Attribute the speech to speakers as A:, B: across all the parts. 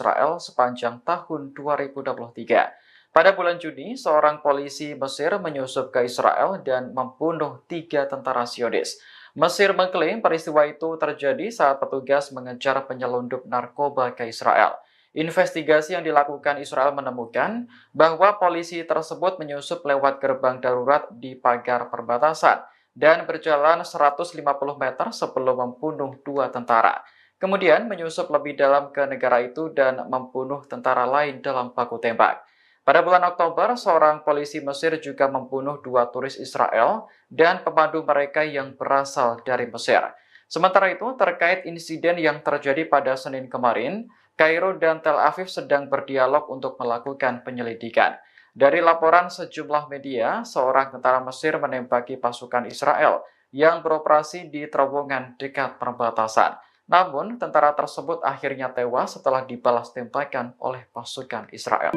A: Israel sepanjang tahun 2023. Pada bulan Juni, seorang polisi Mesir menyusup ke Israel dan membunuh 3 tentara Zionis. Mesir mengklaim peristiwa itu terjadi saat petugas mengejar penyelundup narkoba ke Israel. Investigasi yang dilakukan Israel menemukan bahwa polisi tersebut menyusup lewat gerbang darurat di pagar perbatasan dan berjalan 150 meter sebelum membunuh 2 tentara. Kemudian menyusup lebih dalam ke negara itu dan membunuh tentara lain dalam baku tembak. Pada bulan Oktober, seorang polisi Mesir juga membunuh 2 turis Israel dan pemandu mereka yang berasal dari Mesir. Sementara itu, terkait insiden yang terjadi pada Senin kemarin, Kairo dan Tel Aviv sedang berdialog untuk melakukan penyelidikan. Dari laporan sejumlah media, seorang tentara Mesir menembaki pasukan Israel yang beroperasi di terowongan dekat perbatasan. Namun, tentara tersebut akhirnya tewas setelah dibalas tembakan oleh pasukan Israel.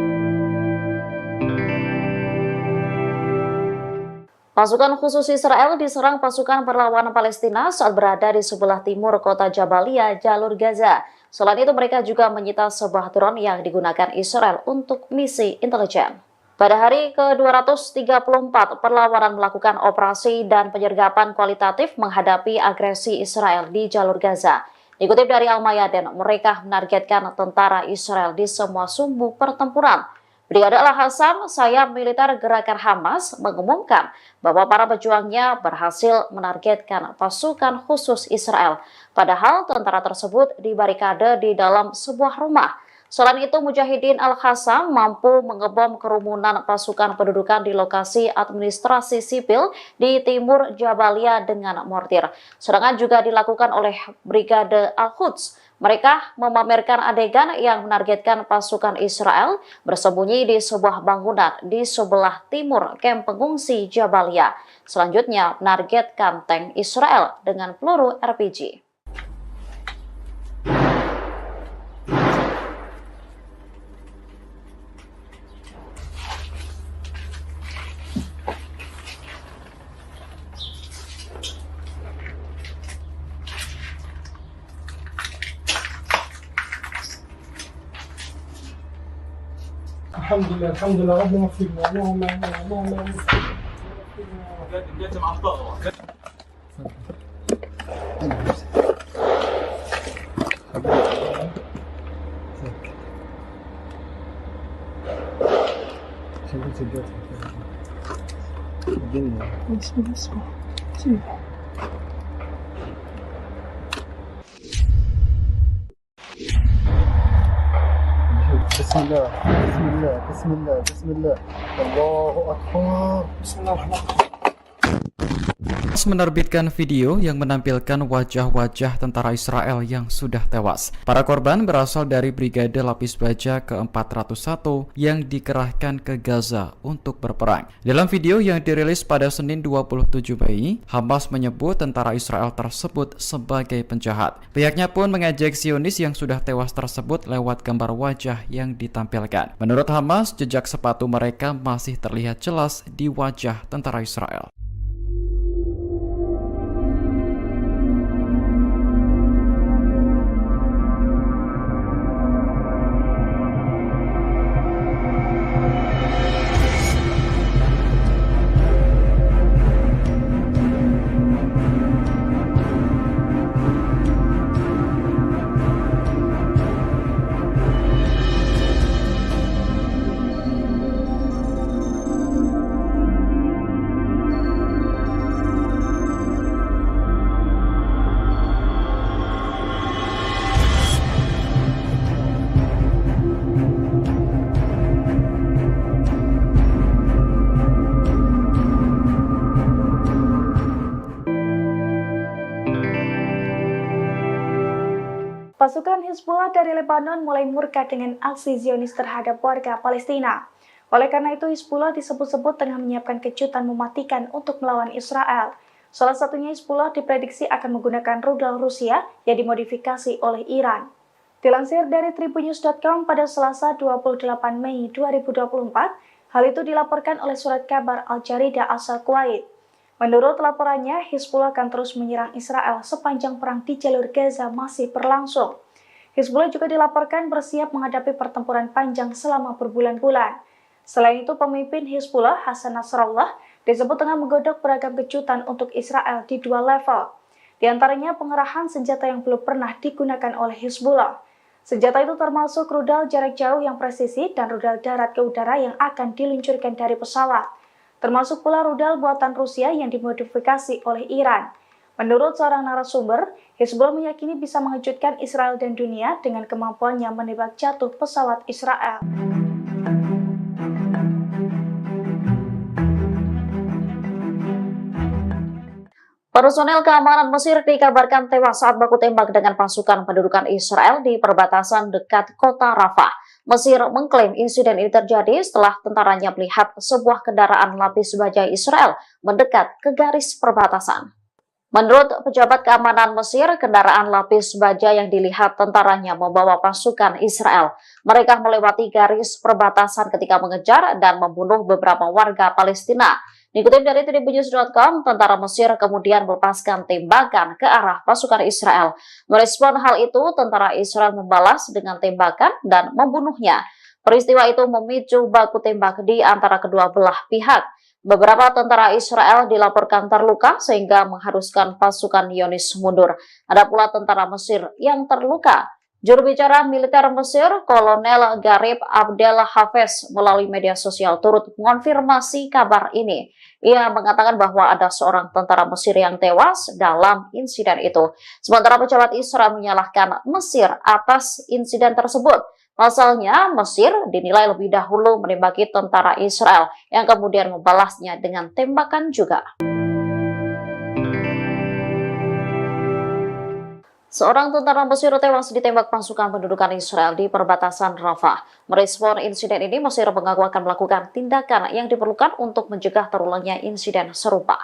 B: Pasukan khusus Israel diserang pasukan perlawanan Palestina saat berada di sebelah timur kota Jabalia, jalur Gaza. Selain itu, mereka juga menyita sebuah drone yang digunakan Israel untuk misi intelijen. Pada hari ke-234, perlawanan melakukan operasi dan penyergapan kualitatif menghadapi agresi Israel di jalur Gaza. Dikutip dari Al-Mayadin, mereka menargetkan tentara Israel di semua sumbu pertempuran. Brigade Al-Hassam, sayap militer gerakan Hamas, mengumumkan bahwa para pejuangnya berhasil menargetkan pasukan khusus Israel. Padahal tentara tersebut dibarikade di dalam sebuah rumah. Selain itu, Mujahidin Al-Hassam mampu mengebom kerumunan pasukan pendudukan di lokasi administrasi sipil di timur Jabalia dengan mortir. Serangan juga dilakukan oleh Brigade Al-Quds. Mereka memamerkan adegan yang menargetkan pasukan Israel bersembunyi di sebuah bangunan di sebelah timur kamp pengungsi Jabalia. Selanjutnya, menargetkan tank Israel dengan peluru RPG.
C: الحمد لله ربنا فينا اللهم بسم الله بسم الله بسم الله الله أكبر بسم الله الرحمن الرحيم.
A: Menerbitkan video yang menampilkan wajah-wajah tentara Israel yang sudah tewas. Para korban berasal dari Brigade Lapis Baja ke-401 yang dikerahkan ke Gaza untuk berperang. Dalam video yang dirilis pada Senin 27 Mei, Hamas menyebut tentara Israel tersebut sebagai penjahat. Pihaknya pun mengejek Zionis yang sudah tewas tersebut lewat gambar wajah yang ditampilkan. Menurut Hamas, jejak sepatu mereka masih terlihat jelas di wajah tentara Israel.
D: Pasukan Hizbullah dari Lebanon mulai murka dengan aksi Zionis terhadap warga Palestina. Oleh karena itu, Hizbullah disebut-sebut tengah menyiapkan kejutan mematikan untuk melawan Israel. Salah satunya Hizbullah diprediksi akan menggunakan rudal Rusia yang dimodifikasi oleh Iran. Dilansir dari tribunnews.com pada Selasa 28 Mei 2024, hal itu dilaporkan oleh surat kabar Al Jarida asal Kuwait. Menurut laporannya, Hizbullah akan terus menyerang Israel sepanjang perang di jalur Gaza masih berlangsung. Hizbullah juga dilaporkan bersiap menghadapi pertempuran panjang selama berbulan-bulan. Selain itu, pemimpin Hizbullah Hasan Nasrallah disebut tengah menggodok beragam kejutan untuk Israel di 2 level. Di antaranya pengerahan senjata yang belum pernah digunakan oleh Hizbullah. Senjata itu termasuk rudal jarak jauh yang presisi dan rudal darat ke udara yang akan diluncurkan dari pesawat. Termasuk pula rudal buatan Rusia yang dimodifikasi oleh Iran. Menurut seorang narasumber, Hizbullah meyakini bisa mengejutkan Israel dan dunia dengan kemampuannya menembak jatuh pesawat Israel.
B: Personel keamanan Mesir dikabarkan tewas saat baku tembak dengan pasukan pendudukan Israel di perbatasan dekat kota Rafah. Mesir mengklaim insiden ini terjadi setelah tentaranya melihat sebuah kendaraan lapis baja Israel mendekat ke garis perbatasan. Menurut pejabat keamanan Mesir, kendaraan lapis baja yang dilihat tentaranya membawa pasukan Israel. Mereka melewati garis perbatasan ketika mengejar dan membunuh beberapa warga Palestina. Dikutip dari tribunnews.com, tentara Mesir kemudian melepaskan tembakan ke arah pasukan Israel. Merespon hal itu, tentara Israel membalas dengan tembakan dan membunuhnya. Peristiwa itu memicu baku tembak di antara kedua belah pihak. Beberapa tentara Israel dilaporkan terluka sehingga mengharuskan pasukan Zionis mundur. Ada pula tentara Mesir yang terluka. Juru bicara militer Mesir, Kolonel Garib Abdel Hafez, melalui media sosial turut mengonfirmasi kabar ini. Ia mengatakan bahwa ada seorang tentara Mesir yang tewas dalam insiden itu. Sementara pejabat Israel menyalahkan Mesir atas insiden tersebut. Pasalnya, Mesir dinilai lebih dahulu menembaki tentara Israel yang kemudian membalasnya dengan tembakan juga. Seorang tentara Mesir tewas ditembak pasukan pendudukan Israel di perbatasan Rafah. Merespon insiden ini, Mesir mengaku akan melakukan tindakan yang diperlukan untuk mencegah terulangnya insiden serupa.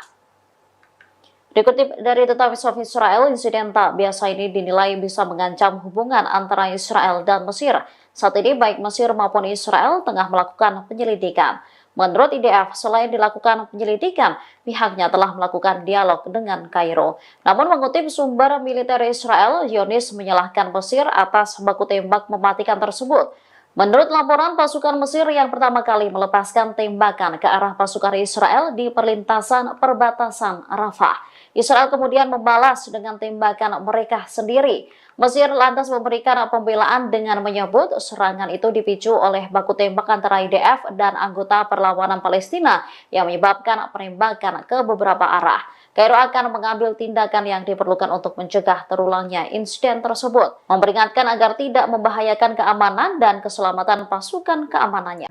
B: Dikutip dari The Times of Israel, insiden tak biasa ini dinilai bisa mengancam hubungan antara Israel dan Mesir. Saat ini baik Mesir maupun Israel tengah melakukan penyelidikan. Menurut IDF, selain dilakukan penyelidikan, pihaknya telah melakukan dialog dengan Kairo. Namun mengutip sumber militer Israel, Zionis menyalahkan Mesir atas baku tembak mematikan tersebut. Menurut laporan, pasukan Mesir yang pertama kali melepaskan tembakan ke arah pasukan Israel di perlintasan perbatasan Rafah. Israel kemudian membalas dengan tembakan mereka sendiri. Mesir lantas memberikan pembelaan dengan menyebut serangan itu dipicu oleh baku tembak antara IDF dan anggota perlawanan Palestina yang menyebabkan penembakan ke beberapa arah. Kairo akan mengambil tindakan yang diperlukan untuk mencegah terulangnya insiden tersebut, memperingatkan agar tidak membahayakan keamanan dan keselamatan pasukan keamanannya.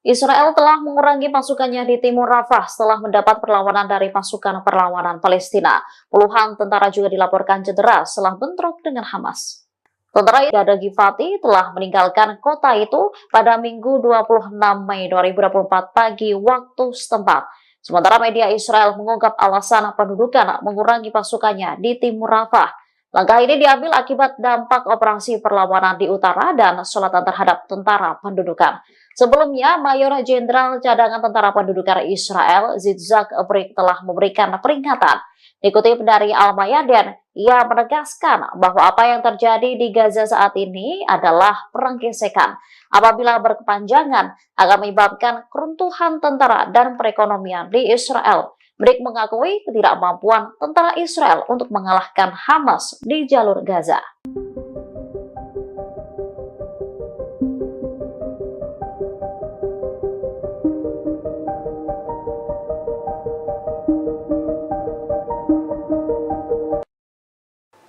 B: Israel telah mengurangi pasukannya di timur Rafah setelah mendapat perlawanan dari pasukan perlawanan Palestina. Puluhan tentara juga dilaporkan cedera setelah bentrok dengan Hamas. Tentara Gada Gifati telah meninggalkan kota itu pada Minggu 26 Mei 2024 pagi waktu setempat. Sementara media Israel mengungkap alasan pendudukan mengurangi pasukannya di timur Rafah. Langkah ini diambil akibat dampak operasi perlawanan di utara dan selatan terhadap tentara pendudukan. Sebelumnya, Mayor Jenderal Cadangan Tentara Pendudukan Israel, Yitzhak Brik, telah memberikan peringatan. Dikutip dari Al-Mayadin, ia menegaskan bahwa apa yang terjadi di Gaza saat ini adalah perang gesekan. Apabila berkepanjangan, akan menyebabkan keruntuhan tentara dan perekonomian di Israel. Brik mengakui ketidakmampuan tentara Israel untuk mengalahkan Hamas di jalur Gaza.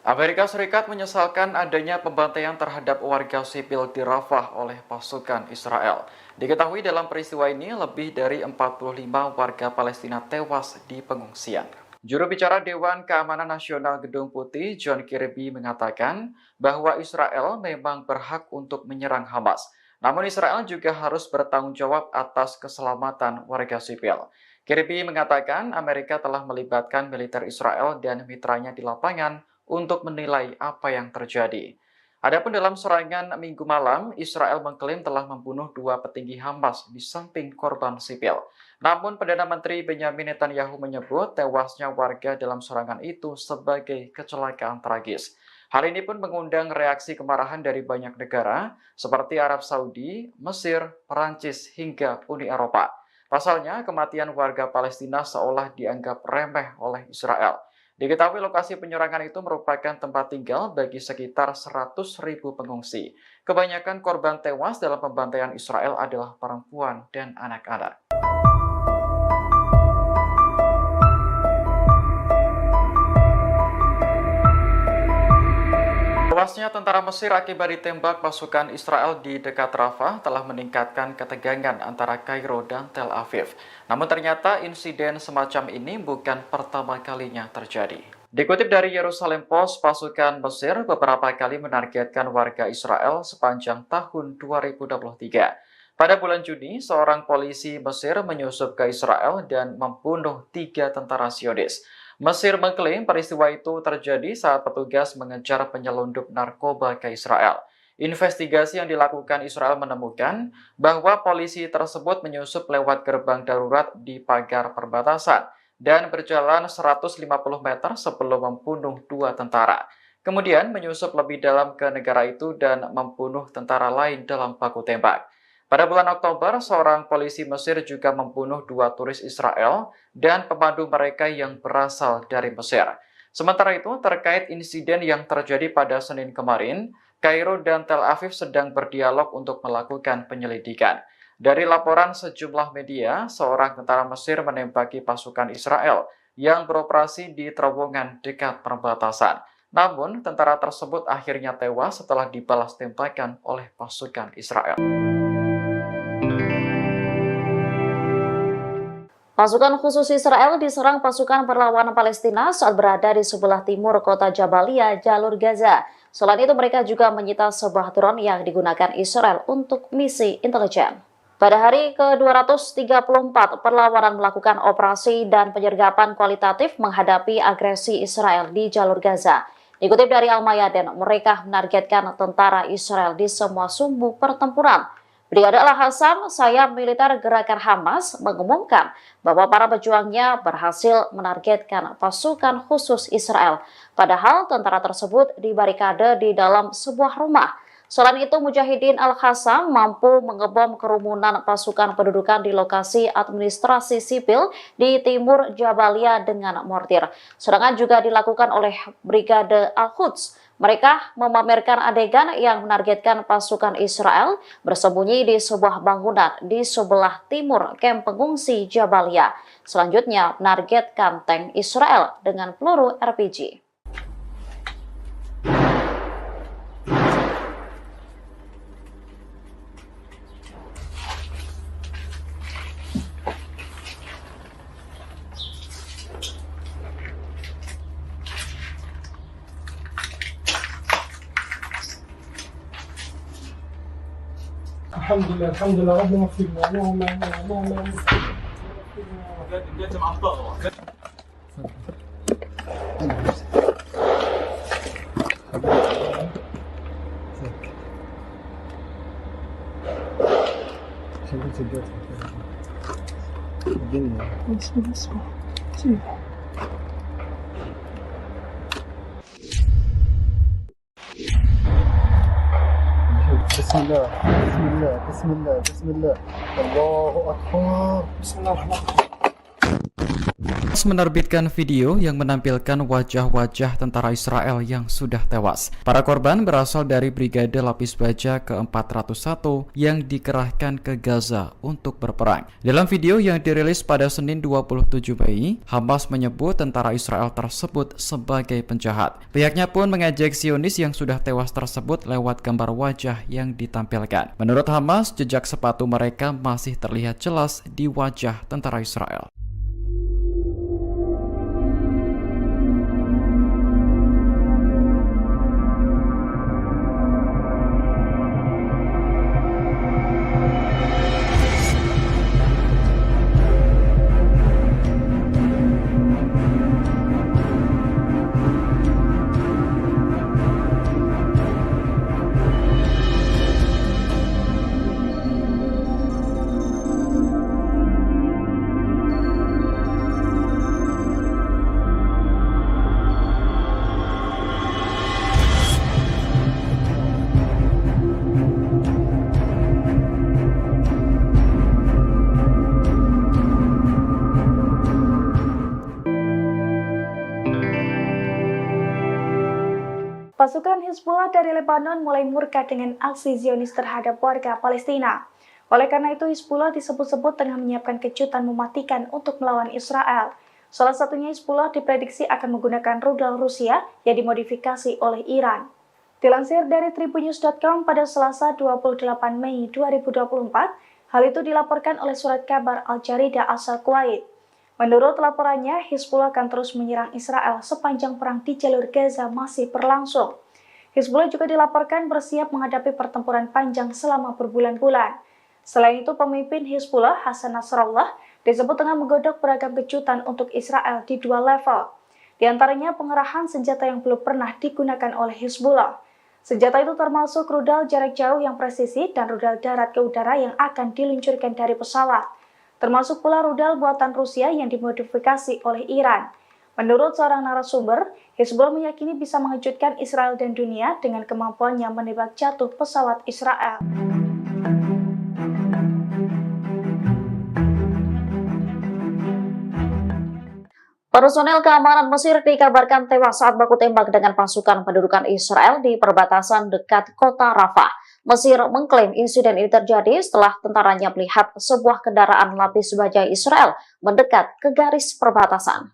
A: Amerika Serikat menyesalkan adanya pembantaian terhadap warga sipil di Rafah oleh pasukan Israel. Diketahui dalam peristiwa ini lebih dari 45 warga Palestina tewas di pengungsian. Juru bicara Dewan Keamanan Nasional Gedung Putih, John Kirby, mengatakan bahwa Israel memang berhak untuk menyerang Hamas. Namun Israel juga harus bertanggung jawab atas keselamatan warga sipil. Kirby mengatakan Amerika telah melibatkan militer Israel dan mitranya di lapangan untuk menilai apa yang terjadi. Adapun dalam serangan Minggu malam, Israel mengklaim telah membunuh 2 petinggi Hamas di samping korban sipil. Namun, Perdana Menteri Benyamin Netanyahu menyebut tewasnya warga dalam serangan itu sebagai kecelakaan tragis. Hal ini pun mengundang reaksi kemarahan dari banyak negara seperti Arab Saudi, Mesir, Perancis, hingga Uni Eropa. Pasalnya, kematian warga Palestina seolah dianggap remeh oleh Israel. Diketahui lokasi penyerangan itu merupakan tempat tinggal bagi sekitar 100.000 pengungsi. Kebanyakan korban tewas dalam pembantaian Israel adalah perempuan dan anak-anak. Tewasnya tentara Mesir akibat ditembak pasukan Israel di dekat Rafah telah meningkatkan ketegangan antara Kairo dan Tel Aviv. Namun ternyata insiden semacam ini bukan pertama kalinya terjadi. Dikutip dari Yerusalem Post, pasukan Mesir beberapa kali menargetkan warga Israel sepanjang tahun 2023. Pada bulan Juni, seorang polisi Mesir menyusup ke Israel dan membunuh 3 tentara Zionis. Mesir mengklaim peristiwa itu terjadi saat petugas mengejar penyelundup narkoba ke Israel. Investigasi yang dilakukan Israel menemukan bahwa polisi tersebut menyusup lewat gerbang darurat di pagar perbatasan dan berjalan 150 meter sebelum membunuh 2 tentara. Kemudian menyusup lebih dalam ke negara itu dan membunuh tentara lain dalam baku tembak. Pada bulan Oktober, seorang polisi Mesir juga membunuh 2 turis Israel dan pemandu mereka yang berasal dari Mesir. Sementara itu, terkait insiden yang terjadi pada Senin kemarin, Kairo dan Tel Aviv sedang berdialog untuk melakukan penyelidikan. Dari laporan sejumlah media, seorang tentara Mesir menembaki pasukan Israel yang beroperasi di terowongan dekat perbatasan. Namun, tentara tersebut akhirnya tewas setelah dibalas tembakan oleh pasukan Israel.
B: Pasukan khusus Israel diserang pasukan perlawanan Palestina saat berada di sebelah timur kota Jabalia, jalur Gaza. Selain itu, mereka juga menyita sebuah drone yang digunakan Israel untuk misi intelijen. Pada hari ke-234, perlawanan melakukan operasi dan penyergapan kualitatif menghadapi agresi Israel di jalur Gaza. Dikutip dari Al-Mayadin, mereka menargetkan tentara Israel di semua sumbu pertempuran. Brigade Al-Hassam, sayap militer gerakan Hamas, mengumumkan bahwa para pejuangnya berhasil menargetkan pasukan khusus Israel. Padahal tentara tersebut dibarikade di dalam sebuah rumah. Selain itu, Mujahidin Al-Hassam mampu mengebom kerumunan pasukan pendudukan di lokasi administrasi sipil di timur Jabalia dengan mortir. Serangan juga dilakukan oleh Brigade Al-Quds. Mereka memamerkan adegan yang menargetkan pasukan Israel bersembunyi di sebuah bangunan di sebelah timur kamp pengungsi Jabalia. Selanjutnya menargetkan tank Israel dengan peluru RPG.
C: Alhamdulillah, alhamdulillah, Rabbana maghfirna, Allahumma Bismillah, Bismillah, Bismillah, Bismillah, Allahu Akbar, Bismillahirrahmanirrahim.
A: Menerbitkan video yang menampilkan wajah-wajah tentara Israel yang sudah tewas. Para korban berasal dari Brigade Lapis Baja ke-401 yang dikerahkan ke Gaza untuk berperang. Dalam video yang dirilis pada Senin 27 Mei, Hamas menyebut tentara Israel tersebut sebagai penjahat. Pihaknya pun mengejek Zionis yang sudah tewas tersebut lewat gambar wajah yang ditampilkan. Menurut Hamas, jejak sepatu mereka masih terlihat jelas di wajah tentara Israel.
D: Pasukan Hizbullah dari Lebanon mulai murka dengan aksi Zionis terhadap warga Palestina. Oleh karena itu, Hizbullah disebut-sebut tengah menyiapkan kejutan mematikan untuk melawan Israel. Salah satunya Hizbullah diprediksi akan menggunakan rudal Rusia yang dimodifikasi oleh Iran. Dilansir dari tribunnews.com pada Selasa 28 Mei 2024, hal itu dilaporkan oleh surat kabar Al-Jaridah asal Kuwait. Menurut laporannya, Hizbullah akan terus menyerang Israel sepanjang perang di jalur Gaza masih berlangsung. Hizbullah juga dilaporkan bersiap menghadapi pertempuran panjang selama berbulan-bulan. Selain itu, pemimpin Hizbullah, Hasan Nasrallah, disebut tengah menggodok beragam kejutan untuk Israel di dua level. Di antaranya pengerahan senjata yang belum pernah digunakan oleh Hizbullah. Senjata itu termasuk rudal jarak jauh yang presisi dan rudal darat ke udara yang akan diluncurkan dari pesawat. Termasuk pula rudal buatan Rusia yang dimodifikasi oleh Iran. Menurut seorang narasumber, Hizbullah meyakini bisa mengejutkan Israel dan dunia dengan kemampuannya menembak jatuh pesawat Israel.
B: Personel keamanan Mesir dikabarkan tewas saat baku tembak dengan pasukan pendudukan Israel di perbatasan dekat kota Rafah. Mesir mengklaim insiden ini terjadi setelah tentaranya melihat sebuah kendaraan lapis baja Israel mendekat ke garis perbatasan.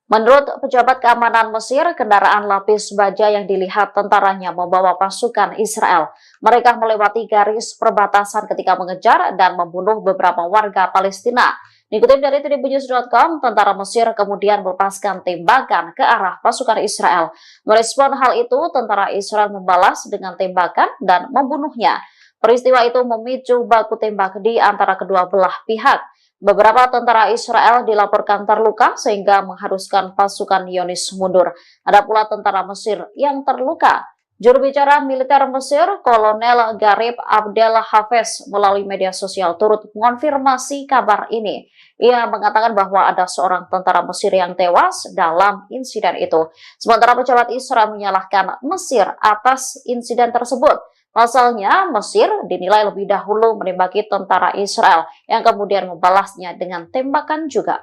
B: Menurut pejabat keamanan Mesir, kendaraan lapis baja yang dilihat tentaranya membawa pasukan Israel. Mereka melewati garis perbatasan ketika mengejar dan membunuh beberapa warga Palestina. Dikutip dari tribunnews.com, tentara Mesir kemudian melepaskan tembakan ke arah pasukan Israel. Merespon hal itu, tentara Israel membalas dengan tembakan dan membunuhnya. Peristiwa itu memicu baku tembak di antara kedua belah pihak. Beberapa tentara Israel dilaporkan terluka sehingga mengharuskan pasukan Zionis mundur. Ada pula tentara Mesir yang terluka. Juru bicara militer Mesir, Kolonel Garib Abdel Hafez, melalui media sosial turut mengonfirmasi kabar ini. Ia mengatakan bahwa ada seorang tentara Mesir yang tewas dalam insiden itu. Sementara pejabat Israel menyalahkan Mesir atas insiden tersebut. Pasalnya, Mesir dinilai lebih dahulu menembaki tentara Israel yang kemudian membalasnya dengan tembakan juga.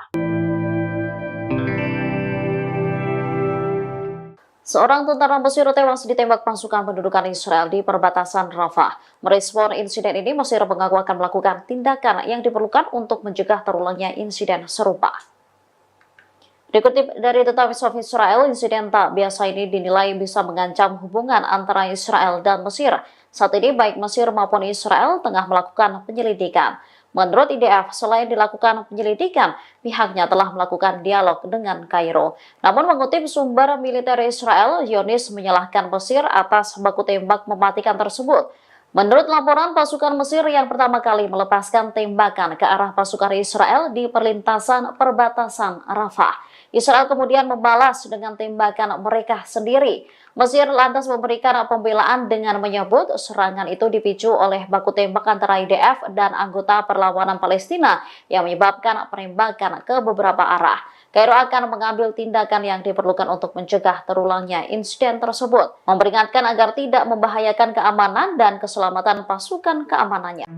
B: Seorang tentara Mesir tewas ditembak pasukan pendudukan Israel di perbatasan Rafah. Merespon insiden ini, Mesir mengaku akan melakukan tindakan yang diperlukan untuk mencegah terulangnya insiden serupa. Dikutip dari The Times of Israel, insiden tak biasa ini dinilai bisa mengancam hubungan antara Israel dan Mesir. Saat ini baik Mesir maupun Israel tengah melakukan penyelidikan. Menurut IDF, selain dilakukan penyelidikan, pihaknya telah melakukan dialog dengan Kairo. Namun mengutip sumber militer Israel, Zionis menyalahkan Mesir atas baku tembak mematikan tersebut. Menurut laporan, pasukan Mesir yang pertama kali melepaskan tembakan ke arah pasukan Israel di perlintasan perbatasan Rafah. Israel kemudian membalas dengan tembakan mereka sendiri. Mesir lantas memberikan pembelaan dengan menyebut serangan itu dipicu oleh baku tembak antara IDF dan anggota perlawanan Palestina yang menyebabkan penembakan ke beberapa arah. Kairo akan mengambil tindakan yang diperlukan untuk mencegah terulangnya insiden tersebut, memperingatkan agar tidak membahayakan keamanan dan keselamatan pasukan keamanannya.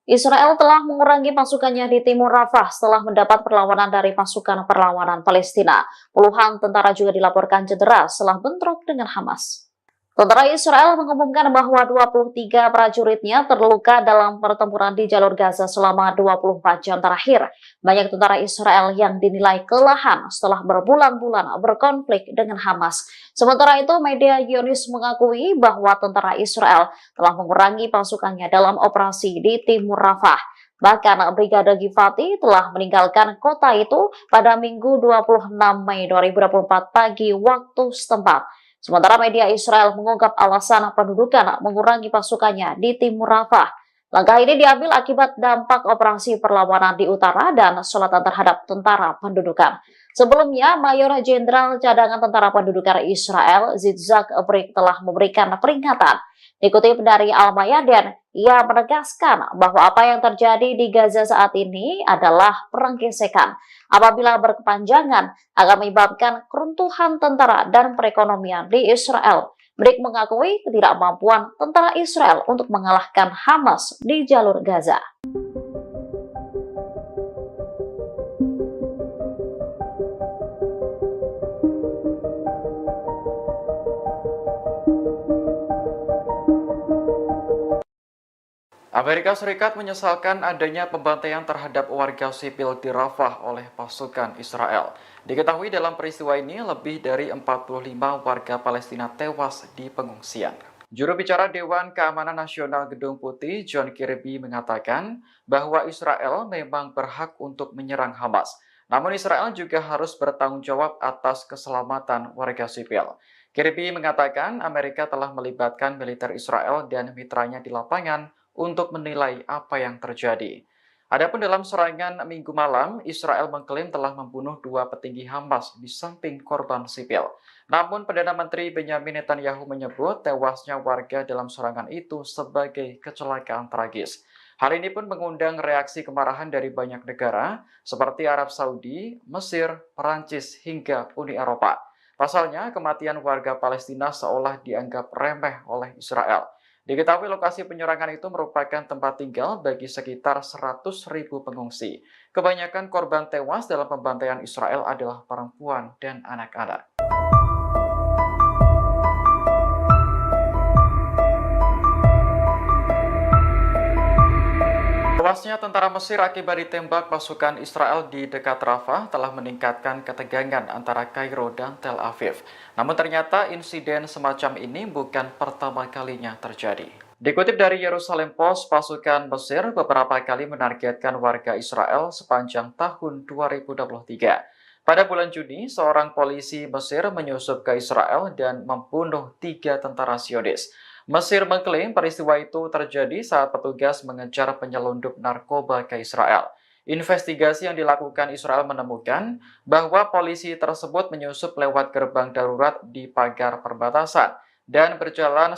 B: Israel telah mengurangi pasukannya di timur Rafah setelah mendapat perlawanan dari pasukan perlawanan Palestina. Puluhan tentara juga dilaporkan cedera setelah bentrok dengan Hamas. Tentara Israel mengumumkan bahwa 23 prajuritnya terluka dalam pertempuran di jalur Gaza selama 24 jam terakhir. Banyak tentara Israel yang dinilai kelelahan setelah berbulan-bulan berkonflik dengan Hamas. Sementara itu, media Zionis mengakui bahwa tentara Israel telah mengurangi pasukannya dalam operasi di timur Rafah. Bahkan Brigade Givati telah meninggalkan kota itu pada Minggu 26 Mei 2024 pagi waktu setempat. Sementara media Israel mengungkap alasan pendudukan mengurangi pasukannya di timur Rafah. Langkah ini diambil akibat dampak operasi perlawanan di utara dan selatan terhadap tentara pendudukan. Sebelumnya, Mayor Jenderal Cadangan Tentara Pendudukan Israel, Yitzhak Brik, telah memberikan peringatan. Dikutip dari Al-Mayadin, ia menegaskan bahwa apa yang terjadi di Gaza saat ini adalah perang gesekan. Apabila berkepanjangan, akan menyebabkan keruntuhan tentara dan perekonomian di Israel. Brik mengakui ketidakmampuan tentara Israel untuk mengalahkan Hamas di jalur Gaza.
A: Amerika Serikat menyesalkan adanya pembantaian terhadap warga sipil di Rafah oleh pasukan Israel. Diketahui dalam peristiwa ini lebih dari 45 warga Palestina tewas di pengungsian. Juru bicara Dewan Keamanan Nasional Gedung Putih, John Kirby, mengatakan bahwa Israel memang berhak untuk menyerang Hamas. Namun Israel juga harus bertanggung jawab atas keselamatan warga sipil. Kirby mengatakan Amerika telah melibatkan militer Israel dan mitranya di lapangan untuk menilai apa yang terjadi. Adapun dalam serangan Minggu malam, Israel mengklaim telah membunuh 2 petinggi Hamas di samping korban sipil. Namun Perdana Menteri Benjamin Netanyahu menyebut tewasnya warga dalam serangan itu sebagai kecelakaan tragis. Hal ini pun mengundang reaksi kemarahan dari banyak negara seperti Arab Saudi, Mesir, Perancis, hingga Uni Eropa. Pasalnya, kematian warga Palestina seolah dianggap remeh oleh Israel. Diketahui lokasi penyerangan itu merupakan tempat tinggal bagi sekitar 100.000 pengungsi. Kebanyakan korban tewas dalam pembantaian Israel adalah perempuan dan anak-anak. Tewasnya tentara Mesir akibat ditembak pasukan Israel di dekat Rafah telah meningkatkan ketegangan antara Kairo dan Tel Aviv. Namun ternyata insiden semacam ini bukan pertama kalinya terjadi. Dikutip dari Yerusalem Post, pasukan Mesir beberapa kali menargetkan warga Israel sepanjang tahun 2023. Pada bulan Juni, seorang polisi Mesir menyusup ke Israel dan membunuh 3 tentara Zionis. Mesir mengklaim peristiwa itu terjadi saat petugas mengejar penyelundup narkoba ke Israel. Investigasi yang dilakukan Israel menemukan bahwa polisi tersebut menyusup lewat gerbang darurat di pagar perbatasan dan berjalan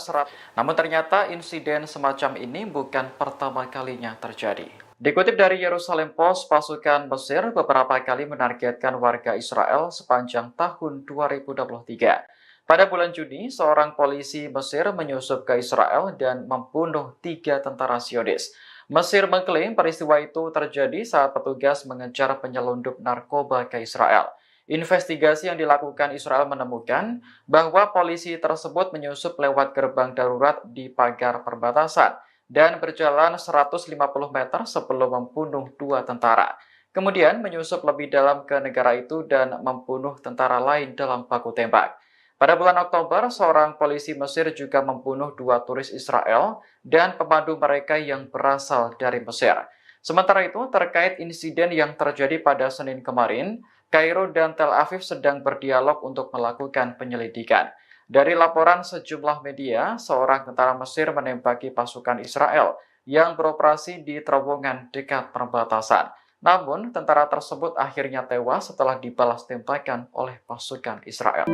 A: Namun ternyata insiden semacam ini bukan pertama kalinya terjadi. Dikutip dari Yerusalem Post, pasukan Mesir beberapa kali menargetkan warga Israel sepanjang tahun 2023. Pada bulan Juni, seorang polisi Mesir menyusup ke Israel dan membunuh 3 tentara Zionis. Mesir mengklaim peristiwa itu terjadi saat petugas mengejar penyelundup narkoba ke Israel. Investigasi yang dilakukan Israel menemukan bahwa polisi tersebut menyusup lewat gerbang darurat di pagar perbatasan dan berjalan 150 meter sebelum membunuh 2 tentara. Kemudian menyusup lebih dalam ke negara itu dan membunuh tentara lain dalam baku tembak. Pada bulan Oktober, seorang polisi Mesir juga membunuh 2 turis Israel dan pemandu mereka yang berasal dari Mesir. Sementara itu, terkait insiden yang terjadi pada Senin kemarin, Kairo dan Tel Aviv sedang berdialog untuk melakukan penyelidikan. Dari laporan sejumlah media, seorang tentara Mesir menembaki pasukan Israel yang beroperasi di terowongan dekat perbatasan. Namun, tentara tersebut akhirnya tewas setelah dibalas tembakan oleh pasukan Israel.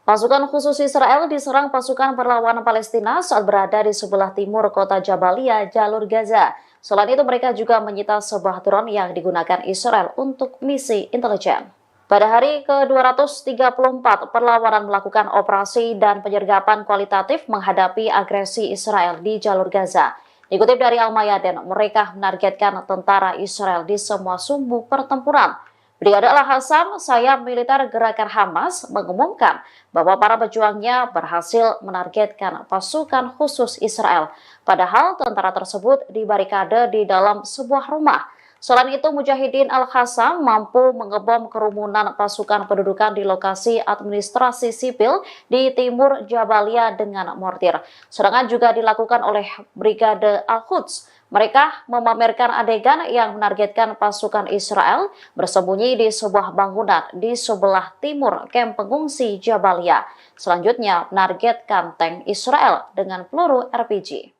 B: Pasukan khusus Israel diserang pasukan perlawanan Palestina saat berada di sebelah timur kota Jabalia, jalur Gaza. Selain itu, mereka juga menyita sebuah drone yang digunakan Israel untuk misi intelijen. Pada hari ke-234, perlawanan melakukan operasi dan penyergapan kualitatif menghadapi agresi Israel di jalur Gaza. Dikutip dari Al-Mayadin, mereka menargetkan tentara Israel di semua sumbu pertempuran. Brigade Al-Hassam, sayap militer gerakan Hamas, mengumumkan bahwa para pejuangnya berhasil menargetkan pasukan khusus Israel. Padahal tentara tersebut dibarikade di dalam sebuah rumah. Selain itu, Mujahidin Al-Hassam mampu mengebom kerumunan pasukan pendudukan di lokasi administrasi sipil di timur Jabalia dengan mortir. Serangan juga dilakukan oleh Brigade Al-Quds. Mereka memamerkan adegan yang menargetkan pasukan Israel bersembunyi di sebuah bangunan di sebelah timur kamp pengungsi Jabalia. Selanjutnya, menargetkan tank Israel dengan peluru RPG.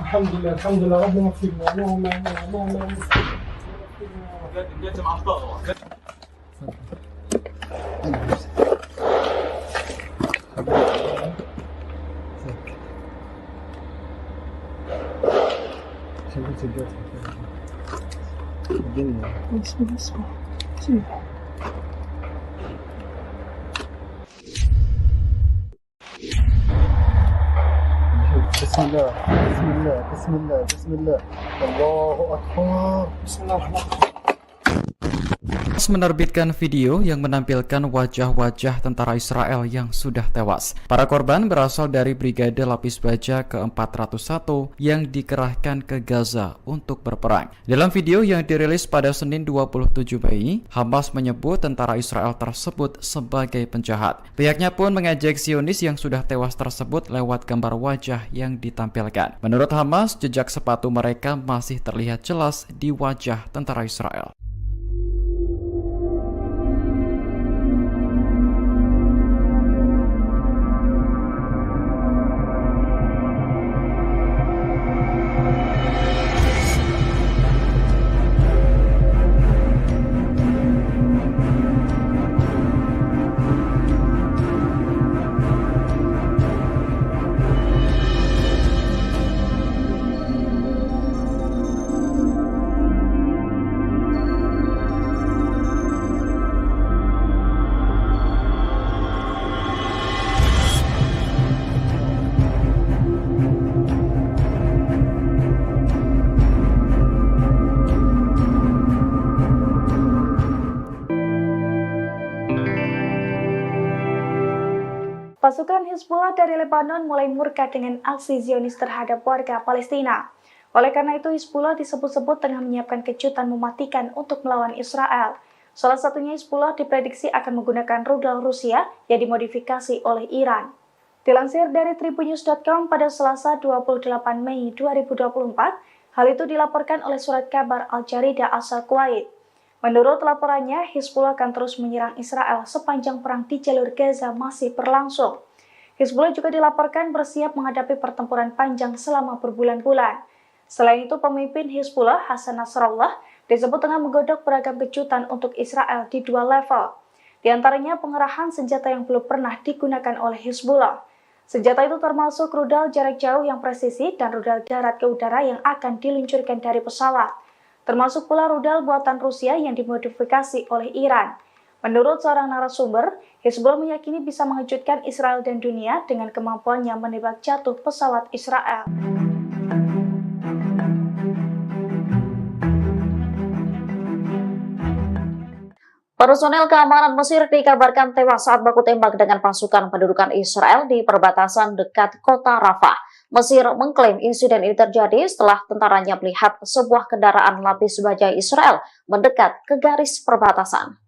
C: Alhamdulillah, alhamdulillah, Rabbana maghfirna, Allahumma Bismillah. بسم الله بسم الله بسم الله بسم الله الله أكبر بسم الله الرحمن الرحيم.
A: Menerbitkan video yang menampilkan wajah-wajah tentara Israel yang sudah tewas. Para korban berasal dari Brigade Lapis Baja ke-401 yang dikerahkan ke Gaza untuk berperang. Dalam video yang dirilis pada Senin 27 Mei, Hamas menyebut tentara Israel tersebut sebagai penjahat. Pihaknya pun mengejek Zionis yang sudah tewas tersebut lewat gambar wajah yang ditampilkan. Menurut Hamas, jejak sepatu mereka masih terlihat jelas di wajah tentara Israel.
D: Pasukan Hizbullah dari Lebanon mulai murka dengan aksi Zionis terhadap warga Palestina. Oleh karena itu, Hizbullah disebut-sebut tengah menyiapkan kejutan mematikan untuk melawan Israel. Salah satunya Hizbullah diprediksi akan menggunakan rudal Rusia yang dimodifikasi oleh Iran. Dilansir dari tribunnews.com pada Selasa 28 Mei 2024, hal itu dilaporkan oleh surat kabar Al-Jarida asal Kuwait. Menurut laporannya, Hizbullah akan terus menyerang Israel sepanjang perang di jalur Gaza masih berlangsung. Hizbullah juga dilaporkan bersiap menghadapi pertempuran panjang selama berbulan-bulan. Selain itu, pemimpin Hizbullah, Hasan Nasrallah, disebut tengah menggodok beragam kejutan untuk Israel di dua level. Di antaranya pengerahan senjata yang belum pernah digunakan oleh Hizbullah. Senjata itu termasuk rudal jarak jauh yang presisi dan rudal darat ke udara yang akan diluncurkan dari pesawat. Termasuk pula rudal buatan Rusia yang dimodifikasi oleh Iran. Menurut seorang narasumber, Hizbullah meyakini bisa mengejutkan Israel dan dunia dengan kemampuannya menembak jatuh pesawat Israel.
B: Personel keamanan Mesir dikabarkan tewas saat baku tembak dengan pasukan pendudukan Israel di perbatasan dekat kota Rafah. Mesir mengklaim insiden ini terjadi setelah tentaranya melihat sebuah kendaraan lapis baja Israel mendekat ke garis perbatasan.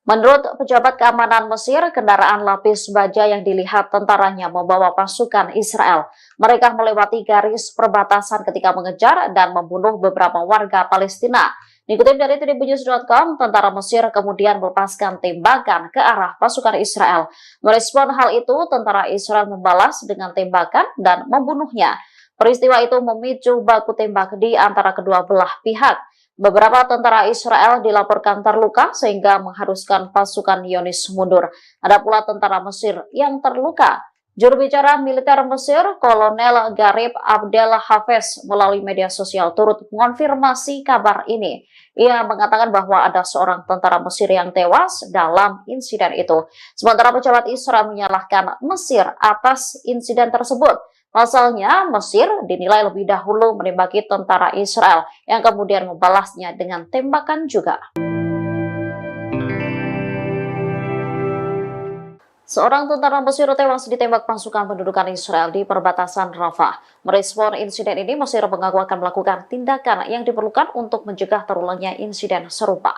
B: Menurut pejabat keamanan Mesir, kendaraan lapis baja yang dilihat tentaranya membawa pasukan Israel. Mereka melewati garis perbatasan ketika mengejar dan membunuh beberapa warga Palestina. Dikutip dari tribunnews.com, tentara Mesir kemudian melepaskan tembakan ke arah pasukan Israel. Merespon hal itu, tentara Israel membalas dengan tembakan dan membunuhnya. Peristiwa itu memicu baku tembak di antara kedua belah pihak. Beberapa tentara Israel dilaporkan terluka sehingga mengharuskan pasukan Zionis mundur. Ada pula tentara Mesir yang terluka. Juru bicara militer Mesir, Kolonel Garib Abdel Hafez, melalui media sosial turut mengonfirmasi kabar ini. Ia mengatakan bahwa ada seorang tentara Mesir yang tewas dalam insiden itu. Sementara pejabat Israel menyalahkan Mesir atas insiden tersebut. Pasalnya, Mesir dinilai lebih dahulu menembaki tentara Israel yang kemudian membalasnya dengan tembakan juga. Seorang tentara Mesir tewas ditembak pasukan pendudukan Israel di perbatasan Rafah. Merespon insiden ini, Mesir mengaku akan melakukan tindakan yang diperlukan untuk mencegah terulangnya insiden serupa.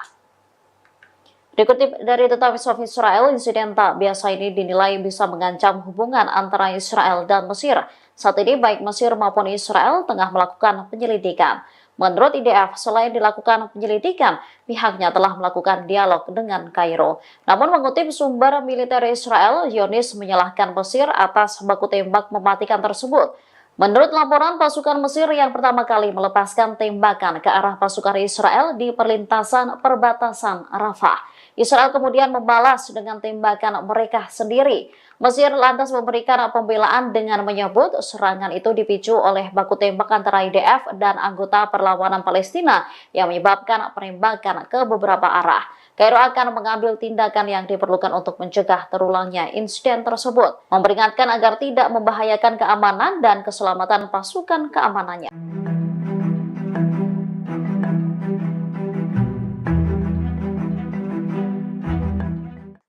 B: Dikutip dari The Times of Israel, insiden tak biasa ini dinilai bisa mengancam hubungan antara Israel dan Mesir. Saat ini baik Mesir maupun Israel tengah melakukan penyelidikan. Menurut IDF, selain dilakukan penyelidikan, pihaknya telah melakukan dialog dengan Kairo. Namun mengutip sumber militer Israel, Zionis menyalahkan Mesir atas baku tembak mematikan tersebut. Menurut laporan, pasukan Mesir yang pertama kali melepaskan tembakan ke arah pasukan Israel di perlintasan perbatasan Rafah. Israel kemudian membalas dengan tembakan mereka sendiri. Mesir lantas memberikan pembelaan dengan menyebut serangan itu dipicu oleh baku tembak antara IDF dan anggota perlawanan Palestina yang menyebabkan penembakan ke beberapa arah. Kairo akan mengambil tindakan yang diperlukan untuk mencegah terulangnya insiden tersebut, memperingatkan agar tidak membahayakan keamanan dan keselamatan pasukan keamanannya.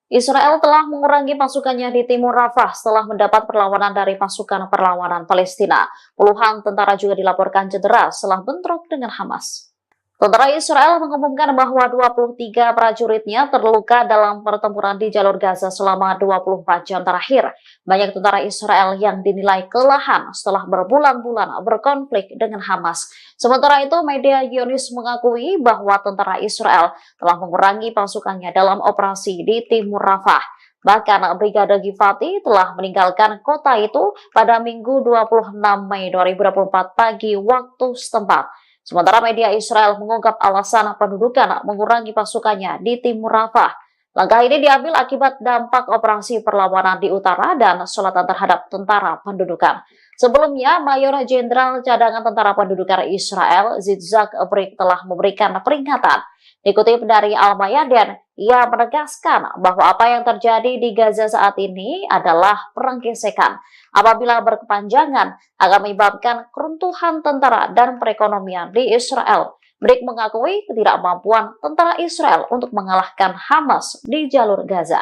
B: Israel telah mengurangi pasukannya di timur Rafah setelah mendapat perlawanan dari pasukan perlawanan Palestina. Puluhan tentara juga dilaporkan cedera setelah bentrok dengan Hamas. Tentara Israel mengumumkan bahwa 23 prajuritnya terluka dalam pertempuran di jalur Gaza selama 24 jam terakhir. Banyak tentara Israel yang dinilai kelelahan setelah berbulan-bulan berkonflik dengan Hamas. Sementara itu, media Zionis mengakui bahwa tentara Israel telah mengurangi pasukannya dalam operasi di timur Rafah. Bahkan Brigade Givati telah meninggalkan kota itu pada Minggu 26 Mei 2024 pagi waktu setempat. Sementara media Israel mengungkap alasan pendudukan mengurangi pasukannya di timur Rafah. Langkah ini diambil akibat dampak operasi perlawanan di utara dan selatan terhadap tentara pendudukan. Sebelumnya, Mayor Jenderal Cadangan Tentara Pendudukan Israel, Yitzhak Brik, telah memberikan peringatan. Dikutip dari Al-Mayadin, ia menegaskan bahwa apa yang terjadi di Gaza saat ini adalah perang gesekan. Apabila berkepanjangan, akan menyebabkan keruntuhan tentara dan perekonomian di Israel. Brik mengakui ketidakmampuan tentara Israel untuk mengalahkan Hamas di jalur Gaza.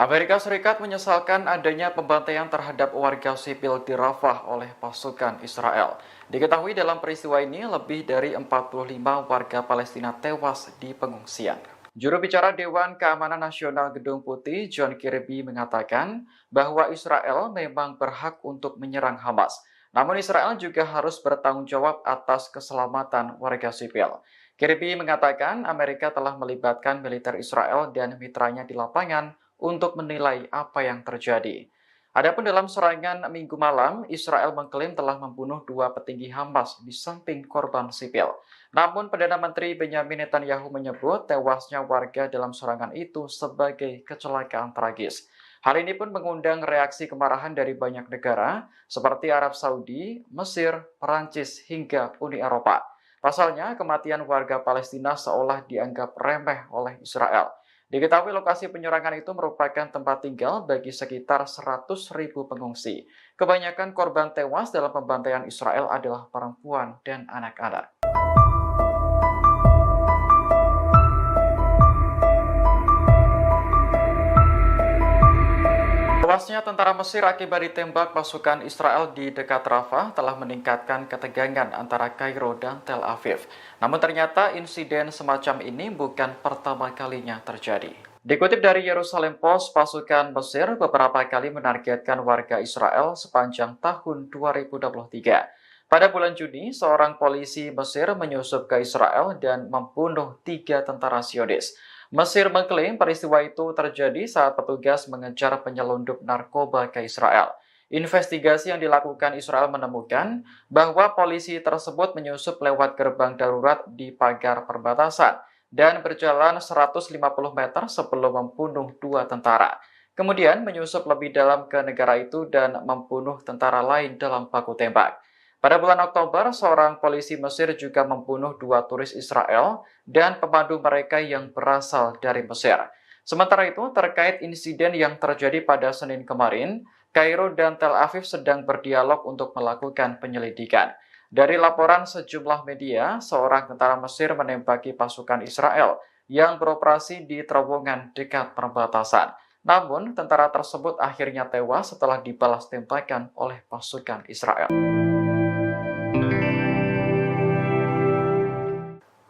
A: Amerika Serikat menyesalkan adanya pembantaian terhadap warga sipil di Rafah oleh pasukan Israel. Diketahui dalam peristiwa ini lebih dari 45 warga Palestina tewas di pengungsian. Juru bicara Dewan Keamanan Nasional Gedung Putih, John Kirby, mengatakan bahwa Israel memang berhak untuk menyerang Hamas. Namun Israel juga harus bertanggung jawab atas keselamatan warga sipil. Kirby mengatakan Amerika telah melibatkan militer Israel dan mitranya di lapangan untuk menilai apa yang terjadi. Adapun dalam serangan Minggu malam, Israel mengklaim telah membunuh 2 petinggi Hamas di samping korban sipil. Namun Perdana Menteri Benyamin Netanyahu menyebut tewasnya warga dalam serangan itu sebagai kecelakaan tragis. Hal ini pun mengundang reaksi kemarahan dari banyak negara seperti Arab Saudi, Mesir, Perancis, hingga Uni Eropa. Pasalnya, kematian warga Palestina seolah dianggap remeh oleh Israel. Diketahui lokasi penyerangan itu merupakan tempat tinggal bagi sekitar 100.000 pengungsi. Kebanyakan korban tewas dalam pembantaian Israel adalah perempuan dan anak-anak. Tewasnya tentara Mesir akibat ditembak pasukan Israel di dekat Rafah telah meningkatkan ketegangan antara Kairo dan Tel Aviv. Namun ternyata insiden semacam ini bukan pertama kalinya terjadi. Dikutip dari Yerusalem Post, pasukan Mesir beberapa kali menargetkan warga Israel sepanjang tahun 2023. Pada bulan Juni, seorang polisi Mesir menyusup ke Israel dan membunuh 3 tentara Zionis. Mesir mengklaim peristiwa itu terjadi saat petugas mengejar penyelundup narkoba ke Israel. Investigasi yang dilakukan Israel menemukan bahwa polisi tersebut menyusup lewat gerbang darurat di pagar perbatasan dan berjalan 150 meter sebelum membunuh 2 tentara. Kemudian menyusup lebih dalam ke negara itu dan membunuh tentara lain dalam baku tembak. Pada bulan Oktober, seorang polisi Mesir juga membunuh 2 turis Israel dan pemandu mereka yang berasal dari Mesir. Sementara itu, terkait insiden yang terjadi pada Senin kemarin, Kairo dan Tel Aviv sedang berdialog untuk melakukan penyelidikan. Dari laporan sejumlah media, seorang tentara Mesir menembaki pasukan Israel yang beroperasi di terowongan dekat perbatasan. Namun, tentara tersebut akhirnya tewas setelah dibalas tembakan oleh pasukan Israel.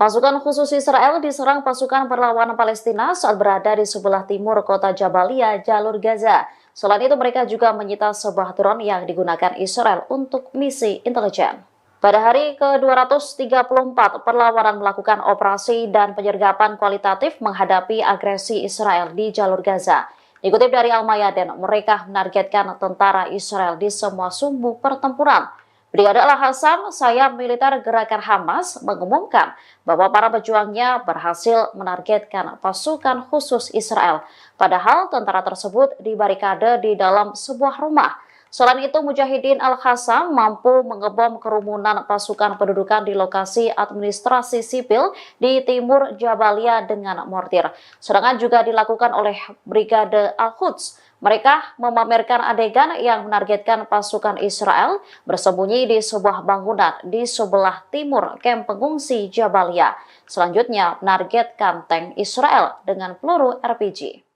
B: Pasukan khusus Israel diserang pasukan perlawanan Palestina saat berada di sebelah timur kota Jabalia, jalur Gaza. Selain itu, mereka juga menyita sebuah drone yang digunakan Israel untuk misi intelijen. Pada hari ke-234, perlawanan melakukan operasi dan penyergapan kualitatif menghadapi agresi Israel di jalur Gaza. Dikutip dari Al-Mayadin, mereka menargetkan tentara Israel di semua sumbu pertempuran. Brigade Al-Hassam, sayap militer gerakan Hamas, mengumumkan bahwa para pejuangnya berhasil menargetkan pasukan khusus Israel. Padahal tentara tersebut dibarikade di dalam sebuah rumah. Selain itu, Mujahidin Al-Hassam mampu mengebom kerumunan pasukan pendudukan di lokasi administrasi sipil di timur Jabalia dengan mortir. Serangan juga dilakukan oleh Brigade Al-Quds. Mereka memamerkan adegan yang menargetkan pasukan Israel bersembunyi di sebuah bangunan di sebelah timur kamp pengungsi Jabalia. Selanjutnya, menargetkan tank Israel dengan peluru RPG.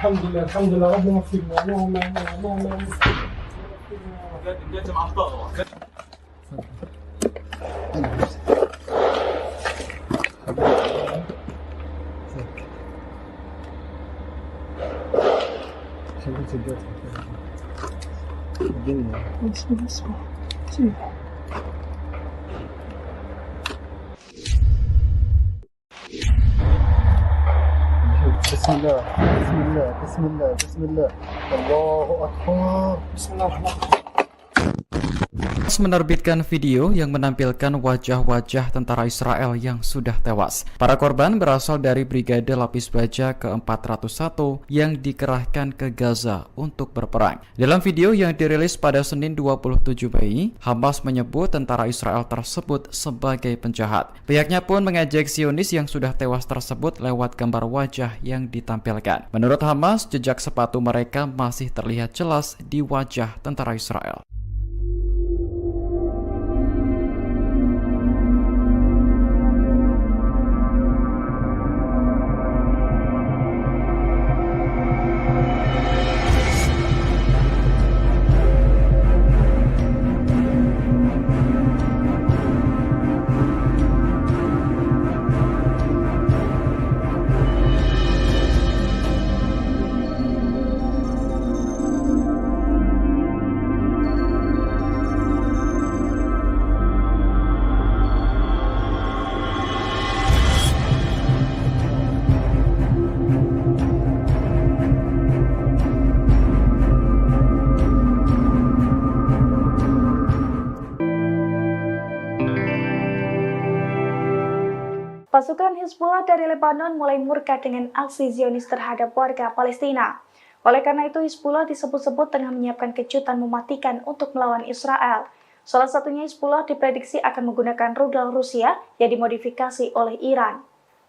C: Alhamdulillah, alhamdulillah, Rabbina firna. Allahumma Allahumma Bismillah, bismillah, bismillah, bismillah. Allahu Akbar. Bismillahirrahmanirrahim.
A: Menerbitkan video yang menampilkan wajah-wajah tentara Israel yang sudah tewas. Para korban berasal dari Brigade Lapis Baja ke-401 yang dikerahkan ke Gaza untuk berperang. Dalam video yang dirilis pada Senin 27 Mei, Hamas menyebut tentara Israel tersebut sebagai penjahat. Pihaknya pun mengejek Zionis yang sudah tewas tersebut lewat gambar wajah yang ditampilkan. Menurut Hamas, jejak sepatu mereka masih terlihat jelas di wajah tentara Israel.
D: Pasukan Hizbullah dari Lebanon mulai murka dengan aksi Zionis terhadap warga Palestina. Oleh karena itu, Hizbullah disebut-sebut tengah menyiapkan kejutan mematikan untuk melawan Israel. Salah satunya Hizbullah diprediksi akan menggunakan rudal Rusia yang dimodifikasi oleh Iran.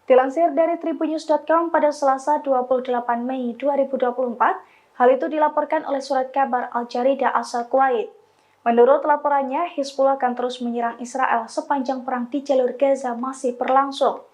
D: Dilansir dari tribunnews.com pada Selasa 28 Mei 2024, hal itu dilaporkan oleh surat kabar Al-Jarida asal Kuwait. Menurut laporannya, Hizbullah akan terus menyerang Israel sepanjang perang di jalur Gaza masih berlangsung.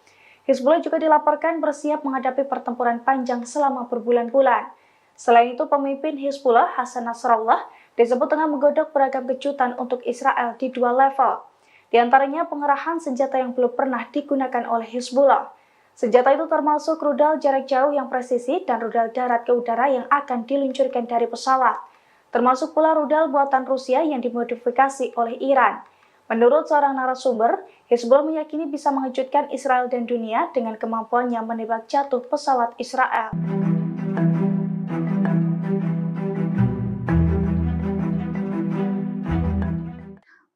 D: Hizbullah juga dilaporkan bersiap menghadapi pertempuran panjang selama berbulan-bulan. Selain itu, pemimpin Hizbullah, Hasan Nasrallah, disebut tengah menggodok beragam kejutan untuk Israel di dua level. Di antaranya pengerahan senjata yang belum pernah digunakan oleh Hizbullah. Senjata itu termasuk rudal jarak jauh yang presisi dan rudal darat ke udara yang akan diluncurkan dari pesawat. Termasuk pula rudal buatan Rusia yang dimodifikasi oleh Iran. Menurut seorang narasumber, Hizbullah meyakini bisa mengejutkan Israel dan dunia dengan kemampuannya menembak jatuh pesawat Israel.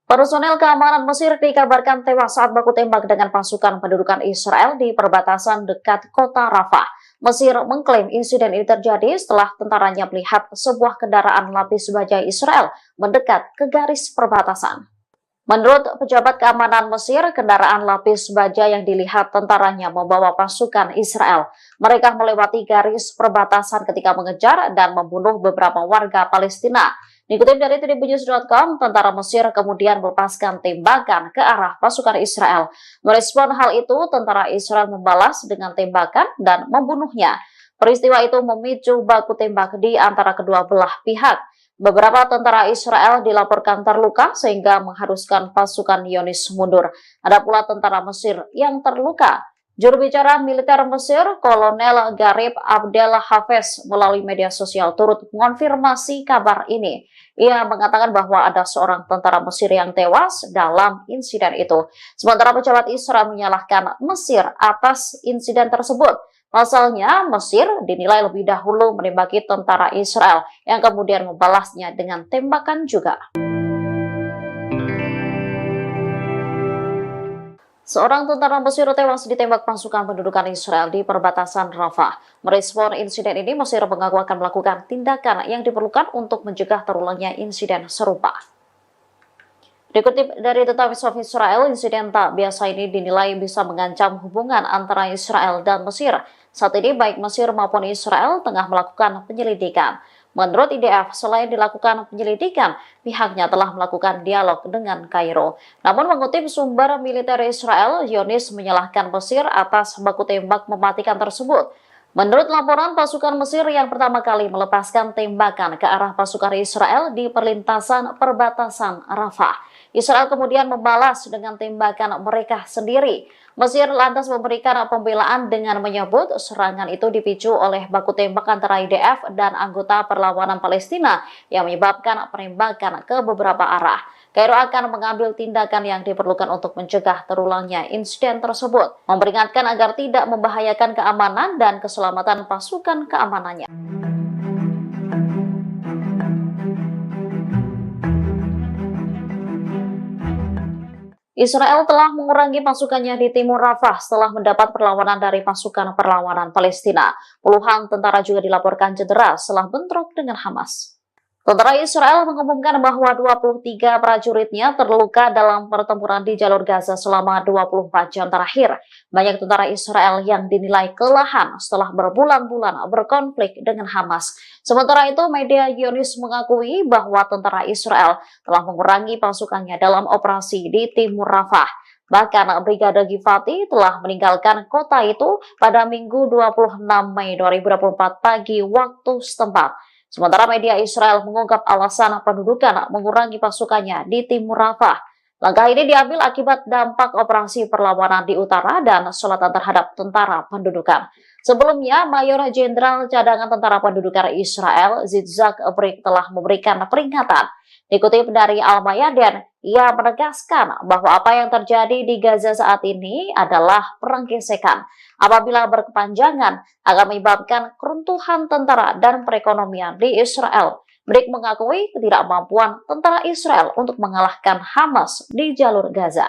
B: Personel keamanan Mesir dikabarkan tewas saat baku tembak dengan pasukan pendudukan Israel di perbatasan dekat kota Rafah. Mesir mengklaim insiden ini terjadi setelah tentaranya melihat sebuah kendaraan lapis baja Israel mendekat ke garis perbatasan. Menurut pejabat keamanan Mesir, kendaraan lapis baja yang dilihat tentaranya membawa pasukan Israel. Mereka melewati garis perbatasan ketika mengejar dan membunuh beberapa warga Palestina. Dikutip dari tribunnews.com, tentara Mesir kemudian melepaskan tembakan ke arah pasukan Israel. Merespon hal itu, tentara Israel membalas dengan tembakan dan membunuhnya. Peristiwa itu memicu baku tembak di antara kedua belah pihak. Beberapa tentara Israel dilaporkan terluka sehingga mengharuskan pasukan Zionis mundur. Ada pula tentara Mesir yang terluka. Juru bicara militer Mesir, Kolonel Garib Abdel Hafez, melalui media sosial turut mengonfirmasi kabar ini. Ia mengatakan bahwa ada seorang tentara Mesir yang tewas dalam insiden itu. Sementara pejabat Israel menyalahkan Mesir atas insiden tersebut. Pasalnya, Mesir dinilai lebih dahulu menembaki tentara Israel yang kemudian membalasnya dengan tembakan juga. Seorang tentara Mesir tewas ditembak pasukan pendudukan Israel di perbatasan Rafah. Merespon insiden ini, Mesir mengaku akan melakukan tindakan yang diperlukan untuk mencegah terulangnya insiden serupa. Dikutip dari The Times of Israel, insiden tak biasa ini dinilai bisa mengancam hubungan antara Israel dan Mesir. Saat ini baik Mesir maupun Israel tengah melakukan penyelidikan. Menurut IDF, selain dilakukan penyelidikan, pihaknya telah melakukan dialog dengan Kairo. Namun mengutip sumber militer Israel, Zionis menyalahkan Mesir atas baku tembak mematikan tersebut. Menurut laporan, pasukan Mesir yang pertama kali melepaskan tembakan ke arah pasukan Israel di perlintasan perbatasan Rafah. Israel kemudian membalas dengan tembakan mereka sendiri. Mesir lantas memberikan pembelaan dengan menyebut serangan itu dipicu oleh baku tembak antara IDF dan anggota perlawanan Palestina yang menyebabkan penembakan ke beberapa arah. Kairo akan mengambil tindakan yang diperlukan untuk mencegah terulangnya insiden tersebut, memperingatkan agar tidak membahayakan keamanan dan keselamatan pasukan keamanannya. Israel telah mengurangi pasukannya di timur Rafah setelah mendapat perlawanan dari pasukan perlawanan Palestina. Puluhan tentara juga dilaporkan cedera setelah bentrok dengan Hamas. Tentara Israel mengumumkan bahwa 23 prajuritnya terluka dalam pertempuran di jalur Gaza selama 24 jam terakhir. Banyak tentara Israel yang dinilai kelelahan setelah berbulan-bulan berkonflik dengan Hamas. Sementara itu, media Zionis mengakui bahwa tentara Israel telah mengurangi pasukannya dalam operasi di timur Rafah. Bahkan Brigade Givati telah meninggalkan kota itu pada Minggu 26 Mei 2024 pagi waktu setempat. Sementara media Israel mengungkap alasan pendudukan mengurangi pasukannya di timur Rafah. Langkah ini diambil akibat dampak operasi perlawanan di utara dan selatan terhadap tentara pendudukan. Sebelumnya, Mayor Jenderal Cadangan Tentara Pendudukan Israel, Yitzhak Brik, telah memberikan peringatan. Dikutip dari Al-Mayadin, ia menegaskan bahwa apa yang terjadi di Gaza saat ini adalah perang gesekan. Apabila berkepanjangan, akan menyebabkan keruntuhan tentara dan perekonomian di Israel. Brik mengakui ketidakmampuan tentara Israel untuk mengalahkan Hamas di jalur Gaza.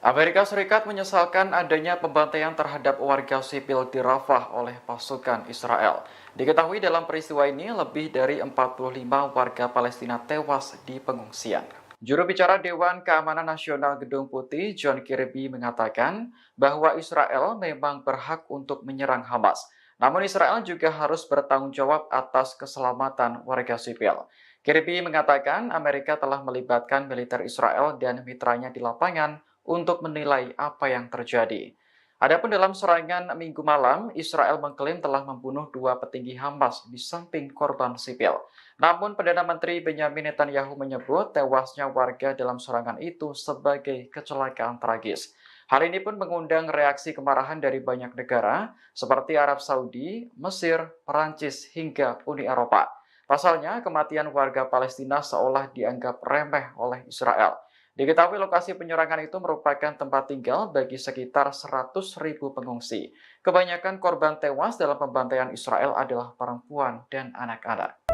A: Amerika Serikat menyesalkan adanya pembantaian terhadap warga sipil di Rafah oleh pasukan Israel. Diketahui dalam peristiwa ini lebih dari 45 warga Palestina tewas di pengungsian. Juru bicara Dewan Keamanan Nasional Gedung Putih, John Kirby, mengatakan bahwa Israel memang berhak untuk menyerang Hamas. Namun Israel juga harus bertanggung jawab atas keselamatan warga sipil. Kirby mengatakan Amerika telah melibatkan militer Israel dan mitranya di lapangan untuk menilai apa yang terjadi. Adapun dalam serangan Minggu malam, Israel mengklaim telah membunuh 2 petinggi Hamas di samping korban sipil. Namun Perdana Menteri Benjamin Netanyahu menyebut tewasnya warga dalam serangan itu sebagai kecelakaan tragis. Hal ini pun mengundang reaksi kemarahan dari banyak negara seperti Arab Saudi, Mesir, Perancis, hingga Uni Eropa. Pasalnya, kematian warga Palestina seolah dianggap remeh oleh Israel. Diketahui lokasi penyerangan itu merupakan tempat tinggal bagi sekitar 100.000 pengungsi. Kebanyakan korban tewas dalam pembantaian Israel adalah perempuan dan anak-anak.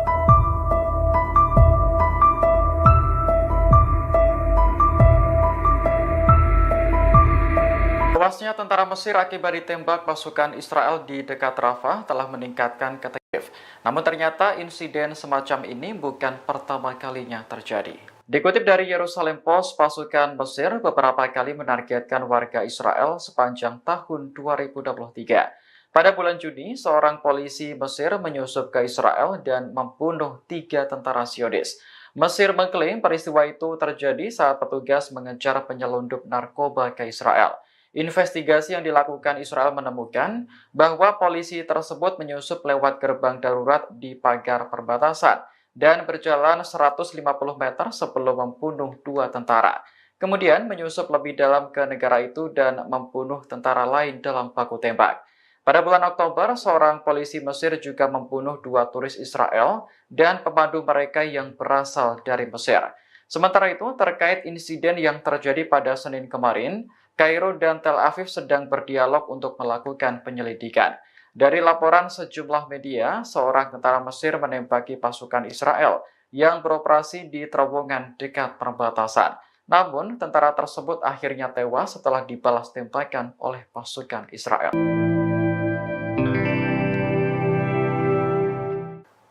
A: Tewasnya tentara Mesir akibat ditembak pasukan Israel di dekat Rafah telah meningkatkan ketegangan. Namun ternyata insiden semacam ini bukan pertama kalinya terjadi. Dikutip dari Yerusalem Post, pasukan Mesir beberapa kali menargetkan warga Israel sepanjang tahun 2023. Pada bulan Juni, seorang polisi Mesir menyusup ke Israel dan membunuh 3 tentara Zionis. Mesir mengklaim peristiwa itu terjadi saat petugas mengejar penyelundup narkoba ke Israel. Investigasi yang dilakukan Israel menemukan bahwa polisi tersebut menyusup lewat gerbang darurat di pagar perbatasan dan berjalan 150 meter sebelum membunuh 2 tentara. Kemudian menyusup lebih dalam ke negara itu dan membunuh tentara lain dalam baku tembak. Pada bulan Oktober, seorang polisi Mesir juga membunuh 2 turis Israel dan pemandu mereka yang berasal dari Mesir. Sementara itu, terkait insiden yang terjadi pada Senin kemarin, Kairo dan Tel Aviv sedang berdialog untuk melakukan penyelidikan. Dari laporan sejumlah media, seorang tentara Mesir menembaki pasukan Israel yang beroperasi di terowongan dekat perbatasan. Namun, tentara tersebut akhirnya tewas setelah dibalas tembakan oleh pasukan Israel.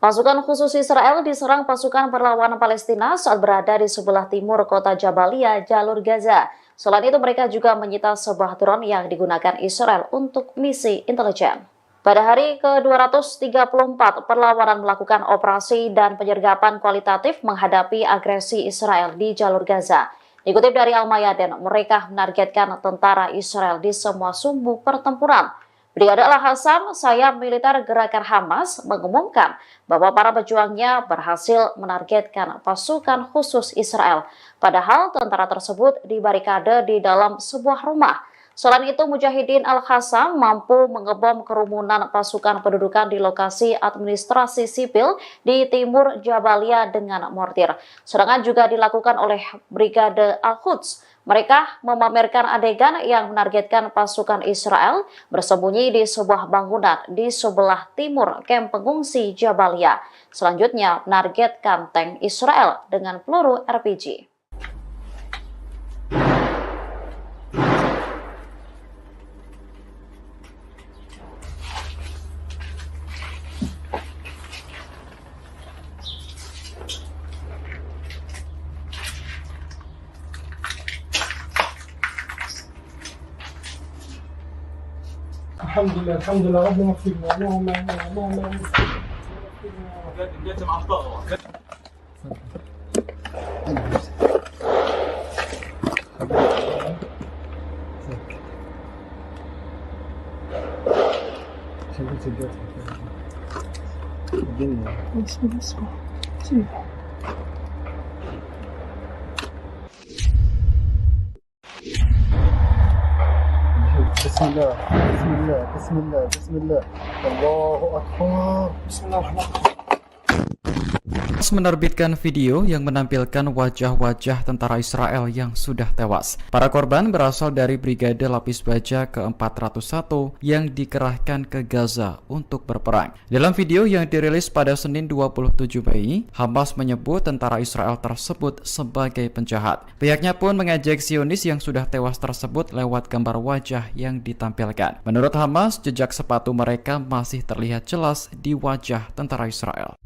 B: Pasukan khusus Israel diserang pasukan perlawanan Palestina saat berada di sebelah timur kota Jabalia, jalur Gaza. Selain itu, mereka juga menyita sebuah drone yang digunakan Israel untuk misi intelijen. Pada hari ke-234, perlawanan melakukan operasi dan penyergapan kualitatif menghadapi agresi Israel di jalur Gaza. Dikutip dari Al-Mayadin, mereka menargetkan tentara Israel di semua sumbu pertempuran. Brigade Al-Hassam, sayap militer gerakan Hamas, mengumumkan bahwa para pejuangnya berhasil menargetkan pasukan khusus Israel. Padahal tentara tersebut dibarikade di dalam sebuah rumah. Selain itu, Mujahidin Al-Hassam mampu mengebom kerumunan pasukan pendudukan di lokasi administrasi sipil di timur Jabalia dengan mortir. Serangan juga dilakukan oleh Brigade Al-Quds. Mereka memamerkan adegan yang menargetkan pasukan Israel bersembunyi di sebuah bangunan di sebelah timur kamp pengungsi Jabalia. Selanjutnya, menargetkan tank Israel dengan peluru RPG.
C: الحمد لله ربنا يغفرنا اللهم اللهم بسم الله بسم الله بسم الله بسم الله الله أكبر بسم الله الرحمن الرحيم.
A: Menerbitkan video yang menampilkan wajah-wajah tentara Israel yang sudah tewas. Para korban berasal dari Brigade Lapis Baja ke-401 yang dikerahkan ke Gaza untuk berperang. Dalam video yang dirilis pada Senin 27 Mei, Hamas menyebut tentara Israel tersebut sebagai penjahat. Pihaknya pun mengejek Zionis yang sudah tewas tersebut lewat gambar wajah yang ditampilkan. Menurut Hamas, jejak sepatu mereka masih terlihat jelas di wajah tentara Israel.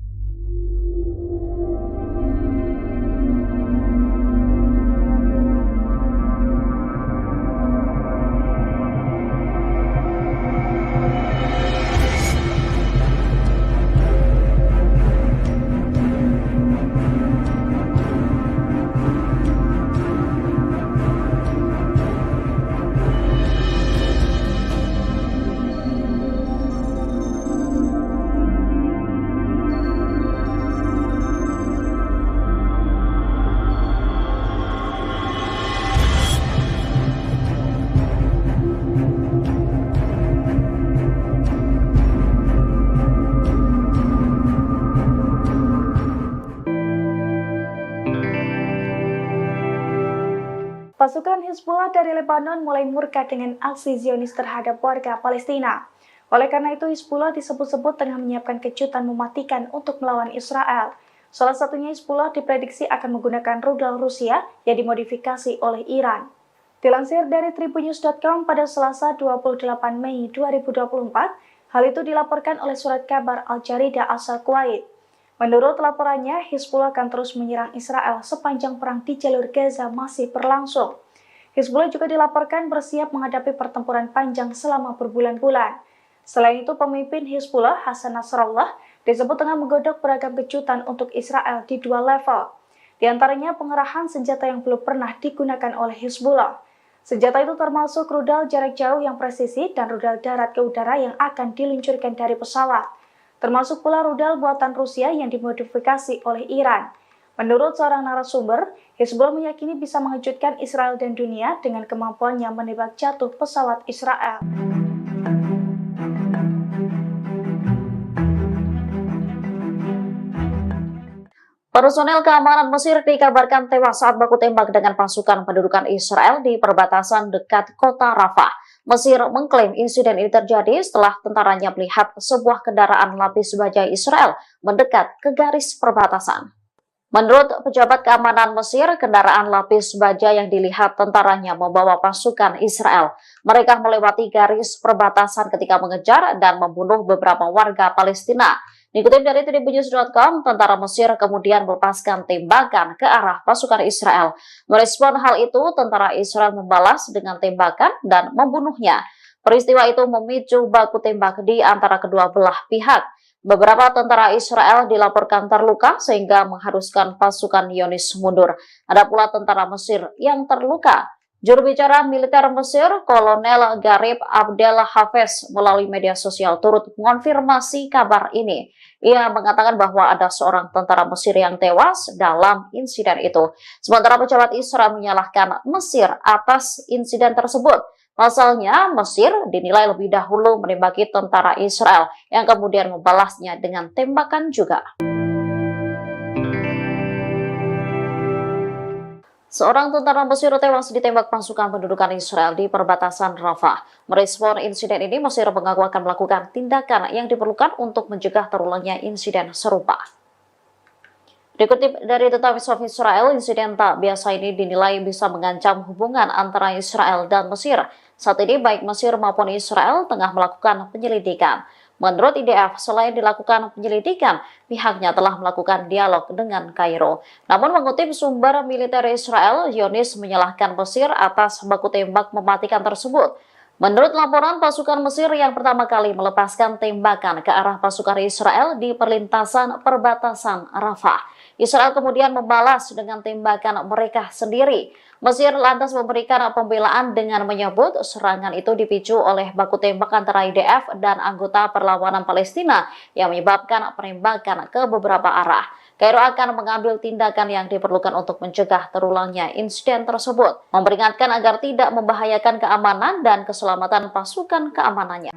D: Pasukan Hizbullah dari Lebanon mulai murka dengan aksi Zionis terhadap warga Palestina. Oleh karena itu, Hizbullah disebut-sebut tengah menyiapkan kejutan mematikan untuk melawan Israel. Salah satunya Hizbullah diprediksi akan menggunakan rudal Rusia yang dimodifikasi oleh Iran. Dilansir dari tribunnews.com pada Selasa 28 Mei 2024, hal itu dilaporkan oleh surat kabar Al-Jarida asal Kuwait. Menurut laporannya, Hizbullah akan terus menyerang Israel sepanjang perang di jalur Gaza masih berlangsung. Hizbullah juga dilaporkan bersiap menghadapi pertempuran panjang selama berbulan-bulan. Selain itu, pemimpin Hizbullah, Hasan Nasrallah, disebut tengah menggodok beragam kejutan untuk Israel di 2 level. Di antaranya pengerahan senjata yang belum pernah digunakan oleh Hizbullah. Senjata itu termasuk rudal jarak jauh yang presisi dan rudal darat ke udara yang akan diluncurkan dari pesawat. Termasuk pula rudal buatan Rusia yang dimodifikasi oleh Iran. Menurut seorang narasumber, Hizbullah meyakini bisa mengejutkan Israel dan dunia dengan kemampuannya menembak jatuh pesawat Israel.
B: Personel keamanan Mesir dikabarkan tewas saat baku tembak dengan pasukan pendudukan Israel di perbatasan dekat kota Rafah. Mesir mengklaim insiden ini terjadi setelah tentaranya melihat sebuah kendaraan lapis baja Israel mendekat ke garis perbatasan. Menurut pejabat keamanan Mesir, kendaraan lapis baja yang dilihat tentaranya membawa pasukan Israel. Mereka melewati garis perbatasan ketika mengejar dan membunuh beberapa warga Palestina. Dikutip dari tribunnews.com, tentara Mesir kemudian melepaskan tembakan ke arah pasukan Israel. Merespon hal itu, tentara Israel membalas dengan tembakan dan membunuhnya. Peristiwa itu memicu baku tembak di antara kedua belah pihak. Beberapa tentara Israel dilaporkan terluka sehingga mengharuskan pasukan Zionis mundur. Ada pula tentara Mesir yang terluka. Juru bicara militer Mesir, Kolonel Garib Abdel Hafez, melalui media sosial turut mengonfirmasi kabar ini. Ia mengatakan bahwa ada seorang tentara Mesir yang tewas dalam insiden itu. Sementara pejabat Israel menyalahkan Mesir atas insiden tersebut. Pasalnya, Mesir dinilai lebih dahulu menembaki tentara Israel yang kemudian membalasnya dengan tembakan juga. Seorang tentara Mesir tewas ditembak pasukan pendudukan Israel di perbatasan Rafah. Merespon insiden ini, Mesir mengaku akan melakukan tindakan yang diperlukan untuk mencegah terulangnya insiden serupa. Dikutip dari The Times of Israel, insiden tak biasa ini dinilai bisa mengancam hubungan antara Israel dan Mesir. Saat ini baik Mesir maupun Israel tengah melakukan penyelidikan. Menurut IDF, selain dilakukan penyelidikan, pihaknya telah melakukan dialog dengan Kairo. Namun mengutip sumber militer Israel, Zionis menyalahkan Mesir atas baku tembak mematikan tersebut. Menurut laporan, pasukan Mesir yang pertama kali melepaskan tembakan ke arah pasukan Israel di perlintasan perbatasan Rafah. Israel kemudian membalas dengan tembakan mereka sendiri. Mesir lantas memberikan pembelaan dengan menyebut serangan itu dipicu oleh baku tembak antara IDF dan anggota perlawanan Palestina yang menyebabkan penembakan ke beberapa arah. Kairo akan mengambil tindakan yang diperlukan untuk mencegah terulangnya insiden tersebut, memperingatkan agar tidak membahayakan keamanan dan keselamatan pasukan keamanannya.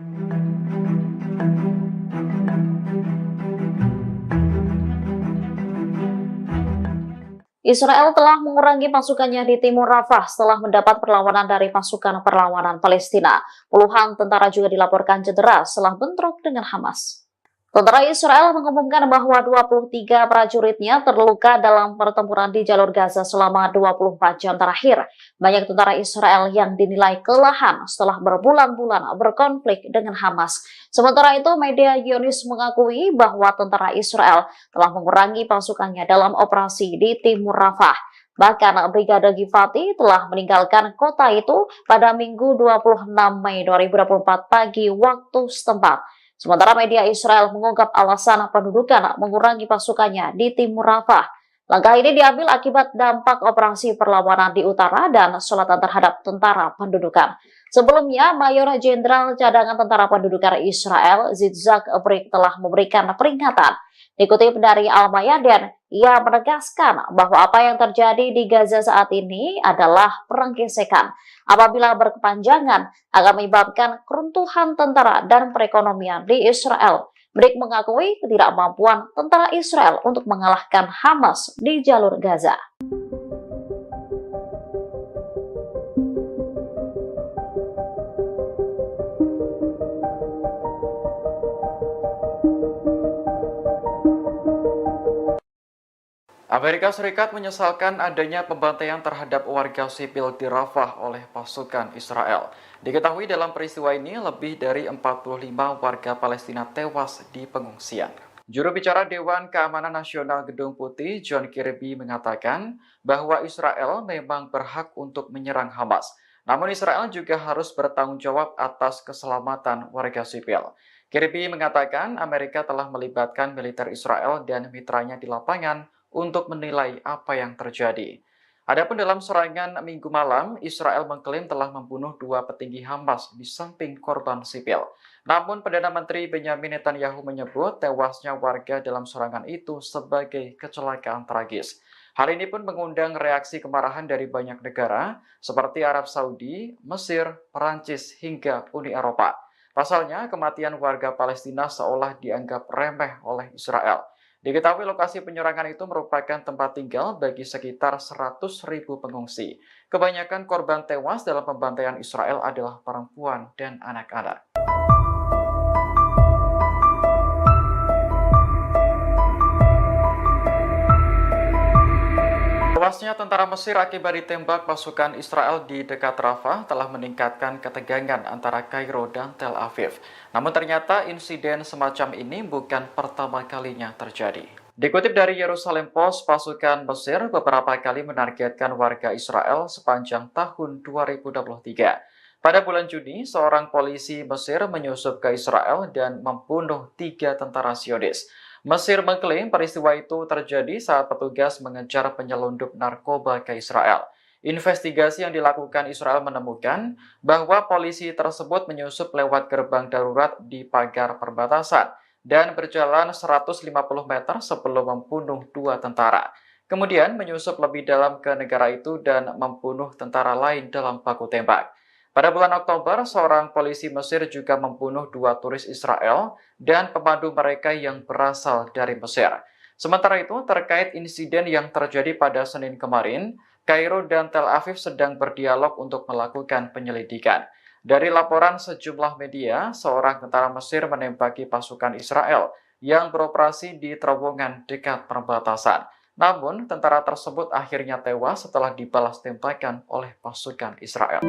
B: Israel telah mengurangi pasukannya di timur Rafah setelah mendapat perlawanan dari pasukan perlawanan Palestina. Puluhan tentara juga dilaporkan cedera setelah bentrok dengan Hamas. Tentara Israel mengumumkan bahwa 23 prajuritnya terluka dalam pertempuran di jalur Gaza selama 24 jam terakhir. Banyak tentara Israel yang dinilai kelelahan setelah berbulan-bulan berkonflik dengan Hamas. Sementara itu, media Zionis mengakui bahwa tentara Israel telah mengurangi pasukannya dalam operasi di timur Rafah. Bahkan Brigade Givati telah meninggalkan kota itu pada Minggu 26 Mei 2024 pagi waktu setempat. Sementara media Israel mengungkap alasan pendudukan mengurangi pasukannya di timur Rafah. Langkah ini diambil akibat dampak operasi perlawanan di utara dan selatan terhadap tentara pendudukan. Sebelumnya, Mayor Jenderal Cadangan Tentara Pendudukan Israel, Yitzhak Brik, telah memberikan peringatan. Dikutip dari Al-Mayadin, ia menegaskan bahwa apa yang terjadi di Gaza saat ini adalah perang gesekan. Apabila berkepanjangan, akan menyebabkan keruntuhan tentara dan perekonomian di Israel. Brik mengakui ketidakmampuan tentara Israel untuk mengalahkan Hamas di jalur Gaza.
A: Amerika Serikat menyesalkan adanya pembantaian terhadap warga sipil di Rafah oleh pasukan Israel. Diketahui dalam peristiwa ini lebih dari 45 warga Palestina tewas di pengungsian. Juru bicara Dewan Keamanan Nasional Gedung Putih, John Kirby, mengatakan bahwa Israel memang berhak untuk menyerang Hamas. Namun Israel juga harus bertanggung jawab atas keselamatan warga sipil. Kirby mengatakan Amerika telah melibatkan militer Israel dan mitranya di lapangan untuk menilai apa yang terjadi. Adapun dalam serangan Minggu malam, Israel mengklaim telah membunuh 2 petinggi Hamas di samping korban sipil. Namun, Perdana Menteri Benyamin Netanyahu menyebut tewasnya warga dalam serangan itu sebagai kecelakaan tragis. Hal ini pun mengundang reaksi kemarahan dari banyak negara seperti Arab Saudi, Mesir, Perancis, hingga Uni Eropa. Pasalnya, kematian warga Palestina seolah dianggap remeh oleh Israel. Diketahui lokasi penyerangan itu merupakan tempat tinggal bagi sekitar 100.000 pengungsi. Kebanyakan korban tewas dalam pembantaian Israel adalah perempuan dan anak-anak. Tewasnya tentara Mesir akibat ditembak pasukan Israel di dekat Rafah telah meningkatkan ketegangan antara Kairo dan Tel Aviv. Namun ternyata insiden semacam ini bukan pertama kalinya terjadi. Dikutip dari Yerusalem Post, pasukan Mesir beberapa kali menargetkan warga Israel sepanjang tahun 2023. Pada bulan Juni, seorang polisi Mesir menyusup ke Israel dan membunuh 3 tentara Zionis. Mesir mengklaim peristiwa itu terjadi saat petugas mengejar penyelundup narkoba ke Israel. Investigasi yang dilakukan Israel menemukan bahwa polisi tersebut menyusup lewat gerbang darurat di pagar perbatasan dan berjalan 150 meter sebelum membunuh 2 tentara. Kemudian menyusup lebih dalam ke negara itu dan membunuh tentara lain dalam baku tembak. Pada bulan Oktober, seorang polisi Mesir juga membunuh 2 turis Israel dan pemandu mereka yang berasal dari Mesir. Sementara itu, terkait insiden yang terjadi pada Senin kemarin, Kairo dan Tel Aviv sedang berdialog untuk melakukan penyelidikan. Dari laporan sejumlah media, seorang tentara Mesir menembaki pasukan Israel yang beroperasi di terowongan dekat perbatasan. Namun, tentara tersebut akhirnya tewas setelah dibalas tembakan oleh pasukan Israel.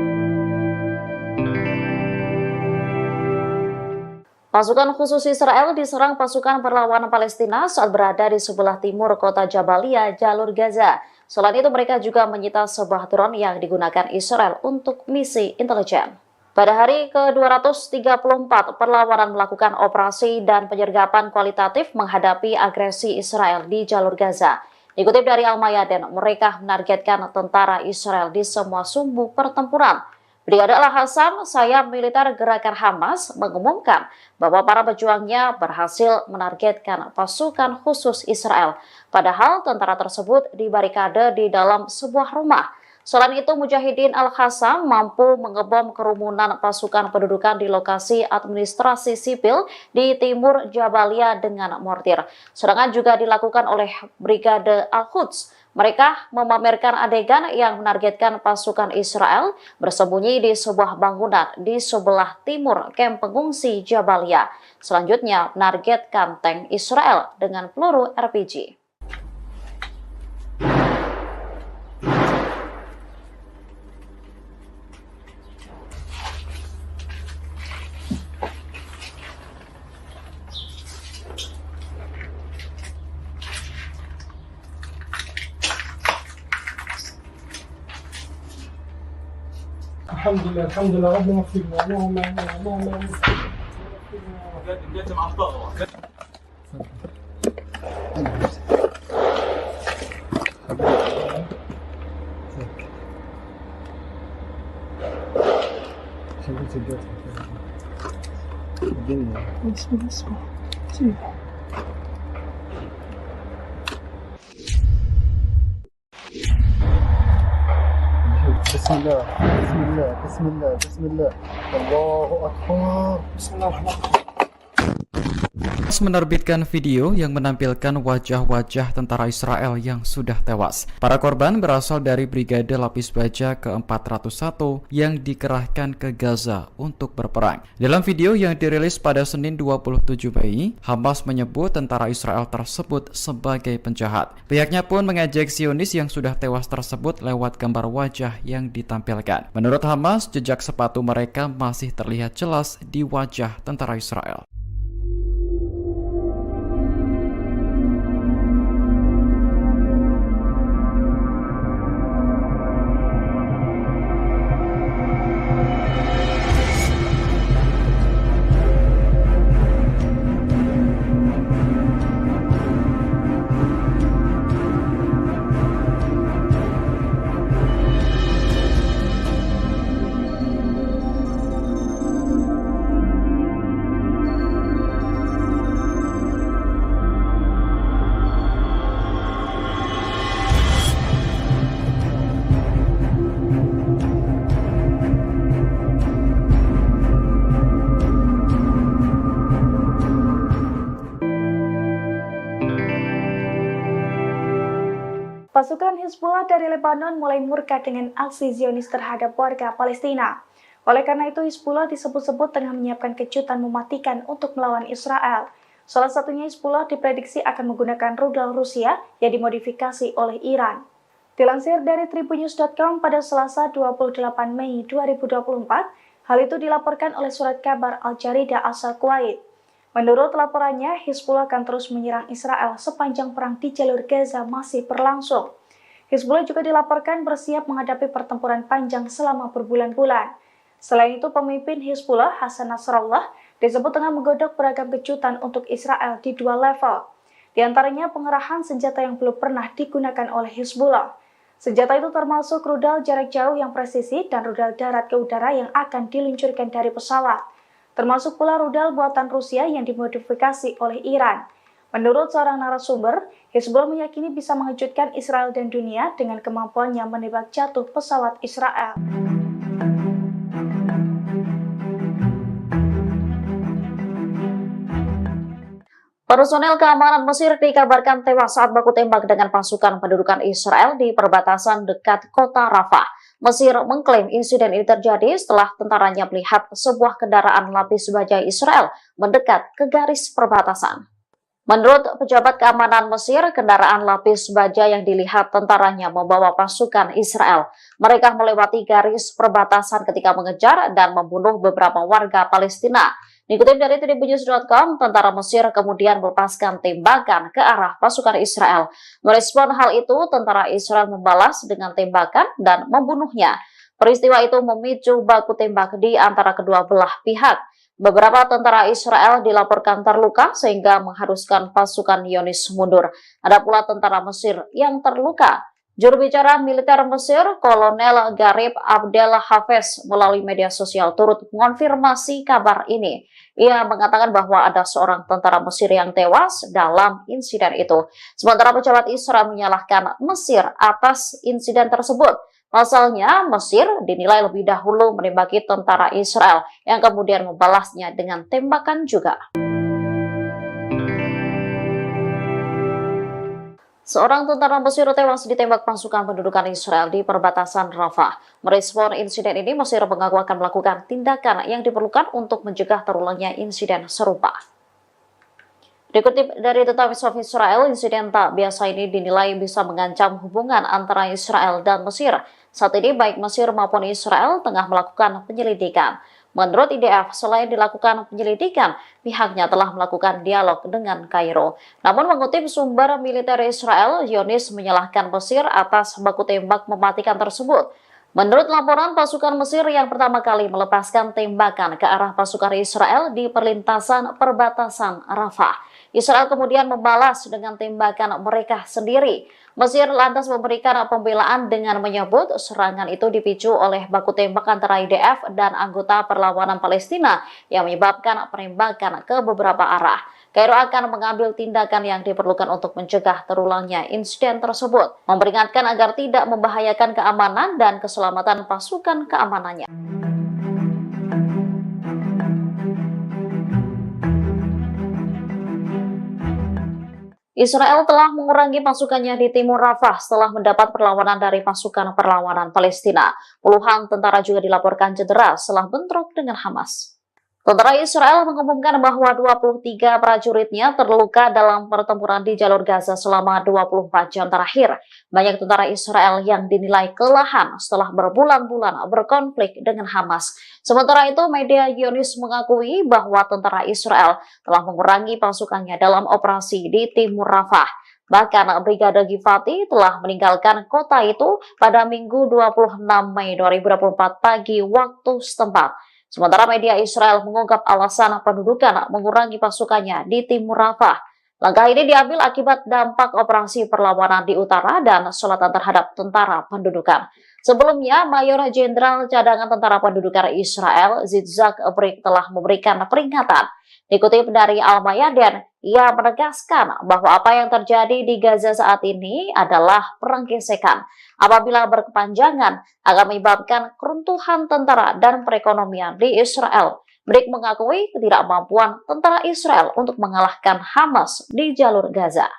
B: Pasukan khusus Israel diserang pasukan perlawanan Palestina saat berada di sebelah timur kota Jabalia, jalur Gaza. Selain itu, mereka juga menyita sebuah drone yang digunakan Israel untuk misi intelijen. Pada hari ke-234, perlawanan melakukan operasi dan penyergapan kualitatif menghadapi agresi Israel di jalur Gaza. Dikutip dari Al-Mayadin, mereka menargetkan tentara Israel di semua sumbu pertempuran. Brigade Al-Hassam, sayap militer gerakan Hamas, mengumumkan bahwa para pejuangnya berhasil menargetkan pasukan khusus Israel. Padahal tentara tersebut dibarikade di dalam sebuah rumah. Selain itu, Mujahidin Al-Hassam mampu mengebom kerumunan pasukan pendudukan di lokasi administrasi sipil di timur Jabalia dengan mortir. Serangan juga dilakukan oleh Brigade Al-Quds. Mereka memamerkan adegan yang menargetkan pasukan Israel bersembunyi di sebuah bangunan di sebelah timur kamp pengungsi Jabalia. Selanjutnya, menargetkan tank Israel dengan peluru RPG.
C: الحمد لله ربنا اغفر لنا اللهم امين اللهم امين. بسم الله بسم الله بسم الله بسم الله الله أكبر بسم الله الرحمن الرحيم.
A: Menerbitkan video yang menampilkan wajah-wajah tentara Israel yang sudah tewas. Para korban berasal dari Brigade Lapis Baja ke-401 yang dikerahkan ke Gaza untuk berperang. Dalam video yang dirilis pada Senin 27 Mei, Hamas menyebut tentara Israel tersebut sebagai penjahat. Pihaknya pun mengejek Zionis yang sudah tewas tersebut lewat gambar wajah yang ditampilkan. Menurut Hamas, jejak sepatu mereka masih terlihat jelas di wajah tentara Israel.
D: Pasukan Hizbullah dari Lebanon mulai murka dengan aksi Zionis terhadap warga Palestina. Oleh karena itu, Hizbullah disebut-sebut tengah menyiapkan kejutan mematikan untuk melawan Israel. Salah satunya Hizbullah diprediksi akan menggunakan rudal Rusia yang dimodifikasi oleh Iran. Dilansir dari tribunnews.com pada Selasa 28 Mei 2024, hal itu dilaporkan oleh surat kabar Al-Jarida asal Kuwait. Menurut laporannya, Hizbullah akan terus menyerang Israel sepanjang perang di jalur Gaza masih berlangsung. Hizbullah juga dilaporkan bersiap menghadapi pertempuran panjang selama berbulan-bulan. Selain itu, pemimpin Hizbullah, Hasan Nasrallah, disebut tengah menggodok beragam kejutan untuk Israel di dua level. Di antaranya pengerahan senjata yang belum pernah digunakan oleh Hizbullah. Senjata itu termasuk rudal jarak jauh yang presisi dan rudal darat ke udara yang akan diluncurkan dari pesawat. Termasuk pula rudal buatan Rusia yang dimodifikasi oleh Iran. Menurut seorang narasumber, Hizbullah meyakini bisa mengejutkan Israel dan dunia dengan kemampuannya menembak jatuh pesawat Israel.
B: Personel keamanan Mesir dikabarkan tewas saat baku tembak dengan pasukan pendudukan Israel di perbatasan dekat kota Rafah. Mesir mengklaim insiden ini terjadi setelah tentaranya melihat sebuah kendaraan lapis baja Israel mendekat ke garis perbatasan. Menurut pejabat keamanan Mesir, kendaraan lapis baja yang dilihat tentaranya membawa pasukan Israel. Mereka melewati garis perbatasan ketika mengejar dan membunuh beberapa warga Palestina. Dikutip dari tribunnews.com, tentara Mesir kemudian melepaskan tembakan ke arah pasukan Israel. Merespon hal itu, tentara Israel membalas dengan tembakan dan membunuhnya. Peristiwa itu memicu baku tembak di antara kedua belah pihak. Beberapa tentara Israel dilaporkan terluka sehingga mengharuskan pasukan Zionis mundur. Ada pula tentara Mesir yang terluka. Juru bicara militer Mesir, Kolonel Garib Abdel Hafez, melalui media sosial turut mengonfirmasi kabar ini. Ia mengatakan bahwa ada seorang tentara Mesir yang tewas dalam insiden itu. Sementara pejabat Israel menyalahkan Mesir atas insiden tersebut. Pasalnya, Mesir dinilai lebih dahulu menembaki tentara Israel yang kemudian membalasnya dengan tembakan juga. Seorang tentara Mesir tewas ditembak pasukan pendudukan Israel di perbatasan Rafah. Merespon insiden ini, Mesir mengaku akan melakukan tindakan yang diperlukan untuk mencegah terulangnya insiden serupa. Dikutip dari The Times of Israel, insiden tak biasa ini dinilai bisa mengancam hubungan antara Israel dan Mesir. Saat ini baik Mesir maupun Israel tengah melakukan penyelidikan. Menurut IDF, selain dilakukan penyelidikan, pihaknya telah melakukan dialog dengan Kairo. Namun mengutip sumber militer Israel, Zionis menyalahkan Mesir atas baku tembak mematikan tersebut. Menurut laporan, pasukan Mesir yang pertama kali melepaskan tembakan ke arah pasukan Israel di perlintasan perbatasan Rafah. Israel kemudian membalas dengan tembakan mereka sendiri. Mesir lantas memberikan pembelaan dengan menyebut serangan itu dipicu oleh baku tembak antara IDF dan anggota perlawanan Palestina yang menyebabkan penembakan ke beberapa arah. Kairo akan mengambil tindakan yang diperlukan untuk mencegah terulangnya insiden tersebut, memperingatkan agar tidak membahayakan keamanan dan keselamatan pasukan keamanannya. Israel telah mengurangi pasukannya di timur Rafah setelah mendapat perlawanan dari pasukan perlawanan Palestina. Puluhan tentara juga dilaporkan cedera setelah bentrok dengan Hamas. Tentara Israel mengumumkan bahwa 23 prajuritnya terluka dalam pertempuran di jalur Gaza selama 24 jam terakhir. Banyak tentara Israel yang dinilai kelelahan setelah berbulan-bulan berkonflik dengan Hamas. Sementara itu, media Zionis mengakui bahwa tentara Israel telah mengurangi pasukannya dalam operasi di timur Rafah. Bahkan Brigade Givati telah meninggalkan kota itu pada Minggu 26 Mei 2024 pagi waktu setempat. Sementara media Israel mengungkap alasan pendudukan mengurangi pasukannya di timur Rafah. Langkah ini diambil akibat dampak operasi perlawanan di utara dan selatan terhadap tentara pendudukan. Sebelumnya, Mayor Jenderal Cadangan Tentara Pendudukan Israel, Yitzhak Brik, telah memberikan peringatan. Dikutip dari Al-Mayadin, ia menegaskan bahwa apa yang terjadi di Gaza saat ini adalah perang gesekan. Apabila berkepanjangan, akan menyebabkan keruntuhan tentara dan perekonomian di Israel. Brik mengakui ketidakmampuan tentara Israel untuk mengalahkan Hamas di jalur Gaza.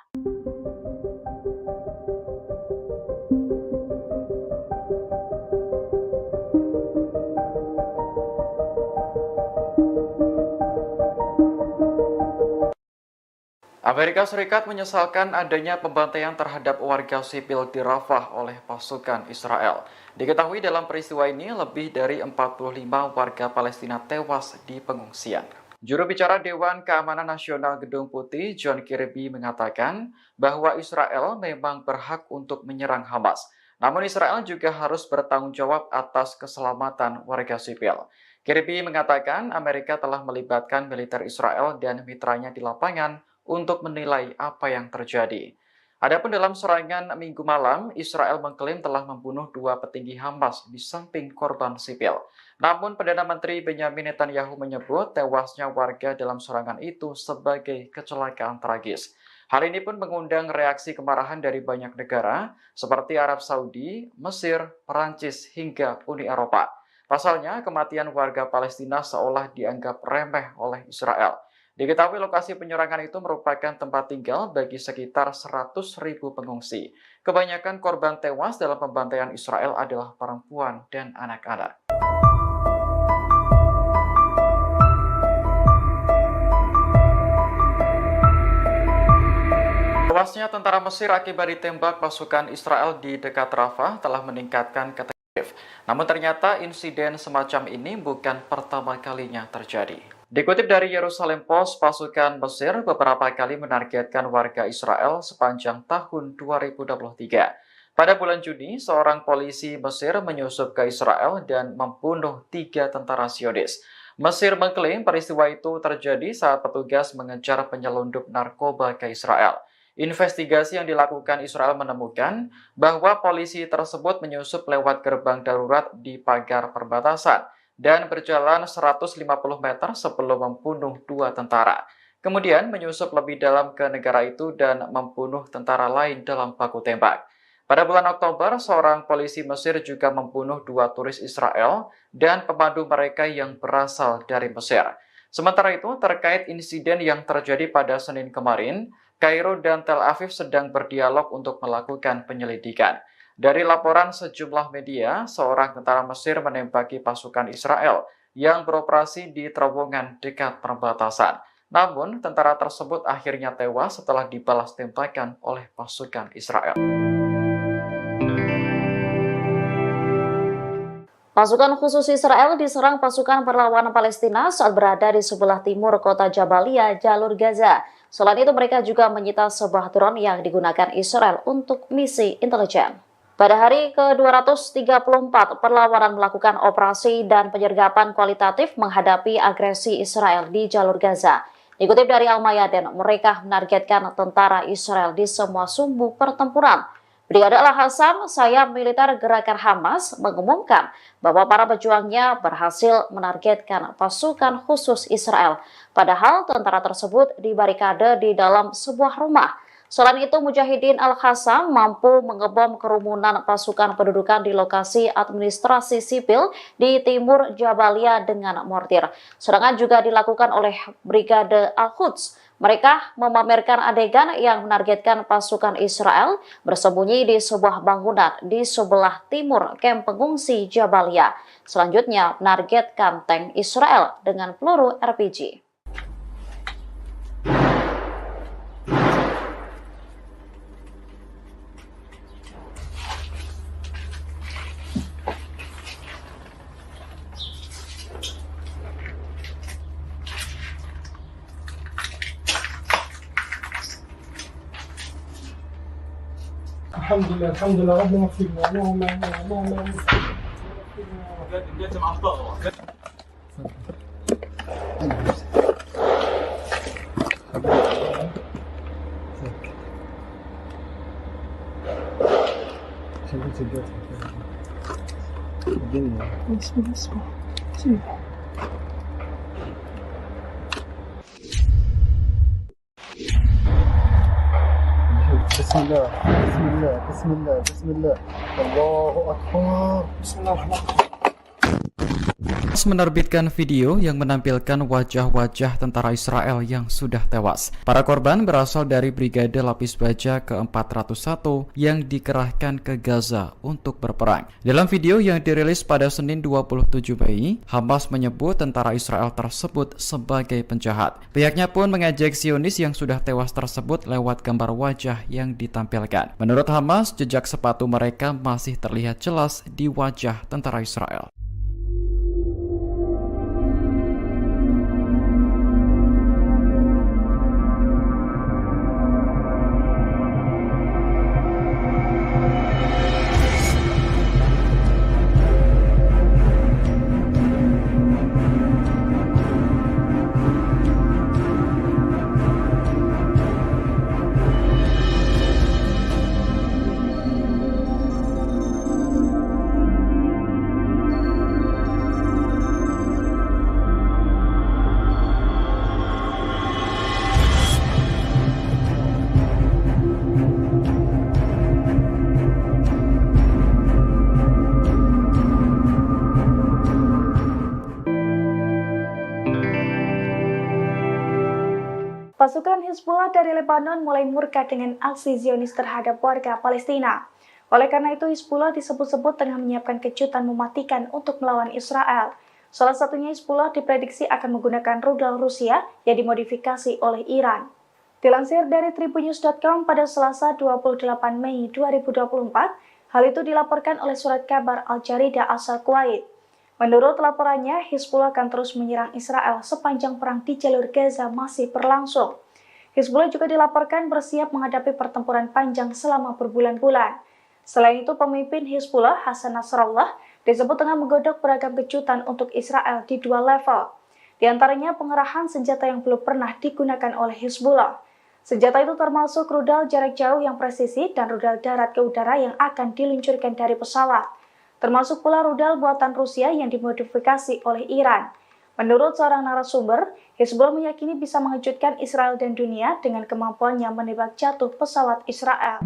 A: Amerika Serikat menyesalkan adanya pembantaian terhadap warga sipil di Rafah oleh pasukan Israel. Diketahui dalam peristiwa ini lebih dari 45 warga Palestina tewas di pengungsian. Juru bicara Dewan Keamanan Nasional Gedung Putih, John Kirby, mengatakan bahwa Israel memang berhak untuk menyerang Hamas. Namun Israel juga harus bertanggung jawab atas keselamatan warga sipil. Kirby mengatakan Amerika telah melibatkan militer Israel dan mitranya di lapangan untuk menilai apa yang terjadi. Adapun dalam serangan Minggu malam, Israel mengklaim telah membunuh 2 petinggi Hamas di samping korban sipil. Namun Perdana Menteri Benjamin Netanyahu menyebut tewasnya warga dalam serangan itu sebagai kecelakaan tragis. Hal ini pun mengundang reaksi kemarahan dari banyak negara seperti Arab Saudi, Mesir, Perancis, hingga Uni Eropa. Pasalnya, kematian warga Palestina seolah dianggap remeh oleh Israel. Diketahui lokasi penyerangan itu merupakan tempat tinggal bagi sekitar 100.000 pengungsi. Kebanyakan korban tewas dalam pembantaian Israel adalah perempuan dan anak-anak. Tewasnya tentara Mesir akibat ditembak pasukan Israel di dekat Rafah telah meningkatkan ketegangan. Namun ternyata insiden semacam ini bukan pertama kalinya terjadi. Dikutip dari Yerusalem Post, pasukan Mesir beberapa kali menargetkan warga Israel sepanjang tahun 2023. Pada bulan Juni, seorang polisi Mesir menyusup ke Israel dan membunuh 3 tentara Zionis. Mesir mengklaim peristiwa itu terjadi saat petugas mengejar penyelundup narkoba ke Israel. Investigasi yang dilakukan Israel menemukan bahwa polisi tersebut menyusup lewat gerbang darurat di pagar perbatasan dan berjalan 150 meter sebelum membunuh 2 tentara. Kemudian menyusup lebih dalam ke negara itu dan membunuh tentara lain dalam baku tembak. Pada bulan Oktober, seorang polisi Mesir juga membunuh 2 turis Israel dan pemandu mereka yang berasal dari Mesir. Sementara itu, terkait insiden yang terjadi pada Senin kemarin, Kairo dan Tel Aviv sedang berdialog untuk melakukan penyelidikan. Dari laporan sejumlah media, seorang tentara Mesir menembaki pasukan Israel yang beroperasi di terowongan dekat perbatasan. Namun, tentara tersebut akhirnya tewas setelah dibalas tembakan oleh pasukan Israel.
B: Pasukan khusus Israel diserang pasukan perlawanan Palestina saat berada di sebelah timur kota Jabalia, jalur Gaza. Selain itu, mereka juga menyita sebuah drone yang digunakan Israel untuk misi intelijen. Pada hari ke-234, perlawanan melakukan operasi dan penyergapan kualitatif menghadapi agresi Israel di jalur Gaza. Dikutip dari Al-Mayadin, mereka menargetkan tentara Israel di semua sumbu pertempuran. Brigade Al-Hassam, sayap militer gerakan Hamas, mengumumkan bahwa para pejuangnya berhasil menargetkan pasukan khusus Israel. Padahal tentara tersebut dibarikade di dalam sebuah rumah. Selain itu, Mujahidin Al-Hassam mampu mengebom kerumunan pasukan pendudukan di lokasi administrasi sipil di timur Jabalia dengan mortir. Serangan juga dilakukan oleh Brigade Al-Quds. Mereka memamerkan adegan yang menargetkan pasukan Israel bersembunyi di sebuah bangunan di sebelah timur kamp pengungsi Jabalia. Selanjutnya, menargetkan tank Israel dengan peluru RPG.
C: الحمد لله ربنا يغفر لنا اللهم بسم الله بسم الله بسم الله بسم الله الله أكبر بسم الله الرحمن الرحيم
A: menerbitkan video yang menampilkan wajah-wajah tentara Israel yang sudah tewas. Para korban berasal dari Brigade Lapis Baja ke-401 yang dikerahkan ke Gaza untuk berperang. Dalam video yang dirilis pada Senin 27 Mei, Hamas menyebut tentara Israel tersebut sebagai penjahat. Pihaknya pun mengejek Zionis yang sudah tewas tersebut lewat gambar wajah yang ditampilkan. Menurut Hamas, jejak sepatu mereka masih terlihat jelas di wajah tentara Israel.
D: Pasukan Hizbullah dari Lebanon mulai murka dengan aksi Zionis terhadap warga Palestina. Oleh karena itu, Hizbullah disebut-sebut tengah menyiapkan kejutan mematikan untuk melawan Israel. Salah satunya Hizbullah diprediksi akan menggunakan rudal Rusia yang dimodifikasi oleh Iran. Dilansir dari tribunnews.com pada Selasa 28 Mei 2024, hal itu dilaporkan oleh surat kabar Al Jarida asal Kuwait. Menurut laporannya, Hizbullah akan terus menyerang Israel sepanjang perang di jalur Gaza masih berlangsung. Hizbullah juga dilaporkan bersiap menghadapi pertempuran panjang selama berbulan-bulan. Selain itu, pemimpin Hizbullah, Hasan Nasrallah, disebut tengah menggodok beragam kejutan untuk Israel di dua level. Di antaranya pengerahan senjata yang belum pernah digunakan oleh Hizbullah. Senjata itu termasuk rudal jarak jauh yang presisi dan rudal darat ke udara yang akan diluncurkan dari pesawat. Termasuk pula rudal buatan Rusia yang dimodifikasi oleh Iran. Menurut seorang narasumber, Hizbullah meyakini bisa mengejutkan Israel dan dunia dengan kemampuannya menembak jatuh pesawat Israel.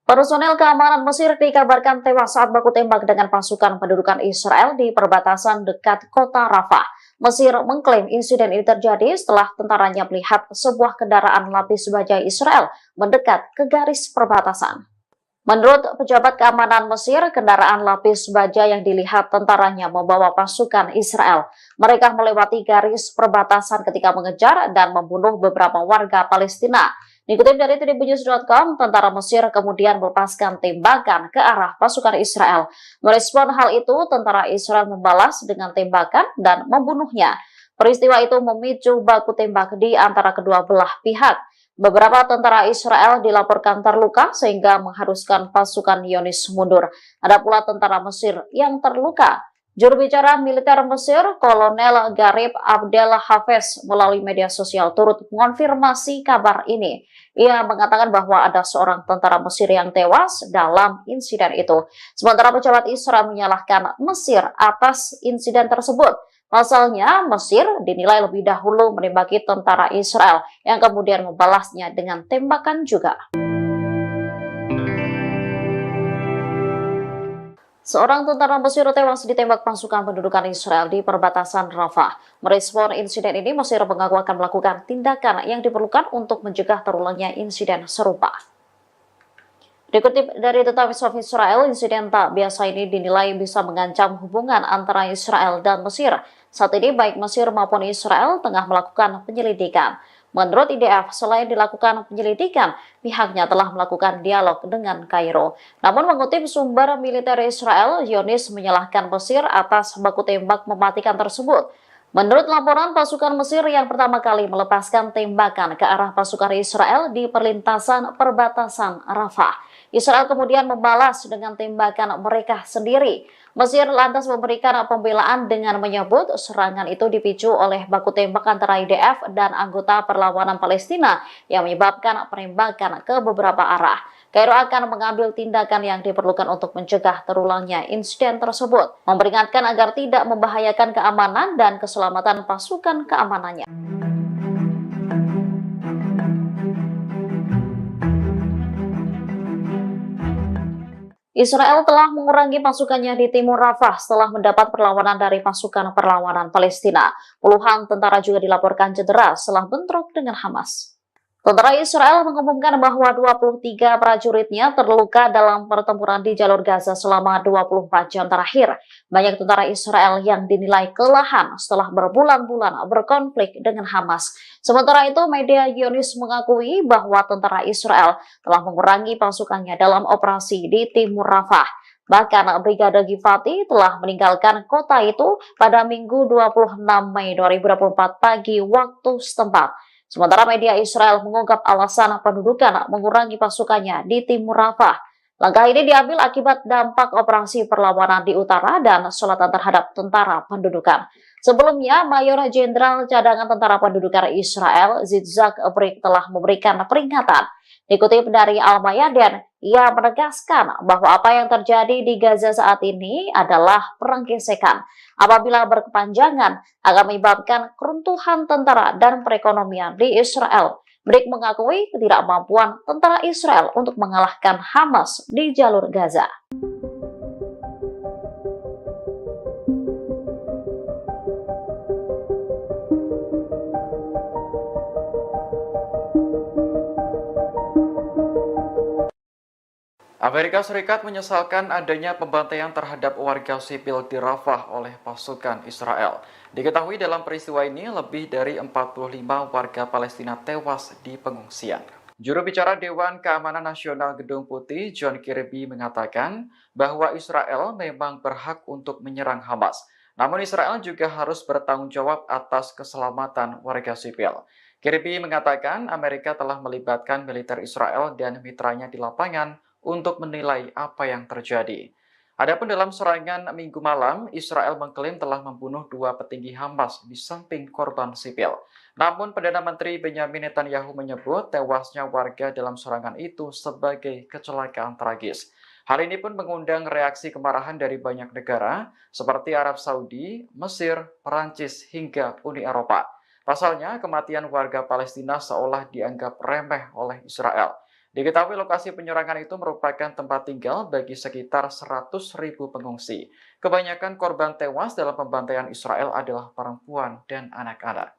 B: Personel keamanan Mesir dikabarkan tewas saat baku tembak dengan pasukan pendudukan Israel di perbatasan dekat kota Rafah. Mesir mengklaim insiden ini terjadi setelah tentaranya melihat sebuah kendaraan lapis baja Israel mendekat ke garis perbatasan. Menurut pejabat keamanan Mesir, kendaraan lapis baja yang dilihat tentaranya membawa pasukan Israel. Mereka melewati garis perbatasan ketika mengejar dan membunuh beberapa warga Palestina. Dikutip dari tribunnews.com, tentara Mesir kemudian melepaskan tembakan ke arah pasukan Israel. Merespon hal itu, tentara Israel membalas dengan tembakan dan membunuhnya. Peristiwa itu memicu baku tembak di antara kedua belah pihak. Beberapa tentara Israel dilaporkan terluka sehingga mengharuskan pasukan Zionis mundur. Ada pula tentara Mesir yang terluka. Juru bicara militer Mesir, Kolonel Garib Abdel Hafez, melalui media sosial turut mengonfirmasi kabar ini. Ia mengatakan bahwa ada seorang tentara Mesir yang tewas dalam insiden itu. Sementara pejabat Israel menyalahkan Mesir atas insiden tersebut. Pasalnya, Mesir dinilai lebih dahulu menembaki tentara Israel yang kemudian membalasnya dengan tembakan juga. Seorang tentara Mesir tewas ditembak pasukan pendudukan Israel di perbatasan Rafah. Merespon insiden ini, Mesir mengaku akan melakukan tindakan yang diperlukan untuk mencegah terulangnya insiden serupa. Dikutip dari The Times of Israel, insiden tak biasa ini dinilai bisa mengancam hubungan antara Israel dan Mesir. Saat ini baik Mesir maupun Israel tengah melakukan penyelidikan. Menurut IDF, selain dilakukan penyelidikan, pihaknya telah melakukan dialog dengan Kairo. Namun mengutip sumber militer Israel, Zionis menyalahkan Mesir atas baku tembak mematikan tersebut. Menurut laporan, pasukan Mesir yang pertama kali melepaskan tembakan ke arah pasukan Israel di perlintasan perbatasan Rafah. Israel kemudian membalas dengan tembakan mereka sendiri. Mesir lantas memberikan pembelaan dengan menyebut serangan itu dipicu oleh baku tembak antara IDF dan anggota perlawanan Palestina yang menyebabkan penembakan ke beberapa arah. Kairo akan mengambil tindakan yang diperlukan untuk mencegah terulangnya insiden tersebut, memperingatkan agar tidak membahayakan keamanan dan keselamatan pasukan keamanannya. Israel telah mengurangi pasukannya di timur Rafah setelah mendapat perlawanan dari pasukan perlawanan Palestina. Puluhan tentara juga dilaporkan cedera setelah bentrok dengan Hamas. Tentara Israel mengumumkan bahwa 23 prajuritnya terluka dalam pertempuran di jalur Gaza selama 24 jam terakhir. Banyak tentara Israel yang dinilai kelelahan setelah berbulan-bulan berkonflik dengan Hamas. Sementara itu, media Zionis mengakui bahwa tentara Israel telah mengurangi pasukannya dalam operasi di timur Rafah. Bahkan Brigade Givati telah meninggalkan kota itu pada Minggu 26 Mei 2024 pagi waktu setempat. Sementara media Israel mengungkap alasan pendudukan mengurangi pasukannya di timur Rafah. Langkah ini diambil akibat dampak operasi perlawanan di utara dan selatan terhadap tentara pendudukan. Sebelumnya, Mayor Jenderal Cadangan Tentara Pendudukan Israel, Yitzhak Brik telah memberikan peringatan. Dikutip dari Al-Mayadin, ia menegaskan bahwa apa yang terjadi di Gaza saat ini adalah perang gesekan. Apabila berkepanjangan, akan menyebabkan keruntuhan tentara dan perekonomian di Israel. Brik mengakui ketidakmampuan tentara Israel untuk mengalahkan Hamas di jalur Gaza.
A: Amerika Serikat menyesalkan adanya pembantaian terhadap warga sipil di Rafah oleh pasukan Israel. Diketahui dalam peristiwa ini lebih dari 45 warga Palestina tewas di pengungsian. Juru bicara Dewan Keamanan Nasional Gedung Putih, John Kirby, mengatakan bahwa Israel memang berhak untuk menyerang Hamas. Namun Israel juga harus bertanggung jawab atas keselamatan warga sipil. Kirby mengatakan Amerika telah melibatkan militer Israel dan mitranya di lapangan untuk menilai apa yang terjadi. Adapun dalam serangan Minggu malam, Israel mengklaim telah membunuh 2 petinggi Hamas di samping korban sipil. Namun Perdana Menteri Benyamin Netanyahu menyebut tewasnya warga dalam serangan itu sebagai kecelakaan tragis. Hal ini pun mengundang reaksi kemarahan dari banyak negara seperti Arab Saudi, Mesir, Perancis, hingga Uni Eropa. Pasalnya, kematian warga Palestina seolah dianggap remeh oleh Israel. Diketahui lokasi penyerangan itu merupakan tempat tinggal bagi sekitar 100.000 pengungsi. Kebanyakan korban tewas dalam pembantaian Israel adalah perempuan dan anak-anak.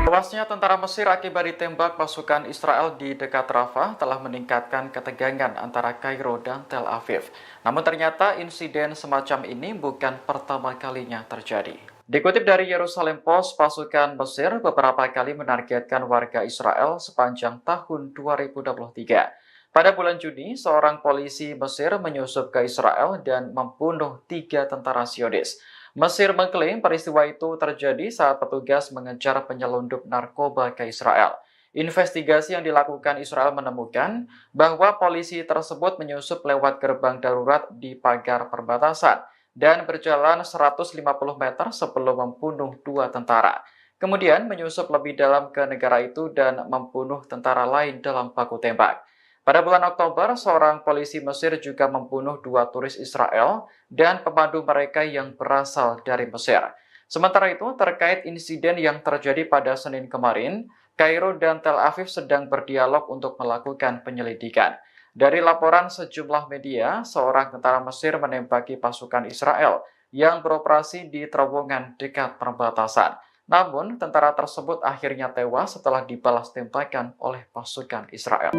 A: Tewasnya tentara Mesir akibat ditembak pasukan Israel di dekat Rafah telah meningkatkan ketegangan antara Kairo dan Tel Aviv. Namun ternyata insiden semacam ini bukan pertama kalinya terjadi. Dikutip dari Yerusalem Post, pasukan Mesir beberapa kali menargetkan warga Israel sepanjang tahun 2023. Pada bulan Juni, seorang polisi Mesir menyusup ke Israel dan membunuh 3 tentara Zionis. Mesir mengklaim peristiwa itu terjadi saat petugas mengejar penyelundup narkoba ke Israel. Investigasi yang dilakukan Israel menemukan bahwa polisi tersebut menyusup lewat gerbang darurat di pagar perbatasan dan berjalan 150 meter sebelum membunuh 2 tentara. Kemudian menyusup lebih dalam ke negara itu dan membunuh tentara lain dalam baku tembak. Pada bulan Oktober, seorang polisi Mesir juga membunuh 2 turis Israel dan pemandu mereka yang berasal dari Mesir. Sementara itu, terkait insiden yang terjadi pada Senin kemarin, Kairo dan Tel Aviv sedang berdialog untuk melakukan penyelidikan. Dari laporan sejumlah media, seorang tentara Mesir menembaki pasukan Israel yang beroperasi di terowongan dekat perbatasan. Namun, tentara tersebut akhirnya tewas setelah dibalas tembakan oleh pasukan Israel.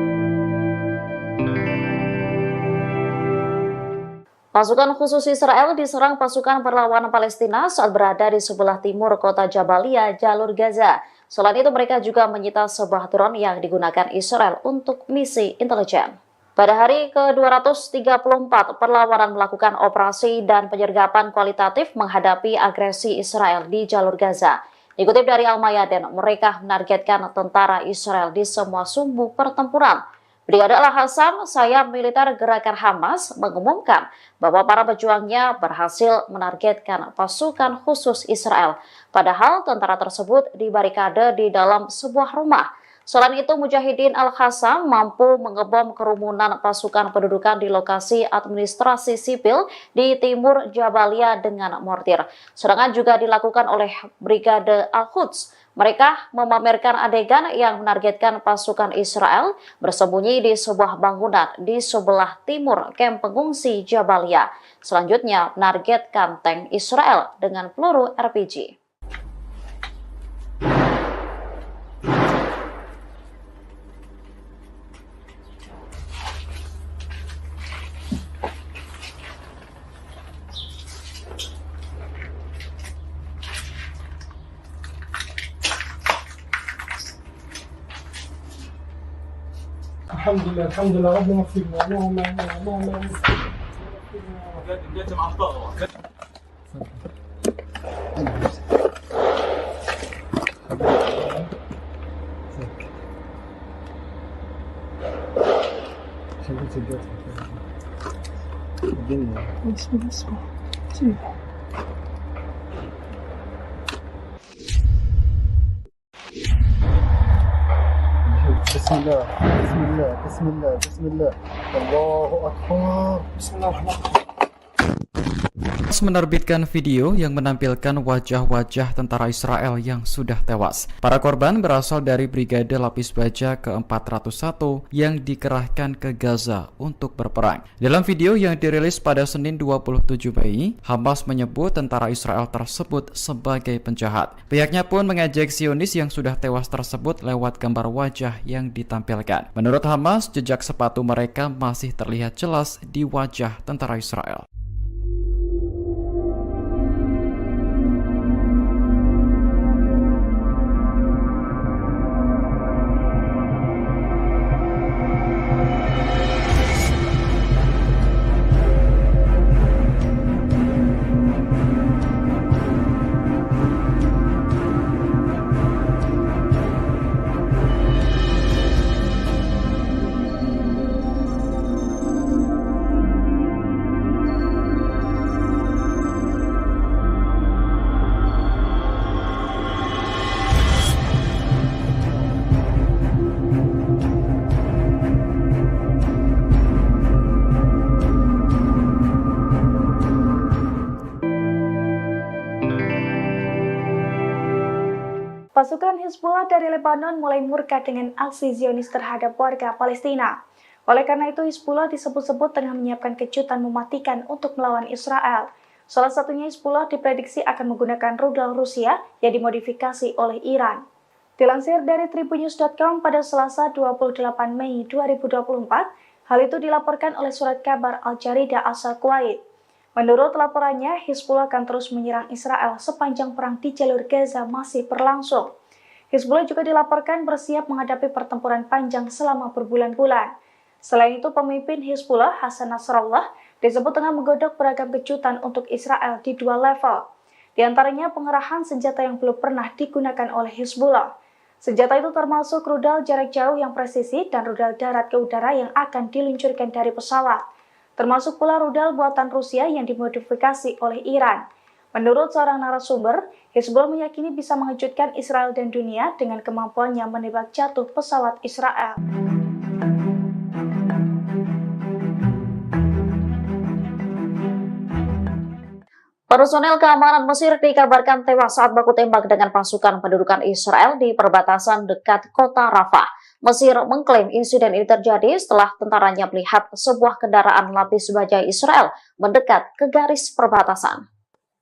B: Pasukan khusus Israel diserang pasukan perlawanan Palestina saat berada di sebelah timur kota Jabalia, jalur Gaza. Selain itu, mereka juga menyita sebuah drone yang digunakan Israel untuk misi intelijen. Pada hari ke-234, perlawanan melakukan operasi dan penyergapan kualitatif menghadapi agresi Israel di jalur Gaza. Dikutip dari Al-Mayadin, mereka menargetkan tentara Israel di semua sumbu pertempuran. Brigade Al-Hassam, sayap militer gerakan Hamas, mengumumkan bahwa para pejuangnya berhasil menargetkan pasukan khusus Israel. Padahal tentara tersebut dibarikade di dalam sebuah rumah. Selain itu, Mujahidin Al-Hassam mampu mengebom kerumunan pasukan pendudukan di lokasi administrasi sipil di timur Jabalia dengan mortir. Serangan juga dilakukan oleh Brigade Al-Quds. Mereka memamerkan adegan yang menargetkan pasukan Israel bersembunyi di sebuah bangunan di sebelah timur kamp pengungsi Jabalia. Selanjutnya menargetkan tank Israel dengan peluru RPG.
C: الحمد لله ربنا يغفر لنا اللهم اللهم بسم الله بسم الله بسم الله بسم الله الله أكبر بسم الله الرحمن الرحيم.
A: Menerbitkan video yang menampilkan wajah-wajah tentara Israel yang sudah tewas. Para korban berasal dari Brigade Lapis Baja ke-401 yang dikerahkan ke Gaza untuk berperang. Dalam video yang dirilis pada Senin 27 Mei, Hamas menyebut tentara Israel tersebut sebagai penjahat. Pihaknya pun mengejek Zionis yang sudah tewas tersebut lewat gambar wajah yang ditampilkan. Menurut Hamas, jejak sepatu mereka masih terlihat jelas di wajah tentara Israel.
D: Pasukan Hizbullah dari Lebanon mulai murka dengan aksi Zionis terhadap warga Palestina. Oleh karena itu, Hizbullah disebut-sebut tengah menyiapkan kejutan mematikan untuk melawan Israel. Salah satunya Hizbullah diprediksi akan menggunakan rudal Rusia yang dimodifikasi oleh Iran. Dilansir dari tribunnews.com pada Selasa 28 Mei 2024, hal itu dilaporkan oleh surat kabar Al-Jarida asal Kuwait. Menurut laporannya, Hizbullah akan terus menyerang Israel sepanjang perang di jalur Gaza masih berlangsung. Hizbullah juga dilaporkan bersiap menghadapi pertempuran panjang selama berbulan-bulan. Selain itu, pemimpin Hizbullah, Hasan Nasrallah, disebut tengah menggodok beragam kejutan untuk Israel di dua level. Di antaranya pengerahan senjata yang belum pernah digunakan oleh Hizbullah. Senjata itu termasuk rudal jarak jauh yang presisi dan rudal darat ke udara yang akan diluncurkan dari pesawat. Termasuk pula rudal buatan Rusia yang dimodifikasi oleh Iran. Menurut seorang narasumber, Hizbullah meyakini bisa mengejutkan Israel dan dunia dengan kemampuannya menembak jatuh pesawat Israel.
B: Personel keamanan Mesir dikabarkan tewas saat baku tembak dengan pasukan pendudukan Israel di perbatasan dekat kota Rafah. Mesir mengklaim insiden ini terjadi setelah tentaranya melihat sebuah kendaraan lapis baja Israel mendekat ke garis perbatasan.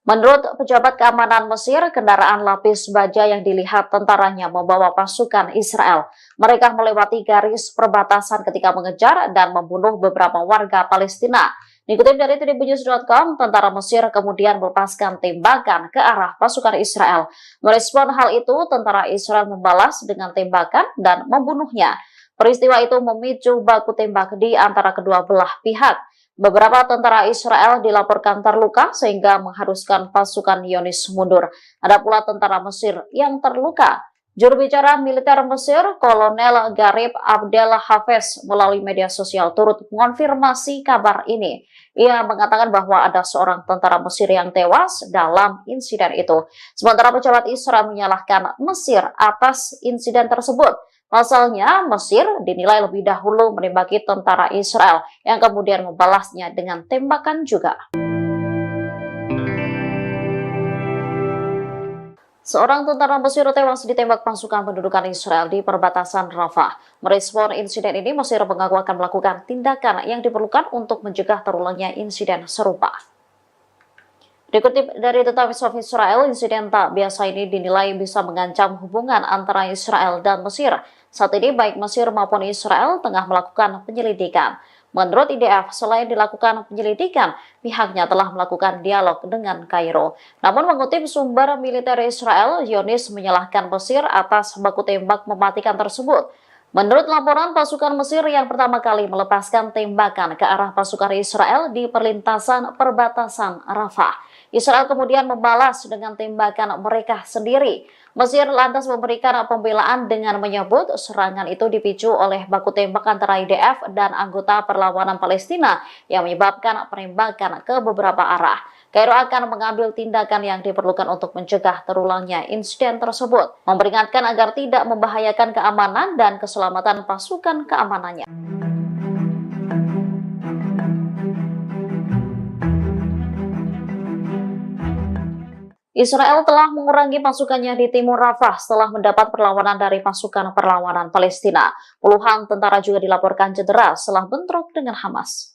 B: Menurut pejabat keamanan Mesir, kendaraan lapis baja yang dilihat tentaranya membawa pasukan Israel. Mereka melewati garis perbatasan ketika mengejar dan membunuh beberapa warga Palestina. Dikutip dari tribunnews.com, tentara Mesir kemudian melepaskan tembakan ke arah pasukan Israel. Merespon hal itu, tentara Israel membalas dengan tembakan dan membunuhnya. Peristiwa itu memicu baku tembak di antara kedua belah pihak. Beberapa tentara Israel dilaporkan terluka sehingga mengharuskan pasukan Zionis mundur. Ada pula tentara Mesir yang terluka. Juru bicara militer Mesir, Kolonel Garib Abdel Hafez, melalui media sosial turut mengonfirmasi kabar ini. Ia mengatakan bahwa ada seorang tentara Mesir yang tewas dalam insiden itu. Sementara pejabat Israel menyalahkan Mesir atas insiden tersebut. Pasalnya, Mesir dinilai lebih dahulu menembaki tentara Israel yang kemudian membalasnya dengan tembakan juga. Seorang tentara Mesir tewas ditembak pasukan pendudukan Israel di perbatasan Rafah. Merespon insiden ini, Mesir mengaku akan melakukan tindakan yang diperlukan untuk mencegah terulangnya insiden serupa. Dikutip dari The Times of Israel, insiden tak biasa ini dinilai bisa mengancam hubungan antara Israel dan Mesir. Saat ini baik Mesir maupun Israel tengah melakukan penyelidikan. Menurut IDF, selain dilakukan penyelidikan, pihaknya telah melakukan dialog dengan Kairo. Namun mengutip sumber militer Israel, Zionis menyalahkan Mesir atas baku tembak mematikan tersebut. Menurut laporan, pasukan Mesir yang pertama kali melepaskan tembakan ke arah pasukan Israel di perlintasan perbatasan Rafah. Israel kemudian membalas dengan tembakan mereka sendiri. Mesir lantas memberikan pembelaan dengan menyebut serangan itu dipicu oleh baku tembak antara IDF dan anggota perlawanan Palestina yang menyebabkan penembakan ke beberapa arah. Kairo akan mengambil tindakan yang diperlukan untuk mencegah terulangnya insiden tersebut, memperingatkan agar tidak membahayakan keamanan dan keselamatan pasukan keamanannya. Israel telah mengurangi pasukannya di timur Rafah setelah mendapat perlawanan dari pasukan perlawanan Palestina. Puluhan tentara juga dilaporkan cedera setelah bentrok dengan Hamas.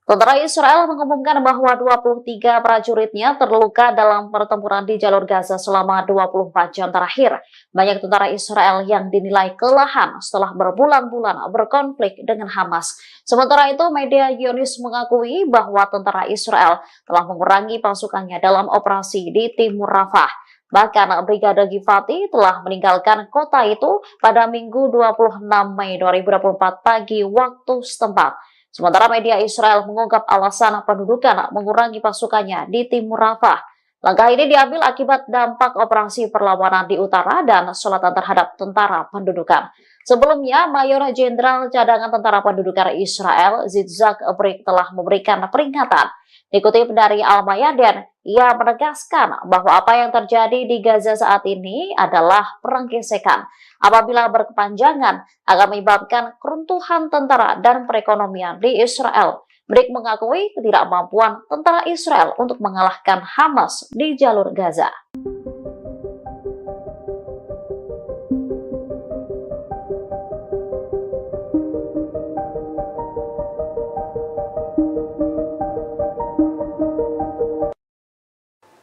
B: Tentara Israel mengumumkan bahwa 23 prajuritnya terluka dalam pertempuran di jalur Gaza selama 24 jam terakhir. Banyak tentara Israel yang dinilai kelelahan setelah berbulan-bulan berkonflik dengan Hamas. Sementara itu, media Zionis mengakui bahwa tentara Israel telah mengurangi pasukannya dalam operasi di timur Rafah. Bahkan Brigade Givati telah meninggalkan kota itu pada Minggu 26 Mei 2024 pagi waktu setempat. Sementara media Israel mengungkap alasan pendudukan mengurangi pasukannya di timur Rafah. Langkah ini diambil akibat dampak operasi perlawanan di utara dan selatan terhadap tentara pendudukan. Sebelumnya, Mayor Jenderal Cadangan Tentara Pendudukan Israel, Yitzhak Brik, telah memberikan peringatan. Dikutip dari Al-Mayadin, ia menegaskan bahwa apa yang terjadi di Gaza saat ini adalah perang gesekan. Apabila berkepanjangan, akan menyebabkan keruntuhan tentara dan perekonomian di Israel. Brik mengakui ketidakmampuan tentara Israel untuk mengalahkan Hamas di jalur Gaza.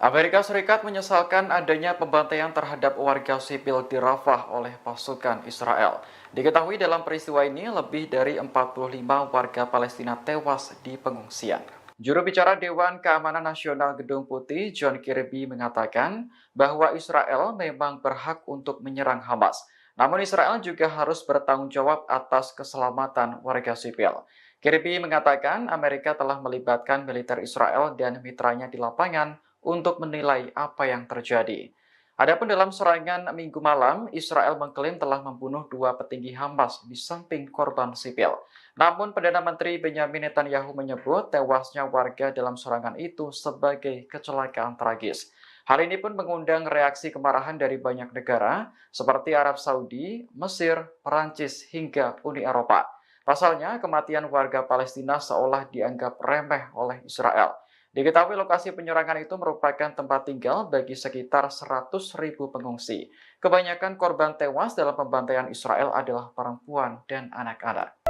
A: Amerika Serikat menyesalkan adanya pembantaian terhadap warga sipil di Rafah oleh pasukan Israel. Diketahui dalam peristiwa ini lebih dari 45 warga Palestina tewas di pengungsian. Juru bicara Dewan Keamanan Nasional Gedung Putih, John Kirby, mengatakan bahwa Israel memang berhak untuk menyerang Hamas. Namun Israel juga harus bertanggung jawab atas keselamatan warga sipil. Kirby mengatakan Amerika telah melibatkan militer Israel dan mitranya di lapangan untuk menilai apa yang terjadi. Adapun dalam serangan Minggu malam, Israel mengklaim telah membunuh 2 petinggi Hamas di samping korban sipil. Namun Perdana Menteri Benyamin Netanyahu menyebut tewasnya warga dalam serangan itu sebagai kecelakaan tragis. Hal ini pun mengundang reaksi kemarahan dari banyak negara seperti Arab Saudi, Mesir, Perancis, hingga Uni Eropa. Pasalnya, kematian warga Palestina seolah dianggap remeh oleh Israel. Diketahui lokasi penyerangan itu merupakan tempat tinggal bagi sekitar 100.000 pengungsi. Kebanyakan korban tewas dalam pembantaian Israel adalah perempuan dan anak-anak.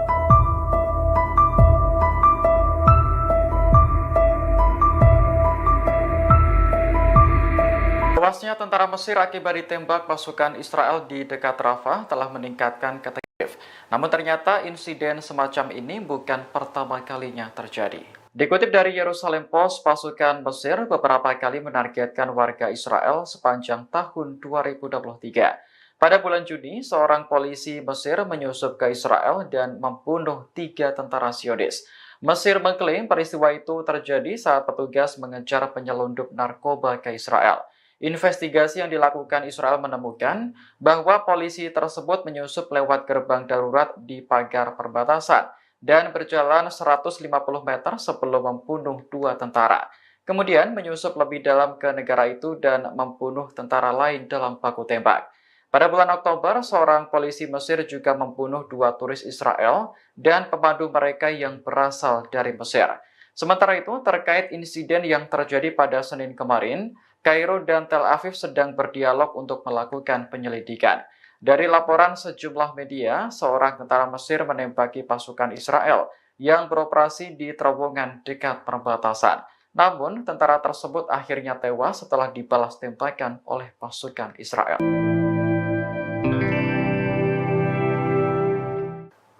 A: Tewasnya tentara Mesir akibat ditembak pasukan Israel di dekat Rafah telah meningkatkan ketegangan. Namun ternyata insiden semacam ini bukan pertama kalinya terjadi. Dikutip dari Yerusalem Post, pasukan Mesir beberapa kali menargetkan warga Israel sepanjang tahun 2023. Pada bulan Juni, seorang polisi Mesir menyusup ke Israel dan membunuh 3 tentara Zionis. Mesir mengklaim peristiwa itu terjadi saat petugas mengejar penyelundup narkoba ke Israel. Investigasi yang dilakukan Israel menemukan bahwa polisi tersebut menyusup lewat gerbang darurat di pagar perbatasan dan berjalan 150 meter sebelum membunuh 2 tentara. Kemudian menyusup lebih dalam ke negara itu dan membunuh tentara lain dalam baku tembak. Pada bulan Oktober, seorang polisi Mesir juga membunuh 2 turis Israel dan pemandu mereka yang berasal dari Mesir. Sementara itu, terkait insiden yang terjadi pada Senin kemarin, Kairo dan Tel Aviv sedang berdialog untuk melakukan penyelidikan. Dari laporan sejumlah media, seorang tentara Mesir menembaki pasukan Israel yang beroperasi di terowongan dekat perbatasan. Namun, tentara tersebut akhirnya tewas setelah dibalas tembakan oleh pasukan Israel.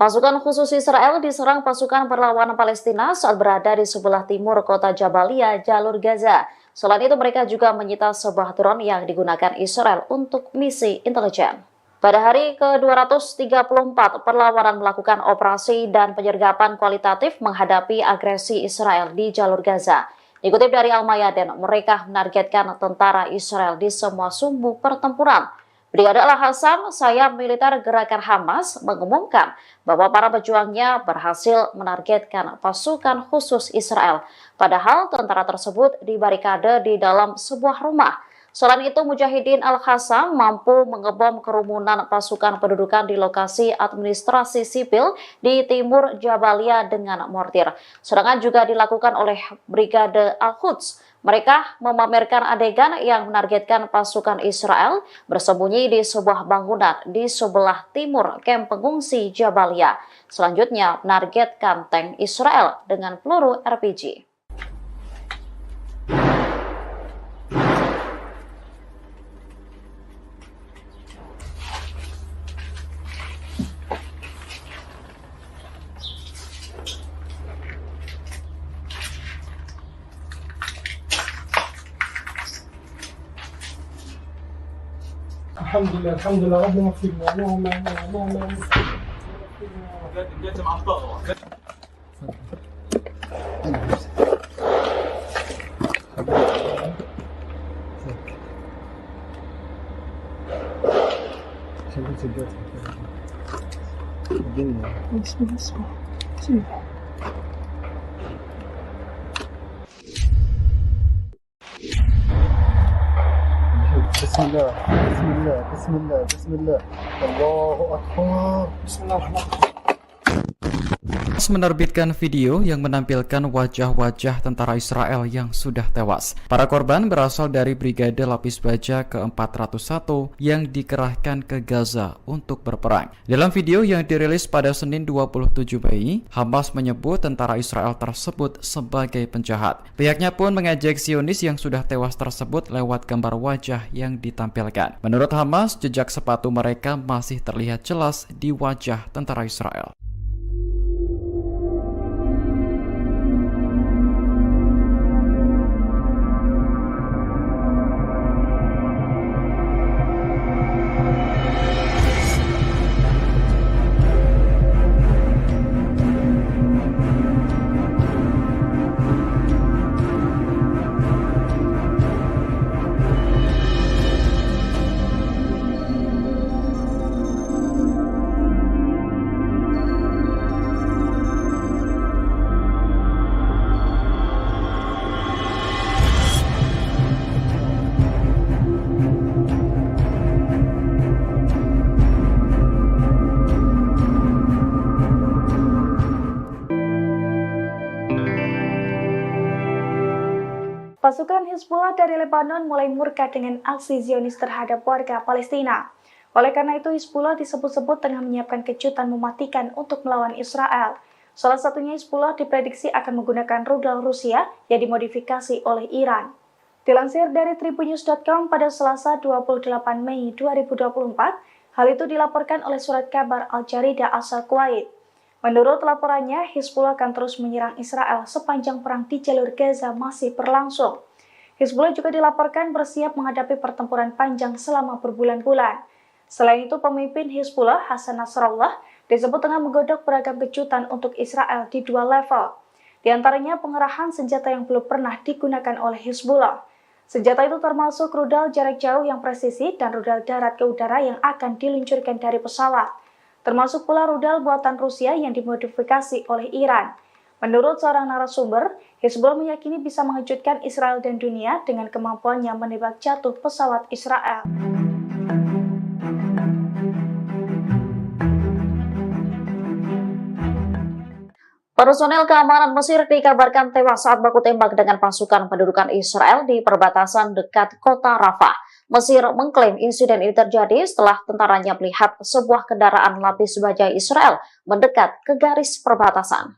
B: Pasukan khusus Israel diserang pasukan perlawanan Palestina saat berada di sebelah timur kota Jabalia, jalur Gaza. Selain itu, mereka juga menyita sebuah drone yang digunakan Israel untuk misi intelijen. Pada hari ke-234, perlawanan melakukan operasi dan penyergapan kualitatif menghadapi agresi Israel di jalur Gaza. Dikutip dari Al-Mayadin, mereka menargetkan tentara Israel di semua sumbu pertempuran. Brigade Al-Hassam, sayap militer gerakan Hamas, mengumumkan bahwa para pejuangnya berhasil menargetkan pasukan khusus Israel. Padahal tentara tersebut dibarikade di dalam sebuah rumah. Selain itu, Mujahidin Al-Hassam mampu mengebom kerumunan pasukan pendudukan di lokasi administrasi sipil di timur Jabalia dengan mortir. Serangan juga dilakukan oleh Brigade Al-Quds. Mereka memamerkan adegan yang menargetkan pasukan Israel bersembunyi di sebuah bangunan di sebelah timur kamp pengungsi Jabalia. Selanjutnya, menargetkan tank Israel dengan peluru RPG.
C: الحمد لله ربنا فينا اللهم بسم الله بسم الله بسم الله بسم الله الله أكبر بسم الله الرحمن الرحيم.
A: Menerbitkan video yang menampilkan wajah-wajah tentara Israel yang sudah tewas. Para korban berasal dari Brigade Lapis Baja ke-401 yang dikerahkan ke Gaza untuk berperang. Dalam video yang dirilis pada Senin 27 Mei, Hamas menyebut tentara Israel tersebut sebagai penjahat. Pihaknya pun mengejek Zionis yang sudah tewas tersebut lewat gambar wajah yang ditampilkan. Menurut Hamas, jejak sepatu mereka masih terlihat jelas di wajah tentara Israel.
D: Pasukan Hizbullah dari Lebanon mulai murka dengan aksi Zionis terhadap warga Palestina. Oleh karena itu, Hizbullah disebut-sebut tengah menyiapkan kejutan mematikan untuk melawan Israel. Salah satunya Hizbullah diprediksi akan menggunakan rudal Rusia yang dimodifikasi oleh Iran. Dilansir dari tribunnews.com pada Selasa 28 Mei 2024, hal itu dilaporkan oleh surat kabar Al-Jarida asal Kuwait. Menurut laporannya, Hizbullah akan terus menyerang Israel sepanjang perang di jalur Gaza masih berlangsung. Hizbullah juga dilaporkan bersiap menghadapi pertempuran panjang selama berbulan-bulan. Selain itu, pemimpin Hizbullah, Hasan Nasrallah, disebut tengah menggodok beragam kejutan untuk Israel di dua level. Di antaranya pengerahan senjata yang belum pernah digunakan oleh Hizbullah. Senjata itu termasuk rudal jarak jauh yang presisi dan rudal darat ke udara yang akan diluncurkan dari pesawat. Termasuk pula rudal buatan Rusia yang dimodifikasi oleh Iran. Menurut seorang narasumber, Hizbullah meyakini bisa mengejutkan Israel dan dunia dengan kemampuannya menembak jatuh pesawat Israel.
B: Personel keamanan Mesir dikabarkan tewas saat baku tembak dengan pasukan pendudukan Israel di perbatasan dekat kota Rafah. Mesir mengklaim insiden ini terjadi setelah tentaranya melihat sebuah kendaraan lapis baja Israel mendekat ke garis perbatasan.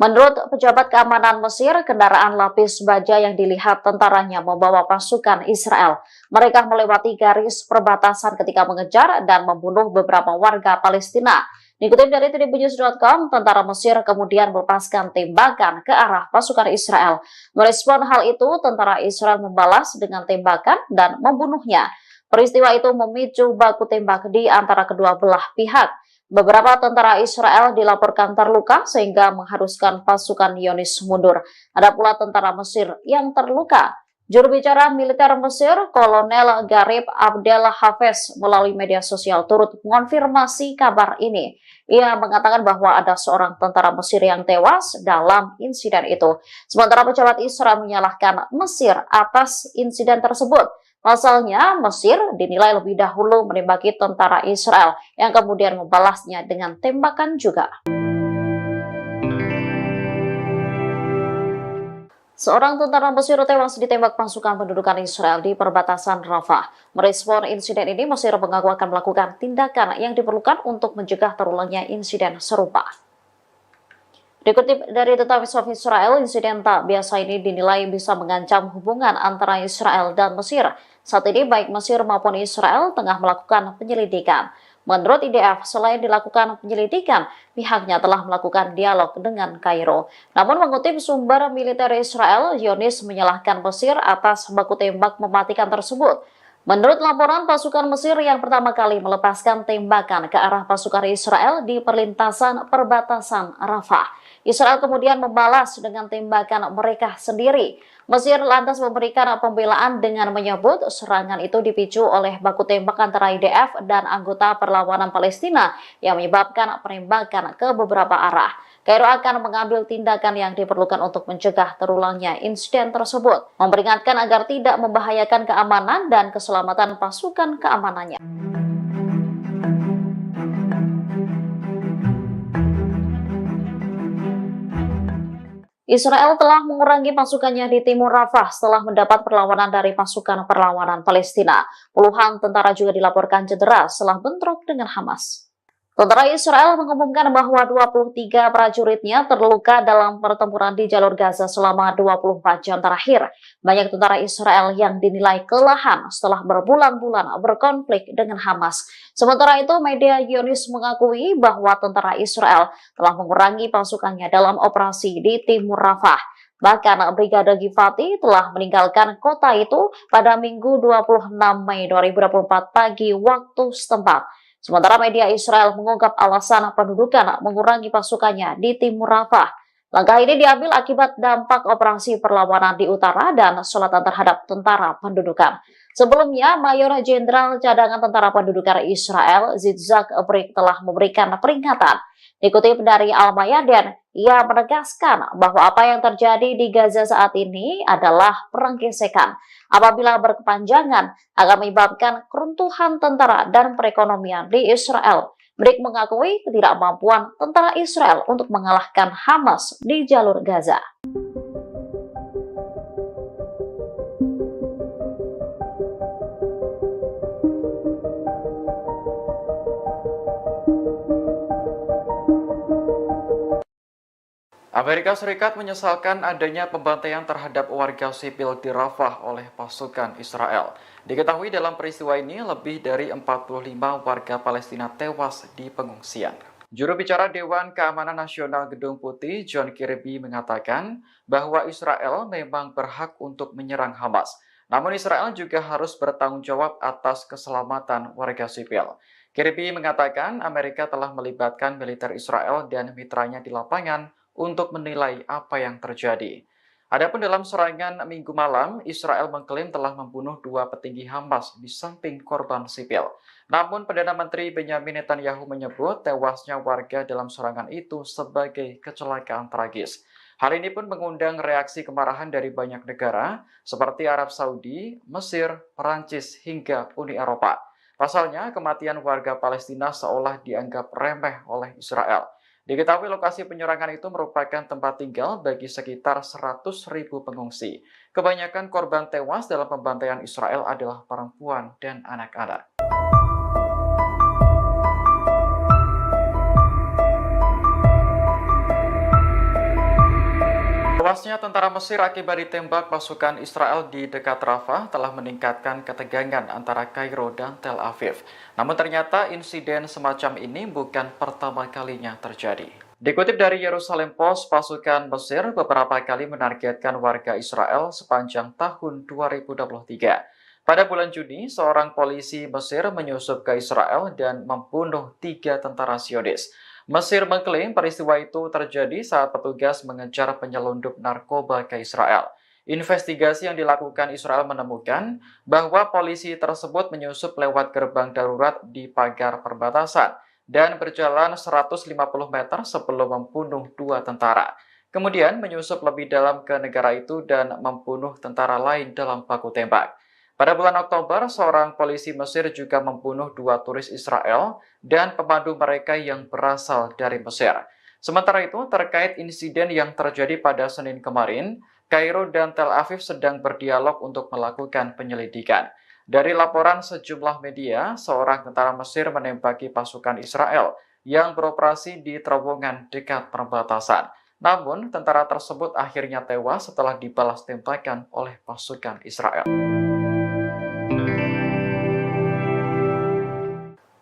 B: Menurut pejabat keamanan Mesir, kendaraan lapis baja yang dilihat tentaranya membawa pasukan Israel. Mereka melewati garis perbatasan ketika mengejar dan membunuh beberapa warga Palestina. Dikutip dari tribunnews.com, tentara Mesir kemudian melepaskan tembakan ke arah pasukan Israel. Merespon hal itu, tentara Israel membalas dengan tembakan dan membunuhnya. Peristiwa itu memicu baku tembak di antara kedua belah pihak. Beberapa tentara Israel dilaporkan terluka sehingga mengharuskan pasukan Zionis mundur. Ada pula tentara Mesir yang terluka. Juru bicara militer Mesir, Kolonel Garib Abdel Hafez, melalui media sosial turut mengonfirmasi kabar ini. Ia mengatakan bahwa ada seorang tentara Mesir yang tewas dalam insiden itu. Sementara pejabat Israel menyalahkan Mesir atas insiden tersebut. Pasalnya, Mesir dinilai lebih dahulu menembaki tentara Israel yang kemudian membalasnya dengan tembakan juga. Seorang tentara Mesir tewas ditembak pasukan pendudukan Israel di perbatasan Rafah. Merespon insiden ini, Mesir mengaku akan melakukan tindakan yang diperlukan untuk mencegah terulangnya insiden serupa. Dikutip dari The Times of Israel, insiden tak biasa ini dinilai bisa mengancam hubungan antara Israel dan Mesir. Saat ini baik Mesir maupun Israel tengah melakukan penyelidikan. Menurut IDF, selain dilakukan penyelidikan, pihaknya telah melakukan dialog dengan Kairo. Namun mengutip sumber militer Israel, Zionis menyalahkan Mesir atas baku tembak mematikan tersebut. Menurut laporan, pasukan Mesir yang pertama kali melepaskan tembakan ke arah pasukan Israel di perlintasan perbatasan Rafah. Israel kemudian membalas dengan tembakan mereka sendiri. Mesir lantas memberikan pembelaan dengan menyebut serangan itu dipicu oleh baku tembak antara IDF dan anggota perlawanan Palestina yang menyebabkan penembakan ke beberapa arah. Kairo akan mengambil tindakan yang diperlukan untuk mencegah terulangnya insiden tersebut, memperingatkan agar tidak membahayakan keamanan dan keselamatan pasukan keamanannya. Israel telah mengurangi pasukannya di timur Rafah setelah mendapat perlawanan dari pasukan perlawanan Palestina. Puluhan tentara juga dilaporkan cedera setelah bentrok dengan Hamas. Tentara Israel mengumumkan bahwa 23 prajuritnya terluka dalam pertempuran di jalur Gaza selama 24 jam terakhir. Banyak tentara Israel yang dinilai kelelahan setelah berbulan-bulan berkonflik dengan Hamas. Sementara itu, media Zionis mengakui bahwa tentara Israel telah mengurangi pasukannya dalam operasi di timur Rafah. Bahkan Brigade Givati telah meninggalkan kota itu pada Minggu 26 Mei 2024 pagi waktu setempat. Sementara media Israel mengungkap alasan pendudukan mengurangi pasukannya di timur Rafah. Langkah ini diambil akibat dampak operasi perlawanan di utara dan selatan terhadap tentara pendudukan. Sebelumnya, Mayor Jenderal Cadangan Tentara Pendudukan Israel, Yitzhak Brik, telah memberikan peringatan. Dikutip dari Al-Mayadin, ia menegaskan bahwa apa yang terjadi di Gaza saat ini adalah perang gesekan. Apabila berkepanjangan, akan menyebabkan keruntuhan tentara dan perekonomian di Israel. Brik mengakui ketidakmampuan tentara Israel untuk mengalahkan Hamas di jalur Gaza.
A: Amerika Serikat menyesalkan adanya pembantaian terhadap warga sipil di Rafah oleh pasukan Israel. Diketahui dalam peristiwa ini lebih dari 45 warga Palestina tewas di pengungsian. Juru bicara Dewan Keamanan Nasional Gedung Putih, John Kirby, mengatakan bahwa Israel memang berhak untuk menyerang Hamas. Namun Israel juga harus bertanggung jawab atas keselamatan warga sipil. Kirby mengatakan Amerika telah melibatkan militer Israel dan mitranya di lapangan untuk menilai apa yang terjadi. Adapun dalam serangan Minggu malam, Israel mengklaim telah membunuh 2 petinggi Hamas di samping korban sipil. Namun Perdana Menteri Benyamin Netanyahu menyebut tewasnya warga dalam serangan itu sebagai kecelakaan tragis. Hal ini pun mengundang reaksi kemarahan dari banyak negara seperti Arab Saudi, Mesir, Perancis, hingga Uni Eropa. Pasalnya, kematian warga Palestina seolah dianggap remeh oleh Israel. Diketahui lokasi penyerangan itu merupakan tempat tinggal bagi sekitar 100.000 pengungsi. Kebanyakan korban tewas dalam pembantaian Israel adalah perempuan dan anak-anak. Tewasnya tentara Mesir akibat ditembak pasukan Israel di dekat Rafah telah meningkatkan ketegangan antara Kairo dan Tel Aviv. Namun ternyata insiden semacam ini bukan pertama kalinya terjadi. Dikutip dari Yerusalem Post, pasukan Mesir beberapa kali menargetkan warga Israel sepanjang tahun 2023. Pada bulan Juni, seorang polisi Mesir menyusup ke Israel dan membunuh 3 tentara Zionis. Mesir mengklaim peristiwa itu terjadi saat petugas mengejar penyelundup narkoba ke Israel. Investigasi yang dilakukan Israel menemukan bahwa polisi tersebut menyusup lewat gerbang darurat di pagar perbatasan dan berjalan 150 meter sebelum membunuh 2 tentara. Kemudian menyusup lebih dalam ke negara itu dan membunuh tentara lain dalam baku tembak. Pada bulan Oktober, seorang polisi Mesir juga membunuh 2 turis Israel dan pemandu mereka yang berasal dari Mesir. Sementara itu, terkait insiden yang terjadi pada Senin kemarin, Kairo dan Tel Aviv sedang berdialog untuk melakukan penyelidikan. Dari laporan sejumlah media, seorang tentara Mesir menembaki pasukan Israel yang beroperasi di terowongan dekat perbatasan. Namun, tentara tersebut akhirnya tewas setelah dibalas tembakan oleh pasukan Israel.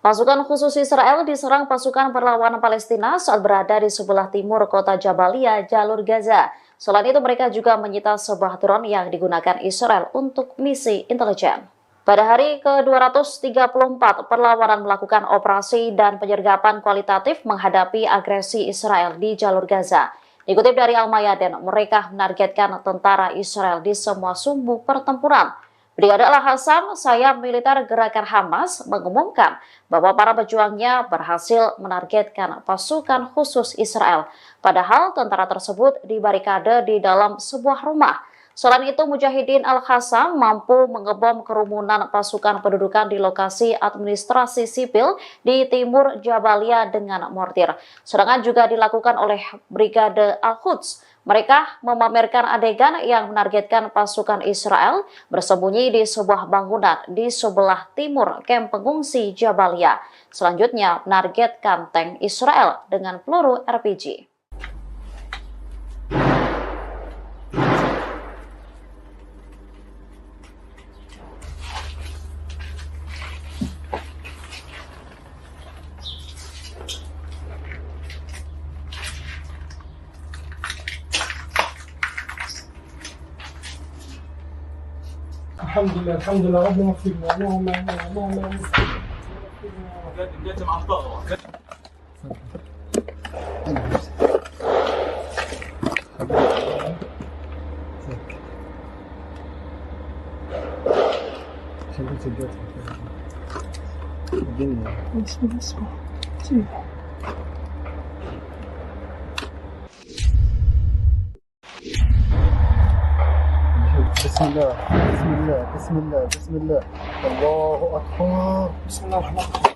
B: Pasukan khusus Israel diserang pasukan perlawanan Palestina saat berada di sebelah timur kota Jabalia, jalur Gaza. Selain itu, mereka juga menyita sebuah drone yang digunakan Israel untuk misi intelijen. Pada hari ke-234, perlawanan melakukan operasi dan penyergapan kualitatif menghadapi agresi Israel di jalur Gaza. Dikutip dari Al-Mayadin, mereka menargetkan tentara Israel di semua sumbu pertempuran. Brigade Al-Hassam, sayap militer gerakan Hamas, mengumumkan bahwa para pejuangnya berhasil menargetkan pasukan khusus Israel. Padahal tentara tersebut dibarikade di dalam sebuah rumah. Selain itu, Mujahidin Al-Hassam mampu mengebom kerumunan pasukan pendudukan di lokasi administrasi sipil di timur Jabalia dengan mortir. Serangan juga dilakukan oleh Brigade Al-Quds. Mereka memamerkan adegan yang menargetkan pasukan Israel bersembunyi di sebuah bangunan di sebelah timur kamp pengungsi Jabalia. Selanjutnya, menargetkan tank Israel dengan peluru RPG.
C: الحمد لله ربنا اغفر لنا اللهم بسم الله بسم الله بسم الله بسم الله الله أكبر بسم الله الرحمن الرحيم.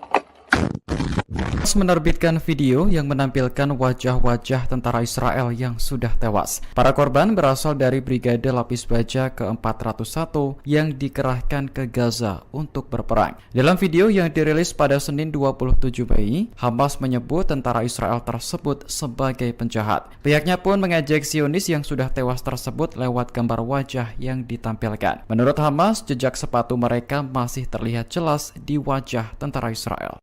A: Menerbitkan video yang menampilkan wajah-wajah tentara Israel yang sudah tewas. Para korban berasal dari Brigade Lapis Baja ke-401 yang dikerahkan ke Gaza untuk berperang. Dalam video yang dirilis pada Senin 27 Mei, Hamas menyebut tentara Israel tersebut sebagai penjahat. Pihaknya pun mengejek Zionis yang sudah tewas tersebut lewat gambar wajah yang ditampilkan. Menurut Hamas, jejak sepatu mereka masih terlihat jelas di wajah tentara Israel.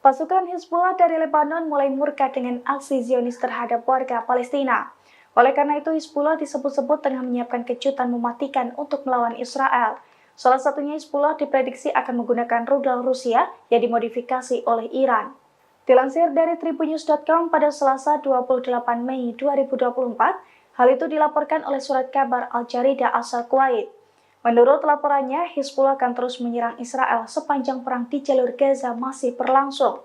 D: Pasukan Hizbullah dari Lebanon mulai murka dengan aksi Zionis terhadap warga Palestina. Oleh karena itu, Hizbullah disebut-sebut tengah menyiapkan kejutan mematikan untuk melawan Israel. Salah satunya Hizbullah diprediksi akan menggunakan rudal Rusia yang dimodifikasi oleh Iran. Dilansir dari tribunnews.com pada Selasa 28 Mei 2024, hal itu dilaporkan oleh surat kabar Al-Jarida asal Kuwait. Menurut laporannya, Hizbullah akan terus menyerang Israel sepanjang perang di jalur Gaza masih berlangsung.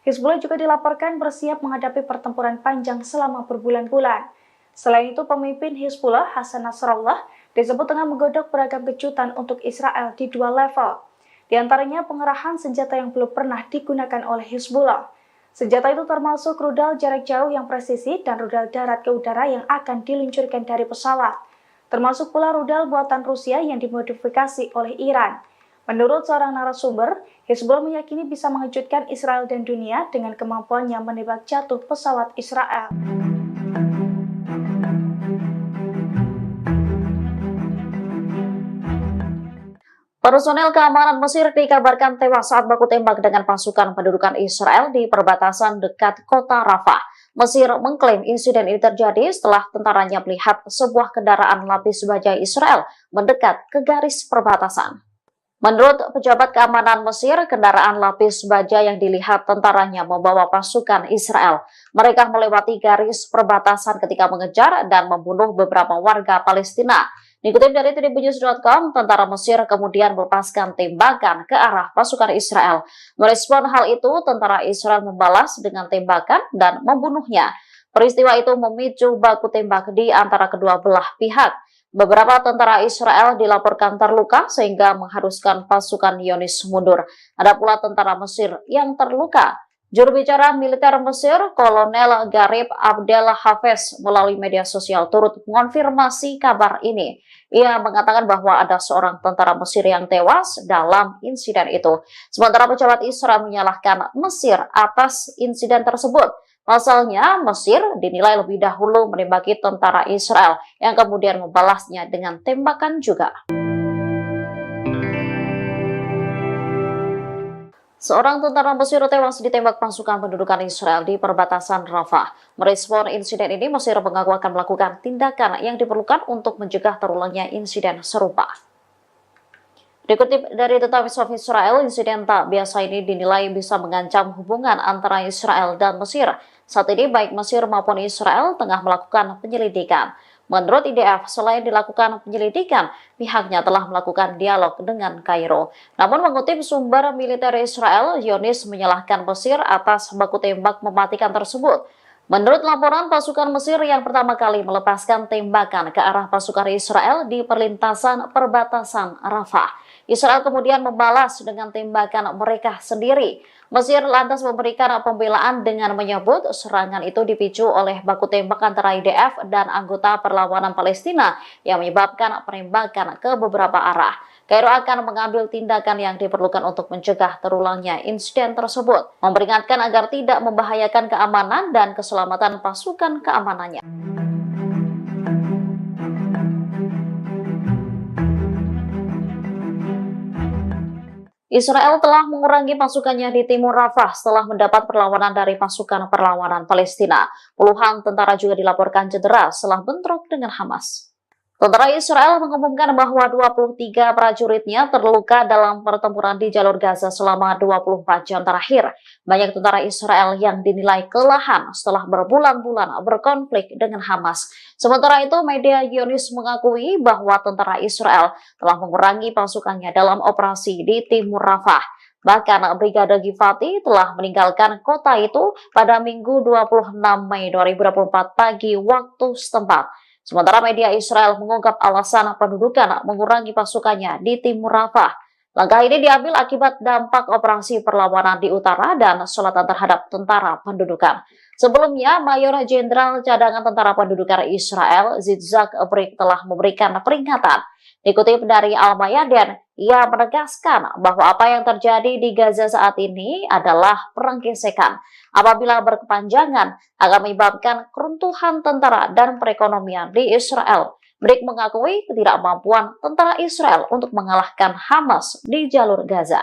D: Hizbullah juga dilaporkan bersiap menghadapi pertempuran panjang selama berbulan-bulan. Selain itu, pemimpin Hizbullah, Hasan Nasrallah, disebut tengah menggodok beragam kejutan untuk Israel di 2 level. Di antaranya pengerahan senjata yang belum pernah digunakan oleh Hizbullah. Senjata itu termasuk rudal jarak jauh yang presisi dan rudal darat ke udara yang akan diluncurkan dari pesawat. Termasuk pula rudal buatan Rusia yang dimodifikasi oleh Iran. Menurut seorang narasumber, Hizbullah meyakini bisa mengejutkan Israel dan dunia dengan kemampuannya menembak jatuh pesawat Israel.
B: Personel keamanan Mesir dikabarkan tewas saat baku tembak dengan pasukan pendudukan Israel di perbatasan dekat kota Rafah. Mesir mengklaim insiden ini terjadi setelah tentaranya melihat sebuah kendaraan lapis baja Israel mendekat ke garis perbatasan. Menurut pejabat keamanan Mesir, kendaraan lapis baja yang dilihat tentaranya membawa pasukan Israel. Mereka melewati garis perbatasan ketika mengejar dan membunuh beberapa warga Palestina. Dikutip dari tribunnews.com, tentara Mesir kemudian melepaskan tembakan ke arah pasukan Israel. Merespon hal itu, tentara Israel membalas dengan tembakan dan membunuhnya. Peristiwa itu memicu baku tembak di antara kedua belah pihak. Beberapa tentara Israel dilaporkan terluka sehingga mengharuskan pasukan Zionis mundur. Ada pula tentara Mesir yang terluka. Juru bicara militer Mesir, Kolonel Garib Abdel Hafez, melalui media sosial turut mengonfirmasi kabar ini. Ia mengatakan bahwa ada seorang tentara Mesir yang tewas dalam insiden itu. Sementara pejabat Israel menyalahkan Mesir atas insiden tersebut. Pasalnya, Mesir dinilai lebih dahulu menembaki tentara Israel yang kemudian membalasnya dengan tembakan juga. Seorang tentara Mesir tewas ditembak pasukan pendudukan Israel di perbatasan Rafah. Merespon insiden ini, Mesir mengaku akan melakukan tindakan yang diperlukan untuk mencegah terulangnya insiden serupa. Dikutip dari The Times of Israel, insiden tak biasa ini dinilai bisa mengancam hubungan antara Israel dan Mesir. Saat ini baik Mesir maupun Israel tengah melakukan penyelidikan. Menurut IDF, selain dilakukan penyelidikan, pihaknya telah melakukan dialog dengan Kairo. Namun mengutip sumber militer Israel, Zionis menyalahkan Mesir atas baku tembak mematikan tersebut. Menurut laporan, pasukan Mesir yang pertama kali melepaskan tembakan ke arah pasukan Israel di perlintasan perbatasan Rafah. Israel kemudian membalas dengan tembakan mereka sendiri. Mesir lantas memberikan pembelaan dengan menyebut serangan itu dipicu oleh baku tembak antara IDF dan anggota perlawanan Palestina yang menyebabkan penembakan ke beberapa arah. Kairo akan mengambil tindakan yang diperlukan untuk mencegah terulangnya insiden tersebut, memperingatkan agar tidak membahayakan keamanan dan keselamatan pasukan keamanannya. Israel telah mengurangi pasukannya di timur Rafah setelah mendapat perlawanan dari pasukan perlawanan Palestina. Puluhan tentara juga dilaporkan cedera setelah bentrok dengan Hamas. Tentara Israel mengumumkan bahwa 23 prajuritnya terluka dalam pertempuran di jalur Gaza selama 24 jam terakhir. Banyak tentara Israel yang dinilai kelelahan setelah berbulan-bulan berkonflik dengan Hamas. Sementara itu, media Zionis mengakui bahwa tentara Israel telah mengurangi pasukannya dalam operasi di timur Rafah. Bahkan Brigade Givati telah meninggalkan kota itu pada Minggu 26 Mei 2024 pagi waktu setempat. Sementara media Israel mengungkap alasan pendudukan mengurangi pasukannya di timur Rafah. Langkah ini diambil akibat dampak operasi perlawanan di utara dan selatan terhadap tentara pendudukan. Sebelumnya, Mayor Jenderal Cadangan Tentara Pendudukan Israel, Yitzhak Brik, telah memberikan peringatan. Dikutip dari Al-Mayadin, ia menegaskan bahwa apa yang terjadi di Gaza saat ini adalah perang gesekan. Apabila berkepanjangan, akan menyebabkan keruntuhan tentara dan perekonomian di Israel. Brik mengakui ketidakmampuan tentara Israel untuk mengalahkan Hamas di jalur Gaza.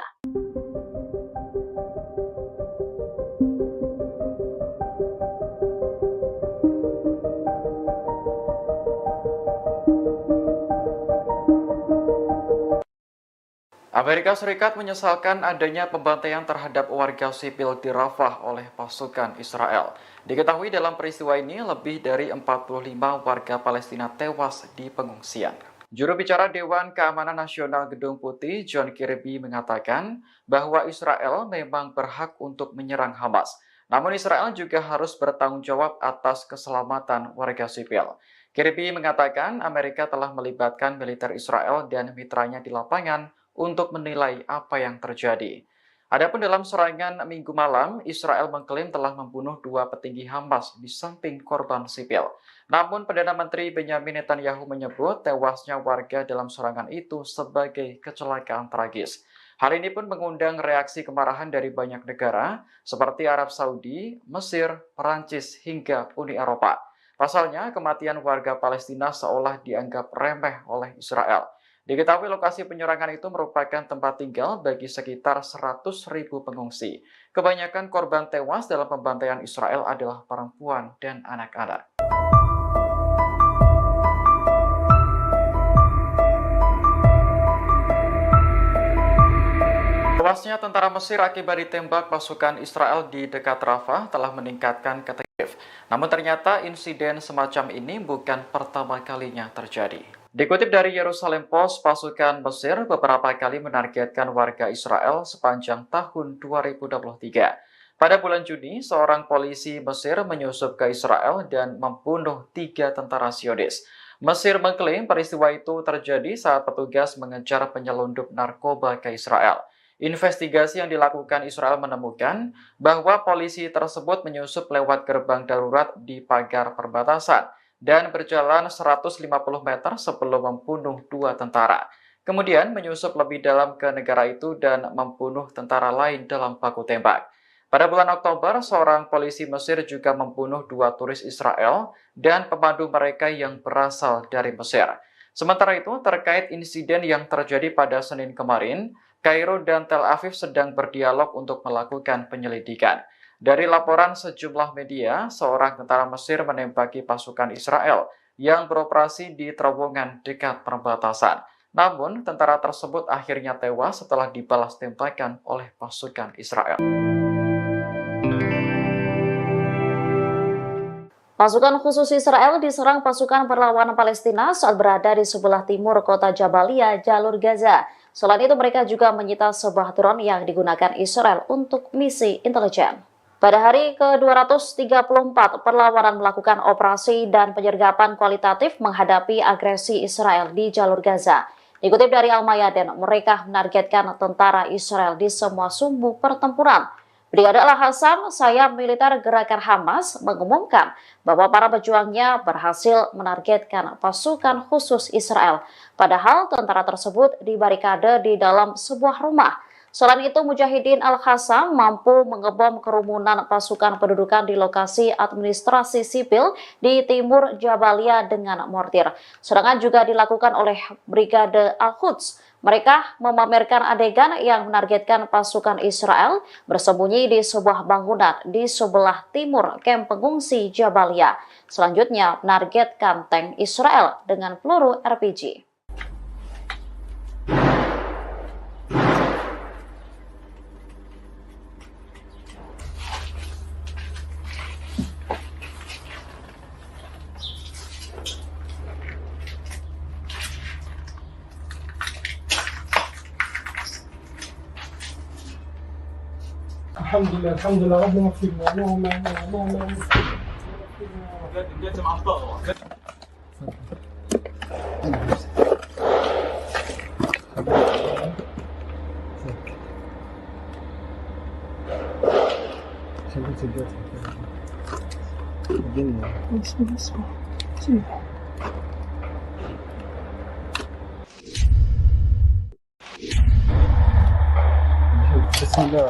A: Amerika Serikat menyesalkan adanya pembantaian terhadap warga sipil di Rafah oleh pasukan Israel. Diketahui dalam peristiwa ini lebih dari 45 warga Palestina tewas di pengungsian. Juru bicara Dewan Keamanan Nasional Gedung Putih, John Kirby, mengatakan bahwa Israel memang berhak untuk menyerang Hamas. Namun Israel juga harus bertanggung jawab atas keselamatan warga sipil. Kirby mengatakan Amerika telah melibatkan militer Israel dan mitranya di lapangan untuk menilai apa yang terjadi. Adapun dalam serangan Minggu malam, Israel mengklaim telah membunuh 2 petinggi Hamas di samping korban sipil. Namun Perdana Menteri Benyamin Netanyahu menyebut tewasnya warga dalam serangan itu sebagai kecelakaan tragis. Hal ini pun mengundang reaksi kemarahan dari banyak negara seperti Arab Saudi, Mesir, Perancis, hingga Uni Eropa. Pasalnya, kematian warga Palestina seolah dianggap remeh oleh Israel. Diketahui lokasi penyerangan itu merupakan tempat tinggal bagi sekitar 100.000 pengungsi. Kebanyakan korban tewas dalam pembantaian Israel adalah perempuan dan anak-anak. Tewasnya tentara Mesir akibat ditembak pasukan Israel di dekat Rafah telah meningkatkan ketegangan. Namun ternyata insiden semacam ini bukan pertama kalinya terjadi. Dikutip dari Yerusalem Post, pasukan Mesir beberapa kali menargetkan warga Israel sepanjang tahun 2023. Pada bulan Juni, seorang polisi Mesir menyusup ke Israel dan membunuh 3 tentara Zionis. Mesir mengklaim peristiwa itu terjadi saat petugas mengejar penyelundup narkoba ke Israel. Investigasi yang dilakukan Israel menemukan bahwa polisi tersebut menyusup lewat gerbang darurat di pagar perbatasan dan berjalan 150 meter sebelum membunuh 2 tentara. Kemudian menyusup lebih dalam ke negara itu dan membunuh tentara lain dalam baku tembak. Pada bulan Oktober, seorang polisi Mesir juga membunuh 2 turis Israel dan pemandu mereka yang berasal dari Mesir. Sementara itu, terkait insiden yang terjadi pada Senin kemarin, Kairo dan Tel Aviv sedang berdialog untuk melakukan penyelidikan. Dari laporan sejumlah media, seorang tentara Mesir menembaki pasukan Israel yang beroperasi di terowongan dekat perbatasan. Namun, tentara tersebut akhirnya tewas setelah dibalas tembakan oleh pasukan Israel.
B: Pasukan khusus Israel diserang pasukan perlawanan Palestina saat berada di sebelah timur kota Jabalia, jalur Gaza. Selain itu, mereka juga menyita sebuah drone yang digunakan Israel untuk misi intelijen. Pada hari ke-234, perlawanan melakukan operasi dan penyergapan kualitatif menghadapi agresi Israel di jalur Gaza. Dikutip dari Al-Mayadin, mereka menargetkan tentara Israel di semua sumbu pertempuran. Brigade Al-Hassam, sayap militer gerakan Hamas, mengumumkan bahwa para pejuangnya berhasil menargetkan pasukan khusus Israel. Padahal tentara tersebut dibarikade di dalam sebuah rumah. Selain itu, Mujahidin Al-Hassam mampu mengebom kerumunan pasukan pendudukan di lokasi administrasi sipil di timur Jabalia dengan mortir. Serangan juga dilakukan oleh Brigade Al-Quds. Mereka memamerkan adegan yang menargetkan pasukan Israel bersembunyi di sebuah bangunan di sebelah timur kamp pengungsi Jabalia. Selanjutnya, menargetkan tank Israel dengan peluru RPG.
C: الحمد لله ربنا اغفر لنا اللهم بسم الله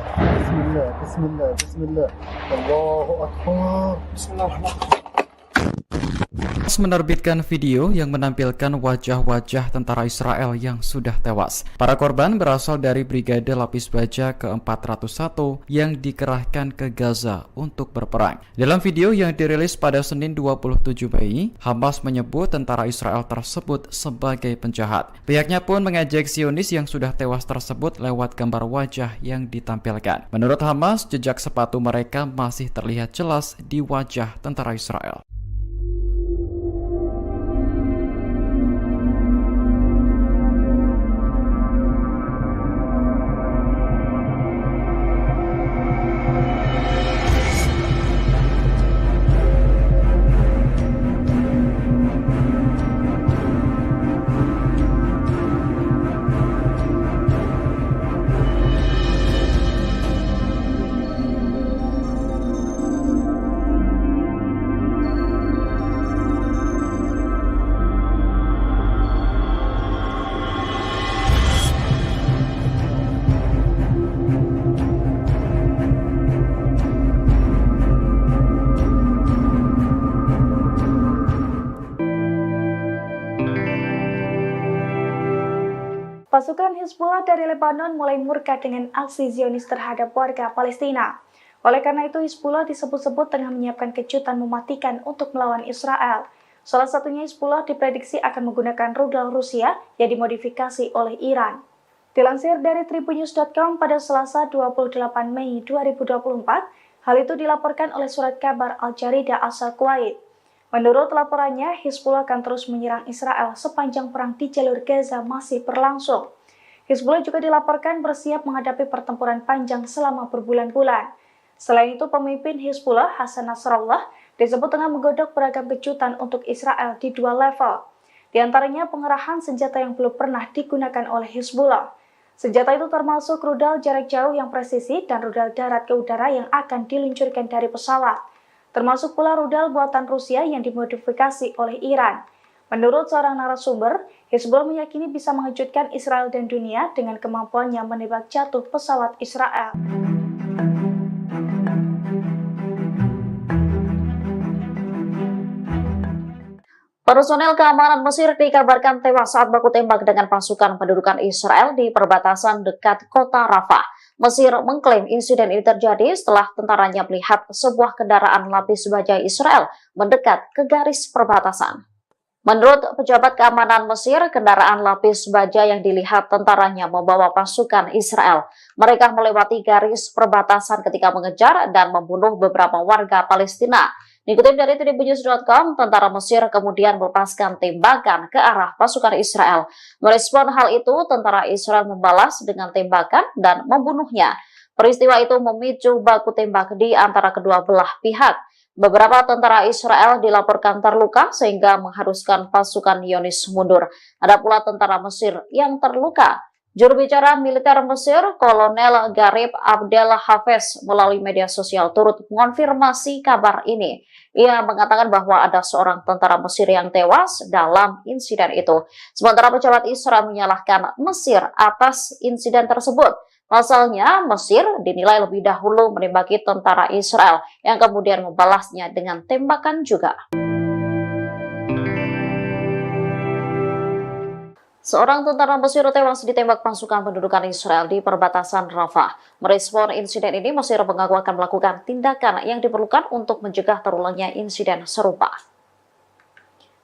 C: بسم الله بسم الله بسم الله الله أكبر بسم الله الرحمن الرحيم
A: menerbitkan video yang menampilkan wajah-wajah tentara Israel yang sudah tewas. Para korban berasal dari Brigade Lapis Baja ke-401 yang dikerahkan ke Gaza untuk berperang. Dalam video yang dirilis pada Senin 27 Mei, Hamas menyebut tentara Israel tersebut sebagai penjahat. Pihaknya pun mengejek Zionis yang sudah tewas tersebut lewat gambar wajah yang ditampilkan. Menurut Hamas, jejak sepatu mereka masih terlihat jelas di wajah tentara Israel.
D: Pasukan Hizbullah dari Lebanon mulai murka dengan aksi Zionis terhadap warga Palestina. Oleh karena itu, Hizbullah disebut-sebut tengah menyiapkan kejutan mematikan untuk melawan Israel. Salah satunya Hizbullah diprediksi akan menggunakan rudal Rusia yang dimodifikasi oleh Iran. Dilansir dari tribunnews.com pada Selasa 28 Mei 2024, hal itu dilaporkan oleh surat kabar Al-Jarida asal Kuwait. Menurut laporannya, Hizbullah akan terus menyerang Israel sepanjang perang di jalur Gaza masih berlangsung. Hizbullah juga dilaporkan bersiap menghadapi pertempuran panjang selama berbulan-bulan. Selain itu, pemimpin Hizbullah, Hasan Nasrallah, disebut tengah menggodok beragam kejutan untuk Israel di dua level. Di antaranya pengerahan senjata yang belum pernah digunakan oleh Hizbullah. Senjata itu termasuk rudal jarak jauh yang presisi dan rudal darat ke udara yang akan diluncurkan dari pesawat. Termasuk pula rudal buatan Rusia yang dimodifikasi oleh Iran. Menurut seorang narasumber, Hizbullah meyakini bisa mengejutkan Israel dan dunia dengan kemampuannya menembak jatuh pesawat Israel.
B: Personel keamanan Mesir dikabarkan tewas saat baku tembak dengan pasukan pendudukan Israel di perbatasan dekat kota Rafah. Mesir mengklaim insiden ini terjadi setelah tentaranya melihat sebuah kendaraan lapis baja Israel mendekat ke garis perbatasan. Menurut pejabat keamanan Mesir, kendaraan lapis baja yang dilihat tentaranya membawa pasukan Israel. Mereka melewati garis perbatasan ketika mengejar dan membunuh beberapa warga Palestina. Dikutip dari tribunnews.com, tentara Mesir kemudian melepaskan tembakan ke arah pasukan Israel. Merespon hal itu, tentara Israel membalas dengan tembakan dan membunuhnya. Peristiwa itu memicu baku tembak di antara kedua belah pihak. Beberapa tentara Israel dilaporkan terluka sehingga mengharuskan pasukan Zionis mundur. Ada pula tentara Mesir yang terluka. Juru bicara militer Mesir, Kolonel Garib Abdel Hafez, melalui media sosial turut mengonfirmasi kabar ini. Ia mengatakan bahwa ada seorang tentara Mesir yang tewas dalam insiden itu. Sementara pejabat Israel menyalahkan Mesir atas insiden tersebut. Pasalnya, Mesir dinilai lebih dahulu menembaki tentara Israel yang kemudian membalasnya dengan tembakan juga. Seorang tentara Mesir tewas ditembak pasukan pendudukan Israel di perbatasan Rafah. Merespon insiden ini, Mesir mengaku akan melakukan tindakan yang diperlukan untuk mencegah terulangnya insiden serupa.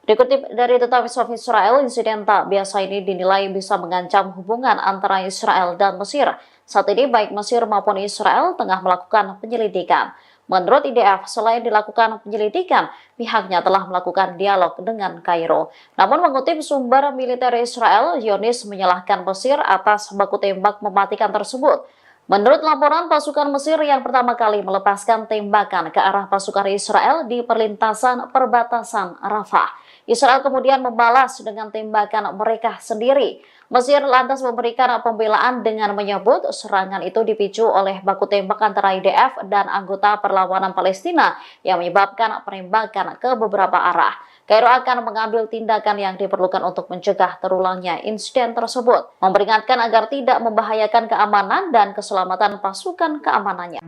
B: Dikutip dari The Times of Israel, insiden tak biasa ini dinilai bisa mengancam hubungan antara Israel dan Mesir. Saat ini baik Mesir maupun Israel tengah melakukan penyelidikan. Menurut IDF, selain dilakukan penyelidikan, pihaknya telah melakukan dialog dengan Kairo. Namun mengutip sumber militer Israel, Zionis menyalahkan Mesir atas baku tembak mematikan tersebut. Menurut laporan, pasukan Mesir yang pertama kali melepaskan tembakan ke arah pasukan Israel di perlintasan perbatasan Rafah. Israel kemudian membalas dengan tembakan mereka sendiri. Mesir lantas memberikan pembelaan dengan menyebut serangan itu dipicu oleh baku tembak antara IDF dan anggota perlawanan Palestina yang menyebabkan penembakan ke beberapa arah. Kairo akan mengambil tindakan yang diperlukan untuk mencegah terulangnya insiden tersebut, memperingatkan agar tidak membahayakan keamanan dan keselamatan pasukan keamanannya.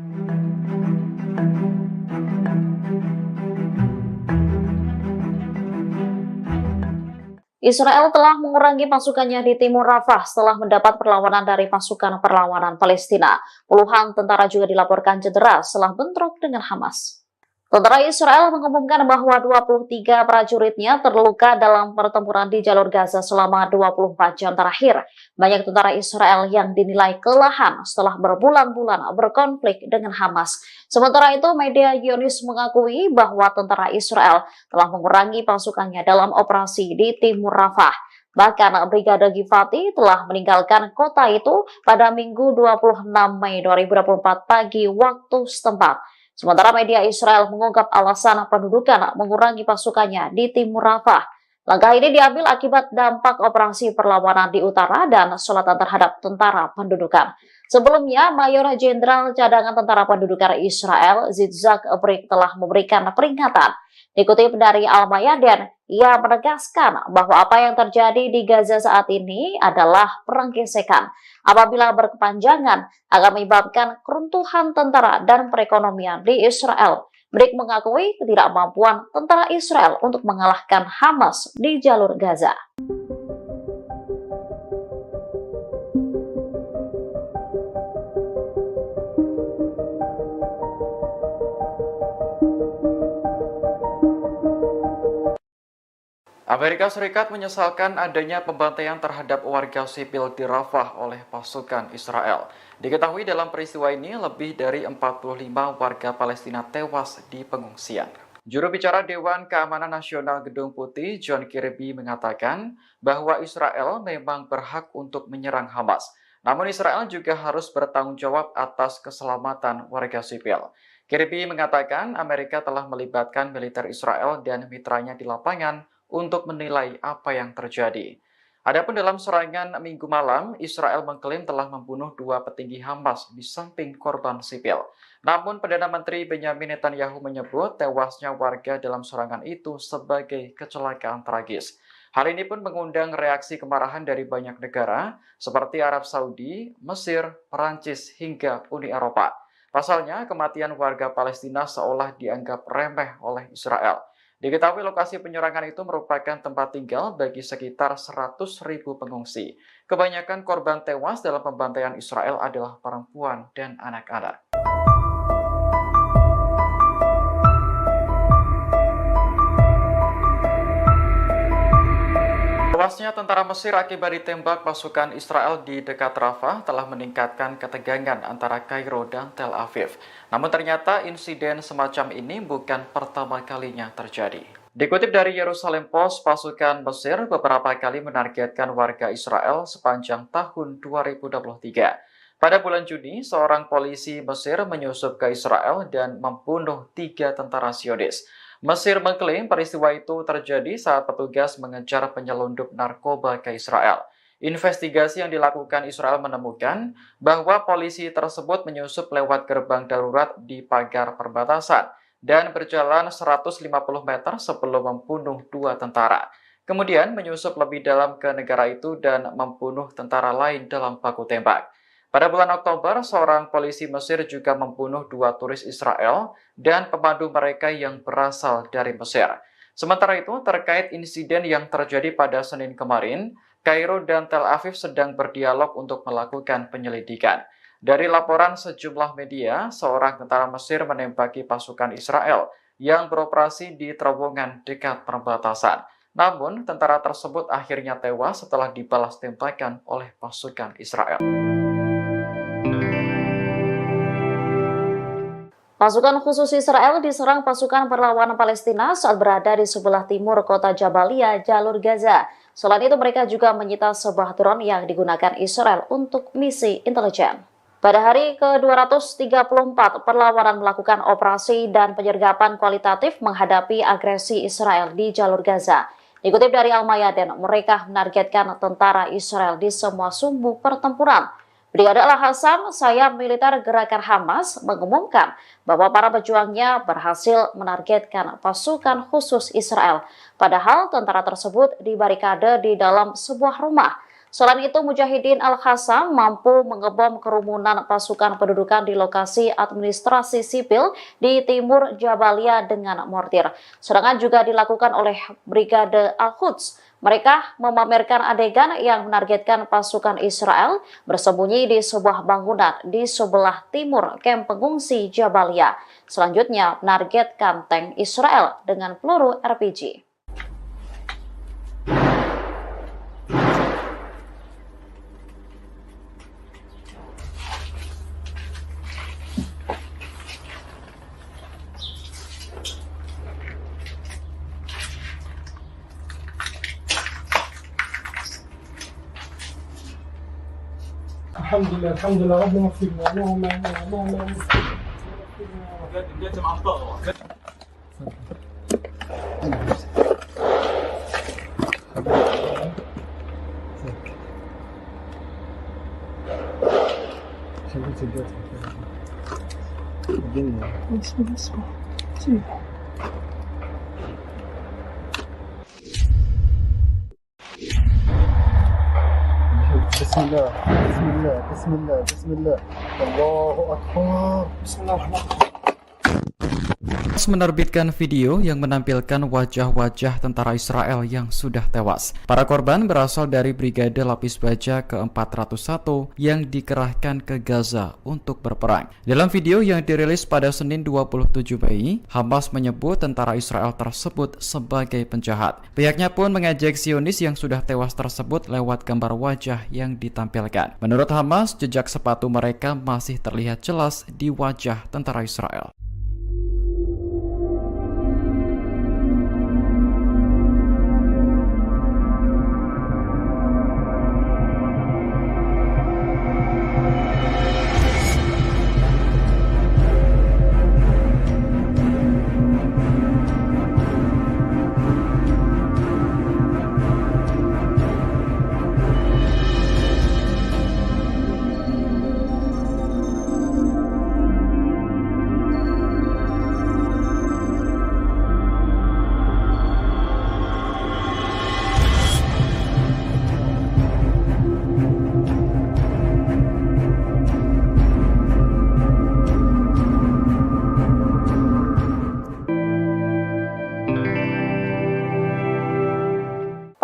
B: Israel telah mengurangi pasukannya di timur Rafah setelah mendapat perlawanan dari pasukan perlawanan Palestina. Puluhan tentara juga dilaporkan cedera setelah bentrok dengan Hamas. Tentara Israel mengumumkan bahwa 23 prajuritnya terluka dalam pertempuran di jalur Gaza selama 24 jam terakhir. Banyak tentara Israel yang dinilai kelelahan setelah berbulan-bulan berkonflik dengan Hamas. Sementara itu, media Zionis mengakui bahwa tentara Israel telah mengurangi pasukannya dalam operasi di timur Rafah. Bahkan Brigade Givati telah meninggalkan kota itu pada Minggu 26 Mei 2024 pagi waktu setempat. Sementara media Israel mengungkap alasan pendudukan mengurangi pasukannya di timur Rafah. Langkah ini diambil akibat dampak operasi perlawanan di utara dan selatan terhadap tentara pendudukan. Sebelumnya, Mayor Jenderal Cadangan Tentara Pendudukan Israel, Yitzhak Brik telah memberikan peringatan. Dikutip dari Al-Mayadin, ia menegaskan bahwa apa yang terjadi di Gaza saat ini adalah perang gesekan. Apabila berkepanjangan, akan menyebabkan keruntuhan tentara dan perekonomian di Israel. Brik mengakui ketidakmampuan tentara Israel untuk mengalahkan Hamas di jalur Gaza.
A: Amerika Serikat menyesalkan adanya pembantaian terhadap warga sipil di Rafah oleh pasukan Israel. Diketahui dalam peristiwa ini lebih dari 45 warga Palestina tewas di pengungsian. Juru bicara Dewan Keamanan Nasional Gedung Putih, John Kirby, mengatakan bahwa Israel memang berhak untuk menyerang Hamas. Namun Israel juga harus bertanggung jawab atas keselamatan warga sipil. Kirby mengatakan Amerika telah melibatkan militer Israel dan mitranya di lapangan untuk menilai apa yang terjadi. Adapun dalam serangan Minggu malam, Israel mengklaim telah membunuh 2 petinggi Hamas di samping korban sipil. Namun Perdana Menteri Benyamin Netanyahu menyebut tewasnya warga dalam serangan itu sebagai kecelakaan tragis. Hal ini pun mengundang reaksi kemarahan dari banyak negara seperti Arab Saudi, Mesir, Perancis, hingga Uni Eropa. Pasalnya, kematian warga Palestina seolah dianggap remeh oleh Israel. Diketahui lokasi penyerangan itu merupakan tempat tinggal bagi sekitar 100.000 pengungsi. Kebanyakan korban tewas dalam pembantaian Israel adalah perempuan dan anak-anak. Tewasnya tentara Mesir akibat ditembak pasukan Israel di dekat Rafah telah meningkatkan ketegangan antara Kairo dan Tel Aviv. Namun ternyata insiden semacam ini bukan pertama kalinya terjadi. Dikutip dari Yerusalem Post, pasukan Mesir beberapa kali menargetkan warga Israel sepanjang tahun 2023. Pada bulan Juni, seorang polisi Mesir menyusup ke Israel dan membunuh 3 tentara Zionis. Mesir mengklaim peristiwa itu terjadi saat petugas mengejar penyelundup narkoba ke Israel. Investigasi yang dilakukan Israel menemukan bahwa polisi tersebut menyusup lewat gerbang darurat di pagar perbatasan dan berjalan 150 meter sebelum membunuh 2 tentara. Kemudian menyusup lebih dalam ke negara itu dan membunuh tentara lain dalam baku tembak. Pada bulan Oktober, seorang polisi Mesir juga membunuh 2 turis Israel dan pemandu mereka yang berasal dari Mesir. Sementara itu, terkait insiden yang terjadi pada Senin kemarin, Kairo dan Tel Aviv sedang berdialog untuk melakukan penyelidikan. Dari laporan sejumlah media, seorang tentara Mesir menembaki pasukan Israel yang beroperasi di terowongan dekat perbatasan. Namun, tentara tersebut akhirnya tewas setelah dibalas tembakan oleh pasukan Israel.
B: Pasukan khusus Israel diserang pasukan perlawanan Palestina saat berada di sebelah timur kota Jabalia, jalur Gaza. Selain itu, mereka juga menyita sebuah drone yang digunakan Israel untuk misi intelijen. Pada hari ke-234, perlawanan melakukan operasi dan penyergapan kualitatif menghadapi agresi Israel di jalur Gaza. Dikutip dari Al-Mayadin, mereka menargetkan tentara Israel di semua sumbu pertempuran. Brigade Al-Hassam, sayap militer gerakan Hamas, mengumumkan bahwa para pejuangnya berhasil menargetkan pasukan khusus Israel. Padahal tentara tersebut dibarikade di dalam sebuah rumah. Selain itu, Mujahidin Al-Hassam mampu mengebom kerumunan pasukan pendudukan di lokasi administrasi sipil di timur Jabalia dengan mortir. Serangan juga dilakukan oleh Brigade Al-Quds Mereka memamerkan adegan yang menargetkan pasukan Israel bersembunyi di sebuah bangunan di sebelah timur kamp pengungsi Jabalia. Selanjutnya menargetkan tank Israel dengan peluru RPG.
C: الحمد لله ربنا اغفر لنا اللهم اللهم بسم الله بسم الله بسم الله بسم الله الله أكبر بسم الله الرحمن الرحيم.
A: Menerbitkan video yang menampilkan wajah-wajah tentara Israel yang sudah tewas. Para korban berasal dari Brigade Lapis Baja ke-401 yang dikerahkan ke Gaza untuk berperang. Dalam video yang dirilis pada Senin 27 Mei, Hamas menyebut tentara Israel tersebut sebagai penjahat. Pihaknya pun mengejek Zionis yang sudah tewas tersebut lewat gambar wajah yang ditampilkan. Menurut Hamas, jejak sepatu mereka masih terlihat jelas di wajah tentara Israel.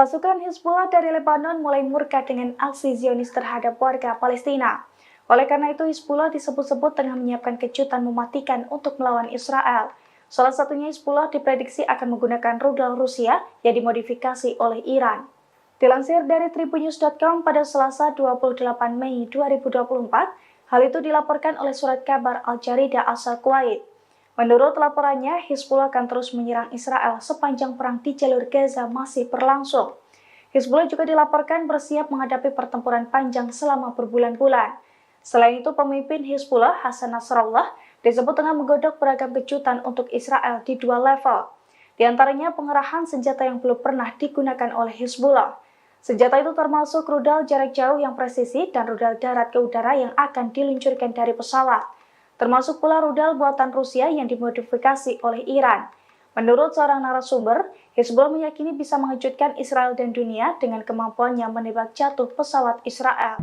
D: Pasukan Hizbullah dari Lebanon mulai murka dengan aksi Zionis terhadap warga Palestina. Oleh karena itu, Hizbullah disebut-sebut tengah menyiapkan kejutan mematikan untuk melawan Israel. Salah satunya Hizbullah diprediksi akan menggunakan rudal Rusia yang dimodifikasi oleh Iran. Dilansir dari tribunnews.com pada Selasa 28 Mei 2024, hal itu dilaporkan oleh surat kabar Al Jarida asal Kuwait. Menurut laporannya, Hizbullah akan terus menyerang Israel sepanjang perang di jalur Gaza masih berlangsung. Hizbullah juga dilaporkan bersiap menghadapi pertempuran panjang selama berbulan-bulan. Selain itu, pemimpin Hizbullah, Hasan Nasrallah, disebut tengah menggodok beragam kejutan untuk Israel di dua level. Di antaranya pengerahan senjata yang belum pernah digunakan oleh Hizbullah. Senjata itu termasuk rudal jarak jauh yang presisi dan rudal darat ke udara yang akan diluncurkan dari pesawat. Termasuk pula rudal buatan Rusia yang dimodifikasi oleh Iran. Menurut seorang narasumber, Hizbullah meyakini bisa mengejutkan Israel dan dunia dengan kemampuannya menembak jatuh pesawat Israel.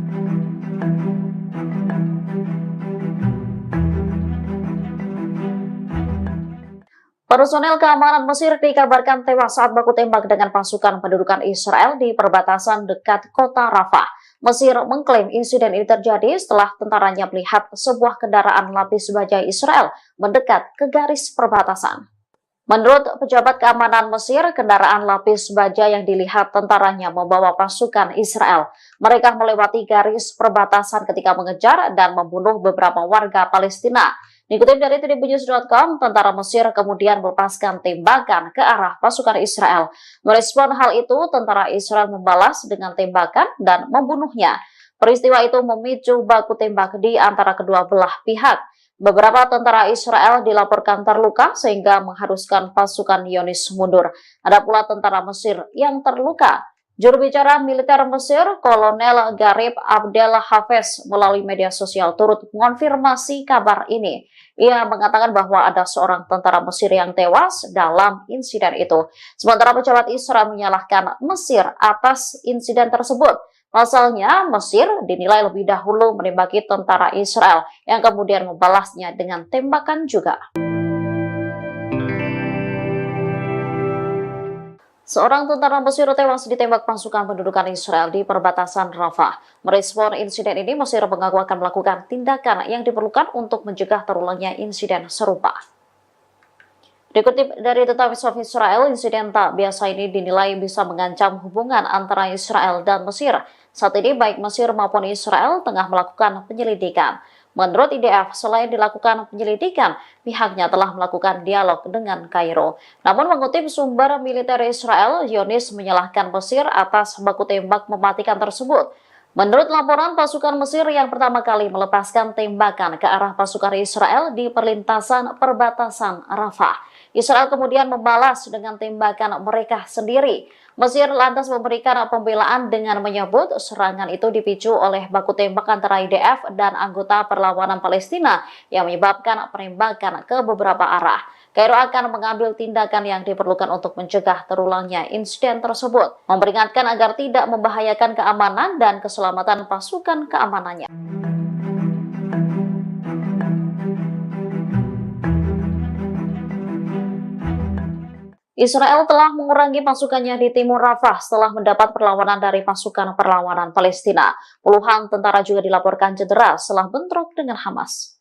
B: Personel keamanan Mesir dikabarkan tewas saat baku tembak dengan pasukan pendudukan Israel di perbatasan dekat kota Rafah. Mesir mengklaim insiden ini terjadi setelah tentaranya melihat sebuah kendaraan lapis baja Israel mendekat ke garis perbatasan. Menurut pejabat keamanan Mesir, kendaraan lapis baja yang dilihat tentaranya membawa pasukan Israel. Mereka melewati garis perbatasan ketika mengejar dan membunuh beberapa warga Palestina. Dikutip dari tribunnews.com, tentara Mesir kemudian melepaskan tembakan ke arah pasukan Israel. Merespon hal itu, tentara Israel membalas dengan tembakan dan membunuhnya. Peristiwa itu memicu baku tembak di antara kedua belah pihak. Beberapa tentara Israel dilaporkan terluka sehingga mengharuskan pasukan Zionis mundur. Ada pula tentara Mesir yang terluka. Juru bicara militer Mesir, Kolonel Garib Abdel Hafez, melalui media sosial turut mengonfirmasi kabar ini. Ia mengatakan bahwa ada seorang tentara Mesir yang tewas dalam insiden itu. Sementara pejabat Israel menyalahkan Mesir atas insiden tersebut. Pasalnya, Mesir dinilai lebih dahulu menembaki tentara Israel yang kemudian membalasnya dengan tembakan juga. Seorang tentara Mesir tewas ditembak pasukan pendudukan Israel di perbatasan Rafah. Merespon insiden ini, Mesir mengaku akan melakukan tindakan yang diperlukan untuk mencegah terulangnya insiden serupa. Dikutip dari The Times of Israel, insiden tak biasa ini dinilai bisa mengancam hubungan antara Israel dan Mesir. Saat ini baik Mesir maupun Israel tengah melakukan penyelidikan. Menurut IDF, selain dilakukan penyelidikan, pihaknya telah melakukan dialog dengan Kairo. Namun mengutip sumber militer Israel, Zionis menyalahkan Mesir atas baku tembak mematikan tersebut. Menurut laporan, pasukan Mesir yang pertama kali melepaskan tembakan ke arah pasukan Israel di perlintasan perbatasan Rafah. Israel kemudian membalas dengan tembakan mereka sendiri. Mesir lantas memberikan pembelaan dengan menyebut serangan itu dipicu oleh baku tembak antara IDF dan anggota perlawanan Palestina yang menyebabkan penembakan ke beberapa arah. Kairo akan mengambil tindakan yang diperlukan untuk mencegah terulangnya insiden tersebut, memperingatkan agar tidak membahayakan keamanan dan keselamatan pasukan keamanannya. Israel telah mengurangi pasukannya di timur Rafah setelah mendapat perlawanan dari pasukan perlawanan Palestina. Puluhan tentara juga dilaporkan cedera setelah bentrok dengan Hamas.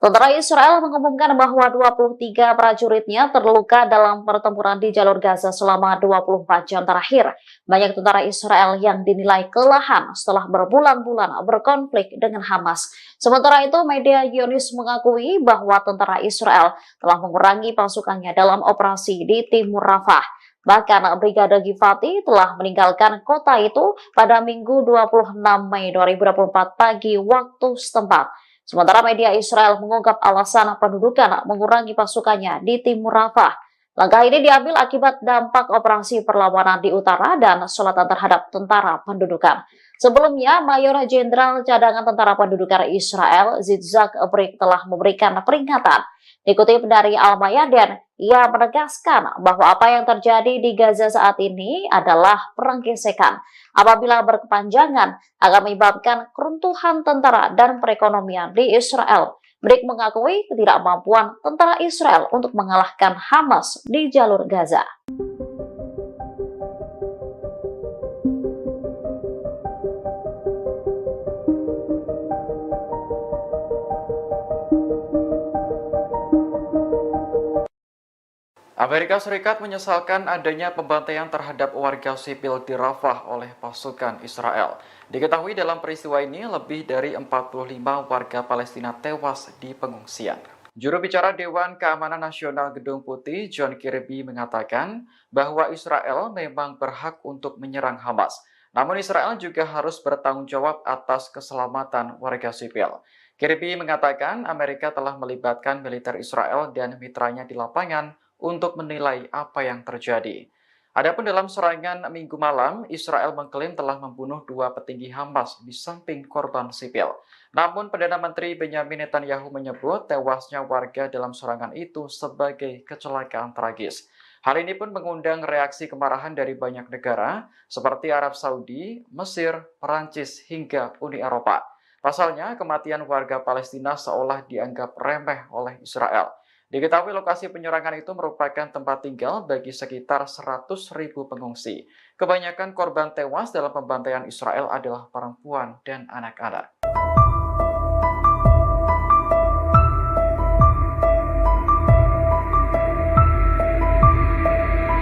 B: Tentara Israel mengumumkan bahwa 23 prajuritnya terluka dalam pertempuran di jalur Gaza selama 24 jam terakhir. Banyak tentara Israel yang dinilai kelelahan setelah berbulan-bulan berkonflik dengan Hamas. Sementara itu, media Zionis mengakui bahwa tentara Israel telah mengurangi pasukannya dalam operasi di timur Rafah. Bahkan Brigade Givati telah meninggalkan kota itu pada Minggu 26 Mei 2024 pagi waktu setempat. Sementara media Israel mengungkap alasan pendudukan mengurangi pasukannya di timur Rafah. Langkah ini diambil akibat dampak operasi perlawanan di utara dan selatan terhadap tentara pendudukan. Sebelumnya, Mayor Jenderal Cadangan Tentara Pendudukan Israel, Yitzhak Brik, telah memberikan peringatan. Dikutip dari Al-Mayadin, ia menegaskan bahwa apa yang terjadi di Gaza saat ini adalah perang gesekan. Apabila berkepanjangan, akan menyebabkan keruntuhan tentara dan perekonomian di Israel. Brik mengakui ketidakmampuan tentara Israel untuk mengalahkan Hamas di jalur Gaza.
A: Amerika Serikat menyesalkan adanya pembantaian terhadap warga sipil di Rafah oleh pasukan Israel. Diketahui dalam peristiwa ini lebih dari 45 warga Palestina tewas di pengungsian. Juru bicara Dewan Keamanan Nasional Gedung Putih, John Kirby, mengatakan bahwa Israel memang berhak untuk menyerang Hamas. Namun Israel juga harus bertanggung jawab atas keselamatan warga sipil. Kirby mengatakan Amerika telah melibatkan militer Israel dan mitranya di lapangan untuk menilai apa yang terjadi. Adapun dalam serangan Minggu malam, Israel mengklaim telah membunuh 2 petinggi Hamas di samping korban sipil. Namun Perdana Menteri Benjamin Netanyahu menyebut tewasnya warga dalam serangan itu sebagai kecelakaan tragis. Hal ini pun mengundang reaksi kemarahan dari banyak negara seperti Arab Saudi, Mesir, Perancis, hingga Uni Eropa. Pasalnya, kematian warga Palestina seolah dianggap remeh oleh Israel. Diketahui lokasi penyerangan itu merupakan tempat tinggal bagi sekitar 100.000 pengungsi. Kebanyakan korban tewas dalam pembantaian Israel adalah perempuan dan anak-anak.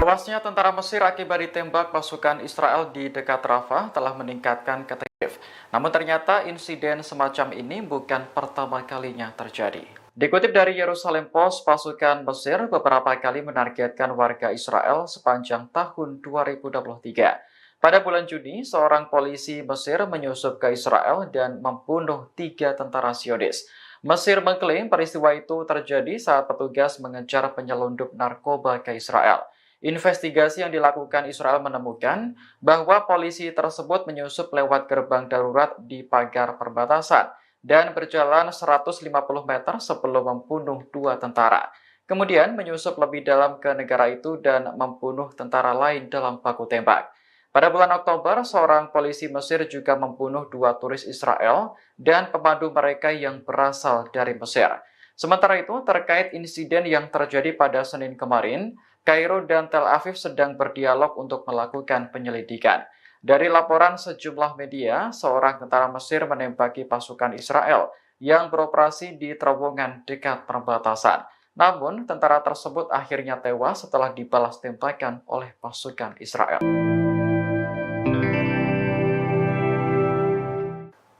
A: Tewasnya tentara Mesir akibat ditembak pasukan Israel di dekat Rafah telah meningkatkan ketegangan. Namun ternyata insiden semacam ini bukan pertama kalinya terjadi. Dikutip dari Yerusalem Post, pasukan Mesir beberapa kali menargetkan warga Israel sepanjang tahun 2023. Pada bulan Juni, seorang polisi Mesir menyusup ke Israel dan membunuh 3 tentara Zionis. Mesir mengklaim peristiwa itu terjadi saat petugas mengejar penyelundup narkoba ke Israel. Investigasi yang dilakukan Israel menemukan bahwa polisi tersebut menyusup lewat gerbang darurat di pagar perbatasan dan berjalan 150 meter sebelum membunuh 2 tentara. Kemudian menyusup lebih dalam ke negara itu dan membunuh tentara lain dalam baku tembak. Pada bulan Oktober, seorang polisi Mesir juga membunuh 2 turis Israel dan pemandu mereka yang berasal dari Mesir. Sementara itu, terkait insiden yang terjadi pada Senin kemarin, Kairo dan Tel Aviv sedang berdialog untuk melakukan penyelidikan. Dari laporan sejumlah media, seorang tentara Mesir menembaki pasukan Israel yang beroperasi di terowongan dekat perbatasan. Namun, tentara tersebut akhirnya tewas setelah dibalas tembakan oleh pasukan Israel.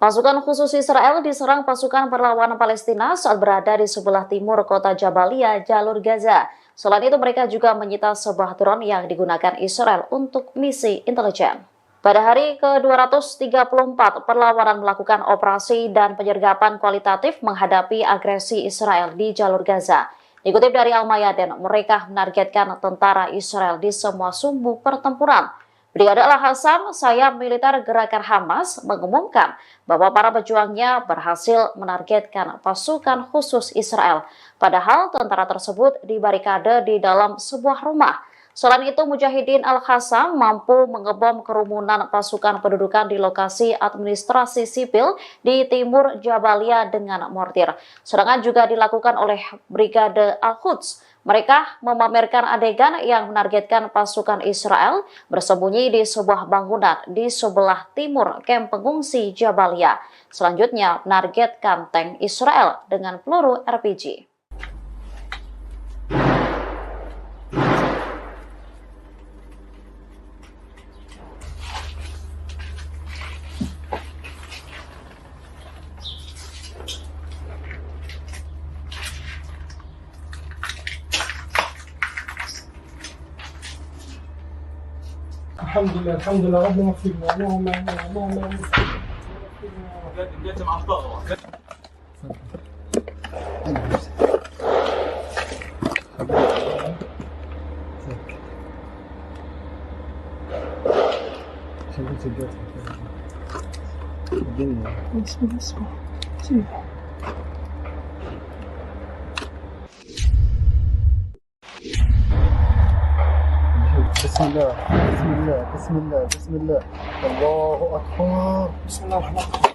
B: Pasukan khusus Israel diserang pasukan perlawanan Palestina saat berada di sebelah timur kota Jabalia, jalur Gaza. Selain itu, mereka juga menyita sebuah drone yang digunakan Israel untuk misi intelijen. Pada hari ke-234, perlawanan melakukan operasi dan penyergapan kualitatif menghadapi agresi Israel di jalur Gaza. Dikutip dari Al-Mayadin, mereka menargetkan tentara Israel di semua sumbu pertempuran. Brigade Al-Hassam, sayap militer gerakan Hamas, mengumumkan bahwa para pejuangnya berhasil menargetkan pasukan khusus Israel. Padahal tentara tersebut dibarikade di dalam sebuah rumah. Selain itu, Mujahidin Al-Hassam mampu mengebom kerumunan pasukan pendudukan di lokasi administrasi sipil di timur Jabalia dengan mortir. Serangan juga dilakukan oleh Brigade Al-Quds. Mereka memamerkan adegan yang menargetkan pasukan Israel bersembunyi di sebuah bangunan di sebelah timur kamp pengungsi Jabalia. Selanjutnya, menargetkan tank Israel dengan peluru RPG.
C: الحمد لله ربنا يغفرنا اللهم بسم الله بسم الله بسم الله بسم الله الله أكبر بسم الله الرحمن الرحيم.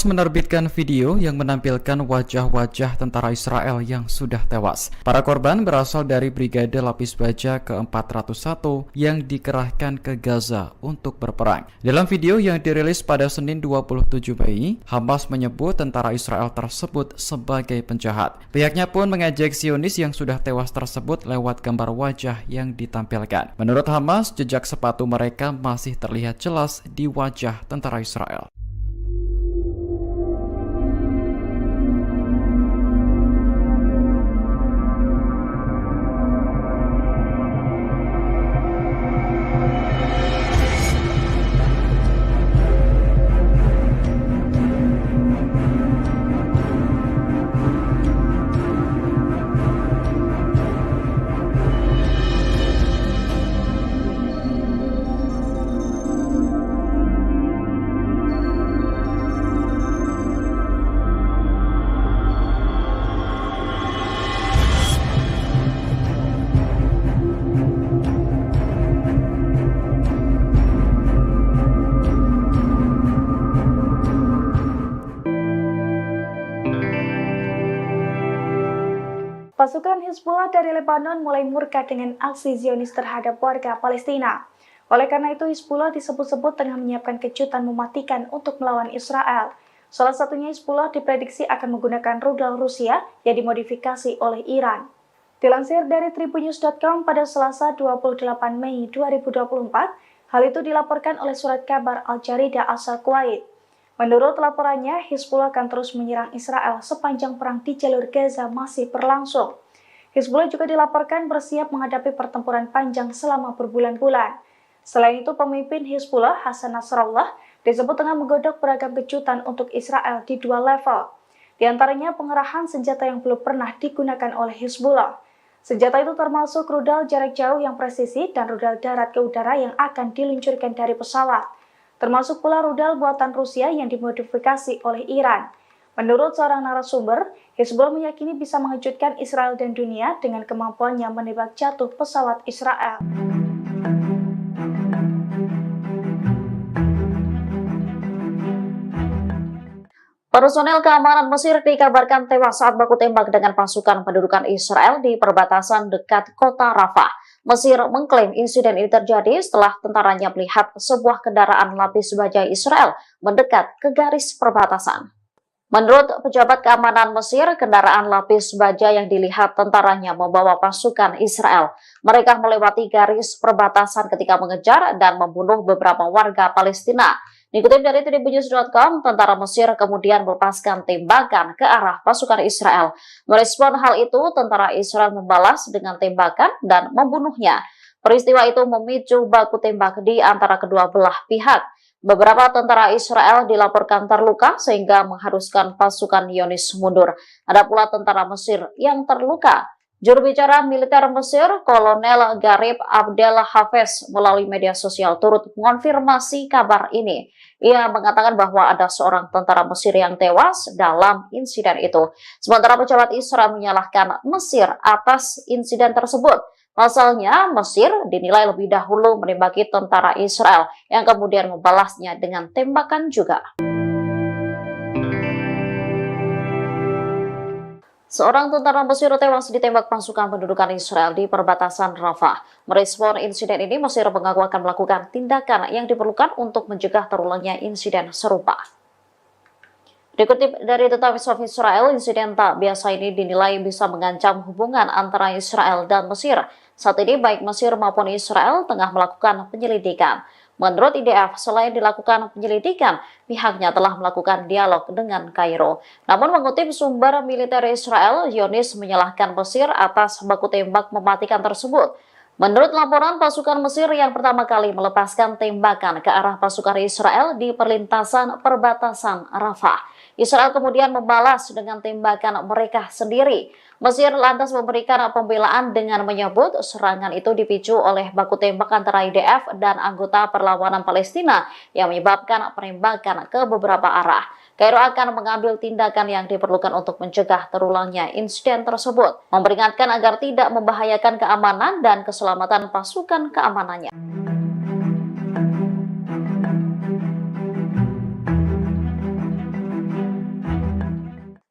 A: Menerbitkan video yang menampilkan wajah-wajah tentara Israel yang sudah tewas. Para korban berasal dari Brigade Lapis Baja ke-401 yang dikerahkan ke Gaza untuk berperang. Dalam video yang dirilis pada Senin 27 Mei, Hamas menyebut tentara Israel tersebut sebagai penjahat. Pihaknya pun mengejek Zionis yang sudah tewas tersebut lewat gambar wajah yang ditampilkan. Menurut Hamas, jejak sepatu mereka masih terlihat jelas di wajah tentara Israel.
D: Pasukan Hizbullah dari Lebanon mulai murka dengan aksi Zionis terhadap warga Palestina. Oleh karena itu, Hizbullah disebut-sebut tengah menyiapkan kejutan mematikan untuk melawan Israel. Salah satunya Hizbullah diprediksi akan menggunakan rudal Rusia yang dimodifikasi oleh Iran. Dilansir dari tribunnews.com pada Selasa 28 Mei 2024, hal itu dilaporkan oleh surat kabar Al-Jarida asal Kuwait. Menurut laporannya, Hizbullah akan terus menyerang Israel sepanjang perang di jalur Gaza masih berlangsung. Hizbullah juga dilaporkan bersiap menghadapi pertempuran panjang selama berbulan-bulan. Selain itu, pemimpin Hizbullah, Hasan Nasrallah, disebut tengah menggodok beragam kejutan untuk Israel di dua level. Di antaranya pengerahan senjata yang belum pernah digunakan oleh Hizbullah. Senjata itu termasuk rudal jarak jauh yang presisi dan rudal darat ke udara yang akan diluncurkan dari pesawat. Termasuk pula rudal buatan Rusia yang dimodifikasi oleh Iran. Menurut seorang narasumber, Hizbullah meyakini bisa mengejutkan Israel dan dunia dengan kemampuannya menembak jatuh pesawat Israel.
B: Personel keamanan Mesir dikabarkan tewas saat baku tembak dengan pasukan pendudukan Israel di perbatasan dekat kota Rafah. Mesir mengklaim insiden ini terjadi setelah tentaranya melihat sebuah kendaraan lapis baja Israel mendekat ke garis perbatasan. Menurut pejabat keamanan Mesir, kendaraan lapis baja yang dilihat tentaranya membawa pasukan Israel. Mereka melewati garis perbatasan ketika mengejar dan membunuh beberapa warga Palestina. Dikutip dari tribunnews.com, tentara Mesir kemudian melepaskan tembakan ke arah pasukan Israel. Merespon hal itu, tentara Israel membalas dengan tembakan dan membunuhnya. Peristiwa itu memicu baku tembak di antara kedua belah pihak. Beberapa tentara Israel dilaporkan terluka sehingga mengharuskan pasukan Zionis mundur. Ada pula tentara Mesir yang terluka. Juru bicara militer Mesir, Kolonel Garib Abdel Hafez, melalui media sosial turut mengonfirmasi kabar ini. Ia mengatakan bahwa ada seorang tentara Mesir yang tewas dalam insiden itu. Sementara pejabat Israel menyalahkan Mesir atas insiden tersebut. Pasalnya, Mesir dinilai lebih dahulu menembaki tentara Israel yang kemudian membalasnya dengan tembakan juga. Seorang tentara Mesir tewas ditembak pasukan pendudukan Israel di perbatasan Rafah. Merespon insiden ini, Mesir mengaku akan melakukan tindakan yang diperlukan untuk mencegah terulangnya insiden serupa. Dikutip dari The Times of Israel, insiden tak biasa ini dinilai bisa mengancam hubungan antara Israel dan Mesir. Saat ini baik Mesir maupun Israel tengah melakukan penyelidikan. Menurut IDF, selain dilakukan penyelidikan, pihaknya telah melakukan dialog dengan Kairo. Namun mengutip sumber militer Israel, Zionis menyalahkan Mesir atas baku tembak mematikan tersebut. Menurut laporan, pasukan Mesir yang pertama kali melepaskan tembakan ke arah pasukan Israel di perlintasan perbatasan Rafah. Israel kemudian membalas dengan tembakan mereka sendiri. Mesir lantas memberikan pembelaan dengan menyebut serangan itu dipicu oleh baku tembak antara IDF dan anggota perlawanan Palestina yang menyebabkan penembakan ke beberapa arah. Kairo akan mengambil tindakan yang diperlukan untuk mencegah terulangnya insiden tersebut, memperingatkan agar tidak membahayakan keamanan dan keselamatan pasukan keamanannya.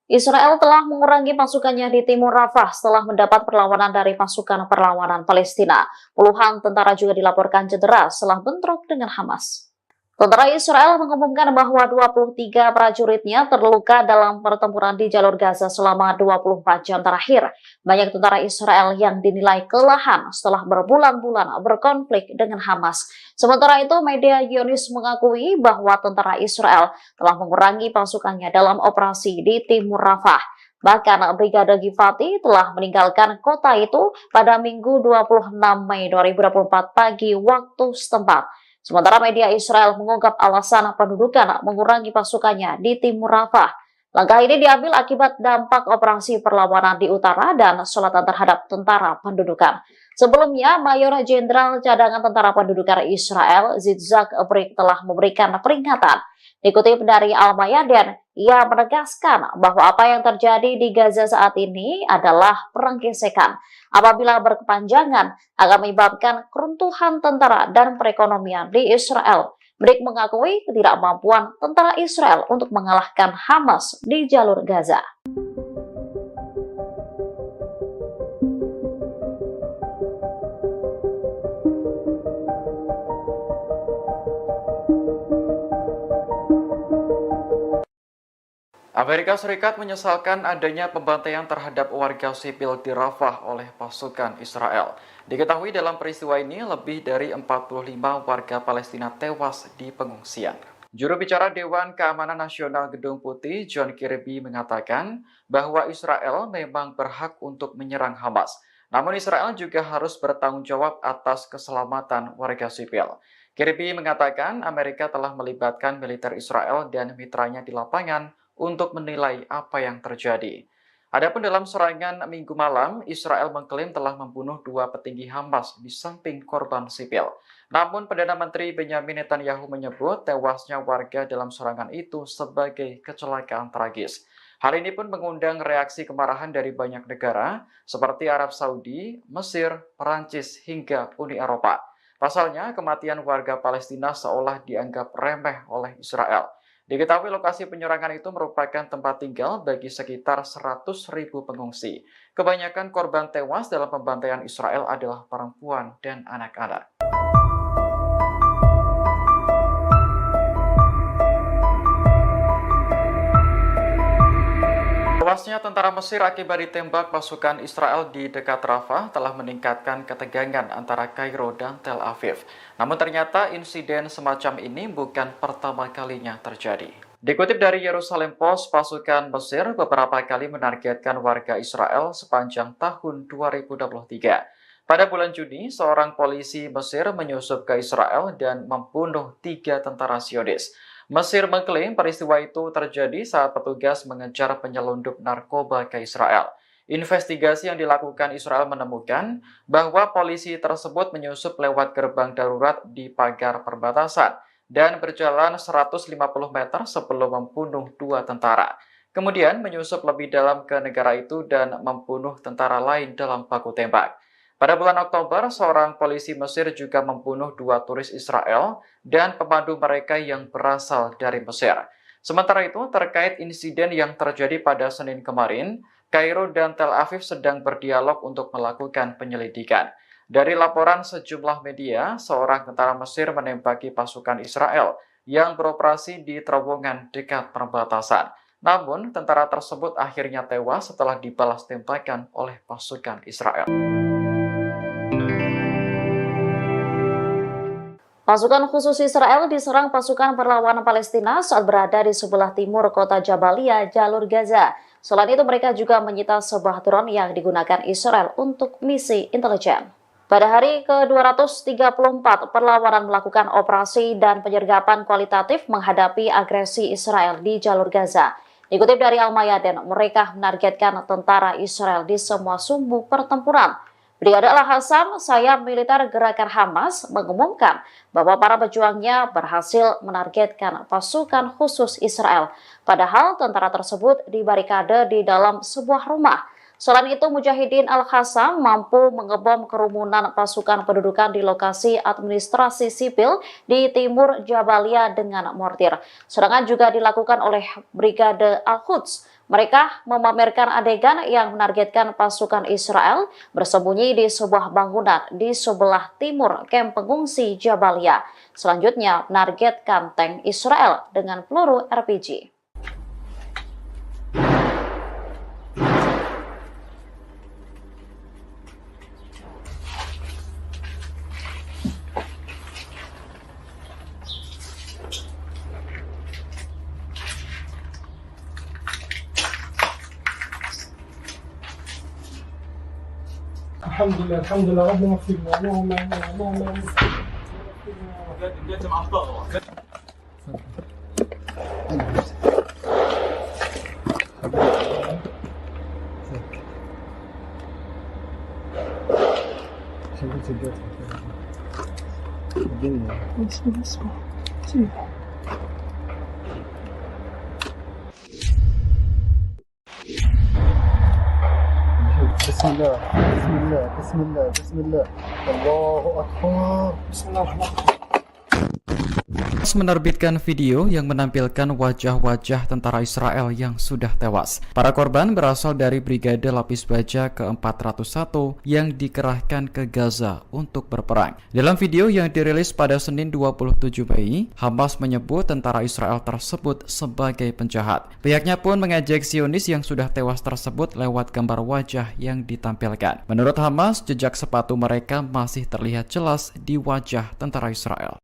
B: Israel telah mengurangi pasukannya di timur Rafah setelah mendapat perlawanan dari pasukan perlawanan Palestina. Puluhan tentara juga dilaporkan cedera setelah bentrok dengan Hamas. Tentara Israel mengumumkan bahwa 23 prajuritnya terluka dalam pertempuran di jalur Gaza selama 24 jam terakhir. Banyak tentara Israel yang dinilai kelelahan setelah berbulan-bulan berkonflik dengan Hamas. Sementara itu, media Zionis mengakui bahwa tentara Israel telah mengurangi pasukannya dalam operasi di timur Rafah. Bahkan Brigade Givati telah meninggalkan kota itu pada Minggu 26 Mei 2024 pagi waktu setempat. Sementara media Israel mengungkap alasan pendudukan mengurangi pasukannya di timur Rafah. Langkah ini diambil akibat dampak operasi perlawanan di utara dan selatan terhadap tentara pendudukan. Sebelumnya, Mayor Jenderal Cadangan Tentara Pendudukan Israel, Yitzhak Brik, telah memberikan peringatan. Dikutip dari Al-Mayadin, ia menegaskan bahwa apa yang terjadi di Gaza saat ini adalah perang gesekan. Apabila berkepanjangan, akan menyebabkan keruntuhan tentara dan perekonomian di Israel. Brik mengakui ketidakmampuan tentara Israel untuk mengalahkan Hamas di jalur Gaza.
A: Amerika Serikat menyesalkan adanya pembantaian terhadap warga sipil di Rafah oleh pasukan Israel. Diketahui dalam peristiwa ini lebih dari 45 warga Palestina tewas di pengungsian. Juru bicara Dewan Keamanan Nasional Gedung Putih, John Kirby, mengatakan bahwa Israel memang berhak untuk menyerang Hamas. Namun Israel juga harus bertanggung jawab atas keselamatan warga sipil. Kirby mengatakan Amerika telah melibatkan militer Israel dan mitranya di lapangan untuk menilai apa yang terjadi. Adapun dalam serangan Minggu malam, Israel mengklaim telah membunuh 2 petinggi Hamas di samping korban sipil. Namun Perdana Menteri Benjamin Netanyahu menyebut tewasnya warga dalam serangan itu sebagai kecelakaan tragis. Hal ini pun mengundang reaksi kemarahan dari banyak negara seperti Arab Saudi, Mesir, Perancis, hingga Uni Eropa. Pasalnya, kematian warga Palestina seolah dianggap remeh oleh Israel. Diketahui lokasi penyerangan itu merupakan tempat tinggal bagi sekitar 100.000 pengungsi. Kebanyakan korban tewas dalam pembantaian Israel adalah perempuan dan anak-anak. Tewasnya tentara Mesir akibat ditembak pasukan Israel di dekat Rafah telah meningkatkan ketegangan antara Kairo dan Tel Aviv. Namun ternyata insiden semacam ini bukan pertama kalinya terjadi. Dikutip dari Yerusalem Post, pasukan Mesir beberapa kali menargetkan warga Israel sepanjang tahun 2023. Pada bulan Juni, seorang polisi Mesir menyusup ke Israel dan membunuh 3 tentara Zionis. Mesir mengklaim peristiwa itu terjadi saat petugas mengejar penyelundup narkoba ke Israel. Investigasi yang dilakukan Israel menemukan bahwa polisi tersebut menyusup lewat gerbang darurat di pagar perbatasan dan berjalan 150 meter sebelum membunuh 2 tentara. Kemudian menyusup lebih dalam ke negara itu dan membunuh tentara lain dalam baku tembak. Pada bulan Oktober, seorang polisi Mesir juga membunuh 2 turis Israel dan pemandu mereka yang berasal dari Mesir. Sementara itu, terkait insiden yang terjadi pada Senin kemarin, Kairo dan Tel Aviv sedang berdialog untuk melakukan penyelidikan. Dari laporan sejumlah media, seorang tentara Mesir menembaki pasukan Israel yang beroperasi di terowongan dekat perbatasan. Namun, tentara tersebut akhirnya tewas setelah dibalas tembakan oleh pasukan Israel.
B: Pasukan khusus Israel diserang pasukan perlawanan Palestina saat berada di sebelah timur kota Jabalia, jalur Gaza. Selain itu, mereka juga menyita sebuah drone yang digunakan Israel untuk misi intelijen. Pada hari ke-234, perlawanan melakukan operasi dan penyergapan kualitatif menghadapi agresi Israel di jalur Gaza. Dikutip dari Al-Mayadin, mereka menargetkan tentara Israel di semua sumbu pertempuran. Brigade Al-Hassam, sayap militer gerakan Hamas, mengumumkan bahwa para pejuangnya berhasil menargetkan pasukan khusus Israel. Padahal tentara tersebut dibarikade di dalam sebuah rumah. Selain itu, Mujahidin Al-Hassam mampu mengebom kerumunan pasukan pendudukan di lokasi administrasi sipil di timur Jabalia dengan mortir. Serangan juga dilakukan oleh Brigade Al-Quds. Mereka memamerkan adegan yang menargetkan pasukan Israel bersembunyi di sebuah bangunan di sebelah timur kamp pengungsi Jabalia. Selanjutnya, menargetkan tank Israel dengan peluru RPG.
C: الحمد لله ربنا يغفرنا اللهم بسم الله بسم الله بسم الله بسم الله الله أكبر بسم الله الرحمن الرحيم.
A: Menerbitkan video yang menampilkan wajah-wajah tentara Israel yang sudah tewas. Para korban berasal dari Brigade Lapis Baja ke-401 yang dikerahkan ke Gaza untuk berperang. Dalam video yang dirilis pada Senin 27 Mei, Hamas menyebut tentara Israel tersebut sebagai penjahat. Pihaknya pun mengejek Zionis yang sudah tewas tersebut lewat gambar wajah yang ditampilkan. Menurut Hamas, jejak sepatu mereka masih terlihat jelas di wajah tentara Israel.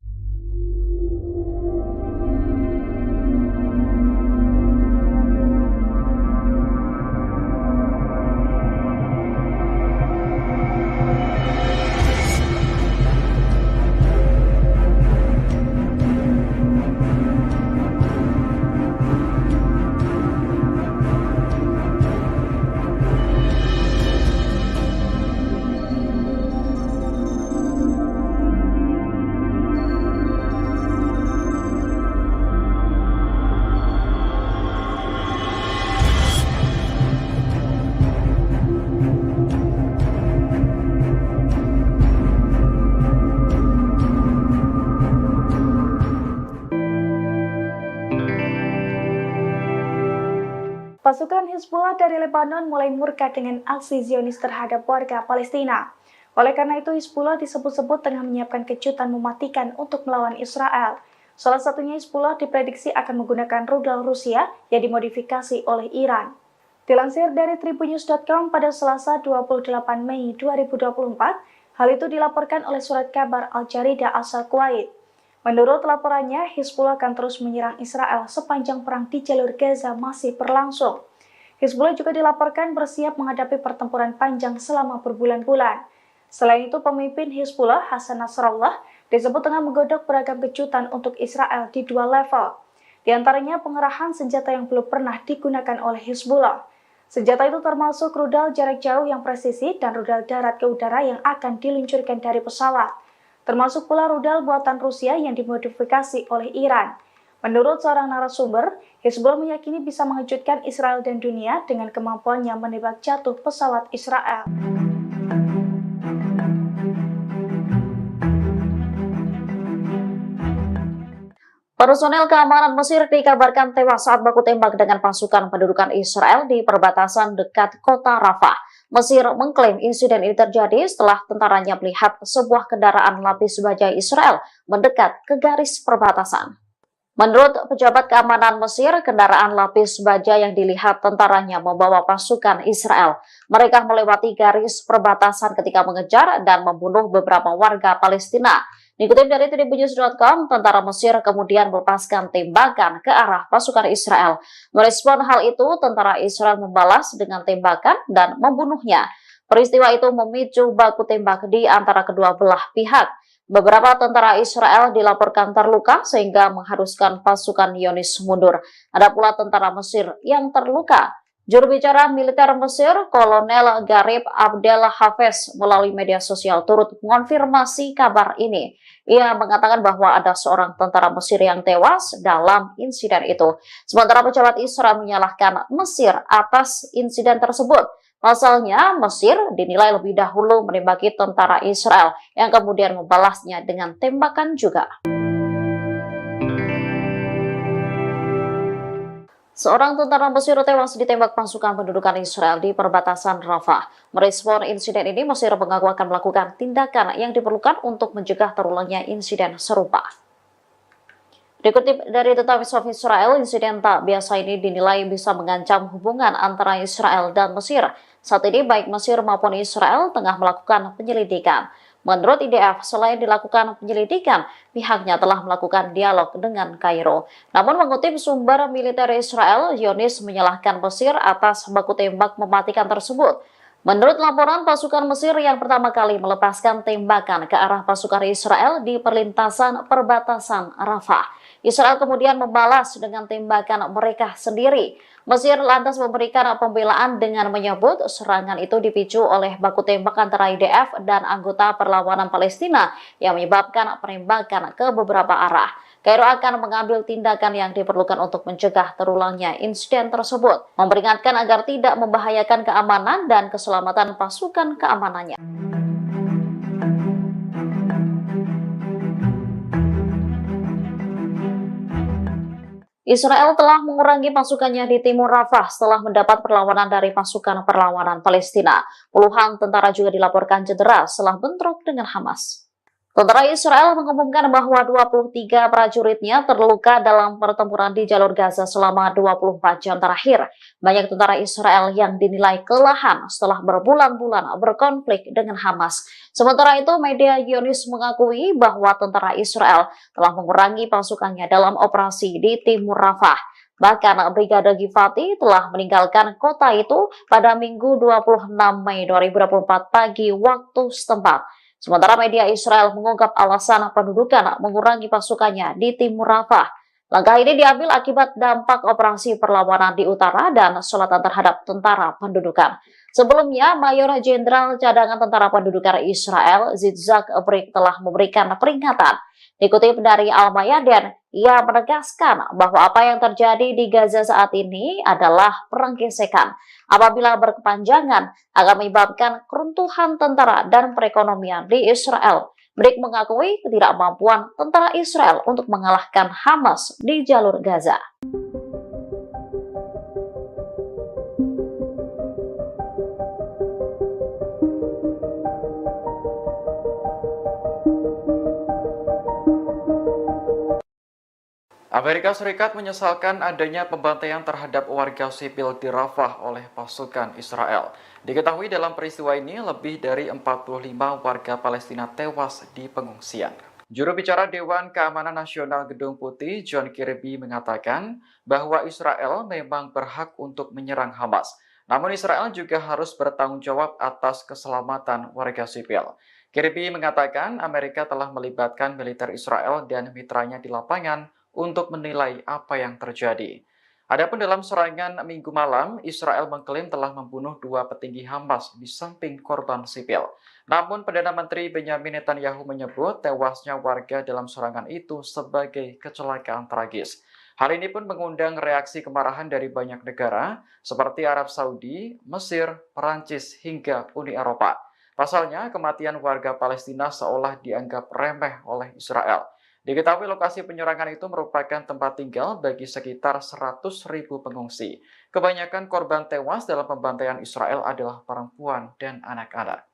D: Pasukan Hizbullah dari Lebanon mulai murka dengan aksi Zionis terhadap warga Palestina. Oleh karena itu, Hizbullah disebut-sebut tengah menyiapkan kejutan mematikan untuk melawan Israel. Salah satunya Hizbullah diprediksi akan menggunakan rudal Rusia yang dimodifikasi oleh Iran. Dilansir dari tribunnews.com pada Selasa 28 Mei 2024, hal itu dilaporkan oleh surat kabar Al-Jarida asal Kuwait. Menurut laporannya, Hizbullah akan terus menyerang Israel sepanjang perang di jalur Gaza masih berlangsung. Hizbullah juga dilaporkan bersiap menghadapi pertempuran panjang selama berbulan-bulan. Selain itu, pemimpin Hizbullah, Hasan Nasrallah, disebut tengah menggodok beragam kejutan untuk Israel di dua level. Di antaranya pengerahan senjata yang belum pernah digunakan oleh Hizbullah. Senjata itu termasuk rudal jarak jauh yang presisi dan rudal darat ke udara yang akan diluncurkan dari pesawat. Termasuk pula rudal buatan Rusia yang dimodifikasi oleh Iran. Menurut seorang narasumber, Hizbullah meyakini bisa mengejutkan Israel dan dunia dengan kemampuannya menembak jatuh pesawat Israel.
B: Personel keamanan Mesir dikabarkan tewas saat baku tembak dengan pasukan pendudukan Israel di perbatasan dekat kota Rafah. Mesir mengklaim insiden ini terjadi setelah tentaranya melihat sebuah kendaraan lapis baja Israel mendekat ke garis perbatasan. Menurut pejabat keamanan Mesir, kendaraan lapis baja yang dilihat tentaranya membawa pasukan Israel. Mereka melewati garis perbatasan ketika mengejar dan membunuh beberapa warga Palestina. Dikutip dari tribunnews.com, tentara Mesir kemudian melepaskan tembakan ke arah pasukan Israel. Merespon hal itu, tentara Israel membalas dengan tembakan dan membunuhnya. Peristiwa itu memicu baku tembak di antara kedua belah pihak. Beberapa tentara Israel dilaporkan terluka sehingga mengharuskan pasukan Zionis mundur. Ada pula tentara Mesir yang terluka. Juru bicara militer Mesir, Kolonel Garib Abdel Hafez, melalui media sosial turut mengonfirmasi kabar ini. Ia mengatakan bahwa ada seorang tentara Mesir yang tewas dalam insiden itu. Sementara pejabat Israel menyalahkan Mesir atas insiden tersebut. Pasalnya, Mesir dinilai lebih dahulu menembaki tentara Israel yang kemudian membalasnya dengan tembakan juga. Seorang tentara Mesir tewas ditembak pasukan pendudukan Israel di perbatasan Rafah. Merespon insiden ini, Mesir mengaku akan melakukan tindakan yang diperlukan untuk mencegah terulangnya insiden serupa. Dikutip dari The Times of Israel, insiden tak biasa ini dinilai bisa mengancam hubungan antara Israel dan Mesir. Saat ini baik Mesir maupun Israel tengah melakukan penyelidikan. Menurut IDF, selain dilakukan penyelidikan, pihaknya telah melakukan dialog dengan Kairo. Namun mengutip sumber militer Israel, Zionis menyalahkan Mesir atas baku tembak mematikan tersebut. Menurut laporan, pasukan Mesir yang pertama kali melepaskan tembakan ke arah pasukan Israel di perlintasan perbatasan Rafah. Israel kemudian membalas dengan tembakan mereka sendiri. Mesir lantas memberikan pembelaan dengan menyebut serangan itu dipicu oleh baku tembak antara IDF dan anggota perlawanan Palestina yang menyebabkan penembakan ke beberapa arah. Kairo akan mengambil tindakan yang diperlukan untuk mencegah terulangnya insiden tersebut, memperingatkan agar tidak membahayakan keamanan dan keselamatan pasukan keamanannya. Israel telah mengurangi pasukannya di timur Rafah setelah mendapat perlawanan dari pasukan perlawanan Palestina. Puluhan tentara juga dilaporkan cedera setelah bentrok dengan Hamas. Tentara Israel mengumumkan bahwa 23 prajuritnya terluka dalam pertempuran di jalur Gaza selama 24 jam terakhir. Banyak tentara Israel yang dinilai kelelahan setelah berbulan-bulan berkonflik dengan Hamas. Sementara itu, media Zionis mengakui bahwa tentara Israel telah mengurangi pasukannya dalam operasi di timur Rafah. Bahkan Brigade Givati telah meninggalkan kota itu pada Minggu 26 Mei 2024 pagi waktu setempat. Sementara media Israel mengungkap alasan pendudukan mengurangi pasukannya di timur Rafah. Langkah ini diambil akibat dampak operasi perlawanan di utara dan selatan terhadap tentara pendudukan. Sebelumnya, Mayor Jenderal Cadangan Tentara Pendudukan Israel, Yitzhak Brik, telah memberikan peringatan. Dikutip dari Al-Mayadin, ia menegaskan bahwa apa yang terjadi di Gaza saat ini adalah perang gesekan. Apabila berkepanjangan, akan menyebabkan keruntuhan tentara dan perekonomian di Israel. Brik mengakui ketidakmampuan tentara Israel untuk mengalahkan Hamas di jalur Gaza.
A: Amerika Serikat menyesalkan adanya pembantaian terhadap warga sipil di Rafah oleh pasukan Israel. Diketahui dalam peristiwa ini lebih dari 45 warga Palestina tewas di pengungsian. Juru bicara Dewan Keamanan Nasional Gedung Putih, John Kirby, mengatakan bahwa Israel memang berhak untuk menyerang Hamas. Namun Israel juga harus bertanggung jawab atas keselamatan warga sipil. Kirby mengatakan Amerika telah melibatkan militer Israel dan mitranya di lapangan untuk menilai apa yang terjadi. Adapun dalam serangan Minggu malam, Israel mengklaim telah membunuh 2 petinggi Hamas di samping korban sipil. Namun Perdana Menteri Benjamin Netanyahu menyebut tewasnya warga dalam serangan itu sebagai kecelakaan tragis. Hal ini pun mengundang reaksi kemarahan dari banyak negara seperti Arab Saudi, Mesir, Perancis, hingga Uni Eropa. Pasalnya, kematian warga Palestina seolah dianggap remeh oleh Israel. Diketahui lokasi penyerangan itu merupakan tempat tinggal bagi sekitar 100.000 pengungsi. Kebanyakan korban tewas dalam pembantaian Israel adalah perempuan dan anak-anak.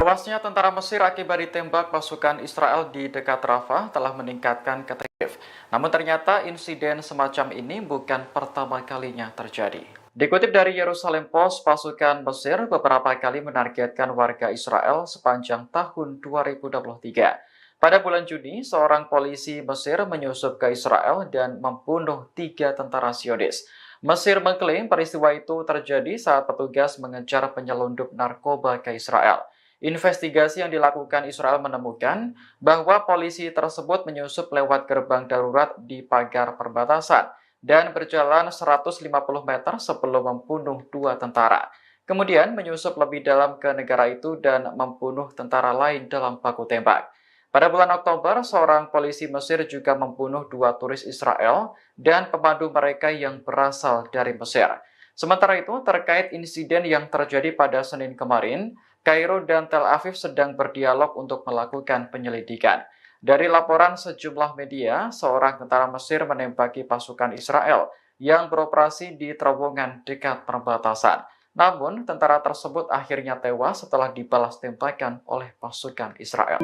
A: Tewasnya tentara Mesir akibat ditembak pasukan Israel di dekat Rafah telah meningkatkan ketegangan. Namun ternyata insiden semacam ini bukan pertama kalinya terjadi. Dikutip dari Yerusalem Post, pasukan Mesir beberapa kali menargetkan warga Israel sepanjang tahun 2023. Pada bulan Juni, seorang polisi Mesir menyusup ke Israel dan membunuh 3 tentara Zionis. Mesir mengklaim peristiwa itu terjadi saat petugas mengejar penyelundup narkoba ke Israel. Investigasi yang dilakukan Israel menemukan bahwa polisi tersebut menyusup lewat gerbang darurat di pagar perbatasan dan berjalan 150 meter sebelum membunuh 2 tentara. Kemudian menyusup lebih dalam ke negara itu dan membunuh tentara lain dalam baku tembak. Pada bulan Oktober, seorang polisi Mesir juga membunuh 2 turis Israel dan pemandu mereka yang berasal dari Mesir. Sementara itu, terkait insiden yang terjadi pada Senin kemarin, Kairo dan Tel Aviv sedang berdialog untuk melakukan penyelidikan. Dari laporan sejumlah media, seorang tentara Mesir menembaki pasukan Israel yang beroperasi di terowongan dekat perbatasan. Namun, tentara tersebut akhirnya tewas setelah dibalas tembakan oleh pasukan Israel.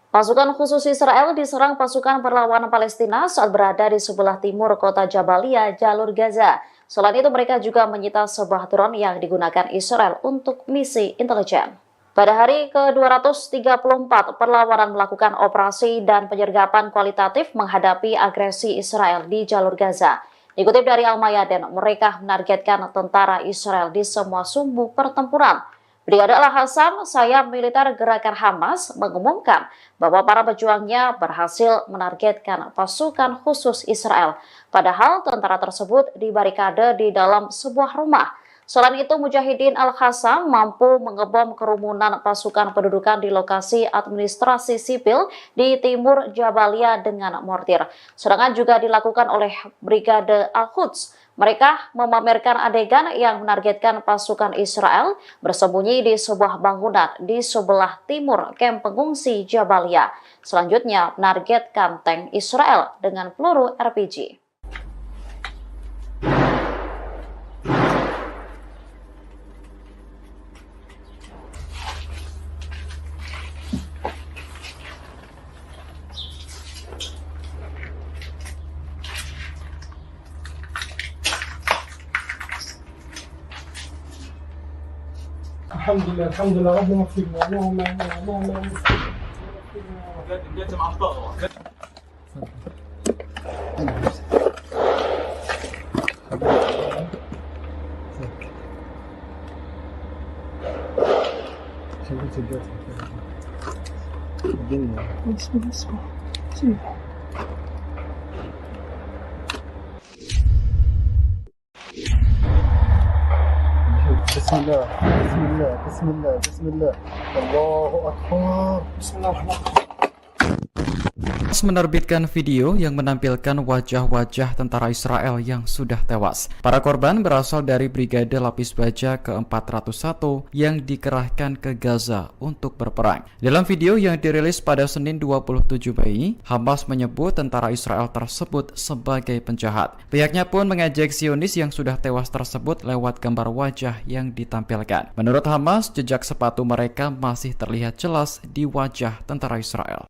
B: Pasukan khusus Israel diserang pasukan perlawanan Palestina saat berada di sebelah timur kota Jabalia, jalur Gaza. Selain itu, mereka juga menyita sebuah drone yang digunakan Israel untuk misi intelijen. Pada hari ke-234, perlawanan melakukan operasi dan penyergapan kualitatif menghadapi agresi Israel di jalur Gaza. Dikutip dari Al-Mayadin, mereka menargetkan tentara Israel di semua sumbu pertempuran. Brigade Al-Hassam, sayap militer gerakan Hamas, mengumumkan bahwa para pejuangnya berhasil menargetkan pasukan khusus Israel. Padahal tentara tersebut dibarikade di dalam sebuah rumah. Selain itu, Mujahidin Al-Hassam mampu mengebom kerumunan pasukan pendudukan di lokasi administrasi sipil di timur Jabalia dengan mortir. Serangan juga dilakukan oleh Brigade Al-Quds. Mereka memamerkan adegan yang menargetkan pasukan Israel bersembunyi di sebuah bangunan di sebelah timur kamp pengungsi Jabalia. Selanjutnya, menargetkan tank Israel dengan peluru RPG.
C: Alhamdulillah, alhamdulillah, Allahumma firna, Allahumma بسم الله بسم الله بسم الله بسم الله الله أكبر بسم الله الرحمن الرحيم
A: menerbitkan video yang menampilkan wajah-wajah tentara Israel yang sudah tewas. Para korban berasal dari Brigade Lapis Baja ke-401 yang dikerahkan ke Gaza untuk berperang. Dalam video yang dirilis pada Senin 27 Mei, Hamas menyebut tentara Israel tersebut sebagai penjahat. Pihaknya pun mengejek Zionis yang sudah tewas tersebut lewat gambar wajah yang ditampilkan. Menurut Hamas, jejak sepatu mereka masih terlihat jelas di wajah tentara Israel.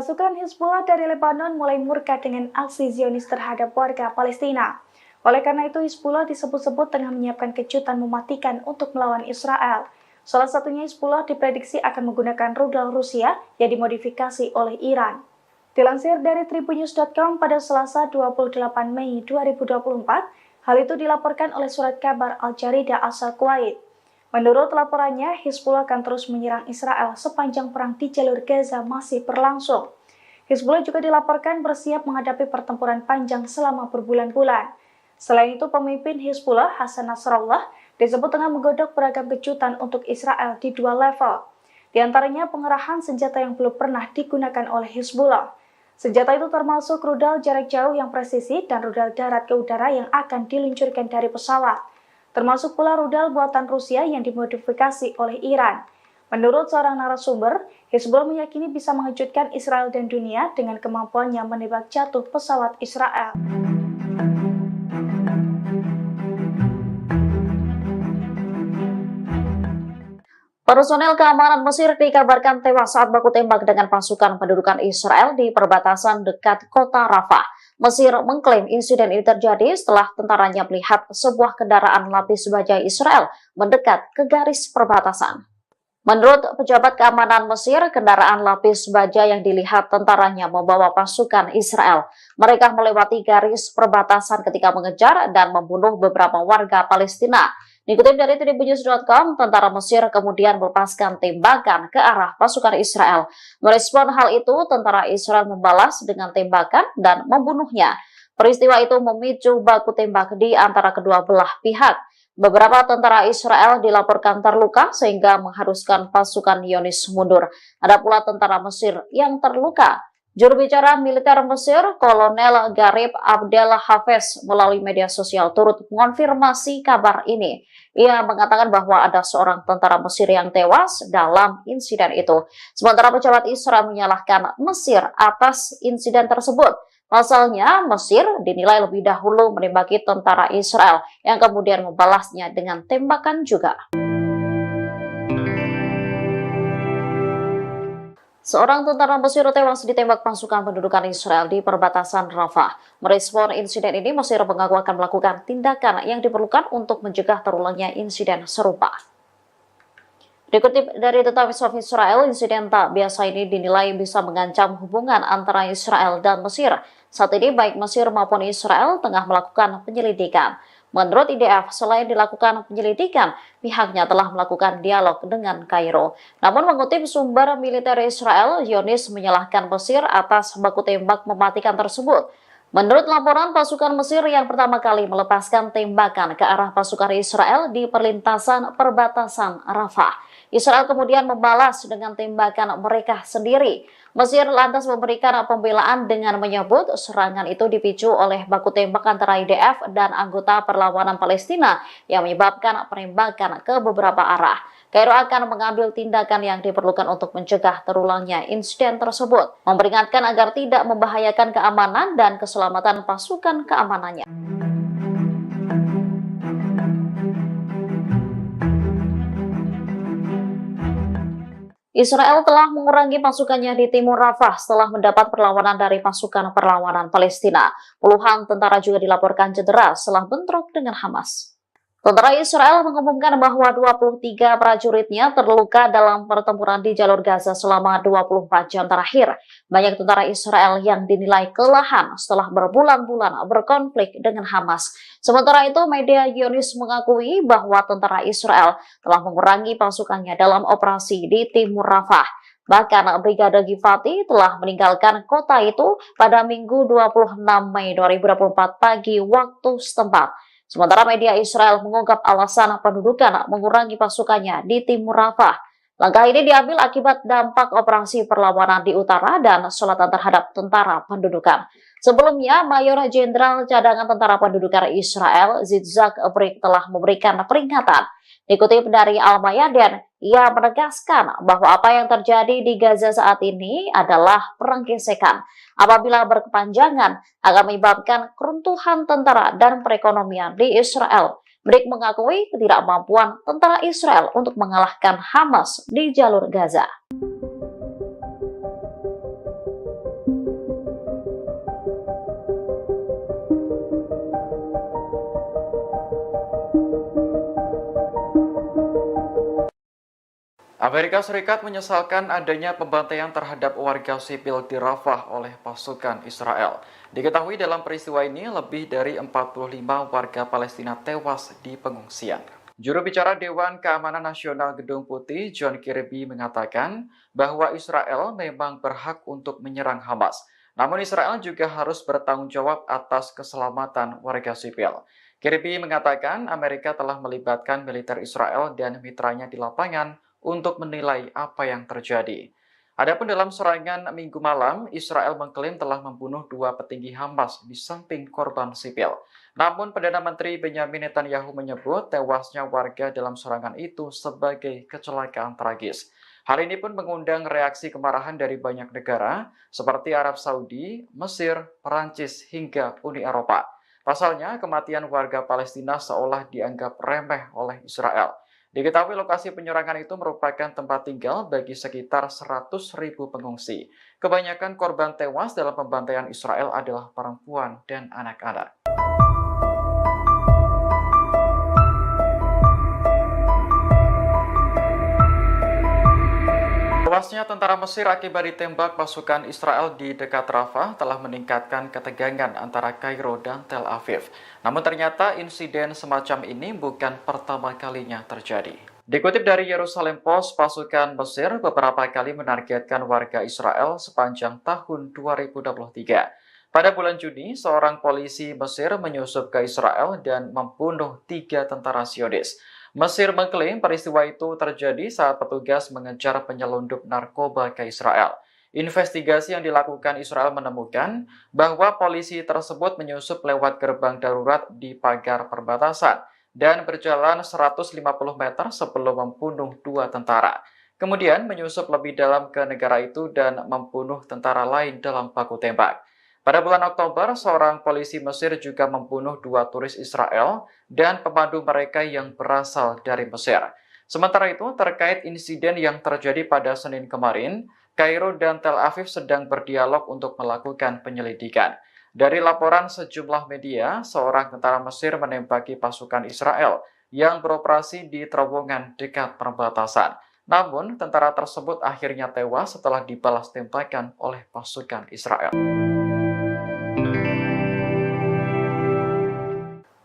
D: Pasukan Hizbullah dari Lebanon mulai murka dengan aksi Zionis terhadap warga Palestina. Oleh karena itu, Hizbullah disebut-sebut tengah menyiapkan kejutan mematikan untuk melawan Israel. Salah satunya Hizbullah diprediksi akan menggunakan rudal Rusia yang dimodifikasi oleh Iran. Dilansir dari tribunnews.com pada Selasa 28 Mei 2024, hal itu dilaporkan oleh surat kabar Al-Jarida asal Kuwait. Menurut laporannya, Hizbullah akan terus menyerang Israel sepanjang perang di jalur Gaza masih berlangsung. Hizbullah juga dilaporkan bersiap menghadapi pertempuran panjang selama berbulan-bulan. Selain itu, pemimpin Hizbullah, Hasan Nasrallah, disebut tengah menggodok beragam kejutan untuk Israel di dua level. Di antaranya pengerahan senjata yang belum pernah digunakan oleh Hizbullah. Senjata itu termasuk rudal jarak jauh yang presisi dan rudal darat ke udara yang akan diluncurkan dari pesawat. Termasuk pula rudal buatan Rusia yang dimodifikasi oleh Iran. Menurut seorang narasumber, Hizbullah meyakini bisa mengejutkan Israel dan dunia dengan kemampuannya menembak jatuh pesawat Israel.
B: Personel keamanan Mesir dikabarkan tewas saat baku tembak dengan pasukan pendudukan Israel di perbatasan dekat kota Rafah. Mesir mengklaim insiden ini terjadi setelah tentaranya melihat sebuah kendaraan lapis baja Israel mendekat ke garis perbatasan. Menurut pejabat keamanan Mesir, kendaraan lapis baja yang dilihat tentaranya membawa pasukan Israel. Mereka melewati garis perbatasan ketika mengejar dan membunuh beberapa warga Palestina. Dikutip dari tribunnews.com, tentara Mesir kemudian melepaskan tembakan ke arah pasukan Israel. Merespon hal itu, tentara Israel membalas dengan tembakan dan membunuhnya. Peristiwa itu memicu baku tembak di antara kedua belah pihak. Beberapa tentara Israel dilaporkan terluka sehingga mengharuskan pasukan Zionis mundur. Ada pula tentara Mesir yang terluka. Juru bicara militer Mesir, Kolonel Garib Abdel Hafez, melalui media sosial turut mengonfirmasi kabar ini. Ia mengatakan bahwa ada seorang tentara Mesir yang tewas dalam insiden itu. Sementara pejabat Israel menyalahkan Mesir atas insiden tersebut. Pasalnya, Mesir dinilai lebih dahulu menembaki tentara Israel yang kemudian membalasnya dengan tembakan juga. Seorang tentara Mesir tewas ditembak pasukan pendudukan Israel di perbatasan Rafah. Merespon insiden ini, Mesir mengaku akan melakukan tindakan yang diperlukan untuk mencegah terulangnya insiden serupa. Dikutip dari The Times of Israel, insiden tak biasa ini dinilai bisa mengancam hubungan antara Israel dan Mesir. Saat ini baik Mesir maupun Israel tengah melakukan penyelidikan. Menurut IDF, selain dilakukan penyelidikan, pihaknya telah melakukan dialog dengan Kairo. Namun mengutip sumber militer Israel, Zionis menyalahkan Mesir atas baku tembak mematikan tersebut. Menurut laporan, pasukan Mesir yang pertama kali melepaskan tembakan ke arah pasukan Israel di perlintasan perbatasan Rafah. Israel kemudian membalas dengan tembakan mereka sendiri. Mesir lantas memberikan pembelaan dengan menyebut serangan itu dipicu oleh baku tembak antara IDF dan anggota perlawanan Palestina yang menyebabkan penembakan ke beberapa arah. Kairo akan mengambil tindakan yang diperlukan untuk mencegah terulangnya insiden tersebut, memperingatkan agar tidak membahayakan keamanan dan keselamatan pasukan keamanannya. Israel telah mengurangi pasukannya di Timur Rafah setelah mendapat perlawanan dari pasukan perlawanan Palestina. Puluhan tentara juga dilaporkan cedera setelah bentrok dengan Hamas. Tentara Israel mengumumkan bahwa 23 prajuritnya terluka dalam pertempuran di jalur Gaza selama 24 jam terakhir. Banyak tentara Israel yang dinilai kelelahan setelah berbulan-bulan berkonflik dengan Hamas. Sementara itu, media Zionis mengakui bahwa tentara Israel telah mengurangi pasukannya dalam operasi di Timur Rafah. Bahkan Brigade Givati telah meninggalkan kota itu pada Minggu 26 Mei 2024 pagi waktu setempat. Sementara media Israel mengungkap alasan pendudukan mengurangi pasukannya di Timur Rafah. Langkah ini diambil akibat dampak operasi perlawanan di utara dan selatan terhadap tentara pendudukan. Sebelumnya, Mayor Jenderal Cadangan Tentara Pendudukan Israel, Yitzhak Brik, telah memberikan peringatan. Dikutip dari Al-Mayadin, ia menegaskan bahwa apa yang terjadi di Gaza saat ini adalah perang gesekan. Apabila berkepanjangan, akan menyebabkan keruntuhan tentara dan perekonomian di Israel. Brik mengakui ketidakmampuan tentara Israel untuk mengalahkan Hamas di jalur Gaza.
A: Amerika Serikat menyesalkan adanya pembantaian terhadap warga sipil di Rafah oleh pasukan Israel. Diketahui dalam peristiwa ini lebih dari 45 warga Palestina tewas di pengungsian. Juru bicara Dewan Keamanan Nasional Gedung Putih, John Kirby, mengatakan bahwa Israel memang berhak untuk menyerang Hamas. Namun Israel juga harus bertanggung jawab atas keselamatan warga sipil. Kirby mengatakan Amerika telah melibatkan militer Israel dan mitranya di lapangan untuk menilai apa yang terjadi. Adapun dalam serangan Minggu malam, Israel mengklaim telah membunuh 2 petinggi Hamas di samping korban sipil. Namun Perdana Menteri Benjamin Netanyahu menyebut tewasnya warga dalam serangan itu sebagai kecelakaan tragis. Hal ini pun mengundang reaksi kemarahan dari banyak negara seperti Arab Saudi, Mesir, Perancis, hingga Uni Eropa. Pasalnya, kematian warga Palestina seolah dianggap remeh oleh Israel. Diketahui lokasi penyerangan itu merupakan tempat tinggal bagi sekitar 100.000 pengungsi. Kebanyakan korban tewas dalam pembantaian Israel adalah perempuan dan anak-anak. Tewasnya tentara Mesir akibat ditembak pasukan Israel di dekat Rafah telah meningkatkan ketegangan antara Kairo dan Tel Aviv. Namun ternyata insiden semacam ini bukan pertama kalinya terjadi. Dikutip dari Yerusalem Post, pasukan Mesir beberapa kali menargetkan warga Israel sepanjang tahun 2023. Pada bulan Juni, seorang polisi Mesir menyusup ke Israel dan membunuh 3 tentara Zionis. Mesir mengklaim peristiwa itu terjadi saat petugas mengejar penyelundup narkoba ke Israel. Investigasi yang dilakukan Israel menemukan bahwa polisi tersebut menyusup lewat gerbang darurat di pagar perbatasan dan berjalan 150 meter sebelum membunuh 2 tentara. Kemudian menyusup lebih dalam ke negara itu dan membunuh tentara lain dalam baku tembak. Pada bulan Oktober, seorang polisi Mesir juga membunuh 2 turis Israel dan pemandu mereka yang berasal dari Mesir. Sementara itu, terkait insiden yang terjadi pada Senin kemarin, Kairo dan Tel Aviv sedang berdialog untuk melakukan penyelidikan. Dari laporan sejumlah media, seorang tentara Mesir menembaki pasukan Israel yang beroperasi di terowongan dekat perbatasan. Namun, tentara tersebut akhirnya tewas setelah dibalas tembakan oleh pasukan Israel.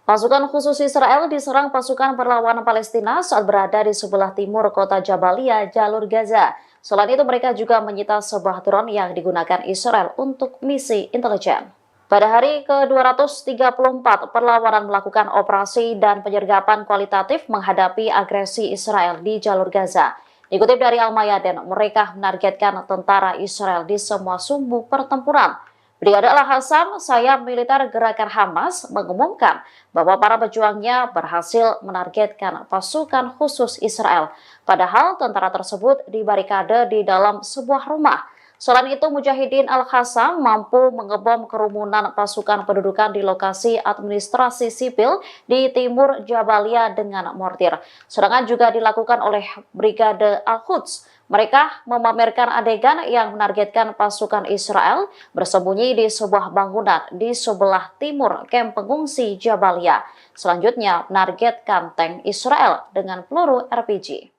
B: Pasukan khusus Israel diserang pasukan perlawanan Palestina saat berada di sebelah timur kota Jabalia, jalur Gaza. Selain itu, mereka juga menyita sebuah drone yang digunakan Israel untuk misi intelijen. Pada hari ke-234, perlawanan melakukan operasi dan penyergapan kualitatif menghadapi agresi Israel di jalur Gaza. Dikutip dari Al-Mayadin, mereka menargetkan tentara Israel di semua sumbu pertempuran. Brigade Al-Hassam, sayap militer gerakan Hamas, mengumumkan bahwa para pejuangnya berhasil menargetkan pasukan khusus Israel. Padahal tentara tersebut dibarikade di dalam sebuah rumah. Selain itu, Mujahidin Al-Hassam mampu mengebom kerumunan pasukan pendudukan di lokasi administrasi sipil di timur Jabalia dengan mortir. Serangan juga dilakukan oleh Brigade Al-Quds. Mereka memamerkan adegan yang menargetkan pasukan Israel bersembunyi di sebuah bangunan di sebelah timur kamp pengungsi Jabalia. Selanjutnya, menargetkan tank Israel dengan peluru RPG.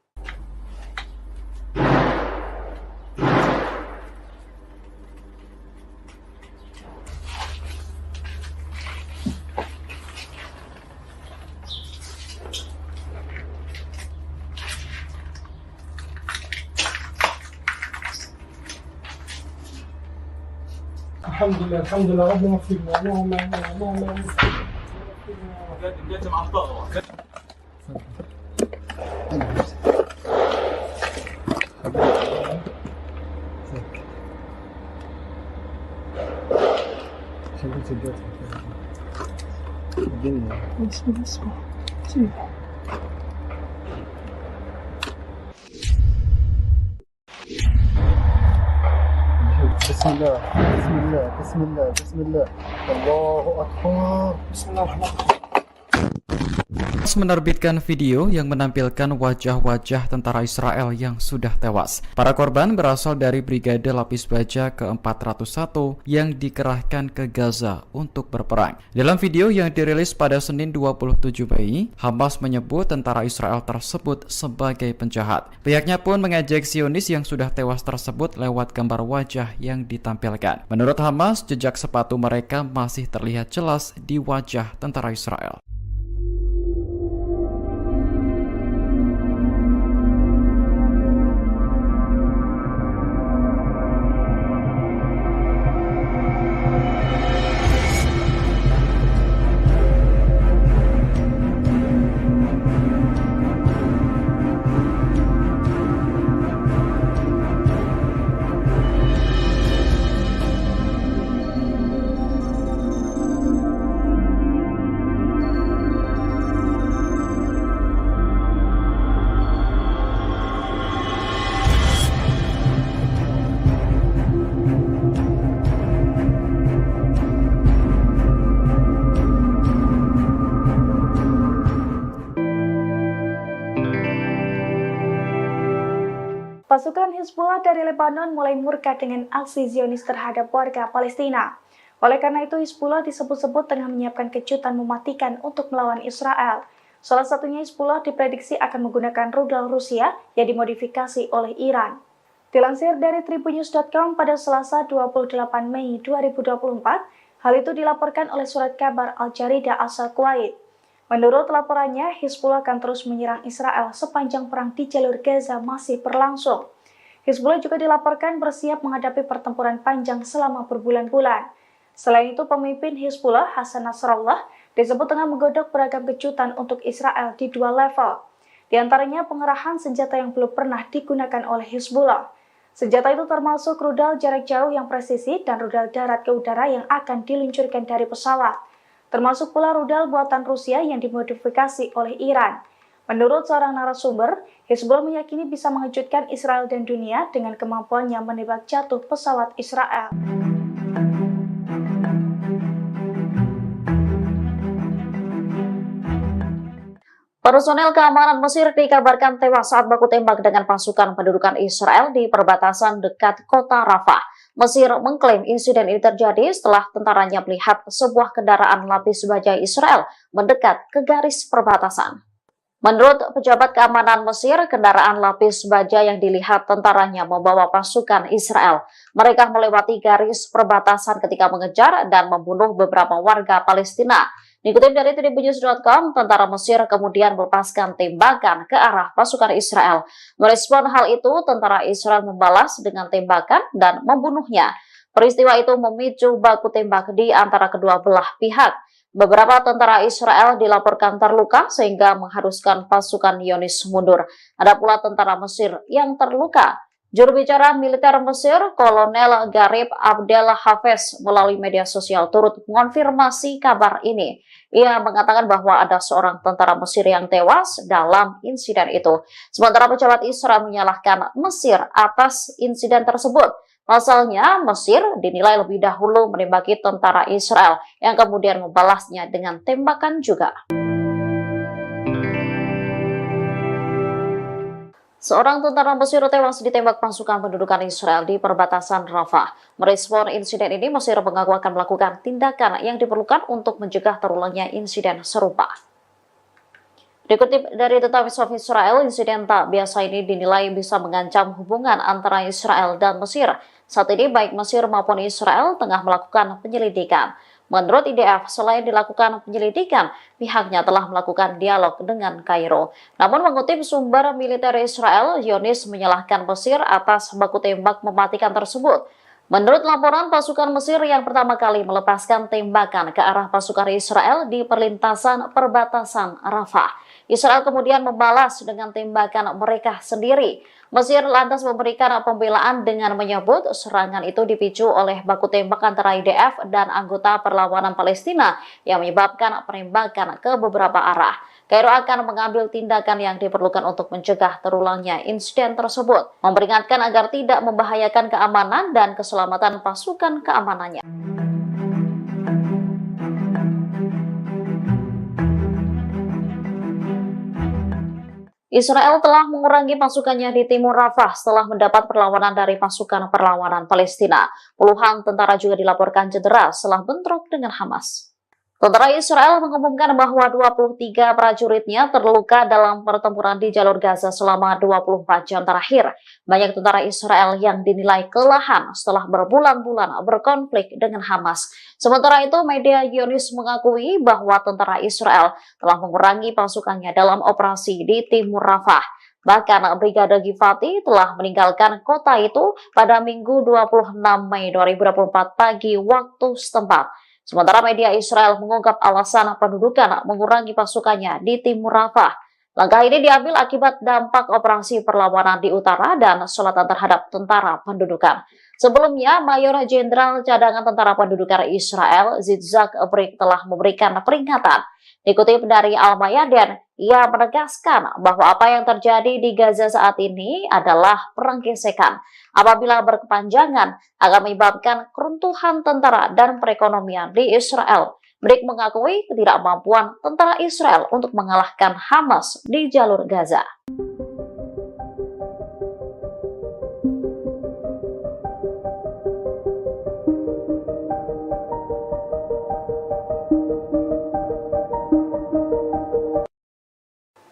C: الحمد لله ربنا اغفر لنا اللهم اللهم بسم الله بسم الله بسم الله بسم الله الله أكبر بسم الله الرحمن الرحيم.
A: Menerbitkan video yang menampilkan wajah-wajah tentara Israel yang sudah tewas. Para korban berasal dari Brigade Lapis Baja ke-401 yang dikerahkan ke Gaza untuk berperang. Dalam video yang dirilis pada Senin 27 Mei, Hamas menyebut tentara Israel tersebut sebagai penjahat. Pihaknya pun mengejek Zionis yang sudah tewas tersebut lewat gambar wajah yang ditampilkan. Menurut Hamas, jejak sepatu mereka masih terlihat jelas di wajah tentara Israel.
D: Pasukan Hizbullah dari Lebanon mulai murka dengan aksi Zionis terhadap warga Palestina. Oleh karena itu, Hizbullah disebut-sebut tengah menyiapkan kejutan mematikan untuk melawan Israel. Salah satunya Hizbullah diprediksi akan menggunakan rudal Rusia yang dimodifikasi oleh Iran. Dilansir dari tribunnews.com pada Selasa 28 Mei 2024, hal itu dilaporkan oleh surat kabar Al-Jaridah asal Kuwait. Menurut laporannya, Hizbullah akan terus menyerang Israel sepanjang perang di jalur Gaza masih berlangsung. Hizbullah juga dilaporkan bersiap menghadapi pertempuran panjang selama berbulan-bulan. Selain itu, pemimpin Hizbullah, Hasan Nasrallah, disebut tengah menggodok beragam kejutan untuk Israel di dua level. Di antaranya pengerahan senjata yang belum pernah digunakan oleh Hizbullah. Senjata itu termasuk rudal jarak jauh yang presisi dan rudal darat ke udara yang akan diluncurkan dari pesawat. Termasuk pula rudal buatan Rusia yang dimodifikasi oleh Iran. Menurut seorang narasumber, Hizbullah meyakini bisa mengejutkan Israel dan dunia dengan kemampuannya menembak jatuh pesawat Israel.
B: Personel keamanan Mesir dikabarkan tewas saat baku tembak dengan pasukan pendudukan Israel di perbatasan dekat kota Rafah. Mesir mengklaim insiden ini terjadi setelah tentaranya melihat sebuah kendaraan lapis baja Israel mendekat ke garis perbatasan. Menurut pejabat keamanan Mesir, kendaraan lapis baja yang dilihat tentaranya membawa pasukan Israel. Mereka melewati garis perbatasan ketika mengejar dan membunuh beberapa warga Palestina. Dikutip dari tribunnews.com, tentara Mesir kemudian melepaskan tembakan ke arah pasukan Israel. Merespon hal itu, tentara Israel membalas dengan tembakan dan membunuhnya. Peristiwa itu memicu baku tembak di antara kedua belah pihak. Beberapa tentara Israel dilaporkan terluka sehingga mengharuskan pasukan Zionis mundur. Ada pula tentara Mesir yang terluka. Juru bicara militer Mesir, Kolonel Garib Abdel Hafez, melalui media sosial turut mengonfirmasi kabar ini. Ia mengatakan bahwa ada seorang tentara Mesir yang tewas dalam insiden itu. Sementara pejabat Israel menyalahkan Mesir atas insiden tersebut. Pasalnya, Mesir dinilai lebih dahulu menembaki tentara Israel yang kemudian membalasnya dengan tembakan juga. Seorang tentara Mesir tewas ditembak pasukan pendudukan Israel di perbatasan Rafah. Merespon insiden ini, Mesir mengaku akan melakukan tindakan yang diperlukan untuk mencegah terulangnya insiden serupa. Dikutip dari The Times of Israel, insiden tak biasa ini dinilai bisa mengancam hubungan antara Israel dan Mesir. Saat ini baik Mesir maupun Israel tengah melakukan penyelidikan. Menurut IDF, selain dilakukan penyelidikan, pihaknya telah melakukan dialog dengan Kairo. Namun mengutip sumber militer Israel, Zionis menyalahkan Mesir atas baku tembak mematikan tersebut. Menurut laporan, pasukan Mesir yang pertama kali melepaskan tembakan ke arah pasukan Israel di perlintasan perbatasan Rafah. Israel kemudian membalas dengan tembakan mereka sendiri. Mesir lantas memberikan pembelaan dengan menyebut serangan itu dipicu oleh baku tembak antara IDF dan anggota perlawanan Palestina yang menyebabkan penembakan ke beberapa arah. Kairo akan mengambil tindakan yang diperlukan untuk mencegah terulangnya insiden tersebut, memperingatkan agar tidak membahayakan keamanan dan keselamatan pasukan keamanannya. Israel telah mengurangi pasukannya di timur Rafah setelah mendapat perlawanan dari pasukan perlawanan Palestina. Puluhan tentara juga dilaporkan cedera setelah bentrok dengan Hamas. Tentara Israel mengumumkan bahwa 23 prajuritnya terluka dalam pertempuran di jalur Gaza selama 24 jam terakhir. Banyak tentara Israel yang dinilai kelelahan setelah berbulan-bulan berkonflik dengan Hamas. Sementara itu, media Zionis mengakui bahwa tentara Israel telah mengurangi pasukannya dalam operasi di timur Rafah. Bahkan Brigade Givati telah meninggalkan kota itu pada Minggu 26 Mei 2024 pagi waktu setempat. Sementara media Israel mengungkap alasan pendudukan mengurangi pasukannya di timur Rafah. Langkah ini diambil akibat dampak operasi perlawanan di utara dan selatan terhadap tentara pendudukan. Sebelumnya, Mayor Jenderal Cadangan Tentara Pendudukan Israel, Yitzhak Brik telah memberikan peringatan. Dikutip dari Al-Mayadin, ia menegaskan bahwa apa yang terjadi di Gaza saat ini adalah perang gesekan. Apabila berkepanjangan, akan menyebabkan keruntuhan tentara dan perekonomian di Israel. Brik mengakui ketidakmampuan tentara Israel untuk mengalahkan Hamas di jalur Gaza.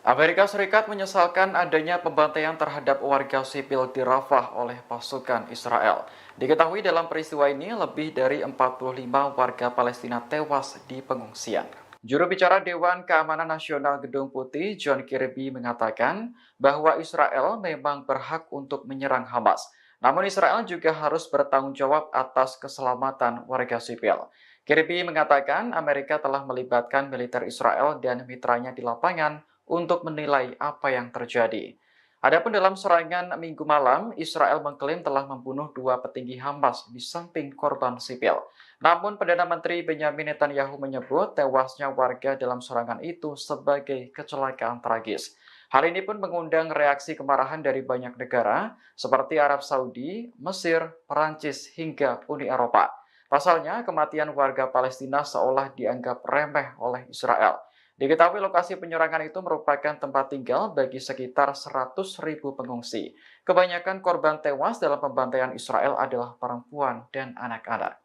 A: Amerika Serikat menyesalkan adanya pembantaian terhadap warga sipil di Rafah oleh pasukan Israel. Diketahui dalam peristiwa ini lebih dari 45 warga Palestina tewas di pengungsian. Juru bicara Dewan Keamanan Nasional Gedung Putih, John Kirby, mengatakan bahwa Israel memang berhak untuk menyerang Hamas. Namun Israel juga harus bertanggung jawab atas keselamatan warga sipil. Kirby mengatakan Amerika telah melibatkan militer Israel dan mitranya di lapangan untuk menilai apa yang terjadi. Adapun dalam serangan Minggu malam, Israel mengklaim telah membunuh 2 petinggi Hamas di samping korban sipil. Namun Perdana Menteri Benjamin Netanyahu menyebut tewasnya warga dalam serangan itu sebagai kecelakaan tragis. Hal ini pun mengundang reaksi kemarahan dari banyak negara seperti Arab Saudi, Mesir, Perancis, hingga Uni Eropa. Pasalnya, kematian warga Palestina seolah dianggap remeh oleh Israel. Diketahui lokasi penyerangan itu merupakan tempat tinggal bagi sekitar 100.000 pengungsi. Kebanyakan korban tewas dalam pembantaian Israel adalah perempuan dan anak-anak.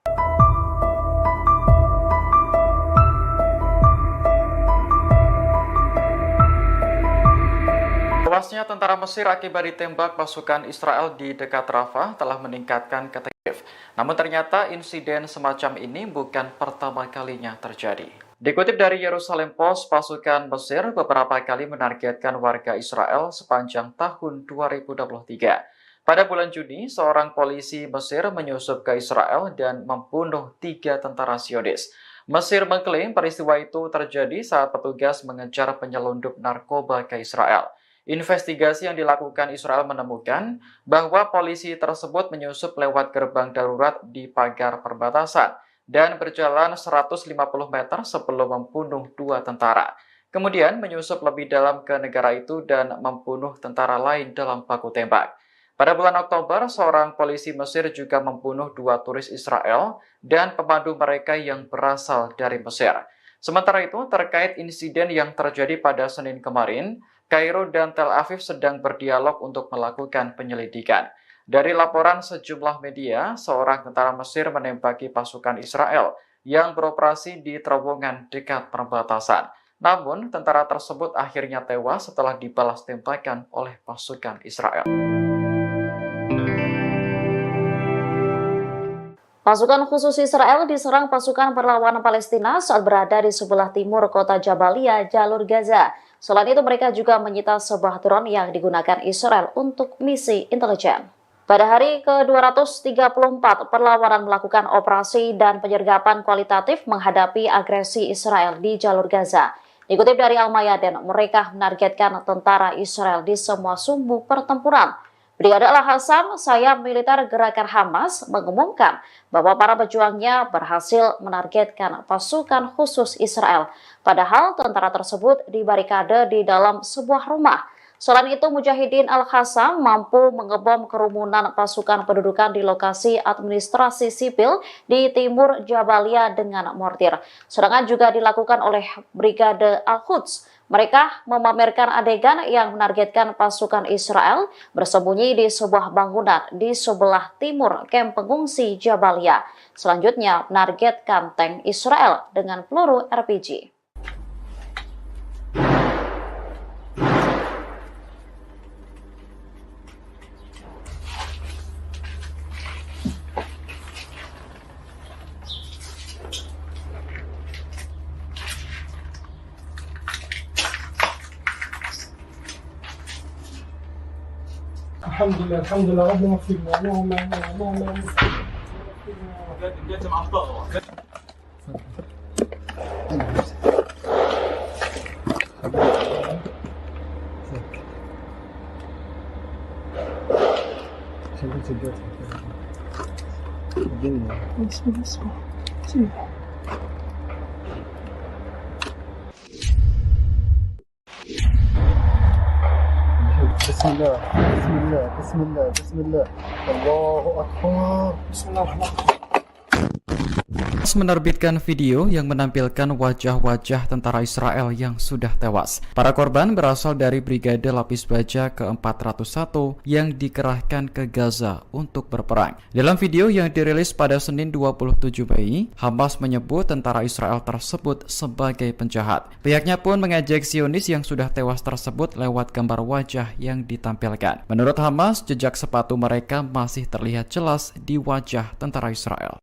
A: Tewasnya tentara Mesir akibat ditembak pasukan Israel di dekat Rafah telah meningkatkan ketegangan. Namun ternyata insiden semacam ini bukan pertama kalinya terjadi. Dikutip dari Yerusalem Post, pasukan Mesir beberapa kali menargetkan warga Israel sepanjang tahun 2023. Pada bulan Juni, seorang polisi Mesir menyusup ke Israel dan membunuh 3 tentara Zionis. Mesir mengklaim peristiwa itu terjadi saat petugas mengejar penyelundup narkoba ke Israel. Investigasi yang dilakukan Israel menemukan bahwa polisi tersebut menyusup lewat gerbang darurat di pagar perbatasan dan berjalan 150 meter sebelum membunuh 2 tentara. Kemudian menyusup lebih dalam ke negara itu dan membunuh tentara lain dalam baku tembak. Pada bulan Oktober, seorang polisi Mesir juga membunuh 2 turis Israel dan pemandu mereka yang berasal dari Mesir. Sementara itu, terkait insiden yang terjadi pada Senin kemarin, Kairo dan Tel Aviv sedang berdialog untuk melakukan penyelidikan. Dari laporan sejumlah media, seorang tentara Mesir menembaki pasukan Israel yang beroperasi di terowongan dekat perbatasan. Namun, tentara tersebut akhirnya tewas setelah dibalas tembakan oleh pasukan Israel.
B: Pasukan khusus Israel diserang pasukan perlawanan Palestina saat berada di sebelah timur kota Jabalia, jalur Gaza. Selain itu, mereka juga menyita sebuah drone yang digunakan Israel untuk misi intelijen. Pada hari ke-234, perlawanan melakukan operasi dan penyergapan kualitatif menghadapi agresi Israel di jalur Gaza. Dikutip dari Al-Mayadin, mereka menargetkan tentara Israel di semua sumbu pertempuran. Brigade Al-Hassam, sayap militer gerakan Hamas, mengumumkan bahwa para pejuangnya berhasil menargetkan pasukan khusus Israel. Padahal tentara tersebut dibarikade di dalam sebuah rumah. Selain itu, Mujahidin Al-Hassam mampu mengebom kerumunan pasukan pendudukan di lokasi administrasi sipil di timur Jabalia dengan mortir. Serangan juga dilakukan oleh Brigade Al-Quds. Mereka memamerkan adegan yang menargetkan pasukan Israel bersembunyi di sebuah bangunan di sebelah timur kamp pengungsi Jabalia. Selanjutnya, menargetkan tank Israel dengan peluru RPG.
C: الحمد لله ربنا فينا اللهم بسم الله بسم الله بسم الله بسم الله الله أكبر بسم الله الرحمن الرحيم.
A: Menerbitkan video yang menampilkan wajah-wajah tentara Israel yang sudah tewas. Para korban berasal dari Brigade Lapis Baja ke-401 yang dikerahkan ke Gaza untuk berperang. Dalam video yang dirilis pada Senin 27 Mei, Hamas menyebut tentara Israel tersebut sebagai penjahat. Pihaknya pun mengejek Zionis yang sudah tewas tersebut lewat gambar wajah yang ditampilkan. Menurut Hamas, jejak sepatu mereka masih terlihat jelas di wajah tentara Israel.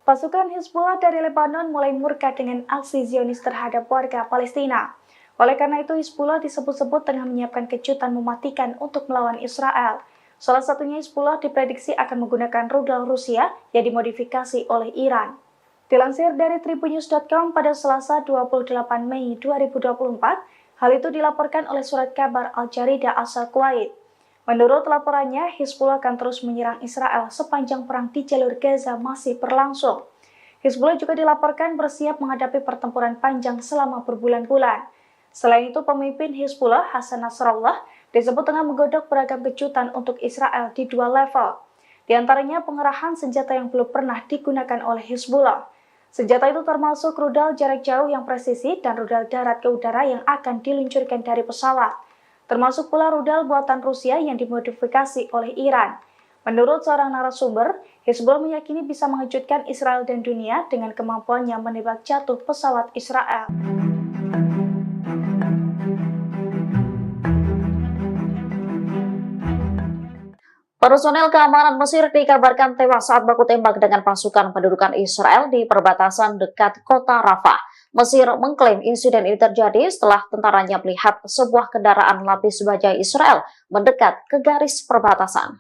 D: Pasukan Hizbullah dari Lebanon mulai murka dengan aksi Zionis terhadap warga Palestina. Oleh karena itu, Hizbullah disebut-sebut tengah menyiapkan kejutan mematikan untuk melawan Israel. Salah satunya Hizbullah diprediksi akan menggunakan rudal Rusia yang dimodifikasi oleh Iran. Dilansir dari tribunnews.com pada Selasa 28 Mei 2024, hal itu dilaporkan oleh surat kabar Al-Jarida asal Kuwait. Menurut laporannya, Hizbullah akan terus menyerang Israel sepanjang perang di jalur Gaza masih berlangsung. Hizbullah juga dilaporkan bersiap menghadapi pertempuran panjang selama berbulan-bulan. Selain itu, pemimpin Hizbullah, Hasan Nasrallah, disebut tengah menggodok beragam kejutan untuk Israel di 2 level. Di antaranya pengerahan senjata yang belum pernah digunakan oleh Hizbullah. Senjata itu termasuk rudal jarak jauh yang presisi dan rudal darat ke udara yang akan diluncurkan dari pesawat. Termasuk pula rudal buatan Rusia yang dimodifikasi oleh Iran. Menurut seorang narasumber, Hizbullah meyakini bisa mengejutkan Israel dan dunia dengan kemampuannya menembak jatuh pesawat Israel.
B: Personel keamanan Mesir dikabarkan tewas saat baku tembak dengan pasukan pendudukan Israel di perbatasan dekat kota Rafah. Mesir mengklaim insiden ini terjadi setelah tentaranya melihat sebuah kendaraan lapis baja Israel mendekat ke garis perbatasan.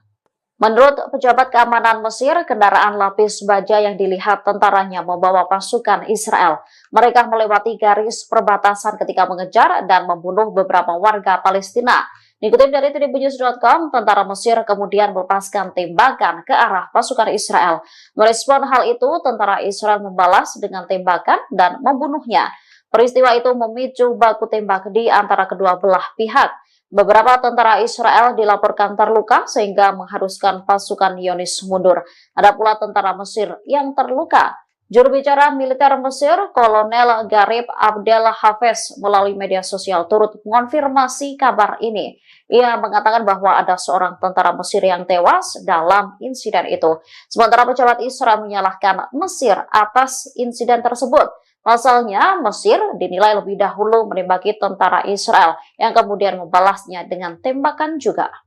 B: Menurut pejabat keamanan Mesir, kendaraan lapis baja yang dilihat tentaranya membawa pasukan Israel. Mereka melewati garis perbatasan ketika mengejar dan membunuh beberapa warga Palestina. Dikutip dari tribunnews.com, tentara Mesir kemudian melepaskan tembakan ke arah pasukan Israel. Merespon hal itu, tentara Israel membalas dengan tembakan dan membunuhnya. Peristiwa itu memicu baku tembak di antara kedua belah pihak. Beberapa tentara Israel dilaporkan terluka sehingga mengharuskan pasukan Zionis mundur. Ada pula tentara Mesir yang terluka. Juru bicara militer Mesir, Kolonel Garib Abdel Hafez, melalui media sosial turut mengonfirmasi kabar ini. Ia mengatakan bahwa ada seorang tentara Mesir yang tewas dalam insiden itu. Sementara pejabat Israel menyalahkan Mesir atas insiden tersebut. Pasalnya, Mesir dinilai lebih dahulu menembaki tentara Israel yang kemudian membalasnya dengan tembakan juga.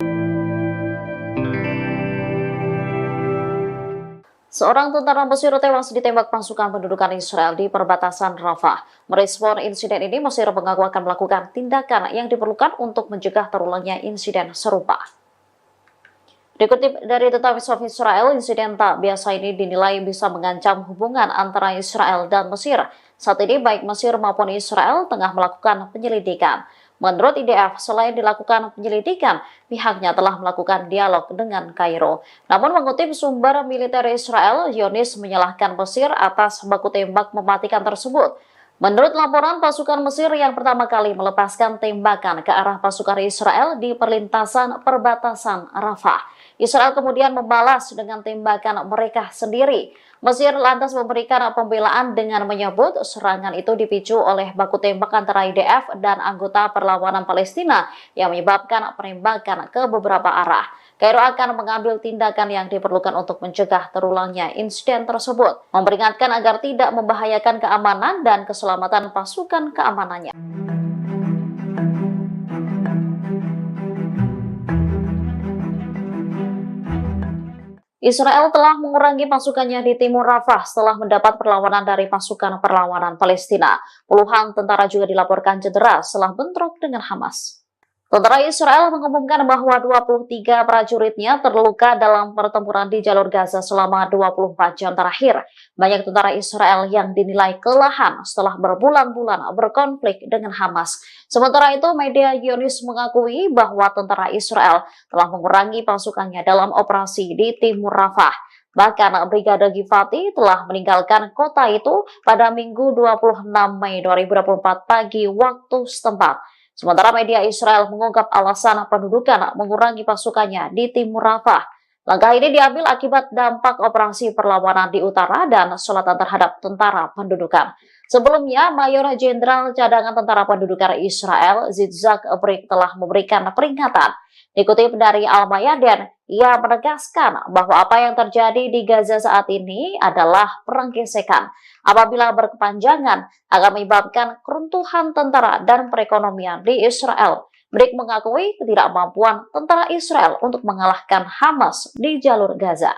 B: Seorang tentara Mesir tewas ditembak pasukan pendudukan Israel di perbatasan Rafah. Merespon insiden ini, Mesir mengaku akan melakukan tindakan yang diperlukan untuk mencegah terulangnya insiden serupa. Dikutip dari The Times of Israel, insiden tak biasa ini dinilai bisa mengancam hubungan antara Israel dan Mesir. Saat ini baik Mesir maupun Israel tengah melakukan penyelidikan. Menurut IDF, selain dilakukan penyelidikan, pihaknya telah melakukan dialog dengan Kairo. Namun mengutip sumber militer Israel, Zionis menyalahkan Mesir atas baku tembak mematikan tersebut. Menurut laporan, pasukan Mesir yang pertama kali melepaskan tembakan ke arah pasukan Israel di perlintasan perbatasan Rafah. Israel kemudian membalas dengan tembakan mereka sendiri. Mesir lantas memberikan pembelaan dengan menyebut serangan itu dipicu oleh baku tembak antara IDF dan anggota perlawanan Palestina yang menyebabkan penembakan ke beberapa arah. Kairo akan mengambil tindakan yang diperlukan untuk mencegah terulangnya insiden tersebut, memperingatkan agar tidak membahayakan keamanan dan keselamatan pasukan keamanannya. Israel telah mengurangi pasukannya di timur Rafah setelah mendapat perlawanan dari pasukan perlawanan Palestina. Puluhan tentara juga dilaporkan cedera setelah bentrok dengan Hamas. Tentara Israel mengumumkan bahwa 23 prajuritnya terluka dalam pertempuran di jalur Gaza selama 24 jam terakhir. Banyak tentara Israel yang dinilai kelelahan setelah berbulan-bulan berkonflik dengan Hamas. Sementara itu, media Zionis mengakui bahwa tentara Israel telah mengurangi pasukannya dalam operasi di timur Rafah. Bahkan Brigade Givati telah meninggalkan kota itu pada Minggu 26 Mei 2024 pagi waktu setempat. Sementara media Israel mengungkap alasan pendudukan mengurangi pasukannya di timur Rafah. Langkah ini diambil akibat dampak operasi perlawanan di utara dan selatan terhadap tentara pendudukan. Sebelumnya, Mayor Jenderal Cadangan Tentara Pendudukan Israel, Yitzhak Brik, telah memberikan peringatan. Dikutip dari Al-Mayadin, ia menegaskan bahwa apa yang terjadi di Gaza saat ini adalah perang gesekan. Apabila berkepanjangan, akan menyebabkan keruntuhan tentara dan perekonomian di Israel. Brik mengakui ketidakmampuan tentara Israel untuk mengalahkan Hamas di jalur Gaza.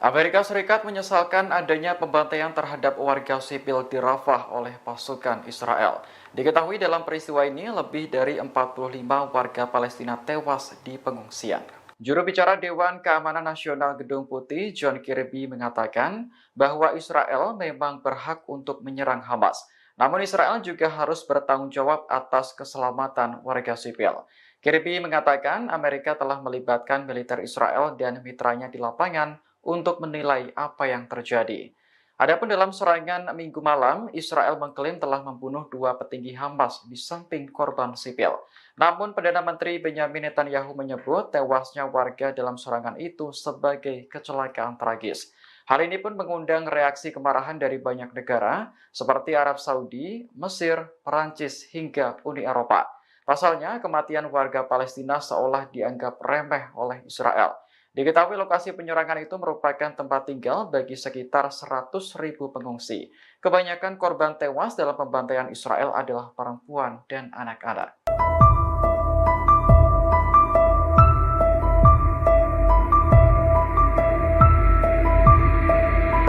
A: Amerika Serikat menyesalkan adanya pembantaian terhadap warga sipil di Rafah oleh pasukan Israel. Diketahui dalam peristiwa ini lebih dari 45 warga Palestina tewas di pengungsian. Juru bicara Dewan Keamanan Nasional Gedung Putih, John Kirby, mengatakan bahwa Israel memang berhak untuk menyerang Hamas. Namun Israel juga harus bertanggung jawab atas keselamatan warga sipil. Kirby mengatakan Amerika telah melibatkan militer Israel dan mitranya di lapangan untuk menilai apa yang terjadi. Adapun dalam serangan Minggu malam, Israel mengklaim telah membunuh 2 petinggi Hamas di samping korban sipil. Namun Perdana Menteri Benyamin Netanyahu menyebut tewasnya warga dalam serangan itu sebagai kecelakaan tragis. Hal ini pun mengundang reaksi kemarahan dari banyak negara seperti Arab Saudi, Mesir, Perancis, hingga Uni Eropa. Pasalnya, kematian warga Palestina seolah dianggap remeh oleh Israel. Diketahui lokasi penyerangan itu merupakan tempat tinggal bagi sekitar 100.000 pengungsi. Kebanyakan korban tewas dalam pembantaian Israel adalah perempuan dan anak-anak.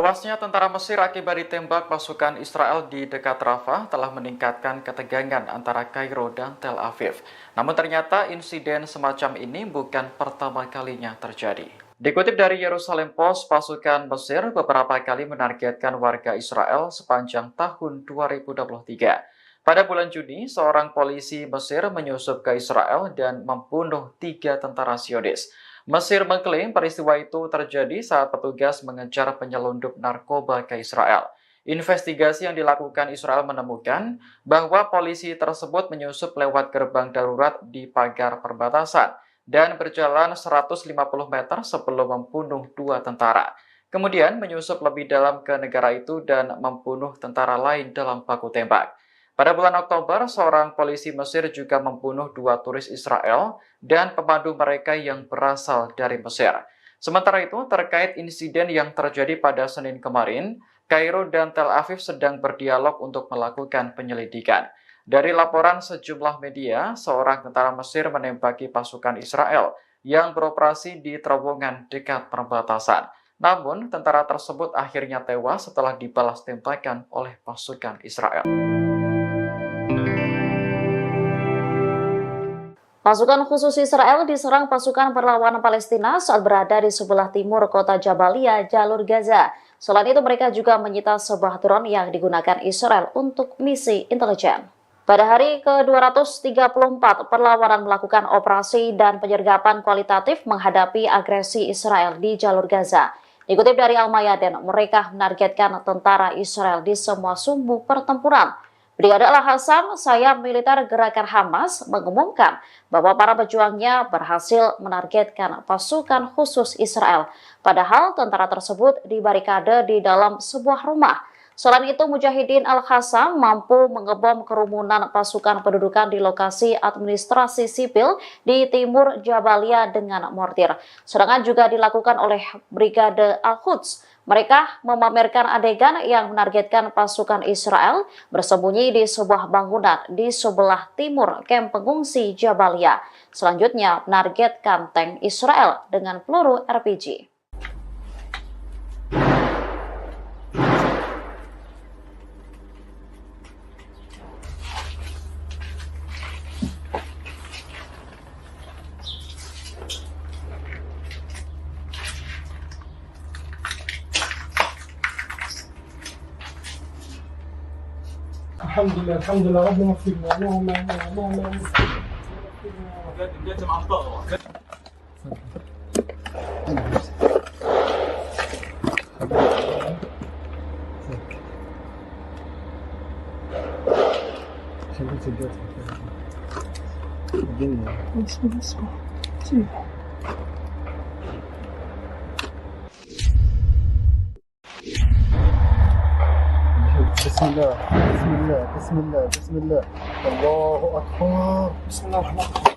A: Tewasnya tentara Mesir akibat ditembak pasukan Israel di dekat Rafah telah meningkatkan ketegangan antara Kairo dan Tel Aviv. Namun ternyata insiden semacam ini bukan pertama kalinya terjadi. Dikutip dari Yerusalem Post, pasukan Mesir beberapa kali menargetkan warga Israel sepanjang tahun 2023. Pada bulan Juni, seorang polisi Mesir menyusup ke Israel dan membunuh 3 tentara Zionis. Mesir mengklaim peristiwa itu terjadi saat petugas mengejar penyelundup narkoba ke Israel. Investigasi yang dilakukan Israel menemukan bahwa polisi tersebut menyusup lewat gerbang darurat di pagar perbatasan dan berjalan 150 meter sebelum membunuh 2 tentara. Kemudian menyusup lebih dalam ke negara itu dan membunuh tentara lain dalam baku tembak. Pada bulan Oktober, seorang polisi Mesir juga membunuh 2 turis Israel dan pemandu mereka yang berasal dari Mesir. Sementara itu, terkait insiden yang terjadi pada Senin kemarin, Kairo dan Tel Aviv sedang berdialog untuk melakukan penyelidikan. Dari laporan sejumlah media, seorang tentara Mesir menembaki pasukan Israel yang beroperasi di terowongan dekat perbatasan. Namun, tentara tersebut akhirnya tewas setelah dibalas tembakan oleh pasukan Israel.
B: Pasukan khusus Israel diserang pasukan perlawanan Palestina saat berada di sebelah timur kota Jabalia, jalur Gaza. Selain itu, mereka juga menyita sebuah drone yang digunakan Israel untuk misi intelijen. Pada hari ke-234, perlawanan melakukan operasi dan penyergapan kualitatif menghadapi agresi Israel di jalur Gaza. Dikutip dari Al-Mayadin, mereka menargetkan tentara Israel di semua sumbu pertempuran. Brigade Al-Hassam, sayap militer gerakan Hamas, mengumumkan bahwa para pejuangnya berhasil menargetkan pasukan khusus Israel. Padahal tentara tersebut dibarikade di dalam sebuah rumah. Selain itu, Mujahidin Al-Hassam mampu mengebom kerumunan pasukan pendudukan di lokasi administrasi sipil di timur Jabalia dengan mortir. Serangan juga dilakukan oleh Brigade Al-Quds. Mereka memamerkan adegan yang menargetkan pasukan Israel bersembunyi di sebuah bangunan di sebelah timur kamp pengungsi Jabalia. Selanjutnya, menargetkan tank Israel dengan peluru RPG.
C: الحمد لله ربنا اغفر لنا اللهم بسم الله بسم الله بسم الله بسم الله الله أكبر بسم الله الرحمن الرحيم.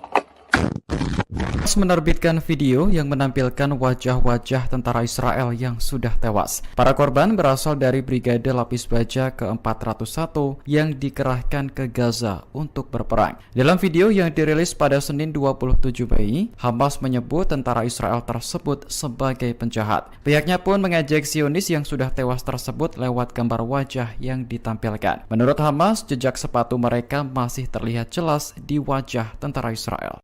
A: Menerbitkan video yang menampilkan wajah-wajah tentara Israel yang sudah tewas. Para korban berasal dari Brigade Lapis Baja ke-401 yang dikerahkan ke Gaza untuk berperang. Dalam video yang dirilis pada Senin 27 Mei, Hamas menyebut tentara Israel tersebut sebagai penjahat. Pihaknya pun mengejek Zionis yang sudah tewas tersebut lewat gambar wajah yang ditampilkan. Menurut Hamas, jejak sepatu mereka masih terlihat jelas di wajah tentara Israel.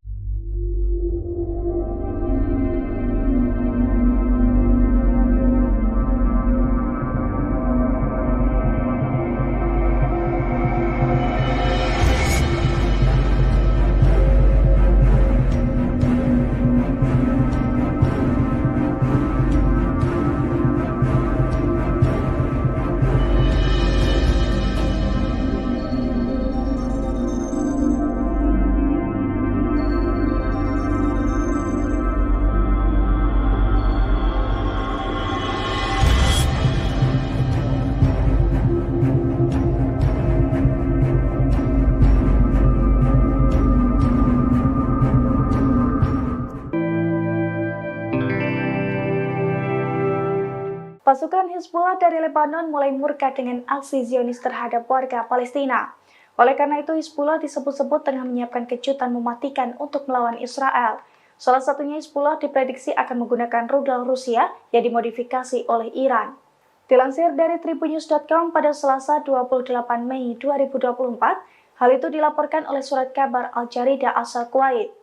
D: Pasukan Hizbullah dari Lebanon mulai murka dengan aksi Zionis terhadap warga Palestina. Oleh karena itu, Hizbullah disebut-sebut tengah menyiapkan kejutan mematikan untuk melawan Israel. Salah satunya Hizbullah diprediksi akan menggunakan rudal Rusia yang dimodifikasi oleh Iran. Dilansir dari tribunnews.com pada Selasa 28 Mei 2024, hal itu dilaporkan oleh surat kabar Al-Jarida asal Kuwait.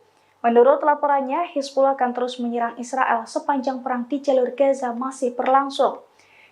D: Menurut laporannya, Hizbullah akan terus menyerang Israel sepanjang perang di jalur Gaza masih berlangsung.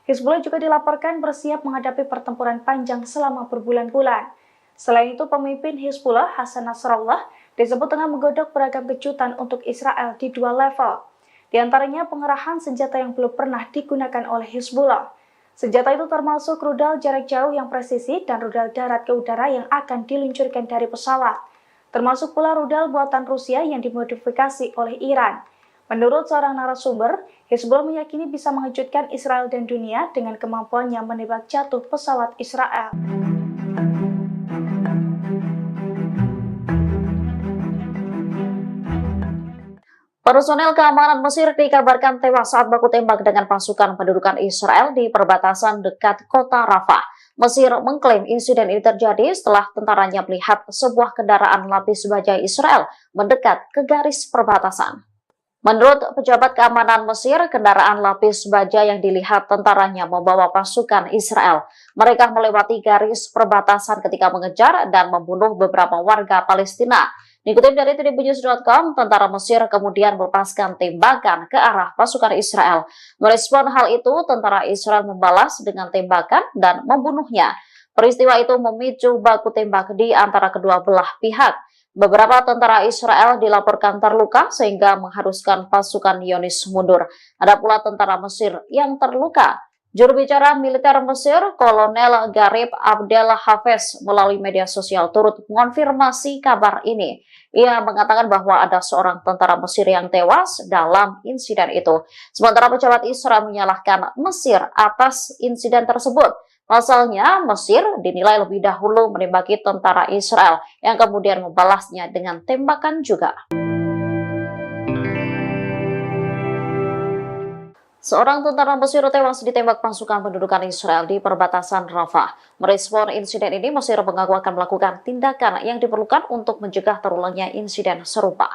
D: Hizbullah juga dilaporkan bersiap menghadapi pertempuran panjang selama berbulan-bulan. Selain itu, pemimpin Hizbullah, Hasan Nasrallah, disebut tengah menggodok beragam kejutan untuk Israel di 2 level. Di antaranya pengerahan senjata yang belum pernah digunakan oleh Hizbullah. Senjata itu termasuk rudal jarak jauh yang presisi dan rudal darat ke udara yang akan diluncurkan dari pesawat. Termasuk pula rudal buatan Rusia yang dimodifikasi oleh Iran. Menurut seorang narasumber, Hizbullah meyakini bisa mengejutkan Israel dan dunia dengan kemampuannya menembak jatuh pesawat Israel.
B: Personel keamanan Mesir dikabarkan tewas saat baku tembak dengan pasukan pendudukan Israel di perbatasan dekat kota Rafah. Mesir mengklaim insiden ini terjadi setelah tentaranya melihat sebuah kendaraan lapis baja Israel mendekat ke garis perbatasan. Menurut pejabat keamanan Mesir, kendaraan lapis baja yang dilihat tentaranya membawa pasukan Israel. Mereka melewati garis perbatasan ketika mengejar dan membunuh beberapa warga Palestina. Dikutip dari tribunnews.com, tentara Mesir kemudian melepaskan tembakan ke arah pasukan Israel. Merespon hal itu, tentara Israel membalas dengan tembakan dan membunuhnya. Peristiwa itu memicu baku tembak di antara kedua belah pihak. Beberapa tentara Israel dilaporkan terluka sehingga mengharuskan pasukan Zionis mundur. Ada pula tentara Mesir yang terluka. Juru bicara militer Mesir, Kolonel Garib Abdel Hafez, melalui media sosial turut mengonfirmasi kabar ini. Ia mengatakan bahwa ada seorang tentara Mesir yang tewas dalam insiden itu. Sementara pejabat Israel menyalahkan Mesir atas insiden tersebut. Pasalnya, Mesir dinilai lebih dahulu menembaki tentara Israel yang kemudian membalasnya dengan tembakan juga. Seorang tentara Mesir tewas ditembak pasukan pendudukan Israel di perbatasan Rafah. Merespon insiden ini, Mesir mengaku akan melakukan tindakan yang diperlukan untuk mencegah terulangnya insiden serupa.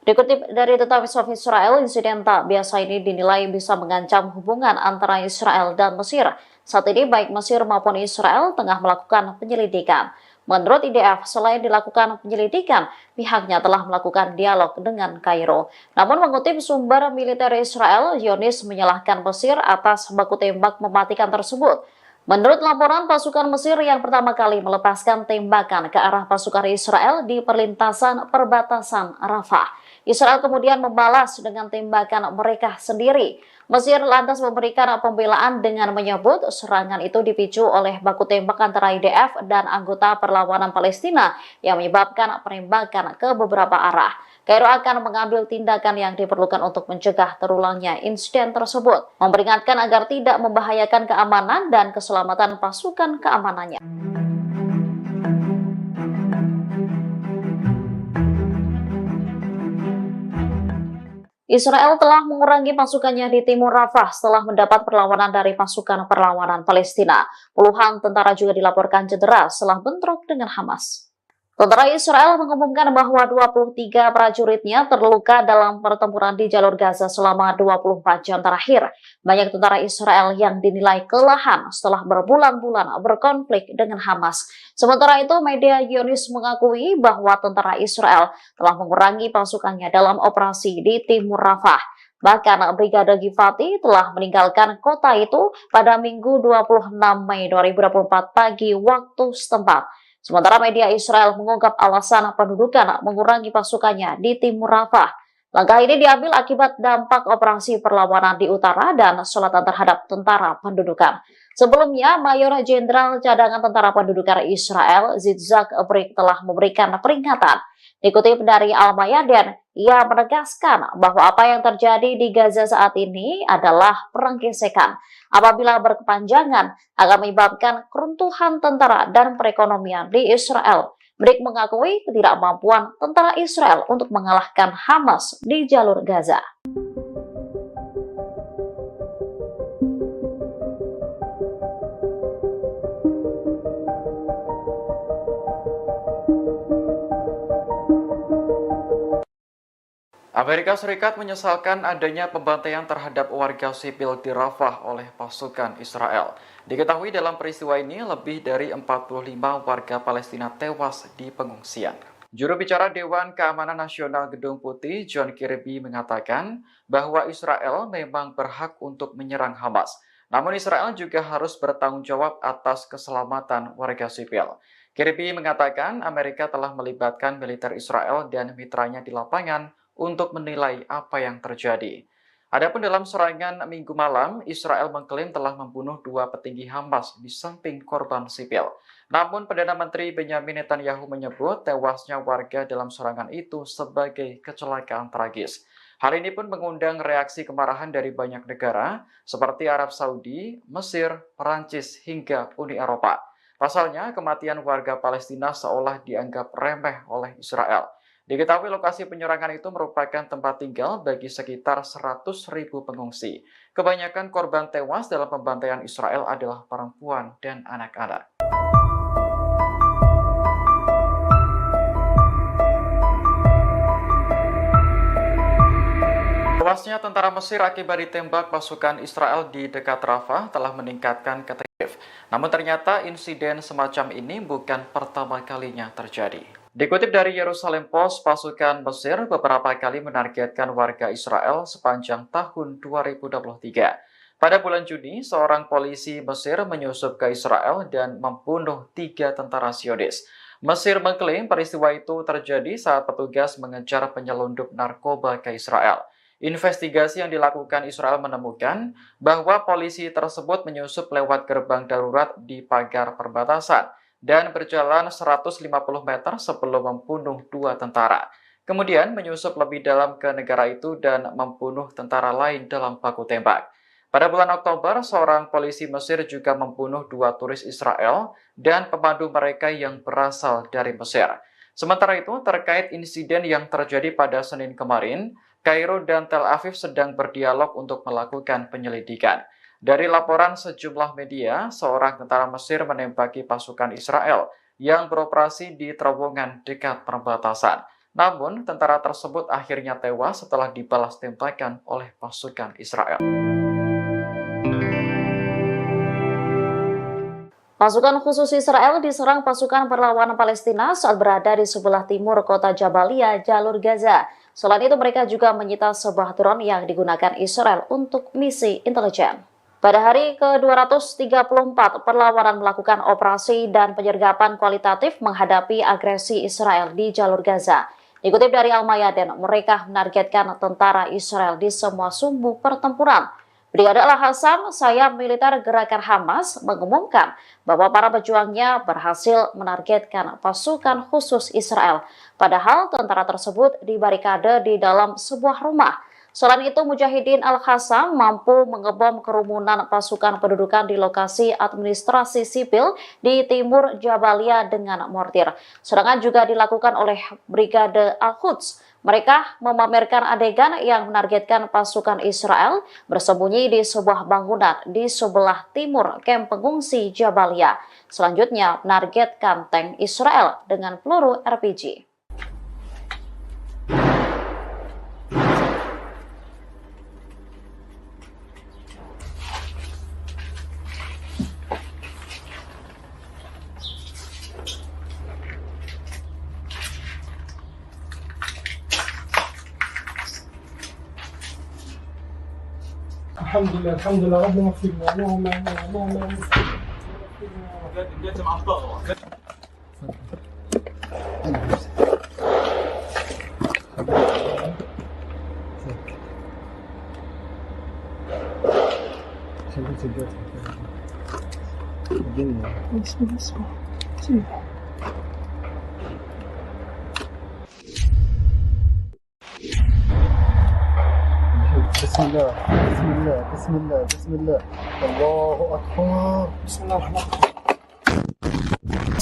B: Dikutip dari The Times of Israel, insiden tak biasa ini dinilai bisa mengancam hubungan antara Israel dan Mesir. Saat ini baik Mesir maupun Israel tengah melakukan penyelidikan. Menurut IDF, selain dilakukan penyelidikan, pihaknya telah melakukan dialog dengan Kairo. Namun mengutip sumber militer Israel, Zionis menyalahkan Mesir atas baku tembak mematikan tersebut. Menurut laporan, pasukan Mesir yang pertama kali melepaskan tembakan ke arah pasukan Israel di perlintasan perbatasan Rafah. Israel kemudian membalas dengan tembakan mereka sendiri. Mesir lantas memberikan pembelaan dengan menyebut serangan itu dipicu oleh baku tembak antara IDF dan anggota perlawanan Palestina yang menyebabkan penembakan ke beberapa arah. Kairo akan mengambil tindakan yang diperlukan untuk mencegah terulangnya insiden tersebut, memperingatkan agar tidak membahayakan keamanan dan keselamatan pasukan keamanannya. Israel telah mengurangi pasukannya di timur Rafah setelah mendapat perlawanan dari pasukan perlawanan Palestina. Puluhan tentara juga dilaporkan cedera setelah bentrok dengan Hamas. Tentara Israel mengumumkan bahwa 23 prajuritnya terluka dalam pertempuran di jalur Gaza selama 24 jam terakhir. Banyak tentara Israel yang dinilai kelelahan setelah berbulan-bulan berkonflik dengan Hamas. Sementara itu, media Zionis mengakui bahwa tentara Israel telah mengurangi pasukannya dalam operasi di timur Rafah. Bahkan Brigade Givati telah meninggalkan kota itu pada Minggu 26 Mei 2024 pagi waktu setempat. Sementara media Israel mengungkap alasan pendudukan mengurangi pasukannya di timur Rafah. Langkah ini diambil akibat dampak operasi perlawanan di utara dan selatan terhadap tentara pendudukan. Sebelumnya, Mayor Jenderal Cadangan Tentara Pendudukan Israel, Yitzhak Brik, telah memberikan peringatan. Dikutip dari Al-Mayadin, ia menegaskan bahwa apa yang terjadi di Gaza saat ini adalah perang gesekan. Apabila berkepanjangan, akan menyebabkan keruntuhan tentara dan perekonomian di Israel. Brik mengakui ketidakmampuan tentara Israel untuk mengalahkan Hamas di jalur Gaza.
A: Amerika Serikat menyesalkan adanya pembantaian terhadap warga sipil di Rafah oleh pasukan Israel. Diketahui dalam peristiwa ini lebih dari 45 warga Palestina tewas di pengungsian. Juru bicara Dewan Keamanan Nasional Gedung Putih, John Kirby, mengatakan bahwa Israel memang berhak untuk menyerang Hamas. Namun Israel juga harus bertanggung jawab atas keselamatan warga sipil. Kirby mengatakan Amerika telah melibatkan militer Israel dan mitranya di lapangan untuk menilai apa yang terjadi. Adapun dalam serangan Minggu malam, Israel mengklaim telah membunuh 2 petinggi Hamas di samping korban sipil. Namun Perdana Menteri Benyamin Netanyahu menyebut tewasnya warga dalam serangan itu sebagai kecelakaan tragis. Hal ini pun mengundang reaksi kemarahan dari banyak negara seperti Arab Saudi, Mesir, Perancis, hingga Uni Eropa. Pasalnya, kematian warga Palestina seolah dianggap remeh oleh Israel. Diketahui lokasi penyerangan itu merupakan tempat tinggal bagi sekitar 100.000 pengungsi. Kebanyakan korban tewas dalam pembantaian Israel adalah perempuan dan anak-anak. Tewasnya tentara Mesir akibat ditembak pasukan Israel di dekat Rafah telah meningkatkan ketegangan. Namun ternyata insiden semacam ini bukan pertama kalinya terjadi. Dikutip dari Yerusalem Post, pasukan Mesir beberapa kali menargetkan warga Israel sepanjang tahun 2023. Pada bulan Juni, seorang polisi Mesir menyusup ke Israel dan membunuh 3 tentara Zionis. Mesir mengklaim peristiwa itu terjadi saat petugas mengejar penyelundup narkoba ke Israel. Investigasi yang dilakukan Israel menemukan bahwa polisi tersebut menyusup lewat gerbang darurat di pagar perbatasan dan berjalan 150 meter sebelum membunuh 2 tentara. Kemudian menyusup lebih dalam ke negara itu dan membunuh tentara lain dalam baku tembak. Pada bulan Oktober, seorang polisi Mesir juga membunuh 2 turis Israel dan pemandu mereka yang berasal dari Mesir. Sementara itu, terkait insiden yang terjadi pada Senin kemarin, Kairo dan Tel Aviv sedang berdialog untuk melakukan penyelidikan. Dari laporan sejumlah media, seorang tentara Mesir menembaki pasukan Israel yang beroperasi di terowongan dekat perbatasan. Namun, tentara tersebut akhirnya tewas setelah dibalas tembakan oleh pasukan Israel.
B: Pasukan khusus Israel diserang pasukan perlawanan Palestina saat berada di sebelah timur kota Jabalia, jalur Gaza. Selain itu, mereka juga menyita sebuah drone yang digunakan Israel untuk misi intelijen. Pada hari ke-234, perlawanan melakukan operasi dan penyergapan kualitatif menghadapi agresi Israel di jalur Gaza. Dikutip dari Al-Mayadin, mereka menargetkan tentara Israel di semua sumbu pertempuran. Brigade Al-Hassam, sayap militer gerakan Hamas, mengumumkan bahwa para pejuangnya berhasil menargetkan pasukan khusus Israel. Padahal tentara tersebut dibarikade di dalam sebuah rumah. Selain itu, Mujahidin Al-Hassam mampu mengebom kerumunan pasukan pendudukan di lokasi administrasi sipil di timur Jabalia dengan mortir. Serangan juga dilakukan oleh Brigade Al-Quds. Mereka memamerkan adegan yang menargetkan pasukan Israel bersembunyi di sebuah bangunan di sebelah timur kamp pengungsi Jabalia. Selanjutnya, menargetkan tank Israel dengan peluru RPG.
C: الحمد لله ربنا اغفر لنا اللهم اللهم بسم الله بسم الله بسم الله بسم الله الله أكبر بسم الله الرحمن الرحيم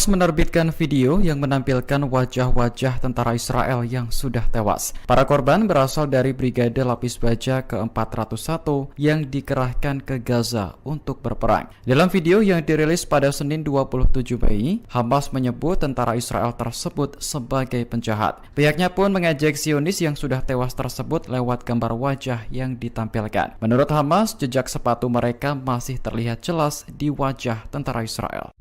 A: menerbitkan video yang menampilkan wajah-wajah tentara Israel yang sudah tewas. Para korban berasal dari Brigade Lapis Baja ke-401 yang dikerahkan ke Gaza untuk berperang. Dalam video yang dirilis pada Senin 27 Mei, Hamas menyebut tentara Israel tersebut sebagai penjahat. Pihaknya pun mengejek Zionis yang sudah tewas tersebut lewat gambar wajah yang ditampilkan. Menurut Hamas, jejak sepatu mereka masih terlihat jelas di wajah tentara Israel.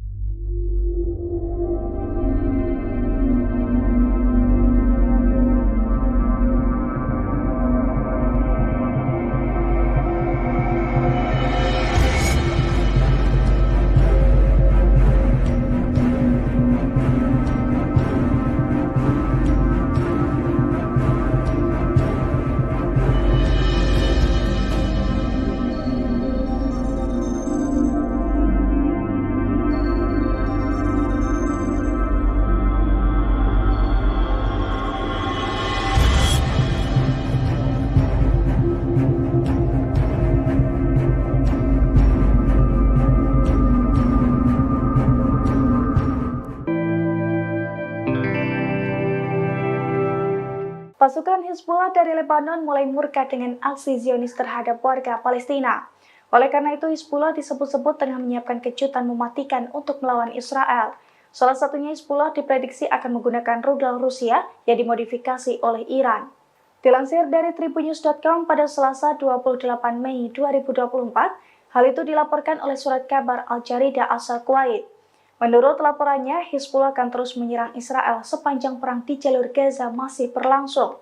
D: Pasukan Hizbullah dari Lebanon mulai murka dengan aksi Zionis terhadap warga Palestina. Oleh karena itu, Hizbullah disebut-sebut tengah menyiapkan kejutan mematikan untuk melawan Israel. Salah satunya Hizbullah diprediksi akan menggunakan rudal Rusia yang dimodifikasi oleh Iran. Dilansir dari tribunnews.com pada Selasa 28 Mei 2024, hal itu dilaporkan oleh surat kabar Al-Jarida asal Kuwait. Menurut laporannya, Hizbullah akan terus menyerang Israel sepanjang perang di jalur Gaza masih berlangsung.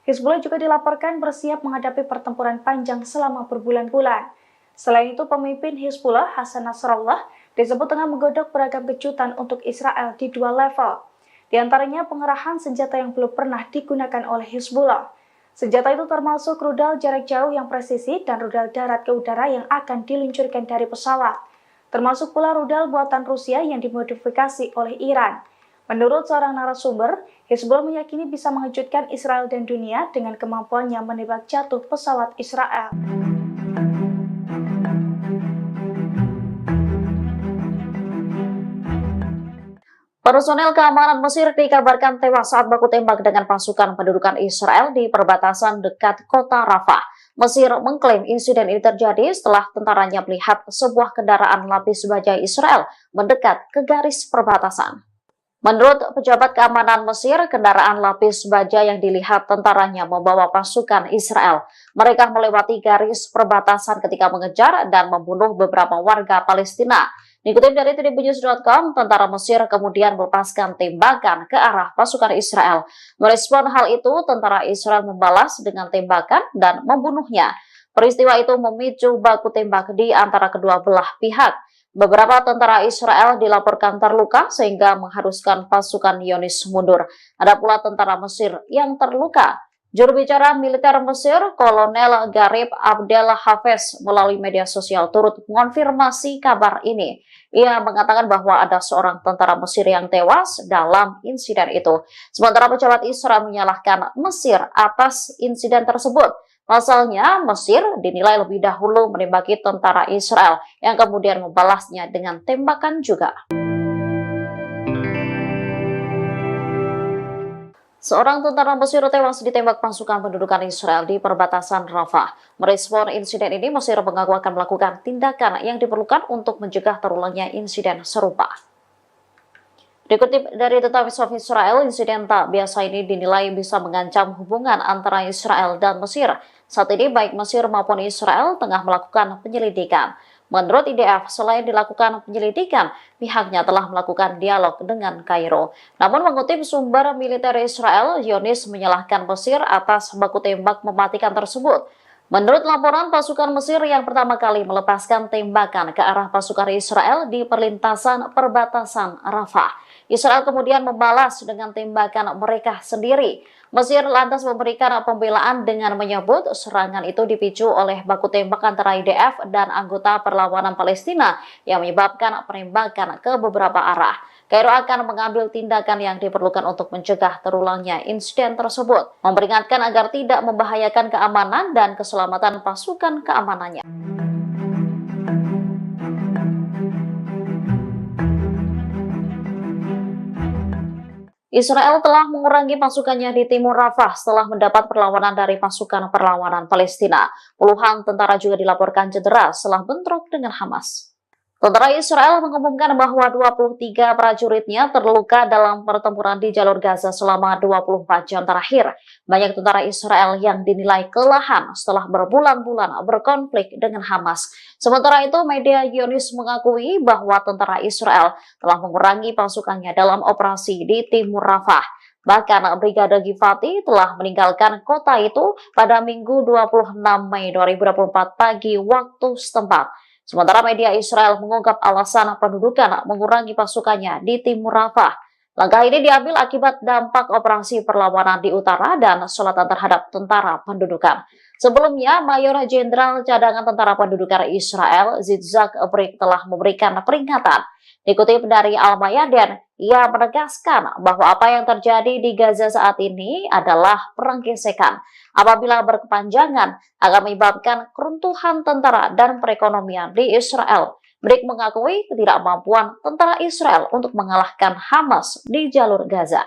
D: Hizbullah juga dilaporkan bersiap menghadapi pertempuran panjang selama berbulan-bulan. Selain itu, pemimpin Hizbullah, Hasan Nasrallah, disebut tengah menggodok beragam kejutan untuk Israel di dua level. Di antaranya pengerahan senjata yang belum pernah digunakan oleh Hizbullah. Senjata itu termasuk rudal jarak jauh yang presisi dan rudal darat ke udara yang akan diluncurkan dari pesawat. Termasuk pula rudal buatan Rusia yang dimodifikasi oleh Iran. Menurut seorang narasumber, Hizbullah meyakini bisa mengejutkan Israel dan dunia dengan kemampuannya menembak jatuh pesawat Israel.
B: Personel keamanan Mesir dikabarkan tewas saat baku tembak dengan pasukan pendudukan Israel di perbatasan dekat kota Rafah. Mesir mengklaim insiden ini terjadi setelah tentaranya melihat sebuah kendaraan lapis baja Israel mendekat ke garis perbatasan. Menurut pejabat keamanan Mesir, kendaraan lapis baja yang dilihat tentaranya membawa pasukan Israel. Mereka melewati garis perbatasan ketika mengejar dan membunuh beberapa warga Palestina. Dikutip dari tribunnews.com, tentara Mesir kemudian melepaskan tembakan ke arah pasukan Israel. Merespon hal itu, tentara Israel membalas dengan tembakan dan membunuhnya. Peristiwa itu memicu baku tembak di antara kedua belah pihak. Beberapa tentara Israel dilaporkan terluka sehingga mengharuskan pasukan Zionis mundur. Ada pula tentara Mesir yang terluka. Juru bicara militer Mesir, Kolonel Garib Abdel Hafez, melalui media sosial turut mengonfirmasi kabar ini. Ia mengatakan bahwa ada seorang tentara Mesir yang tewas dalam insiden itu. Sementara pejabat Israel menyalahkan Mesir atas insiden tersebut. Pasalnya, Mesir dinilai lebih dahulu menembaki tentara Israel yang kemudian membalasnya dengan tembakan juga. Seorang tentara Mesir tewas ditembak pasukan pendudukan Israel di perbatasan Rafah. Merespon insiden ini, Mesir mengaku akan melakukan tindakan yang diperlukan untuk mencegah terulangnya insiden serupa. Dikutip dari The Times of Israel, insiden tak biasa ini dinilai bisa mengancam hubungan antara Israel dan Mesir. Saat ini baik Mesir maupun Israel tengah melakukan penyelidikan. Menurut IDF, selain dilakukan penyelidikan, pihaknya telah melakukan dialog dengan Kairo. Namun mengutip sumber militer Israel, Zionis menyalahkan Mesir atas baku tembak mematikan tersebut. Menurut laporan, pasukan Mesir yang pertama kali melepaskan tembakan ke arah pasukan Israel di perlintasan perbatasan Rafah. Israel kemudian membalas dengan tembakan mereka sendiri. Mesir lantas memberikan pembelaan dengan menyebut serangan itu dipicu oleh baku tembak antara IDF dan anggota perlawanan Palestina yang menyebabkan penembakan ke beberapa arah. Kairo akan mengambil tindakan yang diperlukan untuk mencegah terulangnya insiden tersebut, memperingatkan agar tidak membahayakan keamanan dan keselamatan pasukan keamanannya. Israel telah mengurangi pasukannya di timur Rafah setelah mendapat perlawanan dari pasukan perlawanan Palestina. Puluhan tentara juga dilaporkan cedera setelah bentrok dengan Hamas. Tentara Israel mengumumkan bahwa 23 prajuritnya terluka dalam pertempuran di jalur Gaza selama 24 jam terakhir. Banyak tentara Israel yang dinilai kelelahan setelah berbulan-bulan berkonflik dengan Hamas. Sementara itu, media Zionis mengakui bahwa tentara Israel telah mengurangi pasukannya dalam operasi di timur Rafah. Bahkan Brigade Givati telah meninggalkan kota itu pada Minggu 26 Mei 2024 pagi waktu setempat. Sementara media Israel mengungkap alasan pendudukan mengurangi pasukannya di timur Rafah. Langkah ini diambil akibat dampak operasi perlawanan di utara dan selatan terhadap tentara pendudukan. Sebelumnya, Mayor Jenderal Cadangan Tentara Pendudukan Israel, Yitzhak Brik, telah memberikan peringatan. Dikutip dari Al-Mayadin, ia menegaskan bahwa apa yang terjadi di Gaza saat ini adalah perang gesekan. Apabila berkepanjangan, akan menyebabkan keruntuhan tentara dan perekonomian di Israel. Brik mengakui ketidakmampuan tentara Israel untuk mengalahkan Hamas di jalur Gaza.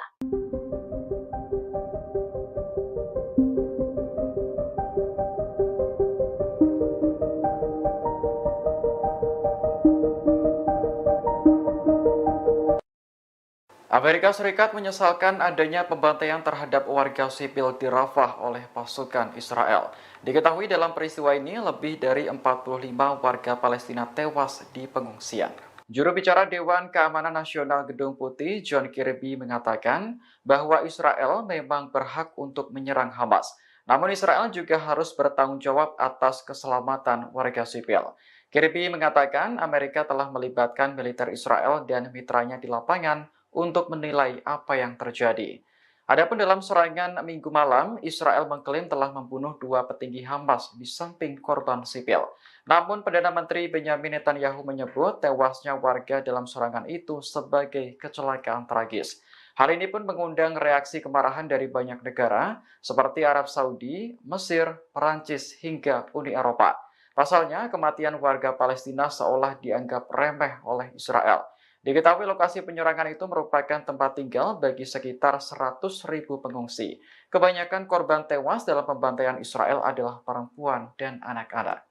A: Amerika Serikat menyesalkan adanya pembantaian terhadap warga sipil di Rafah oleh pasukan Israel. Diketahui dalam peristiwa ini lebih dari 45 warga Palestina tewas di pengungsian. Juru bicara Dewan Keamanan Nasional Gedung Putih, John Kirby, mengatakan bahwa Israel memang berhak untuk menyerang Hamas. Namun Israel juga harus bertanggung jawab atas keselamatan warga sipil. Kirby mengatakan Amerika telah melibatkan militer Israel dan mitranya di lapangan untuk menilai apa yang terjadi. Adapun dalam serangan Minggu malam, Israel mengklaim telah membunuh 2 petinggi Hamas di samping korban sipil. Namun Perdana Menteri Benyamin Netanyahu menyebut tewasnya warga dalam serangan itu sebagai kecelakaan tragis. Hal ini pun mengundang reaksi kemarahan dari banyak negara seperti Arab Saudi, Mesir, Perancis, hingga Uni Eropa. Pasalnya, kematian warga Palestina seolah dianggap remeh oleh Israel. Diketahui lokasi penyerangan itu merupakan tempat tinggal bagi sekitar 100.000 pengungsi. Kebanyakan korban tewas dalam pembantaian Israel adalah perempuan dan anak-anak.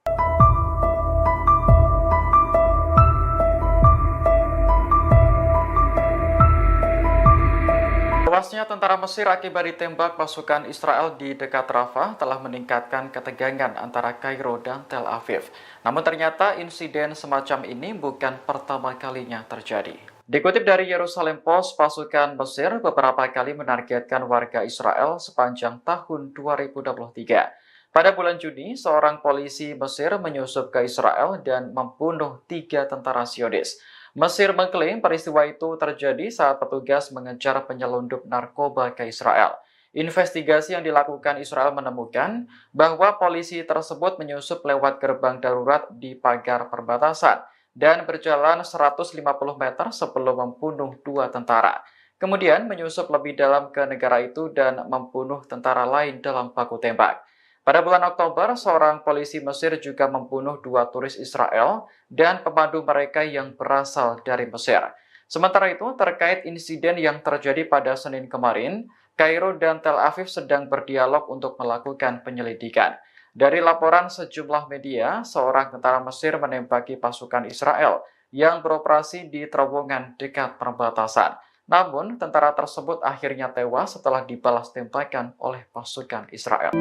A: Tewasnya tentara Mesir akibat ditembak pasukan Israel di dekat Rafah telah meningkatkan ketegangan antara Kairo dan Tel Aviv. Namun ternyata insiden semacam ini bukan pertama kalinya terjadi. Dikutip dari Yerusalem Post, pasukan Mesir beberapa kali menargetkan warga Israel sepanjang tahun 2023. Pada bulan Juni, seorang polisi Mesir menyusup ke Israel dan membunuh 3 tentara Zionis. Mesir mengklaim peristiwa itu terjadi saat petugas mengejar penyelundup narkoba ke Israel. Investigasi yang dilakukan Israel menemukan bahwa polisi tersebut menyusup lewat gerbang darurat di pagar perbatasan dan berjalan 150 meter sebelum membunuh 2 tentara. Kemudian menyusup lebih dalam ke negara itu dan membunuh tentara lain dalam baku tembak. Pada bulan Oktober, seorang polisi Mesir juga membunuh 2 turis Israel dan pemandu mereka yang berasal dari Mesir. Sementara itu, terkait insiden yang terjadi pada Senin kemarin, Kairo dan Tel Aviv sedang berdialog untuk melakukan penyelidikan. Dari laporan sejumlah media, seorang tentara Mesir menembaki pasukan Israel yang beroperasi di terowongan dekat perbatasan. Namun, tentara tersebut akhirnya tewas setelah dibalas tembakan oleh pasukan Israel.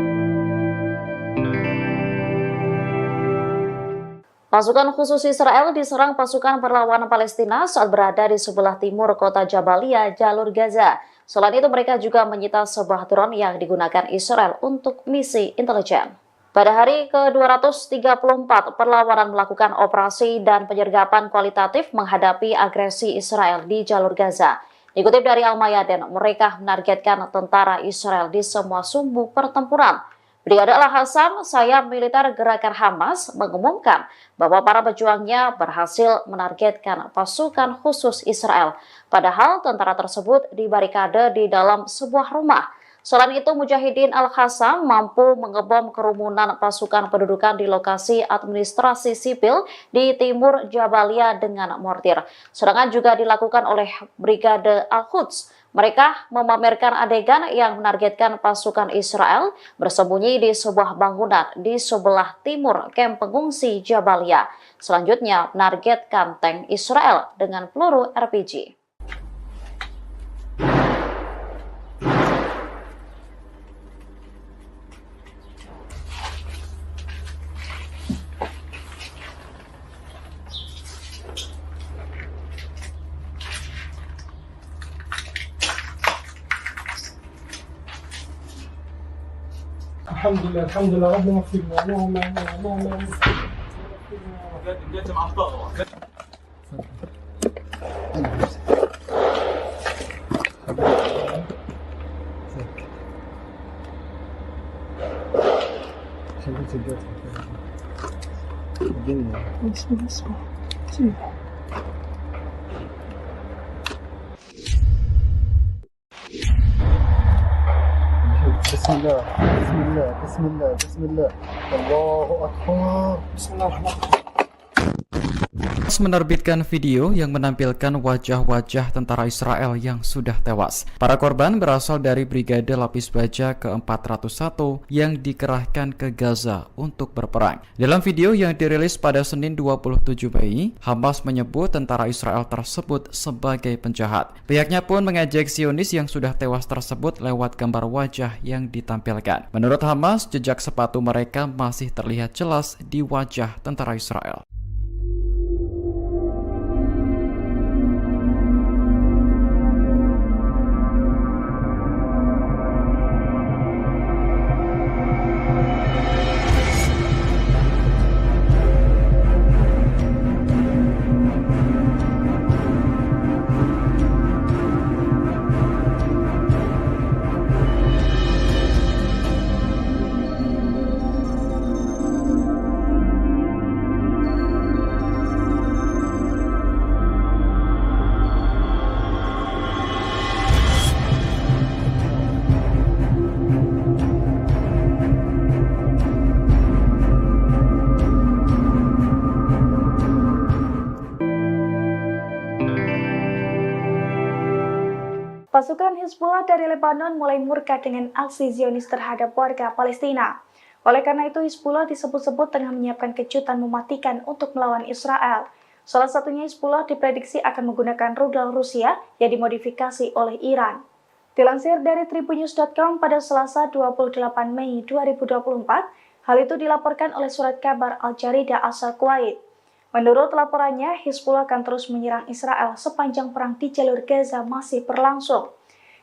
B: Pasukan khusus Israel diserang pasukan perlawanan Palestina saat berada di sebelah timur kota Jabalia, jalur Gaza. Selain itu, mereka juga menyita sebuah drone yang digunakan Israel untuk misi intelijen. Pada hari ke-234, perlawanan melakukan operasi dan penyergapan kualitatif menghadapi agresi Israel di jalur Gaza. Dikutip dari Al-Mayadin, mereka menargetkan tentara Israel di semua sumbu pertempuran. Brigade Al-Hassam, sayap militer gerakan Hamas, mengumumkan bahwa para pejuangnya berhasil menargetkan pasukan khusus Israel. Padahal tentara tersebut dibarikade di dalam sebuah rumah. Selain itu, Mujahidin Al-Hassam mampu mengebom kerumunan pasukan pendudukan di lokasi administrasi sipil di timur Jabalia dengan mortir. Serangan juga dilakukan oleh Brigade Al-Quds. Mereka memamerkan adegan yang menargetkan pasukan Israel bersembunyi di sebuah bangunan di sebelah timur kamp pengungsi Jabalia. Selanjutnya menargetkan tank Israel dengan peluru RPG.
C: الحمد لله ربنا اغفر لنا اللهم اللهم بسم الله بسم الله بسم الله بسم الله الله أكبر بسم الله الرحمن الرحيم.
A: Menerbitkan video yang menampilkan wajah-wajah tentara Israel yang sudah tewas. Para korban berasal dari Brigade Lapis Baja ke-401 yang dikerahkan ke Gaza untuk berperang. Dalam video yang dirilis pada Senin 27 Mei, Hamas menyebut tentara Israel tersebut sebagai penjahat. Pihaknya pun mengejek Zionis yang sudah tewas tersebut lewat gambar wajah yang ditampilkan. Menurut Hamas, jejak sepatu mereka masih terlihat jelas di wajah tentara Israel.
D: Pasukan Hizbullah dari Lebanon mulai murka dengan aksi Zionis terhadap warga Palestina. Oleh karena itu, Hizbullah disebut-sebut tengah menyiapkan kejutan mematikan untuk melawan Israel. Salah satunya Hizbullah diprediksi akan menggunakan rudal Rusia yang dimodifikasi oleh Iran. Dilansir dari tribunnews.com pada Selasa 28 Mei 2024, hal itu dilaporkan oleh surat kabar Al Jarida asal Kuwait. Menurut laporannya, Hizbullah akan terus menyerang Israel sepanjang perang di jalur Gaza masih berlangsung.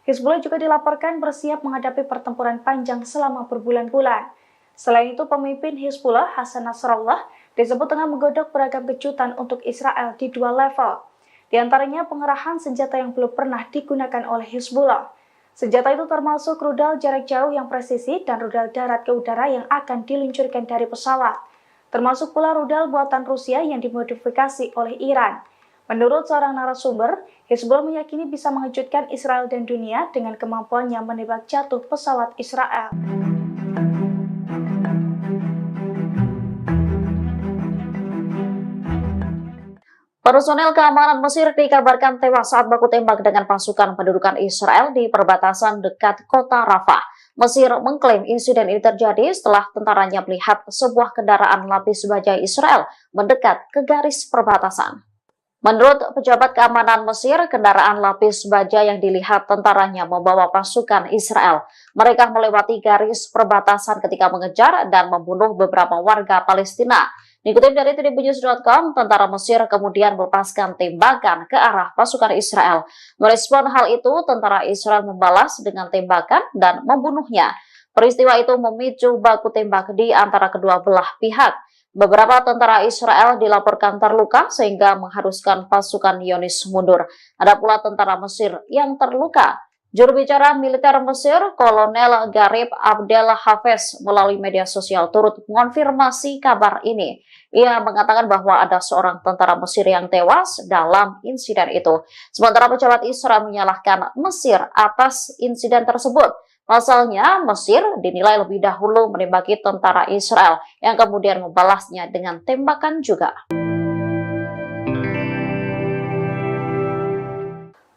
D: Hizbullah juga dilaporkan bersiap menghadapi pertempuran panjang selama berbulan-bulan. Selain itu, pemimpin Hizbullah, Hasan Nasrallah, disebut tengah menggodok beragam kejutan untuk Israel di dua level. Di antaranya pengerahan senjata yang belum pernah digunakan oleh Hizbullah. Senjata itu termasuk rudal jarak jauh yang presisi dan rudal darat ke udara yang akan diluncurkan dari pesawat. Termasuk pula rudal buatan Rusia yang dimodifikasi oleh Iran. Menurut seorang narasumber, Hizbullah meyakini bisa mengejutkan Israel dan dunia dengan kemampuannya menembak jatuh pesawat Israel.
B: Personel keamanan Mesir dikabarkan tewas saat baku tembak dengan pasukan pendudukan Israel di perbatasan dekat kota Rafah. Mesir mengklaim insiden ini terjadi setelah tentaranya melihat sebuah kendaraan lapis baja Israel mendekat ke garis perbatasan. Menurut pejabat keamanan Mesir, kendaraan lapis baja yang dilihat tentaranya membawa pasukan Israel. Mereka melewati garis perbatasan ketika mengejar dan membunuh beberapa warga Palestina. Dikutip dari tribunnews.com, tentara Mesir kemudian melepaskan tembakan ke arah pasukan Israel. Merespon hal itu, tentara Israel membalas dengan tembakan dan membunuhnya. Peristiwa itu memicu baku tembak di antara kedua belah pihak. Beberapa tentara Israel dilaporkan terluka sehingga mengharuskan pasukan Zionis mundur. Ada pula tentara Mesir yang terluka. Juru bicara militer Mesir, Kolonel Garib Abdel Hafez, melalui media sosial turut mengonfirmasi kabar ini. Ia mengatakan bahwa ada seorang tentara Mesir yang tewas dalam insiden itu. Sementara pejabat Israel menyalahkan Mesir atas insiden tersebut. Pasalnya, Mesir dinilai lebih dahulu menembaki tentara Israel yang kemudian membalasnya dengan tembakan juga.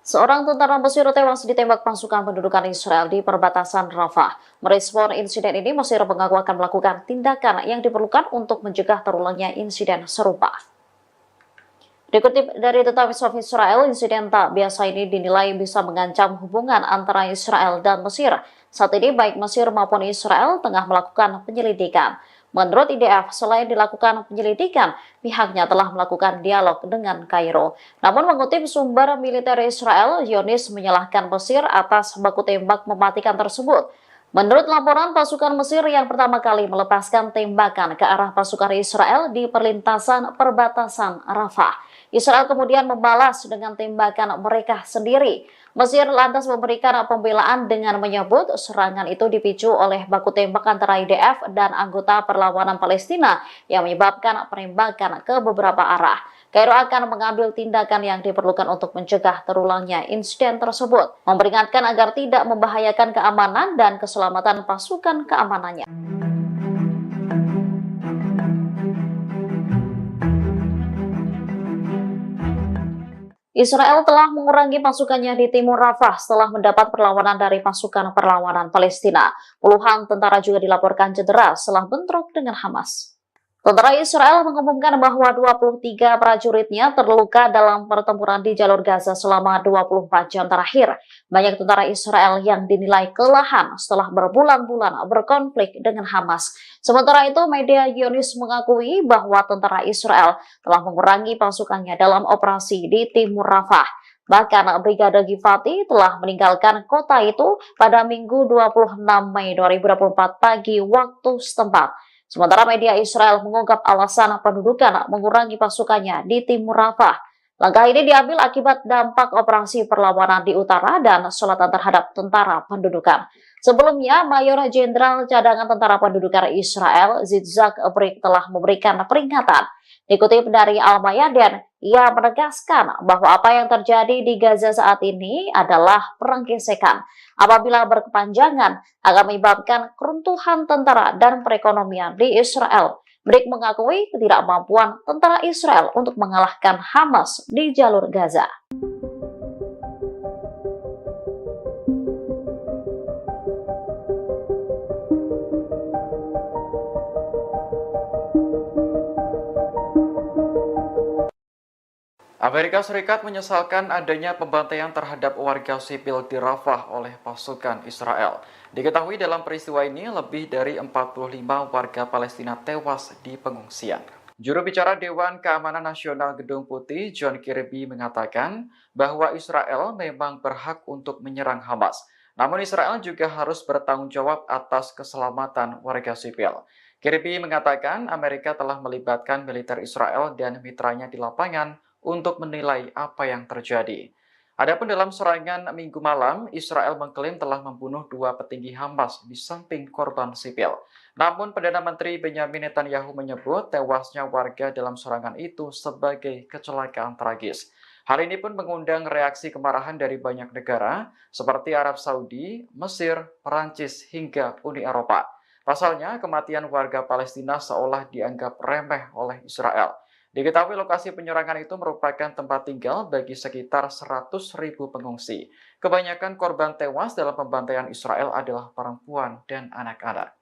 B: Seorang tentara Mesir tewas ditembak pasukan pendudukan Israel di perbatasan Rafah. Merespon insiden ini, Mesir mengaku akan melakukan tindakan yang diperlukan untuk mencegah terulangnya insiden serupa. Dikutip dari The Times of Israel, insiden tak biasa ini dinilai bisa mengancam hubungan antara Israel dan Mesir. Saat ini baik Mesir maupun Israel tengah melakukan penyelidikan. Menurut IDF, selain dilakukan penyelidikan, pihaknya telah melakukan dialog dengan Kairo. Namun mengutip sumber militer Israel, Zionis menyalahkan Mesir atas baku tembak mematikan tersebut. Menurut laporan, pasukan Mesir yang pertama kali melepaskan tembakan ke arah pasukan Israel di perlintasan perbatasan Rafah. Israel kemudian membalas dengan tembakan mereka sendiri. Mesir lantas memberikan pembelaan dengan menyebut serangan itu dipicu oleh baku tembak antara IDF dan anggota perlawanan Palestina yang menyebabkan penembakan ke beberapa arah. Kairo akan mengambil tindakan yang diperlukan untuk mencegah terulangnya insiden tersebut, memperingatkan agar tidak membahayakan keamanan dan keselamatan pasukan keamanannya. Israel telah mengurangi pasukannya di timur Rafah setelah mendapat perlawanan dari pasukan perlawanan Palestina. Puluhan tentara juga dilaporkan cedera setelah bentrok dengan Hamas. Tentara Israel mengumumkan bahwa 23 prajuritnya terluka dalam pertempuran di jalur Gaza selama 24 jam terakhir. Banyak tentara Israel yang dinilai kelelahan setelah berbulan-bulan berkonflik dengan Hamas. Sementara itu, media Zionis mengakui bahwa tentara Israel telah mengurangi pasukannya dalam operasi di timur Rafah. Bahkan Brigade Givati telah meninggalkan kota itu pada Minggu 26 Mei 2024 pagi waktu setempat. Sementara media Israel mengungkap alasan pendudukan mengurangi pasukannya di timur Rafah. Langkah ini diambil akibat dampak operasi perlawanan di utara dan selatan terhadap tentara pendudukan. Sebelumnya, Mayor Jenderal Cadangan Tentara Pendudukan Israel, Yitzhak Brik, telah memberikan peringatan. Dikutip dari Al-Mayadin, ia menegaskan bahwa apa yang terjadi di Gaza saat ini adalah perang gesekan. Apabila berkepanjangan, akan menyebabkan keruntuhan tentara dan perekonomian di Israel. Brik mengakui ketidakmampuan tentara Israel untuk mengalahkan Hamas di jalur Gaza.
A: Amerika Serikat menyesalkan adanya pembantaian terhadap warga sipil di Rafah oleh pasukan Israel. Diketahui dalam peristiwa ini lebih dari 45 warga Palestina tewas di pengungsian. Juru bicara Dewan Keamanan Nasional Gedung Putih, John Kirby, mengatakan bahwa Israel memang berhak untuk menyerang Hamas. Namun Israel juga harus bertanggung jawab atas keselamatan warga sipil. Kirby mengatakan Amerika telah melibatkan militer Israel dan mitranya di lapangan untuk menilai apa yang terjadi. Adapun dalam serangan Minggu malam, Israel mengklaim telah membunuh 2 petinggi Hamas di samping korban sipil. Namun Perdana Menteri Benyamin Netanyahu menyebut tewasnya warga dalam serangan itu sebagai kecelakaan tragis. Hal ini pun mengundang reaksi kemarahan dari banyak negara seperti Arab Saudi, Mesir, Perancis, hingga Uni Eropa. Pasalnya, kematian warga Palestina seolah dianggap remeh oleh Israel. Diketahui lokasi penyerangan itu merupakan tempat tinggal bagi sekitar 100.000 pengungsi. Kebanyakan korban tewas dalam pembantaian Israel adalah perempuan dan anak-anak.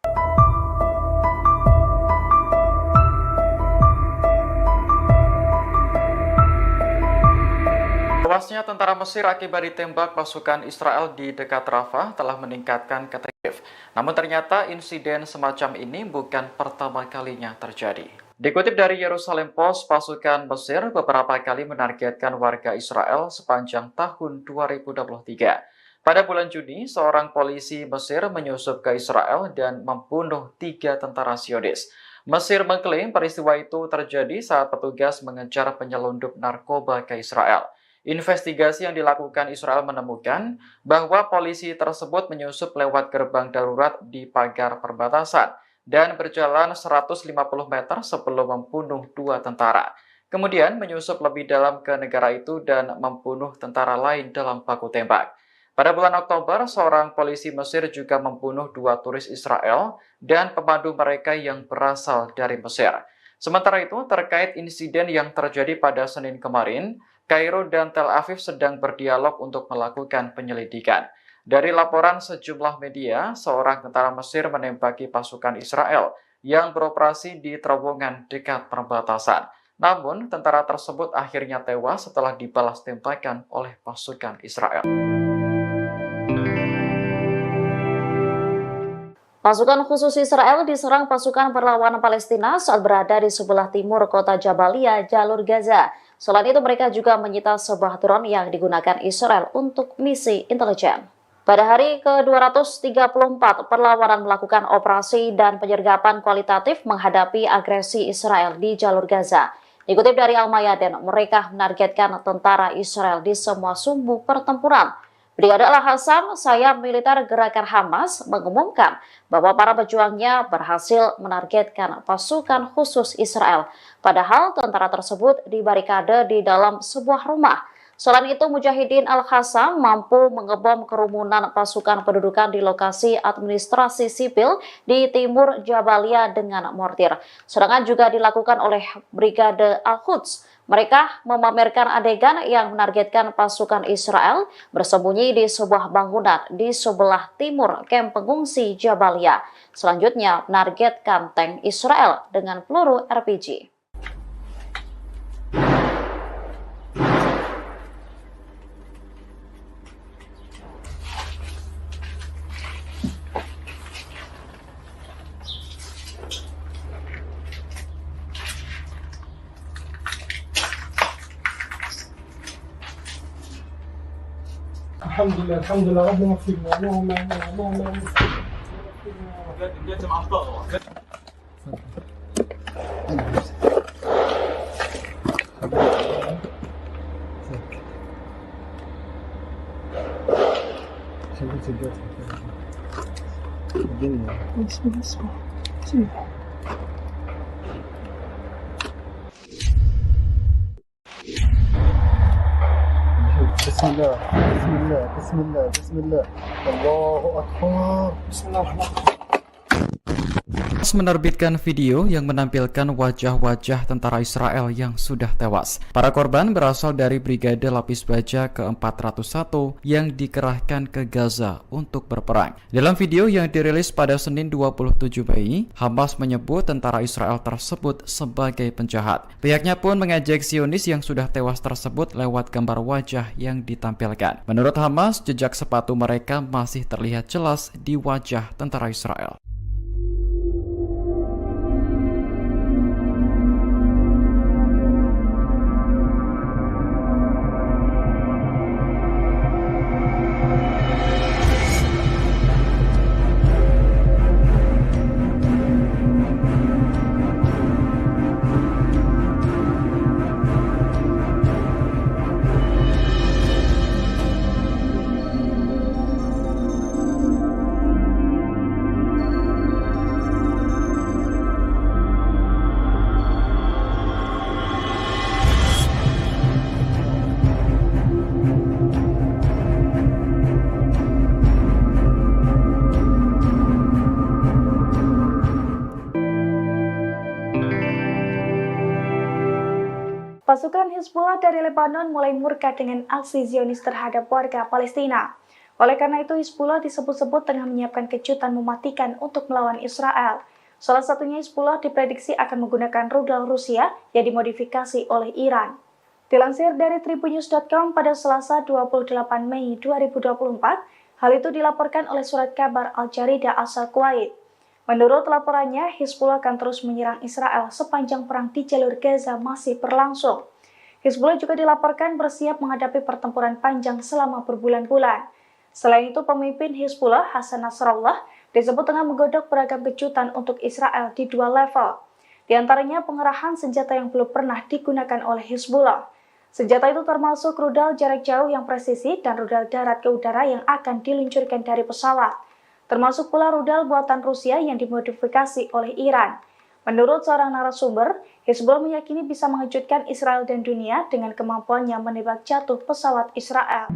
A: Tewasnya tentara Mesir akibat ditembak pasukan Israel di dekat Rafah telah meningkatkan ketegangan. Namun ternyata insiden semacam ini bukan pertama kalinya terjadi. Dikutip dari Yerusalem Post, pasukan Mesir beberapa kali menargetkan warga Israel sepanjang tahun 2023. Pada bulan Juni, seorang polisi Mesir menyusup ke Israel dan membunuh 3 tentara Zionis. Mesir mengklaim peristiwa itu terjadi saat petugas mengejar penyelundup narkoba ke Israel. Investigasi yang dilakukan Israel menemukan bahwa polisi tersebut menyusup lewat gerbang darurat di pagar perbatasan dan berjalan 150 meter sebelum membunuh 2 tentara. Kemudian menyusup lebih dalam ke negara itu dan membunuh tentara lain dalam baku tembak. Pada bulan Oktober, seorang polisi Mesir juga membunuh 2 turis Israel dan pemandu mereka yang berasal dari Mesir. Sementara itu, terkait insiden yang terjadi pada Senin kemarin, Kairo dan Tel Aviv sedang berdialog untuk melakukan penyelidikan. Dari laporan sejumlah media, seorang tentara Mesir menembaki pasukan Israel yang beroperasi di terowongan dekat perbatasan. Namun, tentara tersebut akhirnya tewas setelah dibalas tembakan oleh pasukan Israel.
B: Pasukan khusus Israel diserang pasukan perlawanan Palestina saat berada di sebelah timur kota Jabalia, jalur Gaza. Selain itu, mereka juga menyita sebuah drone yang digunakan Israel untuk misi intelijen. Pada hari ke-234, perlawanan melakukan operasi dan penyergapan kualitatif menghadapi agresi Israel di jalur Gaza. Dikutip dari Al-Mayadin, mereka menargetkan tentara Israel di semua sumbu pertempuran. Brigade Al-Hassam, sayap militer gerakan Hamas, mengumumkan bahwa para pejuangnya berhasil menargetkan pasukan khusus Israel. Padahal tentara tersebut dibarikade di dalam sebuah rumah. Selain itu, Mujahidin Al-Hassam mampu mengebom kerumunan pasukan pendudukan di lokasi administrasi sipil di timur Jabalia dengan mortir. Serangan juga dilakukan oleh Brigade Al-Quds. Mereka memamerkan adegan yang menargetkan pasukan Israel bersembunyi di sebuah bangunan di sebelah timur kamp pengungsi Jabalia. Selanjutnya, menargetkan tank Israel dengan peluru RPG.
C: الحمد لله ربنا يغفرنا اللهم اللهم بسم الله بسم الله بسم الله بسم الله الله أكبر بسم الله الرحمن الرحيم.
A: Menerbitkan video yang menampilkan wajah-wajah tentara Israel yang sudah tewas. Para korban berasal dari Brigade Lapis Baja ke-401 yang dikerahkan ke Gaza untuk berperang. Dalam video yang dirilis pada Senin 27 Mei, Hamas menyebut tentara Israel tersebut sebagai penjahat. Pihaknya pun mengejek Zionis yang sudah tewas tersebut lewat gambar wajah yang ditampilkan. Menurut Hamas, jejak sepatu mereka masih terlihat jelas di wajah tentara Israel.
D: Pasukan Hizbullah dari Lebanon mulai murka dengan aksi Zionis terhadap warga Palestina. Oleh karena itu, Hizbullah disebut-sebut tengah menyiapkan kejutan mematikan untuk melawan Israel. Salah satunya Hizbullah diprediksi akan menggunakan rudal Rusia yang dimodifikasi oleh Iran. Dilansir dari tribunnews.com pada Selasa 28 Mei 2024, hal itu dilaporkan oleh surat kabar Al-Jaridah asal Kuwait. Menurut laporannya, Hizbullah akan terus menyerang Israel sepanjang perang di jalur Gaza masih berlangsung. Hizbullah juga dilaporkan bersiap menghadapi pertempuran panjang selama berbulan-bulan. Selain itu, pemimpin Hizbullah, Hasan Nasrallah, disebut tengah menggodok beragam kejutan untuk Israel di dua level. Di antaranya pengerahan senjata yang belum pernah digunakan oleh Hizbullah. Senjata itu termasuk rudal jarak jauh yang presisi dan rudal darat ke udara yang akan diluncurkan dari pesawat. Termasuk pula rudal buatan Rusia yang dimodifikasi oleh Iran. Menurut seorang narasumber, Hizbullah meyakini bisa mengejutkan Israel dan dunia dengan kemampuannya menembak jatuh pesawat Israel.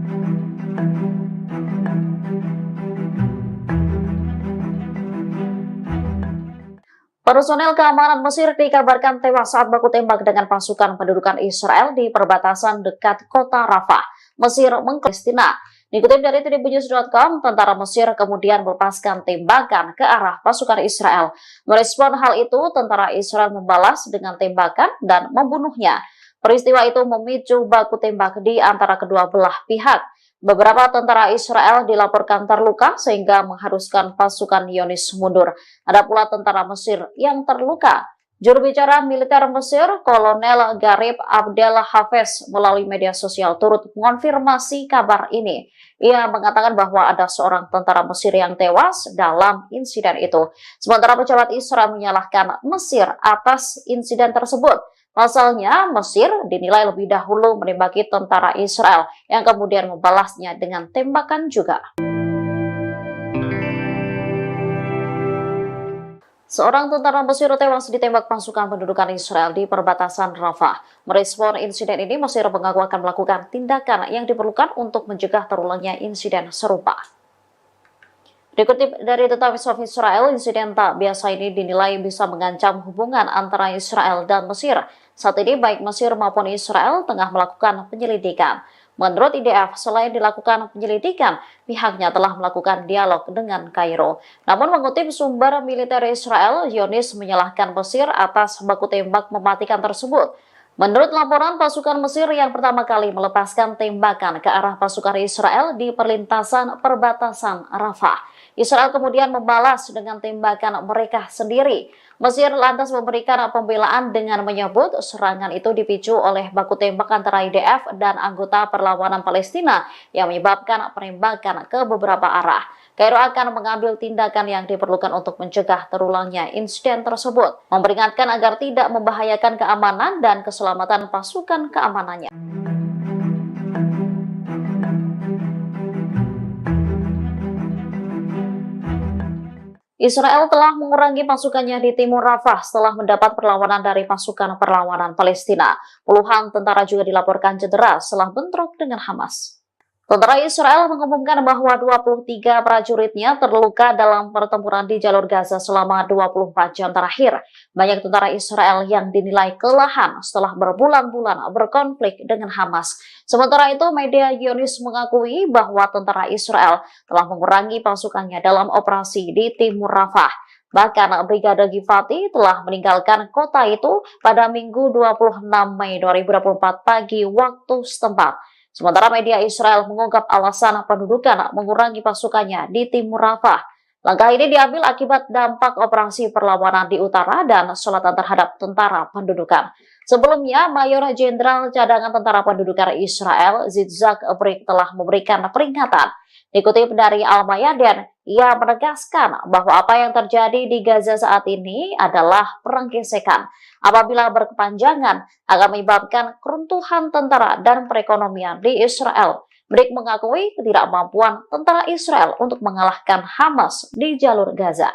B: Personel keamanan Mesir dikabarkan tewas saat baku tembak dengan pasukan pendudukan Israel di perbatasan dekat kota Rafah, Mesir mengklaim Palestina. Dikutip dari tribunnews.com, tentara Mesir kemudian melepaskan tembakan ke arah pasukan Israel. Merespon hal itu, tentara Israel membalas dengan tembakan dan membunuhnya. Peristiwa itu memicu baku tembak di antara kedua belah pihak. Beberapa tentara Israel dilaporkan terluka sehingga mengharuskan pasukan Zionis mundur. Ada pula tentara Mesir yang terluka. Juru bicara militer Mesir, Kolonel Garib Abdel Hafez, melalui media sosial turut mengonfirmasi kabar ini. Ia mengatakan bahwa ada seorang tentara Mesir yang tewas dalam insiden itu. Sementara pejabat Israel menyalahkan Mesir atas insiden tersebut. Pasalnya, Mesir dinilai lebih dahulu menembaki tentara Israel yang kemudian membalasnya dengan tembakan juga. Seorang tentara Mesir tewas ditembak pasukan pendudukan Israel di perbatasan Rafah. Merespon insiden ini, Mesir mengaku akan melakukan tindakan yang diperlukan untuk mencegah terulangnya insiden serupa. Dikutip dari The Times of Israel, insiden tak biasa ini dinilai bisa mengancam hubungan antara Israel dan Mesir. Saat ini baik Mesir maupun Israel tengah melakukan penyelidikan. Menurut IDF, selain dilakukan penyelidikan, pihaknya telah melakukan dialog dengan Kairo. Namun mengutip sumber militer Israel, Zionis menyalahkan Mesir atas baku tembak mematikan tersebut. Menurut laporan, pasukan Mesir yang pertama kali melepaskan tembakan ke arah pasukan Israel di perlintasan perbatasan Rafah. Israel kemudian membalas dengan tembakan mereka sendiri. Mesir lantas memberikan pembelaan dengan menyebut serangan itu dipicu oleh baku tembak antara IDF dan anggota perlawanan Palestina yang menyebabkan penembakan ke beberapa arah. Kairo akan mengambil tindakan yang diperlukan untuk mencegah terulangnya insiden tersebut, memperingatkan agar tidak membahayakan keamanan dan keselamatan pasukan keamanannya. Israel telah mengurangi pasukannya di timur Rafah setelah mendapat perlawanan dari pasukan perlawanan Palestina. Puluhan tentara juga dilaporkan cedera setelah bentrok dengan Hamas. Tentara Israel mengumumkan bahwa 23 prajuritnya terluka dalam pertempuran di jalur Gaza selama 24 jam terakhir. Banyak tentara Israel yang dinilai kelelahan setelah berbulan-bulan berkonflik dengan Hamas. Sementara itu, media Zionis mengakui bahwa tentara Israel telah mengurangi pasukannya dalam operasi di timur Rafah. Bahkan Brigade Givati telah meninggalkan kota itu pada Minggu 26 Mei 2024 pagi waktu setempat. Sementara media Israel mengungkap alasan pendudukan mengurangi pasukannya di timur Rafah. Langkah ini diambil akibat dampak operasi perlawanan di utara dan selatan terhadap tentara pendudukan. Sebelumnya, Mayor Jenderal Cadangan Tentara Pendudukan Israel, Yitzhak Brik, telah memberikan peringatan. Dikutip dari Al-Mayadin, ia menegaskan bahwa apa yang terjadi di Gaza saat ini adalah perang gesekan. Apabila berkepanjangan, akan menyebabkan keruntuhan tentara dan perekonomian di Israel. Brik mengakui ketidakmampuan tentara Israel untuk mengalahkan Hamas di jalur Gaza.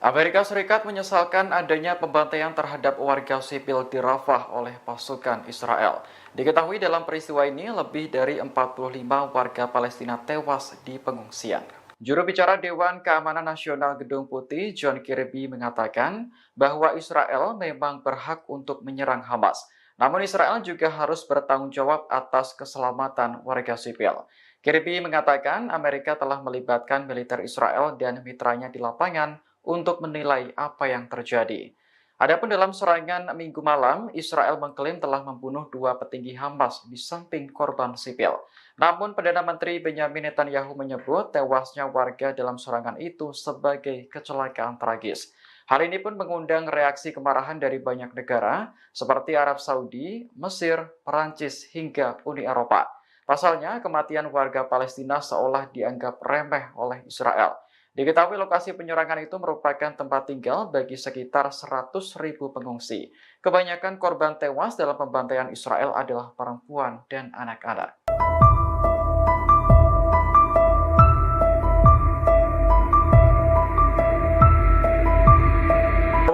A: Amerika Serikat menyesalkan adanya pembantaian terhadap warga sipil di Rafah oleh pasukan Israel. Diketahui dalam peristiwa ini lebih dari 45 warga Palestina tewas di pengungsian. Juru bicara Dewan Keamanan Nasional Gedung Putih, John Kirby, mengatakan bahwa Israel memang berhak untuk menyerang Hamas. Namun Israel juga harus bertanggung jawab atas keselamatan warga sipil. Kirby mengatakan Amerika telah melibatkan militer Israel dan mitranya di lapangan untuk menilai apa yang terjadi. Adapun dalam serangan Minggu malam, Israel mengklaim telah membunuh 2 petinggi Hamas di samping korban sipil. Namun Perdana Menteri Benyamin Netanyahu menyebut tewasnya warga dalam serangan itu sebagai kecelakaan tragis. Hal ini pun mengundang reaksi kemarahan dari banyak negara seperti Arab Saudi, Mesir, Perancis, hingga Uni Eropa. Pasalnya, kematian warga Palestina seolah dianggap remeh oleh Israel. Diketahui lokasi penyerangan itu merupakan tempat tinggal bagi sekitar 100.000 pengungsi. Kebanyakan korban tewas dalam pembantaian Israel adalah perempuan dan anak-anak.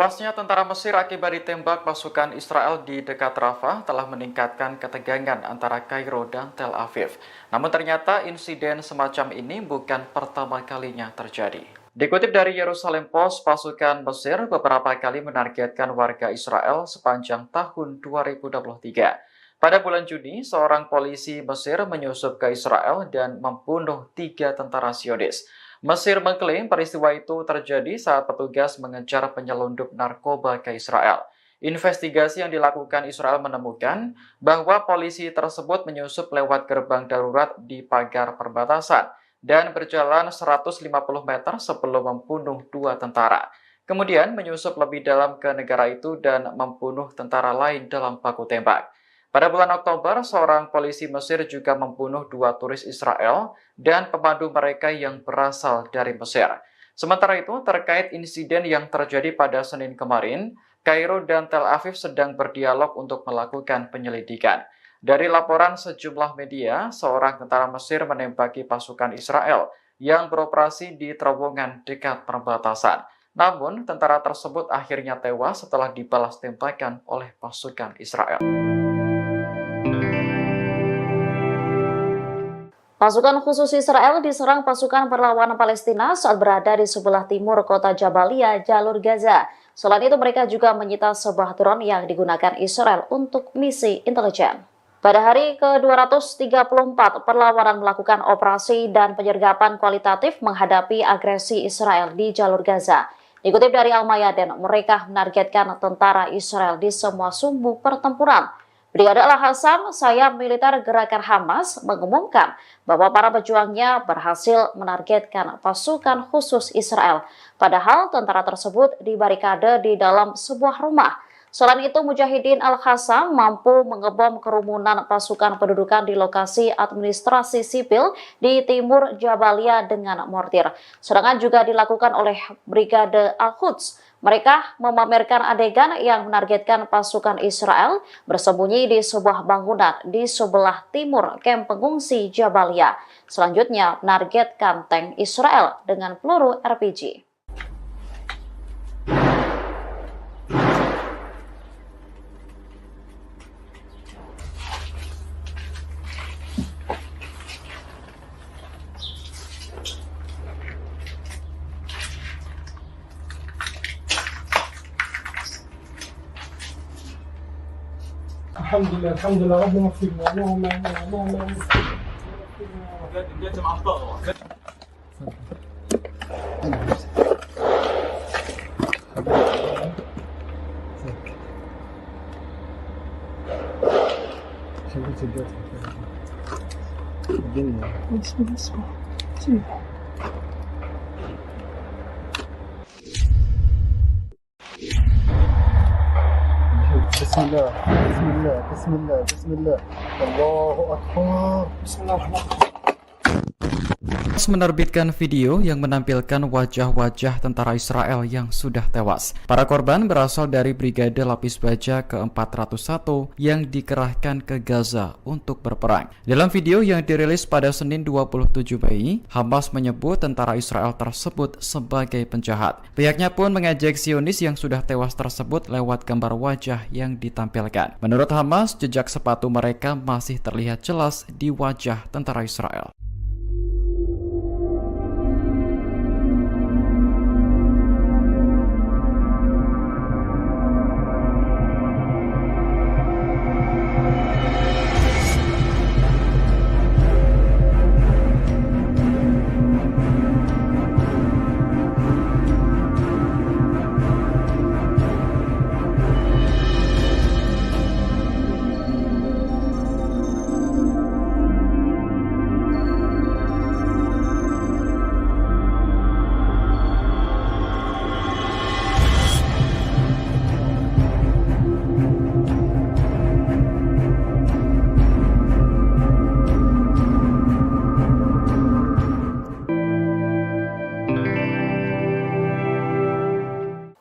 A: Tewasnya tentara Mesir akibat ditembak pasukan Israel di dekat Rafah telah meningkatkan ketegangan antara Kairo dan Tel Aviv. Namun ternyata insiden semacam ini bukan pertama kalinya terjadi. Dikutip dari Yerusalem Post, pasukan Mesir beberapa kali menargetkan warga Israel sepanjang tahun 2023. Pada bulan Juni, seorang polisi Mesir menyusup ke Israel dan membunuh 3 tentara Zionis. Mesir mengklaim peristiwa itu terjadi saat petugas mengejar penyelundup narkoba ke Israel. Investigasi yang dilakukan Israel menemukan bahwa polisi tersebut menyusup lewat gerbang darurat di pagar perbatasan dan berjalan 150 meter sebelum membunuh 2 tentara. Kemudian menyusup lebih dalam ke negara itu dan membunuh tentara lain dalam baku tembak. Pada bulan Oktober, seorang polisi Mesir juga membunuh 2 turis Israel dan pemandu mereka yang berasal dari Mesir. Sementara itu, terkait insiden yang terjadi pada Senin kemarin, Kairo dan Tel Aviv sedang berdialog untuk melakukan penyelidikan. Dari laporan sejumlah media, seorang tentara Mesir menembaki pasukan Israel yang beroperasi di terowongan dekat perbatasan. Namun, tentara tersebut akhirnya tewas setelah dibalas tembakan oleh pasukan Israel.
B: Pasukan khusus Israel diserang pasukan perlawanan Palestina saat berada di sebelah timur kota Jabalia, jalur Gaza. Selain itu, mereka juga menyita sebuah drone yang digunakan Israel untuk misi intelijen. Pada hari ke-234, perlawanan melakukan operasi dan penyergapan kualitatif menghadapi agresi Israel di jalur Gaza. Dikutip dari Al-Mayadin, mereka menargetkan tentara Israel di semua sumbu pertempuran. Brigade Al-Hassam, sayap militer gerakan Hamas, mengumumkan bahwa para pejuangnya berhasil menargetkan pasukan khusus Israel. Padahal tentara tersebut dibarikade di dalam sebuah rumah. Selain itu, Mujahidin Al-Hassam mampu mengebom kerumunan pasukan pendudukan di lokasi administrasi sipil di timur Jabalia dengan mortir. Serangan juga dilakukan oleh Brigade Al-Quds. Mereka memamerkan adegan yang menargetkan pasukan Israel bersembunyi di sebuah bangunan di sebelah timur kamp pengungsi Jabalia. Selanjutnya, menargetkan tank Israel dengan peluru RPG.
C: الحمد لله ربنا اغفر لنا اللهم بسم الله بسم الله بسم الله بسم الله الله أكبر بسم الله الرحمن الرحيم.
A: Menerbitkan video yang menampilkan wajah-wajah tentara Israel yang sudah tewas. Para korban berasal dari Brigade Lapis Baja ke-401 yang dikerahkan ke Gaza untuk berperang. Dalam video yang dirilis pada Senin 27 Mei, Hamas menyebut tentara Israel tersebut sebagai penjahat. Pihaknya pun mengejek Zionis yang sudah tewas tersebut lewat gambar wajah yang ditampilkan. Menurut Hamas, jejak sepatu mereka masih terlihat jelas di wajah tentara Israel.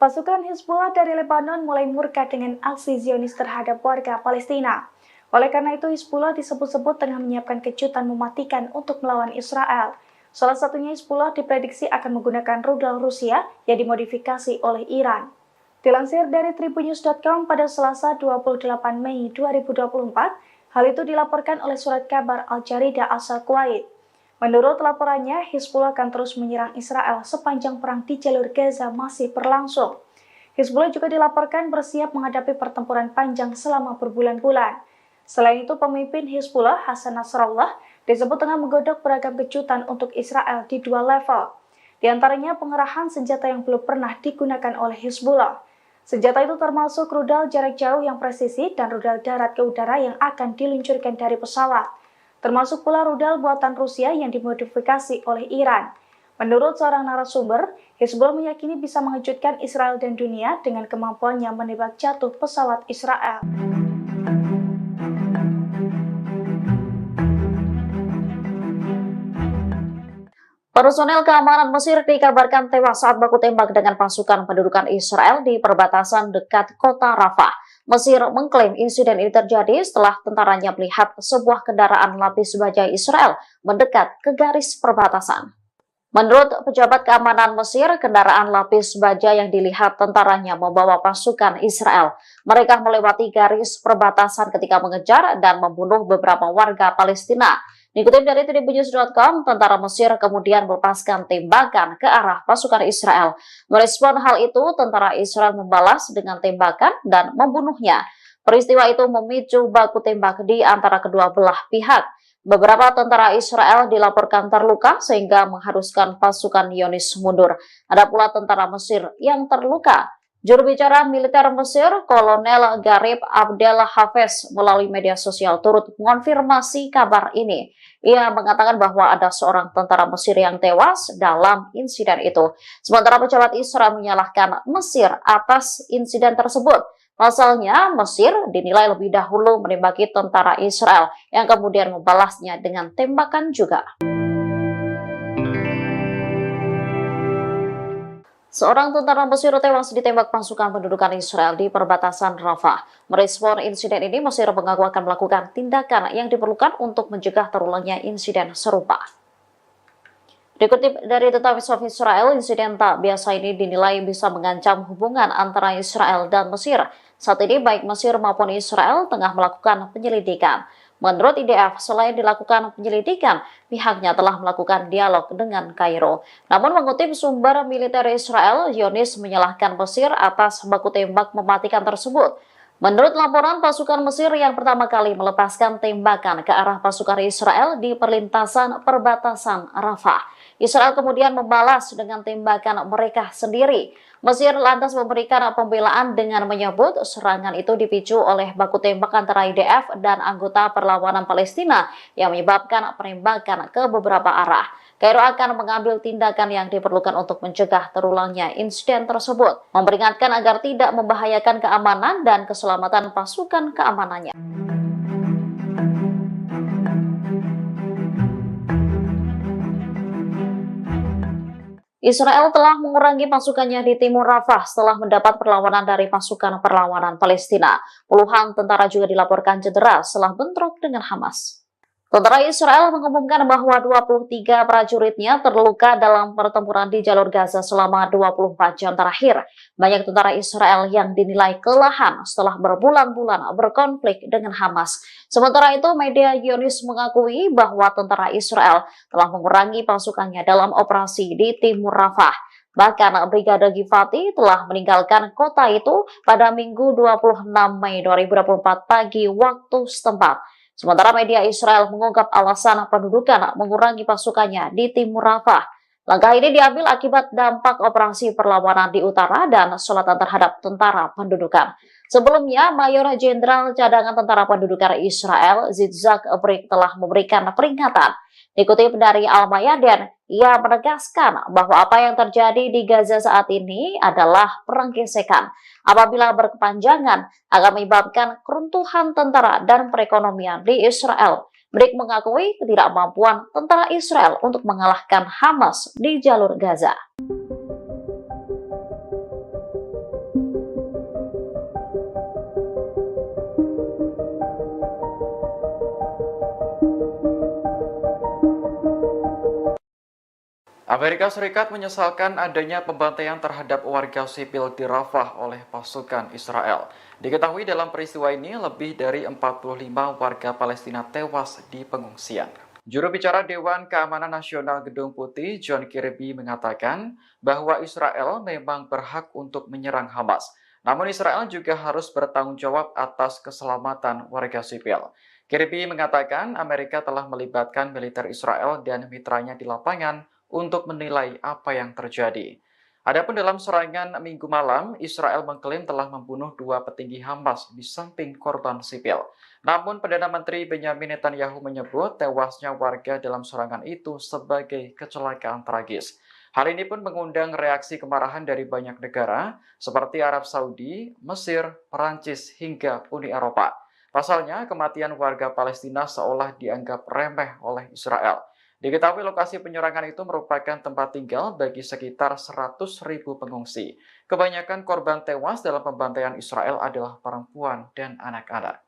D: Pasukan Hizbullah dari Lebanon mulai murka dengan aksi Zionis terhadap warga Palestina. Oleh karena itu, Hizbullah disebut-sebut tengah menyiapkan kejutan mematikan untuk melawan Israel. Salah satunya Hizbullah diprediksi akan menggunakan rudal Rusia yang dimodifikasi oleh Iran. Dilansir dari tribunnews.com pada Selasa 28 Mei 2024, hal itu dilaporkan oleh surat kabar Al Jarida asal Kuwait. Menurut laporannya, Hizbullah akan terus menyerang Israel sepanjang perang di jalur Gaza masih berlangsung. Hizbullah juga dilaporkan bersiap menghadapi pertempuran panjang selama berbulan-bulan. Selain itu, pemimpin Hizbullah, Hasan Nasrallah, disebut tengah menggodok beragam kejutan untuk Israel di 2 level. Di antaranya pengerahan senjata yang belum pernah digunakan oleh Hizbullah. Senjata itu termasuk rudal jarak jauh yang presisi dan rudal darat ke udara yang akan diluncurkan dari pesawat. Termasuk pula rudal buatan Rusia yang dimodifikasi oleh Iran. Menurut seorang narasumber, Hizbullah meyakini bisa mengejutkan Israel dan dunia dengan kemampuannya menembak jatuh pesawat Israel.
B: Personel keamanan Mesir dikabarkan tewas saat baku tembak dengan pasukan pendudukan Israel di perbatasan dekat kota Rafah. Mesir mengklaim insiden ini terjadi setelah tentaranya melihat sebuah kendaraan lapis baja Israel mendekat ke garis perbatasan. Menurut pejabat keamanan Mesir, kendaraan lapis baja yang dilihat tentaranya membawa pasukan Israel. Mereka melewati garis perbatasan ketika mengejar dan membunuh beberapa warga Palestina. Dikutip dari tribunnews.com, tentara Mesir kemudian melepaskan tembakan ke arah pasukan Israel. Merespon hal itu, tentara Israel membalas dengan tembakan dan membunuhnya. Peristiwa itu memicu baku tembak di antara kedua belah pihak. Beberapa tentara Israel dilaporkan terluka sehingga mengharuskan pasukan Zionis mundur. Ada pula tentara Mesir yang terluka. Juru bicara militer Mesir, Kolonel Garib Abdel Hafez, melalui media sosial turut mengonfirmasi kabar ini. Ia mengatakan bahwa ada seorang tentara Mesir yang tewas dalam insiden itu. Sementara pejabat Israel menyalahkan Mesir atas insiden tersebut. Pasalnya, Mesir dinilai lebih dahulu menembaki tentara Israel yang kemudian membalasnya dengan tembakan juga. Seorang tentara Mesir tewas ditembak pasukan pendudukan Israel di perbatasan Rafah. Merespon insiden ini, Mesir mengaku akan melakukan tindakan yang diperlukan untuk mencegah terulangnya insiden serupa. Dikutip dari The Times of Israel, insiden tak biasa ini dinilai bisa mengancam hubungan antara Israel dan Mesir. Saat ini baik Mesir maupun Israel tengah melakukan penyelidikan. Menurut IDF, selain dilakukan penyelidikan, pihaknya telah melakukan dialog dengan Kairo. Namun mengutip sumber militer Israel, Zionis menyalahkan Mesir atas baku tembak mematikan tersebut. Menurut laporan, pasukan Mesir yang pertama kali melepaskan tembakan ke arah pasukan Israel di perlintasan perbatasan Rafah. Israel kemudian membalas dengan tembakan mereka sendiri. Mesir lantas memberikan pembelaan dengan menyebut serangan itu dipicu oleh baku tembak antara IDF dan anggota perlawanan Palestina yang menyebabkan penembakan ke beberapa arah. Kairo akan mengambil tindakan yang diperlukan untuk mencegah terulangnya insiden tersebut, memperingatkan agar tidak membahayakan keamanan dan keselamatan pasukan keamanannya. Israel telah mengurangi pasukannya di timur Rafah setelah mendapat perlawanan dari pasukan perlawanan Palestina. Puluhan tentara juga dilaporkan cedera setelah bentrok dengan Hamas. Tentara Israel mengumumkan bahwa 23 prajuritnya terluka dalam pertempuran di jalur Gaza selama 24 jam terakhir. Banyak tentara Israel yang dinilai kelelahan setelah berbulan-bulan berkonflik dengan Hamas. Sementara itu, media Zionis mengakui bahwa tentara Israel telah mengurangi pasukannya dalam operasi di timur Rafah. Bahkan Brigade Givati telah meninggalkan kota itu pada Minggu 26 Mei 2024 pagi waktu setempat. Sementara media Israel mengungkap alasan pendudukan mengurangi pasukannya di timur Rafah. Langkah ini diambil akibat dampak operasi perlawanan di utara dan selatan terhadap tentara pendudukan. Sebelumnya, Mayor Jenderal Cadangan Tentara Pendudukan Israel, Yitzhak Brik, telah memberikan peringatan. Dikutip dari Al-Mayadin, ia menegaskan bahwa apa yang terjadi di Gaza saat ini adalah perang gesekan. Apabila berkepanjangan, akan menyebabkan keruntuhan tentara dan perekonomian di Israel. Brik mengakui ketidakmampuan tentara Israel untuk mengalahkan Hamas di jalur Gaza.
A: Amerika Serikat menyesalkan adanya pembantaian terhadap warga sipil di Rafah oleh pasukan Israel. Diketahui dalam peristiwa ini lebih dari 45 warga Palestina tewas di pengungsian. Juru bicara Dewan Keamanan Nasional Gedung Putih, John Kirby, mengatakan bahwa Israel memang berhak untuk menyerang Hamas. Namun Israel juga harus bertanggung jawab atas keselamatan warga sipil. Kirby mengatakan Amerika telah melibatkan militer Israel dan mitranya di lapangan untuk menilai apa yang terjadi. Adapun dalam serangan Minggu malam, Israel mengklaim telah membunuh 2 petinggi Hamas di samping korban sipil. Namun Perdana Menteri Benyamin Netanyahu menyebut tewasnya warga dalam serangan itu sebagai kecelakaan tragis. Hal ini pun mengundang reaksi kemarahan dari banyak negara seperti Arab Saudi, Mesir, Perancis, hingga Uni Eropa. Pasalnya, kematian warga Palestina seolah dianggap remeh oleh Israel. Diketahui lokasi penyerangan itu merupakan tempat tinggal bagi sekitar 100.000 pengungsi. Kebanyakan korban tewas dalam pembantaian Israel adalah perempuan dan anak-anak.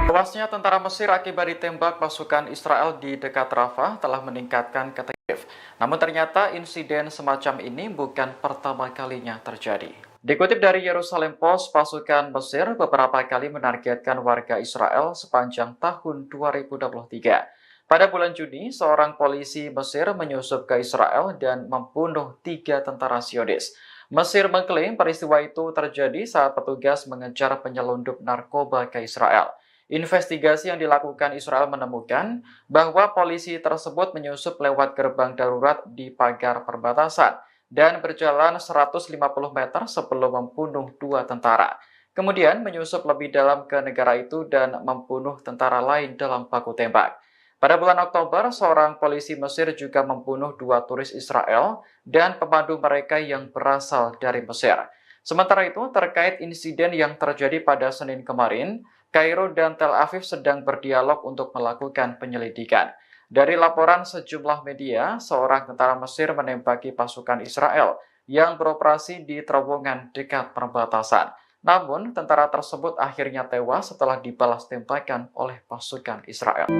A: Tewasnya tentara Mesir akibat ditembak pasukan Israel di dekat Rafah telah meningkatkan ketegangan. Namun ternyata insiden semacam ini bukan pertama kalinya terjadi. Dikutip dari Yerusalem Post, pasukan Mesir beberapa kali menargetkan warga Israel sepanjang tahun 2023. Pada bulan Juni, seorang polisi Mesir menyusup ke Israel dan membunuh 3 tentara Zionis. Mesir mengklaim peristiwa itu terjadi saat petugas mengejar penyelundup narkoba ke Israel. Investigasi yang dilakukan Israel menemukan bahwa polisi tersebut menyusup lewat gerbang darurat di pagar perbatasan dan berjalan 150 meter sebelum membunuh 2 tentara. Kemudian menyusup lebih dalam ke negara itu dan membunuh tentara lain dalam baku tembak. Pada bulan Oktober, seorang polisi Mesir juga membunuh 2 turis Israel dan pemandu mereka yang berasal dari Mesir. Sementara itu, terkait insiden yang terjadi pada Senin kemarin, Kairo dan Tel Aviv sedang berdialog untuk melakukan penyelidikan. Dari laporan sejumlah media, seorang tentara Mesir menembaki pasukan Israel yang beroperasi di terowongan dekat perbatasan. Namun, tentara tersebut akhirnya tewas setelah dibalas tembakan oleh pasukan Israel.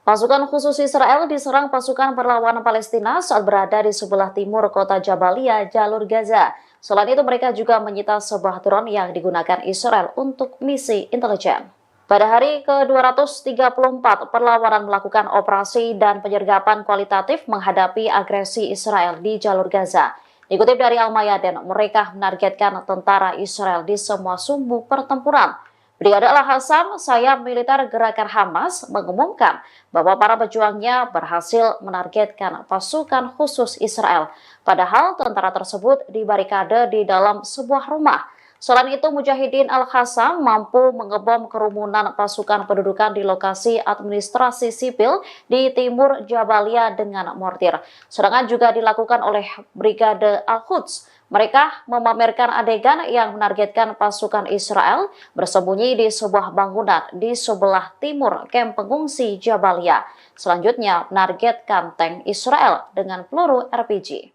B: Pasukan khusus Israel diserang pasukan perlawanan Palestina saat berada di sebelah timur kota Jabalia, jalur Gaza. Selain itu, mereka juga menyita sebuah drone yang digunakan Israel untuk misi intelijen. Pada hari ke-234, perlawanan melakukan operasi dan penyergapan kualitatif menghadapi agresi Israel di jalur Gaza. Dikutip dari Al-Mayadin, mereka menargetkan tentara Israel di semua sumbu pertempuran. Brigade Al-Hassam, sayap militer gerakan Hamas, mengumumkan bahwa para pejuangnya berhasil menargetkan pasukan khusus Israel. Padahal tentara tersebut dibarikade di dalam sebuah rumah. Selain itu, Mujahidin Al-Hassam mampu mengebom kerumunan pasukan pendudukan di lokasi administrasi sipil di timur Jabalia dengan mortir. Serangan juga dilakukan oleh Brigade Al-Quds. Mereka memamerkan adegan yang menargetkan pasukan Israel bersembunyi di sebuah bangunan di sebelah timur kamp pengungsi Jabalia. Selanjutnya, menargetkan tank Israel dengan peluru RPG.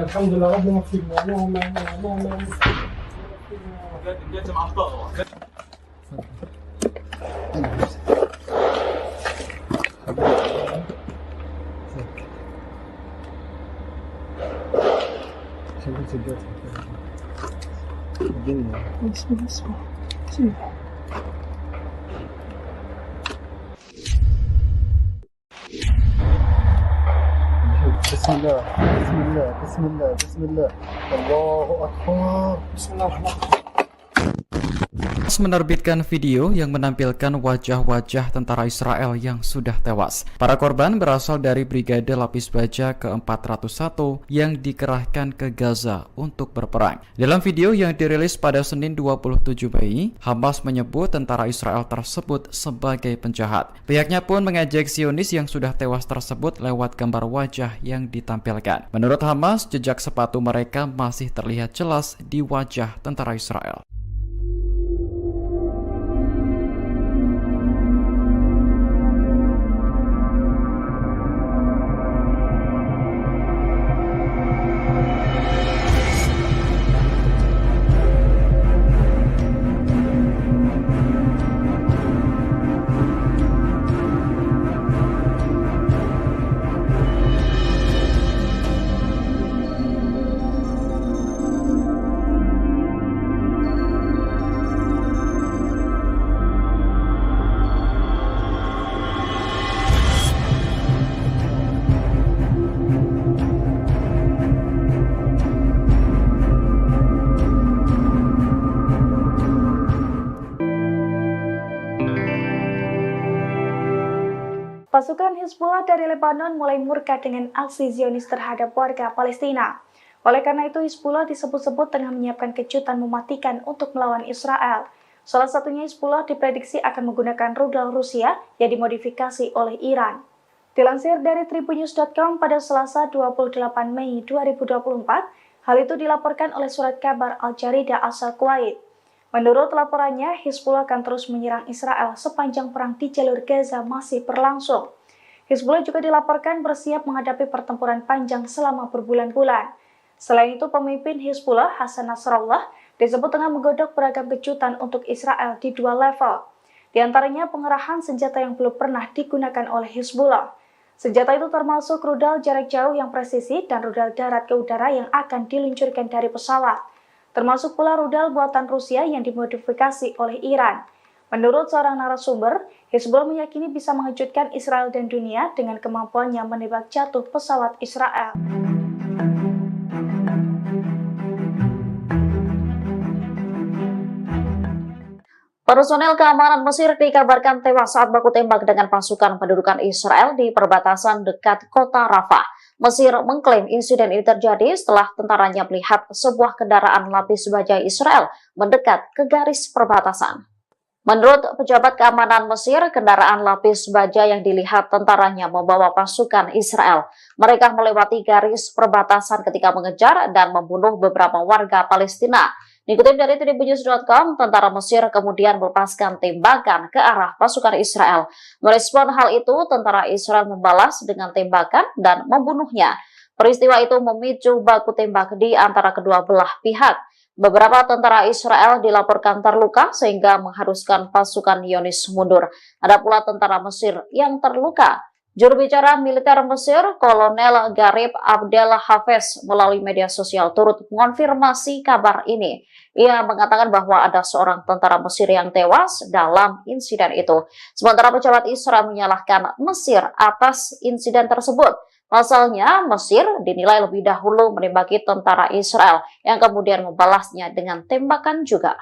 C: الحمد لله ربنا اغفرنا اللهم بسم الله بسم الله بسم الله بسم الله الله أكبر بسم الله الرحمن الرحيم
A: Hamas menerbitkan video yang menampilkan wajah-wajah tentara Israel yang sudah tewas. Para korban berasal dari Brigade Lapis Baja ke-401 yang dikerahkan ke Gaza untuk berperang. Dalam video yang dirilis pada Senin 27 Mei, Hamas menyebut tentara Israel tersebut sebagai penjahat. Pihaknya pun mengejek Zionis yang sudah tewas tersebut lewat gambar wajah yang ditampilkan. Menurut Hamas, jejak sepatu mereka masih terlihat jelas di wajah tentara Israel.
D: Pasukan Hizbullah dari Lebanon mulai murka dengan aksi Zionis terhadap warga Palestina. Oleh karena itu, Hizbullah disebut-sebut tengah menyiapkan kejutan mematikan untuk melawan Israel. Salah satunya Hizbullah diprediksi akan menggunakan rudal Rusia yang dimodifikasi oleh Iran. Dilansir dari tribunnews.com pada Selasa 28 Mei 2024, hal itu dilaporkan oleh surat kabar Al-Jarida asal Kuwait. Menurut laporannya, Hizbullah akan terus menyerang Israel sepanjang perang di jalur Gaza masih berlangsung. Hizbullah juga dilaporkan bersiap menghadapi pertempuran panjang selama berbulan-bulan. Selain itu, pemimpin Hizbullah, Hasan Nasrallah, disebut tengah menggodok beragam kejutan untuk Israel di dua level. Di antaranya pengerahan senjata yang belum pernah digunakan oleh Hizbullah. Senjata itu termasuk rudal jarak jauh yang presisi dan rudal darat ke udara yang akan diluncurkan dari pesawat. Termasuk pula rudal buatan Rusia yang dimodifikasi oleh Iran. Menurut seorang narasumber, Hizbullah meyakini bisa mengejutkan Israel dan dunia dengan kemampuannya menembak jatuh pesawat Israel.
B: Personel keamanan Mesir dikabarkan tewas saat baku tembak dengan pasukan pendudukan Israel di perbatasan dekat kota Rafah. Mesir mengklaim insiden ini terjadi setelah tentaranya melihat sebuah kendaraan lapis baja Israel mendekat ke garis perbatasan. Menurut pejabat keamanan Mesir, kendaraan lapis baja yang dilihat tentaranya membawa pasukan Israel. Mereka melewati garis perbatasan ketika mengejar dan membunuh beberapa warga Palestina. Dikutip dari tribunnews.com, tentara Mesir kemudian melepaskan tembakan ke arah pasukan Israel. Merespon hal itu, tentara Israel membalas dengan tembakan dan membunuhnya. Peristiwa itu memicu baku tembak di antara kedua belah pihak. Beberapa tentara Israel dilaporkan terluka sehingga mengharuskan pasukan Zionis mundur. Ada pula tentara Mesir yang terluka. Juru bicara militer Mesir, Kolonel Garib Abdel Hafez, melalui media sosial turut mengonfirmasi kabar ini. Ia mengatakan bahwa ada seorang tentara Mesir yang tewas dalam insiden itu. Sementara pejabat Israel menyalahkan Mesir atas insiden tersebut. Pasalnya, Mesir dinilai lebih dahulu menembaki tentara Israel yang kemudian membalasnya dengan tembakan juga.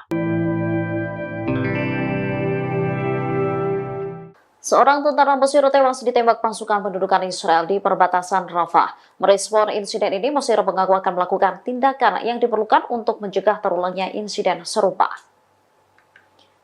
B: Seorang tentara Mesir tewas ditembak pasukan pendudukan Israel di perbatasan Rafah. Merespon insiden ini, Mesir mengaku akan melakukan tindakan yang diperlukan untuk mencegah terulangnya insiden serupa.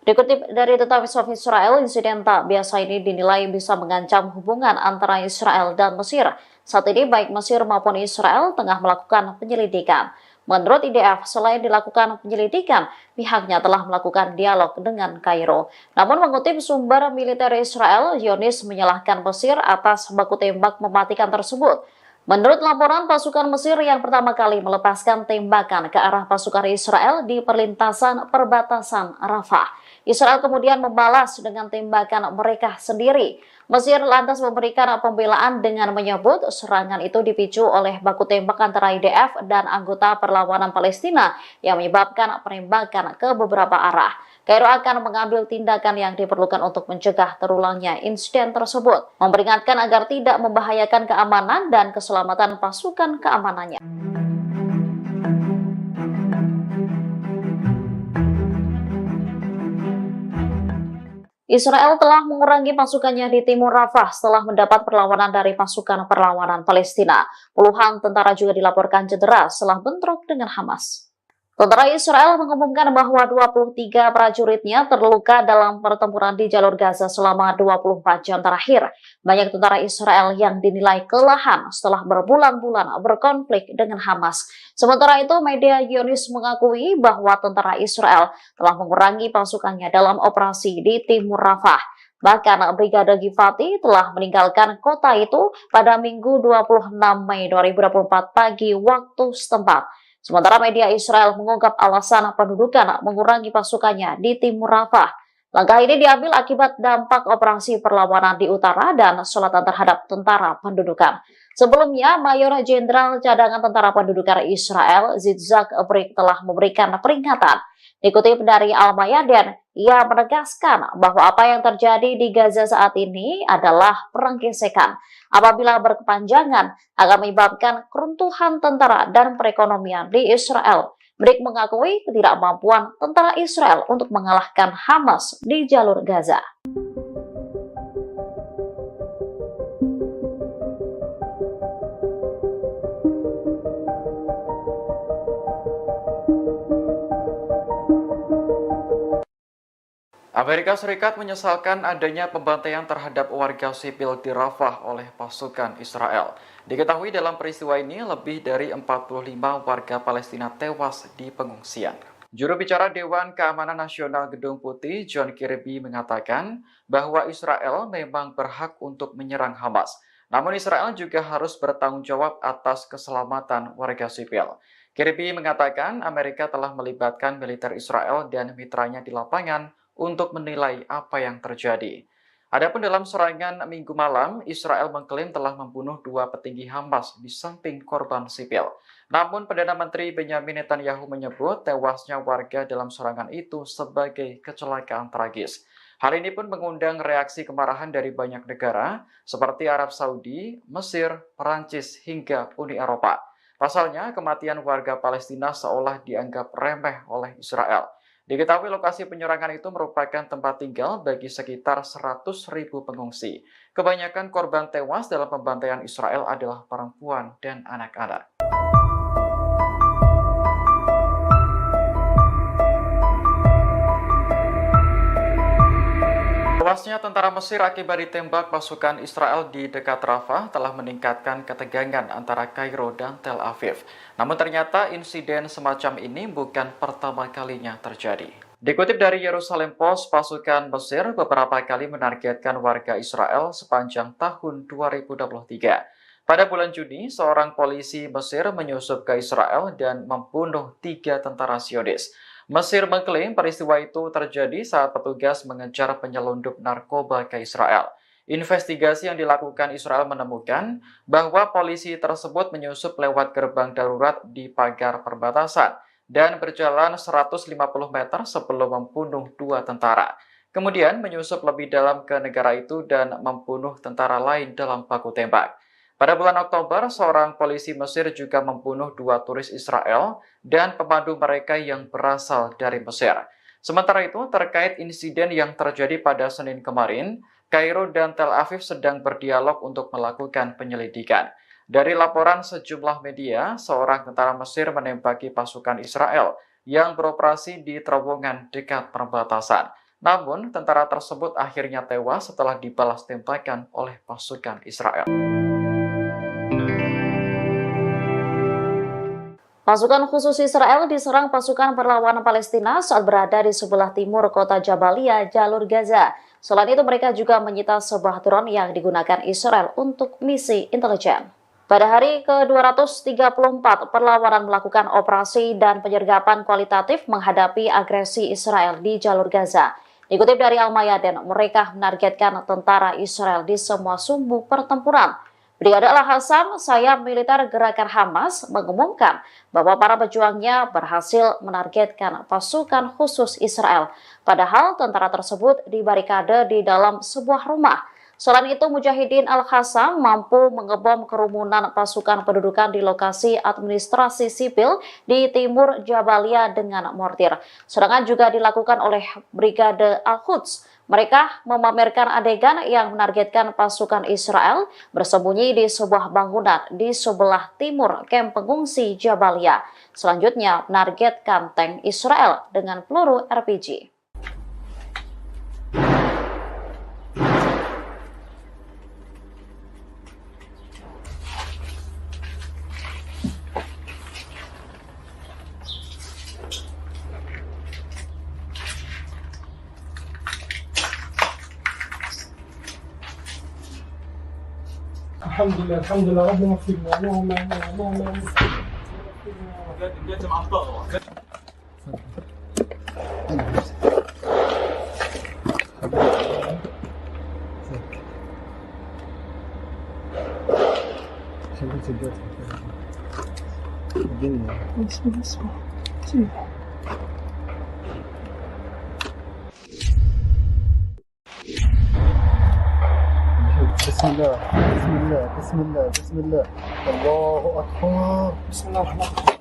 B: Dikutip dari The Times of Israel, insiden tak biasa ini dinilai bisa mengancam hubungan antara Israel dan Mesir. Saat ini baik Mesir maupun Israel tengah melakukan penyelidikan. Menurut IDF, selain dilakukan penyelidikan, pihaknya telah melakukan dialog dengan Kairo. Namun mengutip sumber militer Israel, Zionis menyalahkan Mesir atas baku tembak mematikan tersebut. Menurut laporan, pasukan Mesir yang pertama kali melepaskan tembakan ke arah pasukan Israel di perlintasan perbatasan Rafah. Israel kemudian membalas dengan tembakan mereka sendiri. Mesir lantas memberikan pembelaan dengan menyebut serangan itu dipicu oleh baku tembak antara IDF dan anggota perlawanan Palestina yang menyebabkan penembakan ke beberapa arah. Kairo akan mengambil tindakan yang diperlukan untuk mencegah terulangnya insiden tersebut, memperingatkan agar tidak membahayakan keamanan dan keselamatan pasukan keamanannya. Israel telah mengurangi pasukannya di timur Rafah setelah mendapat perlawanan dari pasukan perlawanan Palestina. Puluhan tentara juga dilaporkan cedera setelah bentrok dengan Hamas. Tentara Israel mengumumkan bahwa 23 prajuritnya terluka dalam pertempuran di jalur Gaza selama 24 jam terakhir. Banyak tentara Israel yang dinilai kelelahan setelah berbulan-bulan berkonflik dengan Hamas. Sementara itu, media Zionis mengakui bahwa tentara Israel telah mengurangi pasukannya dalam operasi di timur Rafah. Bahkan Brigade Givati telah meninggalkan kota itu pada Minggu 26 Mei 2024 pagi waktu setempat. Sementara media Israel mengungkap alasan pendudukan mengurangi pasukannya di timur Rafah. Langkah ini diambil akibat dampak operasi perlawanan di utara dan selatan terhadap tentara pendudukan. Sebelumnya, Mayor Jenderal Cadangan Tentara Pendudukan Israel, Yitzhak Brik, telah memberikan peringatan. Dikutip dari Al-Mayadin, ia menegaskan bahwa apa yang terjadi di Gaza saat ini adalah perang gesekan. Apabila berkepanjangan, akan menyebabkan keruntuhan tentara dan perekonomian di Israel. Brik mengakui ketidakmampuan tentara Israel untuk mengalahkan Hamas di jalur Gaza.
A: Amerika Serikat menyesalkan adanya pembantaian terhadap warga sipil di Rafah oleh pasukan Israel. Diketahui dalam peristiwa ini lebih dari 45 warga Palestina tewas di pengungsian. Juru bicara Dewan Keamanan Nasional Gedung Putih, John Kirby, mengatakan bahwa Israel memang berhak untuk menyerang Hamas. Namun Israel juga harus bertanggung jawab atas keselamatan warga sipil. Kirby mengatakan Amerika telah melibatkan militer Israel dan mitranya di lapangan untuk menilai apa yang terjadi. Adapun dalam serangan Minggu malam, Israel mengklaim telah membunuh 2 petinggi Hamas di samping korban sipil. Namun Perdana Menteri Benyamin Netanyahu menyebut tewasnya warga dalam serangan itu sebagai kecelakaan tragis. Hal ini pun mengundang reaksi kemarahan dari banyak negara seperti Arab Saudi, Mesir, Perancis, hingga Uni Eropa. Pasalnya, kematian warga Palestina seolah dianggap remeh oleh Israel. Diketahui lokasi penyerangan itu merupakan tempat tinggal bagi sekitar 100.000 pengungsi. Kebanyakan korban tewas dalam pembantaian Israel adalah perempuan dan anak-anak. Tewasnya tentara Mesir akibat ditembak pasukan Israel di dekat Rafah telah meningkatkan ketegangan antara Kairo dan Tel Aviv. Namun ternyata insiden semacam ini bukan pertama kalinya terjadi. Dikutip dari Yerusalem Post, pasukan Mesir beberapa kali menargetkan warga Israel sepanjang tahun 2023. Pada bulan Juni, seorang polisi Mesir menyusup ke Israel dan membunuh 3 tentara Zionis. Mesir mengklaim peristiwa itu terjadi saat petugas mengejar penyelundup narkoba ke Israel. Investigasi yang dilakukan Israel menemukan bahwa polisi tersebut menyusup lewat gerbang darurat di pagar perbatasan dan berjalan 150 meter sebelum membunuh 2 tentara. Kemudian menyusup lebih dalam ke negara itu dan membunuh tentara lain dalam baku tembak. Pada bulan Oktober, seorang polisi Mesir juga membunuh 2 turis Israel dan pemandu mereka yang berasal dari Mesir. Sementara itu, terkait insiden yang terjadi pada Senin kemarin, Kairo dan Tel Aviv sedang berdialog untuk melakukan penyelidikan. Dari laporan sejumlah media, seorang tentara Mesir menembaki pasukan Israel yang beroperasi di terowongan dekat perbatasan. Namun, tentara tersebut akhirnya tewas setelah dibalas tembakan oleh pasukan Israel.
B: Pasukan khusus Israel diserang pasukan perlawanan Palestina saat berada di sebelah timur kota Jabalia, jalur Gaza. Selain itu, mereka juga menyita sebuah drone yang digunakan Israel untuk misi intelijen. Pada hari ke-234, perlawanan melakukan operasi dan penyergapan kualitatif menghadapi agresi Israel di jalur Gaza. Dikutip dari Al-Mayadin, mereka menargetkan tentara Israel di semua sumbu pertempuran. Brigade Al-Hassam, sayap militer gerakan Hamas, mengumumkan bahwa para pejuangnya berhasil menargetkan pasukan khusus Israel. Padahal tentara tersebut dibarikade di dalam sebuah rumah. Selain itu, Mujahidin Al-Hassam mampu mengebom kerumunan pasukan pendudukan di lokasi administrasi sipil di timur Jabalia dengan mortir. Serangan juga dilakukan oleh Brigade Al-Quds Mereka memamerkan adegan yang menargetkan pasukan Israel bersembunyi di sebuah bangunan di sebelah timur kamp pengungsi Jabalia. Selanjutnya menargetkan tank Israel dengan peluru RPG.
C: Alhamdulillah, Rabbana firna, Allahumma Bismillah, Bismillah, Bismillah, Bismillah, Allahu Akbar, Bismillahirrahmanirrahim.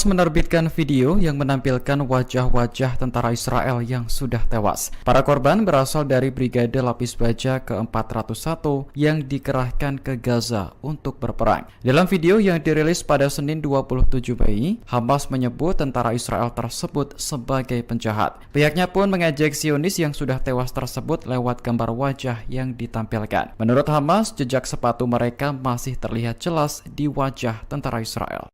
A: Menerbitkan video yang menampilkan wajah-wajah tentara Israel yang sudah tewas. Para korban berasal dari Brigade Lapis Baja ke-401 yang dikerahkan ke Gaza untuk berperang. Dalam video yang dirilis pada Senin 27 Mei, Hamas menyebut tentara Israel tersebut sebagai penjahat. Pihaknya pun mengejek Zionis yang sudah tewas tersebut lewat gambar wajah yang ditampilkan. Menurut Hamas, jejak sepatu mereka masih terlihat jelas di wajah tentara Israel.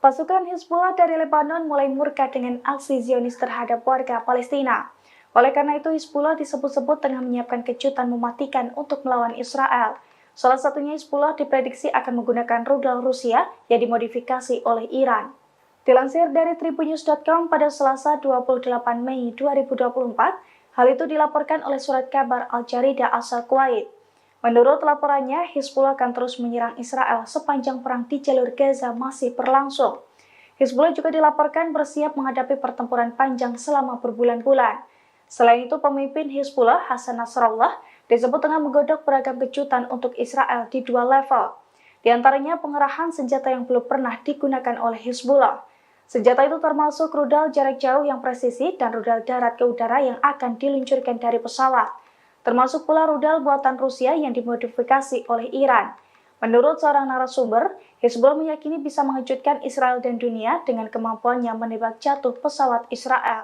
D: Pasukan Hizbullah dari Lebanon mulai murka dengan aksi Zionis terhadap warga Palestina. Oleh karena itu, Hizbullah disebut-sebut tengah menyiapkan kejutan mematikan untuk melawan Israel. Salah satunya Hizbullah diprediksi akan menggunakan rudal Rusia yang dimodifikasi oleh Iran. Dilansir dari tribunnews.com pada Selasa 28 Mei 2024, hal itu dilaporkan oleh surat kabar Al Jarida asal Kuwait. Menurut laporannya, Hizbullah akan terus menyerang Israel sepanjang perang di jalur Gaza masih berlangsung. Hizbullah juga dilaporkan bersiap menghadapi pertempuran panjang selama berbulan-bulan. Selain itu, pemimpin Hizbullah, Hasan Nasrallah, disebut tengah menggodok beragam kejutan untuk Israel di dua level. Di antaranya pengerahan senjata yang belum pernah digunakan oleh Hizbullah. Senjata itu termasuk rudal jarak jauh yang presisi dan rudal darat ke udara yang akan diluncurkan dari pesawat. Termasuk pula rudal buatan Rusia yang dimodifikasi oleh Iran. Menurut seorang narasumber, Hizbullah meyakini bisa mengejutkan Israel dan dunia dengan kemampuannya menembak jatuh pesawat Israel.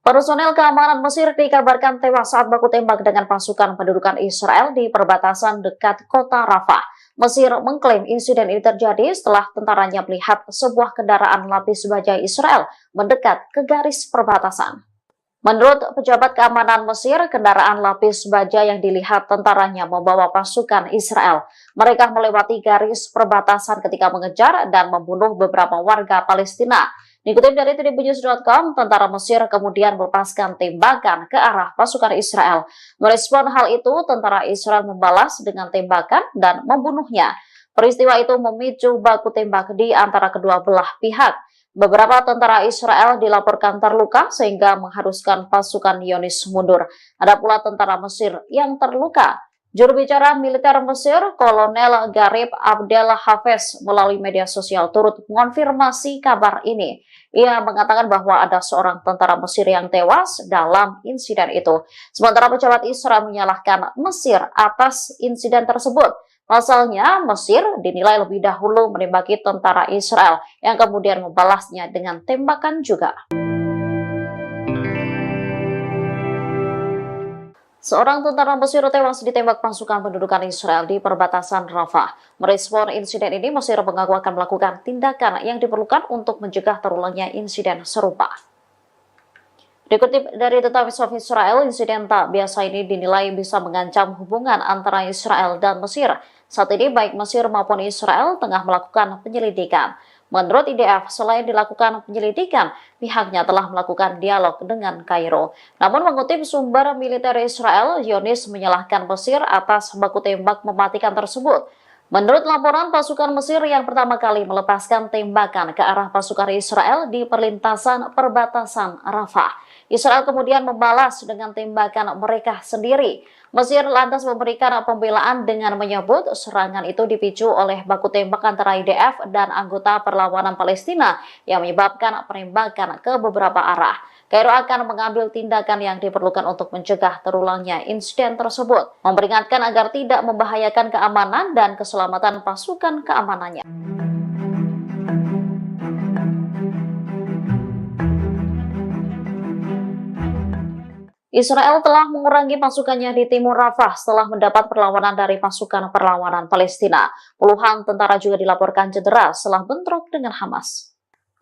B: Personel keamanan Mesir dikabarkan tewas saat baku tembak dengan pasukan pendudukan Israel di perbatasan dekat kota Rafah. Mesir mengklaim insiden ini terjadi setelah tentaranya melihat sebuah kendaraan lapis baja Israel mendekat ke garis perbatasan. Menurut pejabat keamanan Mesir, kendaraan lapis baja yang dilihat tentaranya membawa pasukan Israel. Mereka melewati garis perbatasan ketika mengejar dan membunuh beberapa warga Palestina. Dikutip dari tribunnews.com, tentara Mesir kemudian melepaskan tembakan ke arah pasukan Israel. Merespon hal itu, tentara Israel membalas dengan tembakan dan membunuhnya. Peristiwa itu memicu baku tembak di antara kedua belah pihak. Beberapa tentara Israel dilaporkan terluka sehingga mengharuskan pasukan Zionis mundur. Ada pula tentara Mesir yang terluka. Juru bicara militer Mesir, Kolonel Garib Abdel Hafez, melalui media sosial turut mengonfirmasi kabar ini. Ia mengatakan bahwa ada seorang tentara Mesir yang tewas dalam insiden itu. Sementara pejabat Israel menyalahkan Mesir atas insiden tersebut. Pasalnya, Mesir dinilai lebih dahulu menembaki tentara Israel yang kemudian membalasnya dengan tembakan juga. Seorang tentara Mesir tewas ditembak pasukan pendudukan Israel di perbatasan Rafah. Merespon insiden ini, Mesir mengaku akan melakukan tindakan yang diperlukan untuk mencegah terulangnya insiden serupa. Dikutip dari The Times of Israel, insiden tak biasa ini dinilai bisa mengancam hubungan antara Israel dan Mesir. Saat ini baik Mesir maupun Israel tengah melakukan penyelidikan. Menurut IDF, selain dilakukan penyelidikan, pihaknya telah melakukan dialog dengan Kairo. Namun mengutip sumber militer Israel, Zionis menyalahkan Mesir atas baku tembak mematikan tersebut. Menurut laporan, pasukan Mesir yang pertama kali melepaskan tembakan ke arah pasukan Israel di perlintasan perbatasan Rafah. Israel kemudian membalas dengan tembakan mereka sendiri. Mesir lantas memberikan pembelaan dengan menyebut serangan itu dipicu oleh baku tembak antara IDF dan anggota perlawanan Palestina yang menyebabkan penembakan ke beberapa arah. Kairo akan mengambil tindakan yang diperlukan untuk mencegah terulangnya insiden tersebut, memperingatkan agar tidak membahayakan keamanan dan keselamatan pasukan keamanannya. Israel telah mengurangi pasukannya di timur Rafah setelah mendapat perlawanan dari pasukan perlawanan Palestina. Puluhan tentara juga dilaporkan cedera setelah bentrok dengan Hamas.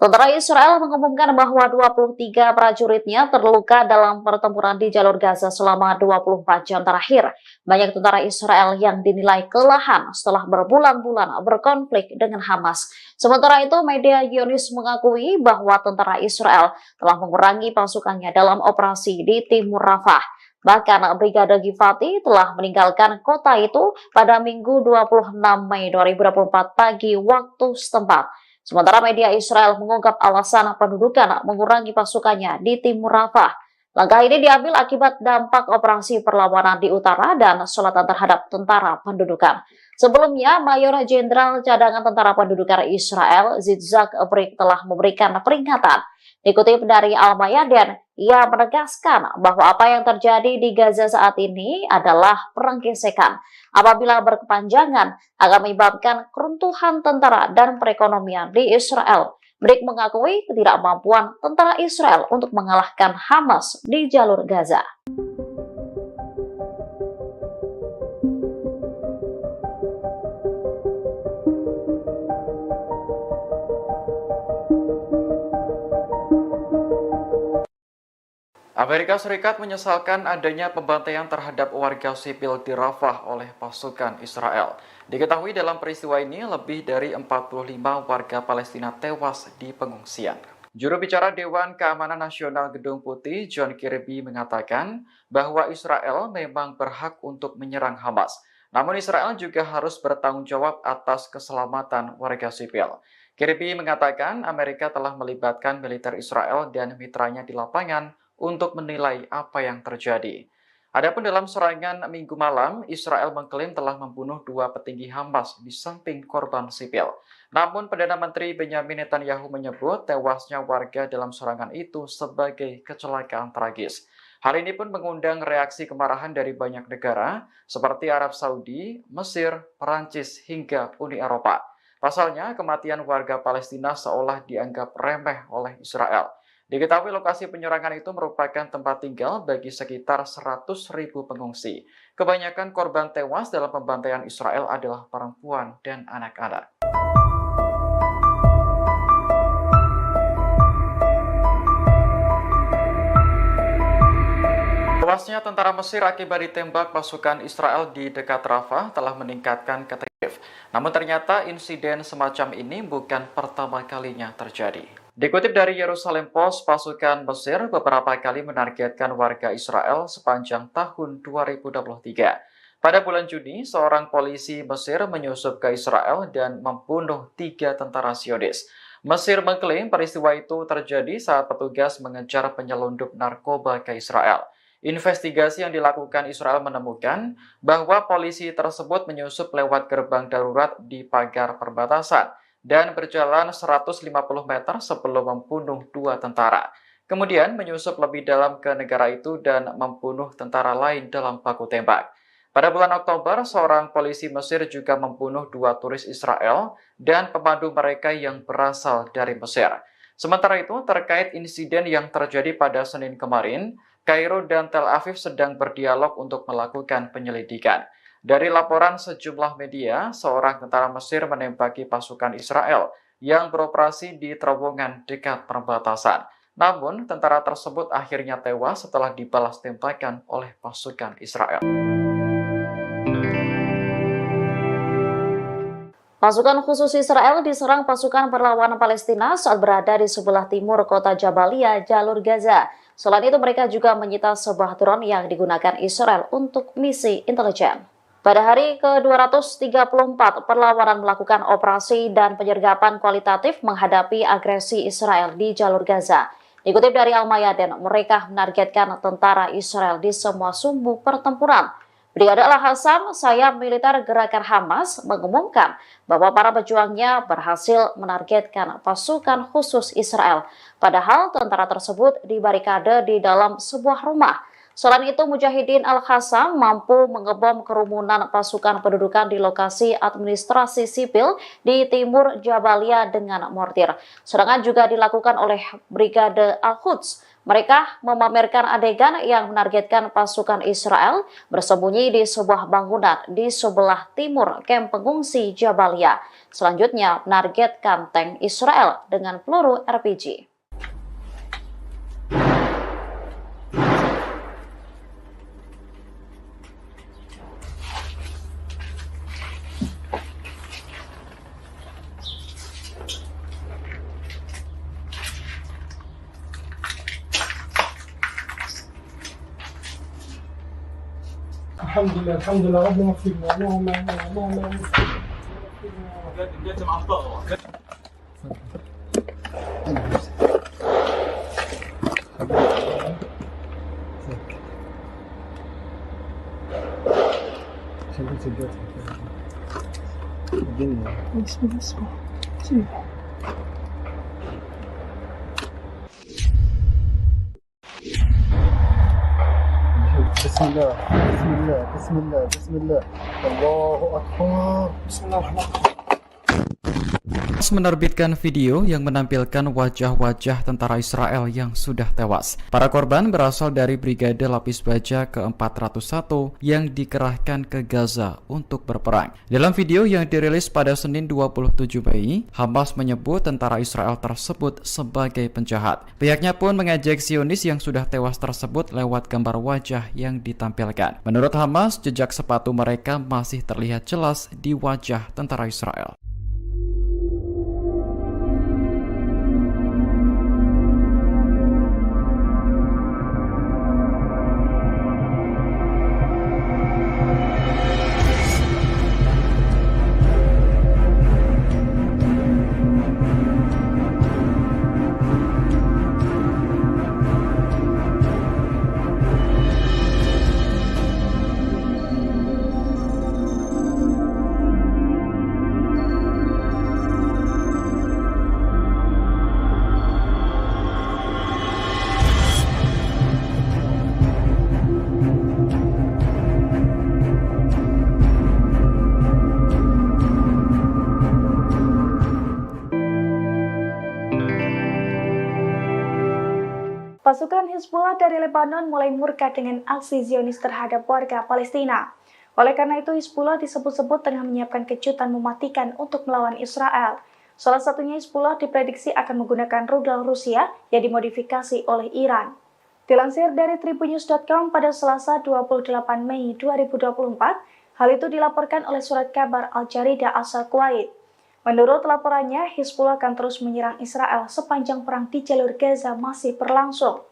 B: Tentara Israel mengumumkan bahwa 23 prajuritnya terluka dalam pertempuran di jalur Gaza selama 24 jam terakhir. Banyak tentara Israel yang dinilai kelelahan setelah berbulan-bulan berkonflik dengan Hamas. Sementara itu, media Zionis mengakui bahwa tentara Israel telah mengurangi pasukannya dalam operasi di timur Rafah. Bahkan Brigade Givati telah meninggalkan kota itu pada Minggu 26 Mei 2024 pagi waktu setempat. Sementara media Israel mengungkap alasan pendudukan mengurangi pasukannya di timur Rafah. Langkah ini diambil akibat dampak operasi perlawanan di utara dan selatan terhadap tentara pendudukan. Sebelumnya, Mayor Jenderal Cadangan Tentara Pendudukan Israel, Yitzhak Brik, telah memberikan peringatan. Dikutip dari Al-Mayadin, ia menegaskan bahwa apa yang terjadi di Gaza saat ini adalah perang gesekan. Apabila berkepanjangan, akan menyebabkan keruntuhan tentara dan perekonomian di Israel. Brik mengakui ketidakmampuan tentara Israel untuk mengalahkan Hamas di jalur Gaza.
A: Amerika Serikat menyesalkan adanya pembantaian terhadap warga sipil di Rafah oleh pasukan Israel. Diketahui dalam peristiwa ini lebih dari 45 warga Palestina tewas di pengungsian. Juru bicara Dewan Keamanan Nasional Gedung Putih, John Kirby, mengatakan bahwa Israel memang berhak untuk menyerang Hamas. Namun Israel juga harus bertanggung jawab atas keselamatan warga sipil. Kirby mengatakan Amerika telah melibatkan militer Israel dan mitranya di lapangan untuk menilai apa yang terjadi. Adapun dalam serangan Minggu malam, Israel mengklaim telah membunuh 2 petinggi Hamas di samping korban sipil. Namun Perdana Menteri Benyamin Netanyahu menyebut tewasnya warga dalam serangan itu sebagai kecelakaan tragis. Hal ini pun mengundang reaksi kemarahan dari banyak negara seperti Arab Saudi, Mesir, Perancis, hingga Uni Eropa. Pasalnya, kematian warga Palestina seolah dianggap remeh oleh Israel. Diketahui lokasi penyerangan itu merupakan tempat tinggal bagi sekitar 100.000 pengungsi. Kebanyakan korban tewas dalam pembantaian Israel adalah perempuan dan anak-anak. Tewasnya tentara Mesir akibat ditembak pasukan Israel di dekat Rafah telah meningkatkan keteriktif. Namun ternyata insiden semacam ini bukan pertama kalinya terjadi. Dikutip dari Yerusalem Post, pasukan Mesir beberapa kali menargetkan warga Israel sepanjang tahun 2023. Pada bulan Juni, seorang polisi Mesir menyusup ke Israel dan membunuh 3 tentara Zionis. Mesir mengklaim peristiwa itu terjadi saat petugas mengejar penyelundup narkoba ke Israel. Investigasi yang dilakukan Israel menemukan bahwa polisi tersebut menyusup lewat gerbang darurat di pagar perbatasan dan berjalan 150 meter sebelum membunuh 2 tentara. Kemudian menyusup lebih dalam ke negara itu dan membunuh tentara lain dalam baku tembak. Pada bulan Oktober, seorang polisi Mesir juga membunuh 2 turis Israel dan pemandu mereka yang berasal dari Mesir. Sementara itu, terkait insiden yang terjadi pada Senin kemarin, Kairo dan Tel Aviv sedang berdialog untuk melakukan penyelidikan. Dari laporan sejumlah media, seorang tentara Mesir menembaki pasukan Israel yang beroperasi di terowongan dekat perbatasan. Namun, tentara tersebut akhirnya tewas setelah dibalas tembakan oleh pasukan Israel.
B: Pasukan khusus Israel diserang pasukan perlawanan Palestina saat berada di sebelah timur kota Jabalia, jalur Gaza. Selain itu, mereka juga menyita sebuah drone yang digunakan Israel untuk misi intelijen. Pada hari ke-234, perlawanan melakukan operasi dan penyergapan kualitatif menghadapi agresi Israel di jalur Gaza. Dikutip dari Al-Mayadin, mereka menargetkan tentara Israel di semua sumbu pertempuran. Brigade Al-Hassam, sayap militer gerakan Hamas, mengumumkan bahwa para pejuangnya berhasil menargetkan pasukan khusus Israel. Padahal tentara tersebut dibarikade di dalam sebuah rumah. Selain itu, Mujahidin Al-Hassam mampu mengebom kerumunan pasukan pendudukan di lokasi administrasi sipil di timur Jabalia dengan mortir. Serangan juga dilakukan oleh Brigade Al-Quds. Mereka memamerkan adegan yang menargetkan pasukan Israel bersembunyi di sebuah bangunan di sebelah timur kamp pengungsi Jabalia. Selanjutnya, menargetkan tank Israel dengan peluru RPG.
C: الحمد لله ربنا فينا اللهم بسم الله بسم الله بسم الله بسم الله الله أكبر بسم الله الرحمن الرحيم.
A: Menerbitkan video yang menampilkan wajah-wajah tentara Israel yang sudah tewas. Para korban berasal dari Brigade Lapis Baja ke-401 yang dikerahkan ke Gaza untuk berperang. Dalam video yang dirilis pada Senin 27 Mei, Hamas menyebut tentara Israel tersebut sebagai penjahat. Pihaknya pun mengejek Zionis yang sudah tewas tersebut lewat gambar wajah yang ditampilkan. Menurut Hamas, jejak sepatu mereka masih terlihat jelas di wajah tentara Israel.
D: Pasukan Hizbullah dari Lebanon mulai murka dengan aksi Zionis terhadap warga Palestina. Oleh karena itu, Hizbullah disebut-sebut tengah menyiapkan kejutan mematikan untuk melawan Israel. Salah satunya Hizbullah diprediksi akan menggunakan rudal Rusia yang dimodifikasi oleh Iran. Dilansir dari tribunnews.com pada Selasa 28 Mei 2024, hal itu dilaporkan oleh surat kabar Al-Jarida asal Kuwait. Menurut laporannya, Hizbullah akan terus menyerang Israel sepanjang perang di jalur Gaza masih berlangsung.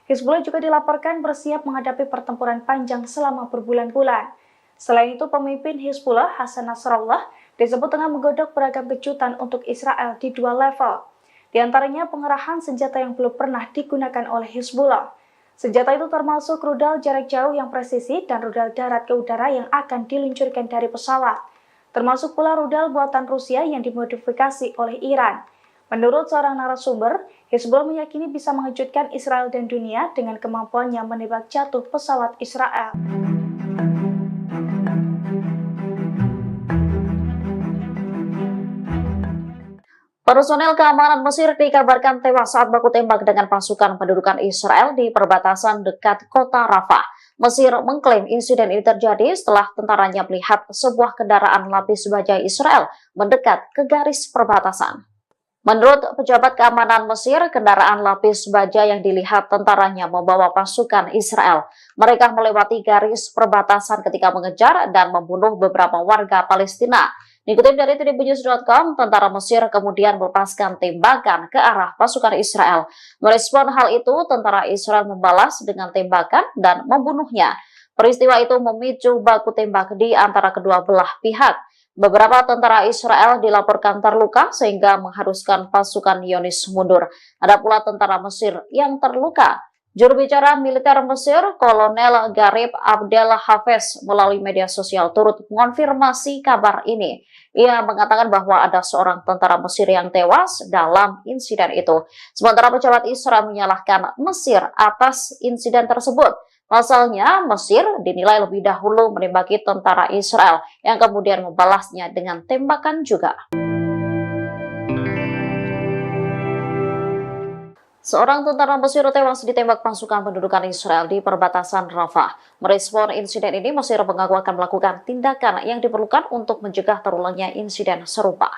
D: Hizbullah juga dilaporkan bersiap menghadapi pertempuran panjang selama berbulan-bulan. Selain itu, pemimpin Hizbullah, Hasan Nasrallah, disebut tengah menggodok beragam kejutan untuk Israel di dua level. Di antaranya pengerahan senjata yang belum pernah digunakan oleh Hizbullah. Senjata itu termasuk rudal jarak jauh yang presisi dan rudal darat ke udara yang akan diluncurkan dari pesawat. Termasuk pula rudal buatan Rusia yang dimodifikasi oleh Iran. Menurut seorang narasumber, Hizbullah meyakini bisa mengejutkan Israel dan dunia dengan kemampuannya menembak jatuh pesawat Israel.
B: Personel keamanan Mesir dikabarkan tewas saat baku tembak dengan pasukan pendudukan Israel di perbatasan dekat kota Rafah. Mesir mengklaim insiden ini terjadi setelah tentaranya melihat sebuah kendaraan lapis baja Israel mendekat ke garis perbatasan. Menurut pejabat keamanan Mesir, kendaraan lapis baja yang dilihat tentaranya membawa pasukan Israel. Mereka melewati garis perbatasan ketika mengejar dan membunuh beberapa warga Palestina. Dikutip dari tribunnews.com, tentara Mesir kemudian melepaskan tembakan ke arah pasukan Israel. Merespon hal itu, tentara Israel membalas dengan tembakan dan membunuhnya. Peristiwa itu memicu baku tembak di antara kedua belah pihak. Beberapa tentara Israel dilaporkan terluka sehingga mengharuskan pasukan Zionis mundur. Ada pula tentara Mesir yang terluka. Juru bicara militer Mesir, Kolonel Garib Abdel Hafez, melalui media sosial turut mengonfirmasi kabar ini. Ia mengatakan bahwa ada seorang tentara Mesir yang tewas dalam insiden itu. Sementara pejabat Israel menyalahkan Mesir atas insiden tersebut. Pasalnya, Mesir dinilai lebih dahulu menembaki tentara Israel yang kemudian membalasnya dengan tembakan juga. Seorang tentara Mesir tewas ditembak pasukan pendudukan Israel di perbatasan Rafah. Merespon insiden ini, Mesir mengaku akan melakukan tindakan yang diperlukan untuk mencegah terulangnya insiden serupa.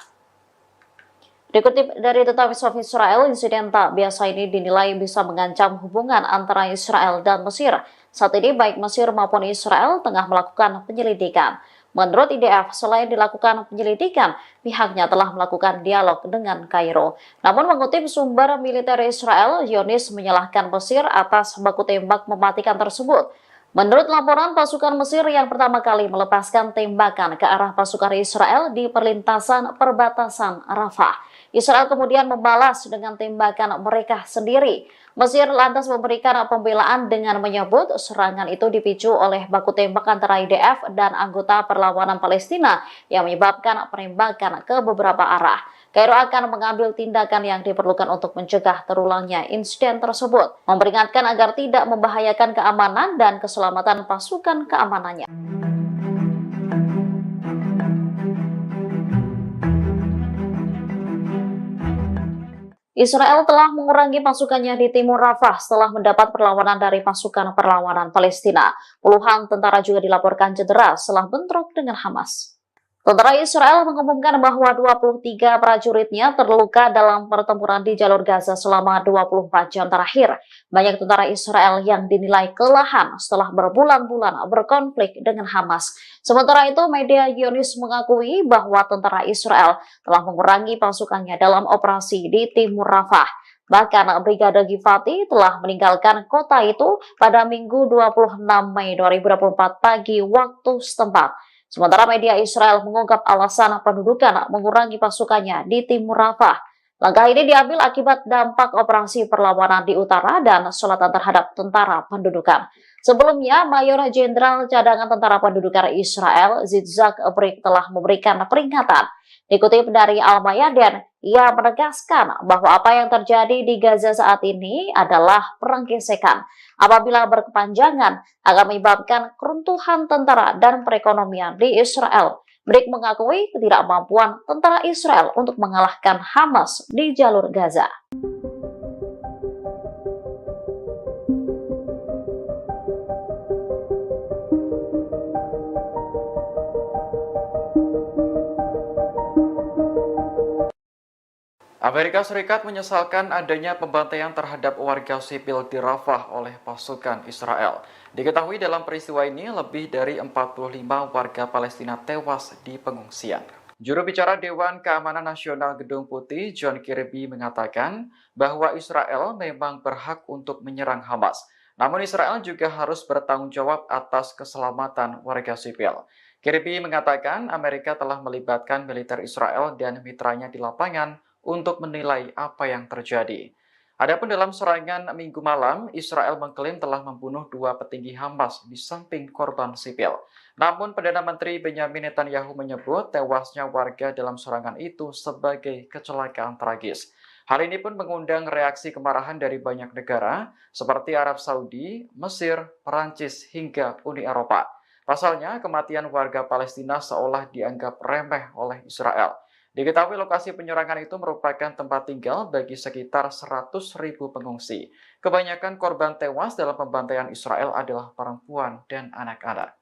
B: Dikutip dari The Times of Israel, insiden tak biasa ini dinilai bisa mengancam hubungan antara Israel dan Mesir. Saat ini baik Mesir maupun Israel tengah melakukan penyelidikan. Menurut IDF, selain dilakukan penyelidikan, pihaknya telah melakukan dialog dengan Kairo. Namun mengutip sumber militer Israel, Zionis menyalahkan Mesir atas baku tembak mematikan tersebut. Menurut laporan, pasukan Mesir yang pertama kali melepaskan tembakan ke arah pasukan Israel di perlintasan perbatasan Rafah. Israel kemudian membalas dengan tembakan mereka sendiri. Mesir lantas memberikan pembelaan dengan menyebut serangan itu dipicu oleh baku tembak antara IDF dan anggota perlawanan Palestina yang menyebabkan penembakan ke beberapa arah. Kairo akan mengambil tindakan yang diperlukan untuk mencegah terulangnya insiden tersebut, memperingatkan agar tidak membahayakan keamanan dan keselamatan pasukan keamanannya. Israel telah mengurangi pasukannya di timur Rafah setelah mendapat perlawanan dari pasukan perlawanan Palestina. Puluhan tentara juga dilaporkan cedera setelah bentrok dengan Hamas. Tentara Israel mengumumkan bahwa 23 prajuritnya terluka dalam pertempuran di jalur Gaza selama 24 jam terakhir. Banyak tentara Israel yang dinilai kelelahan setelah berbulan-bulan berkonflik dengan Hamas. Sementara itu, media Zionis mengakui bahwa tentara Israel telah mengurangi pasukannya dalam operasi di timur Rafah. Bahkan Brigade Givati telah meninggalkan kota itu pada Minggu 26 Mei 2024 pagi waktu setempat. Sementara media Israel mengungkap alasan pendudukan mengurangi pasukannya di timur Rafah. Langkah ini diambil akibat dampak operasi perlawanan di utara dan selatan terhadap tentara pendudukan. Sebelumnya, Mayor Jenderal Cadangan Tentara Pendudukan Israel, Yitzhak Brik, telah memberikan peringatan. Dikutip dari Al-Mayadin, ia menegaskan bahwa apa yang terjadi di Gaza saat ini adalah perang gesekan. Apabila berkepanjangan, akan menyebabkan keruntuhan tentara dan perekonomian di Israel. Brik mengakui ketidakmampuan tentara Israel untuk mengalahkan Hamas di jalur Gaza.
A: Amerika Serikat menyesalkan adanya pembantaian terhadap warga sipil di Rafah oleh pasukan Israel. Diketahui dalam peristiwa ini lebih dari 45 warga Palestina tewas di pengungsian. Juru bicara Dewan Keamanan Nasional Gedung Putih, John Kirby, mengatakan bahwa Israel memang berhak untuk menyerang Hamas. Namun Israel juga harus bertanggung jawab atas keselamatan warga sipil. Kirby mengatakan Amerika telah melibatkan militer Israel dan mitranya di lapangan untuk menilai apa yang terjadi. Adapun dalam serangan Minggu malam, Israel mengklaim telah membunuh 2 petinggi Hamas di samping korban sipil. Namun Perdana Menteri Benjamin Netanyahu menyebut tewasnya warga dalam serangan itu sebagai kecelakaan tragis. Hal ini pun mengundang reaksi kemarahan dari banyak negara seperti Arab Saudi, Mesir, Perancis, hingga Uni Eropa. Pasalnya, kematian warga Palestina seolah dianggap remeh oleh Israel. Diketahui lokasi penyerangan itu merupakan tempat tinggal bagi sekitar 100.000 pengungsi. Kebanyakan korban tewas dalam pembantaian Israel adalah perempuan dan anak-anak.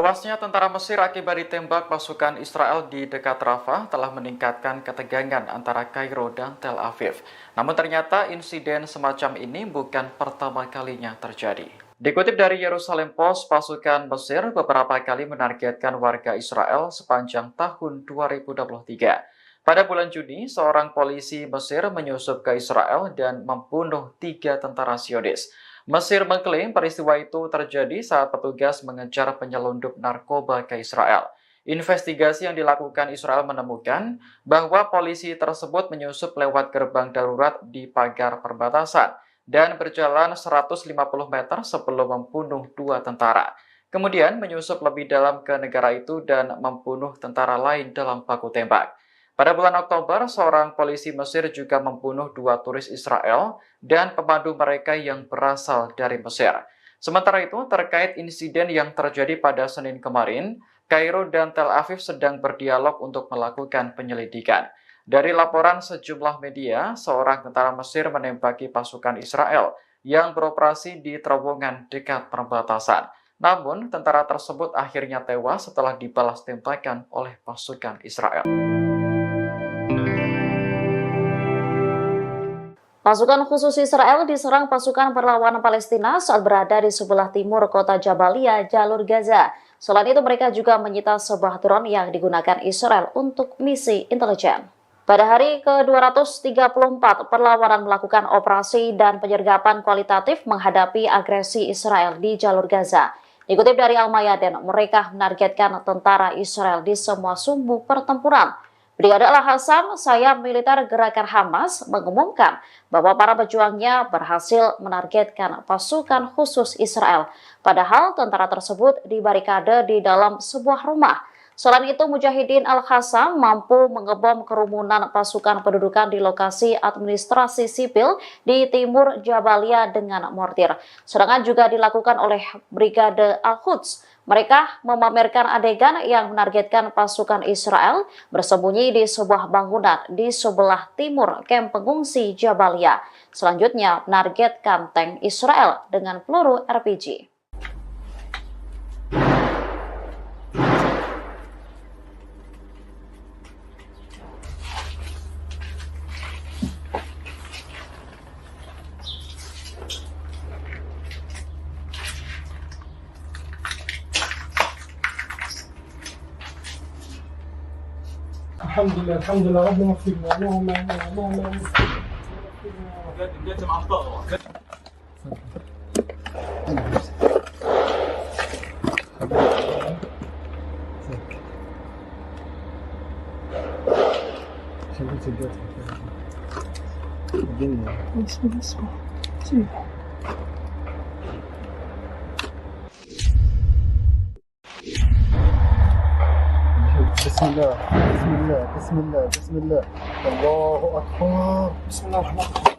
A: Tewasnya tentara Mesir akibat ditembak pasukan Israel di dekat Rafah telah meningkatkan ketegangan antara Kairo dan Tel Aviv. Namun ternyata insiden semacam ini bukan pertama kalinya terjadi. Dikutip dari Yerusalem Post, pasukan Mesir beberapa kali menargetkan warga Israel sepanjang tahun 2023. Pada bulan Juni, seorang polisi Mesir menyusup ke Israel dan membunuh 3 tentara Zionis. Mesir mengklaim peristiwa itu terjadi saat petugas mengejar penyelundup narkoba ke Israel. Investigasi yang dilakukan Israel menemukan bahwa polisi tersebut menyusup lewat gerbang darurat di pagar perbatasan dan berjalan 150 meter sebelum membunuh 2 tentara. Kemudian menyusup lebih dalam ke negara itu dan membunuh tentara lain dalam baku tembak. Pada bulan Oktober, seorang polisi Mesir juga membunuh 2 turis Israel dan pemandu mereka yang berasal dari Mesir. Sementara itu, terkait insiden yang terjadi pada Senin kemarin, Kairo dan Tel Aviv sedang berdialog untuk melakukan penyelidikan. Dari laporan sejumlah media, seorang tentara Mesir menembaki pasukan Israel yang beroperasi di terowongan dekat perbatasan. Namun, tentara tersebut akhirnya tewas setelah dibalas tembakan oleh pasukan Israel.
B: Pasukan khusus Israel diserang pasukan perlawanan Palestina saat berada di sebelah timur kota Jabalia, jalur Gaza. Selain itu, mereka juga menyita sebuah drone yang digunakan Israel untuk misi intelijen. Pada hari ke-234, perlawanan melakukan operasi dan penyergapan kualitatif menghadapi agresi Israel di jalur Gaza. Dikutip dari Al-Mayadin, mereka menargetkan tentara Israel di semua sumbu pertempuran. Brigade Al-Hassam, sayap militer gerakan Hamas, mengumumkan bahwa para pejuangnya berhasil menargetkan pasukan khusus Israel. Padahal tentara tersebut dibarikade di dalam sebuah rumah. Selain itu, Mujahidin Al-Hassam mampu mengebom kerumunan pasukan pendudukan di lokasi administrasi sipil di timur Jabalia dengan mortir. Serangan juga dilakukan oleh Brigade Al-Quds. Mereka memamerkan adegan yang menargetkan pasukan Israel bersembunyi di sebuah bangunan di sebelah timur kamp pengungsi Jabalia. Selanjutnya, menargetkan tank Israel dengan peluru RPG.
C: الحمد لله ربنا اغفر لنا اللهم اللهم بسم الله بسم الله بسم الله بسم الله الله أكبر بسم الله الرحمن الرحيم.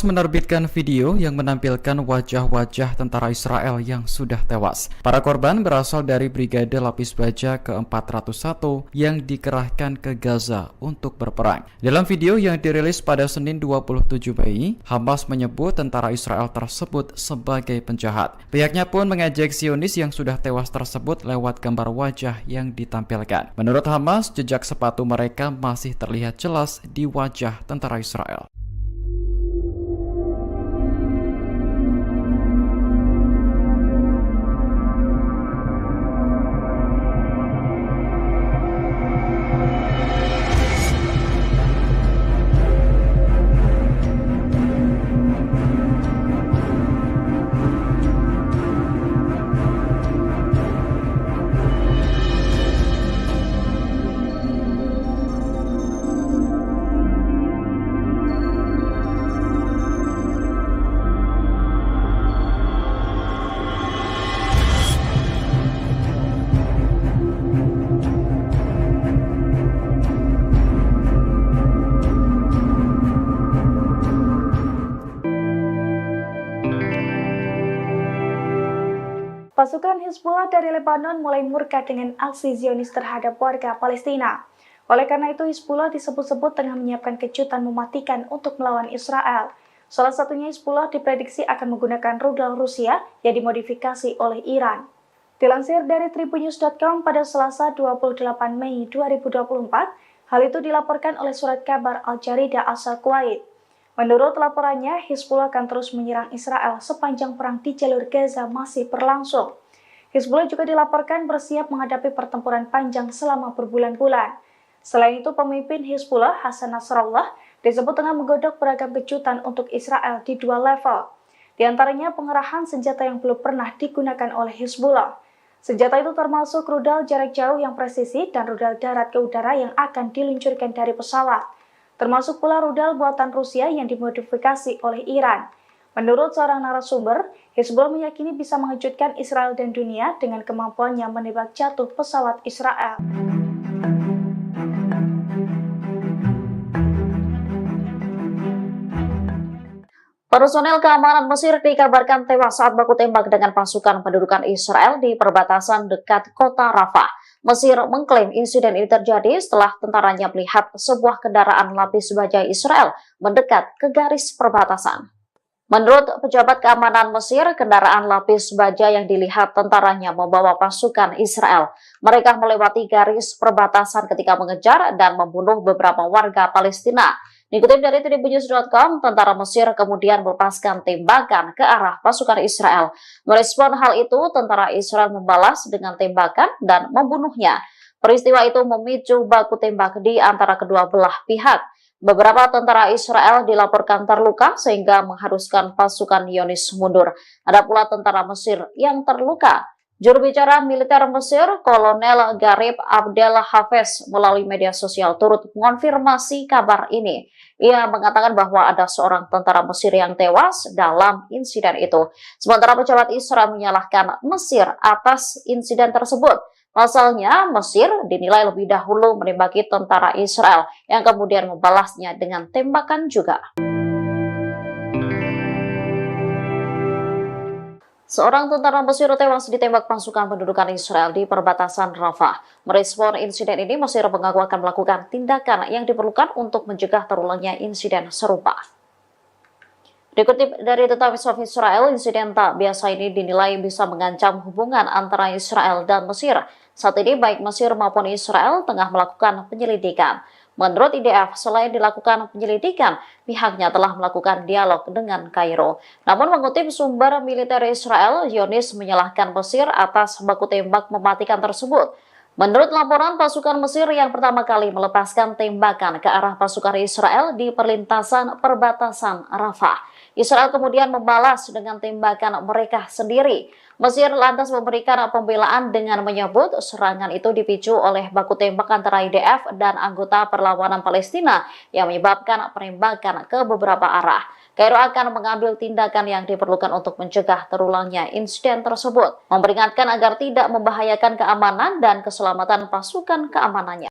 A: Menerbitkan video yang menampilkan wajah-wajah tentara Israel yang sudah tewas. Para korban berasal dari Brigade Lapis Baja ke-401 yang dikerahkan ke Gaza untuk berperang. Dalam video yang dirilis pada Senin 27 Mei, Hamas menyebut tentara Israel tersebut sebagai penjahat. Pihaknya pun mengejek Zionis yang sudah tewas tersebut lewat gambar wajah yang ditampilkan. Menurut Hamas, jejak sepatu mereka masih terlihat jelas di wajah tentara Israel.
D: Pasukan Hizbullah dari Lebanon mulai murka dengan aksi Zionis terhadap warga Palestina. Oleh karena itu, Hizbullah disebut-sebut tengah menyiapkan kejutan mematikan untuk melawan Israel. Salah satunya Hizbullah diprediksi akan menggunakan rudal Rusia yang dimodifikasi oleh Iran. Dilansir dari tribunnews.com pada Selasa 28 Mei 2024, hal itu dilaporkan oleh surat kabar Al-Jarida asal Kuwait. Menurut laporannya, Hizbullah akan terus menyerang Israel sepanjang perang di jalur Gaza masih berlangsung. Hizbullah juga dilaporkan bersiap menghadapi pertempuran panjang selama berbulan-bulan. Selain itu, pemimpin Hizbullah, Hasan Nasrallah, disebut tengah menggodok beragam kejutan untuk Israel di dua level. Di antaranya pengerahan senjata yang belum pernah digunakan oleh Hizbullah. Senjata itu termasuk rudal jarak jauh yang presisi dan rudal darat ke udara yang akan diluncurkan dari pesawat. Termasuk pula rudal buatan Rusia yang dimodifikasi oleh Iran. Menurut seorang narasumber, Hizbullah meyakini bisa mengejutkan Israel dan dunia dengan kemampuannya menembak jatuh pesawat Israel.
B: Personel keamanan Mesir dikabarkan tewas saat baku tembak dengan pasukan pendudukan Israel di perbatasan dekat kota Rafah. Mesir mengklaim insiden ini terjadi setelah tentaranya melihat sebuah kendaraan lapis baja Israel mendekat ke garis perbatasan. Menurut pejabat keamanan Mesir, kendaraan lapis baja yang dilihat tentaranya membawa pasukan Israel. Mereka melewati garis perbatasan ketika mengejar dan membunuh beberapa warga Palestina. Dikutip dari tribunnews.com, tentara Mesir kemudian melepaskan tembakan ke arah pasukan Israel. Merespon hal itu, tentara Israel membalas dengan tembakan dan membunuhnya. Peristiwa itu memicu baku tembak di antara kedua belah pihak. Beberapa tentara Israel dilaporkan terluka sehingga mengharuskan pasukan Zionis mundur. Ada pula tentara Mesir yang terluka. Juru bicara militer Mesir, Kolonel Garib Abdel Hafez, melalui media sosial turut mengonfirmasi kabar ini. Ia mengatakan bahwa ada seorang tentara Mesir yang tewas dalam insiden itu. Sementara pejabat Israel menyalahkan Mesir atas insiden tersebut. Pasalnya, Mesir dinilai lebih dahulu menembaki tentara Israel yang kemudian membalasnya dengan tembakan juga. Seorang tentara Mesir tewas ditembak pasukan pendudukan Israel di perbatasan Rafah. Merespon insiden ini, Mesir mengaku akan melakukan tindakan yang diperlukan untuk mencegah terulangnya insiden serupa. Dikutip dari The Times of Israel, insiden tak biasa ini dinilai bisa mengancam hubungan antara Israel dan Mesir. Saat ini baik Mesir maupun Israel tengah melakukan penyelidikan. Menurut IDF, selain dilakukan penyelidikan, pihaknya telah melakukan dialog dengan Kairo. Namun mengutip sumber militer Israel, Zionis menyalahkan Mesir atas baku tembak mematikan tersebut. Menurut laporan, pasukan Mesir yang pertama kali melepaskan tembakan ke arah pasukan Israel di perlintasan perbatasan Rafah. Israel kemudian membalas dengan tembakan mereka sendiri. Mesir lantas memberikan pembelaan dengan menyebut serangan itu dipicu oleh baku tembak antara IDF dan anggota perlawanan Palestina yang menyebabkan penembakan ke beberapa arah. Kairo akan mengambil tindakan yang diperlukan untuk mencegah terulangnya insiden tersebut, memperingatkan agar tidak membahayakan keamanan dan keselamatan pasukan keamanannya.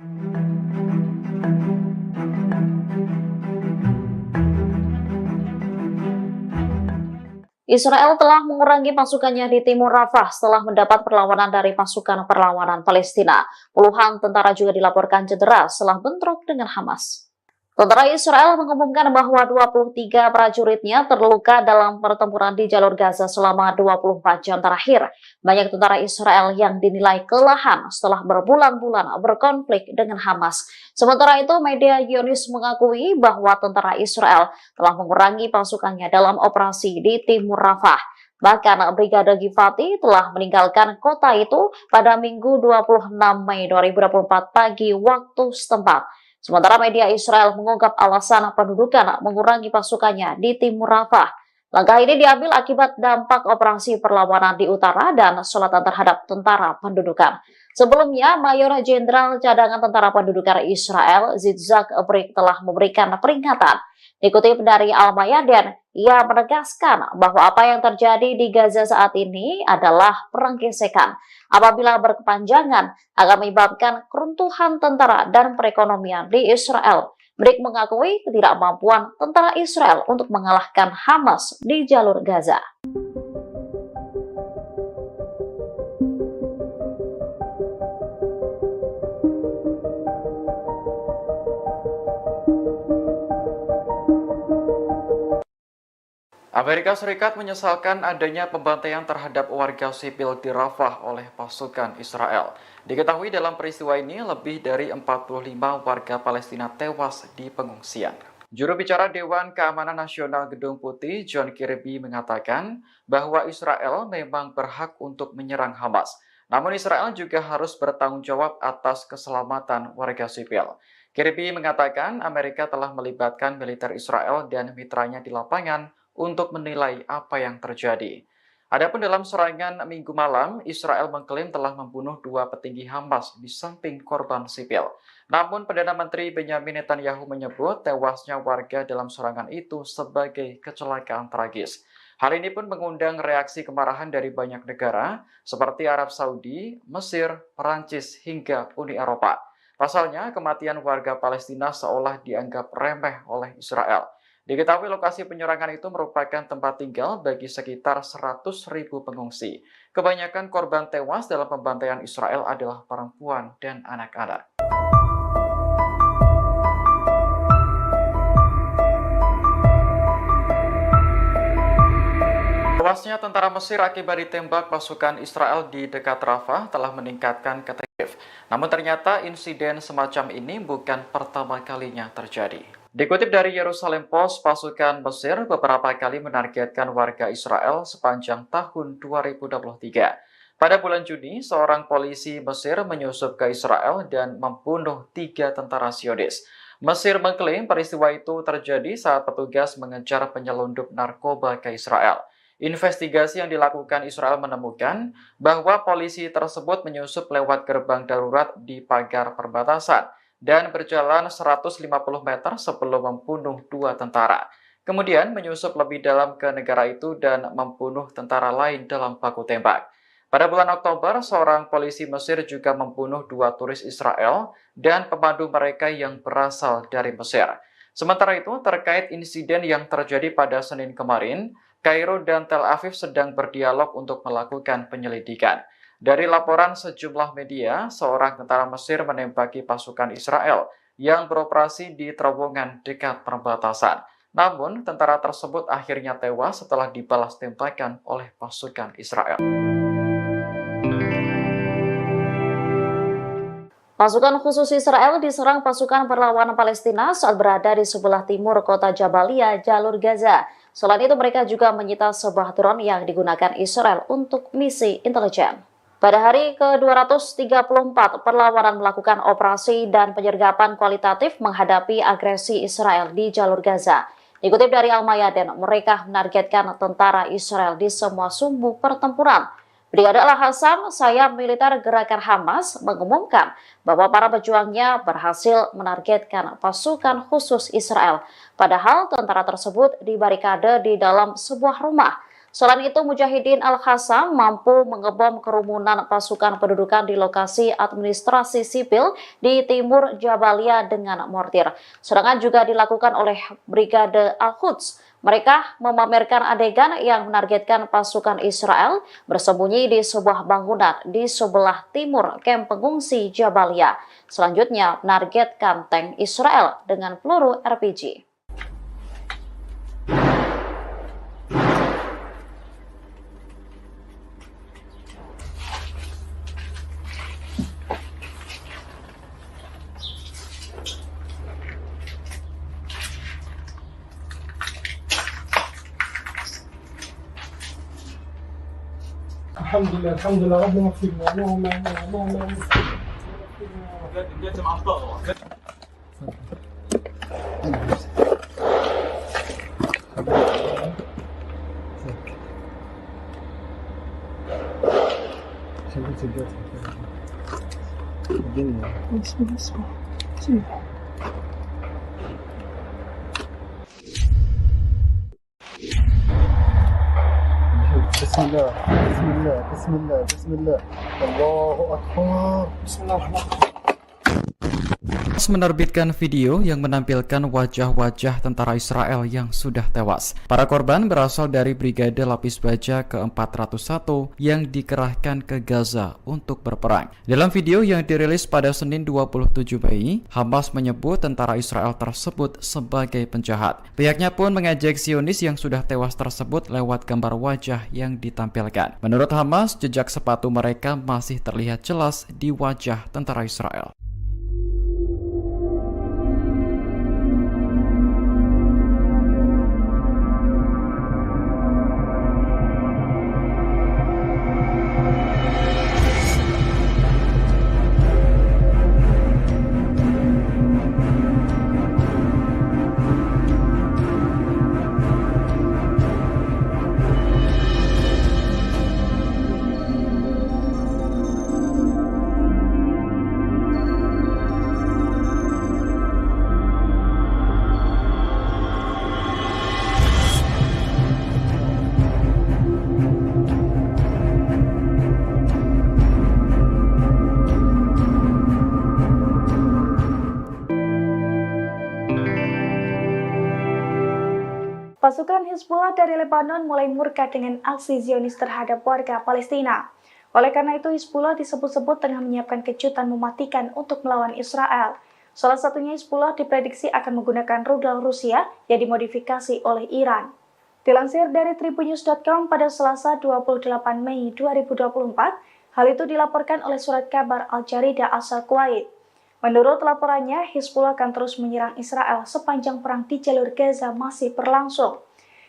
B: Israel telah mengurangi pasukannya di timur Rafah setelah mendapat perlawanan dari pasukan perlawanan Palestina. Puluhan tentara juga dilaporkan cedera setelah bentrok dengan Hamas. Tentara Israel mengumumkan bahwa 23 prajuritnya terluka dalam pertempuran di jalur Gaza selama 24 jam terakhir. Banyak tentara Israel yang dinilai kelelahan setelah berbulan-bulan berkonflik dengan Hamas. Sementara itu, media Zionis mengakui bahwa tentara Israel telah mengurangi pasukannya dalam operasi di timur Rafah. Bahkan Brigade Givati telah meninggalkan kota itu pada Minggu 26 Mei 2024 pagi waktu setempat. Sementara media Israel mengungkap alasan pendudukan mengurangi pasukannya di timur Rafah. Langkah ini diambil akibat dampak operasi perlawanan di utara dan selatan terhadap tentara pendudukan. Sebelumnya, Mayor Jenderal Cadangan Tentara Pendudukan Israel, Yitzhak Brik, telah memberikan peringatan. Dikutip dari Al-Mayadin, ia menegaskan bahwa apa yang terjadi di Gaza saat ini adalah perang gesekan. Apabila berkepanjangan, akan menyebabkan keruntuhan tentara dan perekonomian di Israel. Brik mengakui ketidakmampuan tentara Israel untuk mengalahkan Hamas di jalur Gaza.
A: Amerika Serikat menyesalkan adanya pembantaian terhadap warga sipil di Rafah oleh pasukan Israel. Diketahui dalam peristiwa ini lebih dari 45 warga Palestina tewas di pengungsian. Juru bicara Dewan Keamanan Nasional Gedung Putih, John Kirby, mengatakan bahwa Israel memang berhak untuk menyerang Hamas. Namun Israel juga harus bertanggung jawab atas keselamatan warga sipil. Kirby mengatakan Amerika telah melibatkan militer Israel dan mitranya di lapangan untuk menilai apa yang terjadi. Adapun dalam serangan Minggu malam, Israel mengklaim telah membunuh 2 petinggi Hamas di samping korban sipil. Namun Perdana Menteri Benjamin Netanyahu menyebut tewasnya warga dalam serangan itu sebagai kecelakaan tragis. Hal ini pun mengundang reaksi kemarahan dari banyak negara seperti Arab Saudi, Mesir, Perancis, hingga Uni Eropa. Pasalnya, kematian warga Palestina seolah dianggap remeh oleh Israel. Diketahui lokasi penyerangan itu merupakan tempat tinggal bagi sekitar 100.000 pengungsi. Kebanyakan korban tewas dalam pembantaian Israel adalah perempuan dan anak-anak. Tewasnya tentara Mesir akibat ditembak pasukan Israel di dekat Rafah telah meningkatkan ketegangan. Namun ternyata insiden semacam ini bukan pertama kalinya terjadi. Dikutip dari Yerusalem Post, pasukan Mesir beberapa kali menargetkan warga Israel sepanjang tahun 2023. Pada bulan Juni, seorang polisi Mesir menyusup ke Israel dan membunuh 3 tentara Zionis. Mesir mengklaim peristiwa itu terjadi saat petugas mengejar penyelundup narkoba ke Israel. Investigasi yang dilakukan Israel menemukan bahwa polisi tersebut menyusup lewat gerbang darurat di pagar perbatasan dan berjalan 150 meter sebelum membunuh 2 tentara. Kemudian menyusup lebih dalam ke negara itu dan membunuh tentara lain dalam baku tembak. Pada bulan Oktober, seorang polisi Mesir juga membunuh 2 turis Israel dan pemandu mereka yang berasal dari Mesir. Sementara itu, terkait insiden yang terjadi pada Senin kemarin, Kairo dan Tel Aviv sedang berdialog untuk melakukan penyelidikan. Dari laporan sejumlah media, seorang tentara Mesir menembaki pasukan Israel yang beroperasi di terowongan dekat perbatasan. Namun, tentara tersebut akhirnya tewas setelah dibalas tembakan oleh pasukan Israel.
B: Pasukan khusus Israel diserang pasukan perlawanan Palestina saat berada di sebelah timur kota Jabalia, jalur Gaza. Selain itu, mereka juga menyita sebuah drone yang digunakan Israel untuk misi intelijen. Pada hari ke-234, perlawanan melakukan operasi dan penyergapan kualitatif menghadapi agresi Israel di jalur Gaza. Dikutip dari Al-Mayadin, mereka menargetkan tentara Israel di semua sumbu pertempuran. Brigade Al-Hassam, sayap militer gerakan Hamas, mengumumkan bahwa para pejuangnya berhasil menargetkan pasukan khusus Israel. Padahal tentara tersebut dibarikade di dalam sebuah rumah. Selain itu, Mujahidin Al-Hassam mampu mengebom kerumunan pasukan pendudukan di lokasi administrasi sipil di timur Jabalia dengan mortir. Serangan juga dilakukan oleh Brigade Al-Quds. Mereka memamerkan adegan yang menargetkan pasukan Israel bersembunyi di sebuah bangunan di sebelah timur kamp pengungsi Jabalia. Selanjutnya, menargetkan tank Israel dengan peluru RPG.
C: الحمد لله ربنا اغفر لنا اللهم اللهم بسم الله بسم الله بسم الله بسم الله الله أكبر بسم الله الرحمن الرحيم
A: menerbitkan video yang menampilkan wajah-wajah tentara Israel yang sudah tewas. Para korban berasal dari Brigade Lapis Baja ke-401 yang dikerahkan ke Gaza untuk berperang. Dalam video yang dirilis pada Senin 27 Mei, Hamas menyebut tentara Israel tersebut sebagai penjahat. Pihaknya pun mengejek Zionis yang sudah tewas tersebut lewat gambar wajah yang ditampilkan. Menurut Hamas, jejak sepatu mereka masih terlihat jelas di wajah tentara Israel.
D: Pasukan Hizbullah dari Lebanon mulai murka dengan aksi Zionis terhadap warga Palestina. Oleh karena itu, Hizbullah disebut-sebut tengah menyiapkan kejutan mematikan untuk melawan Israel. Salah satunya Hizbullah diprediksi akan menggunakan rudal Rusia yang dimodifikasi oleh Iran. Dilansir dari tribunnews.com pada Selasa 28 Mei 2024, hal itu dilaporkan oleh surat kabar Al-Jarida asal Kuwait. Menurut laporannya, Hizbullah akan terus menyerang Israel sepanjang perang di jalur Gaza masih berlangsung.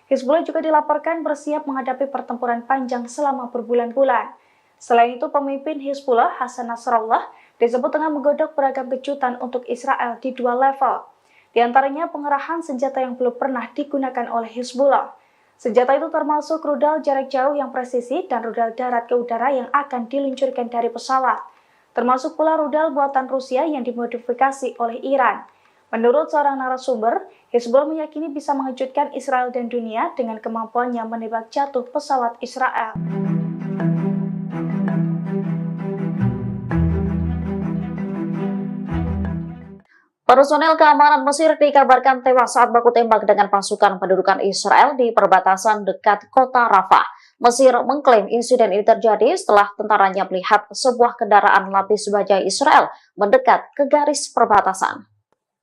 D: Hizbullah juga dilaporkan bersiap menghadapi pertempuran panjang selama berbulan-bulan. Selain itu, pemimpin Hizbullah, Hasan Nasrallah, disebut tengah menggodok beragam kejutan untuk Israel di dua level. Di antaranya pengerahan senjata yang belum pernah digunakan oleh Hizbullah. Senjata itu termasuk rudal jarak jauh yang presisi dan rudal darat ke udara yang akan diluncurkan dari pesawat. Termasuk pula rudal buatan Rusia yang dimodifikasi oleh Iran. Menurut seorang narasumber, Hizbullah meyakini bisa mengejutkan Israel dan dunia dengan kemampuannya menembak jatuh pesawat Israel.
B: Personel keamanan Mesir dikabarkan tewas saat baku tembak dengan pasukan pendudukan Israel di perbatasan dekat kota Rafah. Mesir mengklaim insiden ini terjadi setelah tentaranya melihat sebuah kendaraan lapis baja Israel mendekat ke garis perbatasan.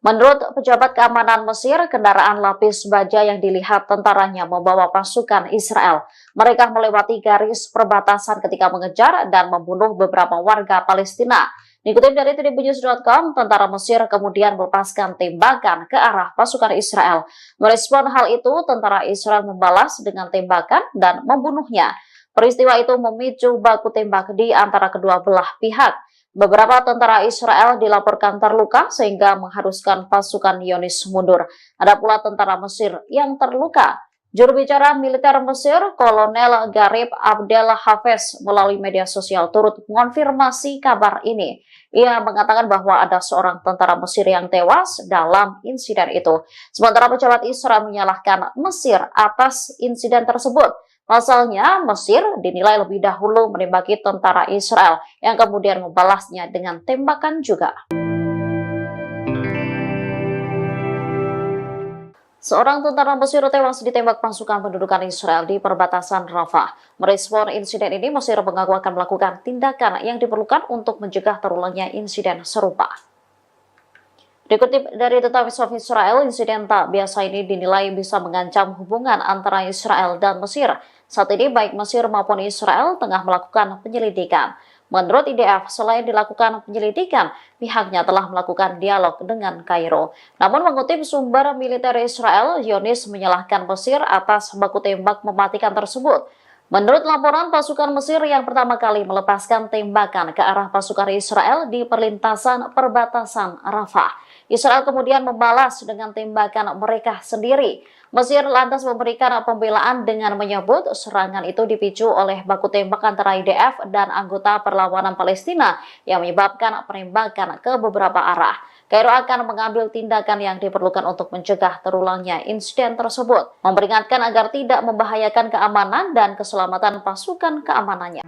B: Menurut pejabat keamanan Mesir, kendaraan lapis baja yang dilihat tentaranya membawa pasukan Israel. Mereka melewati garis perbatasan ketika mengejar dan membunuh beberapa warga Palestina. Dikutip dari tribunnews.com, tentara Mesir kemudian melepaskan tembakan ke arah pasukan Israel. Merespon hal itu, tentara Israel membalas dengan tembakan dan membunuhnya. Peristiwa itu memicu baku tembak di antara kedua belah pihak. Beberapa tentara Israel dilaporkan terluka sehingga mengharuskan pasukan Zionis mundur. Ada pula tentara Mesir yang terluka. Juru bicara militer Mesir, Kolonel Garib Abdel Hafez, melalui media sosial turut mengonfirmasi kabar ini. Ia mengatakan bahwa ada seorang tentara Mesir yang tewas dalam insiden itu. Sementara pejabat Israel menyalahkan Mesir atas insiden tersebut. Pasalnya, Mesir dinilai lebih dahulu menembaki tentara Israel yang kemudian membalasnya dengan tembakan juga. Seorang tentara Mesir tewas ditembak pasukan pendudukan Israel di perbatasan Rafah. Merespon insiden ini, Mesir mengaku akan melakukan tindakan yang diperlukan untuk mencegah terulangnya insiden serupa. Dikutip dari The Times of Israel, insiden tak biasa ini dinilai bisa mengancam hubungan antara Israel dan Mesir. Saat ini baik Mesir maupun Israel tengah melakukan penyelidikan. Menurut IDF, selain dilakukan penyelidikan, pihaknya telah melakukan dialog dengan Kairo. Namun mengutip sumber militer Israel, Zionis menyalahkan Mesir atas baku tembak mematikan tersebut. Menurut laporan, pasukan Mesir yang pertama kali melepaskan tembakan ke arah pasukan Israel di perlintasan perbatasan Rafah. Israel kemudian membalas dengan tembakan mereka sendiri. Mesir lantas memberikan pembelaan dengan menyebut serangan itu dipicu oleh baku tembak antara IDF dan anggota perlawanan Palestina yang menyebabkan penembakan ke beberapa arah. Kairo akan mengambil tindakan yang diperlukan untuk mencegah terulangnya insiden tersebut, memperingatkan agar tidak membahayakan keamanan dan keselamatan pasukan keamanannya.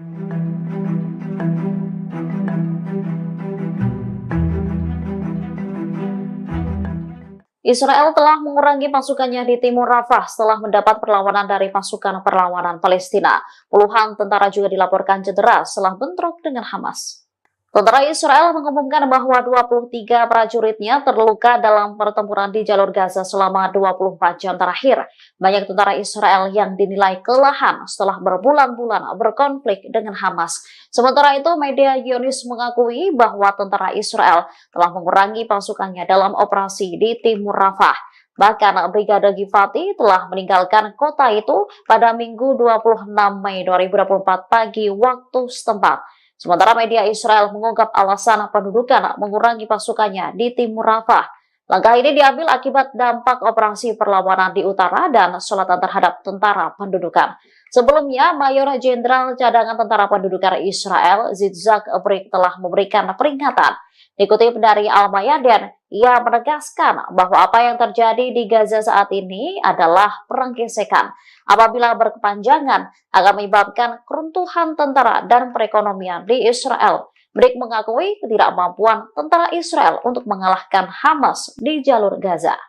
B: Israel telah mengurangi pasukannya di Timur Rafah setelah mendapat perlawanan dari pasukan perlawanan Palestina. Puluhan tentara juga dilaporkan cedera setelah bentrok dengan Hamas. Tentara Israel mengumumkan bahwa 23 prajuritnya terluka dalam pertempuran di jalur Gaza selama 24 jam terakhir. Banyak tentara Israel yang dinilai kelelahan setelah berbulan-bulan berkonflik dengan Hamas. Sementara itu, media Zionis mengakui bahwa tentara Israel telah mengurangi pasukannya dalam operasi di Timur Rafah. Bahkan Brigade Givati telah meninggalkan kota itu pada Minggu 26 Mei 2024 pagi waktu setempat. Sementara media Israel mengungkap alasan pendudukan mengurangi pasukannya di Timur Rafah. Langkah ini diambil akibat dampak operasi perlawanan di utara dan selatan terhadap tentara pendudukan. Sebelumnya, Mayor Jenderal Cadangan Tentara Pendudukan Israel, Yitzhak Brik, telah memberikan peringatan. Dikutip dari Al-Mayadin, ia menegaskan bahwa apa yang terjadi di Gaza saat ini adalah perang gesekan. Apabila berkepanjangan, akan menyebabkan keruntuhan tentara dan perekonomian di Israel. Brik mengakui ketidakmampuan tentara Israel untuk mengalahkan Hamas di jalur Gaza.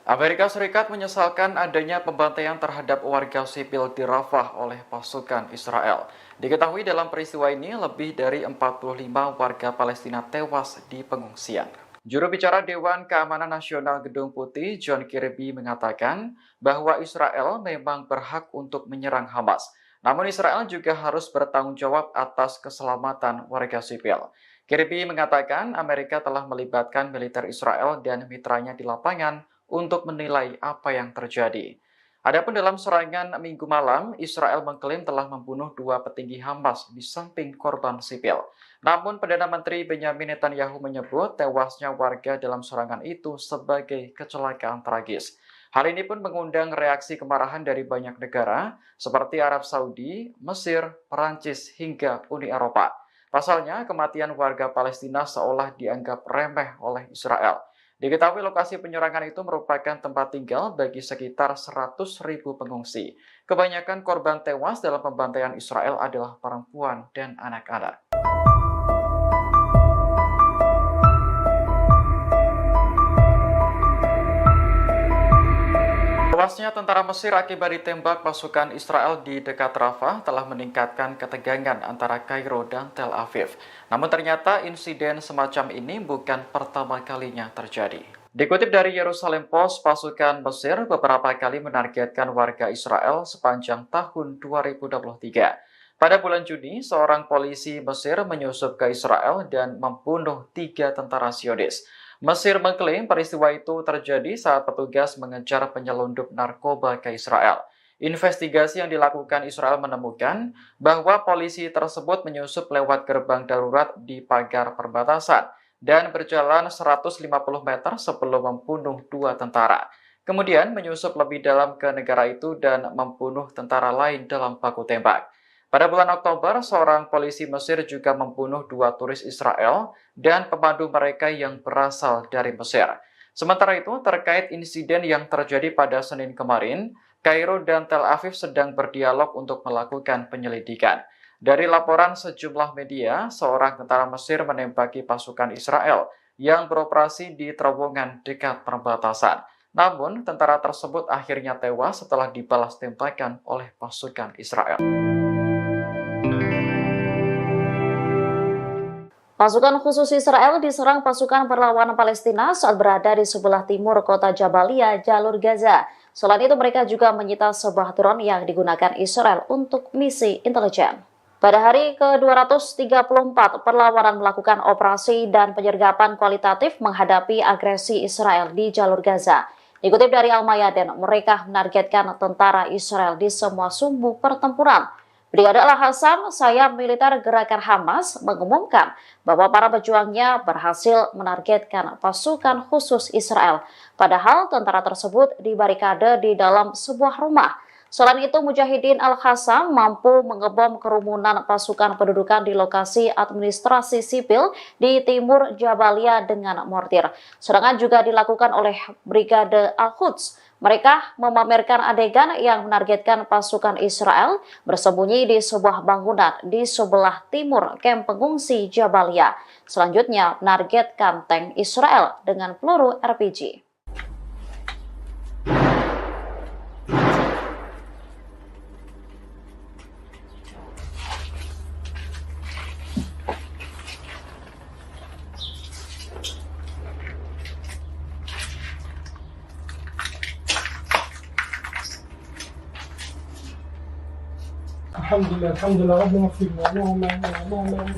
A: Amerika Serikat menyesalkan adanya pembantaian terhadap warga sipil di Rafah oleh pasukan Israel. Diketahui dalam peristiwa ini lebih dari 45 warga Palestina tewas di pengungsian. Juru bicara Dewan Keamanan Nasional Gedung Putih, John Kirby, mengatakan bahwa Israel memang berhak untuk menyerang Hamas. Namun Israel juga harus bertanggung jawab atas keselamatan warga sipil. Kirby mengatakan Amerika telah melibatkan militer Israel dan mitranya di lapangan untuk menilai apa yang terjadi. Adapun dalam serangan Minggu malam, Israel mengklaim telah membunuh 2 petinggi Hamas di samping korban sipil. Namun Perdana Menteri Benjamin Netanyahu menyebut tewasnya warga dalam serangan itu sebagai kecelakaan tragis. Hal ini pun mengundang reaksi kemarahan dari banyak negara seperti Arab Saudi, Mesir, Perancis, hingga Uni Eropa. Pasalnya, kematian warga Palestina seolah dianggap remeh oleh Israel. Diketahui lokasi penyerangan itu merupakan tempat tinggal bagi sekitar 100.000 pengungsi. Kebanyakan korban tewas dalam pembantaian Israel adalah perempuan dan anak-anak. Tewasnya tentara Mesir akibat ditembak pasukan Israel di dekat Rafah telah meningkatkan ketegangan antara Kairo dan Tel Aviv. Namun ternyata insiden semacam ini bukan pertama kalinya terjadi. Dikutip dari Yerusalem Post, pasukan Mesir beberapa kali menargetkan warga Israel sepanjang tahun 2023. Pada bulan Juni, seorang polisi Mesir menyusup ke Israel dan membunuh 3 tentara Zionis. Mesir mengklaim peristiwa itu terjadi saat petugas mengejar penyelundup narkoba ke Israel. Investigasi yang dilakukan Israel menemukan bahwa polisi tersebut menyusup lewat gerbang darurat di pagar perbatasan dan berjalan 150 meter sebelum membunuh 2 tentara. Kemudian menyusup lebih dalam ke negara itu dan membunuh tentara lain dalam baku tembak. Pada bulan Oktober, seorang polisi Mesir juga membunuh 2 turis Israel dan pemandu mereka yang berasal dari Mesir. Sementara itu, terkait insiden yang terjadi pada Senin kemarin, Kairo dan Tel Aviv sedang berdialog untuk melakukan penyelidikan. Dari laporan sejumlah media, seorang tentara Mesir menembaki pasukan Israel yang beroperasi di terowongan dekat perbatasan. Namun, tentara tersebut akhirnya tewas setelah dibalas tembakan oleh pasukan Israel.
B: Pasukan khusus Israel diserang pasukan perlawanan Palestina saat berada di sebelah timur kota Jabalia, jalur Gaza. Selain itu, mereka juga menyita sebuah drone yang digunakan Israel untuk misi intelijen. Pada hari ke-234, perlawanan melakukan operasi dan penyergapan kualitatif menghadapi agresi Israel di jalur Gaza. Dikutip dari Al-Mayadin, mereka menargetkan tentara Israel di semua sumbu pertempuran. Brigade Al-Hasan, sayap militer gerakan Hamas, mengumumkan bahwa para pejuangnya berhasil menargetkan pasukan khusus Israel. Padahal tentara tersebut dibarikade di dalam sebuah rumah. Selain itu, Mujahidin Al-Hassam mampu mengebom kerumunan pasukan pendudukan di lokasi administrasi sipil di timur Jabalia dengan mortir. Serangan juga dilakukan oleh Brigade Al-Quds. Mereka memamerkan adegan yang menargetkan pasukan Israel bersembunyi di sebuah bangunan di sebelah timur kamp pengungsi Jabalia. Selanjutnya, menargetkan tank Israel dengan peluru RPG.
C: الحمد لله ربنا اغفر لنا اللهم اللهم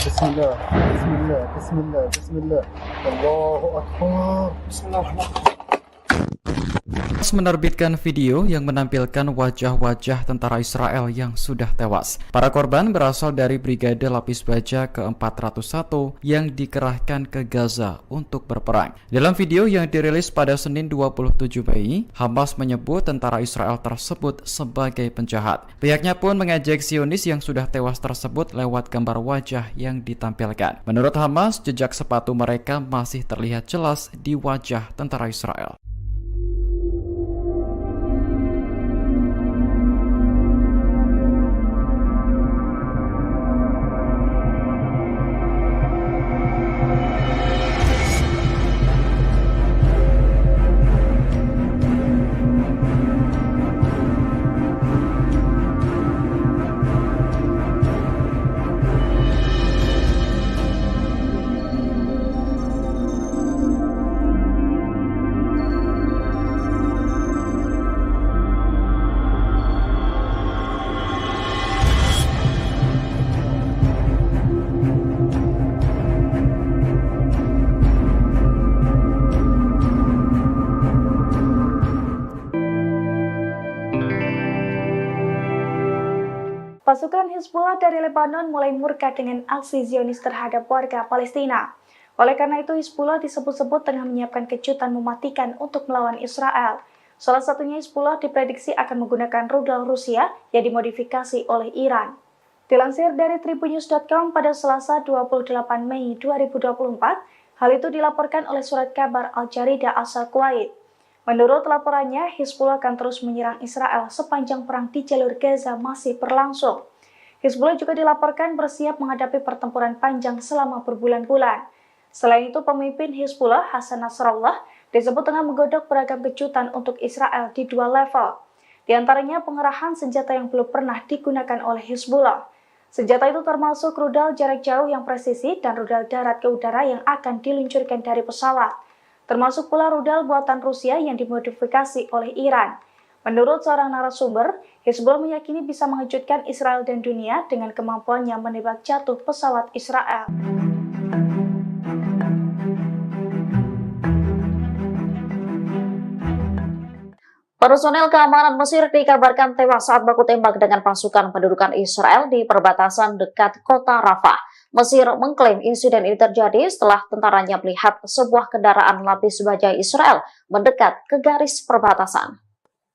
C: بسم الله بسم الله بسم الله بسم الله الله أكبر بسم الله الرحمن الرحيم.
A: Menerbitkan video yang menampilkan wajah-wajah tentara Israel yang sudah tewas. Para korban berasal dari Brigade Lapis Baja ke-401 yang dikerahkan ke Gaza untuk berperang. Dalam video yang dirilis pada Senin 27 Mei, Hamas menyebut tentara Israel tersebut sebagai penjahat. Pihaknya pun mengejek Zionis yang sudah tewas tersebut lewat gambar wajah yang ditampilkan. Menurut Hamas, jejak sepatu mereka masih terlihat jelas di wajah tentara Israel.
D: Pasukan Hizbullah dari Lebanon mulai murka dengan aksi Zionis terhadap warga Palestina. Oleh karena itu, Hizbullah disebut-sebut tengah menyiapkan kejutan mematikan untuk melawan Israel. Salah satunya Hizbullah diprediksi akan menggunakan rudal Rusia yang dimodifikasi oleh Iran. Dilansir dari Tribunnews.com pada Selasa 28 Mei 2024, hal itu dilaporkan oleh surat kabar Al-Jarida asal Kuwait. Menurut laporannya, Hizbullah akan terus menyerang Israel sepanjang perang di jalur Gaza masih berlangsung. Hizbullah juga dilaporkan bersiap menghadapi pertempuran panjang selama berbulan-bulan. Selain itu, pemimpin Hizbullah, Hasan Nasrallah, disebut tengah menggodok beragam kejutan untuk Israel di dua level. Di antaranya pengerahan senjata yang belum pernah digunakan oleh Hizbullah. Senjata itu termasuk rudal jarak jauh yang presisi dan rudal darat ke udara yang akan diluncurkan dari pesawat. Termasuk pula rudal buatan Rusia yang dimodifikasi oleh Iran. Menurut seorang narasumber, Hizbullah meyakini bisa mengejutkan Israel dan dunia dengan kemampuannya menembak jatuh pesawat Israel.
B: Personel keamanan Mesir dikabarkan tewas saat baku tembak dengan pasukan pendudukan Israel di perbatasan dekat kota Rafah. Mesir mengklaim insiden ini terjadi setelah tentaranya melihat sebuah kendaraan lapis baja Israel mendekat ke garis perbatasan.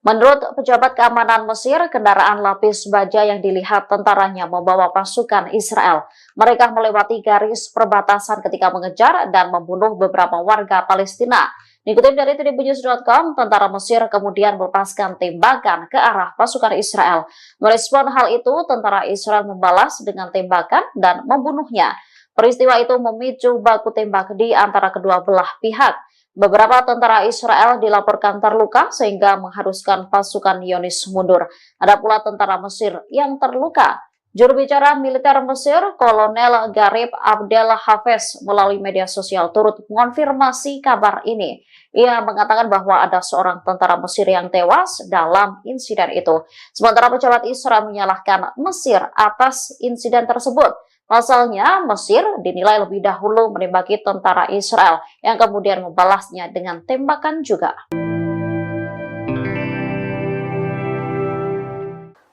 B: Menurut pejabat keamanan Mesir, kendaraan lapis baja yang dilihat tentaranya membawa pasukan Israel. Mereka melewati garis perbatasan ketika mengejar dan membunuh beberapa warga Palestina. Dikutip dari Tribunnews.com, tentara Mesir kemudian melepaskan tembakan ke arah pasukan Israel. Merespon hal itu, tentara Israel membalas dengan tembakan dan membunuhnya. Peristiwa itu memicu baku tembak di antara kedua belah pihak. Beberapa tentara Israel dilaporkan terluka sehingga mengharuskan pasukan Zionis mundur. Ada pula tentara Mesir yang terluka. Juru bicara militer Mesir, Kolonel Garib Abdel Hafez, melalui media sosial turut mengonfirmasi kabar ini. Ia mengatakan bahwa ada seorang tentara Mesir yang tewas dalam insiden itu. Sementara pejabat Israel menyalahkan Mesir atas insiden tersebut. Pasalnya, Mesir dinilai lebih dahulu menembaki tentara Israel yang kemudian membalasnya dengan tembakan juga.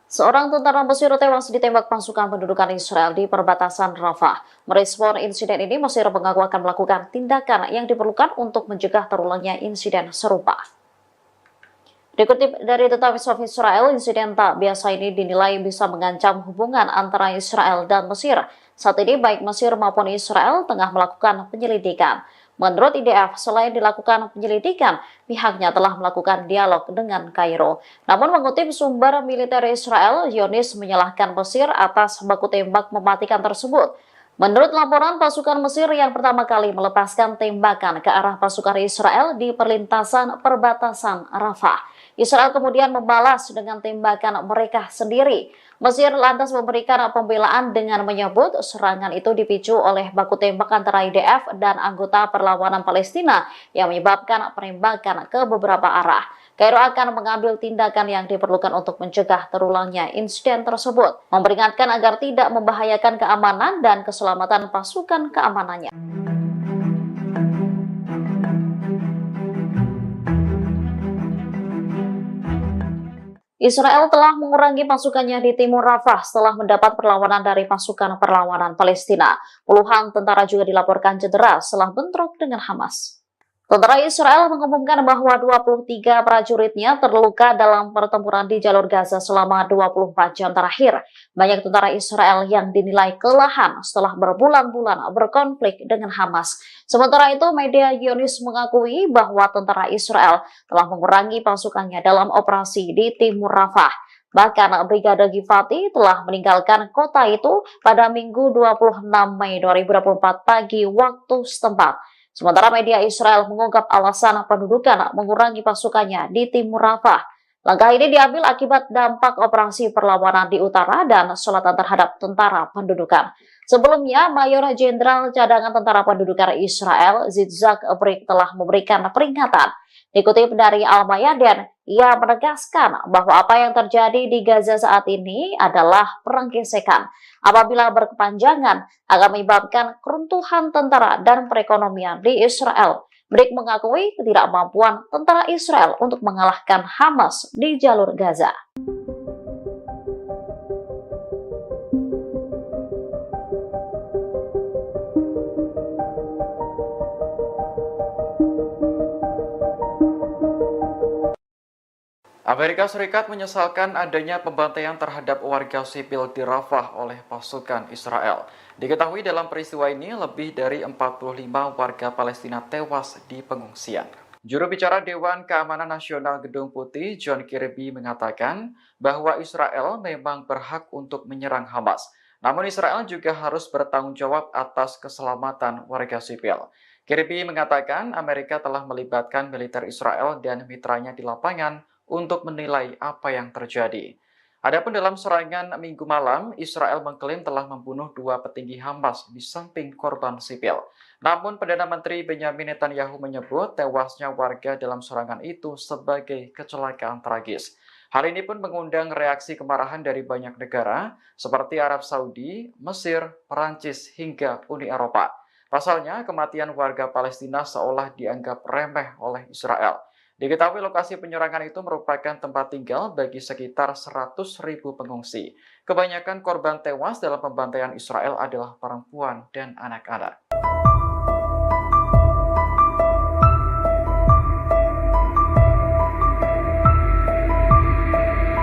B: Seorang tentara Mesir tewas ditembak pasukan pendudukan Israel di perbatasan Rafah. Merespon insiden ini, Mesir mengaku akan melakukan tindakan yang diperlukan untuk mencegah terulangnya insiden serupa. Dikutip dari The Times of Israel, insiden tak biasa ini dinilai bisa mengancam hubungan antara Israel dan Mesir. Saat ini baik Mesir maupun Israel tengah melakukan penyelidikan. Menurut IDF, selain dilakukan penyelidikan, pihaknya telah melakukan dialog dengan Kairo. Namun mengutip sumber militer Israel, Zionis menyalahkan Mesir atas baku tembak mematikan tersebut. Menurut laporan, pasukan Mesir yang pertama kali melepaskan tembakan ke arah pasukan Israel di perlintasan perbatasan Rafah. Israel kemudian membalas dengan tembakan mereka sendiri. Mesir lantas memberikan pembelaan dengan menyebut serangan itu dipicu oleh baku tembak antara IDF dan anggota perlawanan Palestina yang menyebabkan penembakan ke beberapa arah. Kairo akan mengambil tindakan yang diperlukan untuk mencegah terulangnya insiden tersebut, memperingatkan agar tidak membahayakan keamanan dan keselamatan pasukan keamanannya. Israel telah mengurangi pasukannya di timur Rafah setelah mendapat perlawanan dari pasukan perlawanan Palestina. Puluhan tentara juga dilaporkan cedera setelah bentrok dengan Hamas. Tentara Israel mengumumkan bahwa 23 prajuritnya terluka dalam pertempuran di jalur Gaza selama 24 jam terakhir. Banyak tentara Israel yang dinilai kelelahan setelah berbulan-bulan berkonflik dengan Hamas. Sementara itu, media Zionis mengakui bahwa tentara Israel telah mengurangi pasukannya dalam operasi di timur Rafah. Bahkan Brigade Givati telah meninggalkan kota itu pada Minggu 26 Mei 2024 pagi waktu setempat. Sementara media Israel mengungkap alasan pendudukan mengurangi pasukannya di timur Rafah. Langkah ini diambil akibat dampak operasi perlawanan di utara dan selatan terhadap tentara pendudukan. Sebelumnya, Mayor Jenderal Cadangan Tentara Pendudukan Israel, Yitzhak Brik, telah memberikan peringatan. Dikutip dari Al-Mayadin, ia menegaskan bahwa apa yang terjadi di Gaza saat ini adalah perang gesekan. Apabila berkepanjangan, akan menyebabkan keruntuhan tentara dan perekonomian di Israel. Brik mengakui ketidakmampuan tentara Israel untuk mengalahkan Hamas di jalur Gaza.
A: Amerika Serikat menyesalkan adanya pembantaian terhadap warga sipil di Rafah oleh pasukan Israel. Diketahui dalam peristiwa ini lebih dari 45 warga Palestina tewas di pengungsian. Juru bicara Dewan Keamanan Nasional Gedung Putih, John Kirby, mengatakan bahwa Israel memang berhak untuk menyerang Hamas. Namun Israel juga harus bertanggung jawab atas keselamatan warga sipil. Kirby mengatakan Amerika telah melibatkan militer Israel dan mitranya di lapangan untuk menilai apa yang terjadi. Adapun dalam serangan Minggu malam, Israel mengklaim telah membunuh 2 petinggi Hamas di samping korban sipil. Namun Perdana Menteri Benjamin Netanyahu menyebut tewasnya warga dalam serangan itu sebagai kecelakaan tragis. Hal ini pun mengundang reaksi kemarahan dari banyak negara seperti Arab Saudi, Mesir, Perancis, hingga Uni Eropa. Pasalnya, kematian warga Palestina seolah dianggap remeh oleh Israel. Diketahui lokasi penyerangan itu merupakan tempat tinggal bagi sekitar 100.000 pengungsi. Kebanyakan korban tewas dalam pembantaian Israel adalah perempuan dan anak-anak.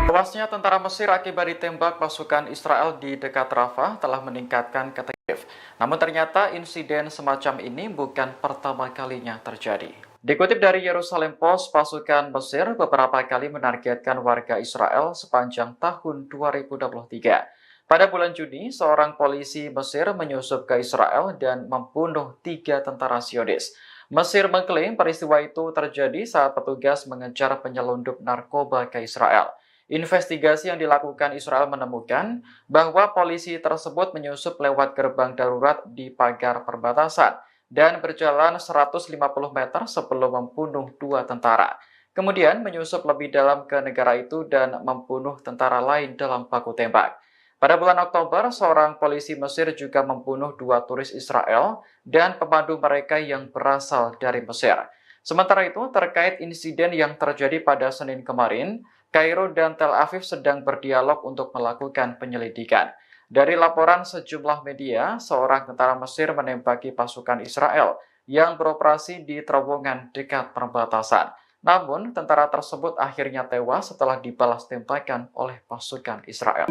A: Tewasnya tentara Mesir akibat ditembak pasukan Israel di dekat Rafah telah meningkatkan ketegangan. Namun ternyata insiden semacam ini bukan pertama kalinya terjadi. Dikutip dari Yerusalem Post, pasukan Mesir beberapa kali menargetkan warga Israel sepanjang tahun 2023. Pada bulan Juni, seorang polisi Mesir menyusup ke Israel dan membunuh 3 tentara Zionis. Mesir mengklaim peristiwa itu terjadi saat petugas mengejar penyelundup narkoba ke Israel. Investigasi yang dilakukan Israel menemukan bahwa polisi tersebut menyusup lewat gerbang darurat di pagar perbatasan dan berjalan 150 meter sebelum membunuh 2 tentara. Kemudian menyusup lebih dalam ke negara itu dan membunuh tentara lain dalam baku tembak. Pada bulan Oktober, seorang polisi Mesir juga membunuh 2 turis Israel dan pemandu mereka yang berasal dari Mesir. Sementara itu, terkait insiden yang terjadi pada Senin kemarin, Kairo dan Tel Aviv sedang berdialog untuk melakukan penyelidikan. Dari laporan sejumlah media, seorang tentara Mesir menembaki pasukan Israel yang beroperasi di terowongan dekat perbatasan. Namun, tentara tersebut akhirnya tewas setelah dibalas tembakan oleh pasukan Israel.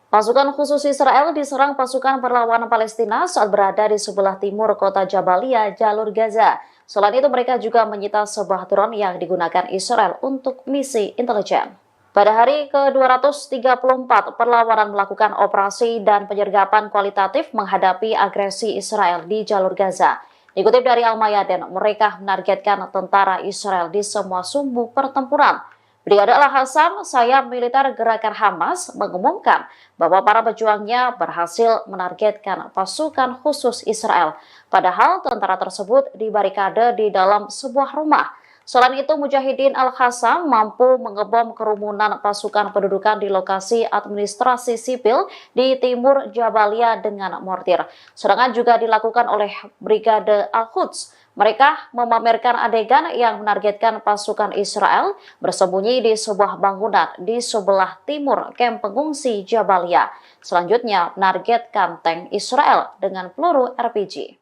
B: Pasukan khusus Israel diserang pasukan perlawanan Palestina saat berada di sebelah timur kota Jabalia, jalur Gaza. Selain itu, mereka juga menyita sebuah drone yang digunakan Israel untuk misi intelijen. Pada hari ke-234, perlawanan melakukan operasi dan penyergapan kualitatif menghadapi agresi Israel di jalur Gaza. Dikutip dari Al-Mayadin, mereka menargetkan tentara Israel di semua sumbu pertempuran. Brigade Al-Hassam, sayap militer gerakan Hamas, mengumumkan bahwa para pejuangnya berhasil menargetkan pasukan khusus Israel. Padahal tentara tersebut dibarikade di dalam sebuah rumah. Selain itu, Mujahidin Al-Hassam mampu mengebom kerumunan pasukan pendudukan di lokasi administrasi sipil di timur Jabalia dengan mortir. Serangan juga dilakukan oleh Brigade Al-Quds. Mereka memamerkan adegan yang menargetkan pasukan Israel bersembunyi di sebuah bangunan di sebelah timur kamp pengungsi Jabalia. Selanjutnya, menargetkan tank Israel dengan peluru RPG.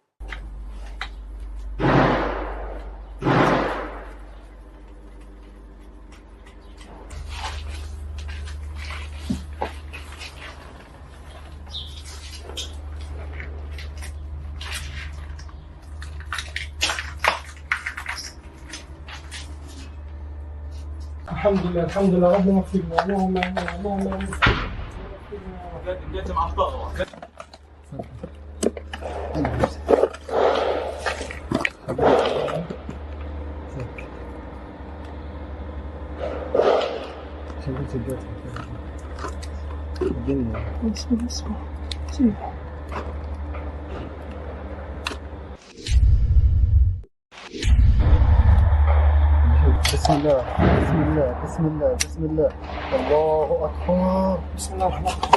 C: الحمد لله ربنا اغفر لنا اللهم اللهم بسم الله بسم الله بسم الله بسم الله الله أكبر بسم الله الرحمن الرحيم.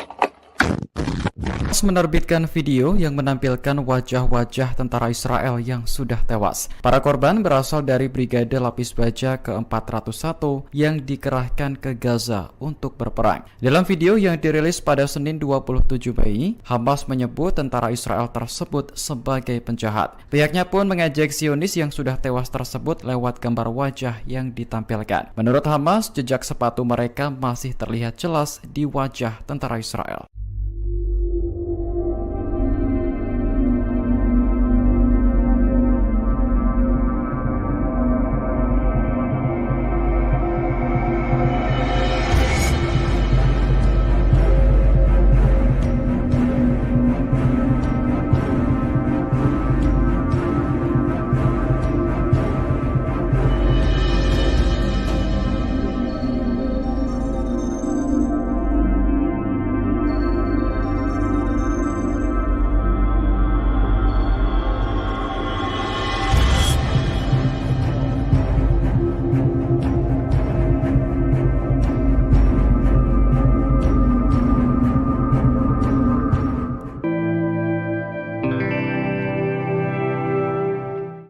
A: Menerbitkan video yang menampilkan wajah-wajah tentara Israel yang sudah tewas. Para korban berasal dari Brigade Lapis Baja ke-401 yang dikerahkan ke Gaza untuk berperang. Dalam video yang dirilis pada Senin 27 Mei, Hamas menyebut tentara Israel tersebut sebagai penjahat. Pihaknya pun mengejek Zionis yang sudah tewas tersebut lewat gambar wajah yang ditampilkan. Menurut Hamas, jejak sepatu mereka masih terlihat jelas di wajah tentara Israel.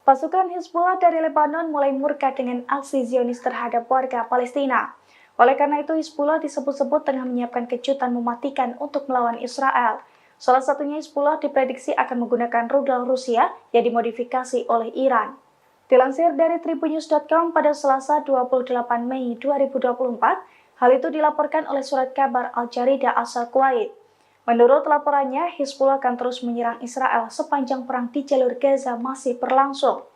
D: Pasukan Hizbullah dari Lebanon mulai murka dengan aksi Zionis terhadap warga Palestina. Oleh karena itu, Hizbullah disebut-sebut tengah menyiapkan kejutan mematikan untuk melawan Israel. Salah satunya Hizbullah diprediksi akan menggunakan rudal Rusia yang dimodifikasi oleh Iran. Dilansir dari tribunnews.com pada Selasa 28 Mei 2024, hal itu dilaporkan oleh surat kabar Al-Jarida asal Kuwait. Menurut laporannya, Hizbullah akan terus menyerang Israel sepanjang perang di jalur Gaza masih berlangsung.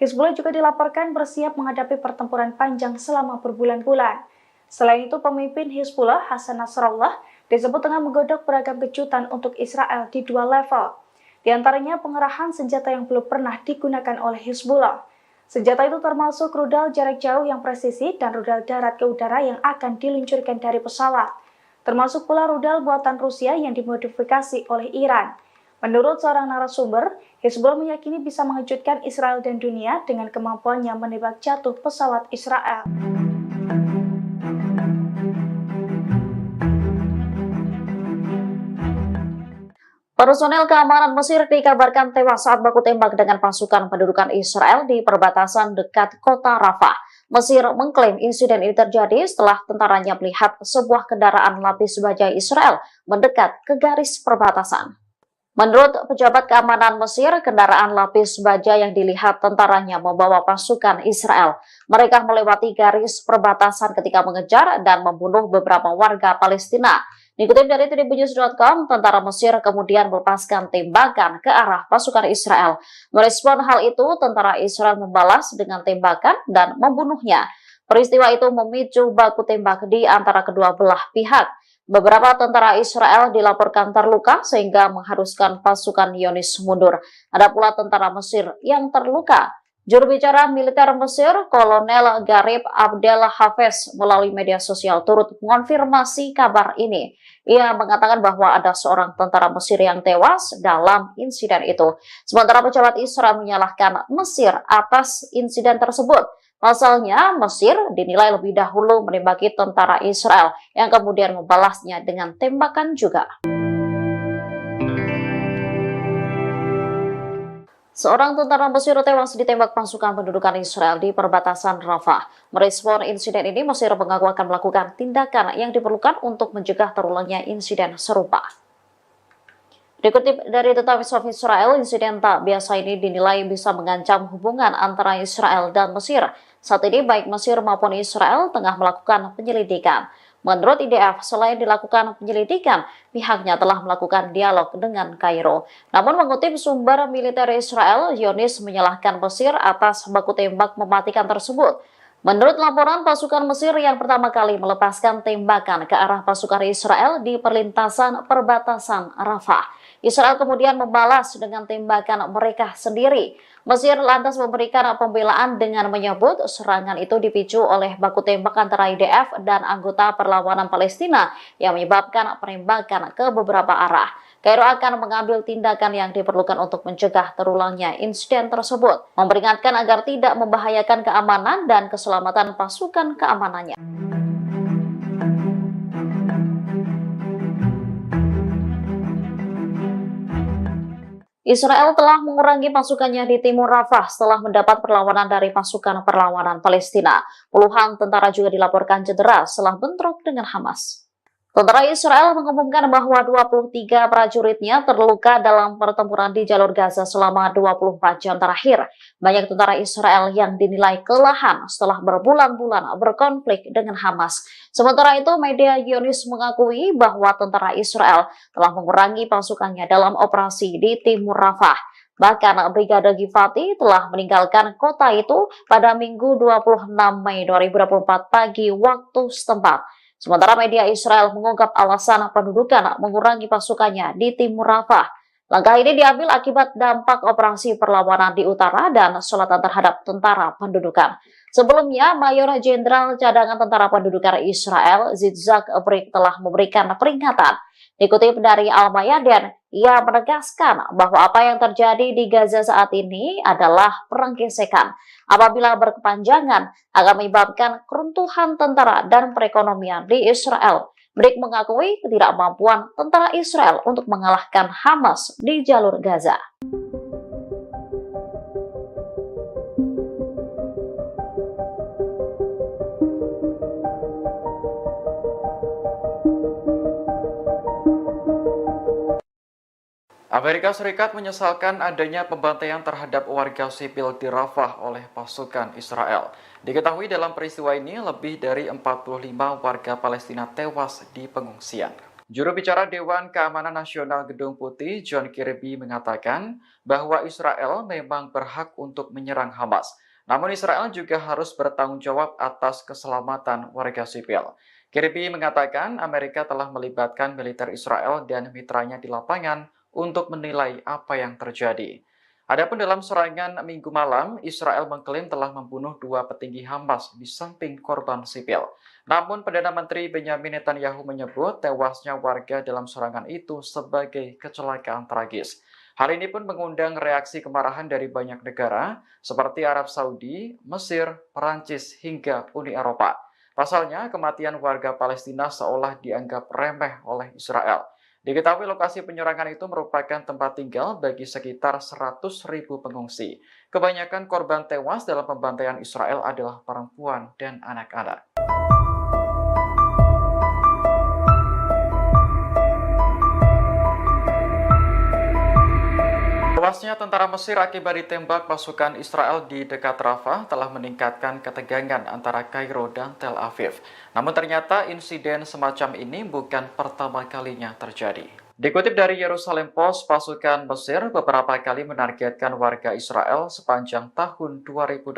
D: Hizbullah juga dilaporkan bersiap menghadapi pertempuran panjang selama berbulan-bulan. Selain itu, pemimpin Hizbullah, Hasan Nasrallah, disebut tengah menggodok beragam kejutan untuk Israel di 2 level. Di antaranya pengerahan senjata yang belum pernah digunakan oleh Hizbullah. Senjata itu termasuk rudal jarak jauh yang presisi dan rudal darat ke udara yang akan diluncurkan dari pesawat. Termasuk pula rudal buatan Rusia yang dimodifikasi oleh Iran. Menurut seorang narasumber, Hizbullah meyakini bisa mengejutkan Israel dan dunia dengan kemampuannya menembak jatuh pesawat Israel.
B: Personel keamanan Mesir dikabarkan tewas saat baku tembak dengan pasukan pendudukan Israel di perbatasan dekat kota Rafah. Mesir mengklaim insiden ini terjadi setelah tentaranya melihat sebuah kendaraan lapis baja Israel mendekat ke garis perbatasan. Menurut pejabat keamanan Mesir, kendaraan lapis baja yang dilihat tentaranya membawa pasukan Israel. Mereka melewati garis perbatasan ketika mengejar dan membunuh beberapa warga Palestina. Dikutip dari tribunnews.com, tentara Mesir kemudian melepaskan tembakan ke arah pasukan Israel. Merespon hal itu, tentara Israel membalas dengan tembakan dan membunuhnya. Peristiwa itu memicu baku tembak di antara kedua belah pihak. Beberapa tentara Israel dilaporkan terluka sehingga mengharuskan pasukan Zionis mundur. Ada pula tentara Mesir yang terluka. Juru bicara militer Mesir, Kolonel Garib Abdel Hafez, melalui media sosial turut mengonfirmasi kabar ini. Ia mengatakan bahwa ada seorang tentara Mesir yang tewas dalam insiden itu. Sementara pejabat Israel menyalahkan Mesir atas insiden tersebut. Pasalnya, Mesir dinilai lebih dahulu menembaki tentara Israel yang kemudian membalasnya dengan tembakan juga. Seorang tentara Mesir tewas ditembak pasukan pendudukan Israel di perbatasan Rafah. Merespon insiden ini, Mesir mengaku akan melakukan tindakan yang diperlukan untuk mencegah terulangnya insiden serupa. Dikutip dari The Times of Israel, insiden tak biasa ini dinilai bisa mengancam hubungan antara Israel dan Mesir. Saat ini baik Mesir maupun Israel tengah melakukan penyelidikan. Menurut IDF, selain dilakukan penyelidikan, pihaknya telah melakukan dialog dengan Kairo. Namun mengutip sumber militer Israel, Zionis menyalahkan Mesir atas baku tembak mematikan tersebut. Menurut laporan, pasukan Mesir yang pertama kali melepaskan tembakan ke arah pasukan Israel di perlintasan perbatasan Rafah. Israel kemudian membalas dengan tembakan mereka sendiri. Mesir lantas memberikan pembelaan dengan menyebut serangan itu dipicu oleh baku tembak antara IDF dan anggota perlawanan Palestina yang menyebabkan penembakan ke beberapa arah. Kairo akan mengambil tindakan yang diperlukan untuk mencegah terulangnya insiden tersebut, memperingatkan agar tidak membahayakan keamanan dan keselamatan pasukan keamanannya. Israel telah mengurangi pasukannya di timur Rafah setelah mendapat perlawanan dari pasukan perlawanan Palestina. Puluhan tentara juga dilaporkan cedera setelah bentrok dengan Hamas. Tentara Israel mengumumkan bahwa 23 prajuritnya terluka dalam pertempuran di jalur Gaza selama 24 jam terakhir. Banyak tentara Israel yang dinilai kelelahan setelah berbulan-bulan berkonflik dengan Hamas. Sementara itu, media Zionis mengakui bahwa tentara Israel telah mengurangi pasukannya dalam operasi di timur Rafah. Bahkan Brigade Givati telah meninggalkan kota itu pada Minggu 26 Mei 2024 pagi waktu setempat. Sementara media Israel mengungkap alasan pendudukan mengurangi pasukannya di timur Rafah. Langkah ini diambil akibat dampak operasi perlawanan di utara dan selatan terhadap tentara pendudukan. Sebelumnya, Mayor Jenderal Cadangan Tentara Pendudukan Israel, Yitzhak Brik, telah memberikan peringatan. Dikutip dari Al-Mayadin, ia menegaskan bahwa apa yang terjadi di Gaza saat ini adalah perang gesekan. Apabila berkepanjangan, akan menyebabkan keruntuhan tentara dan perekonomian di Israel. Brik mengakui ketidakmampuan tentara Israel untuk mengalahkan Hamas di jalur Gaza.
A: Amerika Serikat menyesalkan adanya pembantaian terhadap warga sipil di Rafah oleh pasukan Israel. Diketahui dalam peristiwa ini lebih dari 45 warga Palestina tewas di pengungsian. Juru bicara Dewan Keamanan Nasional Gedung Putih, John Kirby, mengatakan bahwa Israel memang berhak untuk menyerang Hamas. Namun Israel juga harus bertanggung jawab atas keselamatan warga sipil. Kirby mengatakan Amerika telah melibatkan militer Israel dan mitranya di lapangan untuk menilai apa yang terjadi. Adapun dalam serangan Minggu malam, Israel mengklaim telah membunuh 2 petinggi Hamas di samping korban sipil. Namun Perdana Menteri Benyamin Netanyahu menyebut tewasnya warga dalam serangan itu sebagai kecelakaan tragis. Hal ini pun mengundang reaksi kemarahan dari banyak negara seperti Arab Saudi, Mesir, Perancis, hingga Uni Eropa. Pasalnya, kematian warga Palestina seolah dianggap remeh oleh Israel. Diketahui lokasi penyerangan itu merupakan tempat tinggal bagi sekitar 100.000 pengungsi. Kebanyakan korban tewas dalam pembantaian Israel adalah perempuan dan anak-anak. Tewasnya tentara Mesir akibat ditembak pasukan Israel di dekat Rafah telah meningkatkan ketegangan antara Kairo dan Tel Aviv. Namun ternyata insiden semacam ini bukan pertama kalinya terjadi. Dikutip dari Yerusalem Post, pasukan Mesir beberapa kali menargetkan warga Israel sepanjang tahun 2023.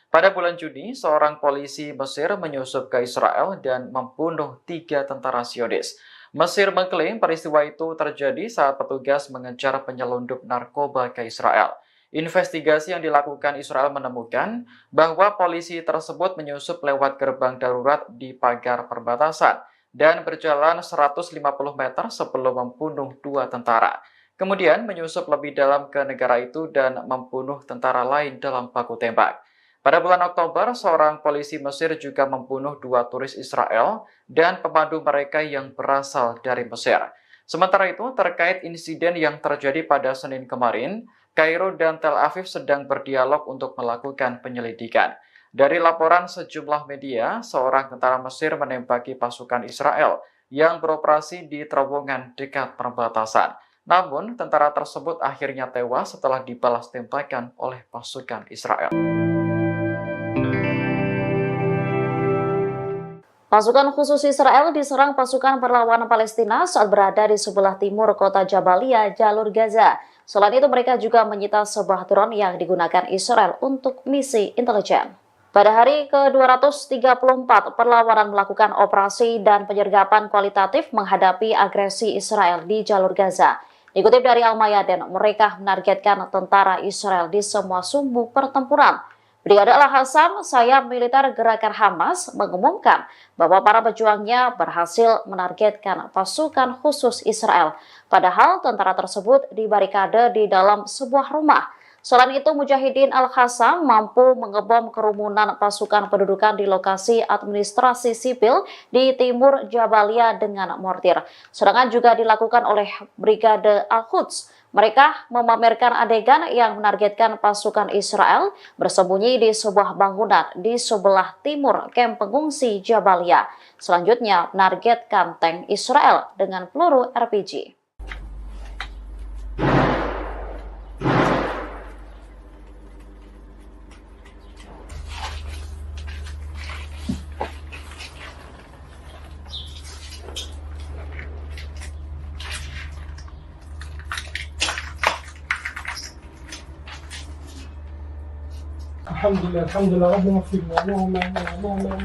A: Pada bulan Juni, seorang polisi Mesir menyusup ke Israel dan membunuh 3 tentara Zionis. Mesir mengklaim peristiwa itu terjadi saat petugas mengejar penyelundup narkoba ke Israel. Investigasi yang dilakukan Israel menemukan bahwa polisi tersebut menyusup lewat gerbang darurat di pagar perbatasan dan berjalan 150 meter sebelum membunuh 2 tentara. Kemudian menyusup lebih dalam ke negara itu dan membunuh tentara lain dalam baku tembak. Pada bulan Oktober, seorang polisi Mesir juga membunuh 2 turis Israel dan pemandu mereka yang berasal dari Mesir. Sementara itu, terkait insiden yang terjadi pada Senin kemarin, Kairo dan Tel Aviv sedang berdialog untuk melakukan penyelidikan. Dari laporan sejumlah media, seorang tentara Mesir menembaki pasukan Israel yang beroperasi di terowongan dekat perbatasan. Namun, tentara tersebut akhirnya tewas setelah dibalas tembakan oleh pasukan Israel.
B: Pasukan khusus Israel diserang pasukan perlawanan Palestina saat berada di sebelah timur kota Jabalia, jalur Gaza. Selain itu, mereka juga menyita sebuah drone yang digunakan Israel untuk misi intelijen. Pada hari ke-234, perlawanan melakukan operasi dan penyergapan kualitatif menghadapi agresi Israel di jalur Gaza. Dikutip dari Al-Mayadin, mereka menargetkan tentara Israel di semua sumbu pertempuran. Brigade Al-Hassam, sayap militer gerakan Hamas, mengumumkan bahwa para pejuangnya berhasil menargetkan pasukan khusus Israel. Padahal tentara tersebut dibarikade di dalam sebuah rumah. Selain itu, Mujahidin Al-Hassam mampu mengebom kerumunan pasukan pendudukan di lokasi administrasi sipil di timur Jabalia dengan mortir. Serangan juga dilakukan oleh Brigade Al-Quds. Mereka memamerkan adegan yang menargetkan pasukan Israel bersembunyi di sebuah bangunan di sebelah timur kamp pengungsi Jabalia. Selanjutnya, menargetkan tank Israel dengan peluru RPG.
C: الحمد لله ربنا اغفر لنا اللهم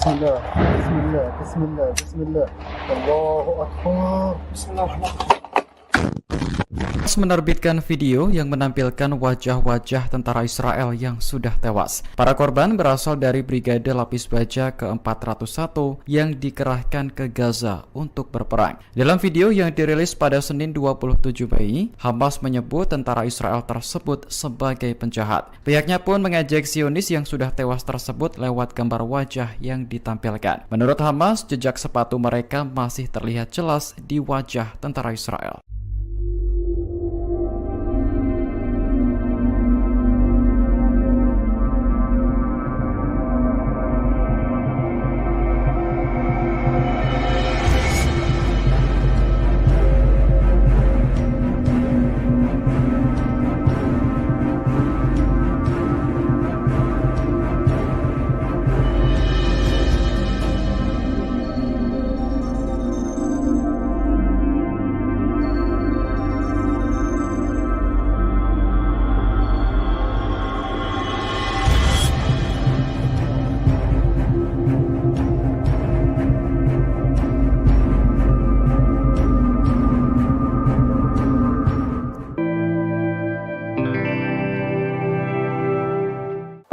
C: بسم الله بسم الله بسم الله بسم الله الله أكبر بسم الله الرحمن الرحيم.
A: Menerbitkan video yang menampilkan wajah-wajah tentara Israel yang sudah tewas. Para korban berasal dari Brigade Lapis Baja ke-401 yang dikerahkan ke Gaza untuk berperang. Dalam video yang dirilis pada Senin 27 Mei, Hamas menyebut tentara Israel tersebut sebagai penjahat. Pihaknya pun mengejek Zionis yang sudah tewas tersebut lewat gambar wajah yang ditampilkan. Menurut Hamas, jejak sepatu mereka masih terlihat jelas di wajah tentara Israel.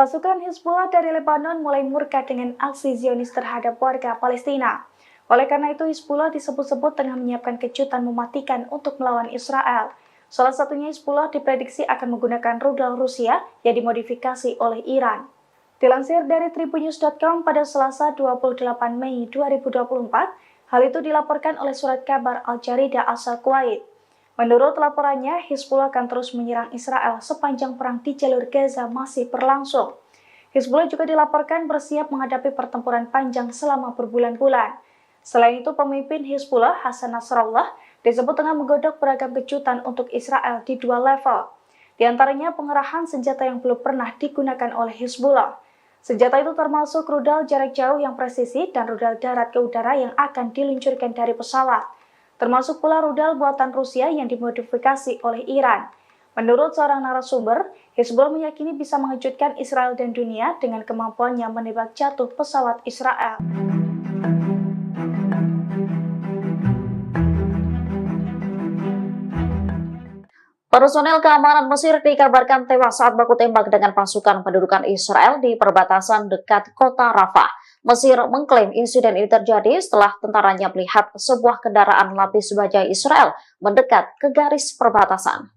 D: Pasukan Hizbullah dari Lebanon mulai murka dengan aksi Zionis terhadap warga Palestina. Oleh karena itu, Hizbullah disebut-sebut tengah menyiapkan kejutan mematikan untuk melawan Israel. Salah satunya Hizbullah diprediksi akan menggunakan rudal Rusia yang dimodifikasi oleh Iran. Dilansir dari tribunnews.com pada Selasa 28 Mei 2024, hal itu dilaporkan oleh surat kabar Al-Jarida asal Kuwait. Menurut laporannya, Hizbullah akan terus menyerang Israel sepanjang perang di jalur Gaza masih berlangsung. Hizbullah juga dilaporkan bersiap menghadapi pertempuran panjang selama berbulan-bulan. Selain itu, pemimpin Hizbullah, Hasan Nasrallah, disebut tengah menggodok beragam kejutan untuk Israel di 2 level. Di antaranya pengerahan senjata yang belum pernah digunakan oleh Hizbullah. Senjata itu termasuk rudal jarak jauh yang presisi dan rudal darat ke udara yang akan diluncurkan dari pesawat. Termasuk pula rudal buatan Rusia yang dimodifikasi oleh Iran. Menurut seorang narasumber, Hizbullah meyakini bisa mengejutkan Israel dan dunia dengan kemampuannya menembak jatuh pesawat Israel.
B: Personel keamanan Mesir dikabarkan tewas saat baku tembak dengan pasukan pendudukan Israel di perbatasan dekat kota Rafah. Mesir mengklaim insiden ini terjadi setelah tentaranya melihat sebuah kendaraan lapis baja Israel mendekat ke garis perbatasan.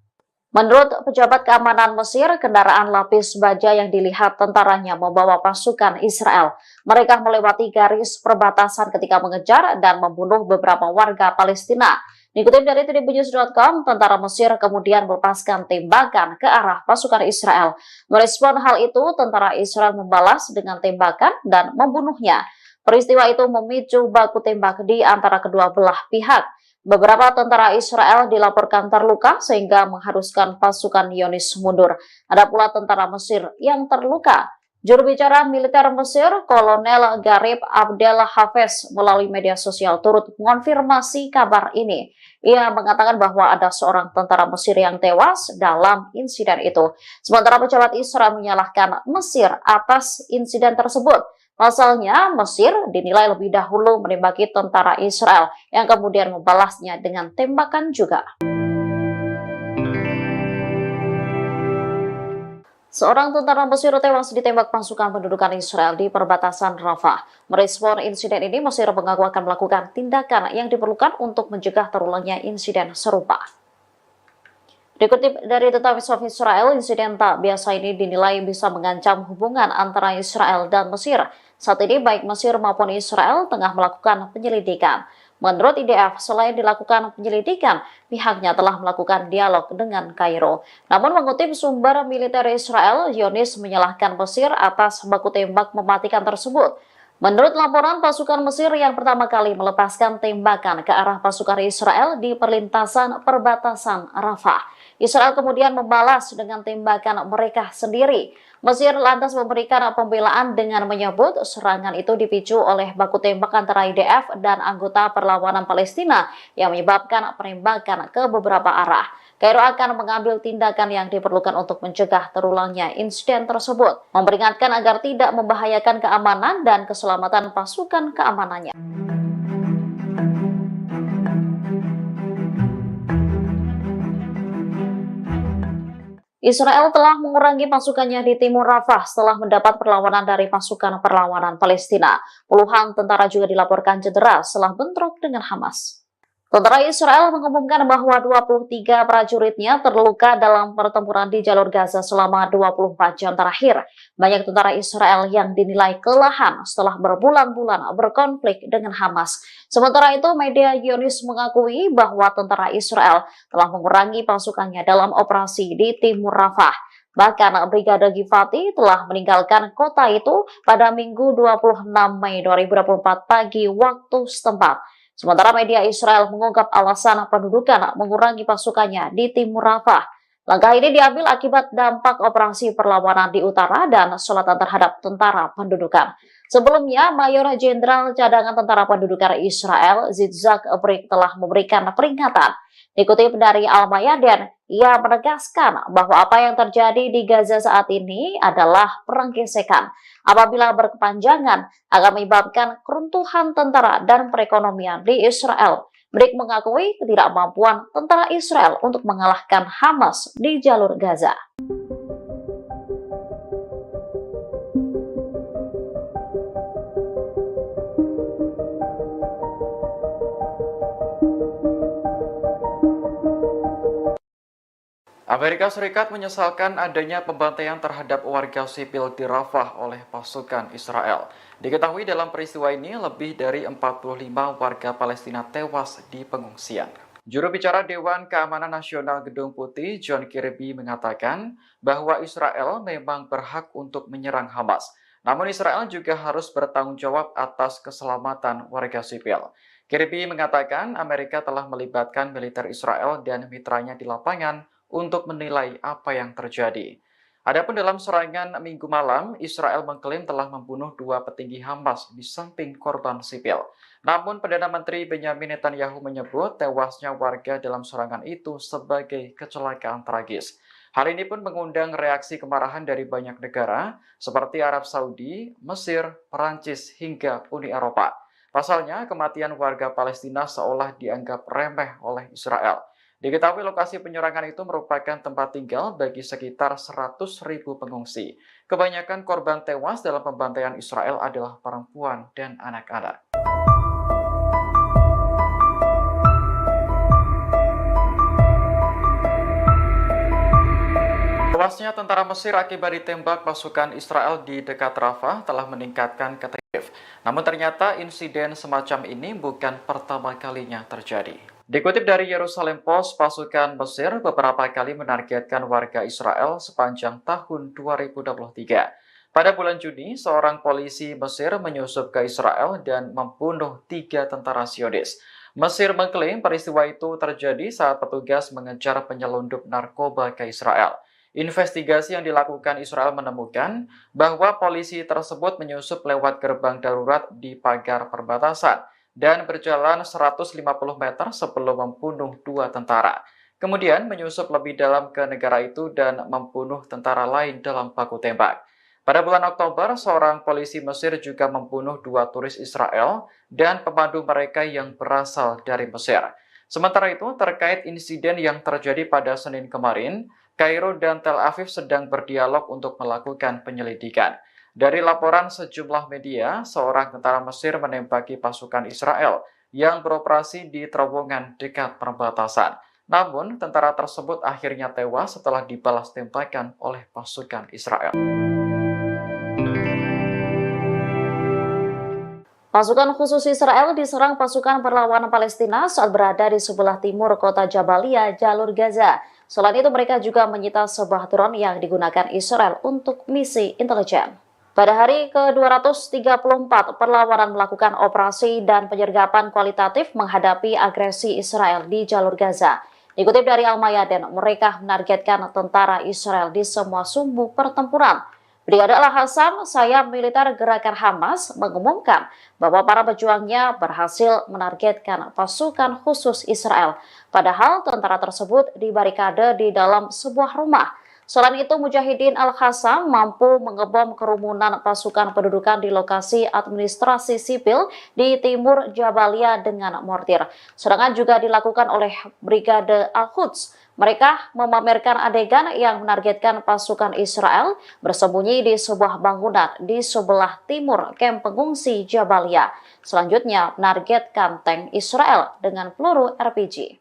B: Menurut pejabat keamanan Mesir, kendaraan lapis baja yang dilihat tentaranya membawa pasukan Israel. Mereka melewati garis perbatasan ketika mengejar dan membunuh beberapa warga Palestina. Dikutip dari tribunnews.com, tentara Mesir kemudian melepaskan tembakan ke arah pasukan Israel. Merespon hal itu, tentara Israel membalas dengan tembakan dan membunuhnya. Peristiwa itu memicu baku tembak di antara kedua belah pihak. Beberapa tentara Israel dilaporkan terluka sehingga mengharuskan pasukan Zionis mundur. Ada pula tentara Mesir yang terluka. Juru bicara militer Mesir, Kolonel Garib Abdel Hafez, melalui media sosial turut mengonfirmasi kabar ini. Ia mengatakan bahwa ada seorang tentara Mesir yang tewas dalam insiden itu. Sementara pejabat Israel menyalahkan Mesir atas insiden tersebut. Pasalnya, Mesir dinilai lebih dahulu menembaki tentara Israel yang kemudian membalasnya dengan tembakan juga. Seorang tentara Mesir tewas ditembak pasukan pendudukan Israel di perbatasan Rafah. Merespon insiden ini, Mesir mengaku akan melakukan tindakan yang diperlukan untuk mencegah terulangnya insiden serupa. Dikutip dari The Times of Israel, insiden tak biasa ini dinilai bisa mengancam hubungan antara Israel dan Mesir. Saat ini baik Mesir maupun Israel tengah melakukan penyelidikan. Menurut IDF, selain dilakukan penyelidikan, pihaknya telah melakukan dialog dengan Kairo. Namun mengutip sumber militer Israel, Zionis menyalahkan Mesir atas baku tembak mematikan tersebut. Menurut laporan, pasukan Mesir yang pertama kali melepaskan tembakan ke arah pasukan Israel di perlintasan perbatasan Rafah. Israel kemudian membalas dengan tembakan mereka sendiri. Mesir lantas memberikan pembelaan dengan menyebut serangan itu dipicu oleh baku tembak antara IDF dan anggota perlawanan Palestina yang menyebabkan penembakan ke beberapa arah. Kairo akan mengambil tindakan yang diperlukan untuk mencegah terulangnya insiden tersebut, memperingatkan agar tidak membahayakan keamanan dan keselamatan pasukan keamanannya. Israel telah mengurangi pasukannya di timur Rafah setelah mendapat perlawanan dari pasukan perlawanan Palestina. Puluhan tentara juga dilaporkan cedera setelah bentrok dengan Hamas. Tentara Israel mengumumkan bahwa 23 prajuritnya terluka dalam pertempuran di jalur Gaza selama 24 jam terakhir. Banyak tentara Israel yang dinilai kelelahan setelah berbulan-bulan berkonflik dengan Hamas. Sementara itu, media Zionis mengakui bahwa tentara Israel telah mengurangi pasukannya dalam operasi di timur Rafah. Bahkan Brigade Givati telah meninggalkan kota itu pada Minggu 26 Mei 2024 pagi waktu setempat. Sementara media Israel mengungkap alasan pendudukan mengurangi pasukannya di timur Rafah. Langkah ini diambil akibat dampak operasi perlawanan di utara dan selatan terhadap tentara pendudukan. Sebelumnya, Mayor Jenderal Cadangan Tentara Pendudukan Israel, Yitzhak Brik, telah memberikan peringatan. Dikutip dari Al-Mayadin, ia menegaskan bahwa apa yang terjadi di Gaza saat ini adalah perang gesekan. Apabila berkepanjangan, akan menyebabkan keruntuhan tentara dan perekonomian di Israel. Brik mengakui ketidakmampuan tentara Israel untuk mengalahkan Hamas di jalur Gaza.
A: Amerika Serikat menyesalkan adanya pembantaian terhadap warga sipil di Rafah oleh pasukan Israel. Diketahui dalam peristiwa ini lebih dari 45 warga Palestina tewas di pengungsian. Juru bicara Dewan Keamanan Nasional Gedung Putih, John Kirby, mengatakan bahwa Israel memang berhak untuk menyerang Hamas. Namun Israel juga harus bertanggung jawab atas keselamatan warga sipil. Kirby mengatakan Amerika telah melibatkan militer Israel dan mitranya di lapangan untuk menilai apa yang terjadi. Adapun dalam serangan Minggu malam, Israel mengklaim telah membunuh 2 petinggi Hamas di samping korban sipil. Namun Perdana Menteri Benyamin Netanyahu menyebut tewasnya warga dalam serangan itu sebagai kecelakaan tragis. Hal ini pun mengundang reaksi kemarahan dari banyak negara seperti Arab Saudi, Mesir, Perancis, hingga Uni Eropa. Pasalnya, kematian warga Palestina seolah dianggap remeh oleh Israel. Diketahui lokasi penyerangan itu merupakan tempat tinggal bagi sekitar 100.000 pengungsi. Kebanyakan korban tewas dalam pembantaian Israel adalah perempuan dan anak-anak. Tewasnya tentara Mesir akibat ditembak pasukan Israel di dekat Rafah telah meningkatkan ketegangan. Namun ternyata insiden semacam ini bukan pertama kalinya terjadi. Dikutip dari Yerusalem Post, pasukan Mesir beberapa kali menargetkan warga Israel sepanjang tahun 2023. Pada bulan Juni, seorang polisi Mesir menyusup ke Israel dan membunuh 3 tentara Zionis. Mesir mengklaim peristiwa itu terjadi saat petugas mengejar penyelundup narkoba ke Israel. Investigasi yang dilakukan Israel menemukan bahwa polisi tersebut menyusup lewat gerbang darurat di pagar perbatasan dan berjalan 150 meter sebelum membunuh 2 tentara. Kemudian menyusup lebih dalam ke negara itu dan membunuh tentara lain dalam baku tembak. Pada bulan Oktober, seorang polisi Mesir juga membunuh 2 turis Israel dan pemandu mereka yang berasal dari Mesir. Sementara itu, terkait insiden yang terjadi pada Senin kemarin, Kairo dan Tel Aviv sedang berdialog untuk melakukan penyelidikan. Dari laporan sejumlah media, seorang tentara Mesir menembaki pasukan Israel yang beroperasi di terowongan dekat perbatasan. Namun, tentara tersebut akhirnya tewas setelah dibalas tembakan oleh pasukan Israel.
B: Pasukan khusus Israel diserang pasukan perlawanan Palestina saat berada di sebelah timur kota Jabalia, jalur Gaza. Selain itu, mereka juga menyita sebuah drone yang digunakan Israel untuk misi intelijen. Pada hari ke-234, perlawanan melakukan operasi dan penyergapan kualitatif menghadapi agresi Israel di jalur Gaza. Dikutip dari Al-Mayadin, mereka menargetkan tentara Israel di semua sumbu pertempuran. Brigade Al-Hassam, sayap militer gerakan Hamas, mengumumkan bahwa para pejuangnya berhasil menargetkan pasukan khusus Israel. Padahal tentara tersebut dibarikade di dalam sebuah rumah. Selain itu, Mujahidin Al-Hassam mampu mengebom kerumunan pasukan pendudukan di lokasi administrasi sipil di timur Jabalia dengan mortir. Serangan juga dilakukan oleh Brigade Al-Quds. Mereka memamerkan adegan yang menargetkan pasukan Israel bersembunyi di sebuah bangunan di sebelah timur kamp pengungsi Jabalia. Selanjutnya, menargetkan tank Israel dengan peluru RPG.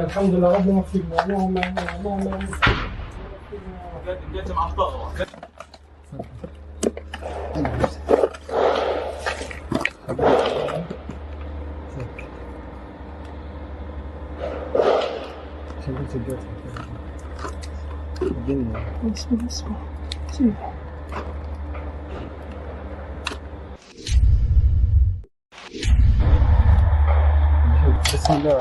C: الحمد لله ربنا يغفرنا اللهم بسم الله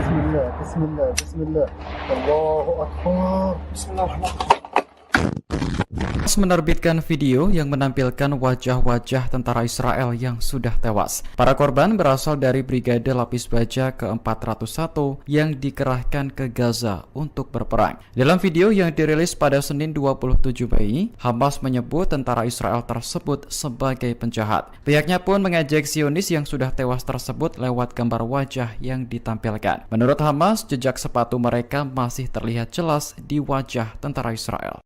C: بسم الله بسم الله بسم الله الله أكبر بسم الله الرحمن الرحيم
A: menerbitkan video yang menampilkan wajah-wajah tentara Israel yang sudah tewas. Para korban berasal dari Brigade Lapis Baja ke-401 yang dikerahkan ke Gaza untuk berperang. Dalam video yang dirilis pada Senin 27 Mei, Hamas menyebut tentara Israel tersebut sebagai penjahat. Pihaknya pun mengejek Zionis yang sudah tewas tersebut lewat gambar wajah yang ditampilkan. Menurut Hamas, jejak sepatu mereka masih terlihat jelas di wajah tentara Israel.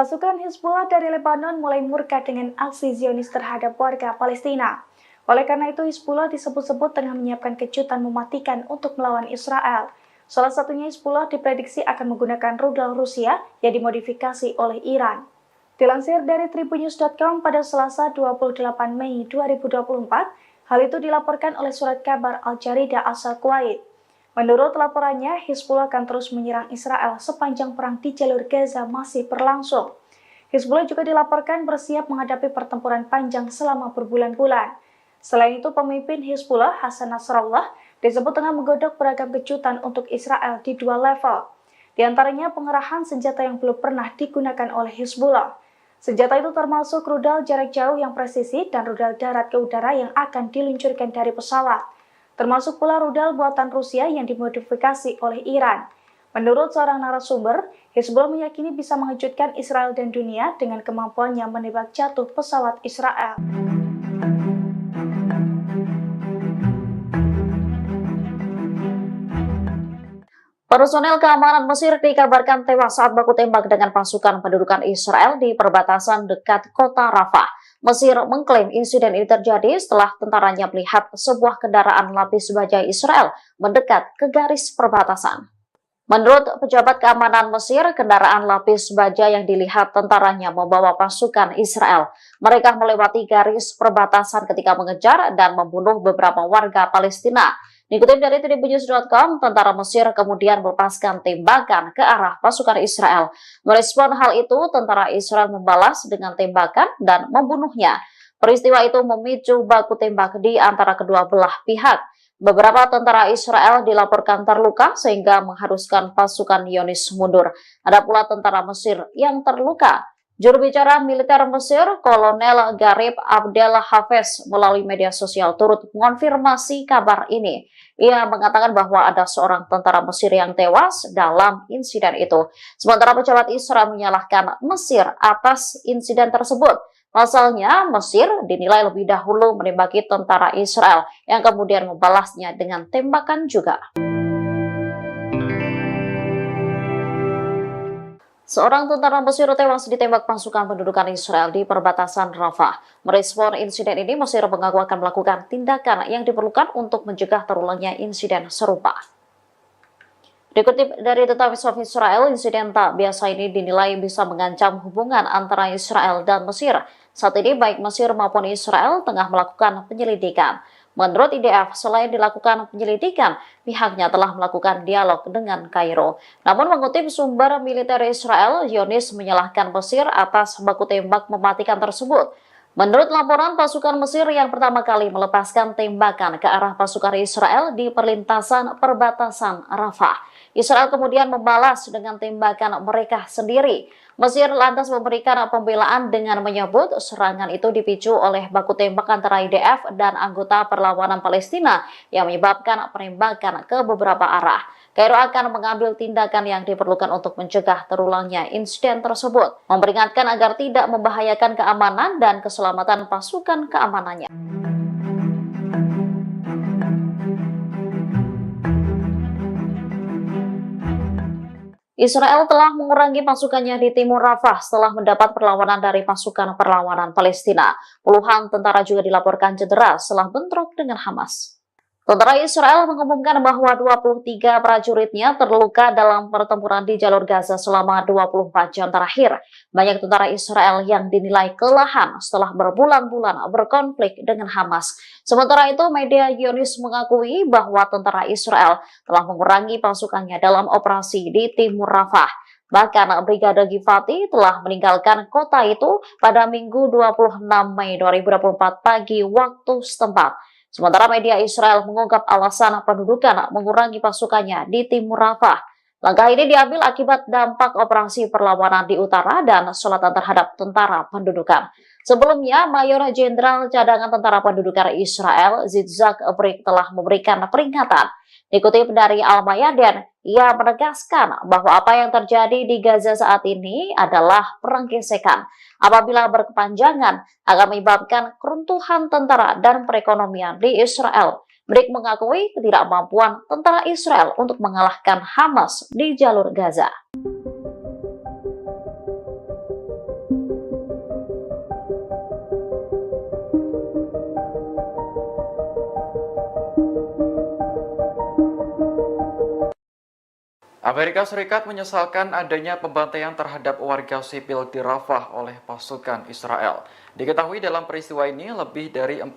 D: Pasukan Hizbullah dari Lebanon mulai murka dengan aksi Zionis terhadap warga Palestina. Oleh karena itu, Hizbullah disebut-sebut tengah menyiapkan kejutan mematikan untuk melawan Israel. Salah satunya Hizbullah diprediksi akan menggunakan rudal Rusia yang dimodifikasi oleh Iran. Dilansir dari tribunnews.com pada Selasa 28 Mei 2024, hal itu dilaporkan oleh surat kabar Al Jarida asal Kuwait. Menurut laporannya, Hizbullah akan terus menyerang Israel sepanjang perang di jalur Gaza masih berlangsung. Hizbullah juga dilaporkan bersiap menghadapi pertempuran panjang selama berbulan-bulan. Selain itu, pemimpin Hizbullah, Hasan Nasrallah, disebut tengah menggodok beragam kejutan untuk Israel di dua level. Di antaranya pengerahan senjata yang belum pernah digunakan oleh Hizbullah. Senjata itu termasuk rudal jarak jauh yang presisi dan rudal darat ke udara yang akan diluncurkan dari pesawat. Termasuk pula rudal buatan Rusia yang dimodifikasi oleh Iran. Menurut seorang narasumber, Hizbullah meyakini bisa mengejutkan Israel dan dunia dengan kemampuannya menembak jatuh pesawat Israel.
B: Personel keamanan Mesir dikabarkan tewas saat baku tembak dengan pasukan pendudukan Israel di perbatasan dekat kota Rafah. Mesir mengklaim insiden ini terjadi setelah tentaranya melihat sebuah kendaraan lapis baja Israel mendekat ke garis perbatasan. Menurut pejabat keamanan Mesir, kendaraan lapis baja yang dilihat tentaranya membawa pasukan Israel. Mereka melewati garis perbatasan ketika mengejar dan membunuh beberapa warga Palestina. Dikutip dari tribunnews.com, tentara Mesir kemudian melepaskan tembakan ke arah pasukan Israel. Merespon hal itu, tentara Israel membalas dengan tembakan dan membunuhnya. Peristiwa itu memicu baku tembak di antara kedua belah pihak. Beberapa tentara Israel dilaporkan terluka sehingga mengharuskan pasukan Zionis mundur. Ada pula tentara Mesir yang terluka. Juru bicara militer Mesir, Kolonel Garib Abdel Hafez, melalui media sosial turut mengonfirmasi kabar ini. Ia mengatakan bahwa ada seorang tentara Mesir yang tewas dalam insiden itu. Sementara pejabat Israel menyalahkan Mesir atas insiden tersebut. Pasalnya, Mesir dinilai lebih dahulu menembaki tentara Israel yang kemudian membalasnya dengan tembakan juga. Seorang tentara Mesir tewas ditembak pasukan pendudukan Israel di perbatasan Rafah. Merespon insiden ini, Mesir mengaku akan melakukan tindakan yang diperlukan untuk mencegah terulangnya insiden serupa. Dikutip dari The Times of Israel, insiden tak biasa ini dinilai bisa mengancam hubungan antara Israel dan Mesir. Saat ini baik Mesir maupun Israel tengah melakukan penyelidikan. Menurut IDF, selain dilakukan penyelidikan, pihaknya telah melakukan dialog dengan Kairo. Namun mengutip sumber militer Israel, Zionis menyalahkan Mesir atas baku tembak mematikan tersebut. Menurut laporan, pasukan Mesir yang pertama kali melepaskan tembakan ke arah pasukan Israel di perlintasan perbatasan Rafah. Israel kemudian membalas dengan tembakan mereka sendiri. Mesir lantas memberikan pembelaan dengan menyebut serangan itu dipicu oleh baku tembak antara IDF dan anggota perlawanan Palestina yang menyebabkan penembakan ke beberapa arah. Kairo akan mengambil tindakan yang diperlukan untuk mencegah terulangnya insiden tersebut, memperingatkan agar tidak membahayakan keamanan dan keselamatan pasukan keamanannya. Israel telah mengurangi pasukannya di timur Rafah setelah mendapat perlawanan dari pasukan perlawanan Palestina. Puluhan tentara juga dilaporkan cedera setelah bentrok dengan Hamas. Tentara Israel mengumumkan bahwa 23 prajuritnya terluka dalam pertempuran di jalur Gaza selama 24 jam terakhir. Banyak tentara Israel yang dinilai kelelahan setelah berbulan-bulan berkonflik dengan Hamas. Sementara itu, media Zionis mengakui bahwa tentara Israel telah mengurangi pasukannya dalam operasi di timur Rafah. Bahkan Brigade Givati telah meninggalkan kota itu pada Minggu 26 Mei 2024 pagi waktu setempat. Sementara media Israel mengungkap alasan pendudukan mengurangi pasukannya di timur Rafah. Langkah ini diambil akibat dampak operasi perlawanan di utara dan selatan terhadap tentara pendudukan. Sebelumnya, Mayor Jenderal Cadangan Tentara Pendudukan Israel, Yitzhak Brik, telah memberikan peringatan. Dikutip dari Al-Mayadin, ia menegaskan bahwa apa yang terjadi di Gaza saat ini adalah perang gesekan. Apabila berkepanjangan, akan menyebabkan keruntuhan tentara dan perekonomian di Israel. Brik mengakui ketidakmampuan tentara Israel untuk mengalahkan Hamas di jalur Gaza.
A: Amerika Serikat menyesalkan adanya pembantaian terhadap warga sipil di Rafah oleh pasukan Israel. Diketahui dalam peristiwa ini lebih dari 45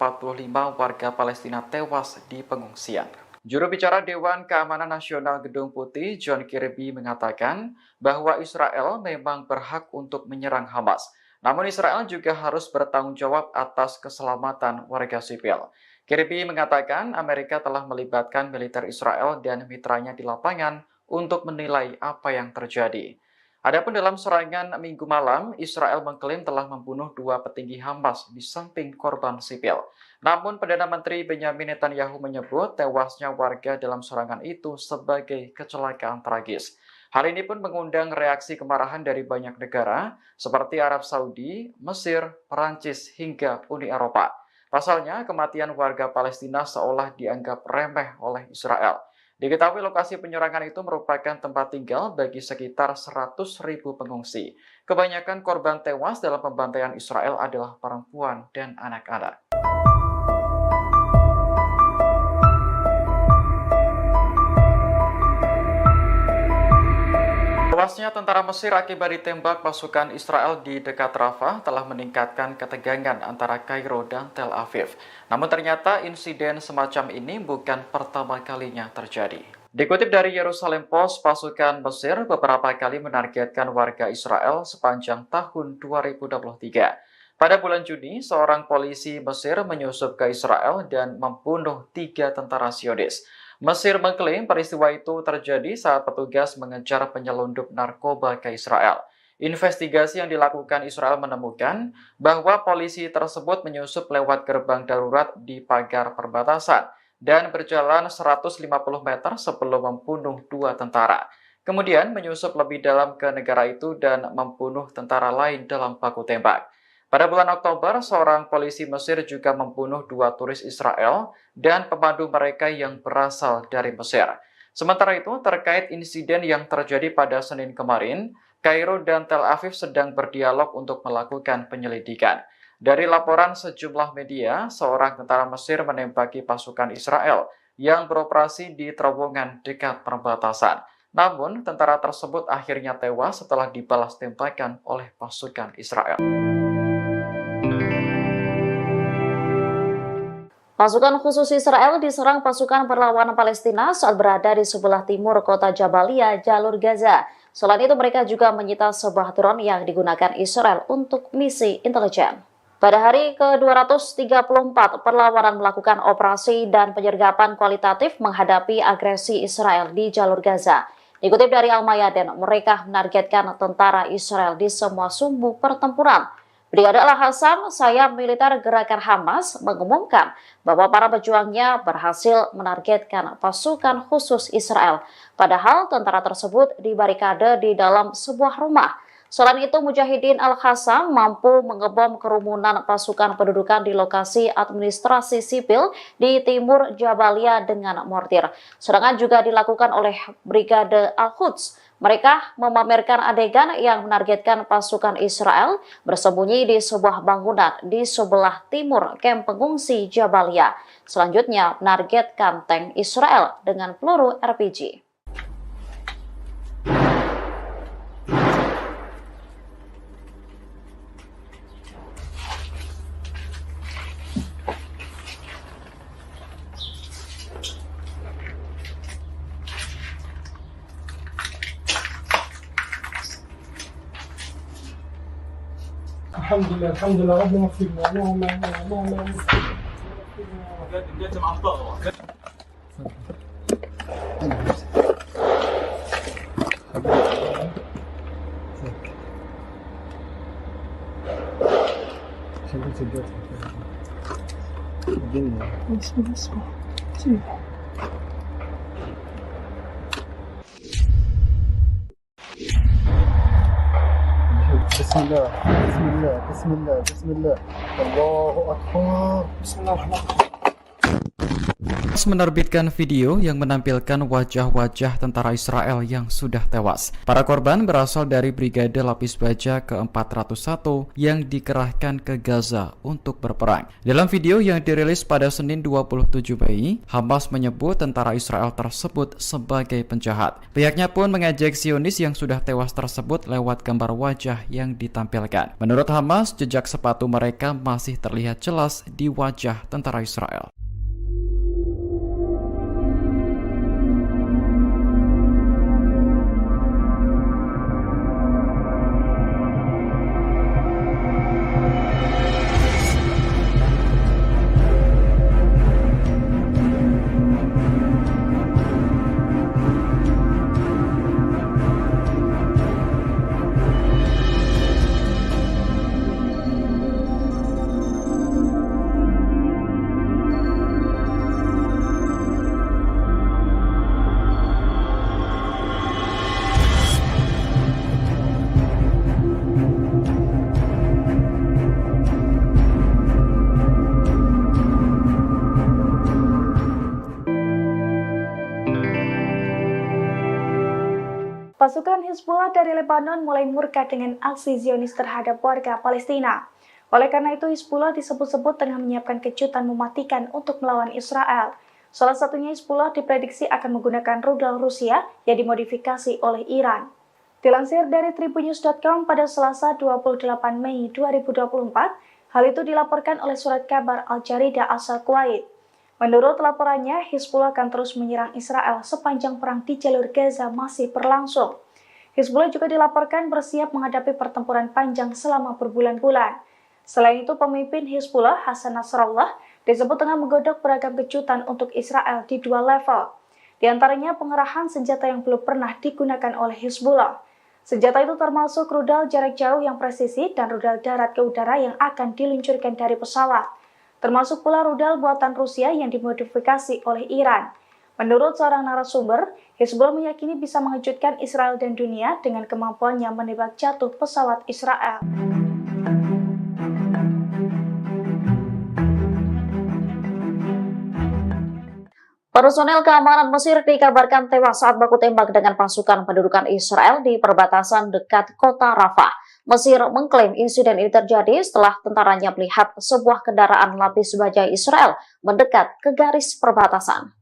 A: warga Palestina tewas di pengungsian. Juru bicara Dewan Keamanan Nasional Gedung Putih, John Kirby, mengatakan bahwa Israel memang berhak untuk menyerang Hamas. Namun Israel juga harus bertanggung jawab atas keselamatan warga sipil. Kirby mengatakan Amerika telah melibatkan militer Israel dan mitranya di lapangan untuk menilai apa yang terjadi. Adapun dalam serangan Minggu malam, Israel mengklaim telah membunuh 2 petinggi Hamas di samping korban sipil. Namun Perdana Menteri Benjamin Netanyahu menyebut tewasnya warga dalam serangan itu sebagai kecelakaan tragis. Hal ini pun mengundang reaksi kemarahan dari banyak negara seperti Arab Saudi, Mesir, Perancis, hingga Uni Eropa. Pasalnya, kematian warga Palestina seolah dianggap remeh oleh Israel. Diketahui lokasi penyerangan itu merupakan tempat tinggal bagi sekitar 100.000 pengungsi. Kebanyakan korban tewas dalam pembantaian Israel adalah perempuan dan anak-anak. Tewasnya tentara Mesir akibat ditembak pasukan Israel di dekat Rafah telah meningkatkan ketegangan antara Kairo dan Tel Aviv. Namun ternyata insiden semacam ini bukan pertama kalinya terjadi. Dikutip dari Yerusalem Post, pasukan Mesir beberapa kali menargetkan warga Israel sepanjang tahun 2023. Pada bulan Juni, seorang polisi Mesir menyusup ke Israel dan membunuh 3 tentara Zionis. Mesir mengklaim peristiwa itu terjadi saat petugas mengejar penyelundup narkoba ke Israel. Investigasi yang dilakukan Israel menemukan bahwa polisi tersebut menyusup lewat gerbang darurat di pagar perbatasan dan berjalan 150 meter sebelum membunuh 2 tentara. Kemudian menyusup lebih dalam ke negara itu dan membunuh tentara lain dalam baku tembak. Pada bulan Oktober, seorang polisi Mesir juga membunuh 2 turis Israel dan pemandu mereka yang berasal dari Mesir. Sementara itu, terkait insiden yang terjadi pada Senin kemarin, Kairo dan Tel Aviv sedang berdialog untuk melakukan penyelidikan. Dari laporan sejumlah media, seorang tentara Mesir menembaki pasukan Israel yang beroperasi di terowongan dekat perbatasan. Namun, tentara tersebut akhirnya tewas setelah dibalas tembakan oleh pasukan Israel.
B: Pasukan khusus Israel diserang pasukan perlawanan Palestina saat berada di sebelah timur kota Jabalia, jalur Gaza. Selain itu, mereka juga menyita sebuah drone yang digunakan Israel untuk misi intelijen. Pada hari ke-234, perlawanan melakukan operasi dan penyergapan kualitatif menghadapi agresi Israel di jalur Gaza. Dikutip dari Al-Mayadin, mereka menargetkan tentara Israel di semua sumbu pertempuran. Brigade Al-Hassam, sayap militer gerakan Hamas, mengumumkan bahwa para pejuangnya berhasil menargetkan pasukan khusus Israel. Padahal tentara tersebut dibarikade di dalam sebuah rumah. Selain itu, Mujahidin Al-Hassam mampu mengebom kerumunan pasukan pendudukan di lokasi administrasi sipil di timur Jabalia dengan mortir. Serangan juga dilakukan oleh Brigade Al-Quds. Mereka memamerkan adegan yang menargetkan pasukan Israel bersembunyi di sebuah bangunan di sebelah timur kamp pengungsi Jabalia. Selanjutnya menargetkan tank Israel dengan peluru RPG.
C: الحمد لله ربنا اغفر لنا اللهم اللهم بسم الله بسم الله بسم الله بسم الله الله أكبر بسم الله الرحمن الرحيم.
A: Menerbitkan video yang menampilkan wajah-wajah tentara Israel yang sudah tewas. Para korban berasal dari Brigade Lapis Baja ke-401 yang dikerahkan ke Gaza untuk berperang. Dalam video yang dirilis pada Senin 27 Mei, Hamas menyebut tentara Israel tersebut sebagai penjahat. Pihaknya pun mengejek Zionis yang sudah tewas tersebut lewat gambar wajah yang ditampilkan. Menurut Hamas, jejak sepatu mereka masih terlihat jelas di wajah tentara Israel.
D: Pasukan Hizbullah dari Lebanon mulai murka dengan aksi Zionis terhadap warga Palestina. Oleh karena itu, Hizbullah disebut-sebut tengah menyiapkan kejutan mematikan untuk melawan Israel. Salah satunya Hizbullah diprediksi akan menggunakan rudal Rusia yang dimodifikasi oleh Iran. Dilansir dari tribunnews.com pada Selasa 28 Mei 2024, hal itu dilaporkan oleh surat kabar Al Jarida asal Kuwait. Menurut laporannya, Hizbullah akan terus menyerang Israel sepanjang perang di jalur Gaza masih berlangsung. Hizbullah juga dilaporkan bersiap menghadapi pertempuran panjang selama berbulan-bulan. Selain itu, pemimpin Hizbullah, Hasan Nasrallah, disebut tengah menggodok beragam kejutan untuk Israel di dua level. Di antaranya pengerahan senjata yang belum pernah digunakan oleh Hizbullah. Senjata itu termasuk rudal jarak jauh yang presisi dan rudal darat ke udara yang akan diluncurkan dari pesawat. Termasuk pula rudal buatan Rusia yang dimodifikasi oleh Iran. Menurut seorang narasumber, Hizbullah meyakini bisa mengejutkan Israel dan dunia dengan kemampuannya menembak jatuh pesawat Israel.
B: Personel keamanan Mesir dikabarkan tewas saat baku tembak dengan pasukan pendudukan Israel di perbatasan dekat kota Rafah. Mesir mengklaim insiden ini terjadi setelah tentaranya melihat sebuah kendaraan lapis baja Israel mendekat ke garis perbatasan.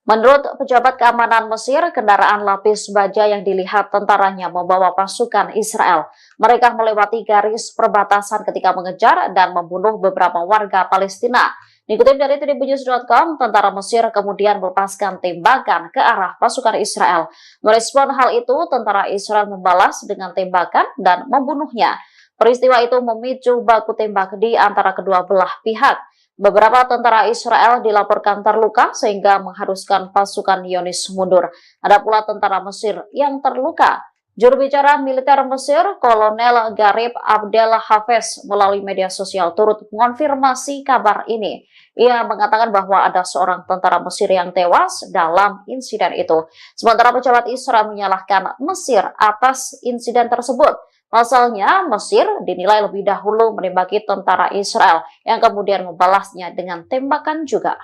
B: Menurut pejabat keamanan Mesir, kendaraan lapis baja yang dilihat tentaranya membawa pasukan Israel. Mereka melewati garis perbatasan ketika mengejar dan membunuh beberapa warga Palestina. Dikutip dari tribunnews.com, tentara Mesir kemudian melepaskan tembakan ke arah pasukan Israel. Merespon hal itu, tentara Israel membalas dengan tembakan dan membunuhnya. Peristiwa itu memicu baku tembak di antara kedua belah pihak. Beberapa tentara Israel dilaporkan terluka sehingga mengharuskan pasukan Zionis mundur. Ada pula tentara Mesir yang terluka. Juru bicara militer Mesir, Kolonel Garib Abdel Hafez, melalui media sosial turut mengonfirmasi kabar ini. Ia mengatakan bahwa ada seorang tentara Mesir yang tewas dalam insiden itu. Sementara pejabat Israel menyalahkan Mesir atas insiden tersebut. Pasalnya, Mesir dinilai lebih dahulu menembaki tentara Israel yang kemudian membalasnya dengan tembakan juga.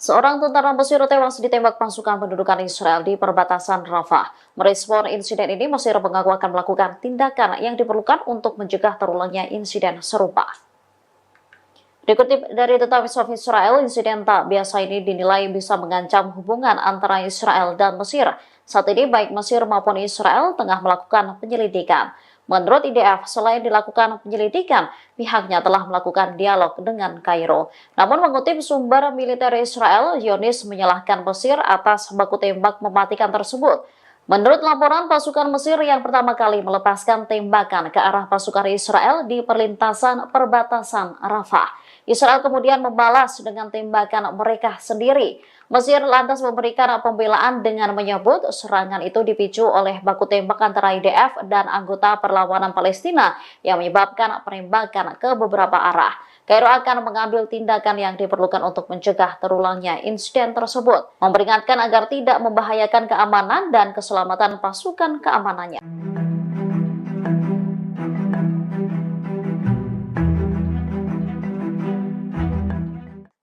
B: Seorang tentara Mesir tewas ditembak pasukan pendudukan Israel di perbatasan Rafah. Merespon insiden ini, Mesir mengaku akan melakukan tindakan yang diperlukan untuk mencegah terulangnya insiden serupa. Dikutip dari The Times of Israel, insiden tak biasa ini dinilai bisa mengancam hubungan antara Israel dan Mesir. Saat ini baik Mesir maupun Israel tengah melakukan penyelidikan. Menurut IDF, selain dilakukan penyelidikan, pihaknya telah melakukan dialog dengan Kairo. Namun mengutip sumber militer Israel, Zionis menyalahkan Mesir atas baku tembak mematikan tersebut. Menurut laporan, pasukan Mesir yang pertama kali melepaskan tembakan ke arah pasukan Israel di perlintasan perbatasan Rafah. Israel kemudian membalas dengan tembakan mereka sendiri. Mesir lantas memberikan pembelaan dengan menyebut serangan itu dipicu oleh baku tembak antara IDF dan anggota perlawanan Palestina yang menyebabkan penembakan ke beberapa arah. Kairo akan mengambil tindakan yang diperlukan untuk mencegah terulangnya insiden tersebut, memperingatkan agar tidak membahayakan keamanan dan keselamatan pasukan keamanannya.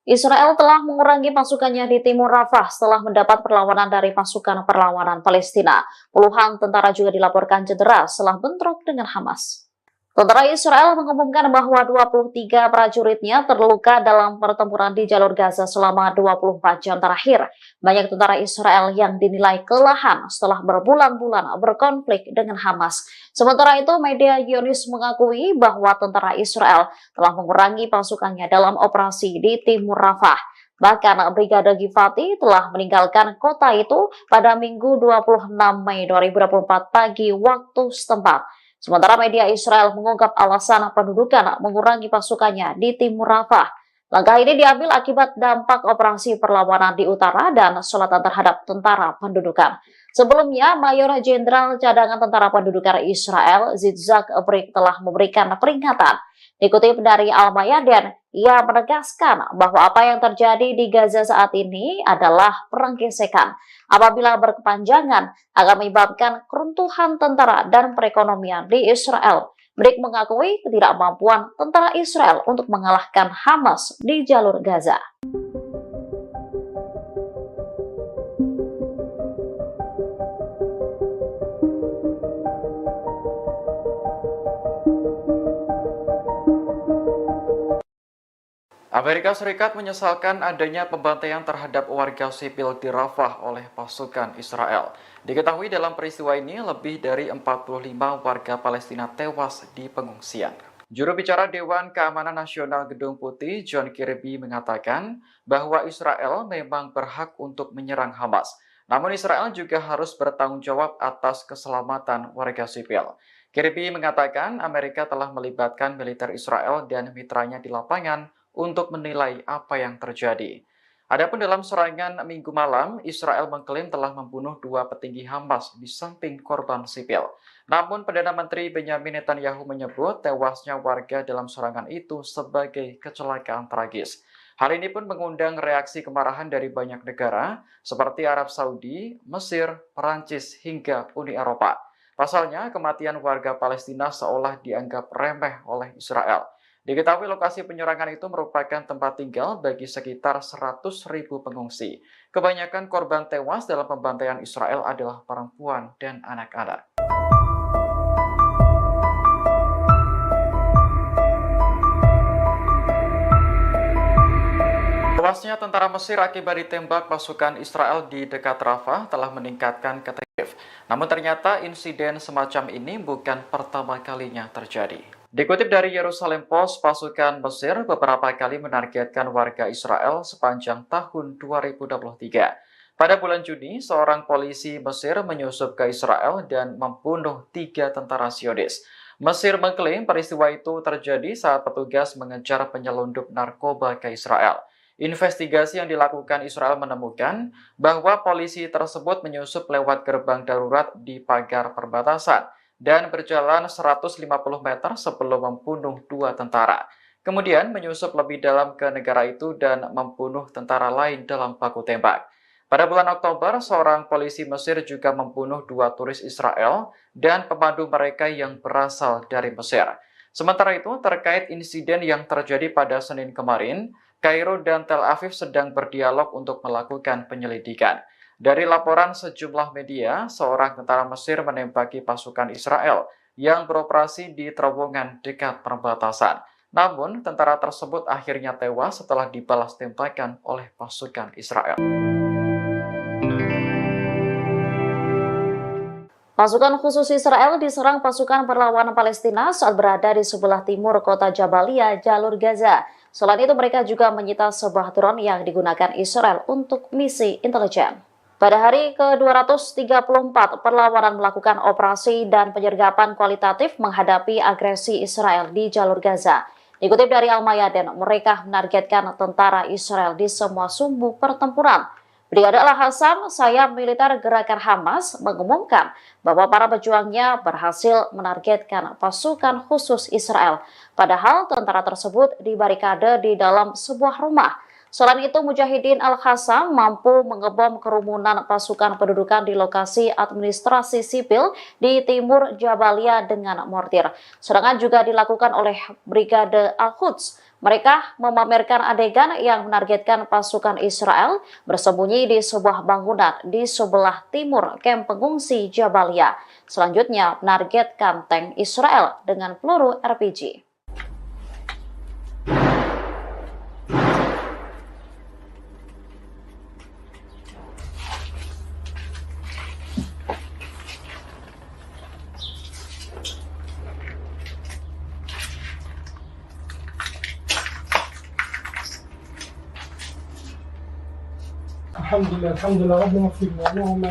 B: Israel telah mengurangi pasukannya di timur Rafah setelah mendapat perlawanan dari pasukan perlawanan Palestina. Puluhan tentara juga dilaporkan cedera setelah bentrok dengan Hamas. Tentara Israel mengumumkan bahwa 23 prajuritnya terluka dalam pertempuran di jalur Gaza selama 24 jam terakhir. Banyak tentara Israel yang dinilai kelelahan setelah berbulan-bulan berkonflik dengan Hamas. Sementara itu, media Zionis mengakui bahwa tentara Israel telah mengurangi pasukannya dalam operasi di timur Rafah. Bahkan Brigade Givati telah meninggalkan kota itu pada Minggu 26 Mei 2024 pagi waktu setempat. Sementara media Israel mengungkap alasan pendudukan mengurangi pasukannya di timur Rafah. Langkah ini diambil akibat dampak operasi perlawanan di utara dan selatan terhadap tentara pendudukan. Sebelumnya, Mayor Jenderal Cadangan Tentara Pendudukan Israel, Yitzhak Brik, telah memberikan peringatan. Dikutip dari Al-Mayadin, ia menegaskan bahwa apa yang terjadi di Gaza saat ini adalah perang gesekan. Apabila berkepanjangan, akan menyebabkan keruntuhan tentara dan perekonomian di Israel. Brik mengakui ketidakmampuan tentara Israel untuk mengalahkan Hamas di jalur Gaza.
A: Amerika Serikat menyesalkan adanya pembantaian terhadap warga sipil di Rafah oleh pasukan Israel. Diketahui dalam peristiwa ini lebih dari 45 warga Palestina tewas di pengungsian. Juru bicara Dewan Keamanan Nasional Gedung Putih, John Kirby, mengatakan bahwa Israel memang berhak untuk menyerang Hamas. Namun Israel juga harus bertanggung jawab atas keselamatan warga sipil. Kirby mengatakan Amerika telah melibatkan militer Israel dan mitranya di lapangan untuk menilai apa yang terjadi. Adapun dalam serangan Minggu malam, Israel mengklaim telah membunuh 2 petinggi Hamas di samping korban sipil. Namun Perdana Menteri Benyamin Netanyahu menyebut tewasnya warga dalam serangan itu sebagai kecelakaan tragis. Hal ini pun mengundang reaksi kemarahan dari banyak negara seperti Arab Saudi, Mesir, Perancis, hingga Uni Eropa. Pasalnya, kematian warga Palestina seolah dianggap remeh oleh Israel. Diketahui lokasi penyerangan itu merupakan tempat tinggal bagi sekitar 100.000 pengungsi. Kebanyakan korban tewas dalam pembantaian Israel adalah perempuan dan anak-anak. Tewasnya tentara Mesir akibat ditembak pasukan Israel di dekat Rafah telah meningkatkan ketegangan. Namun ternyata insiden semacam ini bukan pertama kalinya terjadi. Dikutip dari Yerusalem Post, pasukan Mesir beberapa kali menargetkan warga Israel sepanjang tahun 2023. Pada bulan Juni, seorang polisi Mesir menyusup ke Israel dan membunuh 3 tentara Zionis. Mesir mengklaim peristiwa itu terjadi saat petugas mengejar penyelundup narkoba ke Israel. Investigasi yang dilakukan Israel menemukan bahwa polisi tersebut menyusup lewat gerbang darurat di pagar perbatasan dan berjalan 150 meter sebelum membunuh 2 tentara. Kemudian menyusup lebih dalam ke negara itu dan membunuh tentara lain dalam baku tembak. Pada bulan Oktober, seorang polisi Mesir juga membunuh 2 turis Israel dan pemandu mereka yang berasal dari Mesir. Sementara itu, terkait insiden yang terjadi pada Senin kemarin, Kairo dan Tel Aviv sedang berdialog untuk melakukan penyelidikan. Dari laporan sejumlah media, seorang tentara Mesir menembaki pasukan Israel yang beroperasi di terowongan dekat perbatasan. Namun, tentara tersebut akhirnya tewas setelah dibalas tembakan oleh pasukan Israel.
B: Pasukan khusus Israel diserang pasukan perlawanan Palestina saat berada di sebelah timur kota Jabalia, jalur Gaza. Selain itu, mereka juga menyita sebuah drone yang digunakan Israel untuk misi intelijen. Pada hari ke-234, perlawanan melakukan operasi dan penyergapan kualitatif menghadapi agresi Israel di jalur Gaza. Dikutip dari Al-Mayadin, mereka menargetkan tentara Israel di semua sumbu pertempuran. Brigade Al-Hassam, sayap militer gerakan Hamas, mengumumkan bahwa para pejuangnya berhasil menargetkan pasukan khusus Israel. Padahal tentara tersebut dibarikade di dalam sebuah rumah. Selain itu, Mujahidin Al-Hassam mampu mengebom kerumunan pasukan pendudukan di lokasi administrasi sipil di timur Jabalia dengan mortir. Serangan juga dilakukan oleh Brigade Al-Quds. Mereka memamerkan adegan yang menargetkan pasukan Israel bersembunyi di sebuah bangunan di sebelah timur kamp pengungsi Jabalia. Selanjutnya, menargetkan tank Israel dengan peluru RPG.
C: Alhamdulillah, alhamdulillah, Rabbana firna, Allahumma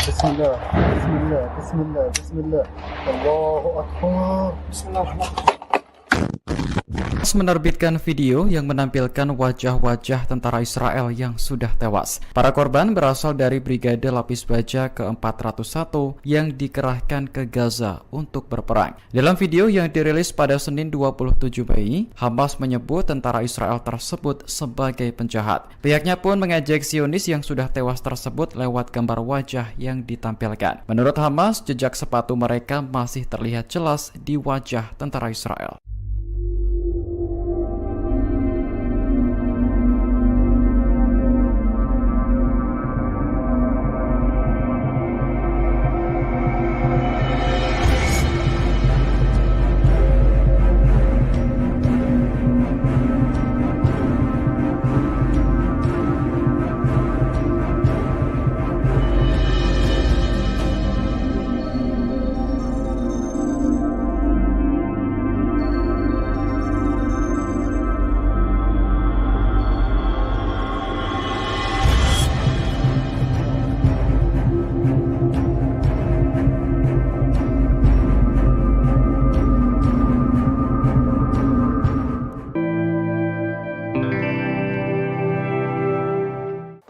C: Bismillah, Bismillah, Bismillah, Bismillah, Allahu Akbar, Bismillahirrahmanirrahim.
A: Menerbitkan video yang menampilkan wajah-wajah tentara Israel yang sudah tewas. Para korban berasal dari Brigade Lapis Baja ke-401 yang dikerahkan ke Gaza untuk berperang. Dalam video yang dirilis pada Senin 27 Mei, Hamas menyebut tentara Israel tersebut sebagai penjahat. Pihaknya pun mengejek Zionis yang sudah tewas tersebut lewat gambar wajah yang ditampilkan. Menurut Hamas, jejak sepatu mereka masih terlihat jelas di wajah tentara Israel.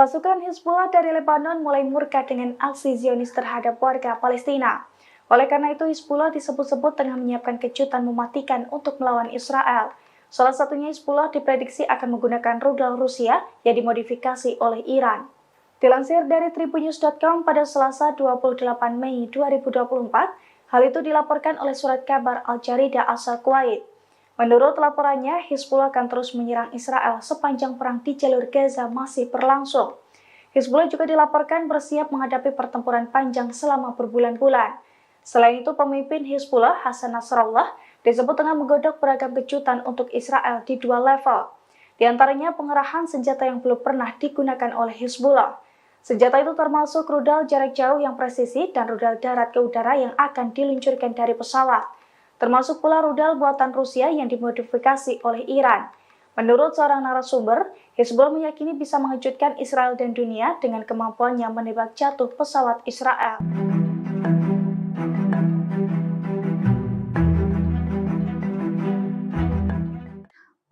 D: Pasukan Hizbullah dari Lebanon mulai murka dengan aksi Zionis terhadap warga Palestina. Oleh karena itu, Hizbullah disebut-sebut tengah menyiapkan kejutan mematikan untuk melawan Israel. Salah satunya Hizbullah diprediksi akan menggunakan rudal Rusia yang dimodifikasi oleh Iran. Dilansir dari tribunnews.com pada Selasa 28 Mei 2024, hal itu dilaporkan oleh surat kabar Al-Jaridah asal Kuwait. Menurut laporannya, Hizbullah akan terus menyerang Israel sepanjang perang di jalur Gaza masih berlangsung. Hizbullah juga dilaporkan bersiap menghadapi pertempuran panjang selama berbulan-bulan. Selain itu, pemimpin Hizbullah, Hasan Nasrallah, disebut tengah menggodok beragam kejutan untuk Israel di dua level. Di antaranya pengerahan senjata yang belum pernah digunakan oleh Hizbullah. Senjata itu termasuk rudal jarak jauh yang presisi dan rudal darat ke udara yang akan diluncurkan dari pesawat. Termasuk pula rudal buatan Rusia yang dimodifikasi oleh Iran. Menurut seorang narasumber, Hizbullah meyakini bisa mengejutkan Israel dan dunia dengan kemampuannya menembak jatuh pesawat Israel.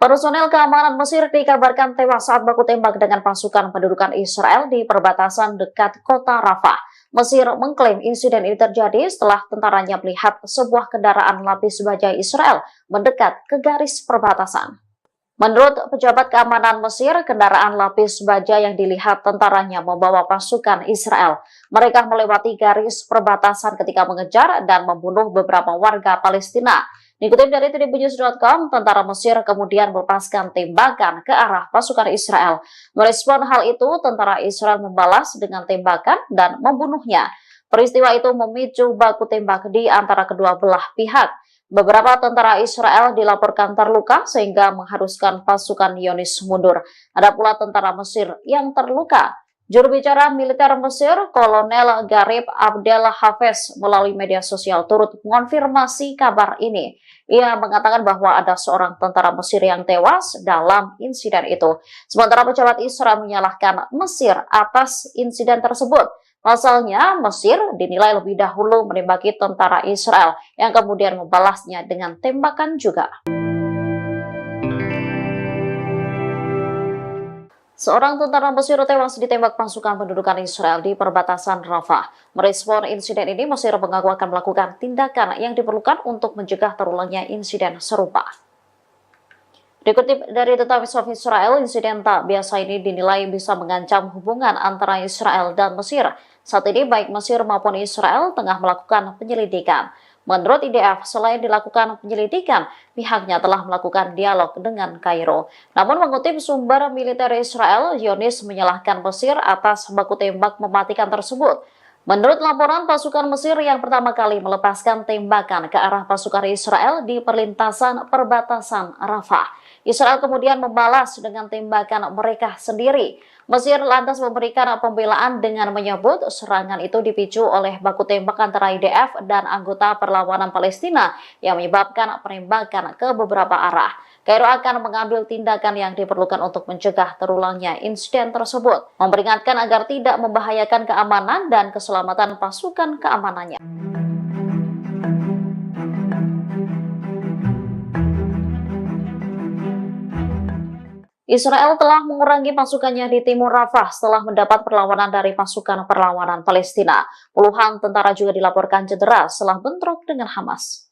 B: Personel keamanan Mesir dikabarkan tewas saat baku tembak dengan pasukan pendudukan Israel di perbatasan dekat kota Rafah. Mesir mengklaim insiden ini terjadi setelah tentaranya melihat sebuah kendaraan lapis baja Israel mendekat ke garis perbatasan. Menurut pejabat keamanan Mesir, kendaraan lapis baja yang dilihat tentaranya membawa pasukan Israel. Mereka melewati garis perbatasan ketika mengejar dan membunuh beberapa warga Palestina. Dikutip dari tribunnews.com, tentara Mesir kemudian melepaskan tembakan ke arah pasukan Israel. Merespon hal itu, tentara Israel membalas dengan tembakan dan membunuhnya. Peristiwa itu memicu baku tembak di antara kedua belah pihak. Beberapa tentara Israel dilaporkan terluka sehingga mengharuskan pasukan Zionis mundur. Ada pula tentara Mesir yang terluka. Juru bicara militer Mesir, Kolonel Garib Abdel Hafez, melalui media sosial turut mengonfirmasi kabar ini. Ia mengatakan bahwa ada seorang tentara Mesir yang tewas dalam insiden itu. Sementara pejabat Israel menyalahkan Mesir atas insiden tersebut. Pasalnya, Mesir dinilai lebih dahulu menembaki tentara Israel yang kemudian membalasnya dengan tembakan juga. Seorang tentara Mesir tewas ditembak pasukan pendudukan Israel di perbatasan Rafah. Merespon insiden ini, Mesir mengaku akan melakukan tindakan yang diperlukan untuk mencegah terulangnya insiden serupa. Dikutip dari The Times of Israel, insiden tak biasa ini dinilai bisa mengancam hubungan antara Israel dan Mesir. Saat ini baik Mesir maupun Israel tengah melakukan penyelidikan. Menurut IDF, selain dilakukan penyelidikan, pihaknya telah melakukan dialog dengan Kairo. Namun mengutip sumber militer Israel, Zionis menyalahkan Mesir atas baku tembak mematikan tersebut. Menurut laporan, pasukan Mesir yang pertama kali melepaskan tembakan ke arah pasukan Israel di perlintasan perbatasan Rafah. Israel kemudian membalas dengan tembakan mereka sendiri. Mesir lantas memberikan pembelaan dengan menyebut serangan itu dipicu oleh baku tembak antara IDF dan anggota perlawanan Palestina yang menyebabkan penembakan ke beberapa arah. Kairo akan mengambil tindakan yang diperlukan untuk mencegah terulangnya insiden tersebut, memperingatkan agar tidak membahayakan keamanan dan keselamatan pasukan keamanannya. Israel telah mengurangi pasukannya di timur Rafah setelah mendapat perlawanan dari pasukan perlawanan Palestina. Puluhan tentara juga dilaporkan cedera setelah bentrok dengan Hamas.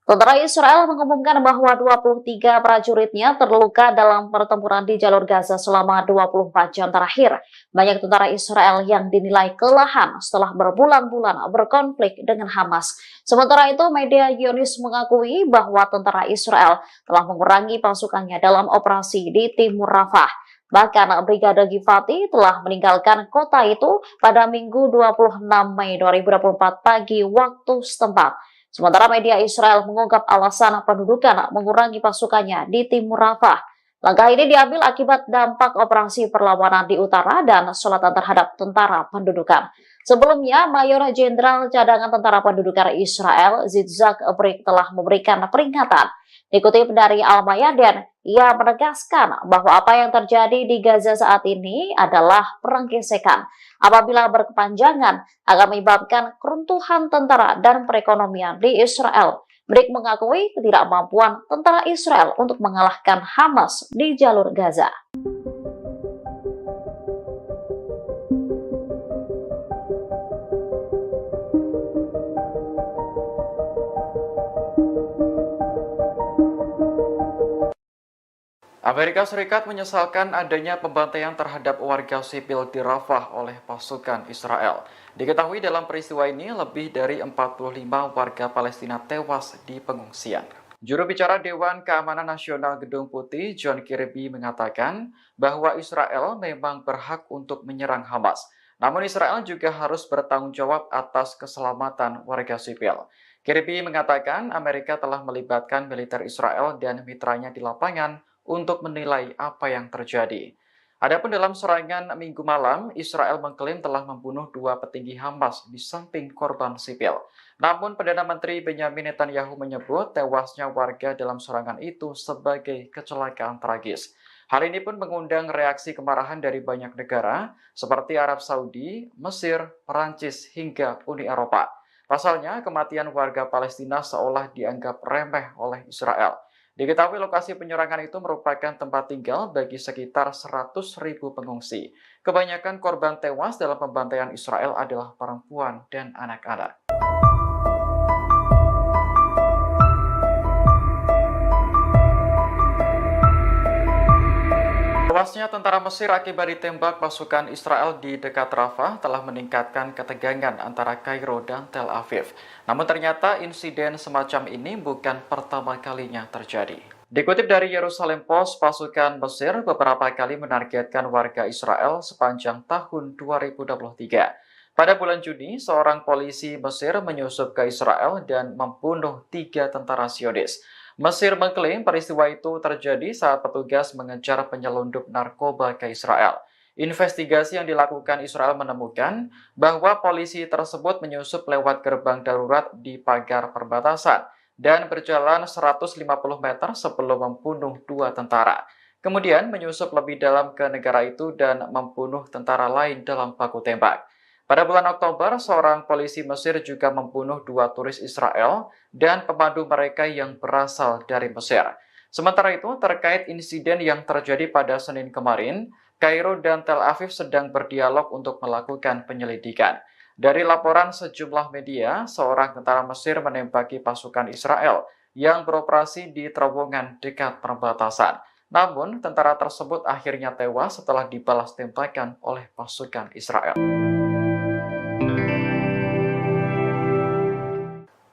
B: Tentara Israel mengumumkan bahwa 23 prajuritnya terluka dalam pertempuran di jalur Gaza selama 24 jam terakhir. Banyak tentara Israel yang dinilai kelelahan setelah berbulan-bulan berkonflik dengan Hamas. Sementara itu, media Zionis mengakui bahwa tentara Israel telah mengurangi pasukannya dalam operasi di timur Rafah. Bahkan Brigade Givati telah meninggalkan kota itu pada Minggu 26 Mei 2024 pagi waktu setempat. Sementara media Israel mengungkap alasan pendudukan mengurangi pasukannya di timur Rafah. Langkah ini diambil akibat dampak operasi perlawanan di utara dan selatan terhadap tentara pendudukan. Sebelumnya, Mayor Jenderal Cadangan Tentara Pendudukan Israel, Yitzhak Brik, telah memberikan peringatan. Dikutip dari Al-Mayadin, ia menegaskan bahwa apa yang terjadi di Gaza saat ini adalah perang gesekan. Apabila berkepanjangan, akan menyebabkan keruntuhan tentara dan perekonomian di Israel. Brik mengakui ketidakmampuan tentara Israel untuk mengalahkan Hamas di jalur Gaza.
A: Amerika Serikat menyesalkan adanya pembantaian terhadap warga sipil di Rafah oleh pasukan Israel. Diketahui dalam peristiwa ini lebih dari 45 warga Palestina tewas di pengungsian. Juru bicara Dewan Keamanan Nasional Gedung Putih, John Kirby, mengatakan bahwa Israel memang berhak untuk menyerang Hamas. Namun Israel juga harus bertanggung jawab atas keselamatan warga sipil. Kirby mengatakan Amerika telah melibatkan militer Israel dan mitranya di lapangan untuk menilai apa yang terjadi. Adapun dalam serangan Minggu malam, Israel mengklaim telah membunuh 2 petinggi Hamas di samping korban sipil. Namun Perdana Menteri Benjamin Netanyahu menyebut tewasnya warga dalam serangan itu sebagai kecelakaan tragis. Hal ini pun mengundang reaksi kemarahan dari banyak negara seperti Arab Saudi, Mesir, Perancis, hingga Uni Eropa. Pasalnya, kematian warga Palestina seolah dianggap remeh oleh Israel. Diketahui lokasi penyerangan itu merupakan tempat tinggal bagi sekitar 100.000 pengungsi. Kebanyakan korban tewas dalam pembantaian Israel adalah perempuan dan anak-anak. Tewasnya tentara Mesir akibat ditembak pasukan Israel di dekat Rafah telah meningkatkan ketegangan antara Kairo dan Tel Aviv. Namun ternyata insiden semacam ini bukan pertama kalinya terjadi. Dikutip dari Yerusalem Post, pasukan Mesir beberapa kali menargetkan warga Israel sepanjang tahun 2023. Pada bulan Juni, seorang polisi Mesir menyusup ke Israel dan membunuh 3 tentara Zionis. Mesir mengklaim peristiwa itu terjadi saat petugas mengejar penyelundup narkoba ke Israel. Investigasi yang dilakukan Israel menemukan bahwa polisi tersebut menyusup lewat gerbang darurat di pagar perbatasan dan berjalan 150 meter sebelum membunuh 2 tentara. Kemudian menyusup lebih dalam ke negara itu dan membunuh tentara lain dalam baku tembak. Pada bulan Oktober, seorang polisi Mesir juga membunuh 2 turis Israel dan pemandu mereka yang berasal dari Mesir. Sementara itu, terkait insiden yang terjadi pada Senin kemarin, Kairo dan Tel Aviv sedang berdialog untuk melakukan penyelidikan. Dari laporan sejumlah media, seorang tentara Mesir menembaki pasukan Israel yang beroperasi di terowongan dekat perbatasan. Namun, tentara tersebut akhirnya tewas setelah dibalas tembakan oleh pasukan Israel.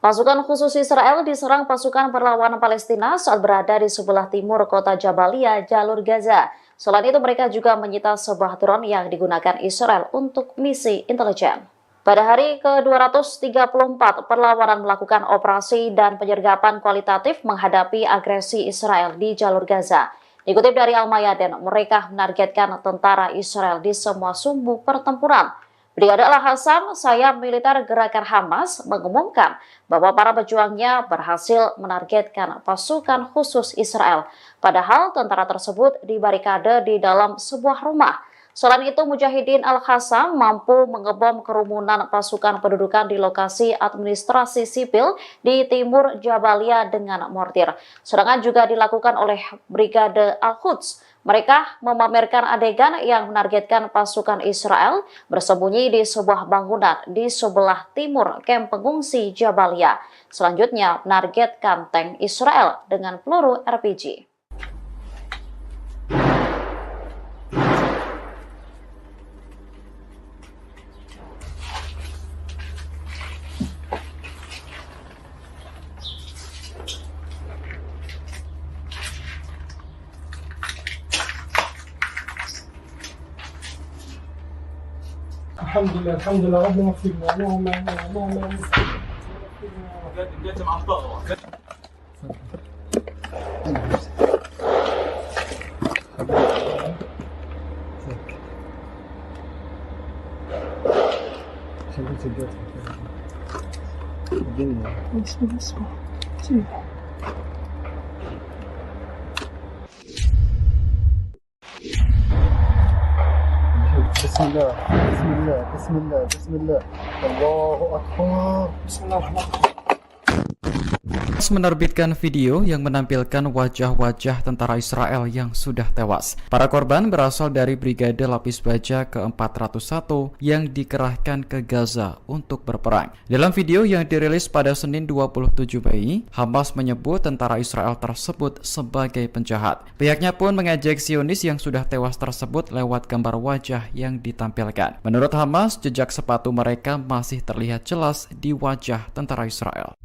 B: Pasukan khusus Israel diserang pasukan perlawanan Palestina saat berada di sebelah timur kota Jabalia, jalur Gaza. Selain itu, mereka juga menyita sebuah drone yang digunakan Israel untuk misi intelijen. Pada hari ke-234, perlawanan melakukan operasi dan penyergapan kualitatif menghadapi agresi Israel di jalur Gaza. Dikutip dari Al-Mayadin, mereka menargetkan tentara Israel di semua sumbu pertempuran. Brigade Al-Hassam, sayap militer gerakan Hamas, mengumumkan bahwa para pejuangnya berhasil menargetkan pasukan khusus Israel. Padahal tentara tersebut dibarikade di dalam sebuah rumah. Selain itu, Mujahidin Al-Hassam mampu mengebom kerumunan pasukan pendudukan di lokasi administrasi sipil di timur Jabalia dengan mortir. Serangan juga dilakukan oleh Brigade Al-Quds. Mereka memamerkan adegan yang menargetkan pasukan Israel bersembunyi di sebuah bangunan di sebelah timur kamp pengungsi Jabalia. Selanjutnya, menargetkan tank Israel dengan peluru RPG.
C: الحمد لله ربنا اغفر لنا اللهم اللهم بسم الله بسم الله بسم الله بسم الله الله أكبر بسم الله الرحمن الرحيم.
A: Menerbitkan video yang menampilkan wajah-wajah tentara Israel yang sudah tewas. Para korban berasal dari Brigade Lapis Baja ke-401 yang dikerahkan ke Gaza untuk berperang. Dalam video yang dirilis pada Senin 27 Mei, Hamas menyebut tentara Israel tersebut sebagai penjahat. Pihaknya pun mengejek Zionis yang sudah tewas tersebut lewat gambar wajah yang ditampilkan. Menurut Hamas, jejak sepatu mereka masih terlihat jelas di wajah tentara Israel.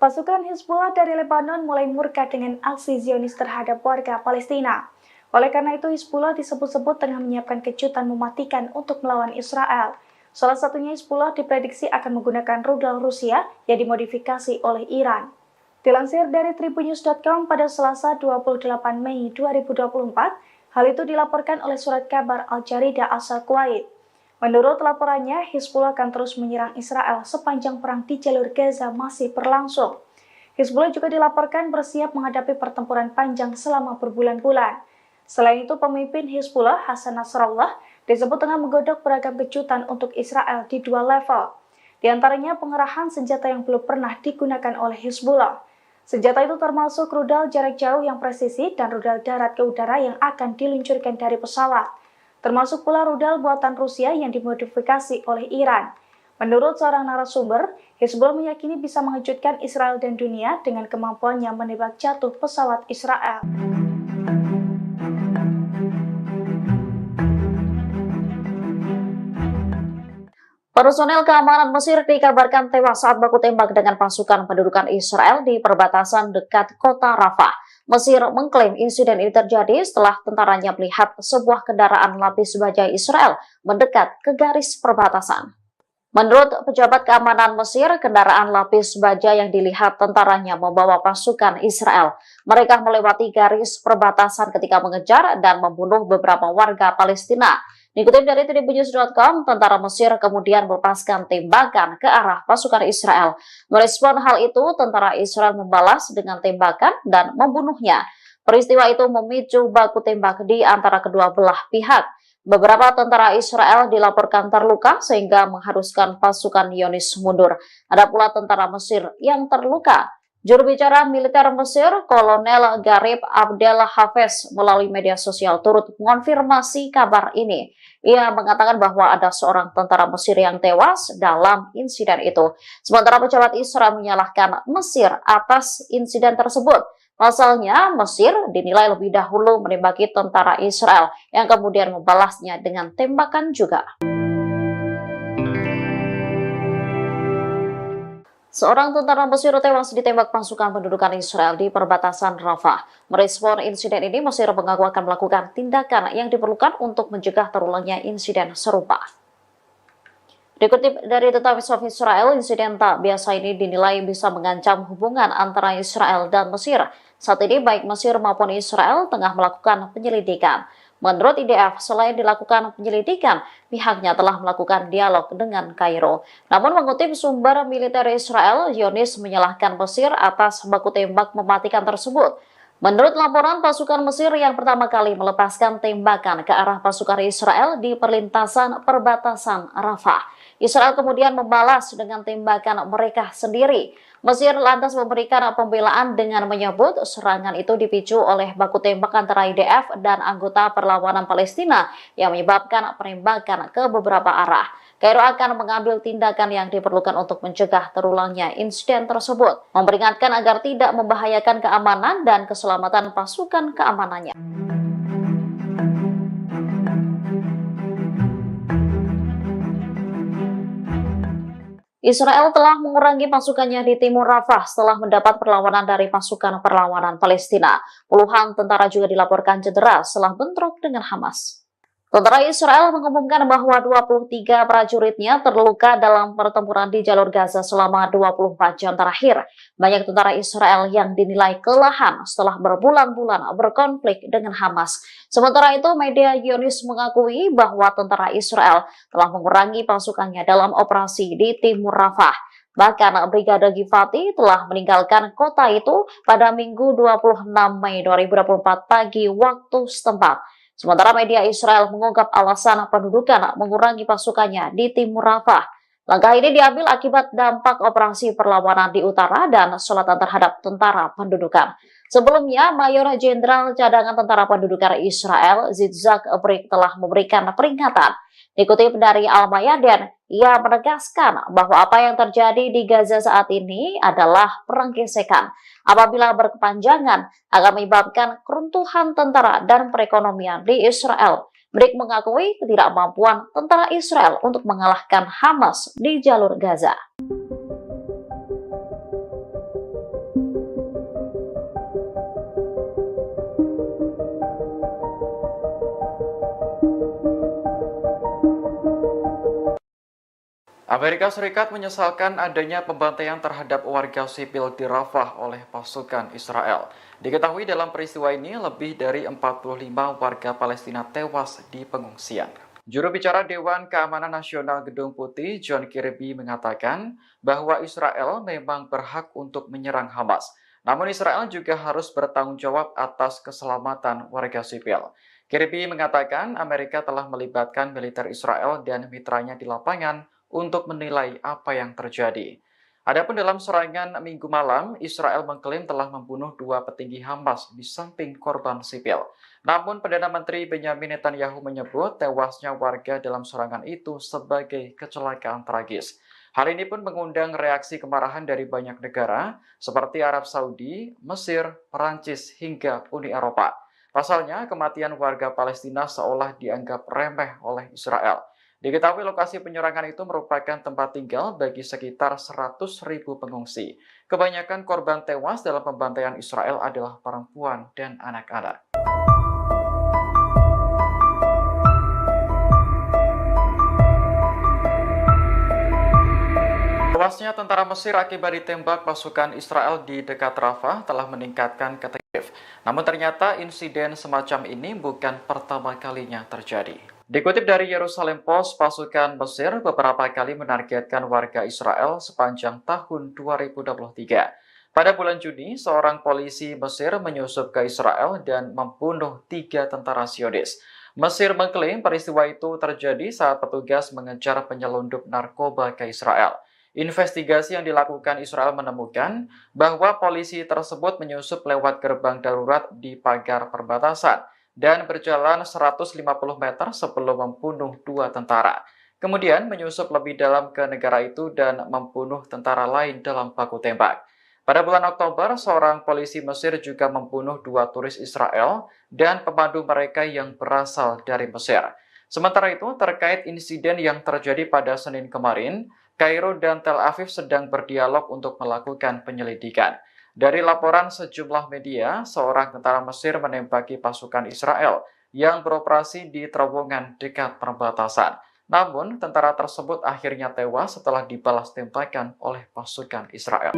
D: Pasukan Hizbullah dari Lebanon mulai murka dengan aksi Zionis terhadap warga Palestina. Oleh karena itu, Hizbullah disebut-sebut tengah menyiapkan kejutan mematikan untuk melawan Israel. Salah satunya Hizbullah diprediksi akan menggunakan rudal Rusia yang dimodifikasi oleh Iran. Dilansir dari tribunnews.com pada Selasa 28 Mei 2024, hal itu dilaporkan oleh surat kabar Al-Jarida asal Kuwait. Menurut laporannya, Hizbullah akan terus menyerang Israel sepanjang perang di jalur Gaza masih berlangsung. Hizbullah juga dilaporkan bersiap menghadapi pertempuran panjang selama berbulan-bulan. Selain itu, pemimpin Hizbullah, Hasan Nasrallah, disebut tengah menggodok beragam kejutan untuk Israel di dua level. Di antaranya pengerahan senjata yang belum pernah digunakan oleh Hizbullah. Senjata itu termasuk rudal jarak jauh yang presisi dan rudal darat ke udara yang akan diluncurkan dari pesawat. Termasuk pula rudal buatan Rusia yang dimodifikasi oleh Iran. Menurut seorang narasumber, Hizbullah meyakini bisa mengejutkan Israel dan dunia dengan kemampuannya menembak jatuh pesawat Israel.
B: Personel keamanan Mesir dikabarkan tewas saat baku tembak dengan pasukan pendudukan Israel di perbatasan dekat kota Rafah. Mesir mengklaim insiden ini terjadi setelah tentaranya melihat sebuah kendaraan lapis baja Israel mendekat ke garis perbatasan. Menurut pejabat keamanan Mesir, kendaraan lapis baja yang dilihat tentaranya membawa pasukan Israel. Mereka melewati garis perbatasan ketika mengejar dan membunuh beberapa warga Palestina. Dikutip dari tribunnews.com, tentara Mesir kemudian melepaskan tembakan ke arah pasukan Israel. Merespon hal itu, tentara Israel membalas dengan tembakan dan membunuhnya. Peristiwa itu memicu baku tembak di antara kedua belah pihak. Beberapa tentara Israel dilaporkan terluka sehingga mengharuskan pasukan Zionis mundur. Ada pula tentara Mesir yang terluka. Juru bicara militer Mesir, Kolonel Garib Abdel Hafez, melalui media sosial turut mengonfirmasi kabar ini. Ia mengatakan bahwa ada seorang tentara Mesir yang tewas dalam insiden itu. Sementara pejabat Israel menyalahkan Mesir atas insiden tersebut. Pasalnya, Mesir dinilai lebih dahulu menembaki tentara Israel yang kemudian membalasnya dengan tembakan juga. Seorang tentara Mesir tewas ditembak pasukan pendudukan Israel di perbatasan Rafah. Merespon insiden ini, Mesir mengaku akan melakukan tindakan yang diperlukan untuk mencegah terulangnya insiden serupa. Dikutip dari The Times of Israel, insiden tak biasa ini dinilai bisa mengancam hubungan antara Israel dan Mesir. Saat ini baik Mesir maupun Israel tengah melakukan penyelidikan. Menurut IDF, selain dilakukan penyelidikan, pihaknya telah melakukan dialog dengan Kairo. Namun mengutip sumber militer Israel, Zionis menyalahkan Mesir atas baku tembak mematikan tersebut. Menurut laporan, pasukan Mesir yang pertama kali melepaskan tembakan ke arah pasukan Israel di perlintasan perbatasan Rafah. Israel kemudian membalas dengan tembakan mereka sendiri. Mesir lantas memberikan pembelaan dengan menyebut serangan itu dipicu oleh baku tembak antara IDF dan anggota perlawanan Palestina yang menyebabkan penembakan ke beberapa arah. Kairo akan mengambil tindakan yang diperlukan untuk mencegah terulangnya insiden tersebut, memperingatkan agar tidak membahayakan keamanan dan keselamatan pasukan keamanannya. Israel telah mengurangi pasukannya di timur Rafah setelah mendapat perlawanan dari pasukan perlawanan Palestina. Puluhan tentara juga dilaporkan cedera setelah bentrok dengan Hamas. Tentara Israel mengumumkan bahwa 23 prajuritnya terluka dalam pertempuran di jalur Gaza selama 24 jam terakhir. Banyak tentara Israel yang dinilai kelelahan setelah berbulan-bulan berkonflik dengan Hamas. Sementara itu, media Zionis mengakui bahwa tentara Israel telah mengurangi pasukannya dalam operasi di timur Rafah. Bahkan Brigade Givati telah meninggalkan kota itu pada Minggu 26 Mei 2024 pagi waktu setempat. Sementara media Israel mengungkap alasan pendudukan mengurangi pasukannya di timur Rafah. Langkah ini diambil akibat dampak operasi perlawanan di utara dan selatan terhadap tentara pendudukan. Sebelumnya, Mayor Jenderal Cadangan Tentara Pendudukan Israel, Yitzhak Brik, telah memberikan peringatan. Dikutip dari Al-Mayadin, ia menegaskan bahwa apa yang terjadi di Gaza saat ini adalah perang gesekan. Apabila berkepanjangan, akan menyebabkan keruntuhan tentara dan perekonomian di Israel. Brik mengakui ketidakmampuan tentara Israel untuk mengalahkan Hamas di jalur Gaza.
A: Amerika Serikat menyesalkan adanya pembantaian terhadap warga sipil di Rafah oleh pasukan Israel. Diketahui dalam peristiwa ini lebih dari 45 warga Palestina tewas di pengungsian. Juru bicara Dewan Keamanan Nasional Gedung Putih, John Kirby, mengatakan bahwa Israel memang berhak untuk menyerang Hamas. Namun Israel juga harus bertanggung jawab atas keselamatan warga sipil. Kirby mengatakan Amerika telah melibatkan militer Israel dan mitranya di lapangan untuk menilai apa yang terjadi. Adapun dalam serangan Minggu malam, Israel mengklaim telah membunuh 2 petinggi Hamas di samping korban sipil. Namun Perdana Menteri Benjamin Netanyahu menyebut tewasnya warga dalam serangan itu sebagai kecelakaan tragis. Hal ini pun mengundang reaksi kemarahan dari banyak negara seperti Arab Saudi, Mesir, Perancis, hingga Uni Eropa. Pasalnya, kematian warga Palestina seolah dianggap remeh oleh Israel. Diketahui lokasi penyerangan itu merupakan tempat tinggal bagi sekitar 100.000 pengungsi. Kebanyakan korban tewas dalam pembantaian Israel adalah perempuan dan anak-anak. Tewasnya tentara Mesir akibat ditembak pasukan Israel di dekat Rafah telah meningkatkan ketegangan. Namun ternyata insiden semacam ini bukan pertama kalinya terjadi. Dikutip dari Yerusalem Post, pasukan Mesir beberapa kali menargetkan warga Israel sepanjang tahun 2023. Pada bulan Juni, seorang polisi Mesir menyusup ke Israel dan membunuh 3 tentara Zionis. Mesir mengklaim peristiwa itu terjadi saat petugas mengejar penyelundup narkoba ke Israel. Investigasi yang dilakukan Israel menemukan bahwa polisi tersebut menyusup lewat gerbang darurat di pagar perbatasan dan berjalan 150 meter sebelum membunuh 2 tentara. Kemudian menyusup lebih dalam ke negara itu dan membunuh tentara lain dalam baku tembak. Pada bulan Oktober, seorang polisi Mesir juga membunuh 2 turis Israel dan pemandu mereka yang berasal dari Mesir. Sementara itu, terkait insiden yang terjadi pada Senin kemarin, Kairo dan Tel Aviv sedang berdialog untuk melakukan penyelidikan. Dari laporan sejumlah media, seorang tentara Mesir menembaki pasukan Israel yang beroperasi di terowongan dekat perbatasan. Namun, tentara tersebut akhirnya tewas setelah dibalas tembakan oleh pasukan Israel.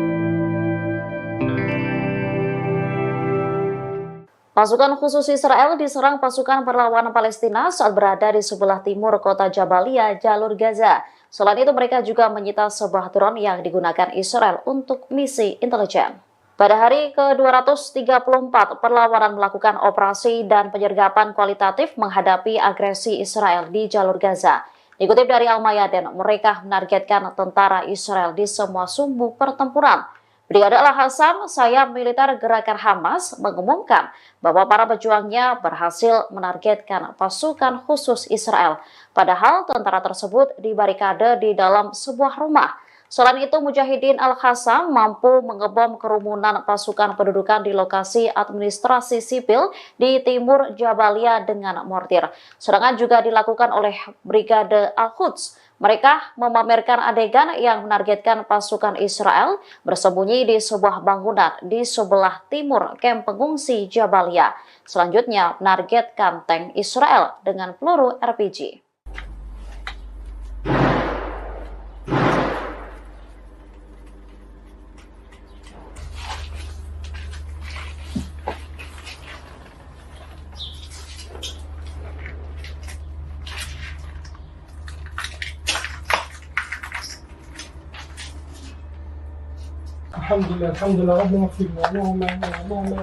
B: Pasukan khusus Israel diserang pasukan perlawanan Palestina saat berada di sebelah timur kota Jabalia, jalur Gaza. Selain itu, mereka juga menyita sebuah drone yang digunakan Israel untuk misi intelijen. Pada hari ke-234, perlawanan melakukan operasi dan penyergapan kualitatif menghadapi agresi Israel di jalur Gaza. Dikutip dari Al-Mayadin, mereka menargetkan tentara Israel di semua sumbu pertempuran. Brigade Al-Hassam, sayap militer gerakan Hamas, mengumumkan bahwa para pejuangnya berhasil menargetkan pasukan khusus Israel. Padahal tentara tersebut dibarikade di dalam sebuah rumah. Selain itu, Mujahidin Al-Hassam mampu mengebom kerumunan pasukan pendudukan di lokasi administrasi sipil di timur Jabalia dengan mortir. Serangan juga dilakukan oleh Brigade Al-Quds. Mereka memamerkan adegan yang menargetkan pasukan Israel bersembunyi di sebuah bangunan di sebelah timur kamp pengungsi Jabalia. Selanjutnya, menargetkan tank Israel dengan peluru RPG.
C: Alhamdulillah, alhamdulillah, Rabbana firna, Allahumma Allahumma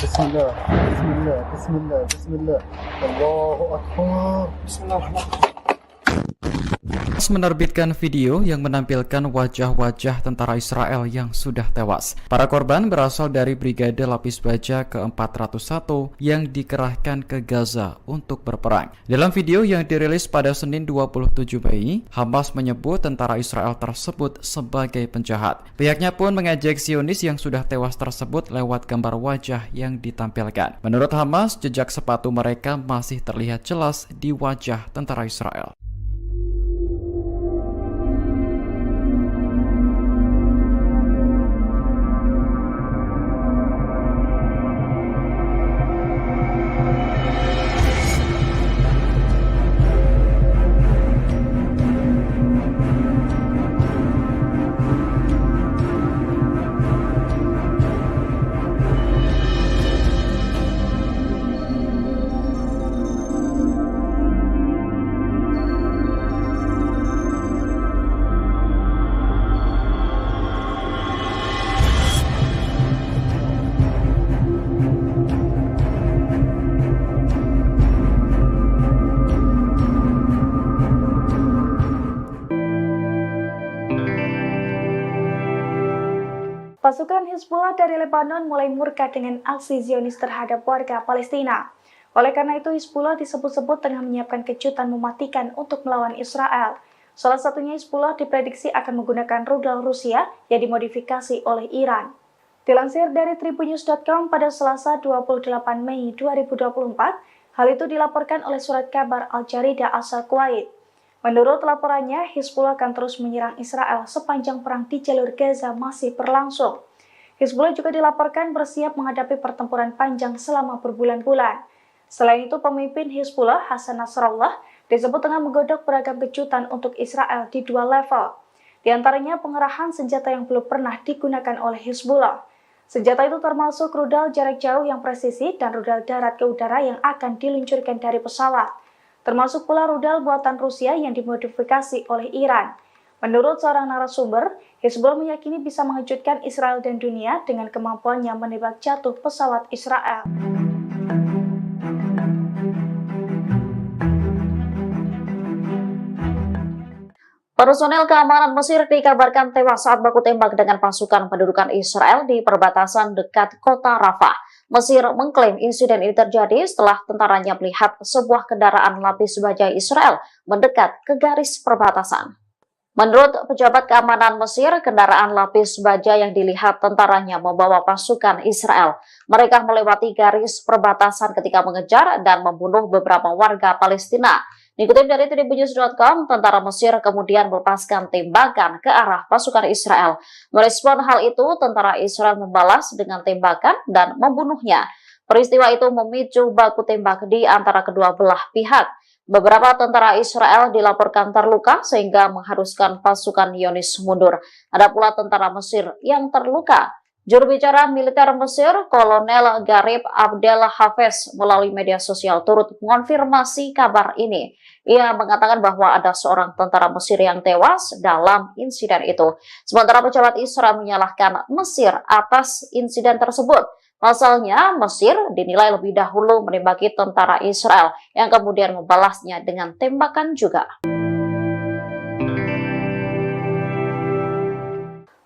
C: Bismillah, bismillah, bismillah, bismillah. Allahu Akbar. Bismillahirrahmanirrahim.
A: menerbitkan video yang menampilkan wajah-wajah tentara Israel yang sudah tewas. Para korban berasal dari Brigade Lapis Baja ke-401 yang dikerahkan ke Gaza untuk berperang. Dalam video yang dirilis pada Senin 27 Mei, Hamas menyebut tentara Israel tersebut sebagai penjahat. Pihaknya pun mengejek Zionis yang sudah tewas tersebut lewat gambar wajah yang ditampilkan. Menurut Hamas, jejak sepatu mereka masih terlihat jelas di wajah tentara Israel.
D: Pasukan Hizbullah dari Lebanon mulai murka dengan aksi Zionis terhadap warga Palestina. Oleh karena itu, Hizbullah disebut-sebut tengah menyiapkan kejutan mematikan untuk melawan Israel. Salah satunya Hizbullah diprediksi akan menggunakan rudal Rusia yang dimodifikasi oleh Iran. Dilansir dari tribunnews.com pada Selasa 28 Mei 2024, hal itu dilaporkan oleh surat kabar Al-Jarida asal Kuwait. Menurut laporannya, Hizbullah akan terus menyerang Israel sepanjang perang di jalur Gaza masih berlangsung. Hizbullah juga dilaporkan bersiap menghadapi pertempuran panjang selama berbulan-bulan. Selain itu, pemimpin Hizbullah, Hasan Nasrallah, disebut tengah menggodok beragam kejutan untuk Israel di dua level. Di antaranya pengerahan senjata yang belum pernah digunakan oleh Hizbullah. Senjata itu termasuk rudal jarak jauh yang presisi dan rudal darat ke udara yang akan diluncurkan dari pesawat. Termasuk pula rudal buatan Rusia yang dimodifikasi oleh Iran. Menurut seorang narasumber, Hizbullah meyakini bisa mengejutkan Israel dan dunia dengan kemampuannya menembak jatuh pesawat Israel.
B: Personel keamanan Mesir dikabarkan tewas saat baku tembak dengan pasukan pendudukan Israel di perbatasan dekat kota Rafah. Mesir mengklaim insiden ini terjadi setelah tentaranya melihat sebuah kendaraan lapis baja Israel mendekat ke garis perbatasan. Menurut pejabat keamanan Mesir, kendaraan lapis baja yang dilihat tentaranya membawa pasukan Israel. Mereka melewati garis perbatasan ketika mengejar dan membunuh beberapa warga Palestina. Dikutip dari tribunnews.com, tentara Mesir kemudian melepaskan tembakan ke arah pasukan Israel. Merespon hal itu, tentara Israel membalas dengan tembakan dan membunuhnya. Peristiwa itu memicu baku tembak di antara kedua belah pihak. Beberapa tentara Israel dilaporkan terluka sehingga mengharuskan pasukan Zionis mundur. Ada pula tentara Mesir yang terluka. Juru bicara militer Mesir, Kolonel Garib Abdel Hafez, melalui media sosial turut mengonfirmasi kabar ini. Ia mengatakan bahwa ada seorang tentara Mesir yang tewas dalam insiden itu. Sementara pejabat Israel menyalahkan Mesir atas insiden tersebut. Pasalnya, Mesir dinilai lebih dahulu menembaki tentara Israel yang kemudian membalasnya dengan tembakan juga.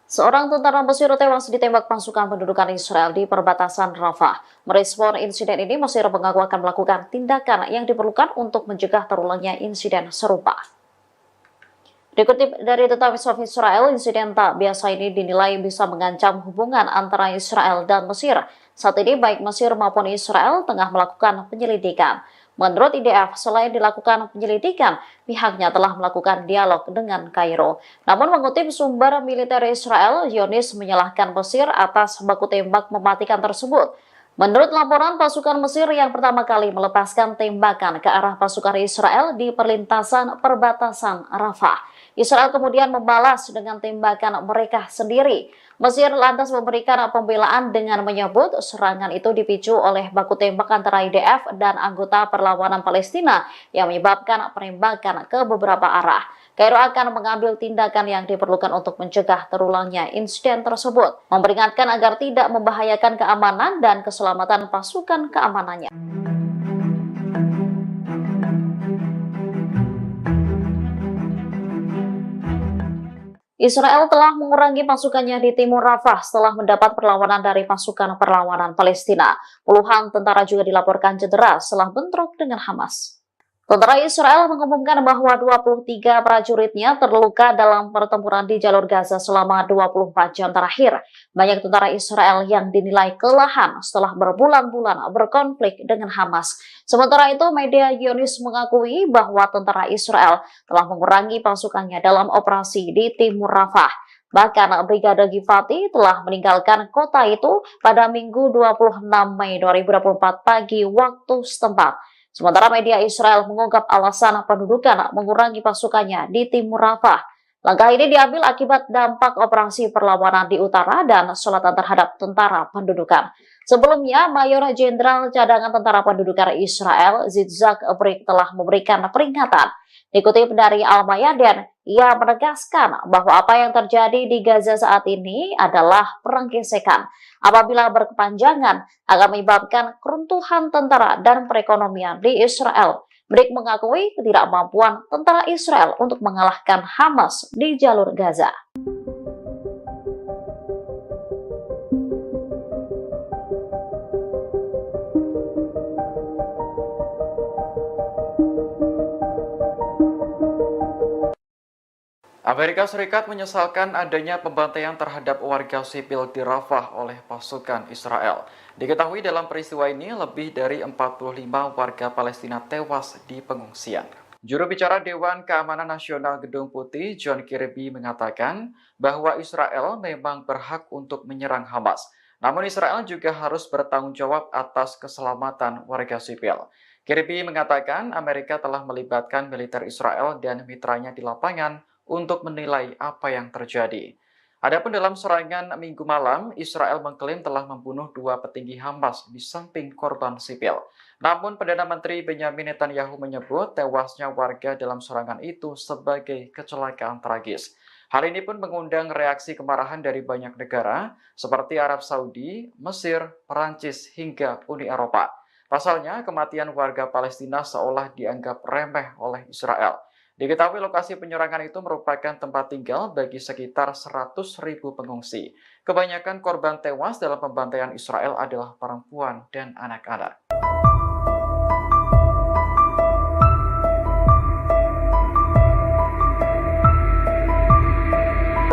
B: Seorang tentara Mesir tewas ditembak pasukan pendudukan Israel di perbatasan Rafah. Merespon insiden ini, Mesir mengaku akan melakukan tindakan yang diperlukan untuk mencegah terulangnya insiden serupa. Dikutip dari The Times of Israel, insiden tak biasa ini dinilai bisa mengancam hubungan antara Israel dan Mesir. Saat ini baik Mesir maupun Israel tengah melakukan penyelidikan. Menurut IDF, selain dilakukan penyelidikan, pihaknya telah melakukan dialog dengan Kairo. Namun mengutip sumber militer Israel, Zionis menyalahkan Mesir atas baku tembak mematikan tersebut. Menurut laporan, pasukan Mesir yang pertama kali melepaskan tembakan ke arah pasukan Israel di perlintasan perbatasan Rafah. Israel kemudian membalas dengan tembakan mereka sendiri. Mesir lantas memberikan pembelaan dengan menyebut serangan itu dipicu oleh baku tembak antara IDF dan anggota perlawanan Palestina yang menyebabkan penembakan ke beberapa arah. Kairo akan mengambil tindakan yang diperlukan untuk mencegah terulangnya insiden tersebut, memperingatkan agar tidak membahayakan keamanan dan keselamatan pasukan keamanannya. Israel telah mengurangi pasukannya di timur Rafah setelah mendapat perlawanan dari pasukan perlawanan Palestina. Puluhan tentara juga dilaporkan cedera setelah bentrok dengan Hamas. Tentara Israel mengumumkan bahwa 23 prajuritnya terluka dalam pertempuran di jalur Gaza selama 24 jam terakhir. Banyak tentara Israel yang dinilai kelelahan setelah berbulan-bulan berkonflik dengan Hamas. Sementara itu, media Zionis mengakui bahwa tentara Israel telah mengurangi pasukannya dalam operasi di timur Rafah. Bahkan Brigade Givati telah meninggalkan kota itu pada Minggu 26 Mei 2024 pagi waktu setempat. Sementara media Israel mengungkap alasan pendudukan mengurangi pasukannya di timur Rafah. Langkah ini diambil akibat dampak operasi perlawanan di utara dan selatan terhadap tentara pendudukan. Sebelumnya, Mayor Jenderal Cadangan Tentara Pendudukan Israel, Yitzhak Brik, telah memberikan peringatan. Dikutip dari Al-Mayadin, ia menegaskan bahwa apa yang terjadi di Gaza saat ini adalah perang gesekan. Apabila berkepanjangan, akan menyebabkan keruntuhan tentara dan perekonomian di Israel. Brik mengakui ketidakmampuan tentara Israel untuk mengalahkan Hamas di jalur Gaza.
A: Amerika Serikat menyesalkan adanya pembantaian terhadap warga sipil di Rafah oleh pasukan Israel. Diketahui dalam peristiwa ini lebih dari 45 warga Palestina tewas di pengungsian. Juru bicara Dewan Keamanan Nasional Gedung Putih, John Kirby, mengatakan bahwa Israel memang berhak untuk menyerang Hamas. Namun Israel juga harus bertanggung jawab atas keselamatan warga sipil. Kirby mengatakan Amerika telah melibatkan militer Israel dan mitranya di lapangan untuk menilai apa yang terjadi. Adapun dalam serangan Minggu malam, Israel mengklaim telah membunuh 2 petinggi Hamas di samping korban sipil. Namun Perdana Menteri Benyamin Netanyahu menyebut tewasnya warga dalam serangan itu sebagai kecelakaan tragis. Hal ini pun mengundang reaksi kemarahan dari banyak negara seperti Arab Saudi, Mesir, Perancis, hingga Uni Eropa. Pasalnya, kematian warga Palestina seolah dianggap remeh oleh Israel. Diketahui lokasi penyerangan itu merupakan tempat tinggal bagi sekitar 100.000 pengungsi. Kebanyakan korban tewas dalam pembantaian Israel adalah perempuan dan anak-anak.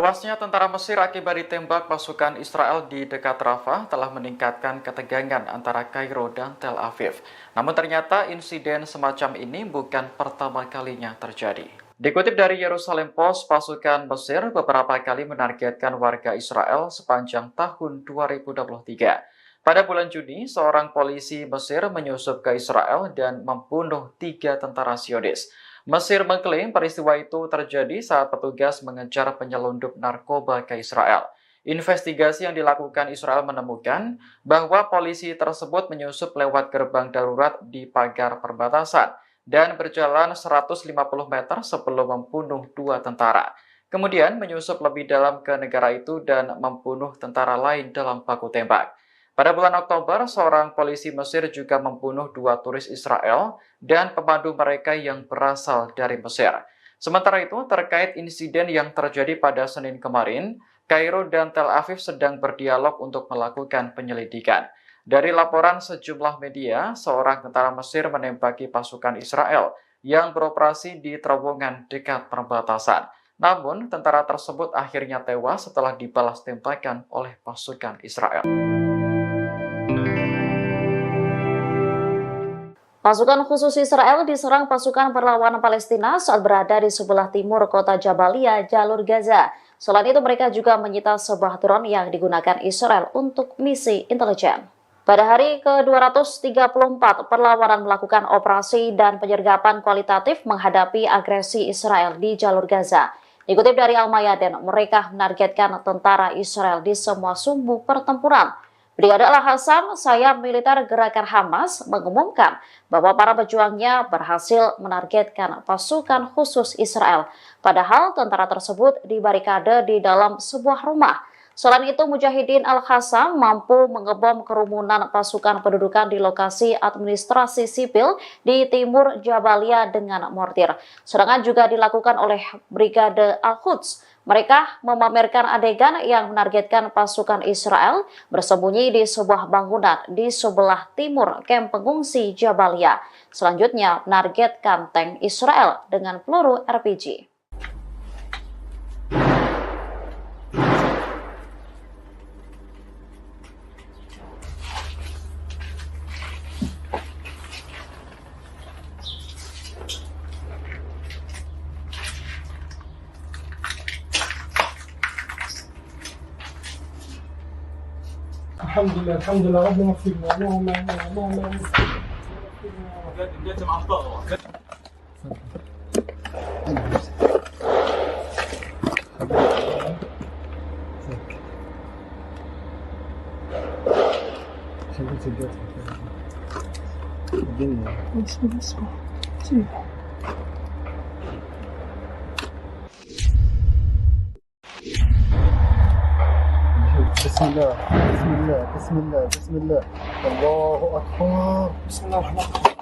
A: Tewasnya tentara Mesir akibat ditembak pasukan Israel di dekat Rafah telah meningkatkan ketegangan antara Kairo dan Tel Aviv. Namun ternyata insiden semacam ini bukan pertama kalinya terjadi. Dikutip dari Yerusalem Post, pasukan Mesir beberapa kali menargetkan warga Israel sepanjang tahun 2023. Pada bulan Juni, seorang polisi Mesir menyusup ke Israel dan membunuh 3 tentara Zionis. Mesir mengklaim peristiwa itu terjadi saat petugas mengejar penyelundup narkoba ke Israel. Investigasi yang dilakukan Israel menemukan bahwa polisi tersebut menyusup lewat gerbang darurat di pagar perbatasan dan berjalan 150 meter sebelum membunuh 2 tentara. Kemudian menyusup lebih dalam ke negara itu dan membunuh tentara lain dalam baku tembak. Pada bulan Oktober, seorang polisi Mesir juga membunuh 2 turis Israel dan pemandu mereka yang berasal dari Mesir. Sementara itu, terkait insiden yang terjadi pada Senin kemarin, Kairo dan Tel Aviv sedang berdialog untuk melakukan penyelidikan. Dari laporan sejumlah media, seorang tentara Mesir menembaki pasukan Israel yang beroperasi di terowongan dekat perbatasan. Namun, tentara tersebut akhirnya tewas setelah dibalas tembakan oleh pasukan Israel.
B: Pasukan khusus Israel diserang pasukan perlawanan Palestina saat berada di sebelah timur kota Jabalia, jalur Gaza. Selain itu, mereka juga menyita sebuah drone yang digunakan Israel untuk misi intelijen. Pada hari ke-234, perlawanan melakukan operasi dan penyergapan kualitatif menghadapi agresi Israel di jalur Gaza. Dikutip dari Al-Mayadin, mereka menargetkan tentara Israel di semua sumbu pertempuran. Brigade Al-Hassam, sayap militer gerakan Hamas, mengumumkan bahwa para pejuangnya berhasil menargetkan pasukan khusus Israel. Padahal tentara tersebut dibarikade di dalam sebuah rumah. Selain itu, Mujahidin Al-Hassam mampu mengebom kerumunan pasukan pendudukan di lokasi administrasi sipil di timur Jabalia dengan mortir. Serangan juga dilakukan oleh Brigade Al-Quds. Mereka memamerkan adegan yang menargetkan pasukan Israel bersembunyi di sebuah bangunan di sebelah timur kamp pengungsi Jabalia. Selanjutnya menargetkan tank Israel dengan peluru RPG.
C: الحمد لله ربنا اغفر لنا اللهم اللهم بسم الله بسم الله بسم الله بسم الله الله أكبر بسم الله الرحمن الرحيم.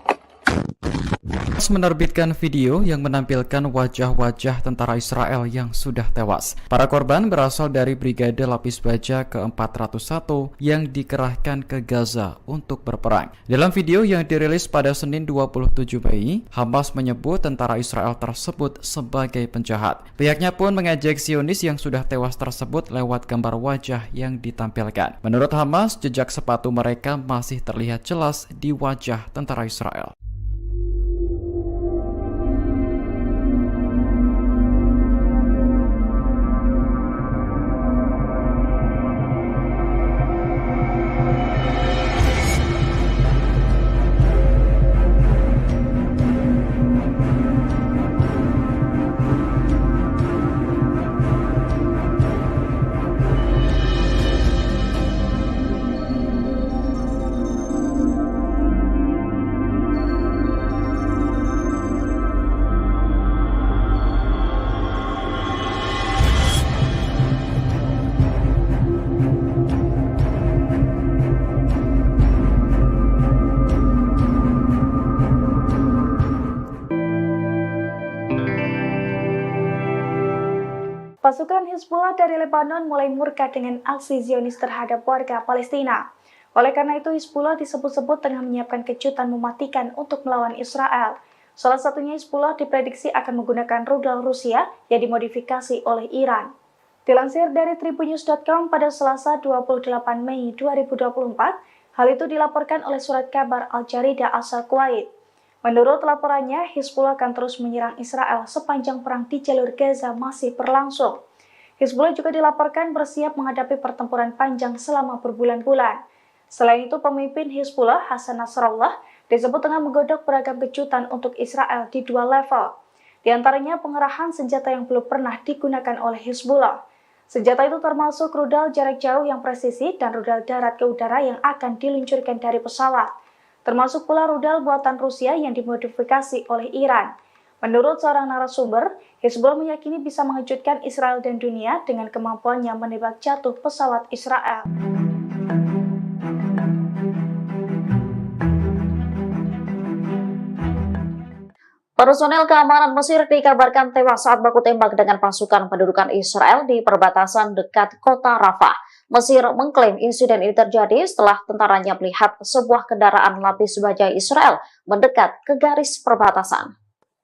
A: Menerbitkan video yang menampilkan wajah-wajah tentara Israel yang sudah tewas. Para korban berasal dari Brigade Lapis Baja ke-401 yang dikerahkan ke Gaza untuk berperang. Dalam video yang dirilis pada Senin 27 Mei, Hamas menyebut tentara Israel tersebut sebagai penjahat. Pihaknya pun mengejek Zionis yang sudah tewas tersebut lewat gambar wajah yang ditampilkan. Menurut Hamas, jejak sepatu mereka masih terlihat jelas di wajah tentara Israel.
D: Pasukan Hizbullah dari Lebanon mulai murka dengan aksi Zionis terhadap warga Palestina. Oleh karena itu, Hizbullah disebut-sebut tengah menyiapkan kejutan mematikan untuk melawan Israel. Salah satunya Hizbullah diprediksi akan menggunakan rudal Rusia yang dimodifikasi oleh Iran. Dilansir dari tribunnews.com pada Selasa 28 Mei 2024, hal itu dilaporkan oleh surat kabar Al-Jarida asal Kuwait. Menurut laporannya, Hizbullah akan terus menyerang Israel sepanjang perang di jalur Gaza masih berlangsung. Hizbullah juga dilaporkan bersiap menghadapi pertempuran panjang selama berbulan-bulan. Selain itu, pemimpin Hizbullah, Hasan Nasrallah, disebut tengah menggodok beragam kejutan untuk Israel di dua level. Di antaranya pengerahan senjata yang belum pernah digunakan oleh Hizbullah. Senjata itu termasuk rudal jarak jauh yang presisi dan rudal darat ke udara yang akan diluncurkan dari pesawat. Termasuk pula rudal buatan Rusia yang dimodifikasi oleh Iran. Menurut seorang narasumber, Hizbullah meyakini bisa mengejutkan Israel dan dunia dengan kemampuannya menembak jatuh pesawat Israel.
B: Personel keamanan Mesir dikabarkan tewas saat baku tembak dengan pasukan pendudukan Israel di perbatasan dekat kota Rafah. Mesir mengklaim insiden ini terjadi setelah tentaranya melihat sebuah kendaraan lapis baja Israel mendekat ke garis perbatasan.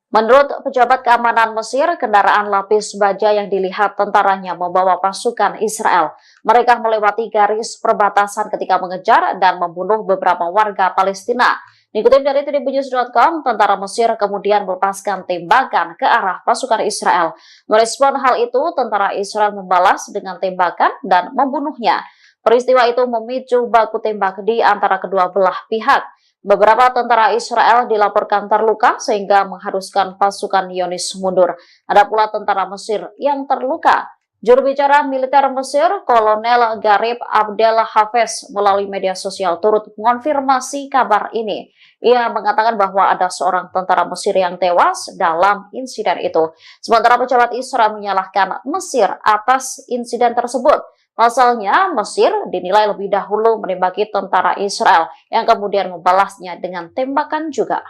B: Menurut pejabat keamanan Mesir, kendaraan lapis baja yang dilihat tentaranya membawa pasukan Israel. Mereka melewati garis perbatasan ketika mengejar dan membunuh beberapa warga Palestina. Dikutip dari tribunnews.com, tentara Mesir kemudian melepaskan tembakan ke arah pasukan Israel. Merespon hal itu, tentara Israel membalas dengan tembakan dan membunuhnya. Peristiwa itu memicu baku tembak di antara kedua belah pihak. Beberapa tentara Israel dilaporkan terluka sehingga mengharuskan pasukan Zionis mundur. Ada pula tentara Mesir yang terluka. Juru bicara militer Mesir, Kolonel Garib Abdel Hafez, melalui media sosial turut mengonfirmasi kabar ini. Ia mengatakan bahwa ada seorang tentara Mesir yang tewas dalam insiden itu. Sementara pejabat Israel menyalahkan Mesir atas insiden tersebut. Pasalnya, Mesir dinilai lebih dahulu menembaki tentara Israel yang kemudian membalasnya dengan tembakan juga.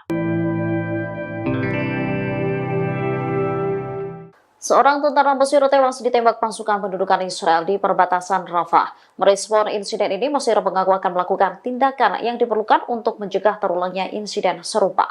B: Seorang tentara Mesir tewas ditembak pasukan pendudukan Israel di perbatasan Rafah. Merespon insiden ini, Mesir mengaku akan melakukan tindakan yang diperlukan untuk mencegah terulangnya insiden serupa.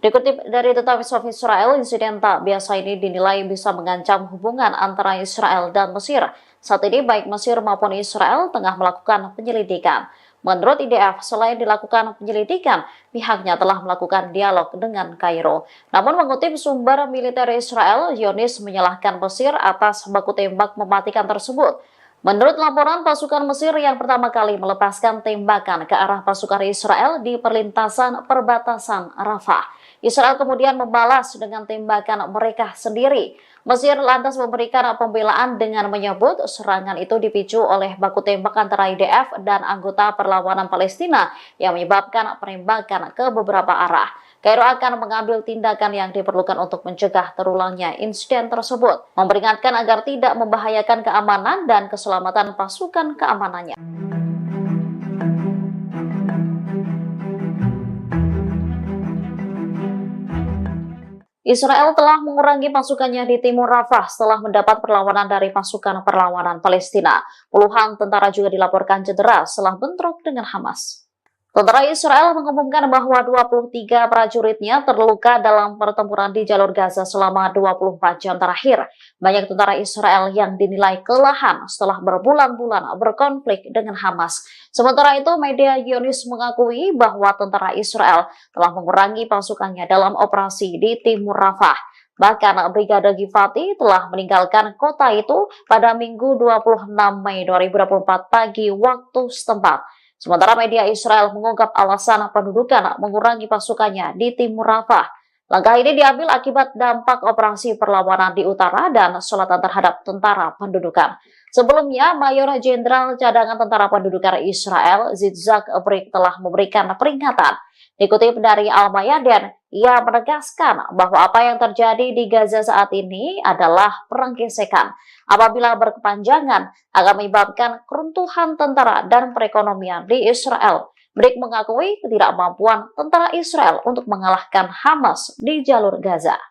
B: Dikutip dari The Times of Israel, insiden tak biasa ini dinilai bisa mengancam hubungan antara Israel dan Mesir. Saat ini baik Mesir maupun Israel tengah melakukan penyelidikan. Menurut IDF, selain dilakukan penyelidikan, pihaknya telah melakukan dialog dengan Kairo. Namun mengutip sumber militer Israel, Zionis menyalahkan Mesir atas baku tembak mematikan tersebut. Menurut laporan, pasukan Mesir yang pertama kali melepaskan tembakan ke arah pasukan Israel di perlintasan perbatasan Rafah. Israel kemudian membalas dengan tembakan mereka sendiri. Mesir lantas memberikan pembelaan dengan menyebut serangan itu dipicu oleh baku tembak antara IDF dan anggota perlawanan Palestina yang menyebabkan penembakan ke beberapa arah. Kairo akan mengambil tindakan yang diperlukan untuk mencegah terulangnya insiden tersebut, memperingatkan agar tidak membahayakan keamanan dan keselamatan pasukan keamanannya. Israel telah mengurangi pasukannya di timur Rafah setelah mendapat perlawanan dari pasukan perlawanan Palestina. Puluhan tentara juga dilaporkan cedera setelah bentrok dengan Hamas. Tentara Israel mengumumkan bahwa 23 prajuritnya terluka dalam pertempuran di jalur Gaza selama 24 jam terakhir. Banyak tentara Israel yang dinilai kelelahan setelah berbulan-bulan berkonflik dengan Hamas. Sementara itu, media Zionis mengakui bahwa tentara Israel telah mengurangi pasukannya dalam operasi di timur Rafah. Bahkan Brigade Givati telah meninggalkan kota itu pada Minggu 26 Mei 2024 pagi waktu setempat. Sementara media Israel mengungkap alasan pendudukan mengurangi pasukannya di timur Rafah. Langkah ini diambil akibat dampak operasi perlawanan di utara dan selatan terhadap tentara pendudukan. Sebelumnya, Mayor Jenderal Cadangan Tentara Pendudukan Israel, Yitzhak Brik, telah memberikan peringatan. Dikutip dari Al-Mayadin, ia menegaskan bahwa apa yang terjadi di Gaza saat ini adalah perang gesekan. Apabila berkepanjangan, akan menyebabkan keruntuhan tentara dan perekonomian di Israel. Brik mengakui ketidakmampuan tentara Israel untuk mengalahkan Hamas di jalur Gaza.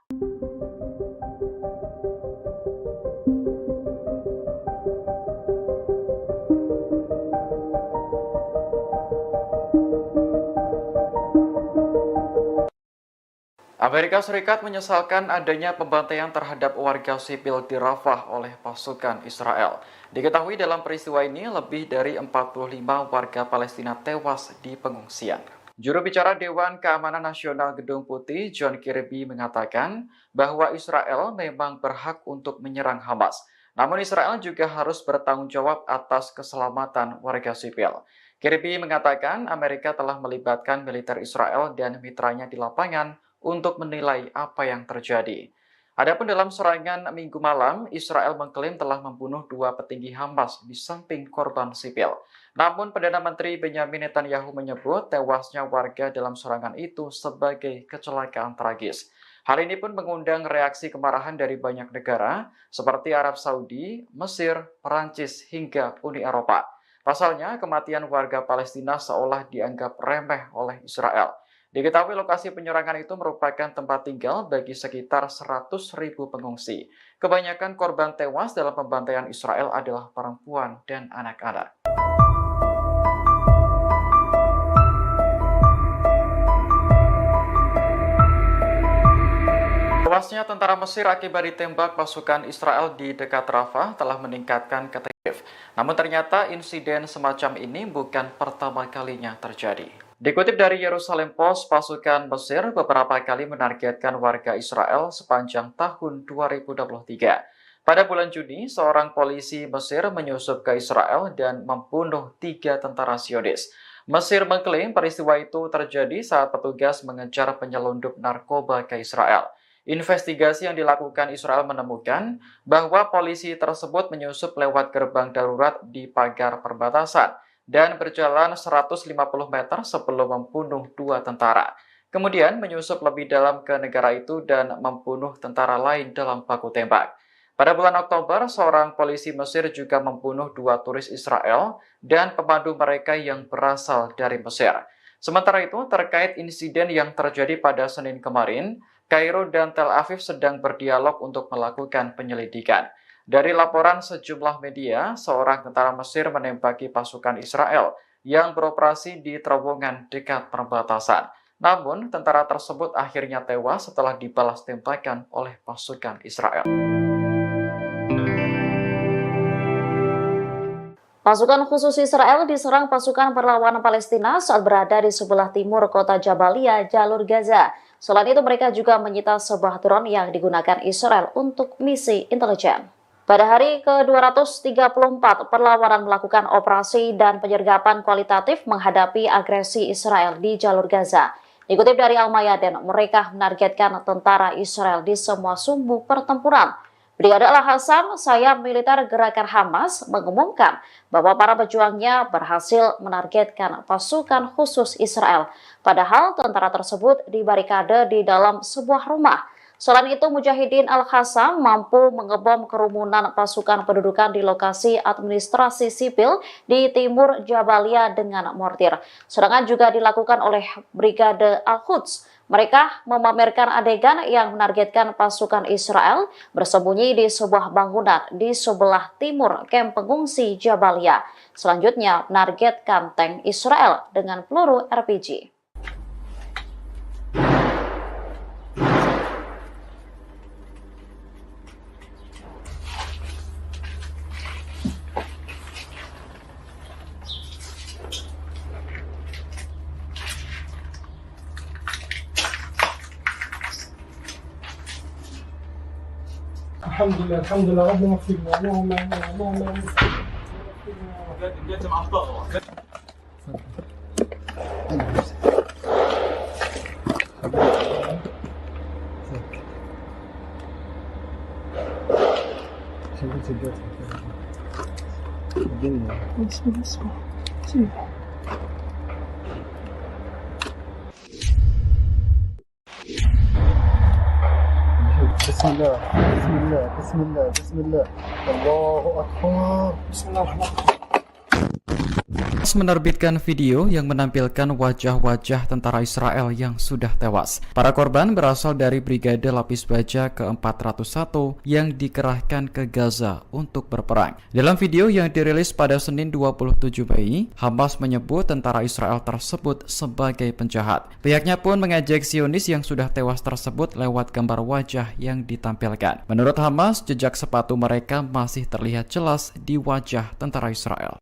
A: Amerika Serikat menyesalkan adanya pembantaian terhadap warga sipil di Rafah oleh pasukan Israel. Diketahui dalam peristiwa ini lebih dari 45 warga Palestina tewas di pengungsian. Juru bicara Dewan Keamanan Nasional Gedung Putih, John Kirby, mengatakan bahwa Israel memang berhak untuk menyerang Hamas. Namun Israel juga harus bertanggung jawab atas keselamatan warga sipil. Kirby mengatakan Amerika telah melibatkan militer Israel dan mitranya di lapangan untuk menilai apa yang terjadi. Adapun dalam serangan Minggu malam, Israel mengklaim telah membunuh 2 petinggi Hamas di samping korban sipil. Namun Perdana Menteri Benjamin Netanyahu menyebut tewasnya warga dalam serangan itu sebagai kecelakaan tragis. Hal ini pun mengundang reaksi kemarahan dari banyak negara seperti Arab Saudi, Mesir, Perancis, hingga Uni Eropa. Pasalnya, kematian warga Palestina seolah dianggap remeh oleh Israel. Diketahui lokasi penyerangan itu merupakan tempat tinggal bagi sekitar 100.000 pengungsi. Kebanyakan korban tewas dalam pembantaian Israel adalah perempuan dan anak-anak. Tewasnya tentara Mesir akibat ditembak pasukan Israel di dekat Rafah telah meningkatkan ketegangan. Namun ternyata insiden semacam ini bukan pertama kalinya terjadi. Dikutip dari Yerusalem Post, pasukan Mesir beberapa kali menargetkan warga Israel sepanjang tahun 2023. Pada bulan Juni, seorang polisi Mesir menyusup ke Israel dan membunuh 3 tentara Zionis. Mesir mengklaim peristiwa itu terjadi saat petugas mengejar penyelundup narkoba ke Israel. Investigasi yang dilakukan Israel menemukan bahwa polisi tersebut menyusup lewat gerbang darurat di pagar perbatasan dan berjalan 150 meter sebelum membunuh 2 tentara. Kemudian menyusup lebih dalam ke negara itu dan membunuh tentara lain dalam baku tembak. Pada bulan Oktober, seorang polisi Mesir juga membunuh 2 turis Israel dan pemandu mereka yang berasal dari Mesir. Sementara itu, terkait insiden yang terjadi pada Senin kemarin, Kairo dan Tel Aviv sedang berdialog untuk melakukan penyelidikan. Dari laporan sejumlah media, seorang tentara Mesir menembaki pasukan Israel yang beroperasi di terowongan dekat perbatasan. Namun, tentara tersebut akhirnya tewas setelah dibalas tembakan oleh pasukan Israel.
B: Pasukan khusus Israel diserang pasukan perlawanan Palestina saat berada di sebelah timur kota Jabalia, jalur Gaza. Selain itu, mereka juga menyita sebuah drone yang digunakan Israel untuk misi intelijen. Pada hari ke-234, perlawanan melakukan operasi dan penyergapan kualitatif menghadapi agresi Israel di jalur Gaza. Dikutip dari Al-Mayadin, mereka menargetkan tentara Israel di semua sumbu pertempuran. Brigade Al-Hassam, sayap militer gerakan Hamas, mengumumkan bahwa para pejuangnya berhasil menargetkan pasukan khusus Israel. Padahal tentara tersebut dibarikade di dalam sebuah rumah. Selain itu, Mujahidin Al-Hassam mampu mengebom kerumunan pasukan pendudukan di lokasi administrasi sipil di timur Jabalia dengan mortir. Serangan juga dilakukan oleh Brigade Al-Quds. Mereka memamerkan adegan yang menargetkan pasukan Israel bersembunyi di sebuah bangunan di sebelah timur kamp pengungsi Jabalia. Selanjutnya, menargetkan tank Israel dengan peluru RPG.
C: الحمد لله ربنا اغفر لنا اللهم اللهم بسم الله بسم الله بسم الله بسم الله الله أكبر بسم الله الرحمن الرحيم.
A: Menerbitkan video yang menampilkan wajah-wajah tentara Israel yang sudah tewas. Para korban berasal dari Brigade Lapis Baja ke-401 yang dikerahkan ke Gaza untuk berperang. Dalam video yang dirilis pada Senin 27 Mei, Hamas menyebut tentara Israel tersebut sebagai penjahat. Pihaknya pun mengejek Zionis yang sudah tewas tersebut lewat gambar wajah yang ditampilkan. Menurut Hamas, jejak sepatu mereka masih terlihat jelas di wajah tentara Israel.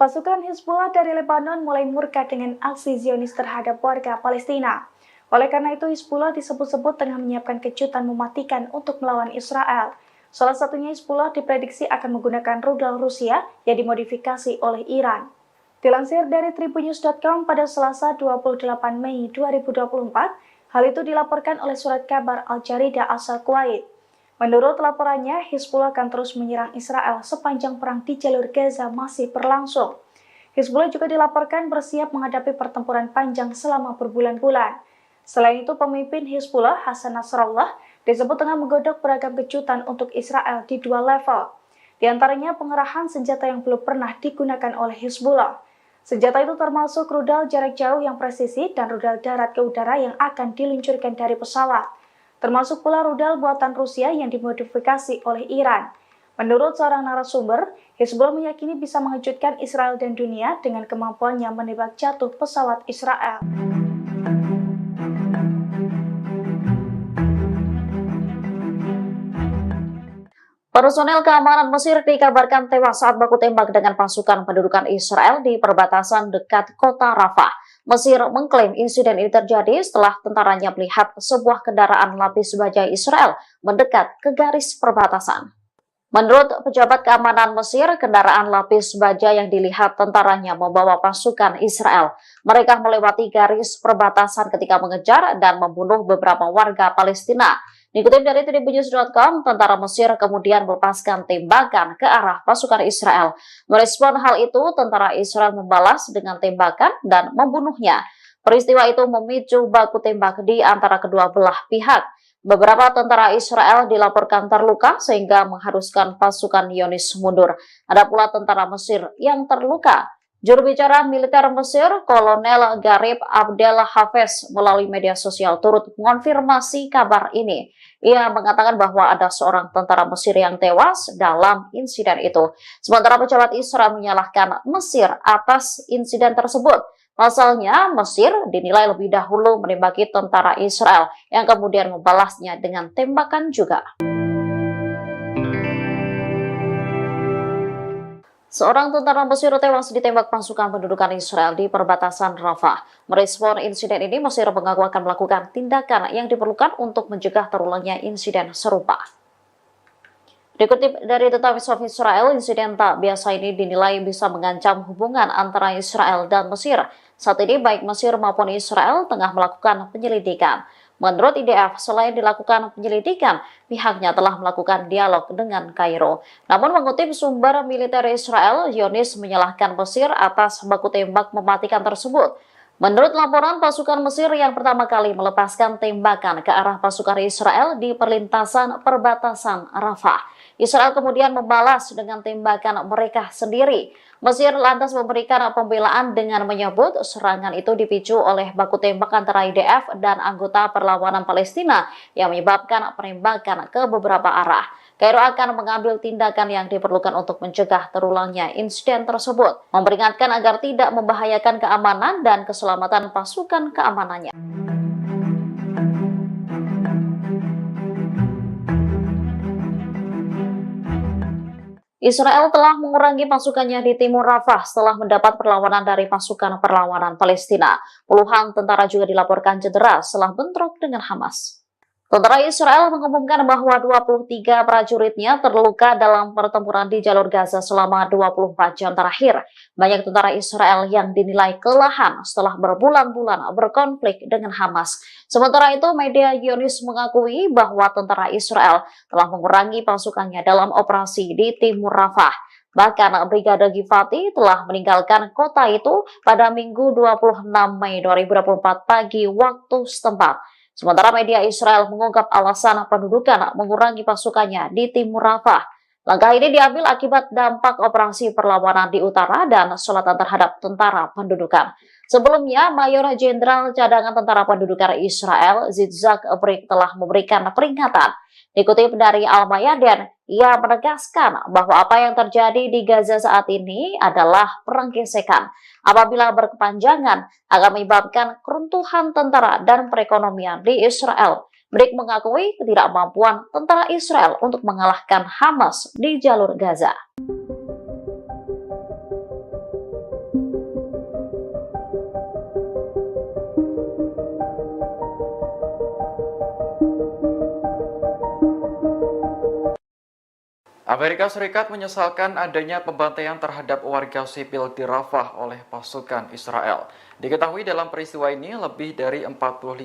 D: Pasukan Hizbullah dari Lebanon mulai murka dengan aksi Zionis terhadap warga Palestina. Oleh karena itu, Hizbullah disebut-sebut tengah menyiapkan kejutan mematikan untuk melawan Israel. Salah satunya Hizbullah diprediksi akan menggunakan rudal Rusia yang dimodifikasi oleh Iran. Dilansir dari tribunnews.com pada Selasa 28 Mei 2024, hal itu dilaporkan oleh surat kabar Al-Jarida asal Kuwait. Menurut laporannya, Hizbullah akan terus menyerang Israel sepanjang perang di jalur Gaza masih berlangsung. Hizbullah juga dilaporkan bersiap menghadapi pertempuran panjang selama berbulan-bulan. Selain itu, pemimpin Hizbullah, Hasan Nasrallah, disebut tengah menggodok beragam kejutan untuk Israel di dua level. Di antaranya pengerahan senjata yang belum pernah digunakan oleh Hizbullah. Senjata itu termasuk rudal jarak jauh yang presisi dan rudal darat ke udara yang akan diluncurkan dari pesawat. Termasuk pula rudal buatan Rusia yang dimodifikasi oleh Iran. Menurut seorang narasumber, Hizbullah meyakini bisa mengejutkan Israel dan dunia dengan kemampuannya menembak jatuh pesawat Israel.
B: Personel keamanan Mesir dikabarkan tewas saat baku tembak dengan pasukan pendudukan Israel di perbatasan dekat kota Rafah. Mesir mengklaim insiden ini terjadi setelah tentaranya melihat sebuah kendaraan lapis baja Israel mendekat ke garis perbatasan. Menurut pejabat keamanan Mesir, kendaraan lapis baja yang dilihat tentaranya membawa pasukan Israel. Mereka melewati garis perbatasan ketika mengejar dan membunuh beberapa warga Palestina. Dikutip dari tribunnews.com, tentara Mesir kemudian melepaskan tembakan ke arah pasukan Israel. Merespon hal itu, tentara Israel membalas dengan tembakan dan membunuhnya. Peristiwa itu memicu baku tembak di antara kedua belah pihak. Beberapa tentara Israel dilaporkan terluka sehingga mengharuskan pasukan Zionis mundur. Ada pula tentara Mesir yang terluka. Juru bicara militer Mesir, Kolonel Garib Abdel Hafez, melalui media sosial turut mengonfirmasi kabar ini. Ia mengatakan bahwa ada seorang tentara Mesir yang tewas dalam insiden itu. Sementara pejabat Israel menyalahkan Mesir atas insiden tersebut. Pasalnya, Mesir dinilai lebih dahulu menembaki tentara Israel yang kemudian membalasnya dengan tembakan juga. Seorang tentara Mesir tewas ditembak pasukan pendudukan Israel di perbatasan Rafah. Merespon insiden ini, Mesir mengaku akan melakukan tindakan yang diperlukan untuk mencegah terulangnya insiden serupa. Dikutip dari The Times of Israel, insiden tak biasa ini dinilai bisa mengancam hubungan antara Israel dan Mesir. Saat ini baik Mesir maupun Israel tengah melakukan penyelidikan. Menurut IDF, selain dilakukan penyelidikan, pihaknya telah melakukan dialog dengan Kairo. Namun mengutip sumber militer Israel, Zionis menyalahkan Mesir atas baku tembak mematikan tersebut. Menurut laporan, pasukan Mesir yang pertama kali melepaskan tembakan ke arah pasukan Israel di perlintasan perbatasan Rafah. Israel kemudian membalas dengan tembakan mereka sendiri. Mesir lantas memberikan pembelaan dengan menyebut serangan itu dipicu oleh baku tembak antara IDF dan anggota perlawanan Palestina yang menyebabkan penembakan ke beberapa arah. Kairo akan mengambil tindakan yang diperlukan untuk mencegah terulangnya insiden tersebut, memperingatkan agar tidak membahayakan keamanan dan keselamatan pasukan keamanannya. Israel telah mengurangi pasukannya di timur Rafah setelah mendapat perlawanan dari pasukan perlawanan Palestina. Puluhan tentara juga dilaporkan cedera setelah bentrok dengan Hamas. Tentara Israel mengumumkan bahwa 23 prajuritnya terluka dalam pertempuran di jalur Gaza selama 24 jam terakhir. Banyak tentara Israel yang dinilai kelelahan setelah berbulan-bulan berkonflik dengan Hamas. Sementara itu, media Zionis mengakui bahwa tentara Israel telah mengurangi pasukannya dalam operasi di timur Rafah. Bahkan Brigade Givati telah meninggalkan kota itu pada Minggu 26 Mei 2024 pagi waktu setempat. Sementara media Israel mengungkap alasan pendudukan mengurangi pasukannya di timur Rafah. Langkah ini diambil akibat dampak operasi perlawanan di utara dan selatan terhadap tentara pendudukan. Sebelumnya, Mayor Jenderal Cadangan Tentara Pendudukan Israel, Yitzhak Brik, telah memberikan peringatan. Dikutip dari Al-Mayadin, ia menegaskan bahwa apa yang terjadi di Gaza saat ini adalah perang gesekan. Apabila berkepanjangan, akan menyebabkan keruntuhan tentara dan perekonomian di Israel. Brik mengakui ketidakmampuan tentara Israel untuk mengalahkan Hamas di jalur Gaza.
A: Amerika Serikat menyesalkan adanya pembantaian terhadap warga sipil di Rafah oleh pasukan Israel. Diketahui dalam peristiwa ini lebih dari 45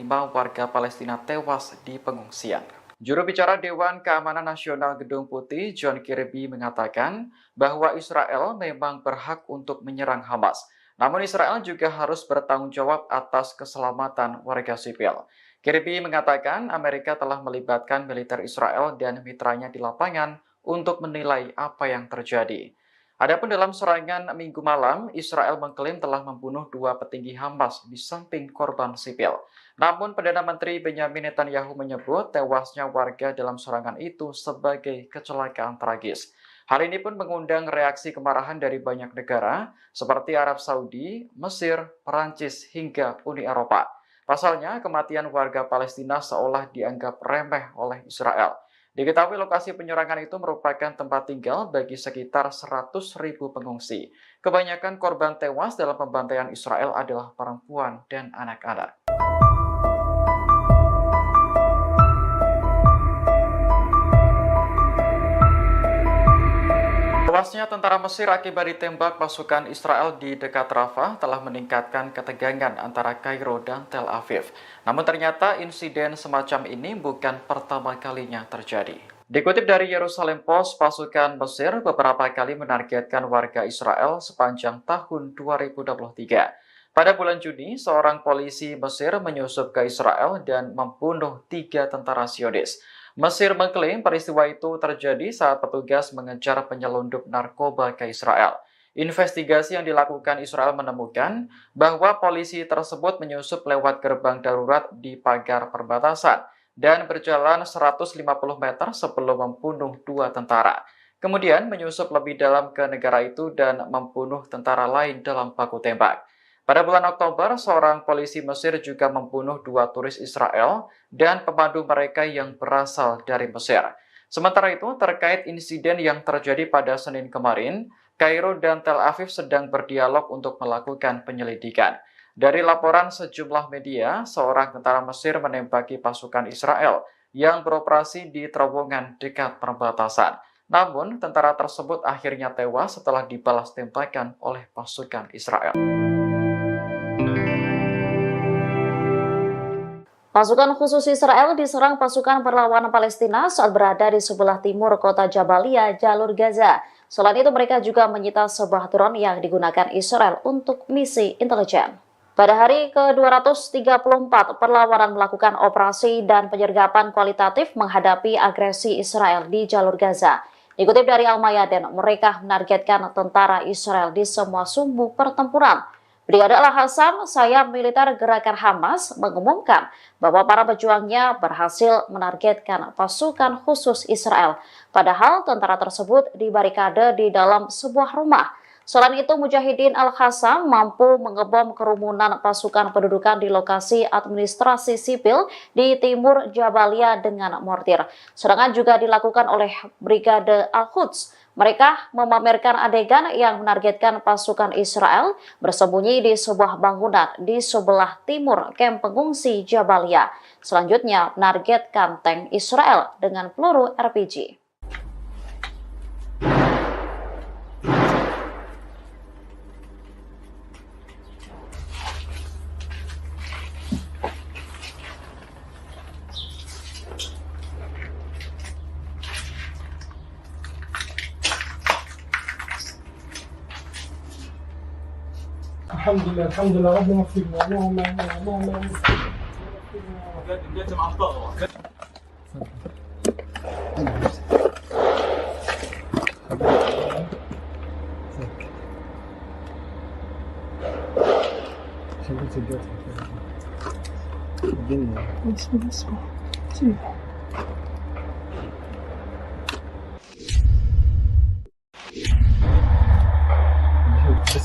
A: warga Palestina tewas di pengungsian. Juru bicara Dewan Keamanan Nasional Gedung Putih, John Kirby, mengatakan bahwa Israel memang berhak untuk menyerang Hamas. Namun Israel juga harus bertanggung jawab atas keselamatan warga sipil. Kirby mengatakan Amerika telah melibatkan militer Israel dan mitranya di lapangan untuk menilai apa yang terjadi. Adapun dalam serangan Minggu malam, Israel mengklaim telah membunuh 2 petinggi Hamas di samping korban sipil. Namun Perdana Menteri Benyamin Netanyahu menyebut tewasnya warga dalam serangan itu sebagai kecelakaan tragis. Hal ini pun mengundang reaksi kemarahan dari banyak negara seperti Arab Saudi, Mesir, Perancis, hingga Uni Eropa. Pasalnya, kematian warga Palestina seolah dianggap remeh oleh Israel. Diketahui lokasi penyerangan itu merupakan tempat tinggal bagi sekitar 100.000 pengungsi. Kebanyakan korban tewas dalam pembantaian Israel adalah perempuan dan anak-anak. Tewasnya tentara Mesir akibat ditembak pasukan Israel di dekat Rafah telah meningkatkan ketegangan antara Kairo dan Tel Aviv. Namun ternyata insiden semacam ini bukan pertama kalinya terjadi. Dikutip dari Yerusalem Post, pasukan Mesir beberapa kali menargetkan warga Israel sepanjang tahun 2023. Pada bulan Juni, seorang polisi Mesir menyusup ke Israel dan membunuh 3 tentara Zionis. Mesir mengklaim peristiwa itu terjadi saat petugas mengejar penyelundup narkoba ke Israel. Investigasi yang dilakukan Israel menemukan bahwa polisi tersebut menyusup lewat gerbang darurat di pagar perbatasan dan berjalan 150 meter sebelum membunuh 2 tentara. Kemudian menyusup lebih dalam ke negara itu dan membunuh tentara lain dalam baku tembak. Pada bulan Oktober, seorang polisi Mesir juga membunuh 2 turis Israel dan pemandu mereka yang berasal dari Mesir. Sementara itu, terkait insiden yang terjadi pada Senin kemarin, Kairo dan Tel Aviv sedang berdialog untuk melakukan penyelidikan. Dari laporan sejumlah media, seorang tentara Mesir menembaki pasukan Israel yang beroperasi di terowongan dekat perbatasan. Namun, tentara tersebut akhirnya tewas setelah dibalas tembakan oleh pasukan Israel.
B: Pasukan khusus Israel diserang pasukan perlawanan Palestina saat berada di sebelah timur kota Jabalia, jalur Gaza. Selain itu, mereka juga menyita sebuah drone yang digunakan Israel untuk misi intelijen. Pada hari ke-234, perlawanan melakukan operasi dan penyergapan kualitatif menghadapi agresi Israel di jalur Gaza. Dikutip dari Al-Mayadin, mereka menargetkan tentara Israel di semua sumbu pertempuran. Brigade Al-Hassam, sayap militer gerakan Hamas, mengumumkan bahwa para pejuangnya berhasil menargetkan pasukan khusus Israel. Padahal tentara tersebut dibarikade di dalam sebuah rumah. Selain itu, Mujahidin Al-Hassam mampu mengebom kerumunan pasukan pendudukan di lokasi administrasi sipil di timur Jabalia dengan mortir. Serangan juga dilakukan oleh Brigade Al-Quds. Mereka memamerkan adegan yang menargetkan pasukan Israel bersembunyi di sebuah bangunan di sebelah timur kamp pengungsi Jabalia. Selanjutnya, menargetkan tank Israel dengan peluru RPG.
C: الحمد لله ربنا يغفرنا اللهم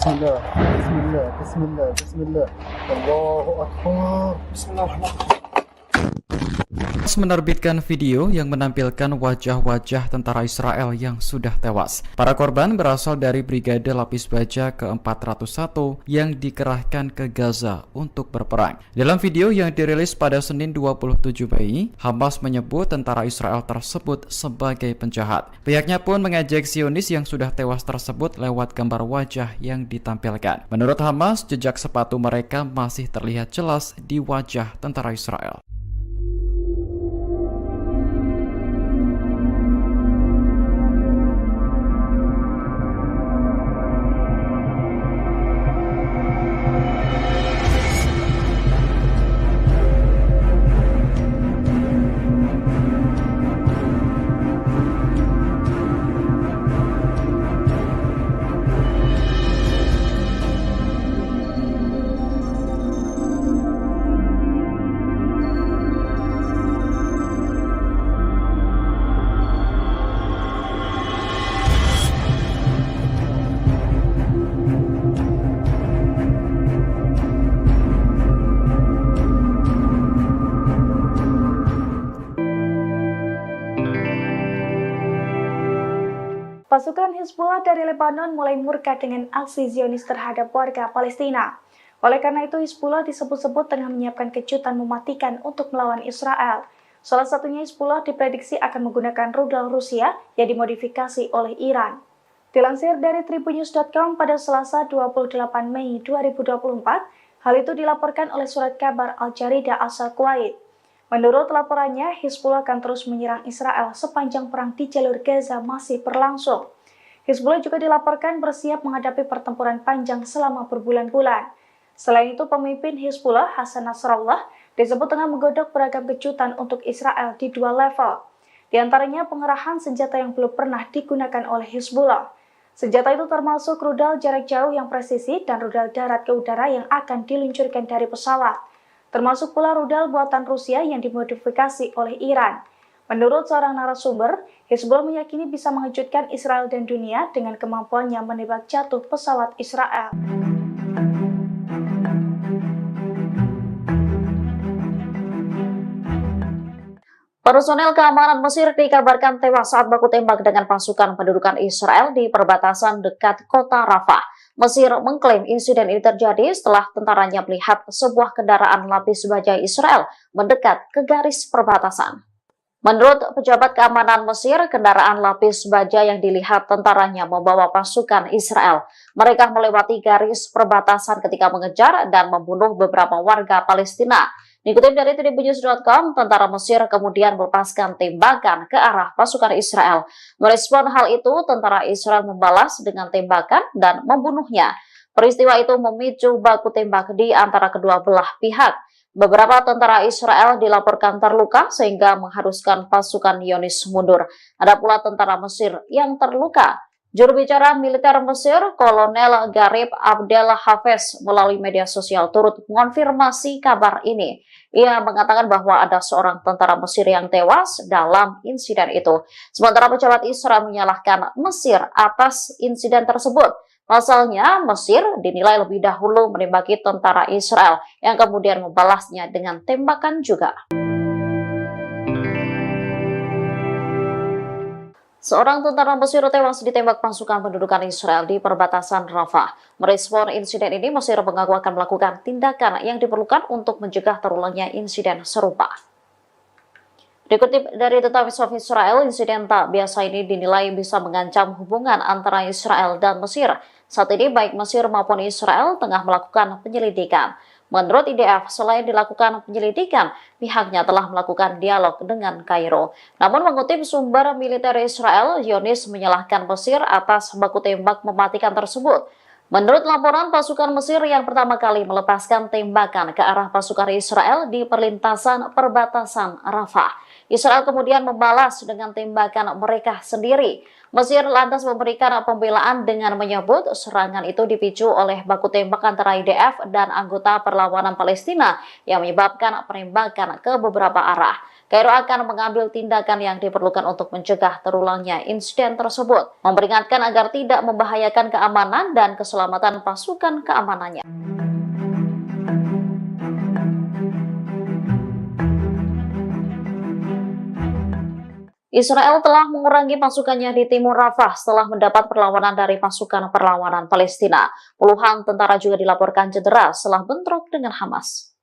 C: بسم الله بسم الله بسم الله بسم الله الله أكبر بسم الله الرحمن الرحيم.
A: Menerbitkan video yang menampilkan wajah-wajah tentara Israel yang sudah tewas. Para korban berasal dari Brigade Lapis Baja ke-401 yang dikerahkan ke Gaza untuk berperang. Dalam video yang dirilis pada Senin 27 Mei, Hamas menyebut tentara Israel tersebut sebagai penjahat. Pihaknya pun mengejek Zionis yang sudah tewas tersebut lewat gambar wajah yang ditampilkan. Menurut Hamas, jejak sepatu mereka masih terlihat jelas di wajah tentara Israel.
D: Pasukan Hizbullah dari Lebanon mulai murka dengan aksi Zionis terhadap warga Palestina. Oleh karena itu, Hizbullah disebut-sebut tengah menyiapkan kejutan mematikan untuk melawan Israel. Salah satunya Hizbullah diprediksi akan menggunakan rudal Rusia yang dimodifikasi oleh Iran. Dilansir dari tribunnews.com pada Selasa 28 Mei 2024, hal itu dilaporkan oleh surat kabar Al-Jarida asal Kuwait. Menurut laporannya, Hizbullah akan terus menyerang Israel sepanjang perang di jalur Gaza masih berlangsung. Hizbullah juga dilaporkan bersiap menghadapi pertempuran panjang selama berbulan-bulan. Selain itu, pemimpin Hizbullah, Hasan Nasrallah, disebut tengah menggodok beragam kejutan untuk Israel di 2 level. Di antaranya pengerahan senjata yang belum pernah digunakan oleh Hizbullah. Senjata itu termasuk rudal jarak jauh yang presisi dan rudal darat ke udara yang akan diluncurkan dari pesawat. Termasuk pula rudal buatan Rusia yang dimodifikasi oleh Iran. Menurut seorang narasumber, Hizbullah meyakini bisa mengejutkan Israel dan dunia dengan kemampuannya menembak jatuh pesawat Israel.
B: Personel keamanan Mesir dikabarkan tewas saat baku tembak dengan pasukan pendudukan Israel di perbatasan dekat kota Rafah. Mesir mengklaim insiden ini terjadi setelah tentaranya melihat sebuah kendaraan lapis baja Israel mendekat ke garis perbatasan. Menurut pejabat keamanan Mesir, kendaraan lapis baja yang dilihat tentaranya membawa pasukan Israel. Mereka melewati garis perbatasan ketika mengejar dan membunuh beberapa warga Palestina. Dikutip dari tribunnews.com, tentara Mesir kemudian melepaskan tembakan ke arah pasukan Israel. Merespon hal itu, tentara Israel membalas dengan tembakan dan membunuhnya. Peristiwa itu memicu baku tembak di antara kedua belah pihak. Beberapa tentara Israel dilaporkan terluka sehingga mengharuskan pasukan Zionis mundur. Ada pula tentara Mesir yang terluka. Juru bicara militer Mesir, Kolonel Garib Abdel Hafez, melalui media sosial turut mengonfirmasi kabar ini. Ia mengatakan bahwa ada seorang tentara Mesir yang tewas dalam insiden itu. Sementara pejabat Israel menyalahkan Mesir atas insiden tersebut. Pasalnya, Mesir dinilai lebih dahulu menembaki tentara Israel yang kemudian membalasnya dengan tembakan juga. Seorang tentara Mesir tewas ditembak pasukan pendudukan Israel di perbatasan Rafah. Merespon insiden ini, Mesir mengaku akan melakukan tindakan yang diperlukan untuk mencegah terulangnya insiden serupa. Dikutip dari The Times of Israel, insiden tak biasa ini dinilai bisa mengancam hubungan antara Israel dan Mesir. Saat ini baik Mesir maupun Israel tengah melakukan penyelidikan. Menurut IDF, selain dilakukan penyelidikan, pihaknya telah melakukan dialog dengan Kairo. Namun mengutip sumber militer Israel, Zionis menyalahkan Mesir atas baku tembak mematikan tersebut. Menurut laporan, pasukan Mesir yang pertama kali melepaskan tembakan ke arah pasukan Israel di perlintasan perbatasan Rafah. Israel kemudian membalas dengan tembakan mereka sendiri. Mesir lantas memberikan pembelaan dengan menyebut serangan itu dipicu oleh baku tembak antara IDF dan anggota perlawanan Palestina yang menyebabkan penembakan ke beberapa arah. Kairo akan mengambil tindakan yang diperlukan untuk mencegah terulangnya insiden tersebut, memperingatkan agar tidak membahayakan keamanan dan keselamatan pasukan keamanannya. Israel telah mengurangi pasukannya di timur Rafah setelah mendapat perlawanan dari pasukan perlawanan Palestina. Puluhan tentara juga dilaporkan cedera setelah bentrok dengan Hamas.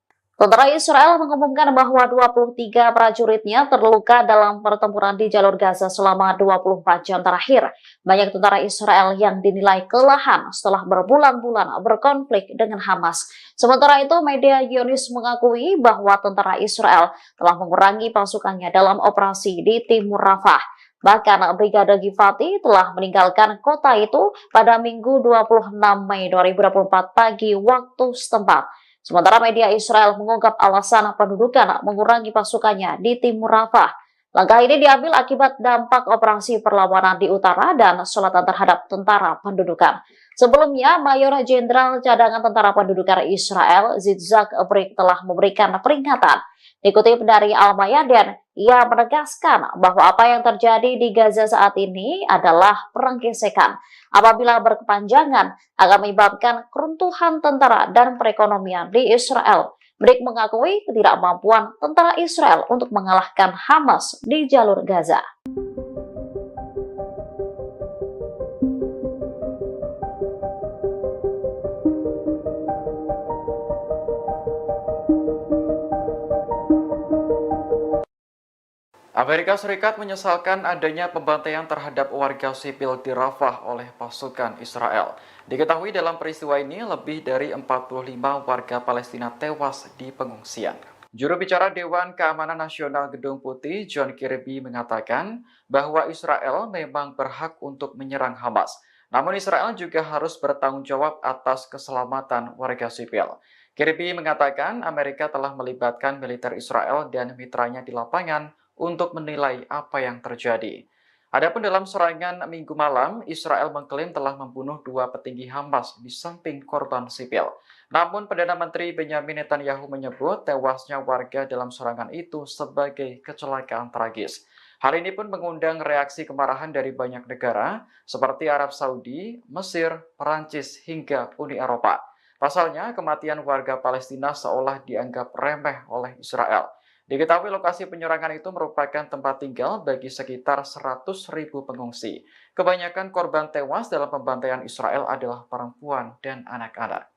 B: Tentara Israel mengumumkan bahwa 23 prajuritnya terluka dalam pertempuran di jalur Gaza selama 24 jam terakhir. Banyak tentara Israel yang dinilai kelelahan setelah berbulan-bulan berkonflik dengan Hamas. Sementara itu, media Zionis mengakui bahwa tentara Israel telah mengurangi pasukannya dalam operasi di timur Rafah. Bahkan Brigade Givati telah meninggalkan kota itu pada Minggu 26 Mei 2024 pagi waktu setempat. Sementara media Israel mengungkap alasan pendudukan mengurangi pasukannya di timur Rafah. Langkah ini diambil akibat dampak operasi perlawanan di utara dan selatan terhadap tentara pendudukan. Sebelumnya, Mayor Jenderal Cadangan Tentara Pendudukan Israel, Yitzhak Brik, telah memberikan peringatan. Dikutip dari Al-Mayadin, ia menegaskan bahwa apa yang terjadi di Gaza saat ini adalah perang gesekan. Apabila berkepanjangan, akan menyebabkan keruntuhan tentara dan perekonomian di Israel. Brik mengakui ketidakmampuan tentara Israel untuk mengalahkan Hamas di jalur Gaza.
A: Amerika Serikat menyesalkan adanya pembantaian terhadap warga sipil di Rafah oleh pasukan Israel. Diketahui dalam peristiwa ini lebih dari 45 warga Palestina tewas di pengungsian. Juru bicara Dewan Keamanan Nasional Gedung Putih, John Kirby, mengatakan bahwa Israel memang berhak untuk menyerang Hamas. Namun Israel juga harus bertanggung jawab atas keselamatan warga sipil. Kirby mengatakan Amerika telah melibatkan militer Israel dan mitranya di lapangan untuk menilai apa yang terjadi. Adapun dalam serangan Minggu malam, Israel mengklaim telah membunuh 2 petinggi Hamas di samping korban sipil. Namun Perdana Menteri Benyamin Netanyahu menyebut tewasnya warga dalam serangan itu sebagai kecelakaan tragis. Hal ini pun mengundang reaksi kemarahan dari banyak negara seperti Arab Saudi, Mesir, Perancis, hingga Uni Eropa. Pasalnya, kematian warga Palestina seolah dianggap remeh oleh Israel. Diketahui lokasi penyerangan itu merupakan tempat tinggal bagi sekitar 100.000 pengungsi. Kebanyakan korban tewas dalam pembantaian Israel adalah perempuan dan anak-anak.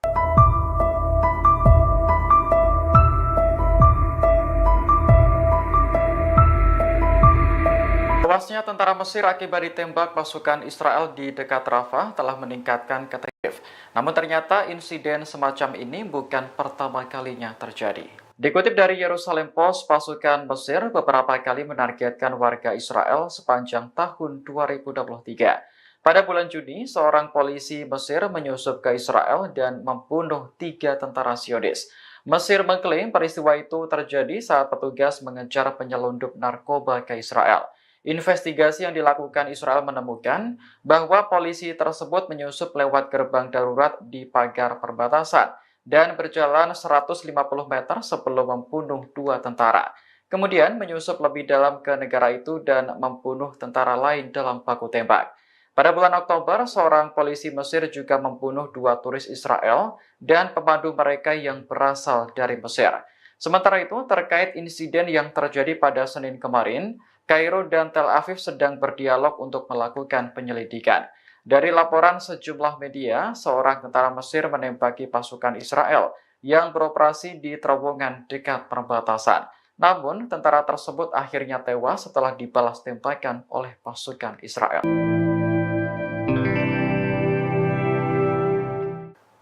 A: Tewasnya tentara Mesir akibat ditembak pasukan Israel di dekat Rafah telah meningkatkan ketegangan. Namun ternyata insiden semacam ini bukan pertama kalinya terjadi. Dikutip dari Yerusalem Post, pasukan Mesir beberapa kali menargetkan warga Israel sepanjang tahun 2023. Pada bulan Juni, seorang polisi Mesir menyusup ke Israel dan membunuh 3 tentara Zionis. Mesir mengklaim peristiwa itu terjadi saat petugas mengejar penyelundup narkoba ke Israel. Investigasi yang dilakukan Israel menemukan bahwa polisi tersebut menyusup lewat gerbang darurat di pagar perbatasan dan berjalan 150 meter sebelum membunuh 2 tentara. Kemudian menyusup lebih dalam ke negara itu dan membunuh tentara lain dalam baku tembak. Pada bulan Oktober, seorang polisi Mesir juga membunuh 2 turis Israel dan pemandu mereka yang berasal dari Mesir. Sementara itu, terkait insiden yang terjadi pada Senin kemarin, Kairo dan Tel Aviv sedang berdialog untuk melakukan penyelidikan. Dari laporan sejumlah media, seorang tentara Mesir menembaki pasukan Israel yang beroperasi di terowongan dekat perbatasan. Namun, tentara tersebut akhirnya tewas setelah dibalas tembakan oleh pasukan Israel.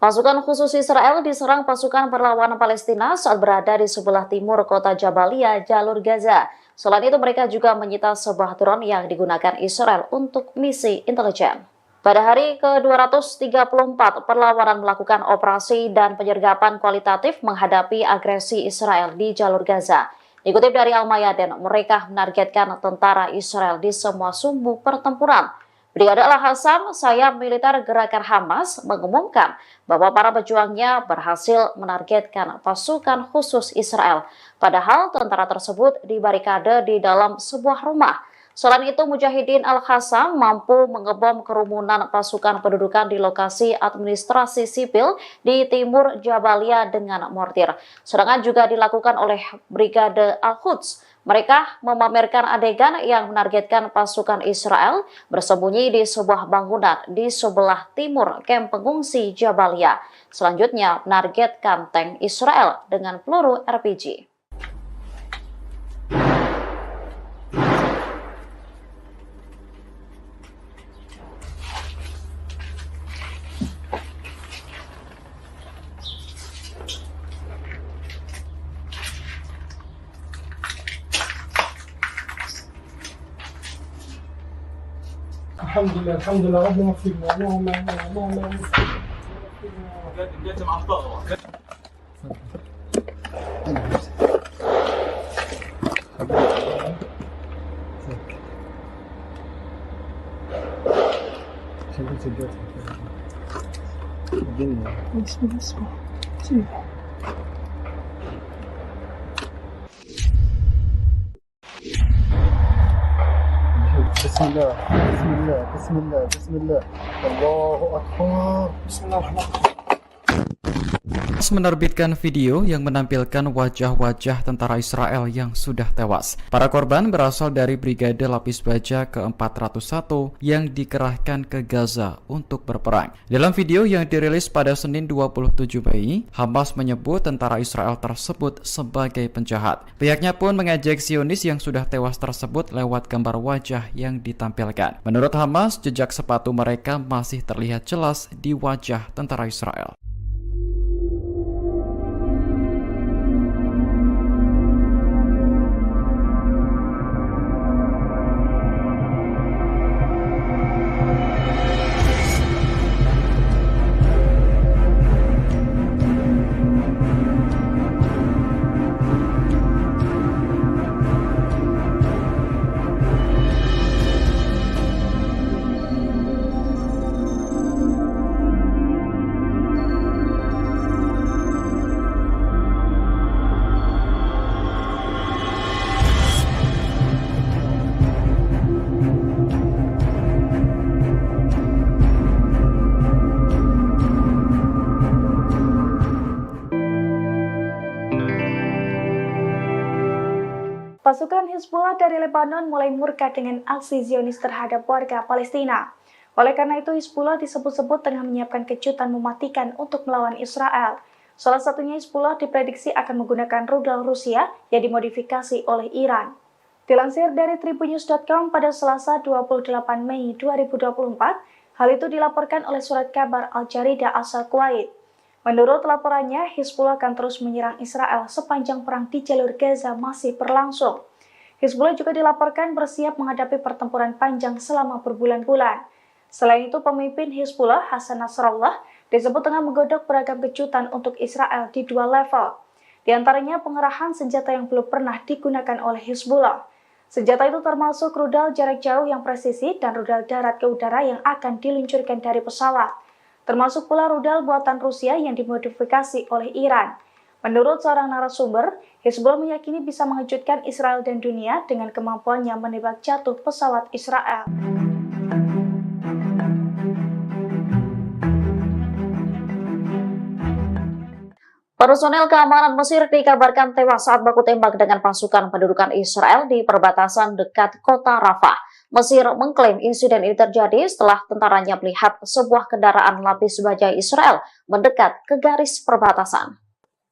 B: Pasukan khusus Israel diserang pasukan perlawanan Palestina saat berada di sebelah timur kota Jabalia, jalur Gaza. Selain itu, mereka juga menyita sebuah drone yang digunakan Israel untuk misi intelijen. Pada hari ke-234, perlawanan melakukan operasi dan penyergapan kualitatif menghadapi agresi Israel di jalur Gaza. Dikutip dari Al-Mayadin, mereka menargetkan tentara Israel di semua sumbu pertempuran. Brigade Al-Hassam, sayap militer gerakan Hamas, mengumumkan bahwa para pejuangnya berhasil menargetkan pasukan khusus Israel. Padahal tentara tersebut dibarikade di dalam sebuah rumah. Selain itu, Mujahidin Al-Hassam mampu mengebom kerumunan pasukan pendudukan di lokasi administrasi sipil di timur Jabalia dengan mortir. Serangan juga dilakukan oleh Brigade Al-Quds. Mereka memamerkan adegan yang menargetkan pasukan Israel bersembunyi di sebuah bangunan di sebelah timur kamp pengungsi Jabalia. Selanjutnya, menargetkan tank Israel dengan peluru RPG.
C: الحمد لله ربنا فينا اللهم بسم الله بسم الله بسم الله بسم الله الله أكبر بسم الله الرحمن الرحيم
A: menerbitkan video yang menampilkan wajah-wajah tentara Israel yang sudah tewas. Para korban berasal dari Brigade Lapis Baja ke-401 yang dikerahkan ke Gaza untuk berperang. Dalam video yang dirilis pada Senin 27 Mei, Hamas menyebut tentara Israel tersebut sebagai penjahat. Pihaknya pun mengejek Zionis yang sudah tewas tersebut lewat gambar wajah yang ditampilkan. Menurut Hamas, jejak sepatu mereka masih terlihat jelas di wajah tentara Israel.
D: Pasukan Hizbullah dari Lebanon mulai murka dengan aksi Zionis terhadap warga Palestina. Oleh karena itu, Hizbullah disebut-sebut tengah menyiapkan kejutan mematikan untuk melawan Israel. Salah satunya Hizbullah diprediksi akan menggunakan rudal Rusia yang dimodifikasi oleh Iran. Dilansir dari tribunnews.com pada Selasa 28 Mei 2024, hal itu dilaporkan oleh surat kabar Al-Jarida asal Kuwait. Menurut laporannya, Hizbullah akan terus menyerang Israel sepanjang perang di jalur Gaza masih berlangsung. Hizbullah juga dilaporkan bersiap menghadapi pertempuran panjang selama berbulan-bulan. Selain itu, pemimpin Hizbullah, Hasan Nasrallah, disebut tengah menggodok beragam kejutan untuk Israel di dua level. Di antaranya pengerahan senjata yang belum pernah digunakan oleh Hizbullah. Senjata itu termasuk rudal jarak jauh yang presisi dan rudal darat ke udara yang akan diluncurkan dari pesawat. Termasuk pula rudal buatan Rusia yang dimodifikasi oleh Iran. Menurut seorang narasumber, Hizbullah meyakini bisa mengejutkan Israel dan dunia dengan kemampuannya menembak jatuh pesawat Israel.
B: Personel keamanan Mesir dikabarkan tewas saat baku tembak dengan pasukan pendudukan Israel di perbatasan dekat kota Rafah. Mesir mengklaim insiden ini terjadi setelah tentaranya melihat sebuah kendaraan lapis baja Israel mendekat ke garis perbatasan.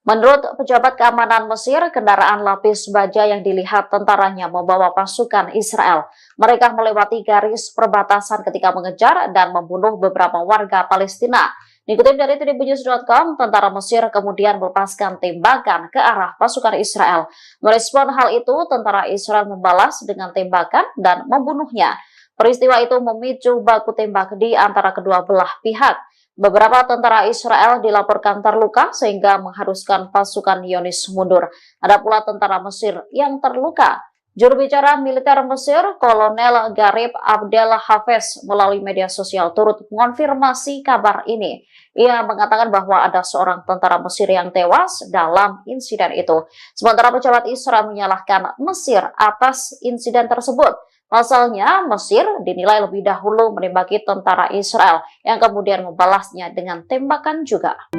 B: Menurut pejabat keamanan Mesir, kendaraan lapis baja yang dilihat tentaranya membawa pasukan Israel. Mereka melewati garis perbatasan ketika mengejar dan membunuh beberapa warga Palestina. Dikutip dari tribunnews.com, tentara Mesir kemudian melepaskan tembakan ke arah pasukan Israel. Merespon hal itu, tentara Israel membalas dengan tembakan dan membunuhnya. Peristiwa itu memicu baku tembak di antara kedua belah pihak. Beberapa tentara Israel dilaporkan terluka sehingga mengharuskan pasukan Zionis mundur. Ada pula tentara Mesir yang terluka. Juru bicara militer Mesir, Kolonel Garib Abdel Hafez, melalui media sosial turut mengonfirmasi kabar ini. Ia mengatakan bahwa ada seorang tentara Mesir yang tewas dalam insiden itu. Sementara pejabat Israel menyalahkan Mesir atas insiden tersebut. Pasalnya, Mesir dinilai lebih dahulu menembaki tentara Israel yang kemudian membalasnya dengan tembakan juga.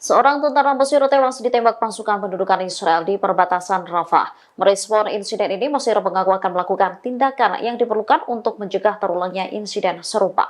B: Seorang tentara Mesir tewas ditembak pasukan pendudukan Israel di perbatasan Rafah. Merespon insiden ini, Mesir mengaku akan melakukan tindakan yang diperlukan untuk mencegah terulangnya insiden serupa.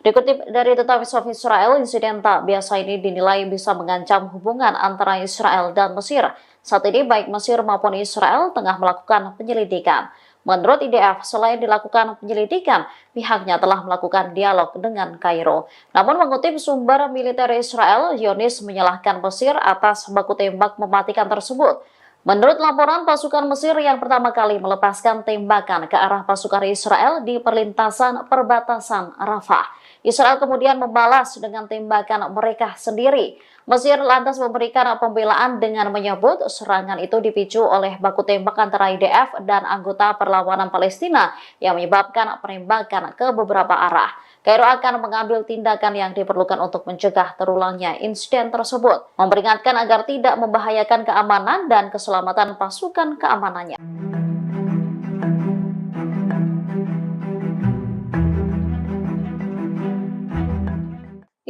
B: Dikutip dari The Times of Israel, insiden tak biasa ini dinilai bisa mengancam hubungan antara Israel dan Mesir. Saat ini baik Mesir maupun Israel tengah melakukan penyelidikan. Menurut IDF, selain dilakukan penyelidikan, pihaknya telah melakukan dialog dengan Kairo. Namun mengutip sumber militer Israel, Zionis menyalahkan Mesir atas baku tembak mematikan tersebut. Menurut laporan, pasukan Mesir yang pertama kali melepaskan tembakan ke arah pasukan Israel di perlintasan perbatasan Rafah. Israel kemudian membalas dengan tembakan mereka sendiri. Mesir lantas memberikan pembelaan dengan menyebut serangan itu dipicu oleh baku tembak antara IDF dan anggota perlawanan Palestina yang menyebabkan penembakan ke beberapa arah. Kairo akan mengambil tindakan yang diperlukan untuk mencegah terulangnya insiden tersebut, memperingatkan agar tidak membahayakan keamanan dan keselamatan pasukan keamanannya.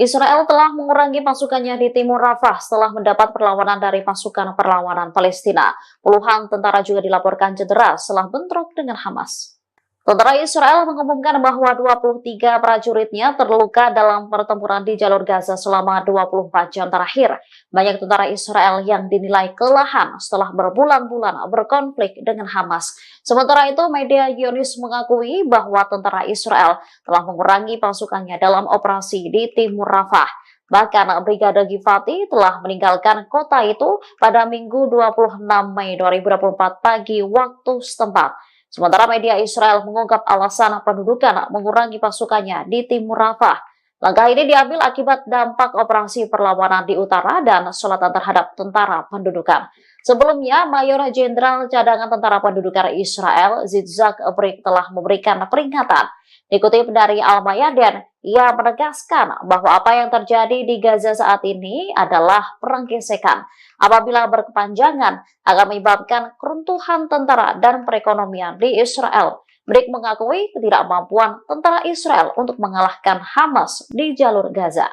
B: Israel telah mengurangi pasukannya di timur Rafah setelah mendapat perlawanan dari pasukan perlawanan Palestina. Puluhan tentara juga dilaporkan cedera setelah bentrok dengan Hamas. Tentara Israel mengumumkan bahwa 23 prajuritnya terluka dalam pertempuran di jalur Gaza selama 24 jam terakhir. Banyak tentara Israel yang dinilai kelelahan setelah berbulan-bulan berkonflik dengan Hamas. Sementara itu, media Zionis mengakui bahwa tentara Israel telah mengurangi pasukannya dalam operasi di timur Rafah. Bahkan Brigade Givati telah meninggalkan kota itu pada Minggu 26 Mei 2024 pagi waktu setempat. Sementara media Israel mengungkap alasan pendudukan mengurangi pasukannya di timur Rafah. Langkah ini diambil akibat dampak operasi perlawanan di utara dan selatan terhadap tentara pendudukan. Sebelumnya, Mayor Jenderal Cadangan Tentara Pendudukan Israel, Yitzhak Brik, telah memberikan peringatan. Dikutip dari Al-Mayadin, ia menegaskan bahwa apa yang terjadi di Gaza saat ini adalah perang gesekan. Apabila berkepanjangan, akan menyebabkan keruntuhan tentara dan perekonomian di Israel. Brik mengakui ketidakmampuan tentara Israel untuk mengalahkan Hamas di jalur Gaza.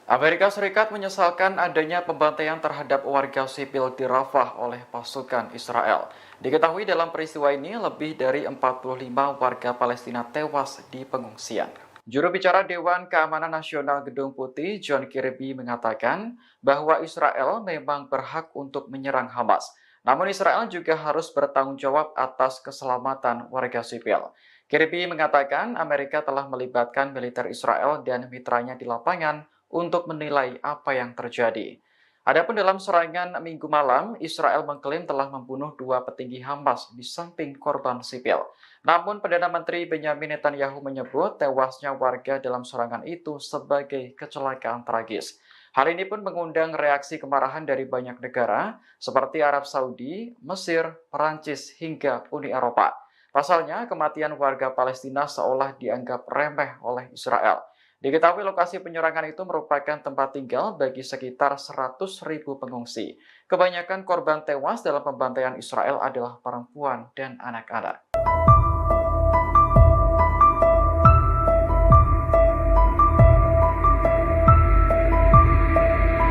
A: Amerika Serikat menyesalkan adanya pembantaian terhadap warga sipil di Rafah oleh pasukan Israel. Diketahui dalam peristiwa ini lebih dari 45 warga Palestina tewas di pengungsian. Juru bicara Dewan Keamanan Nasional Gedung Putih, John Kirby, mengatakan bahwa Israel memang berhak untuk menyerang Hamas. Namun Israel juga harus bertanggung jawab atas keselamatan warga sipil. Kirby mengatakan Amerika telah melibatkan militer Israel dan mitranya di lapangan untuk menilai apa yang terjadi. Adapun dalam serangan Minggu malam, Israel mengklaim telah membunuh 2 petinggi Hamas di samping korban sipil. Namun Perdana Menteri Benyamin Netanyahu menyebut tewasnya warga dalam serangan itu sebagai kecelakaan tragis. Hal ini pun mengundang reaksi kemarahan dari banyak negara seperti Arab Saudi, Mesir, Perancis, hingga Uni Eropa. Pasalnya, kematian warga Palestina seolah dianggap remeh oleh Israel. Diketahui lokasi penyerangan itu merupakan tempat tinggal bagi sekitar 100.000 pengungsi. Kebanyakan korban tewas dalam pembantaian Israel adalah perempuan dan anak-anak.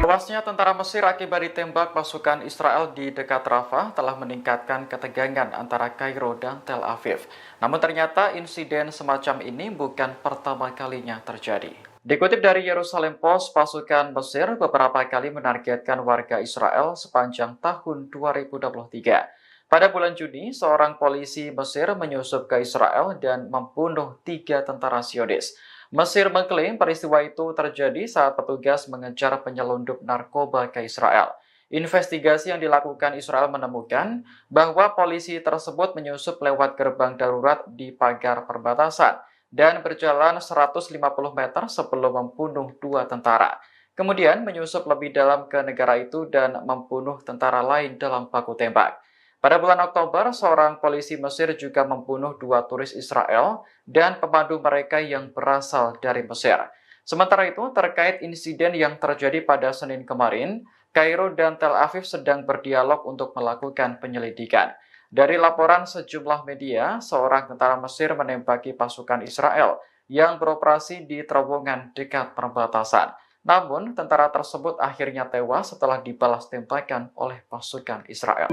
A: Tewasnya tentara Mesir akibat ditembak pasukan Israel di dekat Rafah telah meningkatkan ketegangan antara Kairo dan Tel Aviv. Namun ternyata insiden semacam ini bukan pertama kalinya terjadi. Dikutip dari Yerusalem Post, pasukan Mesir beberapa kali menargetkan warga Israel sepanjang tahun 2023. Pada bulan Juni, seorang polisi Mesir menyusup ke Israel dan membunuh 3 tentara Zionis. Mesir mengklaim peristiwa itu terjadi saat petugas mengejar penyelundup narkoba ke Israel. Investigasi yang dilakukan Israel menemukan bahwa polisi tersebut menyusup lewat gerbang darurat di pagar perbatasan dan berjalan 150 meter sebelum membunuh 2 tentara. Kemudian menyusup lebih dalam ke negara itu dan membunuh tentara lain dalam baku tembak. Pada bulan Oktober, seorang polisi Mesir juga membunuh 2 turis Israel dan pemandu mereka yang berasal dari Mesir. Sementara itu, terkait insiden yang terjadi pada Senin kemarin, Kairo dan Tel Aviv sedang berdialog untuk melakukan penyelidikan. Dari laporan sejumlah media, seorang tentara Mesir menembaki pasukan Israel yang beroperasi di terowongan dekat perbatasan. Namun, tentara tersebut akhirnya tewas setelah dibalas tembakan oleh pasukan Israel.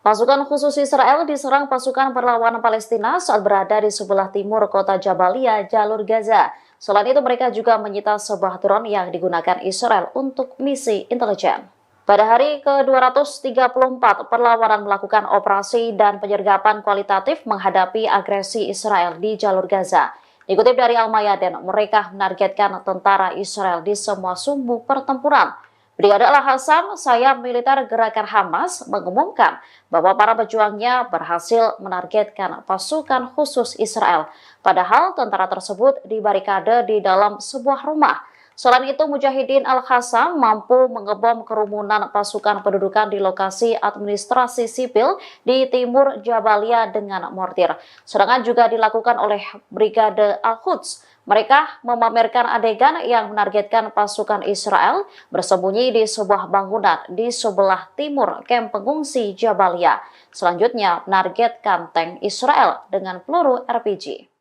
B: Pasukan khusus Israel diserang pasukan perlawanan Palestina saat berada di sebelah timur kota Jabalia, jalur Gaza. Selain itu, mereka juga menyita sebuah drone yang digunakan Israel untuk misi intelijen. Pada hari ke-234, perlawanan melakukan operasi dan penyergapan kualitatif menghadapi agresi Israel di jalur Gaza. Dikutip dari Al-Mayadin, mereka menargetkan tentara Israel di semua sumbu pertempuran. Brigade Al-Hassam, sayap militer gerakan Hamas, mengumumkan bahwa para pejuangnya berhasil menargetkan pasukan khusus Israel. Padahal tentara tersebut dibarikade di dalam sebuah rumah. Selain itu, Mujahidin Al-Hassam mampu mengebom kerumunan pasukan pendudukan di lokasi administrasi sipil di timur Jabalia dengan mortir. Serangan juga dilakukan oleh Brigade Al-Quds. Mereka memamerkan adegan yang menargetkan pasukan Israel bersembunyi di sebuah bangunan di sebelah timur kamp pengungsi Jabalia. Selanjutnya menargetkan tank Israel dengan peluru RPG.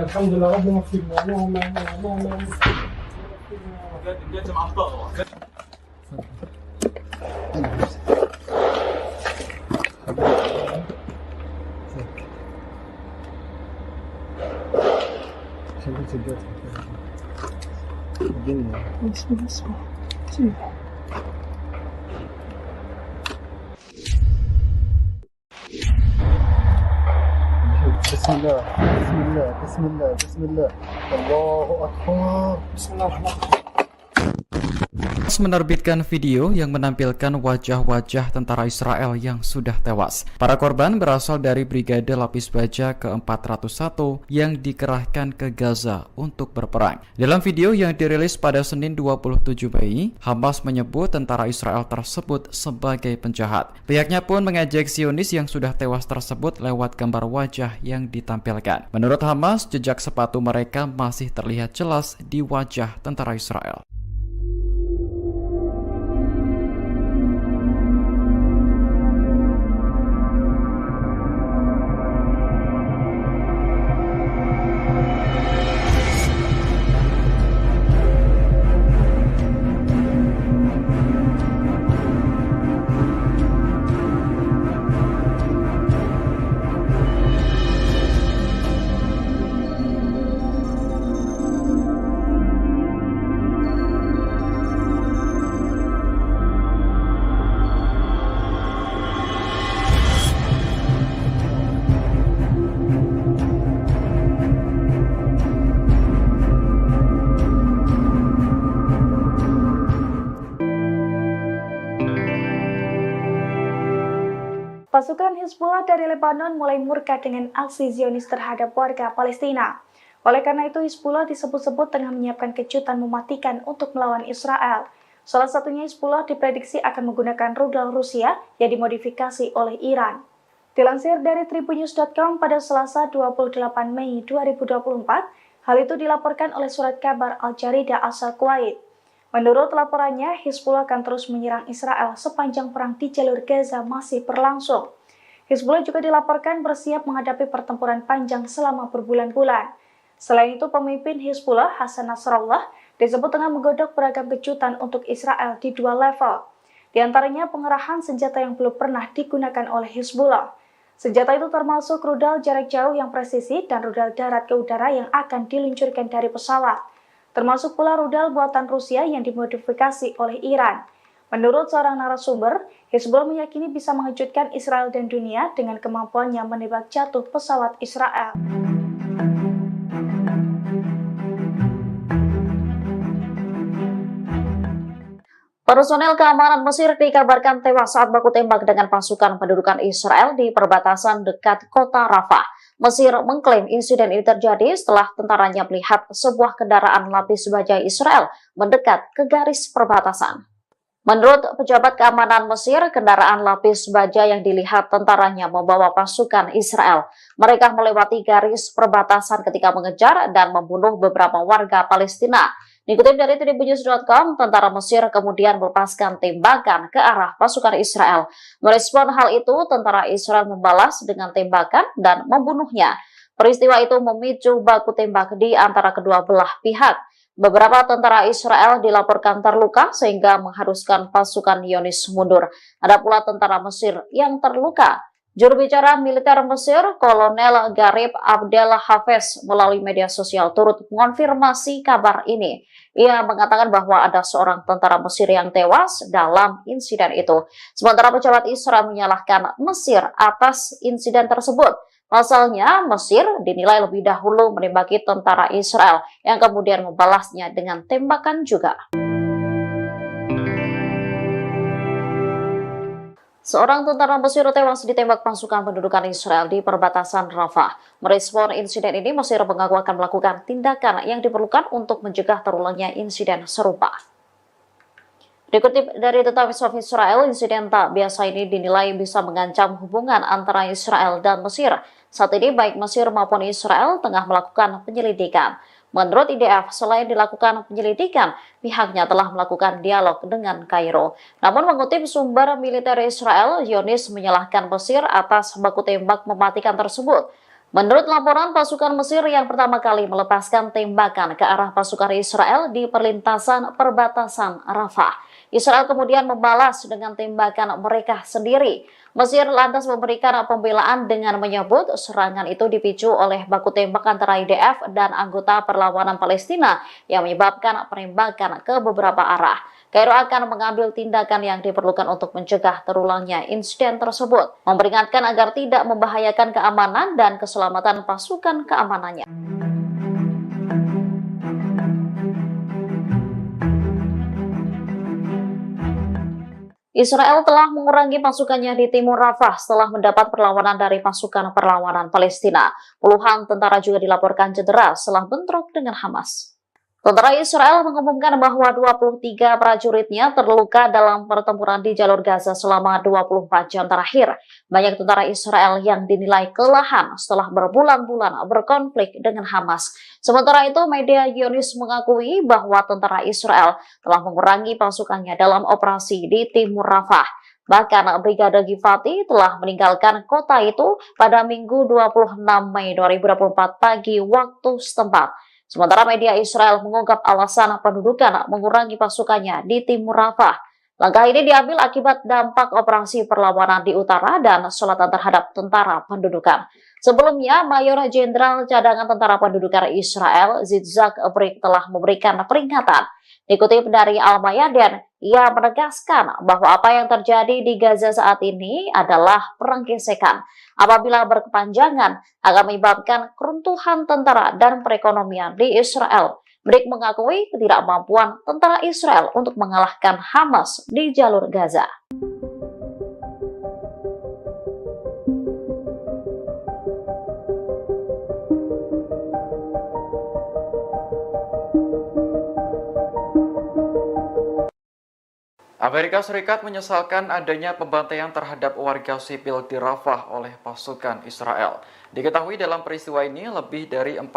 C: الحمد لله ربنا يغفر لنا اللهم اللهم بسم الله بسم الله بسم الله بسم الله الله أكبر بسم الله الرحمن الرحيم.
A: Menerbitkan video yang menampilkan wajah-wajah tentara Israel yang sudah tewas. Para korban berasal dari Brigade Lapis Baja ke-401 yang dikerahkan ke Gaza untuk berperang. Dalam video yang dirilis pada Senin 27 Mei, Hamas menyebut tentara Israel tersebut sebagai penjahat. Pihaknya pun mengejek Zionis yang sudah tewas tersebut lewat gambar wajah yang ditampilkan. Menurut Hamas, jejak sepatu mereka masih terlihat jelas di wajah tentara Israel.
D: Pasukan Hizbullah dari Lebanon mulai murka dengan aksi Zionis terhadap warga Palestina. Oleh karena itu, Hizbullah disebut-sebut tengah menyiapkan kejutan mematikan untuk melawan Israel. Salah satunya Hizbullah diprediksi akan menggunakan rudal Rusia yang dimodifikasi oleh Iran. Dilansir dari tribunnews.com pada Selasa 28 Mei 2024, hal itu dilaporkan oleh surat kabar Al-Jarida asal Kuwait. Menurut laporannya, Hizbullah akan terus menyerang Israel sepanjang perang di jalur Gaza masih berlangsung. Hizbullah juga dilaporkan bersiap menghadapi pertempuran panjang selama berbulan-bulan. Selain itu, pemimpin Hizbullah, Hasan Nasrallah, disebut tengah menggodok beragam kejutan untuk Israel di dua level. Di antaranya pengerahan senjata yang belum pernah digunakan oleh Hizbullah. Senjata itu termasuk rudal jarak jauh yang presisi dan rudal darat ke udara yang akan diluncurkan dari pesawat. Termasuk pula rudal buatan Rusia yang dimodifikasi oleh Iran. Menurut seorang narasumber, Hizbullah meyakini bisa mengejutkan Israel dan dunia dengan kemampuannya menembak jatuh pesawat Israel.
B: Personel keamanan Mesir dikabarkan tewas saat baku tembak dengan pasukan pendudukan Israel di perbatasan dekat kota Rafah. Mesir mengklaim insiden ini terjadi setelah tentaranya melihat sebuah kendaraan lapis baja Israel mendekat ke garis perbatasan. Menurut pejabat keamanan Mesir, kendaraan lapis baja yang dilihat tentaranya membawa pasukan Israel. Mereka melewati garis perbatasan ketika mengejar dan membunuh beberapa warga Palestina. Dikutip dari tribunnews.com, tentara Mesir kemudian melepaskan tembakan ke arah pasukan Israel. Merespon hal itu, tentara Israel membalas dengan tembakan dan membunuhnya. Peristiwa itu memicu baku tembak di antara kedua belah pihak. Beberapa tentara Israel dilaporkan terluka sehingga mengharuskan pasukan Zionis mundur. Ada pula tentara Mesir yang terluka. Juru bicara militer Mesir, Kolonel Garib Abdel Hafez, melalui media sosial turut mengonfirmasi kabar ini. Ia mengatakan bahwa ada seorang tentara Mesir yang tewas dalam insiden itu. Sementara pejabat Israel menyalahkan Mesir atas insiden tersebut. Pasalnya, Mesir dinilai lebih dahulu menembaki tentara Israel yang kemudian membalasnya dengan tembakan juga. Seorang tentara Mesir tewas ditembak pasukan pendudukan Israel di perbatasan Rafah. Merespon insiden ini, Mesir mengaku akan melakukan tindakan yang diperlukan untuk mencegah terulangnya insiden serupa. Dikutip dari The Times of Israel, insiden tak biasa ini dinilai bisa mengancam hubungan antara Israel dan Mesir. Saat ini baik Mesir maupun Israel tengah melakukan penyelidikan. Menurut IDF, selain dilakukan penyelidikan, pihaknya telah melakukan dialog dengan Kairo. Namun mengutip sumber militer Israel, Zionis menyalahkan Mesir atas baku tembak mematikan tersebut. Menurut laporan, pasukan Mesir yang pertama kali melepaskan tembakan ke arah pasukan Israel di perlintasan perbatasan Rafah. Israel kemudian membalas dengan tembakan mereka sendiri. Mesir lantas memberikan pembelaan dengan menyebut serangan itu dipicu oleh baku tembak antara IDF dan anggota perlawanan Palestina yang menyebabkan penembakan ke beberapa arah. Kairo akan mengambil tindakan yang diperlukan untuk mencegah terulangnya insiden tersebut, memperingatkan agar tidak membahayakan keamanan dan keselamatan pasukan keamanannya. Israel telah mengurangi pasukannya di timur Rafah setelah mendapat perlawanan dari pasukan perlawanan Palestina. Puluhan tentara juga dilaporkan cedera setelah bentrok dengan Hamas. Tentara Israel mengumumkan bahwa 23 prajuritnya terluka dalam pertempuran di jalur Gaza selama 24 jam terakhir. Banyak tentara Israel yang dinilai kelelahan setelah berbulan-bulan berkonflik dengan Hamas. Sementara itu, media Zionis mengakui bahwa tentara Israel telah mengurangi pasukannya dalam operasi di timur Rafah. Bahkan Brigade Givati telah meninggalkan kota itu pada Minggu 26 Mei 2024 pagi waktu setempat. Sementara media Israel mengungkap alasan pendudukan mengurangi pasukannya di timur Rafah. Langkah ini diambil akibat dampak operasi perlawanan di utara dan selatan terhadap tentara pendudukan. Sebelumnya, Mayor Jenderal Cadangan Tentara Pendudukan Israel, Yitzhak Brik, telah memberikan peringatan. Dikutip dari Al-Mayadin, ia menegaskan bahwa apa yang terjadi di Gaza saat ini adalah perang gesekan. Apabila berkepanjangan, akan menyebabkan keruntuhan tentara dan perekonomian di Israel. Brik mengakui ketidakmampuan tentara Israel untuk mengalahkan Hamas di jalur Gaza.
A: Amerika Serikat menyesalkan adanya pembantaian terhadap warga sipil di Rafah oleh pasukan Israel. Diketahui dalam peristiwa ini lebih dari 45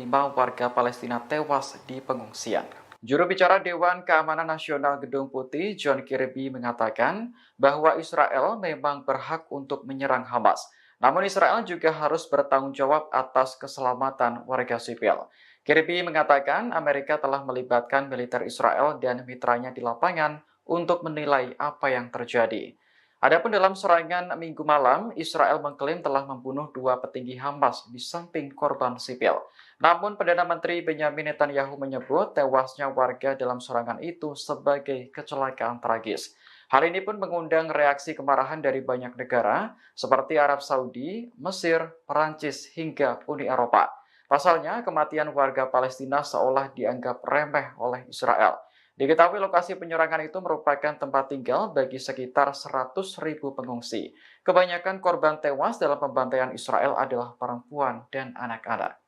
A: warga Palestina tewas di pengungsian. Juru bicara Dewan Keamanan Nasional Gedung Putih, John Kirby, mengatakan bahwa Israel memang berhak untuk menyerang Hamas. Namun Israel juga harus bertanggung jawab atas keselamatan warga sipil. Kirby mengatakan Amerika telah melibatkan militer Israel dan mitranya di lapangan untuk menilai apa yang terjadi. Adapun dalam serangan Minggu malam, Israel mengklaim telah membunuh 2 petinggi Hamas di samping korban sipil. Namun Perdana Menteri Benjamin Netanyahu menyebut tewasnya warga dalam serangan itu sebagai kecelakaan tragis. Hal ini pun mengundang reaksi kemarahan dari banyak negara seperti Arab Saudi, Mesir, Perancis, hingga Uni Eropa. Pasalnya, kematian warga Palestina seolah dianggap remeh oleh Israel. Diketahui lokasi penyerangan itu merupakan tempat tinggal bagi sekitar 100.000 pengungsi. Kebanyakan korban tewas dalam pembantaian Israel adalah perempuan dan anak-anak.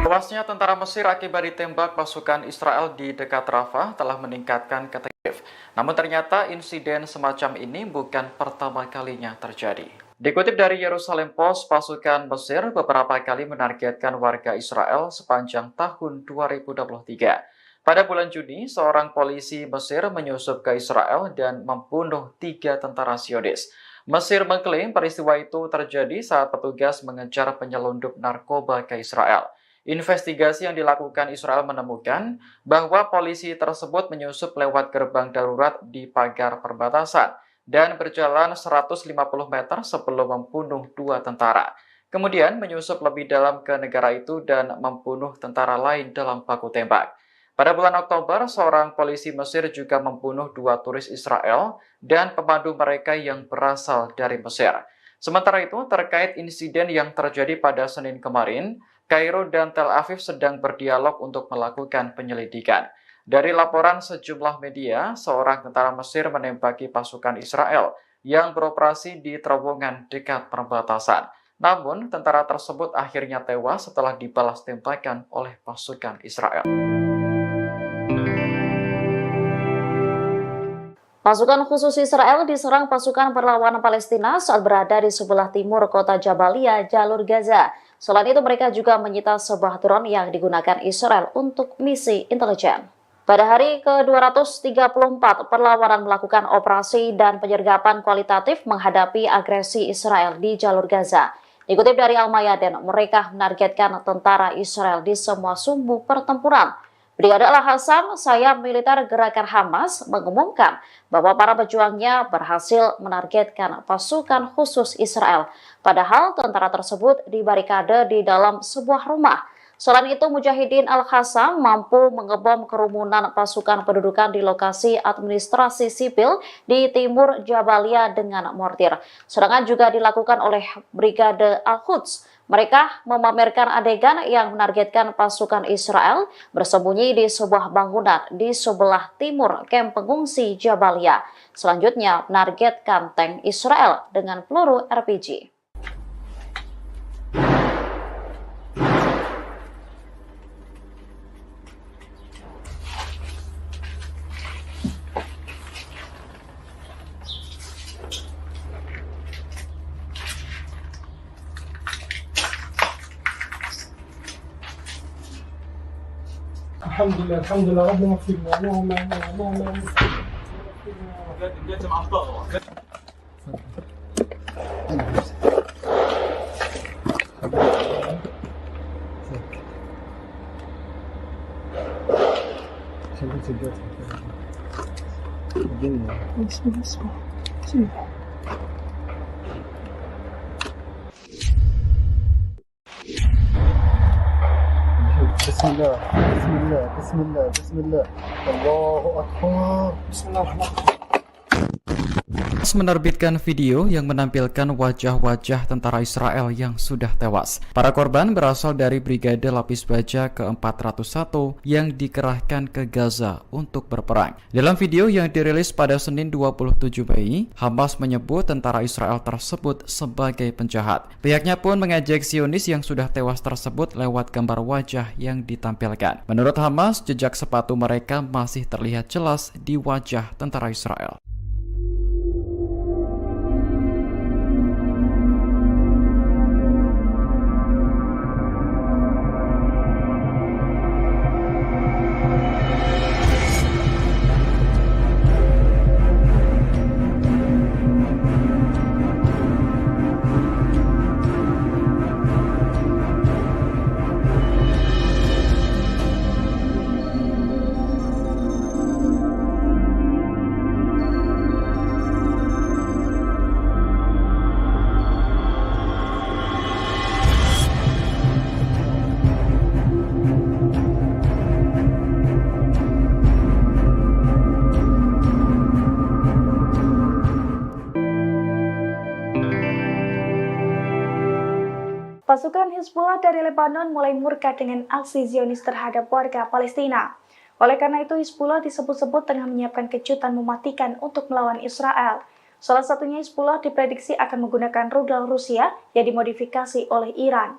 A: Tewasnya tentara Mesir akibat ditembak pasukan Israel di dekat Rafah telah meningkatkan ketegangan. Namun ternyata insiden semacam ini bukan pertama kalinya terjadi. Dikutip dari Yerusalem Post, pasukan Mesir beberapa kali menargetkan warga Israel sepanjang tahun 2023. Pada bulan Juni, seorang polisi Mesir menyusup ke Israel dan membunuh 3 tentara Zionis. Mesir mengklaim peristiwa itu terjadi saat petugas mengejar penyelundup narkoba ke Israel. Investigasi yang dilakukan Israel menemukan bahwa polisi tersebut menyusup lewat gerbang darurat di pagar perbatasan dan berjalan 150 meter sebelum membunuh 2 tentara. Kemudian menyusup lebih dalam ke negara itu dan membunuh tentara lain dalam baku tembak. Pada bulan Oktober, seorang polisi Mesir juga membunuh 2 turis Israel dan pemandu mereka yang berasal dari Mesir. Sementara itu, terkait insiden yang terjadi pada Senin kemarin, Kairo dan Tel Aviv sedang berdialog untuk melakukan penyelidikan. Dari laporan sejumlah media, seorang tentara Mesir menembaki pasukan Israel yang beroperasi di terowongan dekat perbatasan. Namun, tentara tersebut akhirnya tewas setelah dibalas tembakan oleh pasukan Israel.
B: Pasukan khusus Israel diserang pasukan perlawanan Palestina saat berada di sebelah timur kota Jabalia, jalur Gaza. Selain itu, mereka juga menyita sebuah drone yang digunakan Israel untuk misi intelijen. Pada hari ke-234, perlawanan melakukan operasi dan penyergapan kualitatif menghadapi agresi Israel di jalur Gaza. Dikutip dari Al-Mayadin, mereka menargetkan tentara Israel di semua sumbu pertempuran. Brigade Al-Hassam, sayap militer gerakan Hamas, mengumumkan bahwa para pejuangnya berhasil menargetkan pasukan khusus Israel. Padahal tentara tersebut dibarikade di dalam sebuah rumah. Selain itu, Mujahidin Al-Hassam mampu mengebom kerumunan pasukan pendudukan di lokasi administrasi sipil di timur Jabalia dengan mortir. Serangan juga dilakukan oleh Brigade Al-Quds. Mereka memamerkan adegan yang menargetkan pasukan Israel bersembunyi di sebuah bangunan di sebelah timur kamp pengungsi Jabalia. Selanjutnya, menargetkan tank Israel dengan peluru RPG.
C: الحمد لله ربنا اغفر لنا اللهم بسم الله بسم الله بسم الله بسم الله الله أكبر بسم الله الرحمن الرحيم.
A: Menerbitkan video yang menampilkan wajah-wajah tentara Israel yang sudah tewas. Para korban berasal dari Brigade Lapis Baja ke-401 yang dikerahkan ke Gaza untuk berperang. Dalam video yang dirilis pada Senin 27 Mei, Hamas menyebut tentara Israel tersebut sebagai penjahat. Pihaknya pun mengejek Zionis yang sudah tewas tersebut lewat gambar wajah yang ditampilkan. Menurut Hamas, jejak sepatu mereka masih terlihat jelas di wajah tentara Israel.
D: Pasukan Hizbullah dari Lebanon mulai murka dengan aksi Zionis terhadap warga Palestina. Oleh karena itu, Hizbullah disebut-sebut tengah menyiapkan kejutan mematikan untuk melawan Israel. Salah satunya Hizbullah diprediksi akan menggunakan rudal Rusia yang dimodifikasi oleh Iran.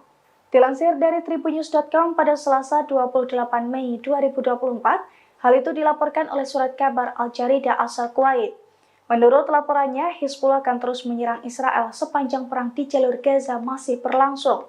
D: Dilansir dari tribunnews.com pada Selasa 28 Mei 2024, hal itu dilaporkan oleh surat kabar Al-Jarida asal Kuwait. Menurut laporannya, Hizbullah akan terus menyerang Israel sepanjang perang di jalur Gaza masih berlangsung.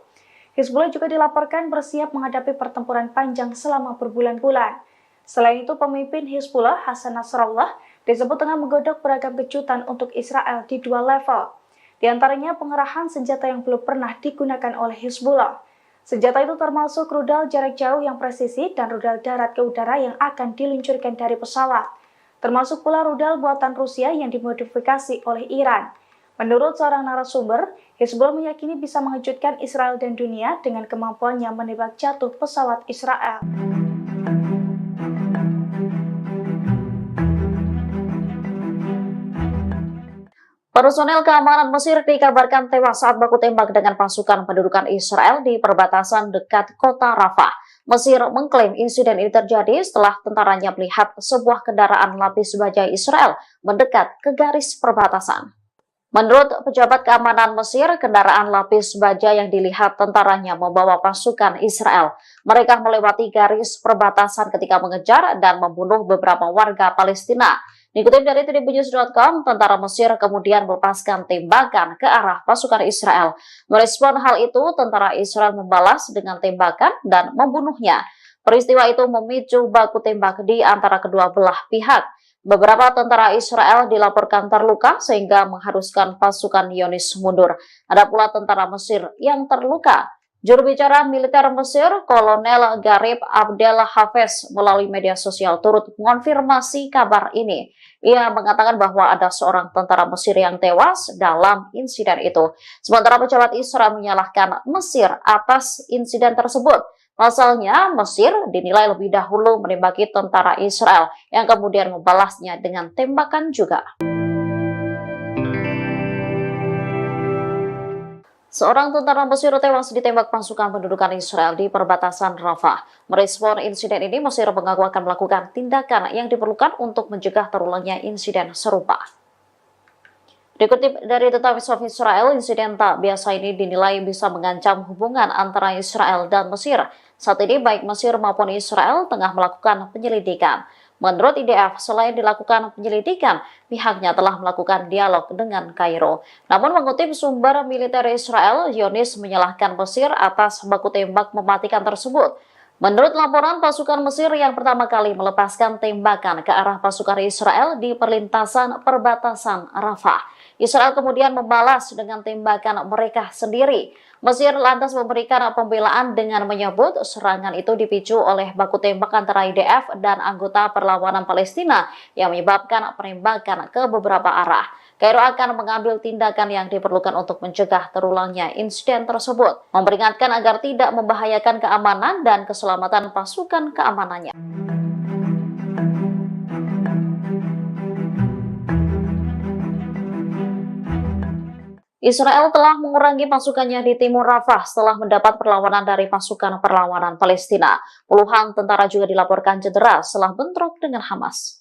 D: Hizbullah juga dilaporkan bersiap menghadapi pertempuran panjang selama berbulan-bulan. Selain itu, pemimpin Hizbullah, Hasan Nasrallah, disebut tengah menggodok beragam kejutan untuk Israel di dua level. Di antaranya pengerahan senjata yang belum pernah digunakan oleh Hizbullah. Senjata itu termasuk rudal jarak jauh yang presisi dan rudal darat ke udara yang akan diluncurkan dari pesawat. Termasuk pula rudal buatan Rusia yang dimodifikasi oleh Iran. Menurut seorang narasumber, Hizbullah meyakini bisa mengejutkan Israel dan dunia dengan kemampuannya menembak jatuh pesawat Israel.
B: Personel keamanan Mesir dikabarkan tewas saat baku tembak dengan pasukan pendudukan Israel di perbatasan dekat kota Rafah. Mesir mengklaim insiden ini terjadi setelah tentaranya melihat sebuah kendaraan lapis baja Israel mendekat ke garis perbatasan. Menurut pejabat keamanan Mesir, kendaraan lapis baja yang dilihat tentaranya membawa pasukan Israel. Mereka melewati garis perbatasan ketika mengejar dan membunuh beberapa warga Palestina. Dikutip dari tribunnews.com, tentara Mesir kemudian melepaskan tembakan ke arah pasukan Israel. Merespon hal itu, tentara Israel membalas dengan tembakan dan membunuhnya. Peristiwa itu memicu baku tembak di antara kedua belah pihak. Beberapa tentara Israel dilaporkan terluka sehingga mengharuskan pasukan Zionis mundur. Ada pula tentara Mesir yang terluka. Juru bicara militer Mesir, Kolonel Garib Abdel Hafez, melalui media sosial turut mengonfirmasi kabar ini. Ia mengatakan bahwa ada seorang tentara Mesir yang tewas dalam insiden itu. Sementara pejabat Israel menyalahkan Mesir atas insiden tersebut. Pasalnya, Mesir dinilai lebih dahulu menembaki tentara Israel yang kemudian membalasnya dengan tembakan juga. Seorang tentara Mesir tewas ditembak pasukan pendudukan Israel di perbatasan Rafah. Merespon insiden ini, Mesir mengaku akan melakukan tindakan yang diperlukan untuk mencegah terulangnya insiden serupa. Dikutip dari The Times of Israel, insiden tak biasa ini dinilai bisa mengancam hubungan antara Israel dan Mesir. Saat ini baik Mesir maupun Israel tengah melakukan penyelidikan. Menurut IDF, selain dilakukan penyelidikan, pihaknya telah melakukan dialog dengan Kairo. Namun mengutip sumber militer Israel, Zionis menyalahkan Mesir atas baku tembak mematikan tersebut. Menurut laporan, pasukan Mesir yang pertama kali melepaskan tembakan ke arah pasukan Israel di perlintasan perbatasan Rafah. Israel kemudian membalas dengan tembakan mereka sendiri. Mesir lantas memberikan pembelaan dengan menyebut serangan itu dipicu oleh baku tembak antara IDF dan anggota perlawanan Palestina yang menyebabkan penembakan ke beberapa arah. Kairo akan mengambil tindakan yang diperlukan untuk mencegah terulangnya insiden tersebut, memperingatkan agar tidak membahayakan keamanan dan keselamatan pasukan keamanannya. Israel telah mengurangi pasukannya di timur Rafah setelah mendapat perlawanan dari pasukan perlawanan Palestina. Puluhan tentara juga dilaporkan cedera setelah bentrok dengan Hamas.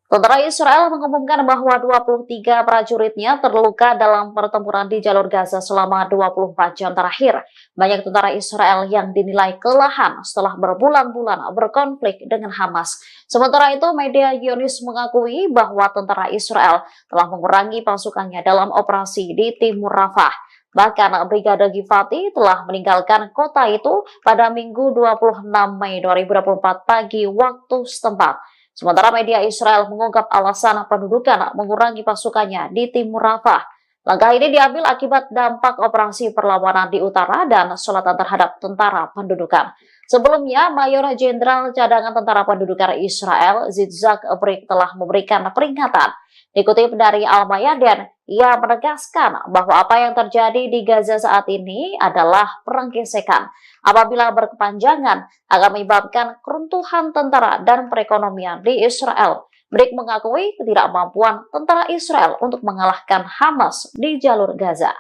B: Tentara Israel mengumumkan bahwa 23 prajuritnya terluka dalam pertempuran di jalur Gaza selama 24 jam terakhir. Banyak tentara Israel yang dinilai kelelahan setelah berbulan-bulan berkonflik dengan Hamas. Sementara itu, media Zionis mengakui bahwa tentara Israel telah mengurangi pasukannya dalam operasi di timur Rafah. Bahkan Brigade Givati telah meninggalkan kota itu pada Minggu 26 Mei 2024 pagi waktu setempat. Sementara media Israel mengungkap alasan pendudukan mengurangi pasukannya di timur Rafah. Langkah ini diambil akibat dampak operasi perlawanan di utara dan selatan terhadap tentara pendudukan. Sebelumnya, Mayor Jenderal Cadangan Tentara Pendudukan Israel, Yitzhak Brik, telah memberikan peringatan. Dikutip dari Al-Mayadin, ia menegaskan bahwa apa yang terjadi di Gaza saat ini adalah perang gesekan. Apabila berkepanjangan, akan menyebabkan keruntuhan tentara dan perekonomian di Israel. Brik mengakui ketidakmampuan tentara Israel untuk mengalahkan Hamas di jalur Gaza.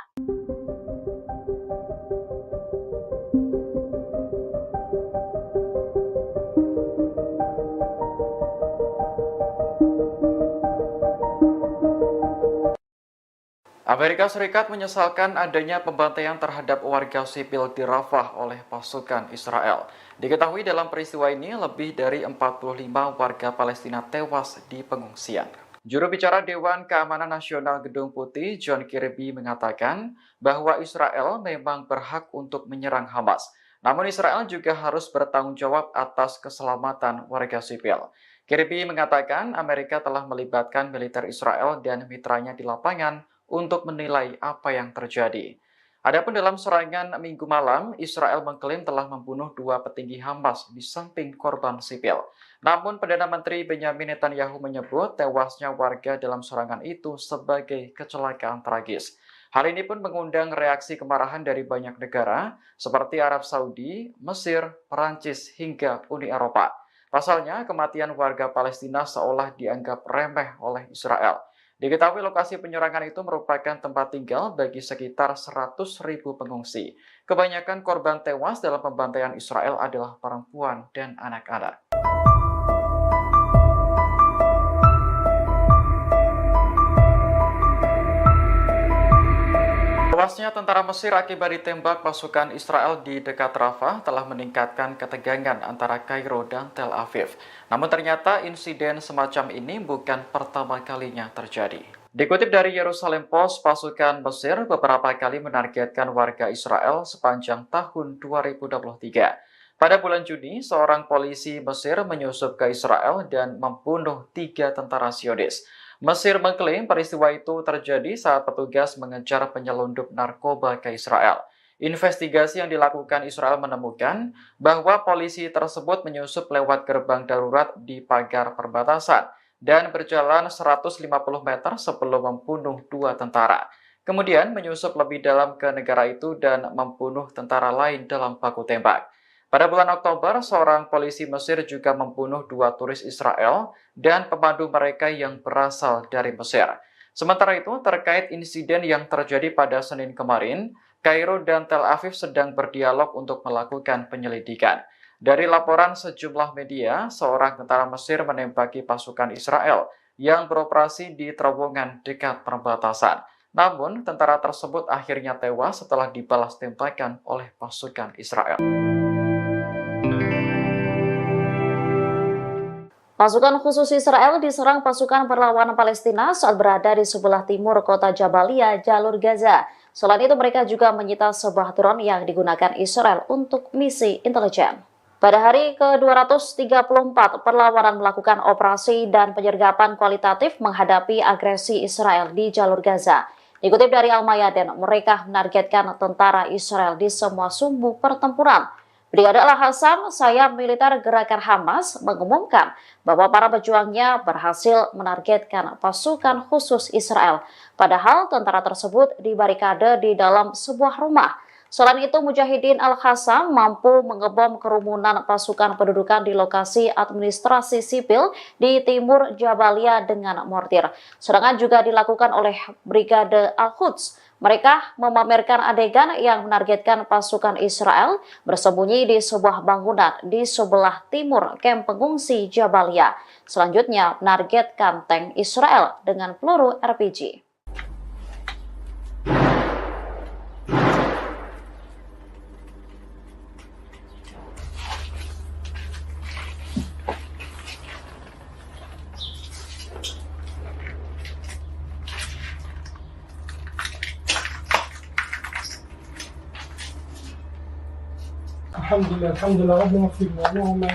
A: Amerika Serikat menyesalkan adanya pembantaian terhadap warga sipil di Rafah oleh pasukan Israel. Diketahui dalam peristiwa ini lebih dari 45 warga Palestina tewas di pengungsian. Juru bicara Dewan Keamanan Nasional Gedung Putih, John Kirby, mengatakan bahwa Israel memang berhak untuk menyerang Hamas. Namun Israel juga harus bertanggung jawab atas keselamatan warga sipil. Kirby mengatakan Amerika telah melibatkan militer Israel dan mitranya di lapangan untuk menilai apa yang terjadi. Adapun dalam serangan Minggu malam, Israel mengklaim telah membunuh 2 petinggi Hamas di samping korban sipil. Namun Perdana Menteri Benjamin Netanyahu menyebut tewasnya warga dalam serangan itu sebagai kecelakaan tragis. Hal ini pun mengundang reaksi kemarahan dari banyak negara seperti Arab Saudi, Mesir, Perancis, hingga Uni Eropa. Pasalnya, kematian warga Palestina seolah dianggap remeh oleh Israel. Diketahui lokasi penyerangan itu merupakan tempat tinggal bagi sekitar 100.000 pengungsi. Kebanyakan korban tewas dalam pembantaian Israel adalah perempuan dan anak-anak. Tewasnya tentara Mesir akibat ditembak pasukan Israel di dekat Rafah telah meningkatkan ketegangan antara Kairo dan Tel Aviv. Namun ternyata insiden semacam ini bukan pertama kalinya terjadi. Dikutip dari Yerusalem Post, pasukan Mesir beberapa kali menargetkan warga Israel sepanjang tahun 2023. Pada bulan Juni, seorang polisi Mesir menyusup ke Israel dan membunuh 3 tentara Zionis. Mesir mengklaim peristiwa itu terjadi saat petugas mengejar penyelundup narkoba ke Israel. Investigasi yang dilakukan Israel menemukan bahwa polisi tersebut menyusup lewat gerbang darurat di pagar perbatasan dan berjalan 150 meter sebelum membunuh 2 tentara. Kemudian menyusup lebih dalam ke negara itu dan membunuh tentara lain dalam baku tembak. Pada bulan Oktober, seorang polisi Mesir juga membunuh 2 turis Israel dan pemandu mereka yang berasal dari Mesir. Sementara itu, terkait insiden yang terjadi pada Senin kemarin, Kairo dan Tel Aviv sedang berdialog untuk melakukan penyelidikan. Dari laporan sejumlah media, seorang tentara Mesir menembaki pasukan Israel yang beroperasi di terowongan dekat perbatasan. Namun, tentara tersebut akhirnya tewas setelah dibalas tembakan oleh pasukan Israel.
B: Pasukan khusus Israel diserang pasukan perlawanan Palestina saat berada di sebelah timur kota Jabalia, jalur Gaza. Selain itu, mereka juga menyita sebuah drone yang digunakan Israel untuk misi intelijen. Pada hari ke-234, perlawanan melakukan operasi dan penyergapan kualitatif menghadapi agresi Israel di jalur Gaza. Dikutip dari Al-Mayadin, mereka menargetkan tentara Israel di semua sumbu pertempuran. Brigade Al-Hassam, sayap militer gerakan Hamas, mengumumkan bahwa para pejuangnya berhasil menargetkan pasukan khusus Israel. Padahal tentara tersebut dibarikade di dalam sebuah rumah. Selain itu, Mujahidin Al-Hassam mampu mengebom kerumunan pasukan pendudukan di lokasi administrasi sipil di timur Jabalia dengan mortir. Serangan juga dilakukan oleh Brigade Al-Quds. Mereka memamerkan adegan yang menargetkan pasukan Israel bersembunyi di sebuah bangunan di sebelah timur kamp pengungsi Jabalia. Selanjutnya, menargetkan tank Israel dengan peluru RPG.
C: Alhamdulillah, Rabbana firna, Allahumma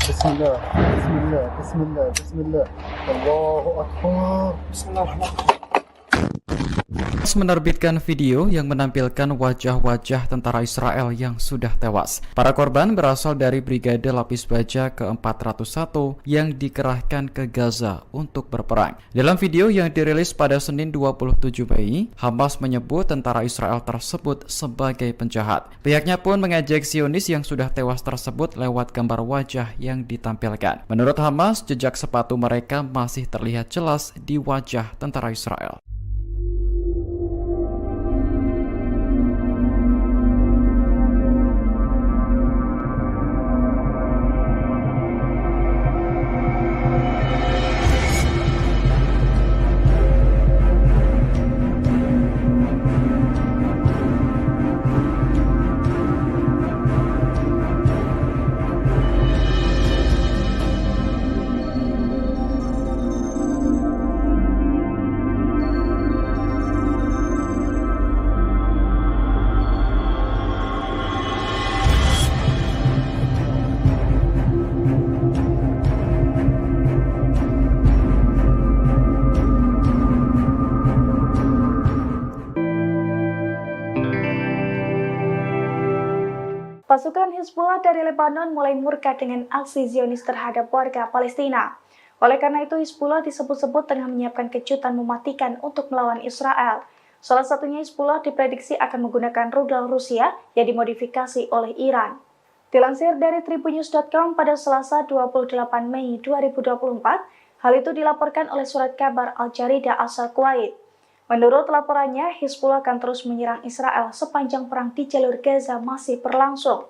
C: Bismillah, Bismillah, Bismillah, Bismillah, Allahu Akbar, Bismillahirrahmanirrahim.
A: Menerbitkan video yang menampilkan wajah-wajah tentara Israel yang sudah tewas. Para korban berasal dari Brigade Lapis Baja ke-401 yang dikerahkan ke Gaza untuk berperang. Dalam video yang dirilis pada Senin 27 Mei, Hamas menyebut tentara Israel tersebut sebagai penjahat. Pihaknya pun mengejek Zionis yang sudah tewas tersebut lewat gambar wajah yang ditampilkan. Menurut Hamas, jejak sepatu mereka masih terlihat jelas di wajah tentara Israel.
D: Pasukan Hizbullah dari Lebanon mulai murka dengan aksi Zionis terhadap warga Palestina. Oleh karena itu, Hizbullah disebut-sebut tengah menyiapkan kejutan mematikan untuk melawan Israel. Salah satunya Hizbullah diprediksi akan menggunakan rudal Rusia yang dimodifikasi oleh Iran. Dilansir dari tribunnews.com pada Selasa 28 Mei 2024, hal itu dilaporkan oleh surat kabar Al Jarida asal Kuwait. Menurut laporannya, Hizbullah akan terus menyerang Israel sepanjang perang di jalur Gaza masih berlangsung.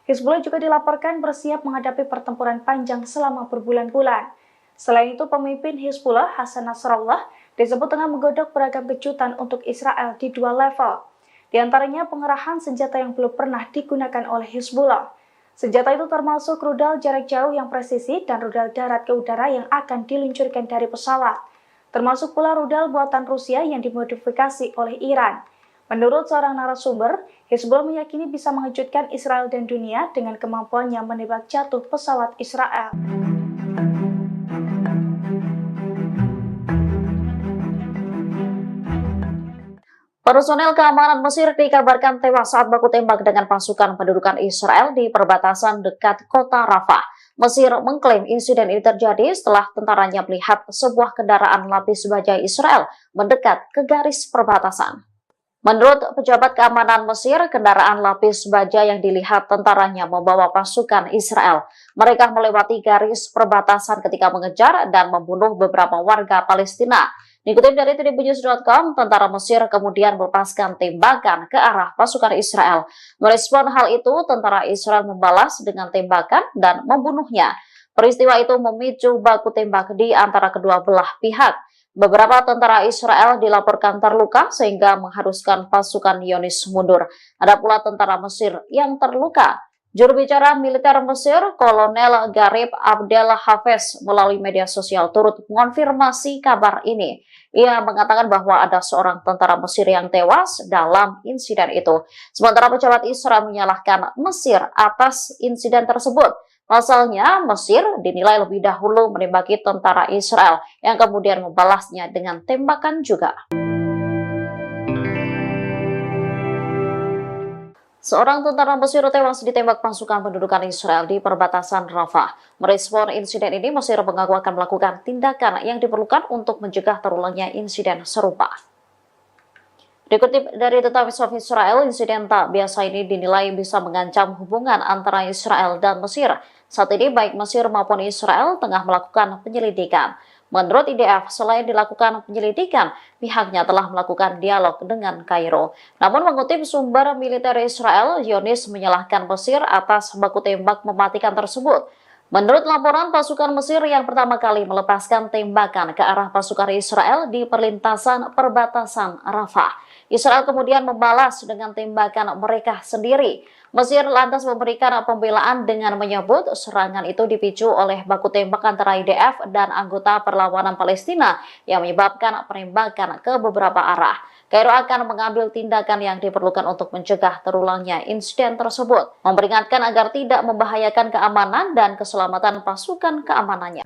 D: Hizbullah juga dilaporkan bersiap menghadapi pertempuran panjang selama berbulan-bulan. Selain itu, pemimpin Hizbullah, Hasan Nasrallah, disebut tengah menggodok beragam kejutan untuk Israel di dua level. Di antaranya pengerahan senjata yang belum pernah digunakan oleh Hizbullah. Senjata itu termasuk rudal jarak jauh yang presisi dan rudal darat ke udara yang akan diluncurkan dari pesawat. Termasuk pula rudal buatan Rusia yang dimodifikasi oleh Iran. Menurut seorang narasumber, Hizbullah meyakini bisa mengejutkan Israel dan dunia dengan kemampuannya menembak jatuh pesawat Israel.
B: Personel keamanan Mesir dikabarkan tewas saat baku tembak dengan pasukan pendudukan Israel di perbatasan dekat kota Rafah. Mesir mengklaim insiden ini terjadi setelah tentaranya melihat sebuah kendaraan lapis baja Israel mendekat ke garis perbatasan. Menurut pejabat keamanan Mesir, kendaraan lapis baja yang dilihat tentaranya membawa pasukan Israel. Mereka melewati garis perbatasan ketika mengejar dan membunuh beberapa warga Palestina. Dikutip dari tribunnews.com, tentara Mesir kemudian melepaskan tembakan ke arah pasukan Israel. Merespon hal itu, tentara Israel membalas dengan tembakan dan membunuhnya. Peristiwa itu memicu baku tembak di antara kedua belah pihak. Beberapa tentara Israel dilaporkan terluka sehingga mengharuskan pasukan Zionis mundur. Ada pula tentara Mesir yang terluka. Juru bicara militer Mesir, Kolonel Garib Abdel Hafez, melalui media sosial turut mengonfirmasi kabar ini. Ia mengatakan bahwa ada seorang tentara Mesir yang tewas dalam insiden itu. Sementara pejabat Israel menyalahkan Mesir atas insiden tersebut. Pasalnya, Mesir dinilai lebih dahulu menembaki tentara Israel yang kemudian membalasnya dengan tembakan juga. Seorang tentara Mesir tewas ditembak pasukan pendudukan Israel di perbatasan Rafah. Merespon insiden ini, Mesir mengaku akan melakukan tindakan yang diperlukan untuk mencegah terulangnya insiden serupa. Dikutip dari The Times of Israel, insiden tak biasa ini dinilai bisa mengancam hubungan antara Israel dan Mesir. Saat ini baik Mesir maupun Israel tengah melakukan penyelidikan. Menurut IDF, selain dilakukan penyelidikan, pihaknya telah melakukan dialog dengan Kairo. Namun mengutip sumber militer Israel, Zionis menyalahkan Mesir atas baku tembak mematikan tersebut. Menurut laporan, pasukan Mesir yang pertama kali melepaskan tembakan ke arah pasukan Israel di perlintasan perbatasan Rafah. Israel kemudian membalas dengan tembakan mereka sendiri. Mesir lantas memberikan pembelaan dengan menyebut serangan itu dipicu oleh baku tembak antara IDF dan anggota perlawanan Palestina yang menyebabkan penembakan ke beberapa arah. Kairo akan mengambil tindakan yang diperlukan untuk mencegah terulangnya insiden tersebut, memperingatkan agar tidak membahayakan keamanan dan keselamatan pasukan keamanannya.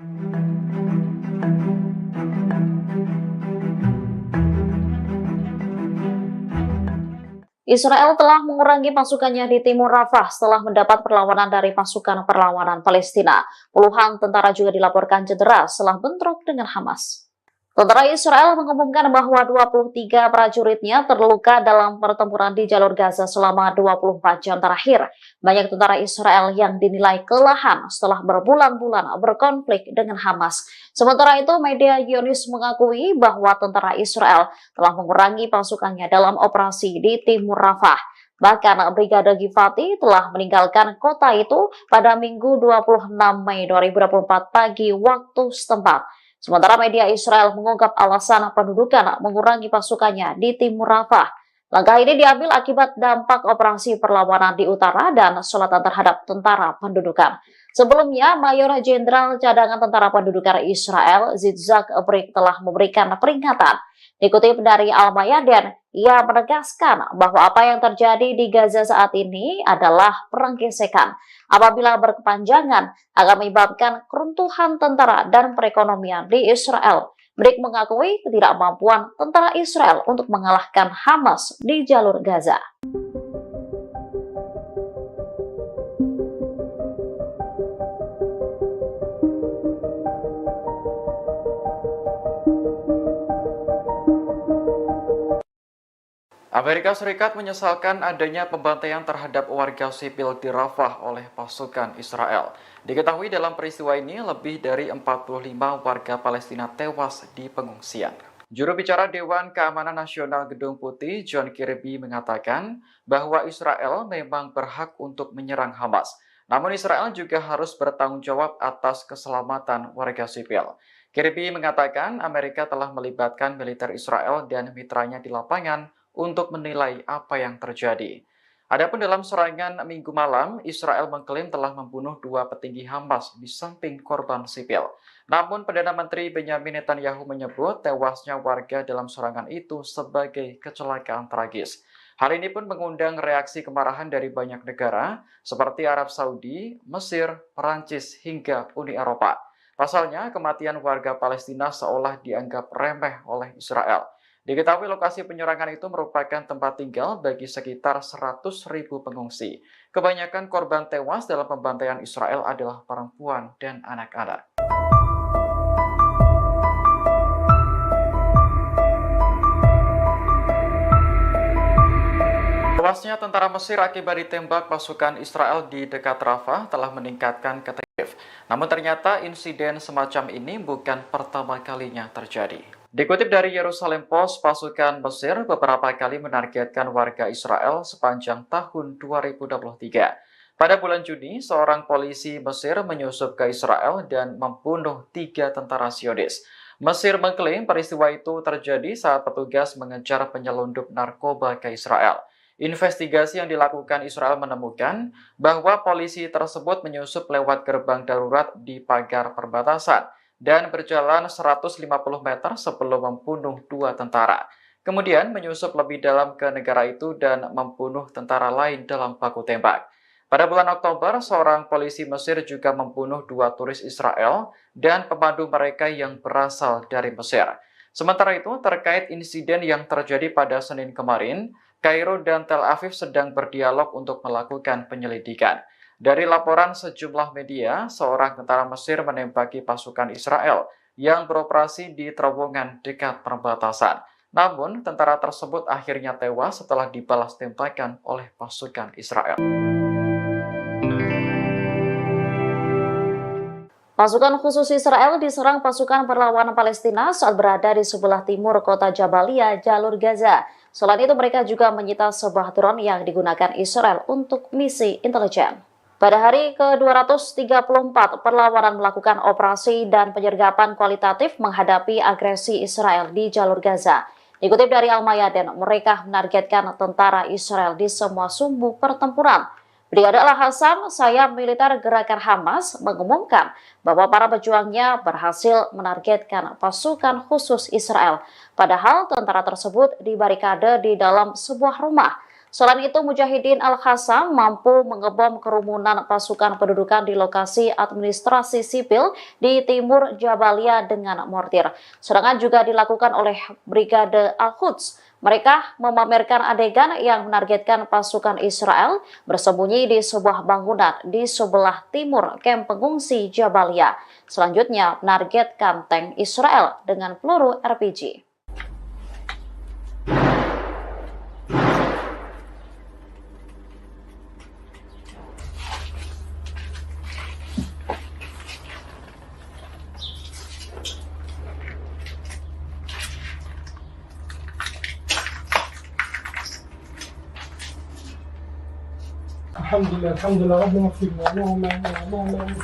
B: Israel telah mengurangi pasukannya di timur Rafah setelah mendapat perlawanan dari pasukan perlawanan Palestina. Puluhan tentara juga dilaporkan cedera setelah bentrok dengan Hamas. Tentara Israel mengumumkan bahwa 23 prajuritnya terluka dalam pertempuran di jalur Gaza selama 24 jam terakhir. Banyak tentara Israel yang dinilai kelelahan setelah berbulan-bulan berkonflik dengan Hamas. Sementara itu, media Zionis mengakui bahwa tentara Israel telah mengurangi pasukannya dalam operasi di timur Rafah. Bahkan Brigade Givati telah meninggalkan kota itu pada Minggu 26 Mei 2024 pagi waktu setempat. Sementara media Israel mengungkap alasan pendudukan mengurangi pasukannya di timur Rafah. Langkah ini diambil akibat dampak operasi perlawanan di utara dan selatan terhadap tentara pendudukan. Sebelumnya, Mayor Jenderal Cadangan Tentara Pendudukan Israel, Yitzhak Brik, telah memberikan peringatan. Dikutip dari Al-Mayadin, ia menegaskan bahwa apa yang terjadi di Gaza saat ini adalah perang gesekan. Apabila berkepanjangan, akan menyebabkan keruntuhan tentara dan perekonomian di Israel. Brik mengakui ketidakmampuan tentara Israel untuk mengalahkan Hamas di jalur Gaza.
A: Amerika Serikat menyesalkan adanya pembantaian terhadap warga sipil di Rafah oleh pasukan Israel. Diketahui dalam peristiwa ini lebih dari 45 warga Palestina tewas di pengungsian. Juru bicara Dewan Keamanan Nasional Gedung Putih, John Kirby, mengatakan bahwa Israel memang berhak untuk menyerang Hamas. Namun Israel juga harus bertanggung jawab atas keselamatan warga sipil. Kirby mengatakan Amerika telah melibatkan militer Israel dan mitranya di lapangan untuk menilai apa yang terjadi. Adapun dalam serangan Minggu malam, Israel mengklaim telah membunuh 2 petinggi Hamas di samping korban sipil. Namun Perdana Menteri Benjamin Netanyahu menyebut tewasnya warga dalam serangan itu sebagai kecelakaan tragis. Hal ini pun mengundang reaksi kemarahan dari banyak negara seperti Arab Saudi, Mesir, Perancis, hingga Uni Eropa. Pasalnya, kematian warga Palestina seolah dianggap remeh oleh Israel. Diketahui lokasi penyerangan itu merupakan tempat tinggal bagi sekitar 100.000 pengungsi. Kebanyakan korban tewas dalam pembantaian Israel adalah perempuan dan anak-anak. Tewasnya tentara Mesir akibat ditembak pasukan Israel di dekat Rafah telah meningkatkan ketegangan. Namun ternyata insiden semacam ini bukan pertama kalinya terjadi. Dikutip dari Yerusalem Post, pasukan Mesir beberapa kali menargetkan warga Israel sepanjang tahun 2023. Pada bulan Juni, seorang polisi Mesir menyusup ke Israel dan membunuh 3 tentara Zionis. Mesir mengklaim peristiwa itu terjadi saat petugas mengejar penyelundup narkoba ke Israel. Investigasi yang dilakukan Israel menemukan bahwa polisi tersebut menyusup lewat gerbang darurat di pagar perbatasan dan berjalan 150 meter sebelum membunuh 2 tentara. Kemudian menyusup lebih dalam ke negara itu dan membunuh tentara lain dalam baku tembak. Pada bulan Oktober, seorang polisi Mesir juga membunuh 2 turis Israel dan pemandu mereka yang berasal dari Mesir. Sementara itu, terkait insiden yang terjadi pada Senin kemarin, Kairo dan Tel Aviv sedang berdialog untuk melakukan penyelidikan. Dari laporan sejumlah media, seorang tentara Mesir menembaki pasukan Israel yang beroperasi di terowongan dekat perbatasan. Namun, tentara tersebut akhirnya tewas setelah dibalas tembakan oleh pasukan Israel.
B: Pasukan khusus Israel diserang pasukan perlawanan Palestina saat berada di sebelah timur kota Jabalia, jalur Gaza. Selain itu, mereka juga menyita sebuah drone yang digunakan Israel untuk misi intelijen. Pada hari ke-234, perlawanan melakukan operasi dan penyergapan kualitatif menghadapi agresi Israel di jalur Gaza. Dikutip dari Al-Mayadin, mereka menargetkan tentara Israel di semua sumbu pertempuran. Brigade Al-Hassam, sayap militer gerakan Hamas, mengumumkan bahwa para pejuangnya berhasil menargetkan pasukan khusus Israel. Padahal tentara tersebut dibarikade di dalam sebuah rumah. Selain itu, Mujahidin Al-Hassam mampu mengebom kerumunan pasukan pendudukan di lokasi administrasi sipil di timur Jabalia dengan mortir. Serangan juga dilakukan oleh Brigade Al-Quds. Mereka memamerkan adegan yang menargetkan pasukan Israel bersembunyi di sebuah bangunan di sebelah timur kamp pengungsi Jabalia. Selanjutnya, menargetkan tank Israel dengan peluru RPG.
C: الحمد لله ربنا اغفر لنا اللهم اللهم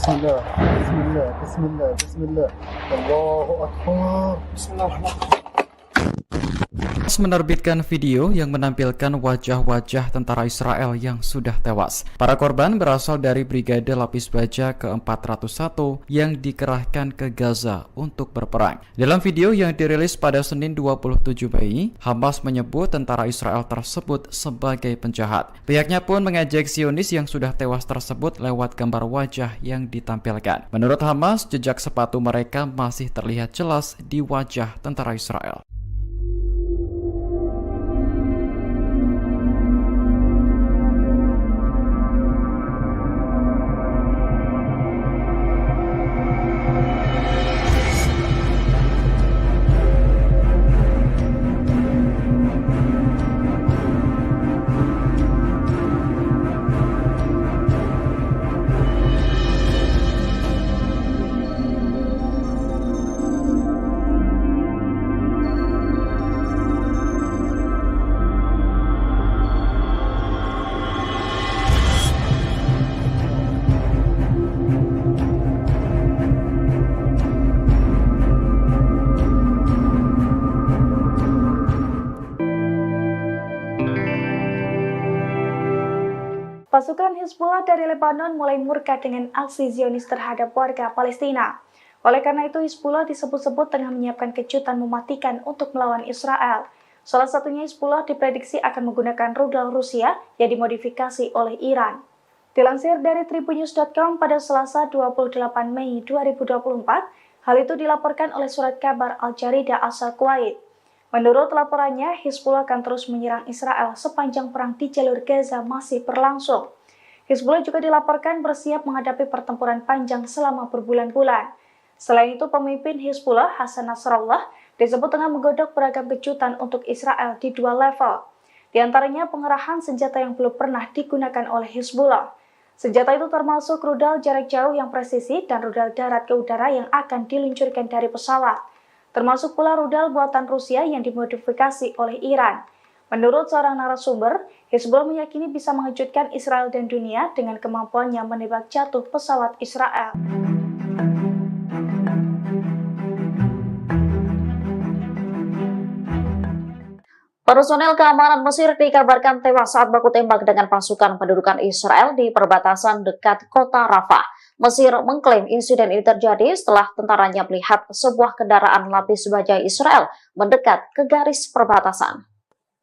C: بسم الله بسم الله بسم الله بسم الله الله أكبر بسم الله الرحمن الرحيم
A: menerbitkan video yang menampilkan wajah-wajah tentara Israel yang sudah tewas. Para korban berasal dari Brigade Lapis Baja ke-401 yang dikerahkan ke Gaza untuk berperang. Dalam video yang dirilis pada Senin 27 Mei, Hamas menyebut tentara Israel tersebut sebagai penjahat. Pihaknya pun mengejek Zionis yang sudah tewas tersebut lewat gambar wajah yang ditampilkan. Menurut Hamas, jejak sepatu mereka masih terlihat jelas di wajah tentara Israel.
D: Pasukan Hizbullah dari Lebanon mulai murka dengan aksi Zionis terhadap warga Palestina. Oleh karena itu, Hizbullah disebut-sebut tengah menyiapkan kejutan mematikan untuk melawan Israel. Salah satunya Hizbullah diprediksi akan menggunakan rudal Rusia yang dimodifikasi oleh Iran. Dilansir dari tribunnews.com pada Selasa 28 Mei 2024, hal itu dilaporkan oleh surat kabar Al Jarida asal Kuwait. Menurut laporannya, Hizbullah akan terus menyerang Israel sepanjang perang di jalur Gaza masih berlangsung. Hizbullah juga dilaporkan bersiap menghadapi pertempuran panjang selama berbulan-bulan. Selain itu, pemimpin Hizbullah, Hasan Nasrallah, disebut tengah menggodok beragam kejutan untuk Israel di dua level. Di antaranya pengerahan senjata yang belum pernah digunakan oleh Hizbullah. Senjata itu termasuk rudal jarak jauh yang presisi dan rudal darat ke udara yang akan diluncurkan dari pesawat. Termasuk pula rudal buatan Rusia yang dimodifikasi oleh Iran. Menurut seorang narasumber, Hizbullah meyakini bisa mengejutkan Israel dan dunia dengan kemampuannya menembak jatuh pesawat Israel.
B: Personel keamanan Mesir dikabarkan tewas saat baku tembak dengan pasukan pendudukan Israel di perbatasan dekat kota Rafah. Mesir mengklaim insiden ini terjadi setelah tentaranya melihat sebuah kendaraan lapis baja Israel mendekat ke garis perbatasan.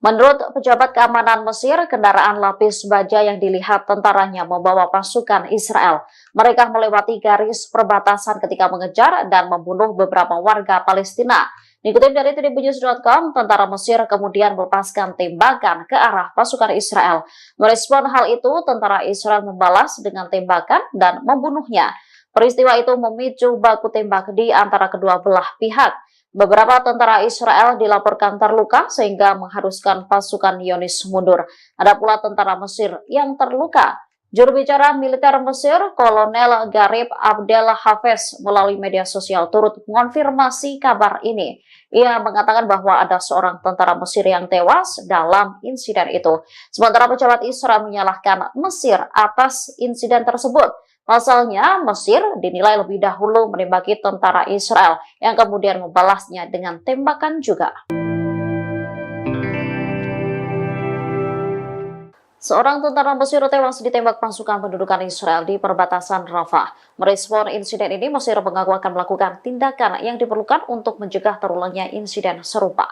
B: Menurut pejabat keamanan Mesir, kendaraan lapis baja yang dilihat tentaranya membawa pasukan Israel. Mereka melewati garis perbatasan ketika mengejar dan membunuh beberapa warga Palestina. Dikutip dari tribunnews.com, tentara Mesir kemudian melepaskan tembakan ke arah pasukan Israel. Merespon hal itu, tentara Israel membalas dengan tembakan dan membunuhnya. Peristiwa itu memicu baku tembak di antara kedua belah pihak. Beberapa tentara Israel dilaporkan terluka sehingga mengharuskan pasukan Zionis mundur. Ada pula tentara Mesir yang terluka. Juru bicara militer Mesir, Kolonel Garib Abdel Hafez, melalui media sosial turut mengonfirmasi kabar ini. Ia mengatakan bahwa ada seorang tentara Mesir yang tewas dalam insiden itu. Sementara pejabat Israel menyalahkan Mesir atas insiden tersebut. Pasalnya, Mesir dinilai lebih dahulu menembaki tentara Israel yang kemudian membalasnya dengan tembakan juga. Seorang tentara Mesir tewas ditembak pasukan pendudukan Israel di perbatasan Rafah. Merespon insiden ini, Mesir mengaku akan melakukan tindakan yang diperlukan untuk mencegah terulangnya insiden serupa.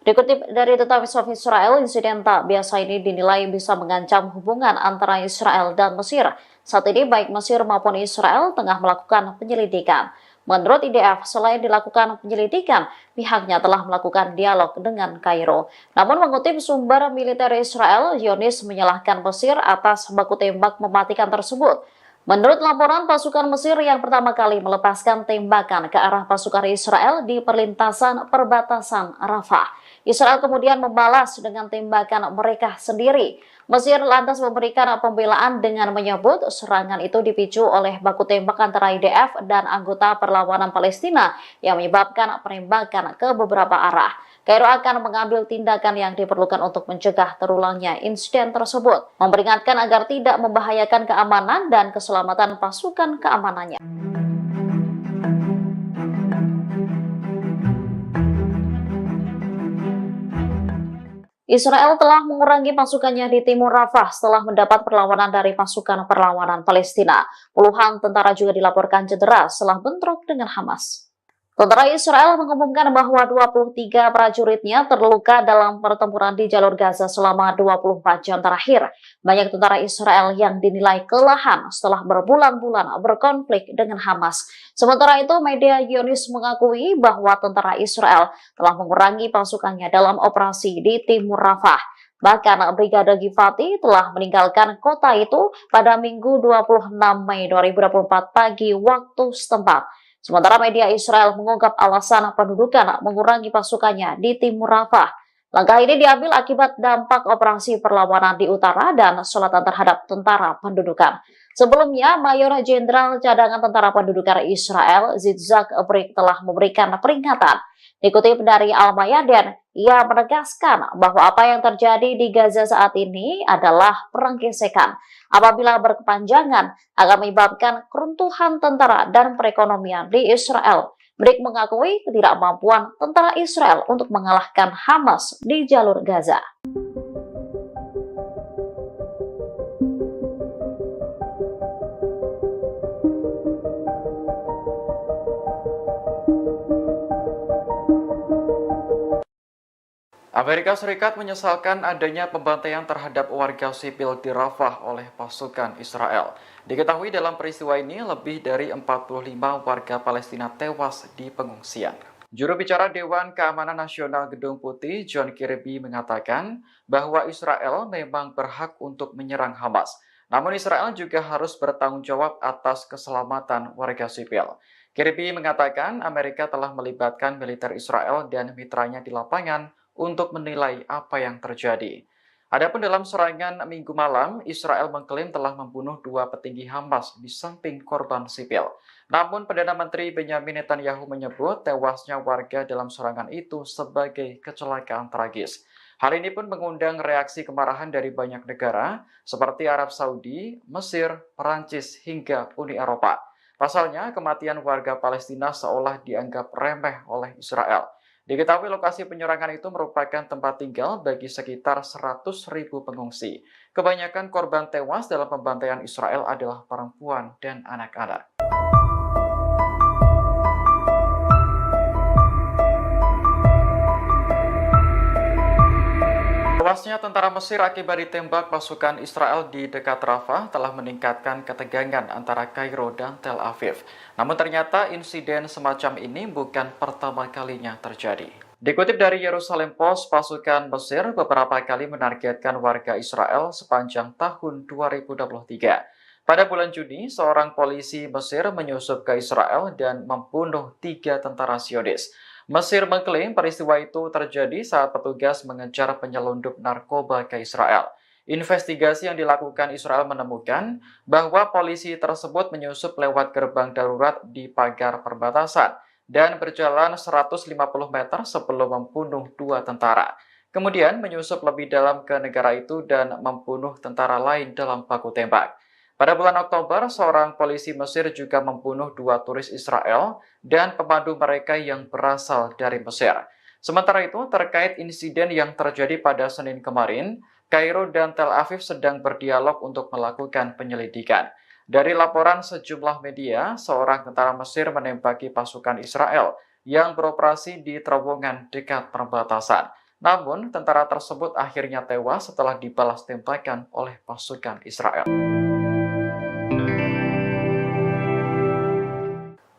B: Dikutip dari The Times of Israel, insiden tak biasa ini dinilai bisa mengancam hubungan antara Israel dan Mesir. Saat ini baik Mesir maupun Israel tengah melakukan penyelidikan. Menurut IDF, selain dilakukan penyelidikan, pihaknya telah melakukan dialog dengan Kairo. Namun mengutip sumber militer Israel, Zionis menyalahkan Mesir atas baku tembak mematikan tersebut. Menurut laporan, pasukan Mesir yang pertama kali melepaskan tembakan ke arah pasukan Israel di perlintasan perbatasan Rafah. Israel kemudian membalas dengan tembakan mereka sendiri. Mesir lantas memberikan pembelaan dengan menyebut serangan itu dipicu oleh baku tembak antara IDF dan anggota perlawanan Palestina yang menyebabkan penembakan ke beberapa arah. Kairo akan mengambil tindakan yang diperlukan untuk mencegah terulangnya insiden tersebut, memperingatkan agar tidak membahayakan keamanan dan keselamatan pasukan keamanannya. Israel telah mengurangi pasukannya di Timur Rafah setelah mendapat perlawanan dari pasukan perlawanan Palestina. Puluhan tentara juga dilaporkan cedera setelah bentrok dengan Hamas. Tentara Israel mengumumkan bahwa 23 prajuritnya terluka dalam pertempuran di jalur Gaza selama 24 jam terakhir. Banyak tentara Israel yang dinilai kelelahan setelah berbulan-bulan berkonflik dengan Hamas. Sementara itu, media Zionis mengakui bahwa tentara Israel telah mengurangi pasukannya dalam operasi di Timur Rafah. Bahkan Brigade Givati telah meninggalkan kota itu pada Minggu 26 Mei 2024 pagi waktu setempat. Sementara media Israel mengungkap alasan pendudukan mengurangi pasukannya di Timur Rafah. Langkah ini diambil akibat dampak operasi perlawanan di utara dan selatan terhadap tentara pendudukan. Sebelumnya, Mayor Jenderal Cadangan Tentara Pendudukan Israel, Yitzhak Brik telah memberikan peringatan. Dikutip dari Al-Mayadin, ia menegaskan bahwa apa yang terjadi di Gaza saat ini adalah perang gesekan. Apabila berkepanjangan, akan menyebabkan keruntuhan tentara dan perekonomian di Israel. Brik mengakui ketidakmampuan tentara Israel untuk mengalahkan Hamas di jalur Gaza.
A: Amerika Serikat menyesalkan adanya pembantaian terhadap warga sipil di Rafah oleh pasukan Israel. Diketahui dalam peristiwa ini lebih dari 45 warga Palestina tewas di pengungsian. Juru bicara Dewan Keamanan Nasional Gedung Putih, John Kirby, mengatakan bahwa Israel memang berhak untuk menyerang Hamas. Namun Israel juga harus bertanggung jawab atas keselamatan warga sipil. Kirby mengatakan Amerika telah melibatkan militer Israel dan mitranya di lapangan untuk menilai apa yang terjadi. Adapun dalam serangan Minggu malam, Israel mengklaim telah membunuh 2 petinggi Hamas di samping korban sipil. Namun Perdana Menteri Benyamin Netanyahu menyebut tewasnya warga dalam serangan itu sebagai kecelakaan tragis. Hal ini pun mengundang reaksi kemarahan dari banyak negara seperti Arab Saudi, Mesir, Perancis, hingga Uni Eropa. Pasalnya, kematian warga Palestina seolah dianggap remeh oleh Israel. Diketahui lokasi penyerangan itu merupakan tempat tinggal bagi sekitar 100.000 pengungsi. Kebanyakan korban tewas dalam pembantaian Israel adalah perempuan dan anak-anak. Tewasnya tentara Mesir akibat ditembak pasukan Israel di dekat Rafah telah meningkatkan ketegangan antara Kairo dan Tel Aviv. Namun ternyata insiden semacam ini bukan pertama kalinya terjadi. Dikutip dari Yerusalem Post, pasukan Mesir beberapa kali menargetkan warga Israel sepanjang tahun 2023. Pada bulan Juni, seorang polisi Mesir menyusup ke Israel dan membunuh 3 tentara Zionis. Mesir mengklaim peristiwa itu terjadi saat petugas mengejar penyelundup narkoba ke Israel. Investigasi yang dilakukan Israel menemukan bahwa polisi tersebut menyusup lewat gerbang darurat di pagar perbatasan dan berjalan 150 meter sebelum membunuh 2 tentara. Kemudian menyusup lebih dalam ke negara itu dan membunuh tentara lain dalam baku tembak. Pada bulan Oktober, seorang polisi Mesir juga membunuh 2 turis Israel dan pemandu mereka yang berasal dari Mesir. Sementara itu, terkait insiden yang terjadi pada Senin kemarin, Kairo dan Tel Aviv sedang berdialog untuk melakukan penyelidikan. Dari laporan sejumlah media, seorang tentara Mesir menembaki pasukan Israel yang beroperasi di terowongan dekat perbatasan. Namun, tentara tersebut akhirnya tewas setelah dibalas tembakan oleh pasukan Israel.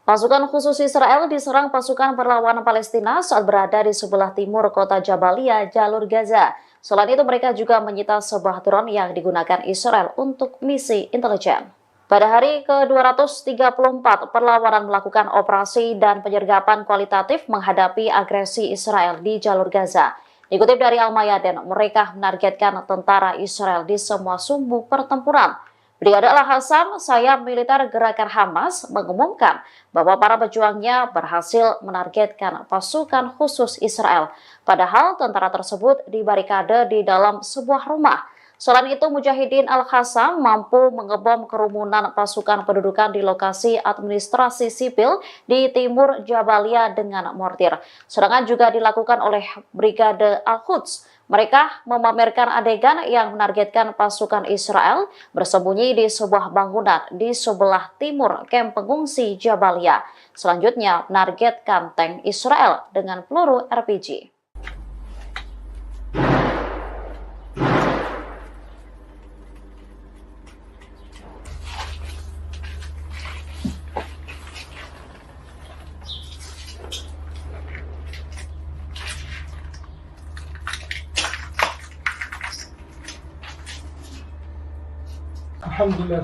B: Pasukan khusus Israel diserang pasukan perlawanan Palestina saat berada di sebelah timur kota Jabalia, jalur Gaza. Selain itu, mereka juga menyita sebuah drone yang digunakan Israel untuk misi intelijen. Pada hari ke-234, perlawanan melakukan operasi dan penyergapan kualitatif menghadapi agresi Israel di jalur Gaza. Dikutip dari Al-Mayadin, mereka menargetkan tentara Israel di semua sumbu pertempuran. Brigade Al-Hassam, sayap militer gerakan Hamas, mengumumkan bahwa para pejuangnya berhasil menargetkan pasukan khusus Israel. Padahal tentara tersebut dibarikade di dalam sebuah rumah. Selain itu, Mujahidin Al-Hassam mampu mengebom kerumunan pasukan pendudukan di lokasi administrasi sipil di timur Jabalia dengan mortir. Serangan juga dilakukan oleh Brigade Al-Quds. Mereka memamerkan adegan yang menargetkan pasukan Israel bersembunyi di sebuah bangunan di sebelah timur kamp pengungsi Jabalia. Selanjutnya, menargetkan tank Israel dengan peluru RPG.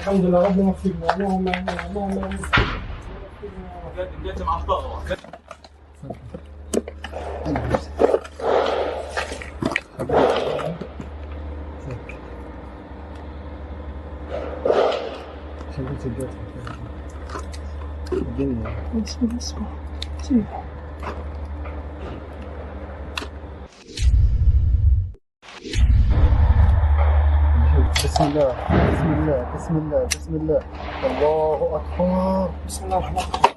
C: الحمد لله ربنا يغفر لنا اللهم امين اللهم امين بسم الله بسم الله بسم الله بسم الله الله أكبر بسم الله الرحمن الرحيم.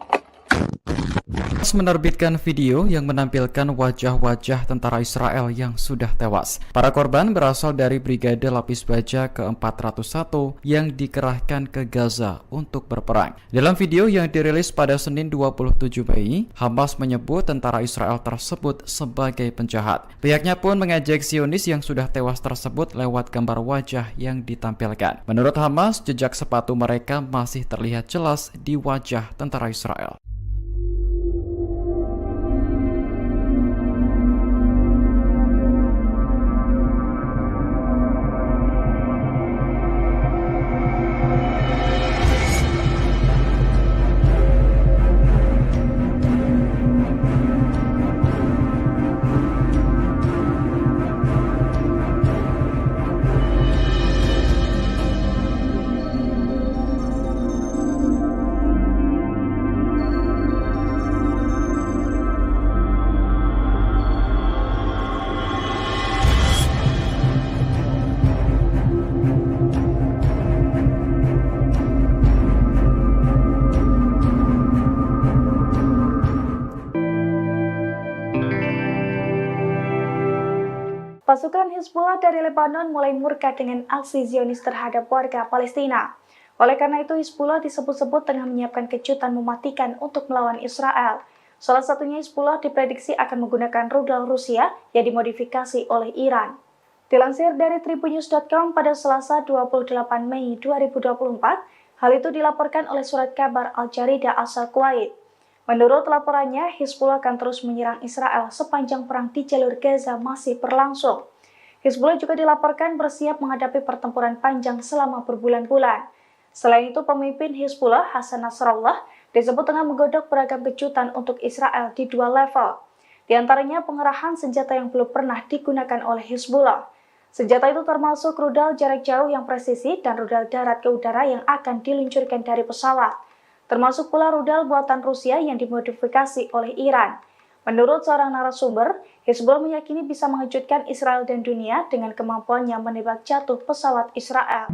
A: Menerbitkan video yang menampilkan wajah-wajah tentara Israel yang sudah tewas. Para korban berasal dari Brigade Lapis Baja ke-401 yang dikerahkan ke Gaza untuk berperang. Dalam video yang dirilis pada Senin 27 Mei, Hamas menyebut tentara Israel tersebut sebagai penjahat. Pihaknya pun mengejek Zionis yang sudah tewas tersebut lewat gambar wajah yang ditampilkan. Menurut Hamas, jejak sepatu mereka masih terlihat jelas di wajah tentara Israel.
D: Pasukan Hizbullah dari Lebanon mulai murka dengan aksi Zionis terhadap warga Palestina. Oleh karena itu, Hizbullah disebut-sebut tengah menyiapkan kejutan mematikan untuk melawan Israel. Salah satunya Hizbullah diprediksi akan menggunakan rudal Rusia yang dimodifikasi oleh Iran. Dilansir dari tribunnews.com pada Selasa 28 Mei 2024, hal itu dilaporkan oleh surat kabar Al-Jarida asal Kuwait. Menurut laporannya, Hizbullah akan terus menyerang Israel sepanjang perang di jalur Gaza masih berlangsung. Hizbullah juga dilaporkan bersiap menghadapi pertempuran panjang selama berbulan-bulan. Selain itu, pemimpin Hizbullah, Hasan Nasrallah, disebut tengah menggodok beragam kejutan untuk Israel di dua level. Di antaranya pengerahan senjata yang belum pernah digunakan oleh Hizbullah. Senjata itu termasuk rudal jarak jauh yang presisi dan rudal darat ke udara yang akan diluncurkan dari pesawat. Termasuk pula rudal buatan Rusia yang dimodifikasi oleh Iran. Menurut seorang narasumber, Hizbullah meyakini bisa mengejutkan Israel dan dunia dengan kemampuannya menembak jatuh pesawat Israel.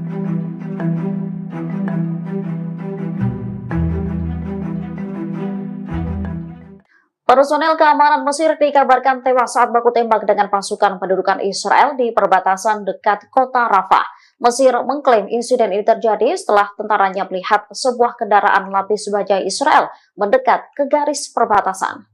B: Personel keamanan Mesir dikabarkan tewas saat baku tembak dengan pasukan pendudukan Israel di perbatasan dekat kota Rafah. Mesir mengklaim insiden ini terjadi setelah tentaranya melihat sebuah kendaraan lapis baja Israel mendekat ke garis perbatasan.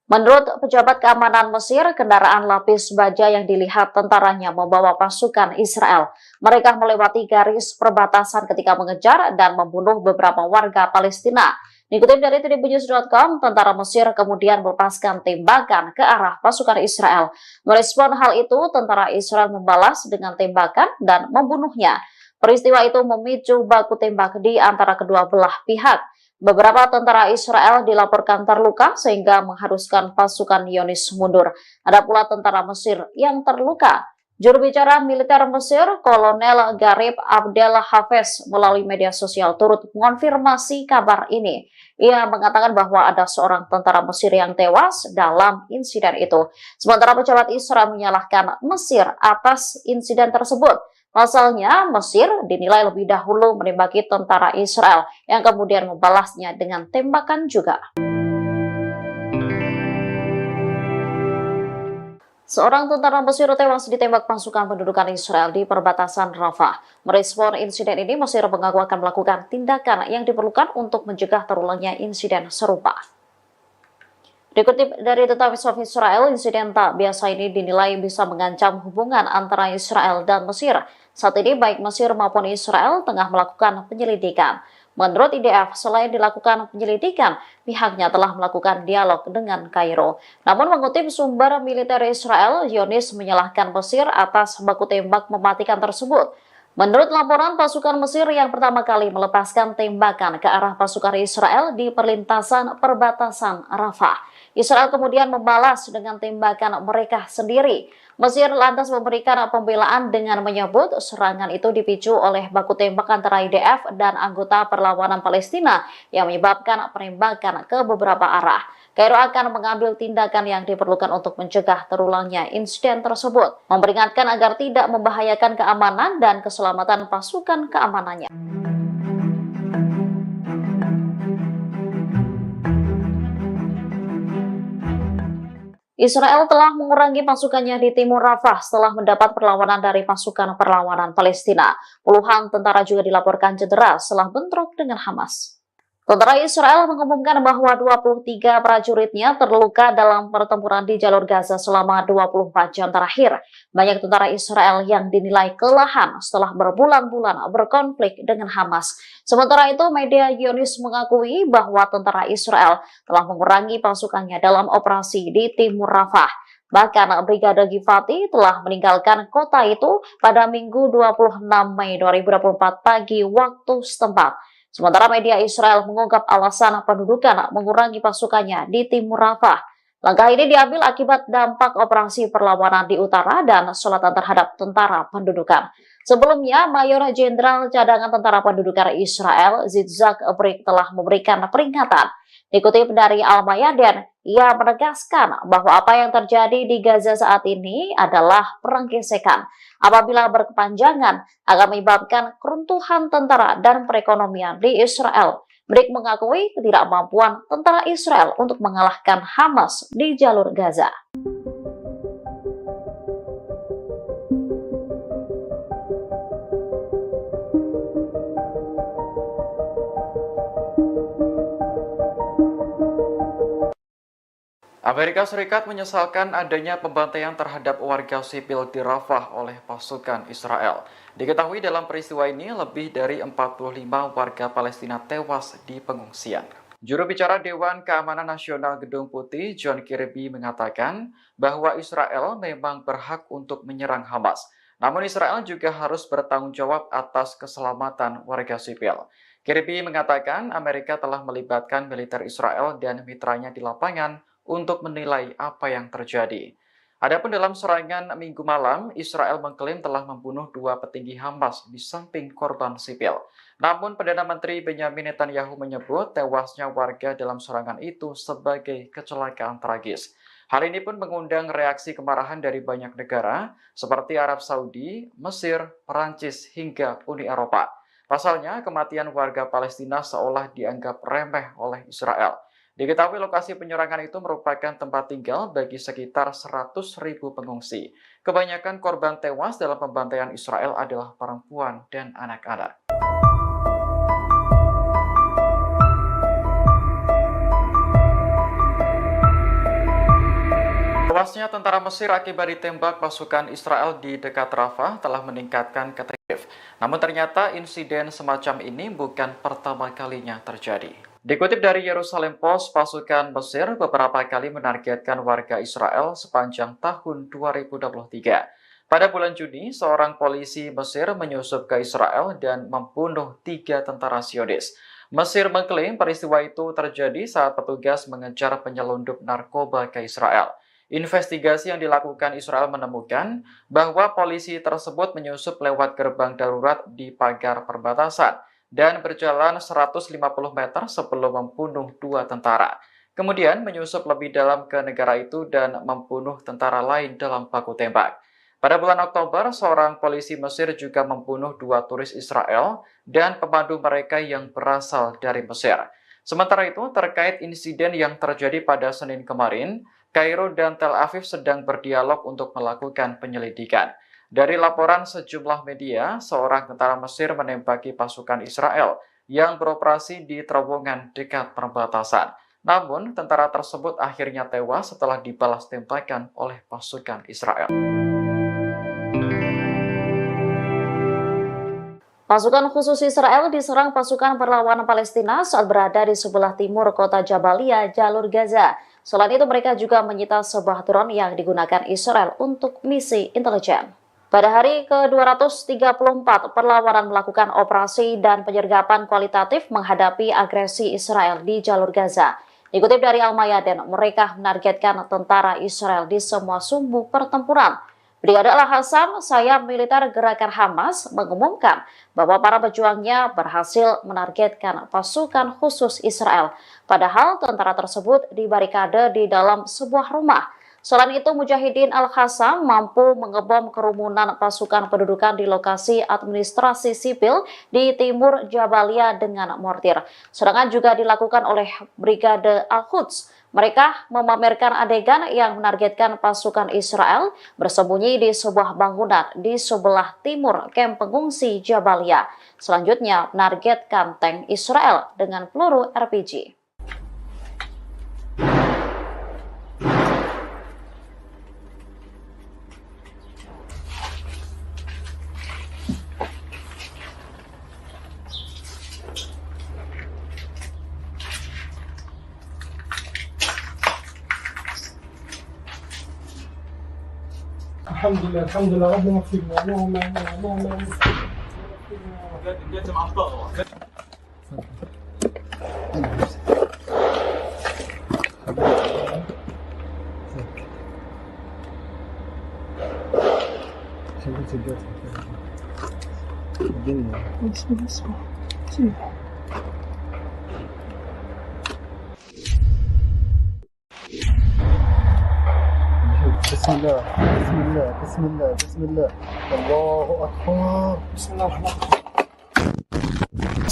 B: Menurut pejabat keamanan Mesir, kendaraan lapis baja yang dilihat tentaranya membawa pasukan Israel. Mereka melewati garis perbatasan ketika mengejar dan membunuh beberapa warga Palestina. Dikutip dari tribunnews.com, tentara Mesir kemudian melepaskan tembakan ke arah pasukan Israel. Merespon hal itu, tentara Israel membalas dengan tembakan dan membunuhnya. Peristiwa itu memicu baku tembak di antara kedua belah pihak. Beberapa tentara Israel dilaporkan terluka sehingga mengharuskan pasukan Zionis mundur. Ada pula tentara Mesir yang terluka. Juru bicara militer Mesir, Kolonel Garib Abdel Hafez, melalui media sosial turut mengonfirmasi kabar ini. Ia mengatakan bahwa ada seorang tentara Mesir yang tewas dalam insiden itu. Sementara pejabat Israel menyalahkan Mesir atas insiden tersebut. Pasalnya, Mesir dinilai lebih dahulu menembaki tentara Israel yang kemudian membalasnya dengan tembakan juga. Seorang tentara Mesir tewas ditembak pasukan pendudukan Israel di perbatasan Rafah. Merespon insiden ini, Mesir mengaku akan melakukan tindakan yang diperlukan untuk mencegah terulangnya insiden serupa. Dikutip dari The Times of Israel, insiden tak biasa ini dinilai bisa mengancam hubungan antara Israel dan Mesir. Saat ini baik Mesir maupun Israel tengah melakukan penyelidikan. Menurut IDF, selain dilakukan penyelidikan, pihaknya telah melakukan dialog dengan Kairo. Namun mengutip sumber militer Israel, Zionis menyalahkan Mesir atas baku tembak mematikan tersebut. Menurut laporan, pasukan Mesir yang pertama kali melepaskan tembakan ke arah pasukan Israel di perlintasan perbatasan Rafah. Israel kemudian membalas dengan tembakan mereka sendiri. Mesir lantas memberikan pembelaan dengan menyebut serangan itu dipicu oleh baku tembak antara IDF dan anggota perlawanan Palestina yang menyebabkan penembakan ke beberapa arah. Kairo akan mengambil tindakan yang diperlukan untuk mencegah terulangnya insiden tersebut, memperingatkan agar tidak membahayakan keamanan dan keselamatan pasukan keamanannya. Israel telah mengurangi pasukannya di timur Rafah setelah mendapat perlawanan dari pasukan perlawanan Palestina. Puluhan tentara juga dilaporkan cedera setelah bentrok dengan Hamas. Tentara Israel mengumumkan bahwa 23 prajuritnya terluka dalam pertempuran di jalur Gaza selama 24 jam terakhir. Banyak tentara Israel yang dinilai kelelahan setelah berbulan-bulan berkonflik dengan Hamas. Sementara itu, media Zionis mengakui bahwa tentara Israel telah mengurangi pasukannya dalam operasi di timur Rafah. Bahkan Brigade Givati telah meninggalkan kota itu pada Minggu 26 Mei 2024 pagi waktu setempat. Sementara media Israel mengungkap alasan pendudukan mengurangi pasukannya di timur Rafah. Langkah ini diambil akibat dampak operasi perlawanan di utara dan selatan terhadap tentara pendudukan. Sebelumnya, Mayor Jenderal Cadangan Tentara Pendudukan Israel, Yitzhak Brik, telah memberikan peringatan. Dikutip dari Al-Mayadin, ia menegaskan bahwa apa yang terjadi di Gaza saat ini adalah perang gesekan. Apabila berkepanjangan, akan menyebabkan keruntuhan tentara dan perekonomian di Israel. Brik mengakui ketidakmampuan tentara Israel untuk mengalahkan Hamas di jalur Gaza.
A: Amerika Serikat menyesalkan adanya pembantaian terhadap warga sipil di Rafah oleh pasukan Israel. Diketahui dalam peristiwa ini lebih dari 45 warga Palestina tewas di pengungsian. Juru bicara Dewan Keamanan Nasional Gedung Putih, John Kirby, mengatakan bahwa Israel memang berhak untuk menyerang Hamas. Namun Israel juga harus bertanggung jawab atas keselamatan warga sipil. Kirby mengatakan Amerika telah melibatkan militer Israel dan mitranya di lapangan untuk menilai apa yang terjadi. Adapun dalam serangan Minggu malam, Israel mengklaim telah membunuh 2 petinggi Hamas di samping korban sipil. Namun Perdana Menteri Benjamin Netanyahu menyebut tewasnya warga dalam serangan itu sebagai kecelakaan tragis. Hal ini pun mengundang reaksi kemarahan dari banyak negara seperti Arab Saudi, Mesir, Perancis, hingga Uni Eropa. Pasalnya, kematian warga Palestina seolah dianggap remeh oleh Israel. Diketahui lokasi penyerangan itu merupakan tempat tinggal bagi sekitar 100.000 pengungsi. Kebanyakan korban tewas dalam pembantaian Israel adalah perempuan dan anak-anak. Tewasnya tentara Mesir akibat ditembak pasukan Israel di dekat Rafah telah meningkatkan keterkaitan. Namun ternyata insiden semacam ini bukan pertama kalinya terjadi. Dikutip dari Yerusalem Post, pasukan Mesir beberapa kali menargetkan warga Israel sepanjang tahun 2023. Pada bulan Juni, seorang polisi Mesir menyusup ke Israel dan membunuh 3 tentara Zionis. Mesir mengklaim peristiwa itu terjadi saat petugas mengejar penyelundup narkoba ke Israel. Investigasi yang dilakukan Israel menemukan bahwa polisi tersebut menyusup lewat gerbang darurat di pagar perbatasan dan berjalan 150 meter sebelum membunuh 2 tentara. Kemudian menyusup lebih dalam ke negara itu dan membunuh tentara lain dalam baku tembak. Pada bulan Oktober, seorang polisi Mesir juga membunuh 2 turis Israel dan pemandu mereka yang berasal dari Mesir. Sementara itu, terkait insiden yang terjadi pada Senin kemarin, Kairo dan Tel Aviv sedang berdialog untuk melakukan penyelidikan. Dari laporan sejumlah media, seorang tentara Mesir menembaki pasukan Israel yang beroperasi di terowongan dekat perbatasan. Namun, tentara tersebut akhirnya tewas setelah dibalas tembakan oleh pasukan Israel.
B: Pasukan khusus Israel diserang pasukan perlawanan Palestina saat berada di sebelah timur kota Jabalia, jalur Gaza. Selain itu, mereka juga menyita sebuah drone yang digunakan Israel untuk misi intelijen. Pada hari ke-234, perlawanan melakukan operasi dan penyergapan kualitatif menghadapi agresi Israel di jalur Gaza. Dikutip dari Al-Mayadin, mereka menargetkan tentara Israel di semua sumbu pertempuran. Brigade Al-Hassam, sayap militer gerakan Hamas, mengumumkan bahwa para pejuangnya berhasil menargetkan pasukan khusus Israel. Padahal tentara tersebut dibarikade di dalam sebuah rumah. Selain itu, Mujahidin Al-Hassam mampu mengebom kerumunan pasukan pendudukan di lokasi administrasi sipil di timur Jabalia dengan mortir. Serangan juga dilakukan oleh Brigade Al-Quds. Mereka memamerkan adegan yang menargetkan pasukan Israel bersembunyi di sebuah bangunan di sebelah timur kamp pengungsi Jabalia. Selanjutnya, menargetkan tank Israel dengan peluru RPG.
C: الحمد لله ربنا يغفرنا اللهم اللهم بسم الله بسم الله بسم الله بسم الله الله أكبر بسم الله الرحمن الرحيم.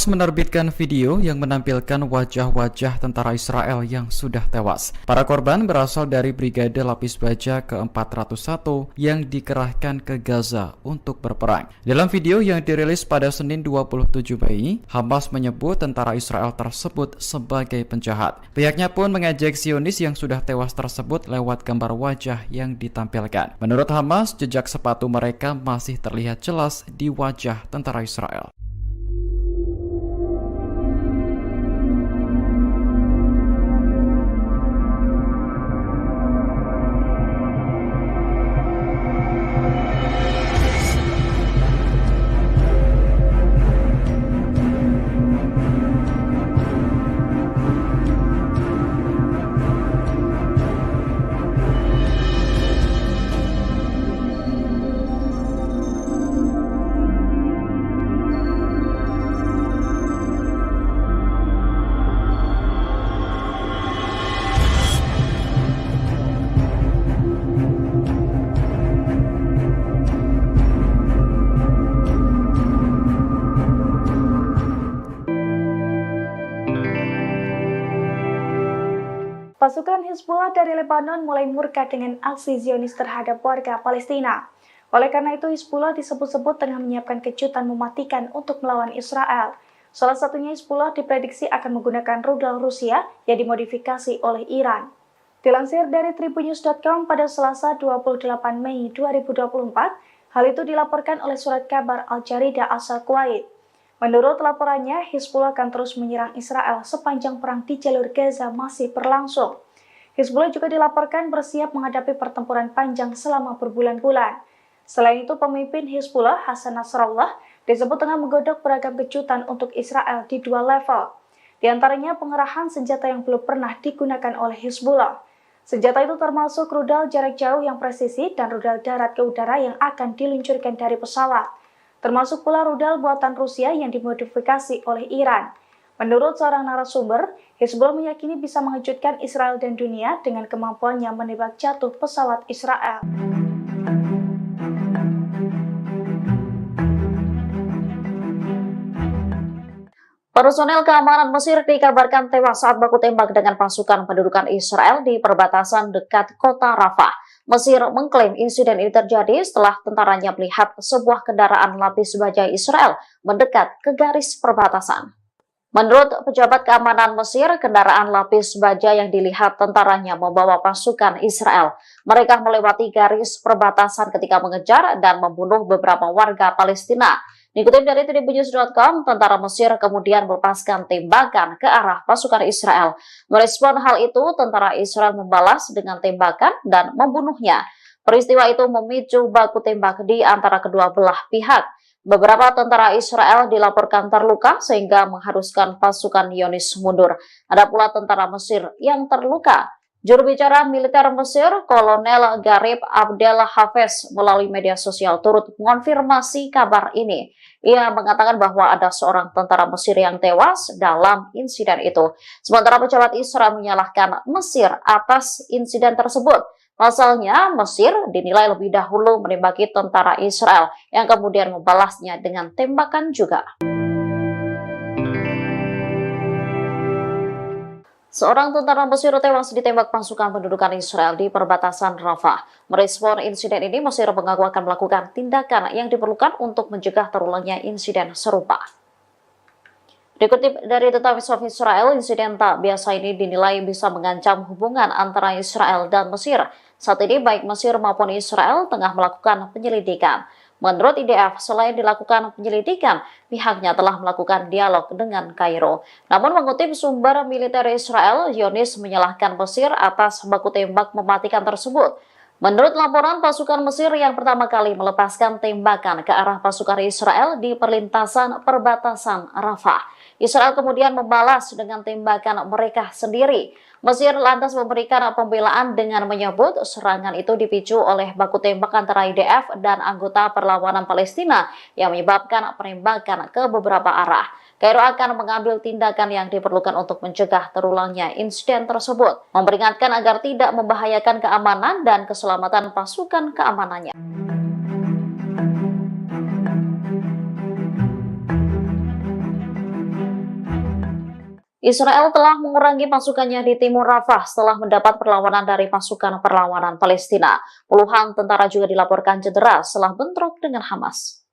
A: Menerbitkan video yang menampilkan wajah-wajah tentara Israel yang sudah tewas. Para korban berasal dari Brigade Lapis Baja ke-401 yang dikerahkan ke Gaza untuk berperang. Dalam video yang dirilis pada Senin 27 Mei, Hamas menyebut tentara Israel tersebut sebagai penjahat. Pihaknya pun mengejek Zionis yang sudah tewas tersebut lewat gambar wajah yang ditampilkan. Menurut Hamas, jejak sepatu mereka masih terlihat jelas di wajah tentara Israel.
D: Pasukan Hizbullah dari Lebanon mulai murka dengan aksi Zionis terhadap warga Palestina. Oleh karena itu, Hizbullah disebut-sebut tengah menyiapkan kejutan mematikan untuk melawan Israel. Salah satunya Hizbullah diprediksi akan menggunakan rudal Rusia yang dimodifikasi oleh Iran. Dilansir dari tribunnews.com pada Selasa 28 Mei 2024, hal itu dilaporkan oleh surat kabar Al-Jarida asal Kuwait. Menurut laporannya, Hizbullah akan terus menyerang Israel sepanjang perang di jalur Gaza masih berlangsung. Hizbullah juga dilaporkan bersiap menghadapi pertempuran panjang selama berbulan-bulan. Selain itu, pemimpin Hizbullah, Hasan Nasrallah, disebut tengah menggodok beragam kejutan untuk Israel di 2 level. Di antaranya pengerahan senjata yang belum pernah digunakan oleh Hizbullah. Senjata itu termasuk rudal jarak jauh yang presisi dan rudal darat ke udara yang akan diluncurkan dari pesawat. Termasuk pula rudal buatan Rusia yang dimodifikasi oleh Iran. Menurut seorang narasumber, Hizbullah meyakini bisa mengejutkan Israel dan dunia dengan kemampuannya menembak jatuh pesawat Israel.
B: Personel keamanan Mesir dikabarkan tewas saat baku tembak dengan pasukan pendudukan Israel di perbatasan dekat kota Rafah. Mesir mengklaim insiden ini terjadi setelah tentaranya melihat sebuah kendaraan lapis baja Israel mendekat ke garis perbatasan. Menurut pejabat keamanan Mesir, kendaraan lapis baja yang dilihat tentaranya membawa pasukan Israel. Mereka melewati garis perbatasan ketika mengejar dan membunuh beberapa warga Palestina. Dikutip dari tribunnews.com, tentara Mesir kemudian melepaskan tembakan ke arah pasukan Israel. Merespon hal itu, tentara Israel membalas dengan tembakan dan membunuhnya. Peristiwa itu memicu baku tembak di antara kedua belah pihak. Beberapa tentara Israel dilaporkan terluka sehingga mengharuskan pasukan Zionis mundur. Ada pula tentara Mesir yang terluka. Juru bicara militer Mesir, Kolonel Garib Abdel Hafez, melalui media sosial turut mengonfirmasi kabar ini. Ia mengatakan bahwa ada seorang tentara Mesir yang tewas dalam insiden itu. Sementara pejabat Israel menyalahkan Mesir atas insiden tersebut. Pasalnya, Mesir dinilai lebih dahulu menembaki tentara Israel yang kemudian membalasnya dengan tembakan juga. Seorang tentara Mesir tewas ditembak pasukan pendudukan Israel di perbatasan Rafah. Merespon insiden ini, Mesir mengaku akan melakukan tindakan yang diperlukan untuk mencegah terulangnya insiden serupa. Dikutip dari The Times of Israel, insiden tak biasa ini dinilai bisa mengancam hubungan antara Israel dan Mesir. Saat ini baik Mesir maupun Israel tengah melakukan penyelidikan. Menurut IDF, selain dilakukan penyelidikan, pihaknya telah melakukan dialog dengan Kairo. Namun mengutip sumber militer Israel, Zionis menyalahkan Mesir atas baku tembak mematikan tersebut. Menurut laporan, pasukan Mesir yang pertama kali melepaskan tembakan ke arah pasukan Israel di perlintasan perbatasan Rafah. Israel kemudian membalas dengan tembakan mereka sendiri. Mesir lantas memberikan pembelaan dengan menyebut serangan itu dipicu oleh baku tembak antara IDF dan anggota perlawanan Palestina yang menyebabkan penembakan ke beberapa arah. Kairo akan mengambil tindakan yang diperlukan untuk mencegah terulangnya insiden tersebut, memperingatkan agar tidak membahayakan keamanan dan keselamatan pasukan keamanannya. Israel telah mengurangi pasukannya di timur Rafah setelah mendapat perlawanan dari pasukan perlawanan Palestina. Puluhan tentara juga dilaporkan cedera setelah bentrok dengan Hamas.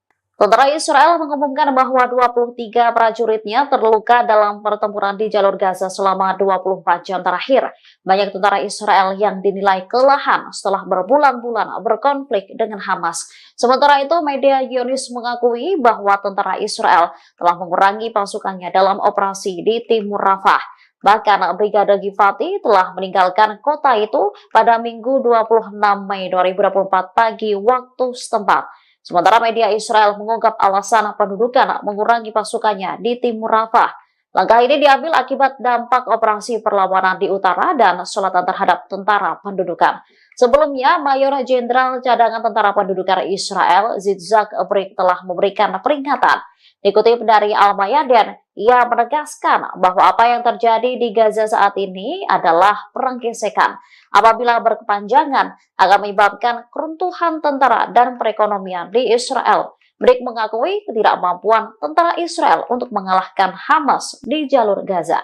B: Tentara Israel mengumumkan bahwa 23 prajuritnya terluka dalam pertempuran di jalur Gaza selama 24 jam terakhir. Banyak tentara Israel yang dinilai kelelahan setelah berbulan-bulan berkonflik dengan Hamas. Sementara itu, media Zionis mengakui bahwa tentara Israel telah mengurangi pasukannya dalam operasi di timur Rafah. Bahkan Brigade Givati telah meninggalkan kota itu pada Minggu 26 Mei 2024 pagi waktu setempat. Sementara media Israel mengungkap alasan pendudukan mengurangi pasukannya di timur Rafah. Langkah ini diambil akibat dampak operasi perlawanan di utara dan selatan terhadap tentara pendudukan. Sebelumnya, Mayor Jenderal Cadangan Tentara Pendudukan Israel, Yitzhak Brik, telah memberikan peringatan. Dikutip dari Al-Mayadin, ia menegaskan bahwa apa yang terjadi di Gaza saat ini adalah perang gesekan. Apabila berkepanjangan, akan menyebabkan keruntuhan tentara dan perekonomian di Israel. Brik mengakui ketidakmampuan tentara Israel untuk mengalahkan Hamas di jalur Gaza.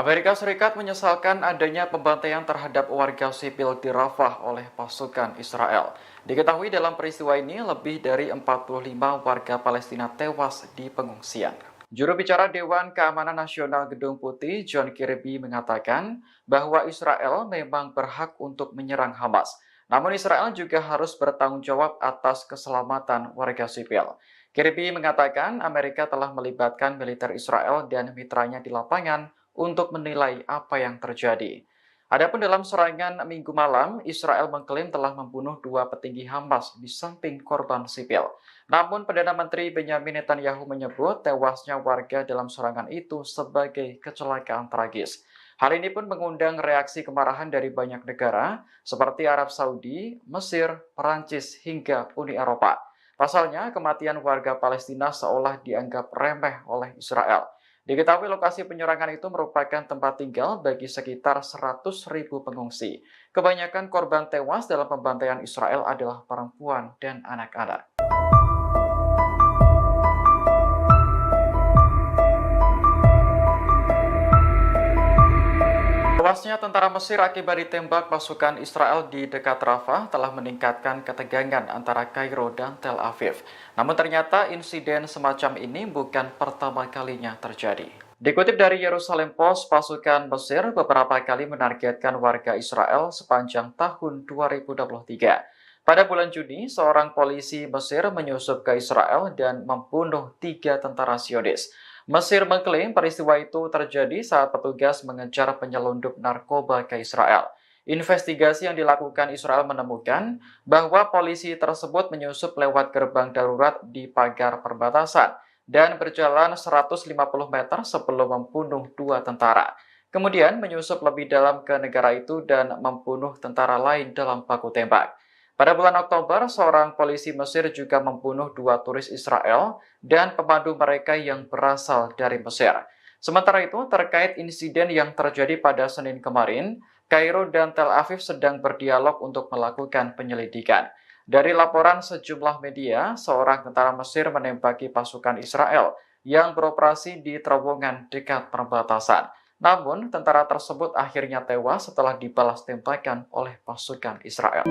A: Amerika Serikat menyesalkan adanya pembantaian terhadap warga sipil di Rafah oleh pasukan Israel. Diketahui dalam peristiwa ini lebih dari 45 warga Palestina tewas di pengungsian. Juru bicara Dewan Keamanan Nasional Gedung Putih, John Kirby, mengatakan bahwa Israel memang berhak untuk menyerang Hamas. Namun Israel juga harus bertanggung jawab atas keselamatan warga sipil. Kirby mengatakan Amerika telah melibatkan militer Israel dan mitranya di lapangan untuk menilai apa yang terjadi. Adapun dalam serangan Minggu malam, Israel mengklaim telah membunuh 2 petinggi Hamas di samping korban sipil. Namun, Perdana Menteri Benyamin Netanyahu menyebut tewasnya warga dalam serangan itu sebagai kecelakaan tragis. Hal ini pun mengundang reaksi kemarahan dari banyak negara seperti Arab Saudi, Mesir, Perancis, hingga Uni Eropa. Pasalnya, kematian warga Palestina seolah dianggap remeh oleh Israel. Diketahui lokasi penyerangan itu merupakan tempat tinggal bagi sekitar 100.000 pengungsi. Kebanyakan korban tewas dalam pembantaian Israel adalah perempuan dan anak-anak. Tewasnya tentara Mesir akibat ditembak pasukan Israel di dekat Rafah telah meningkatkan ketegangan antara Kairo dan Tel Aviv. Namun ternyata insiden semacam ini bukan pertama kalinya terjadi. Dikutip dari Yerusalem Post, pasukan Mesir beberapa kali menargetkan warga Israel sepanjang tahun 2023. Pada bulan Juni, seorang polisi Mesir menyusup ke Israel dan membunuh 3 tentara Zionis. Mesir mengklaim peristiwa itu terjadi saat petugas mengejar penyelundup narkoba ke Israel. Investigasi yang dilakukan Israel menemukan bahwa polisi tersebut menyusup lewat gerbang darurat di pagar perbatasan dan berjalan 150 meter sebelum membunuh 2 tentara. Kemudian menyusup lebih dalam ke negara itu dan membunuh tentara lain dalam baku tembak. Pada bulan Oktober, seorang polisi Mesir juga membunuh 2 turis Israel dan pemandu mereka yang berasal dari Mesir. Sementara itu, terkait insiden yang terjadi pada Senin kemarin, Kairo dan Tel Aviv sedang berdialog untuk melakukan penyelidikan. Dari laporan sejumlah media, seorang tentara Mesir menembaki pasukan Israel yang beroperasi di terowongan dekat perbatasan. Namun, tentara tersebut akhirnya tewas setelah dibalas tembakan oleh pasukan Israel.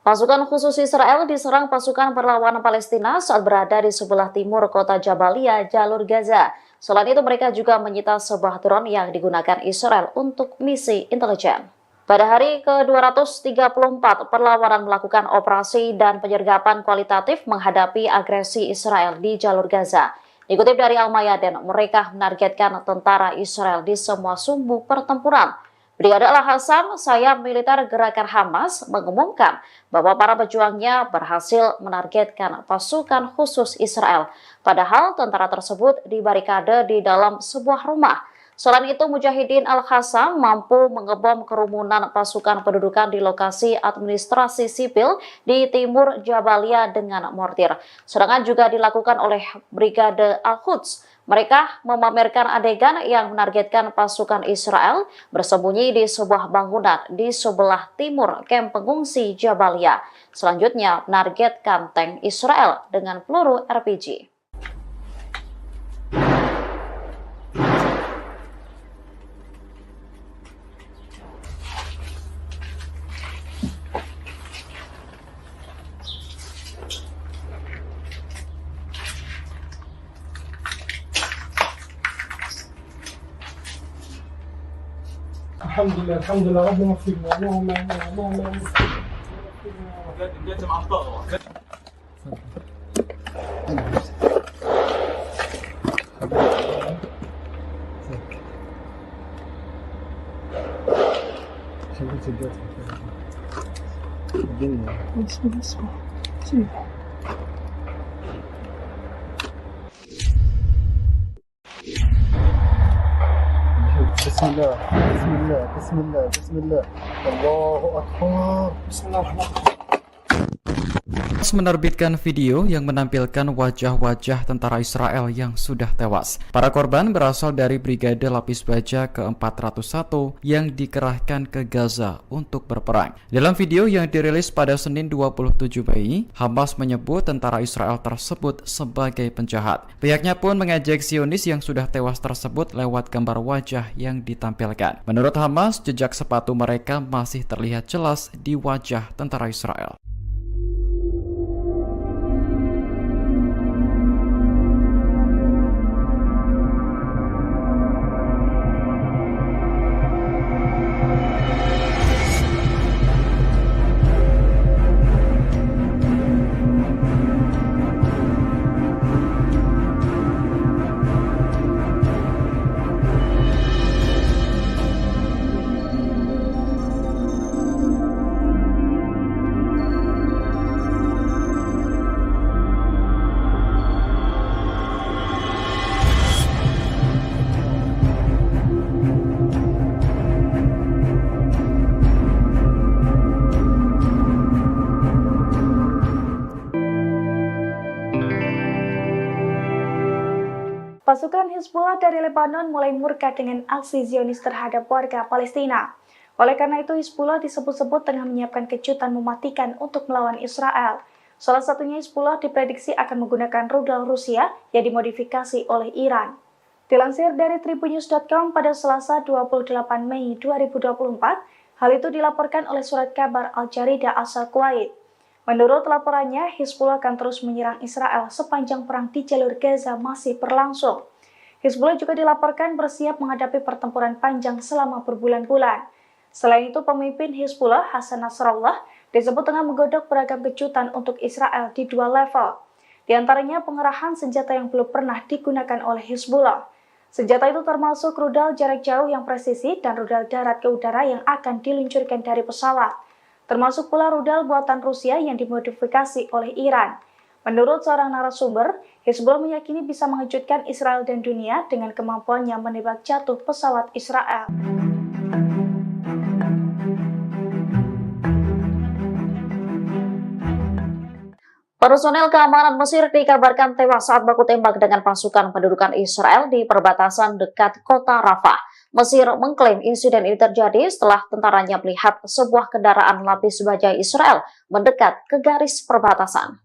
B: Pasukan khusus Israel diserang pasukan perlawanan Palestina saat berada di sebelah timur kota Jabalia, jalur Gaza. Selain itu, mereka juga menyita sebuah drone yang digunakan Israel untuk misi intelijen. Pada hari ke-234, perlawanan melakukan operasi dan penyergapan kualitatif menghadapi agresi Israel di jalur Gaza. Dikutip dari Al-Mayadin, mereka menargetkan tentara Israel di semua sumbu pertempuran. Brigade Al-Hassam, sayap militer gerakan Hamas, mengumumkan bahwa para pejuangnya berhasil menargetkan pasukan khusus Israel. Padahal tentara tersebut dibarikade di dalam sebuah rumah. Selain itu, Mujahidin Al-Hassam mampu mengebom kerumunan pasukan pendudukan di lokasi administrasi sipil di timur Jabalia dengan mortir. Serangan juga dilakukan oleh Brigade Al-Quds. Mereka memamerkan adegan yang menargetkan pasukan Israel bersembunyi di sebuah bangunan di sebelah timur kamp pengungsi Jabalia. Selanjutnya, menargetkan tank Israel dengan peluru RPG.
C: الحمد لله ربنا اغفرنا اللهم بسم الله بسم الله بسم الله بسم الله الله أكبر بسم الله الرحمن الرحيم.
A: Menerbitkan video yang menampilkan wajah-wajah tentara Israel yang sudah tewas. Para korban berasal dari Brigade Lapis Baja ke-401 yang dikerahkan ke Gaza untuk berperang. Dalam video yang dirilis pada Senin 27 Mei, Hamas menyebut tentara Israel tersebut sebagai penjahat. Pihaknya pun mengejek Zionis yang sudah tewas tersebut lewat gambar wajah yang ditampilkan. Menurut Hamas, jejak sepatu mereka masih terlihat jelas di wajah tentara Israel.
D: Pasukan Hizbullah dari Lebanon mulai murka dengan aksi Zionis terhadap warga Palestina. Oleh karena itu, Hizbullah disebut-sebut tengah menyiapkan kejutan mematikan untuk melawan Israel. Salah satunya Hizbullah diprediksi akan menggunakan rudal Rusia yang dimodifikasi oleh Iran. Dilansir dari tribunnews.com pada Selasa 28 Mei 2024, hal itu dilaporkan oleh surat kabar Al-Jarida asal Kuwait. Menurut laporannya, Hizbullah akan terus menyerang Israel sepanjang perang di jalur Gaza masih berlangsung. Hizbullah juga dilaporkan bersiap menghadapi pertempuran panjang selama berbulan-bulan. Selain itu, pemimpin Hizbullah Hasan Nasrallah disebut tengah menggodok beragam kejutan untuk Israel di 2 level. Di antaranya pengerahan senjata yang belum pernah digunakan oleh Hizbullah. Senjata itu termasuk rudal jarak jauh yang presisi dan rudal darat ke udara yang akan diluncurkan dari pesawat. Termasuk pula rudal buatan Rusia yang dimodifikasi oleh Iran. Menurut seorang narasumber, Hizbullah meyakini bisa mengejutkan Israel dan dunia dengan kemampuannya menembak jatuh pesawat Israel.
B: Personel keamanan Mesir dikabarkan tewas saat baku tembak dengan pasukan pendudukan Israel di perbatasan dekat kota Rafah. Mesir mengklaim insiden ini terjadi setelah tentaranya melihat sebuah kendaraan lapis baja Israel mendekat ke garis perbatasan.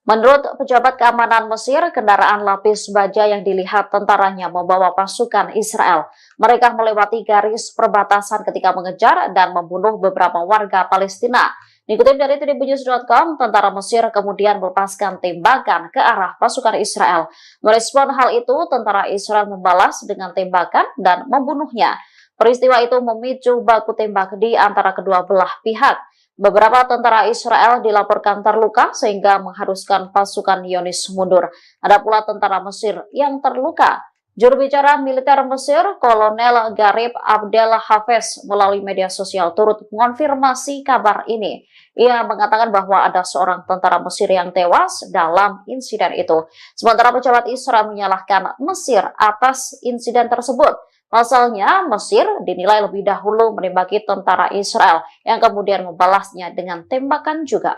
B: Menurut pejabat keamanan Mesir, kendaraan lapis baja yang dilihat tentaranya membawa pasukan Israel. Mereka melewati garis perbatasan ketika mengejar dan membunuh beberapa warga Palestina. Dikutip dari tribunnews.com, tentara Mesir kemudian melepaskan tembakan ke arah pasukan Israel. Merespon hal itu, tentara Israel membalas dengan tembakan dan membunuhnya. Peristiwa itu memicu baku tembak di antara kedua belah pihak. Beberapa tentara Israel dilaporkan terluka sehingga mengharuskan pasukan Zionis mundur. Ada pula tentara Mesir yang terluka. Juru bicara militer Mesir, Kolonel Garib Abdel Hafez, melalui media sosial turut mengonfirmasi kabar ini. Ia mengatakan bahwa ada seorang tentara Mesir yang tewas dalam insiden itu. Sementara pejabat Israel menyalahkan Mesir atas insiden tersebut. Pasalnya, Mesir dinilai lebih dahulu menembaki tentara Israel yang kemudian membalasnya dengan tembakan juga.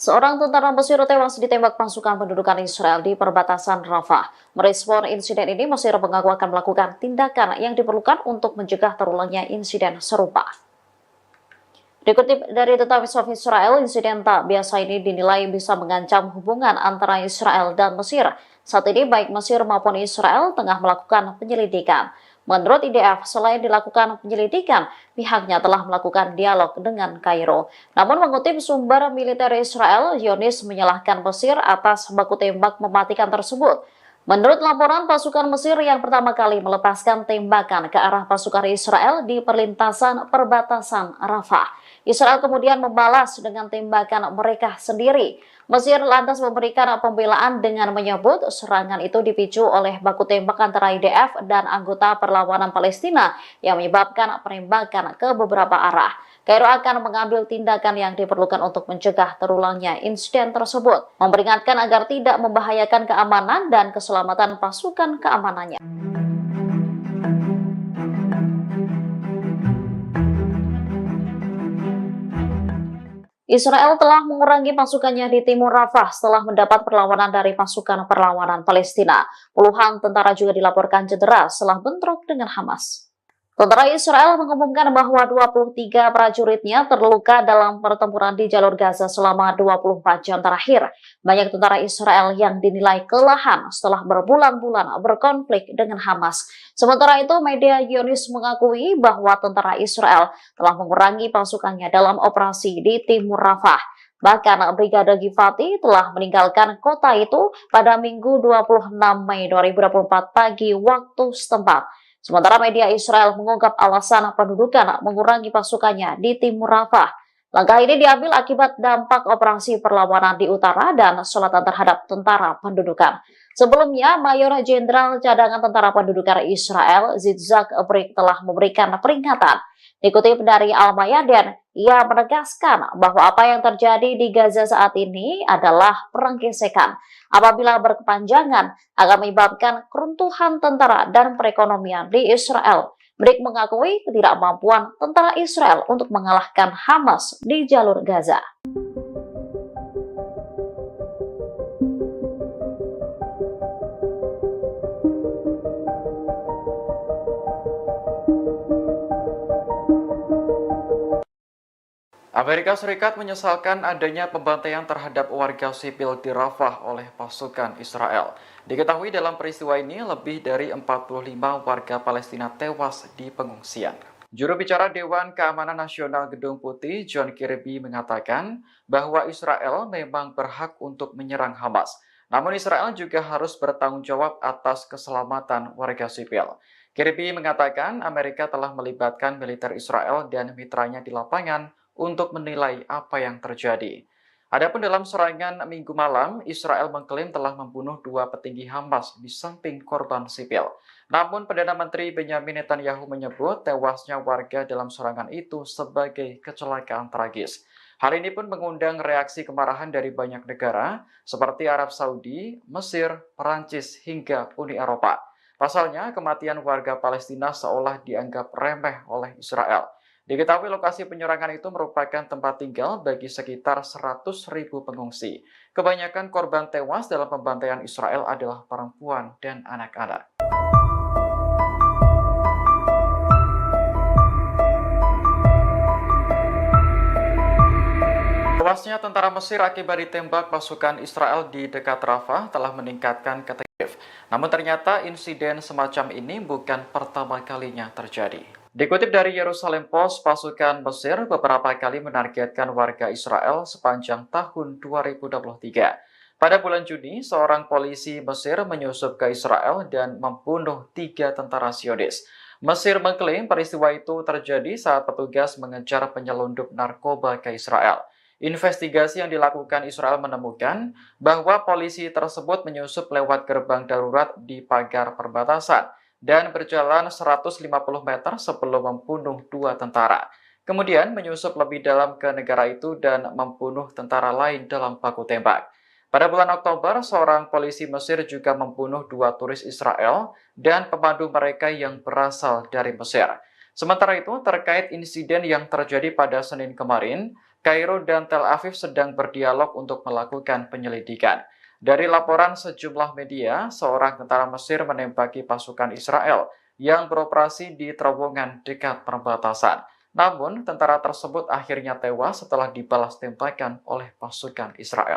B: Seorang tentara Mesir tewas ditembak pasukan pendudukan Israel di perbatasan Rafah. Merespon insiden ini, Mesir mengaku akan melakukan tindakan yang diperlukan untuk mencegah terulangnya insiden serupa. Dikutip dari The Times of Israel, insiden tak biasa ini dinilai bisa mengancam hubungan antara Israel dan Mesir. Saat ini baik Mesir maupun Israel tengah melakukan penyelidikan. Menurut IDF, selain dilakukan penyelidikan, pihaknya telah melakukan dialog dengan Kairo. Namun mengutip sumber militer Israel, Zionis menyalahkan Mesir atas baku tembak mematikan tersebut. Menurut laporan, pasukan Mesir yang pertama kali melepaskan tembakan ke arah pasukan Israel di perlintasan perbatasan Rafah. Israel kemudian membalas dengan tembakan mereka sendiri. Mesir lantas memberikan pembelaan dengan menyebut serangan itu dipicu oleh baku tembak antara IDF dan anggota perlawanan Palestina yang menyebabkan penembakan ke beberapa arah. Kairo akan mengambil tindakan yang diperlukan untuk mencegah terulangnya insiden tersebut, memperingatkan agar tidak membahayakan keamanan dan keselamatan pasukan keamanannya. Israel telah mengurangi pasukannya di timur Rafah setelah mendapat perlawanan dari pasukan perlawanan Palestina. Puluhan tentara juga dilaporkan cedera setelah bentrok dengan Hamas. Tentara Israel mengumumkan bahwa 23 prajuritnya terluka dalam pertempuran di jalur Gaza selama 24 jam terakhir. Banyak tentara Israel yang dinilai kelelahan setelah berbulan-bulan berkonflik dengan Hamas. Sementara itu, media Zionis mengakui bahwa tentara Israel telah mengurangi pasukannya dalam operasi di timur Rafah. Bahkan Brigade Givati telah meninggalkan kota itu pada Minggu 26 Mei 2024 pagi waktu setempat. Sementara media Israel mengungkap alasan pendudukan mengurangi pasukannya di timur Rafah. Langkah ini diambil akibat dampak operasi perlawanan di utara dan selatan terhadap tentara pendudukan. Sebelumnya, Mayor Jenderal Cadangan Tentara Pendudukan Israel, Yitzhak Brik, telah memberikan peringatan. Dikutip dari Al-Mayadin, ia menegaskan bahwa apa yang terjadi di Gaza saat ini adalah perang gesekan. Apabila berkepanjangan, akan menyebabkan keruntuhan tentara dan perekonomian di Israel. Brik mengakui ketidakmampuan tentara Israel untuk mengalahkan Hamas di jalur Gaza.
A: Amerika Serikat menyesalkan adanya pembantaian terhadap warga sipil di Rafah oleh pasukan Israel. Diketahui dalam peristiwa ini lebih dari 45 warga Palestina tewas di pengungsian. Juru bicara Dewan Keamanan Nasional Gedung Putih, John Kirby, mengatakan bahwa Israel memang berhak untuk menyerang Hamas. Namun Israel juga harus bertanggung jawab atas keselamatan warga sipil. Kirby mengatakan Amerika telah melibatkan militer Israel dan mitranya di lapangan untuk menilai apa yang terjadi. Adapun dalam serangan Minggu malam, Israel mengklaim telah membunuh 2 petinggi Hamas di samping korban sipil. Namun Perdana Menteri Benyamin Netanyahu menyebut tewasnya warga dalam serangan itu sebagai kecelakaan tragis. Hal ini pun mengundang reaksi kemarahan dari banyak negara seperti Arab Saudi, Mesir, Perancis, hingga Uni Eropa. Pasalnya, kematian warga Palestina seolah dianggap remeh oleh Israel. Diketahui lokasi penyerangan itu merupakan tempat tinggal bagi sekitar 100.000 pengungsi. Kebanyakan korban tewas dalam pembantaian Israel adalah perempuan dan anak-anak. Tewasnya tentara Mesir akibat ditembak pasukan Israel di dekat Rafah telah meningkatkan ketegangan. Namun ternyata insiden semacam ini bukan pertama kalinya terjadi. Dikutip dari Yerusalem Post, pasukan Mesir beberapa kali menargetkan warga Israel sepanjang tahun 2023. Pada bulan Juni, seorang polisi Mesir menyusup ke Israel dan membunuh 3 tentara Zionis. Mesir mengklaim peristiwa itu terjadi saat petugas mengejar penyelundup narkoba ke Israel. Investigasi yang dilakukan Israel menemukan bahwa polisi tersebut menyusup lewat gerbang darurat di pagar perbatasan dan berjalan 150 meter sebelum membunuh 2 tentara. Kemudian menyusup lebih dalam ke negara itu dan membunuh tentara lain dalam baku tembak. Pada bulan Oktober, seorang polisi Mesir juga membunuh 2 turis Israel dan pemandu mereka yang berasal dari Mesir. Sementara itu, terkait insiden yang terjadi pada Senin kemarin, Kairo dan Tel Aviv sedang berdialog untuk melakukan penyelidikan. Dari laporan sejumlah media, seorang tentara Mesir menembaki pasukan Israel yang beroperasi di terowongan dekat perbatasan. Namun, tentara tersebut akhirnya tewas setelah dibalas tembakan oleh pasukan Israel.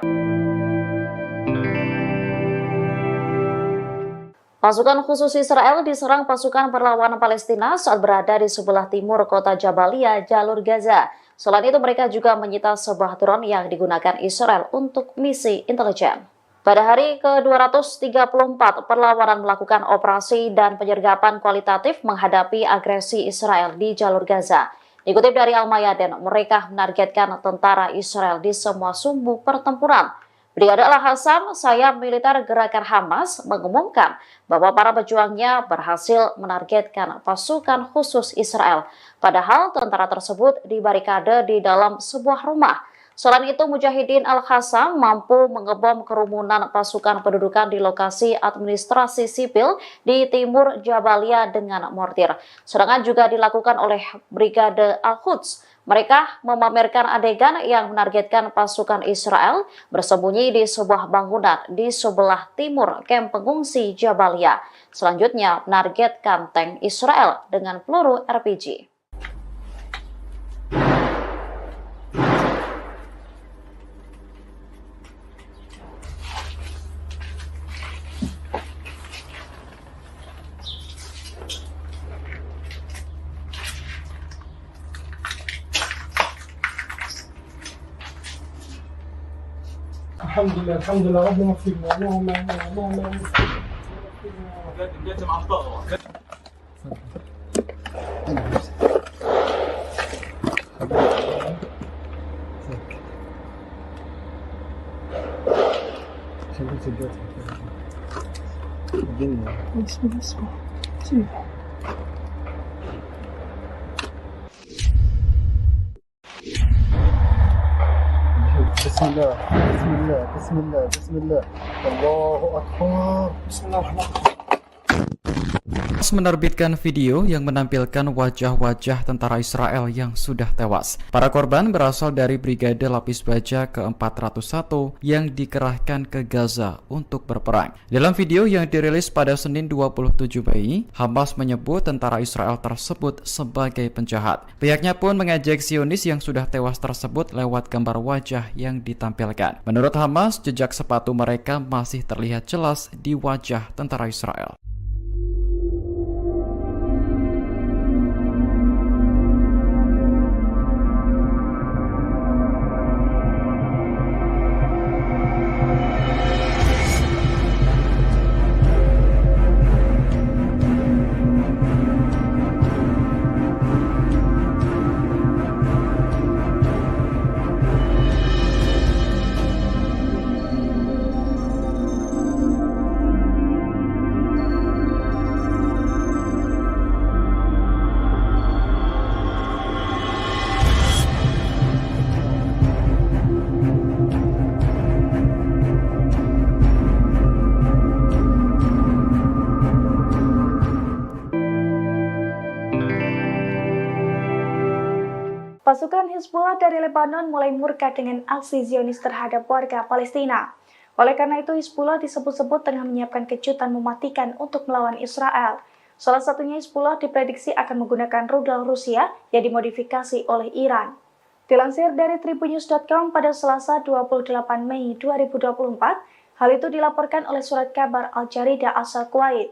B: Pasukan khusus Israel diserang pasukan perlawanan Palestina saat berada di sebelah timur kota Jabalia, jalur Gaza. Selain itu, mereka juga menyita sebuah drone yang digunakan Israel untuk misi intelijen. Pada hari ke-234, perlawanan melakukan operasi dan penyergapan kualitatif menghadapi agresi Israel di jalur Gaza. Dikutip dari Al-Mayadin, mereka menargetkan tentara Israel di semua sumbu pertempuran. Brigade Al-Hassam, sayap militer gerakan Hamas, mengumumkan bahwa para pejuangnya berhasil menargetkan pasukan khusus Israel. Padahal tentara tersebut dibarikade di dalam sebuah rumah. Selain itu, Mujahidin Al-Hassam mampu mengebom kerumunan pasukan pendudukan di lokasi administrasi sipil di timur Jabalia dengan mortir. Serangan juga dilakukan oleh Brigade Al-Quds. Mereka memamerkan adegan yang menargetkan pasukan Israel bersembunyi di sebuah bangunan di sebelah timur kamp pengungsi Jabalia. Selanjutnya, menargetkan tank Israel dengan peluru RPG.
C: الحمد لله ربنا فينا اللهم بسم الله بسم الله بسم الله بسم الله الله أكبر بسم الله الرحمن الرحيم
A: menerbitkan video yang menampilkan wajah-wajah tentara Israel yang sudah tewas. Para korban berasal dari Brigade Lapis Baja ke-401 yang dikerahkan ke Gaza untuk berperang. Dalam video yang dirilis pada Senin 27 Mei, Hamas menyebut tentara Israel tersebut sebagai penjahat. Pihaknya pun mengejek Zionis yang sudah tewas tersebut lewat gambar wajah yang ditampilkan. Menurut Hamas, jejak sepatu mereka masih terlihat jelas di wajah tentara Israel.
D: Pasukan Hizbullah dari Lebanon mulai murka dengan aksi Zionis terhadap warga Palestina. Oleh karena itu, Hizbullah disebut-sebut tengah menyiapkan kejutan mematikan untuk melawan Israel. Salah satunya Hizbullah diprediksi akan menggunakan rudal Rusia yang dimodifikasi oleh Iran. Dilansir dari tribunnews.com pada Selasa 28 Mei 2024, hal itu dilaporkan oleh surat kabar Al Jarida asal Kuwait.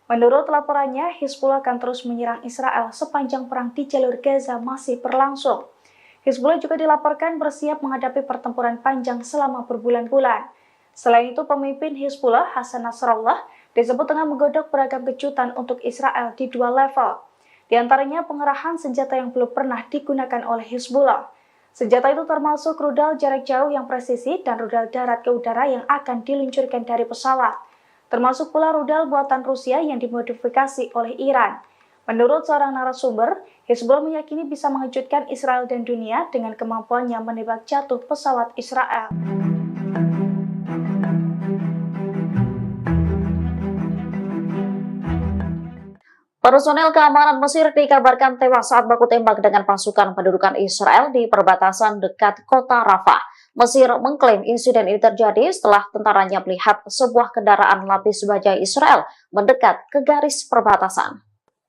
D: Menurut laporannya, Hizbullah akan terus menyerang Israel sepanjang perang di jalur Gaza masih berlangsung. Hizbullah juga dilaporkan bersiap menghadapi pertempuran panjang selama berbulan-bulan. Selain itu, pemimpin Hizbullah, Hasan Nasrallah, disebut tengah menggodok beragam kejutan untuk Israel di dua level. Di antaranya pengerahan senjata yang belum pernah digunakan oleh Hizbullah. Senjata itu termasuk rudal jarak jauh yang presisi dan rudal darat ke udara yang akan diluncurkan dari pesawat. Termasuk pula rudal buatan Rusia yang dimodifikasi oleh Iran. Menurut seorang narasumber, Hizbullah meyakini bisa mengejutkan Israel dan dunia dengan kemampuannya menembak jatuh pesawat Israel.
B: Personel keamanan Mesir dikabarkan tewas saat baku tembak dengan pasukan pendudukan Israel di perbatasan dekat kota Rafah. Mesir mengklaim insiden ini terjadi setelah tentaranya melihat sebuah kendaraan lapis baja Israel mendekat ke garis perbatasan.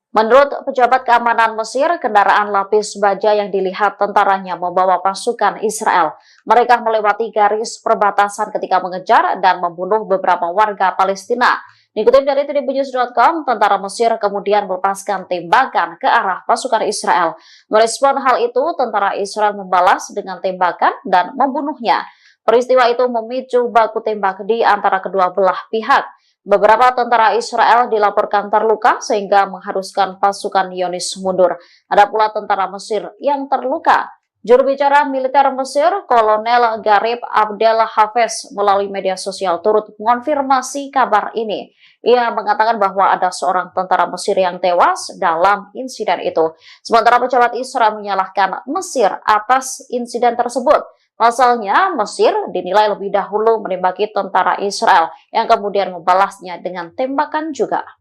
B: Menurut pejabat keamanan Mesir, kendaraan lapis baja yang dilihat tentaranya membawa pasukan Israel. Mereka melewati garis perbatasan ketika mengejar dan membunuh beberapa warga Palestina. Dikutip dari tribunnews.com, tentara Mesir kemudian melepaskan tembakan ke arah pasukan Israel. Merespon hal itu, tentara Israel membalas dengan tembakan dan membunuhnya. Peristiwa itu memicu baku tembak di antara kedua belah pihak. Beberapa tentara Israel dilaporkan terluka sehingga mengharuskan pasukan Zionis mundur. Ada pula tentara Mesir yang terluka. Juru bicara militer Mesir, Kolonel Garib Abdel Hafez, melalui media sosial turut mengonfirmasi kabar ini. Ia mengatakan bahwa ada seorang tentara Mesir yang tewas dalam insiden itu. Sementara pejabat Israel menyalahkan Mesir atas insiden tersebut. Pasalnya, Mesir dinilai lebih dahulu menembaki tentara Israel yang kemudian membalasnya dengan tembakan juga.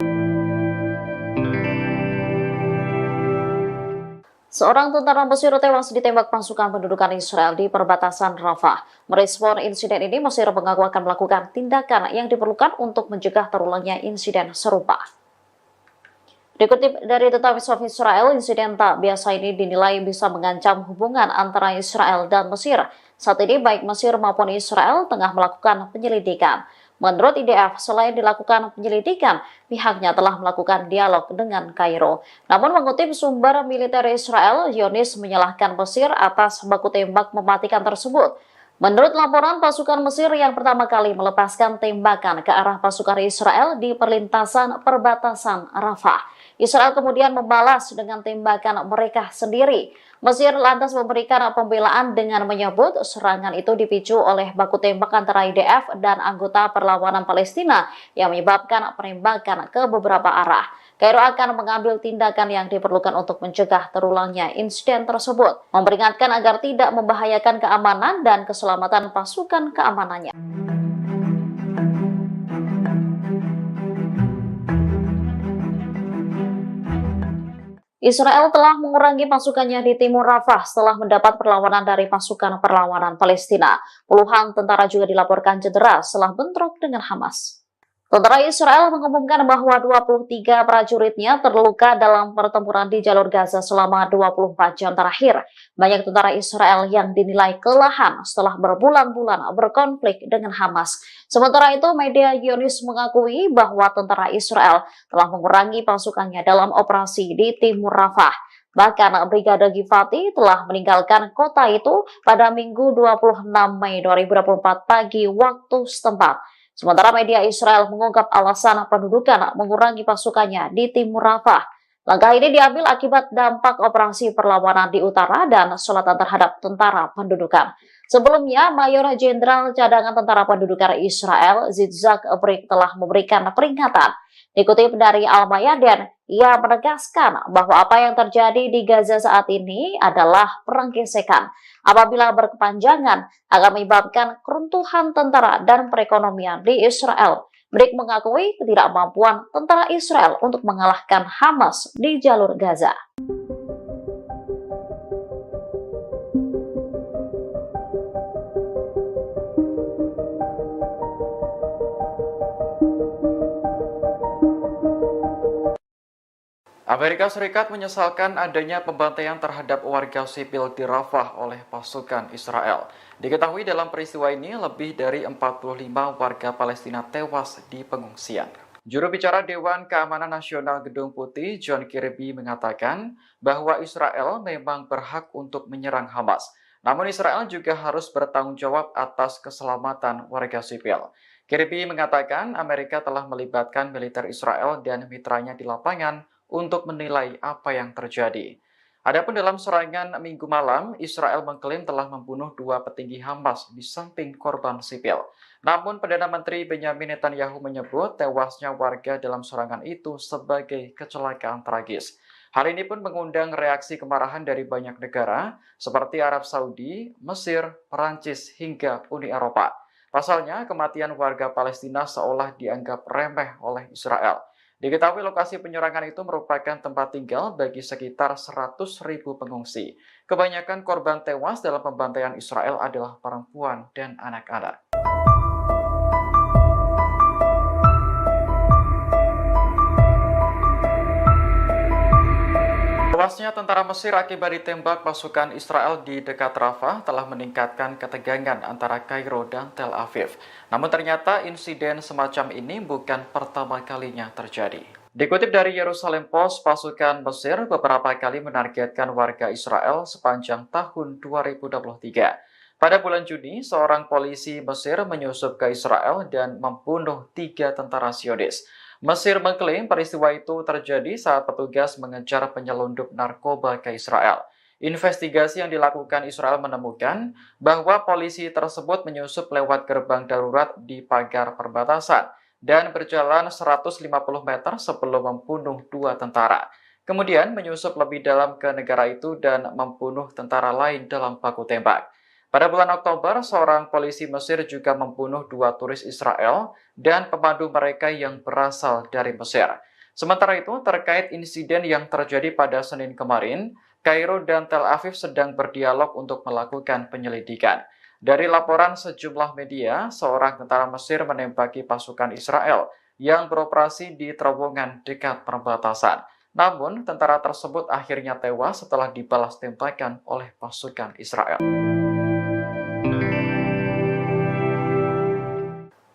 B: Seorang tentara Mesir tewas ditembak pasukan pendudukan Israel di perbatasan Rafah. Merespon insiden ini, Mesir mengaku akan melakukan tindakan yang diperlukan untuk mencegah terulangnya insiden serupa. Dikutip dari The Times of Israel, insiden tak biasa ini dinilai bisa mengancam hubungan antara Israel dan Mesir. Saat ini baik Mesir maupun Israel tengah melakukan penyelidikan. Menurut IDF, selain dilakukan penyelidikan, pihaknya telah melakukan dialog dengan Kairo. Namun mengutip sumber militer Israel, Zionis menyalahkan Mesir atas baku tembak mematikan tersebut. Menurut laporan, pasukan Mesir yang pertama kali melepaskan tembakan ke arah pasukan Israel di perlintasan perbatasan Rafah. Israel kemudian membalas dengan tembakan mereka sendiri. Mesir lantas memberikan pembelaan dengan menyebut serangan itu dipicu oleh baku tembak antara IDF dan anggota perlawanan Palestina yang menyebabkan penembakan ke beberapa arah. Kairo akan mengambil tindakan yang diperlukan untuk mencegah terulangnya insiden tersebut, memperingatkan agar tidak membahayakan keamanan dan keselamatan pasukan keamanannya. Israel telah mengurangi pasukannya di timur Rafah setelah mendapat perlawanan dari pasukan perlawanan Palestina. Puluhan tentara juga dilaporkan cedera setelah bentrok dengan Hamas. Tentara Israel mengumumkan bahwa 23 prajuritnya terluka dalam pertempuran di jalur Gaza selama 24 jam terakhir. Banyak tentara Israel yang dinilai kelelahan setelah berbulan-bulan berkonflik dengan Hamas. Sementara itu, media Zionis mengakui bahwa tentara Israel telah mengurangi pasukannya dalam operasi di timur Rafah. Bahkan Brigade Givati telah meninggalkan kota itu pada Minggu 26 Mei 2024 pagi waktu setempat. Sementara media Israel mengungkap alasan pendudukan mengurangi pasukannya di timur Rafah. Langkah ini diambil akibat dampak operasi perlawanan di utara dan selatan terhadap tentara pendudukan. Sebelumnya, Mayor Jenderal Cadangan Tentara Pendudukan Israel, Yitzhak Brik, telah memberikan peringatan. Dikutip dari Al-Mayadin, ia menegaskan bahwa apa yang terjadi di Gaza saat ini adalah perang gesekan. Apabila berkepanjangan, akan menyebabkan keruntuhan tentara dan perekonomian di Israel. Brik mengakui ketidakmampuan tentara Israel untuk mengalahkan Hamas di jalur Gaza.
A: Amerika Serikat menyesalkan adanya pembantaian terhadap warga sipil di Rafah oleh pasukan Israel. Diketahui dalam peristiwa ini lebih dari 45 warga Palestina tewas di pengungsian. Juru bicara Dewan Keamanan Nasional Gedung Putih, John Kirby, mengatakan bahwa Israel memang berhak untuk menyerang Hamas. Namun Israel juga harus bertanggung jawab atas keselamatan warga sipil. Kirby mengatakan Amerika telah melibatkan militer Israel dan mitranya di lapangan untuk menilai apa yang terjadi. Adapun dalam serangan Minggu malam, Israel mengklaim telah membunuh 2 petinggi Hamas di samping korban sipil. Namun Perdana Menteri Benjamin Netanyahu menyebut tewasnya warga dalam serangan itu sebagai kecelakaan tragis. Hal ini pun mengundang reaksi kemarahan dari banyak negara seperti Arab Saudi, Mesir, Perancis, hingga Uni Eropa. Pasalnya, kematian warga Palestina seolah dianggap remeh oleh Israel. Diketahui lokasi penyerangan itu merupakan tempat tinggal bagi sekitar 100.000 pengungsi. Kebanyakan korban tewas dalam pembantaian Israel adalah perempuan dan anak-anak. Tewasnya tentara Mesir akibat ditembak pasukan Israel di dekat Rafah telah meningkatkan ketegangan antara Kairo dan Tel Aviv. Namun ternyata insiden semacam ini bukan pertama kalinya terjadi. Dikutip dari Yerusalem Post, pasukan Mesir beberapa kali menargetkan warga Israel sepanjang tahun 2023. Pada bulan Juni, seorang polisi Mesir menyusup ke Israel dan membunuh 3 tentara Zionis. Mesir mengklaim peristiwa itu terjadi saat petugas mengejar penyelundup narkoba ke Israel. Investigasi yang dilakukan Israel menemukan bahwa polisi tersebut menyusup lewat gerbang darurat di pagar perbatasan dan berjalan 150 meter sebelum membunuh 2 tentara. Kemudian menyusup lebih dalam ke negara itu dan membunuh tentara lain dalam baku tembak. Pada bulan Oktober, seorang polisi Mesir juga membunuh 2 turis Israel dan pemandu mereka yang berasal dari Mesir. Sementara itu, terkait insiden yang terjadi pada Senin kemarin, Kairo dan Tel Aviv sedang berdialog untuk melakukan penyelidikan. Dari laporan sejumlah media, seorang tentara Mesir menembaki pasukan Israel yang beroperasi di terowongan dekat perbatasan. Namun, tentara tersebut akhirnya tewas setelah dibalas tembakan oleh pasukan Israel.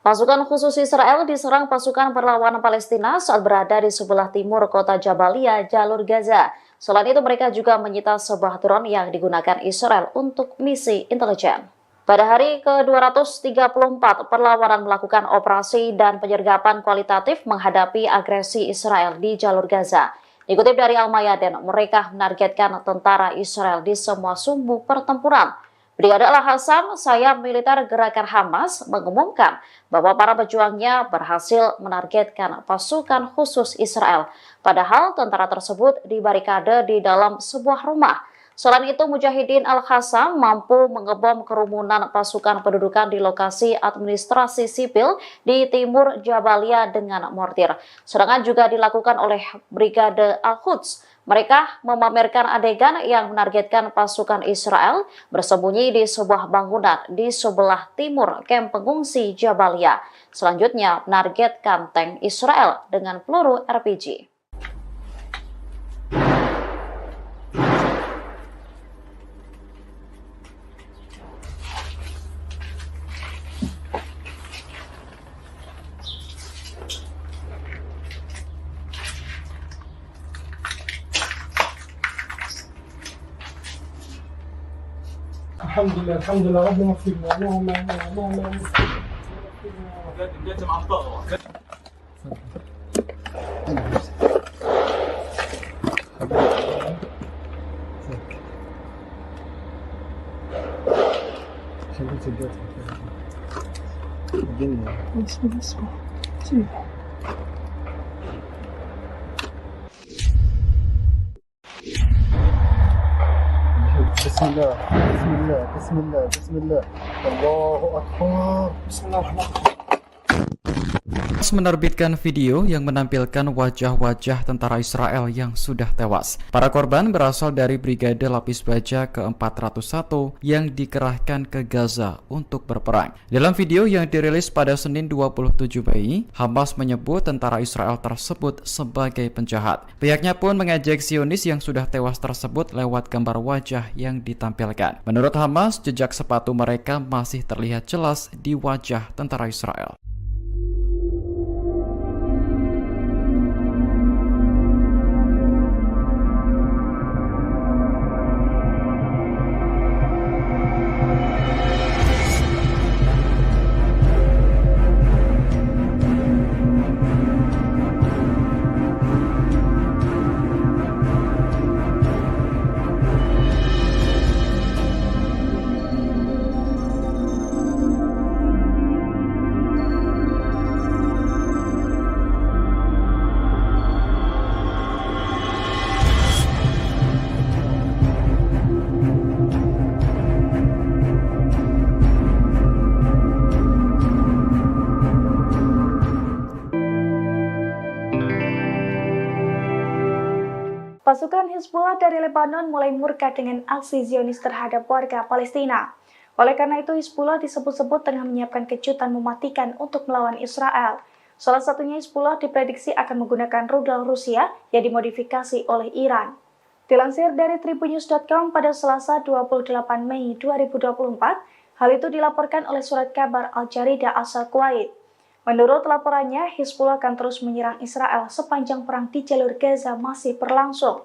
B: Pasukan khusus Israel diserang pasukan perlawanan Palestina saat berada di sebelah timur kota Jabalia, jalur Gaza. Selain itu, mereka juga menyita sebuah drone yang digunakan Israel untuk misi intelijen. Pada hari ke-234, perlawanan melakukan operasi dan penyergapan kualitatif menghadapi agresi Israel di jalur Gaza. Dikutip dari Al-Mayadin, mereka menargetkan tentara Israel di semua sumbu pertempuran. Brigade Al-Hassam, sayap militer gerakan Hamas, mengumumkan bahwa para pejuangnya berhasil menargetkan pasukan khusus Israel. Padahal tentara tersebut dibarikade di dalam sebuah rumah. Selain itu, Mujahidin Al-Hassam mampu mengebom kerumunan pasukan pendudukan di lokasi administrasi sipil di timur Jabalia dengan mortir. Serangan juga dilakukan oleh Brigade Al-Quds. Mereka memamerkan adegan yang menargetkan pasukan Israel bersembunyi di sebuah bangunan di sebelah timur kamp pengungsi Jabalia. Selanjutnya menargetkan tank Israel dengan peluru RPG.
C: الحمد لله ربنا اغفرنا اللهم بسم الله بسم الله بسم الله بسم الله الله أكبر بسم الله الرحمن الرحيم.
A: Menerbitkan video yang menampilkan wajah-wajah tentara Israel yang sudah tewas. Para korban berasal dari Brigade Lapis Baja ke-401 yang dikerahkan ke Gaza untuk berperang. Dalam video yang dirilis pada Senin 27 Mei, Hamas menyebut tentara Israel tersebut sebagai penjahat. Pihaknya pun mengejek Zionis yang sudah tewas tersebut lewat gambar wajah yang ditampilkan. Menurut Hamas, jejak sepatu mereka masih terlihat jelas di wajah tentara Israel.
D: Pasukan Hizbullah dari Lebanon mulai murka dengan aksi Zionis terhadap warga Palestina. Oleh karena itu, Hizbullah disebut-sebut tengah menyiapkan kejutan mematikan untuk melawan Israel. Salah satunya Hizbullah diprediksi akan menggunakan rudal Rusia yang dimodifikasi oleh Iran. Dilansir dari tribunnews.com pada Selasa 28 Mei 2024, hal itu dilaporkan oleh surat kabar Al Jarida asal Kuwait. Menurut laporannya, Hizbullah akan terus menyerang Israel sepanjang perang di jalur Gaza masih berlangsung.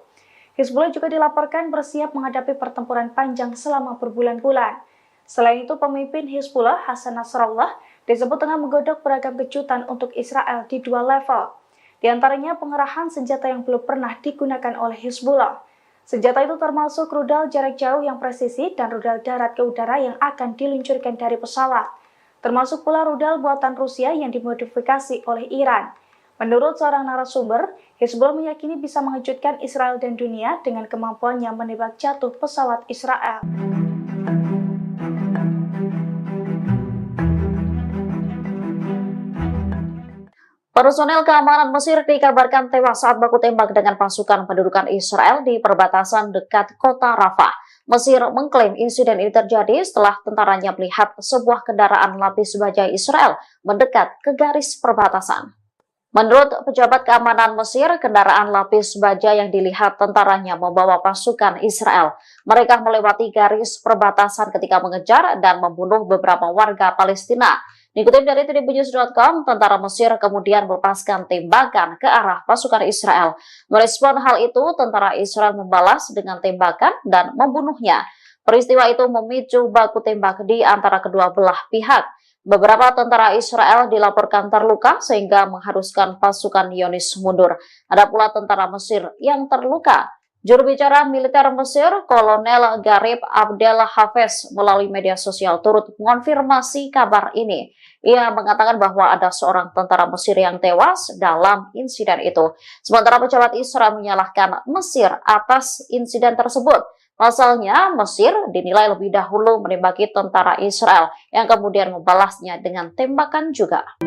D: Hizbullah juga dilaporkan bersiap menghadapi pertempuran panjang selama berbulan-bulan. Selain itu, pemimpin Hizbullah, Hasan Nasrallah, disebut tengah menggodok beragam kejutan untuk Israel di dua level. Di antaranya pengerahan senjata yang belum pernah digunakan oleh Hizbullah. Senjata itu termasuk rudal jarak jauh yang presisi dan rudal darat ke udara yang akan diluncurkan dari pesawat. Termasuk pula rudal buatan Rusia yang dimodifikasi oleh Iran. Menurut seorang narasumber, Hizbullah meyakini bisa mengejutkan Israel dan dunia dengan kemampuannya menembak jatuh pesawat Israel.
B: Personel keamanan Mesir dikabarkan tewas saat baku tembak dengan pasukan pendudukan Israel di perbatasan dekat kota Rafah. Mesir mengklaim insiden ini terjadi setelah tentaranya melihat sebuah kendaraan lapis baja Israel mendekat ke garis perbatasan. Menurut pejabat keamanan Mesir, kendaraan lapis baja yang dilihat tentaranya membawa pasukan Israel. Mereka melewati garis perbatasan ketika mengejar dan membunuh beberapa warga Palestina. Dikutip dari tribunnews.com, tentara Mesir kemudian melepaskan tembakan ke arah pasukan Israel. Merespon hal itu, tentara Israel membalas dengan tembakan dan membunuhnya. Peristiwa itu memicu baku tembak di antara kedua belah pihak. Beberapa tentara Israel dilaporkan terluka sehingga mengharuskan pasukan Zionis mundur. Ada pula tentara Mesir yang terluka. Juru bicara militer Mesir, Kolonel Garib Abdel Hafez, melalui media sosial turut mengonfirmasi kabar ini. Ia mengatakan bahwa ada seorang tentara Mesir yang tewas dalam insiden itu. Sementara pejabat Israel menyalahkan Mesir atas insiden tersebut. Pasalnya, Mesir dinilai lebih dahulu menembaki tentara Israel yang kemudian membalasnya dengan tembakan juga.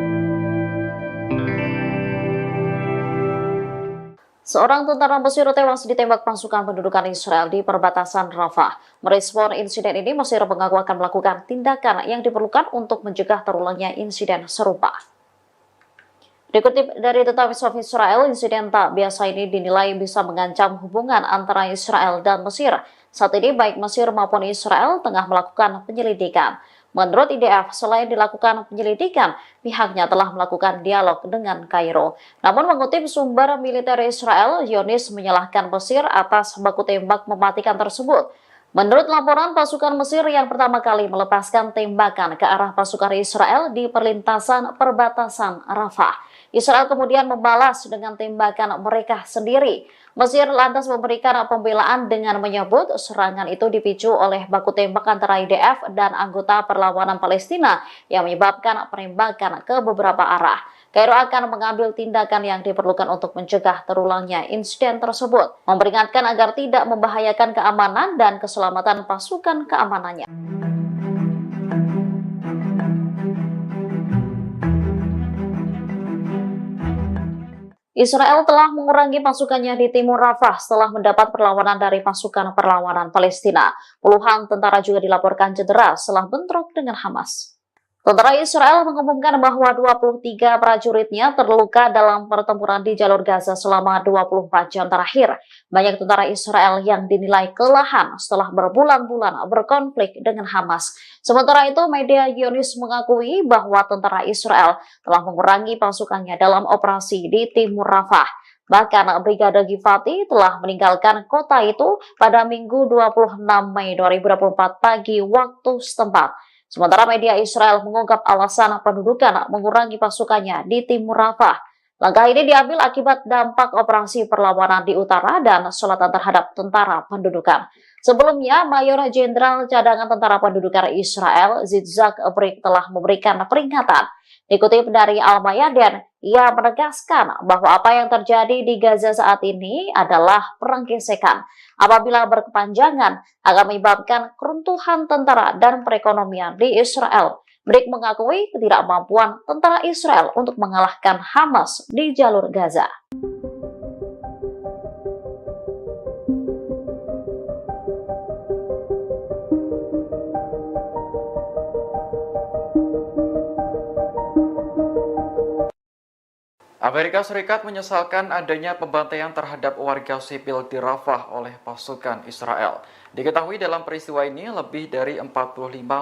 B: Seorang tentara Mesir tewas ditembak pasukan pendudukan Israel di perbatasan Rafah. Merespon insiden ini, Mesir mengaku akan melakukan tindakan yang diperlukan untuk mencegah terulangnya insiden serupa. Dikutip dari The Times of Israel, insiden tak biasa ini dinilai bisa mengancam hubungan antara Israel dan Mesir. Saat ini baik Mesir maupun Israel tengah melakukan penyelidikan. Menurut IDF, selain dilakukan penyelidikan, pihaknya telah melakukan dialog dengan Kairo. Namun mengutip sumber militer Israel, Zionis menyalahkan Mesir atas baku tembak mematikan tersebut. Menurut laporan, pasukan Mesir yang pertama kali melepaskan tembakan ke arah pasukan Israel di perlintasan perbatasan Rafah. Israel kemudian membalas dengan tembakan mereka sendiri. Mesir lantas memberikan pembelaan dengan menyebut serangan itu dipicu oleh baku tembak antara IDF dan anggota perlawanan Palestina yang menyebabkan penembakan ke beberapa arah. Kairo akan mengambil tindakan yang diperlukan untuk mencegah terulangnya insiden tersebut, memperingatkan agar tidak membahayakan keamanan dan keselamatan pasukan keamanannya. Israel telah mengurangi pasukannya di timur Rafah setelah mendapat perlawanan dari pasukan perlawanan Palestina. Puluhan tentara juga dilaporkan cedera setelah bentrok dengan Hamas. Tentara Israel mengumumkan bahwa 23 prajuritnya terluka dalam pertempuran di jalur Gaza selama 24 jam terakhir. Banyak tentara Israel yang dinilai kelelahan setelah berbulan-bulan berkonflik dengan Hamas. Sementara itu, media Zionis mengakui bahwa tentara Israel telah mengurangi pasukannya dalam operasi di timur Rafah. Bahkan Brigade Givati telah meninggalkan kota itu pada Minggu 26 Mei 2024 pagi waktu setempat. Sementara media Israel mengungkap alasan pendudukan mengurangi pasukannya di timur Rafah. Langkah ini diambil akibat dampak operasi perlawanan di utara dan selatan terhadap tentara pendudukan. Sebelumnya, Mayor Jenderal Cadangan Tentara Pendudukan Israel, Yitzhak Brik, telah memberikan peringatan. Dikutip dari Al-Mayadin, ia menegaskan bahwa apa yang terjadi di Gaza saat ini adalah perang gesekan. Apabila berkepanjangan, akan menyebabkan keruntuhan tentara dan perekonomian di Israel. Brik mengakui ketidakmampuan tentara Israel untuk mengalahkan Hamas di jalur Gaza.
A: Amerika Serikat menyesalkan adanya pembantaian terhadap warga sipil di Rafah oleh pasukan Israel. Diketahui dalam peristiwa ini lebih dari 45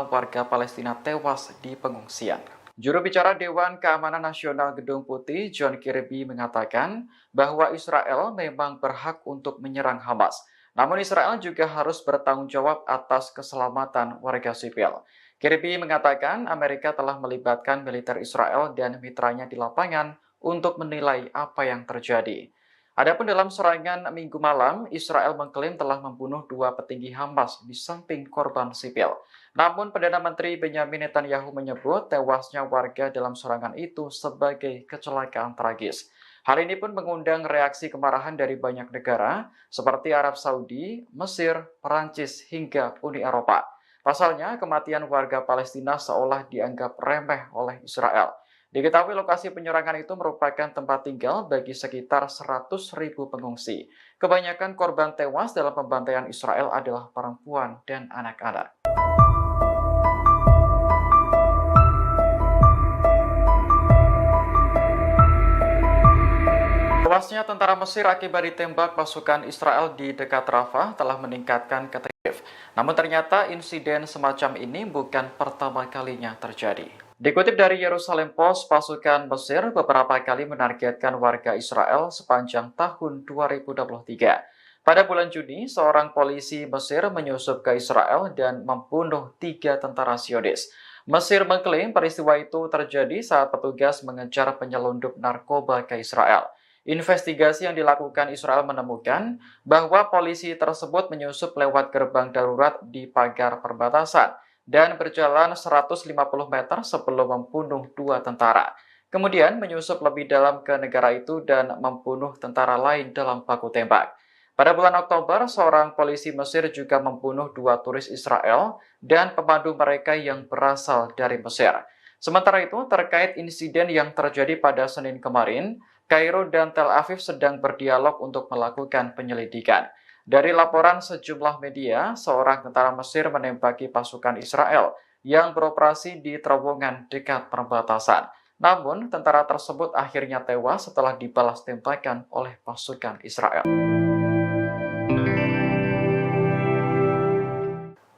A: warga Palestina tewas di pengungsian. Juru bicara Dewan Keamanan Nasional Gedung Putih, John Kirby, mengatakan bahwa Israel memang berhak untuk menyerang Hamas. Namun Israel juga harus bertanggung jawab atas keselamatan warga sipil. Kirby mengatakan Amerika telah melibatkan militer Israel dan mitranya di lapangan untuk menilai apa yang terjadi. Adapun dalam serangan Minggu malam, Israel mengklaim telah membunuh 2 petinggi Hamas di samping korban sipil. Namun Perdana Menteri Benjamin Netanyahu menyebut tewasnya warga dalam serangan itu sebagai kecelakaan tragis. Hal ini pun mengundang reaksi kemarahan dari banyak negara seperti Arab Saudi, Mesir, Perancis, hingga Uni Eropa. Pasalnya, kematian warga Palestina seolah dianggap remeh oleh Israel. Diketahui lokasi penyerangan itu merupakan tempat tinggal bagi sekitar 100.000 pengungsi. Kebanyakan korban tewas dalam pembantaian Israel adalah perempuan dan anak-anak. Tewasnya tentara Mesir akibat ditembak pasukan Israel di dekat Rafah telah meningkatkan keteriktif. Namun ternyata insiden semacam ini bukan pertama kalinya terjadi. Dikutip dari Yerusalem Post, pasukan Mesir beberapa kali menargetkan warga Israel sepanjang tahun 2023. Pada bulan Juni, seorang polisi Mesir menyusup ke Israel dan membunuh 3 tentara Zionis. Mesir mengklaim peristiwa itu terjadi saat petugas mengejar penyelundup narkoba ke Israel. Investigasi yang dilakukan Israel menemukan bahwa polisi tersebut menyusup lewat gerbang darurat di pagar perbatasan dan berjalan 150 meter sebelum membunuh 2 tentara. Kemudian menyusup lebih dalam ke negara itu dan membunuh tentara lain dalam baku tembak. Pada bulan Oktober, seorang polisi Mesir juga membunuh 2 turis Israel dan pemandu mereka yang berasal dari Mesir. Sementara itu, terkait insiden yang terjadi pada Senin kemarin, Kairo dan Tel Aviv sedang berdialog untuk melakukan penyelidikan. Dari laporan sejumlah media, seorang tentara Mesir menembaki pasukan Israel yang beroperasi di terowongan dekat perbatasan. Namun, tentara tersebut akhirnya tewas setelah dibalas tembakan oleh pasukan Israel.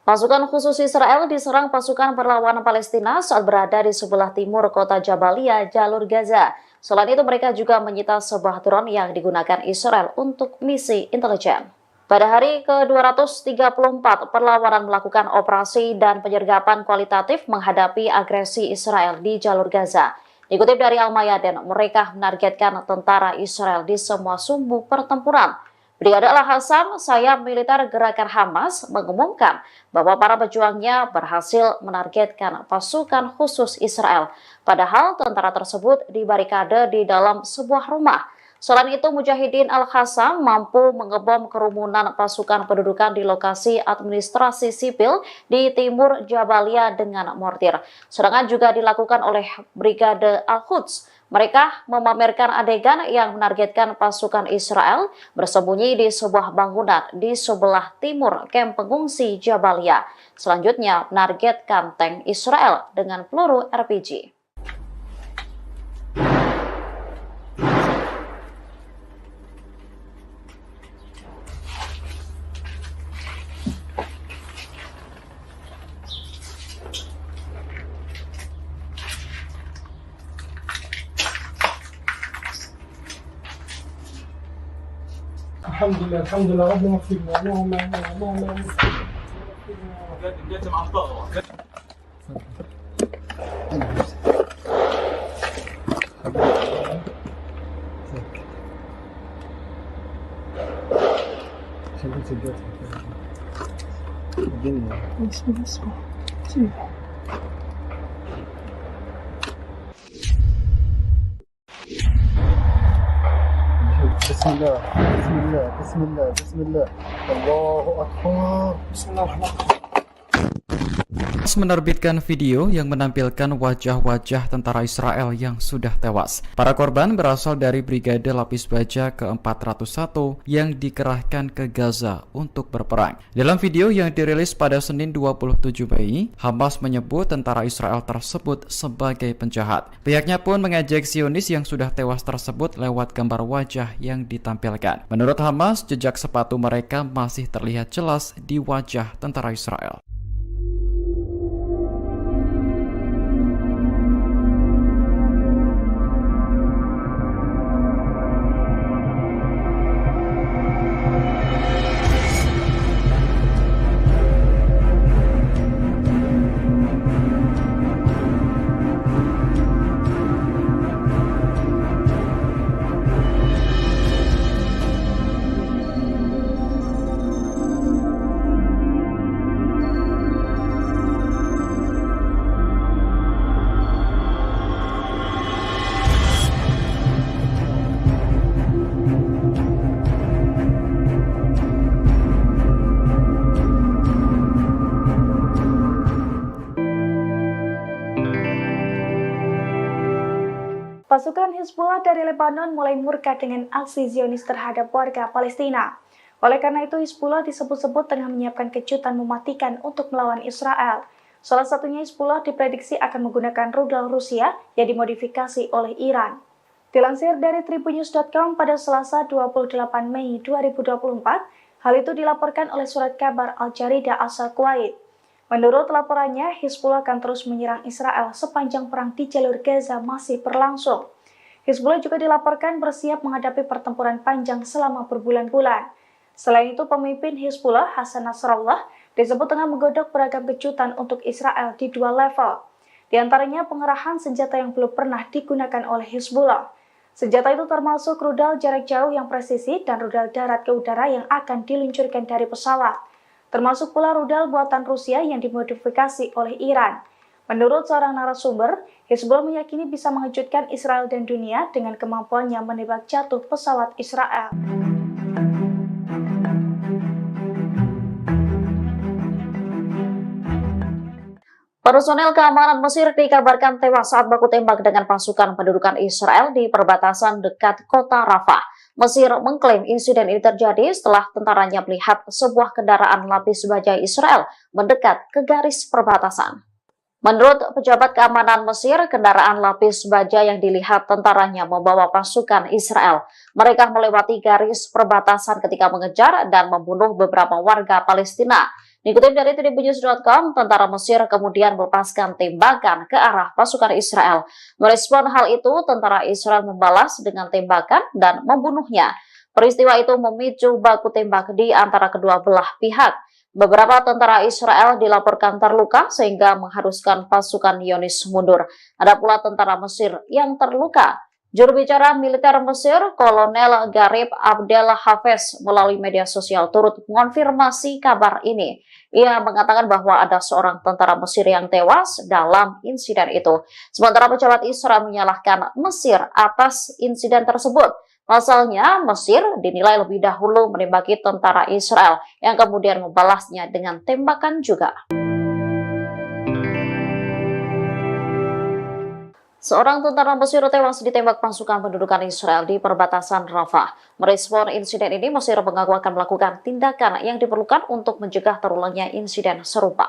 B: Pasukan khusus Israel diserang pasukan perlawanan Palestina saat berada di sebelah timur kota Jabalia, jalur Gaza. Selain itu, mereka juga menyita sebuah drone yang digunakan Israel untuk misi intelijen. Pada hari ke-234, perlawanan melakukan operasi dan penyergapan kualitatif menghadapi agresi Israel di jalur Gaza. Dikutip dari Al-Mayadin, mereka menargetkan tentara Israel di semua sumbu pertempuran. Brigade Al-Hassam, sayap militer gerakan Hamas, mengumumkan bahwa para pejuangnya berhasil menargetkan pasukan khusus Israel. Padahal tentara tersebut dibarikade di dalam sebuah rumah. Selain itu, Mujahidin Al-Hassam mampu mengebom kerumunan pasukan pendudukan di lokasi administrasi sipil di timur Jabalia dengan mortir. Serangan juga dilakukan oleh Brigade Al-Quds. Mereka memamerkan adegan yang menargetkan pasukan Israel bersembunyi di sebuah bangunan di sebelah timur kamp pengungsi Jabalia. Selanjutnya, menargetkan tank Israel dengan peluru RPG.
C: الحمد لله ربنا اغفر لنا اللهم بسم الله بسم الله بسم الله بسم الله الله أكبر بسم الله الرحمن الرحيم.
A: Menerbitkan video yang menampilkan wajah-wajah tentara Israel yang sudah tewas. Para korban berasal dari Brigade Lapis Baja ke-401 yang dikerahkan ke Gaza untuk berperang. Dalam video yang dirilis pada Senin 27 Mei, Hamas menyebut tentara Israel tersebut sebagai penjahat. Pihaknya pun mengejek Zionis yang sudah tewas tersebut lewat gambar wajah yang ditampilkan. Menurut Hamas, jejak sepatu mereka masih terlihat jelas di wajah tentara Israel.
D: Pasukan Hizbullah dari Lebanon mulai murka dengan aksi Zionis terhadap warga Palestina. Oleh karena itu, Hizbullah disebut-sebut tengah menyiapkan kejutan mematikan untuk melawan Israel. Salah satunya Hizbullah diprediksi akan menggunakan rudal Rusia yang dimodifikasi oleh Iran. Dilansir dari tribunnews.com pada Selasa 28 Mei 2024, hal itu dilaporkan oleh surat kabar Al-Jarida asal Kuwait. Menurut laporannya, Hizbullah akan terus menyerang Israel sepanjang perang di jalur Gaza masih berlangsung. Hizbullah juga dilaporkan bersiap menghadapi pertempuran panjang selama berbulan-bulan. Selain itu, pemimpin Hizbullah, Hasan Nasrallah, disebut tengah menggodok beragam kejutan untuk Israel di dua level. Di antaranya pengerahan senjata yang belum pernah digunakan oleh Hizbullah. Senjata itu termasuk rudal jarak jauh yang presisi dan rudal darat ke udara yang akan diluncurkan dari pesawat. Termasuk pula rudal buatan Rusia yang dimodifikasi oleh Iran. Menurut seorang narasumber, Hizbullah meyakini bisa mengejutkan Israel dan dunia dengan kemampuannya menembak jatuh pesawat Israel.
B: Personel keamanan Mesir dikabarkan tewas saat baku tembak dengan pasukan pendudukan Israel di perbatasan dekat kota Rafah. Mesir mengklaim insiden ini terjadi setelah tentaranya melihat sebuah kendaraan lapis baja Israel mendekat ke garis perbatasan. Menurut pejabat keamanan Mesir, kendaraan lapis baja yang dilihat tentaranya membawa pasukan Israel. Mereka melewati garis perbatasan ketika mengejar dan membunuh beberapa warga Palestina. Dikutip dari tribunnews.com, tentara Mesir kemudian melepaskan tembakan ke arah pasukan Israel. Merespon hal itu, tentara Israel membalas dengan tembakan dan membunuhnya. Peristiwa itu memicu baku tembak di antara kedua belah pihak. Beberapa tentara Israel dilaporkan terluka sehingga mengharuskan pasukan Zionis mundur. Ada pula tentara Mesir yang terluka. Juru bicara militer Mesir, Kolonel Garib Abdel Hafez, melalui media sosial turut mengonfirmasi kabar ini. Ia mengatakan bahwa ada seorang tentara Mesir yang tewas dalam insiden itu. Sementara pejabat Israel menyalahkan Mesir atas insiden tersebut. Pasalnya, Mesir dinilai lebih dahulu menembaki tentara Israel yang kemudian membalasnya dengan tembakan juga. Seorang tentara Mesir tewas ditembak pasukan pendudukan Israel di perbatasan Rafah. Merespon insiden ini, Mesir mengaku akan melakukan tindakan yang diperlukan untuk mencegah terulangnya insiden serupa.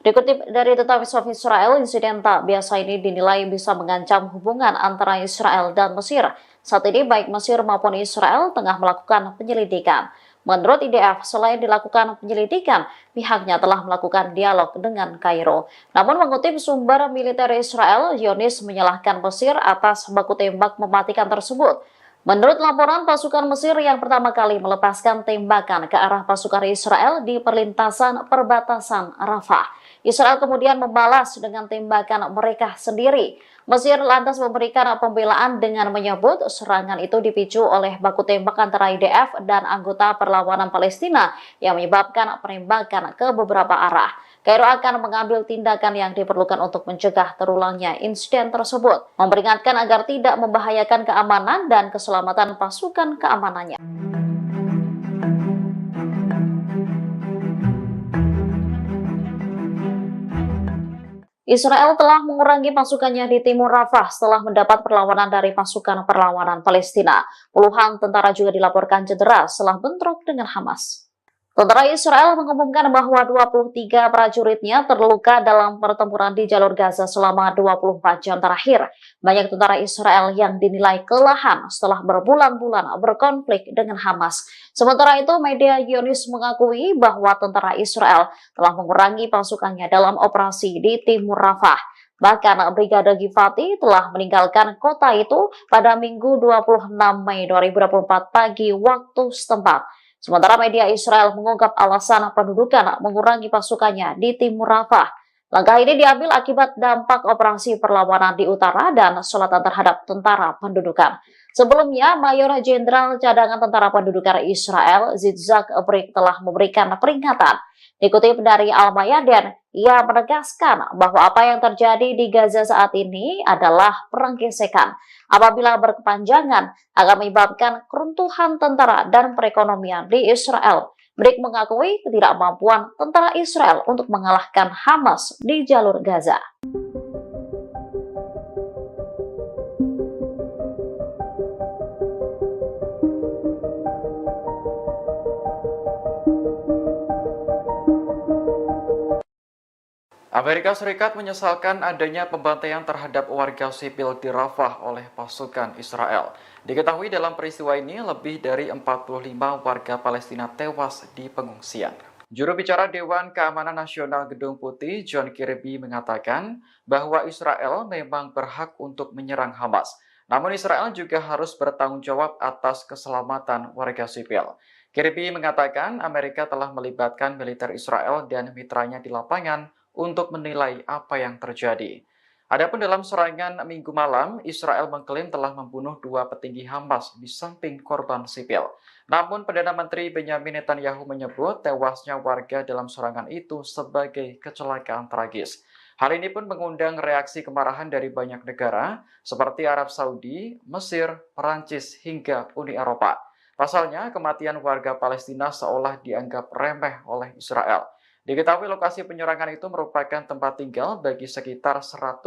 B: Dikutip dari The Times of Israel, insiden tak biasa ini dinilai bisa mengancam hubungan antara Israel dan Mesir. Saat ini baik Mesir maupun Israel tengah melakukan penyelidikan. Menurut IDF, selain dilakukan penyelidikan, pihaknya telah melakukan dialog dengan Kairo. Namun mengutip sumber militer Israel, Zionis menyalahkan Mesir atas baku tembak mematikan tersebut. Menurut laporan, pasukan Mesir yang pertama kali melepaskan tembakan ke arah pasukan Israel di perlintasan perbatasan Rafah. Israel kemudian membalas dengan tembakan mereka sendiri. Mesir lantas memberikan pembelaan dengan menyebut serangan itu dipicu oleh baku tembak antara IDF dan anggota perlawanan Palestina yang menyebabkan penembakan ke beberapa arah. Kairo akan mengambil tindakan yang diperlukan untuk mencegah terulangnya insiden tersebut, memperingatkan agar tidak membahayakan keamanan dan keselamatan pasukan keamanannya. Israel telah mengurangi pasukannya di timur Rafah setelah mendapat perlawanan dari pasukan perlawanan Palestina. Puluhan tentara juga dilaporkan cedera setelah bentrok dengan Hamas. Tentara Israel mengumumkan bahwa 23 prajuritnya terluka dalam pertempuran di jalur Gaza selama 24 jam terakhir. Banyak tentara Israel yang dinilai kelelahan setelah berbulan-bulan berkonflik dengan Hamas. Sementara itu, media Zionis mengakui bahwa tentara Israel telah mengurangi pasukannya dalam operasi di timur Rafah. Bahkan Brigade Givati telah meninggalkan kota itu pada Minggu 26 Mei 2024 pagi waktu setempat. Sementara media Israel mengungkap alasan pendudukan mengurangi pasukannya di timur Rafah. Langkah ini diambil akibat dampak operasi perlawanan di utara dan selatan terhadap tentara pendudukan. Sebelumnya, Mayor Jenderal Cadangan Tentara Pendudukan Israel, Yitzhak Brik, telah memberikan peringatan. Dikutip dari Al-Mayadin, ia menegaskan bahwa apa yang terjadi di Gaza saat ini adalah perang gesekan. Apabila berkepanjangan, akan menyebabkan keruntuhan tentara dan perekonomian di Israel. Brik mengakui ketidakmampuan tentara Israel untuk mengalahkan Hamas di jalur Gaza.
A: Amerika Serikat menyesalkan adanya pembantaian terhadap warga sipil di Rafah oleh pasukan Israel. Diketahui dalam peristiwa ini lebih dari 45 warga Palestina tewas di pengungsian. Juru bicara Dewan Keamanan Nasional Gedung Putih, John Kirby, mengatakan bahwa Israel memang berhak untuk menyerang Hamas. Namun Israel juga harus bertanggung jawab atas keselamatan warga sipil. Kirby mengatakan Amerika telah melibatkan militer Israel dan mitranya di lapangan untuk menilai apa yang terjadi. Adapun dalam serangan Minggu malam, Israel mengklaim telah membunuh 2 petinggi Hamas di samping korban sipil. Namun Perdana Menteri Benjamin Netanyahu menyebut tewasnya warga dalam serangan itu sebagai kecelakaan tragis. Hal ini pun mengundang reaksi kemarahan dari banyak negara seperti Arab Saudi, Mesir, Perancis, hingga Uni Eropa. Pasalnya, kematian warga Palestina seolah dianggap remeh oleh Israel. Diketahui lokasi penyerangan itu merupakan tempat tinggal bagi sekitar 100.000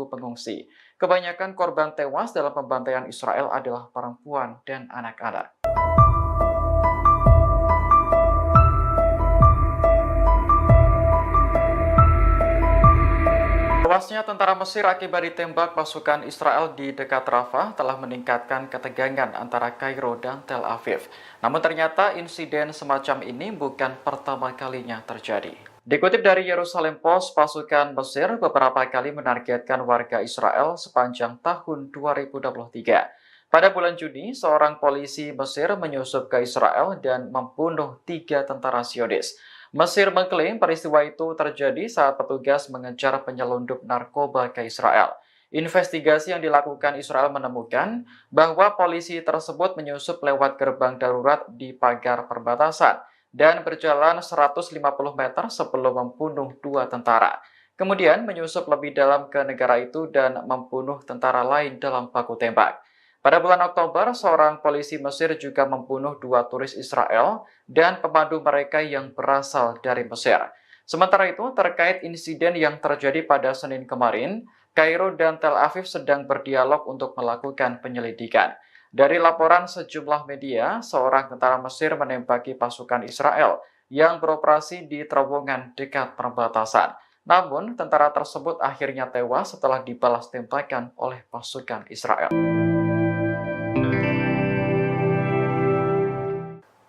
A: pengungsi. Kebanyakan korban tewas dalam pembantaian Israel adalah perempuan dan anak-anak. Tewasnya tentara Mesir akibat ditembak pasukan Israel di dekat Rafah telah meningkatkan ketegangan antara Kairo dan Tel Aviv. Namun ternyata insiden semacam ini bukan pertama kalinya terjadi. Dikutip dari Yerusalem Post, pasukan Mesir beberapa kali menargetkan warga Israel sepanjang tahun 2023. Pada bulan Juni, seorang polisi Mesir menyusup ke Israel dan membunuh 3 tentara Zionis. Mesir mengklaim peristiwa itu terjadi saat petugas mengejar penyelundup narkoba ke Israel. Investigasi yang dilakukan Israel menemukan bahwa polisi tersebut menyusup lewat gerbang darurat di pagar perbatasan dan berjalan 150 meter sebelum membunuh 2 tentara. Kemudian menyusup lebih dalam ke negara itu dan membunuh tentara lain dalam baku tembak. Pada bulan Oktober, seorang polisi Mesir juga membunuh 2 turis Israel dan pemandu mereka yang berasal dari Mesir. Sementara itu, terkait insiden yang terjadi pada Senin kemarin, Kairo dan Tel Aviv sedang berdialog untuk melakukan penyelidikan. Dari laporan sejumlah media, seorang tentara Mesir menembaki pasukan Israel yang beroperasi di terowongan dekat perbatasan. Namun, tentara tersebut akhirnya tewas setelah dibalas tembakan oleh pasukan Israel.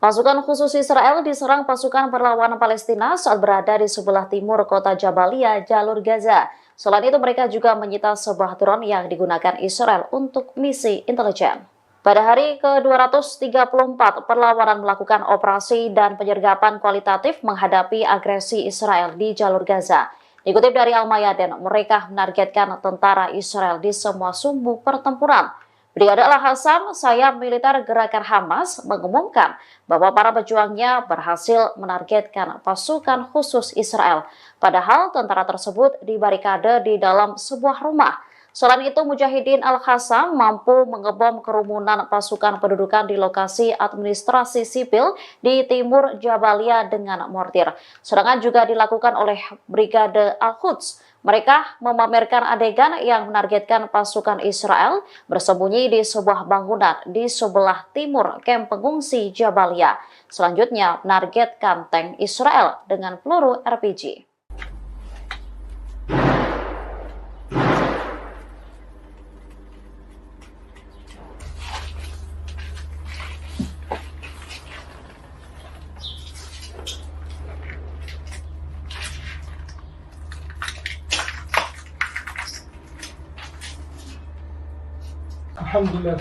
B: Pasukan khusus Israel diserang pasukan perlawanan Palestina saat berada di sebelah timur kota Jabalia, jalur Gaza. Selain itu, mereka juga menyita sebuah drone yang digunakan Israel untuk misi intelijen. Pada hari ke-234, perlawanan melakukan operasi dan penyergapan kualitatif menghadapi agresi Israel di jalur Gaza. Dikutip dari Al-Mayadin, mereka menargetkan tentara Israel di semua sumbu pertempuran. Brigade Al-Hassam, sayap militer gerakan Hamas, mengumumkan bahwa para pejuangnya berhasil menargetkan pasukan khusus Israel. Padahal tentara tersebut dibarikade di dalam sebuah rumah. Selain itu, Mujahidin Al-Hassam mampu mengebom kerumunan pasukan pendudukan di lokasi administrasi sipil di timur Jabalia dengan mortir. Sedangkan juga dilakukan oleh Brigade Al-Quds. Mereka memamerkan adegan yang menargetkan pasukan Israel bersembunyi di sebuah bangunan di sebelah timur kamp pengungsi Jabalia. Selanjutnya menargetkan tank Israel dengan peluru RPG.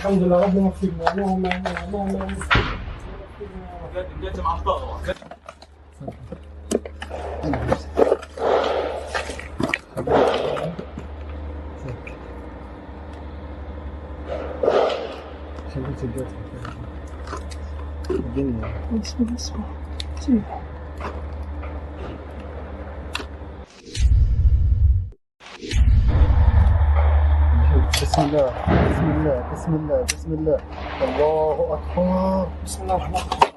C: الحمد لله ربنا اغفر لنا اللهم بسم الله بسم الله بسم الله بسم الله الله أكبر بسم الله الرحمن الرحيم.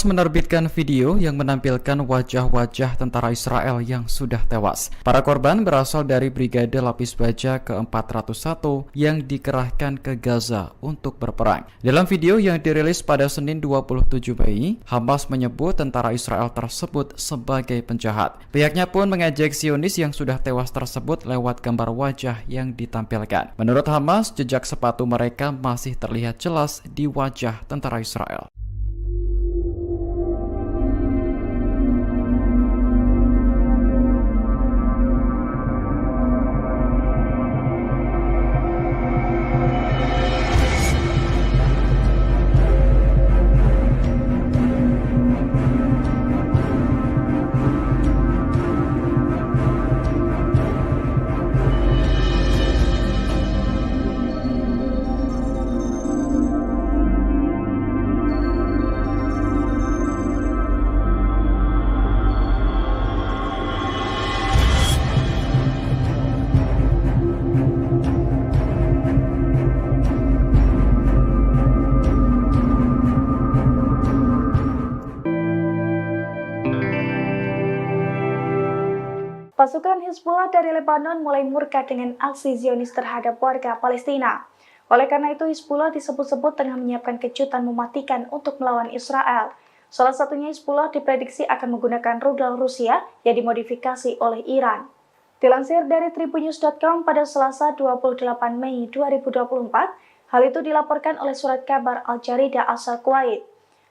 A: Menerbitkan video yang menampilkan wajah-wajah tentara Israel yang sudah tewas. Para korban berasal dari Brigade Lapis Baja ke-401 yang dikerahkan ke Gaza untuk berperang. Dalam video yang dirilis pada Senin 27 Mei, Hamas menyebut tentara Israel tersebut sebagai penjahat. Pihaknya pun mengejek Zionis yang sudah tewas tersebut lewat gambar wajah yang ditampilkan. Menurut Hamas, jejak sepatu mereka masih terlihat jelas di wajah tentara Israel.
D: Pasukan Hizbullah dari Lebanon mulai murka dengan aksi Zionis terhadap warga Palestina. Oleh karena itu, Hizbullah disebut-sebut tengah menyiapkan kejutan mematikan untuk melawan Israel. Salah satunya Hizbullah diprediksi akan menggunakan rudal Rusia yang dimodifikasi oleh Iran. Dilansir dari tribunnews.com pada Selasa 28 Mei 2024, hal itu dilaporkan oleh surat kabar Al-Jarida asal Kuwait.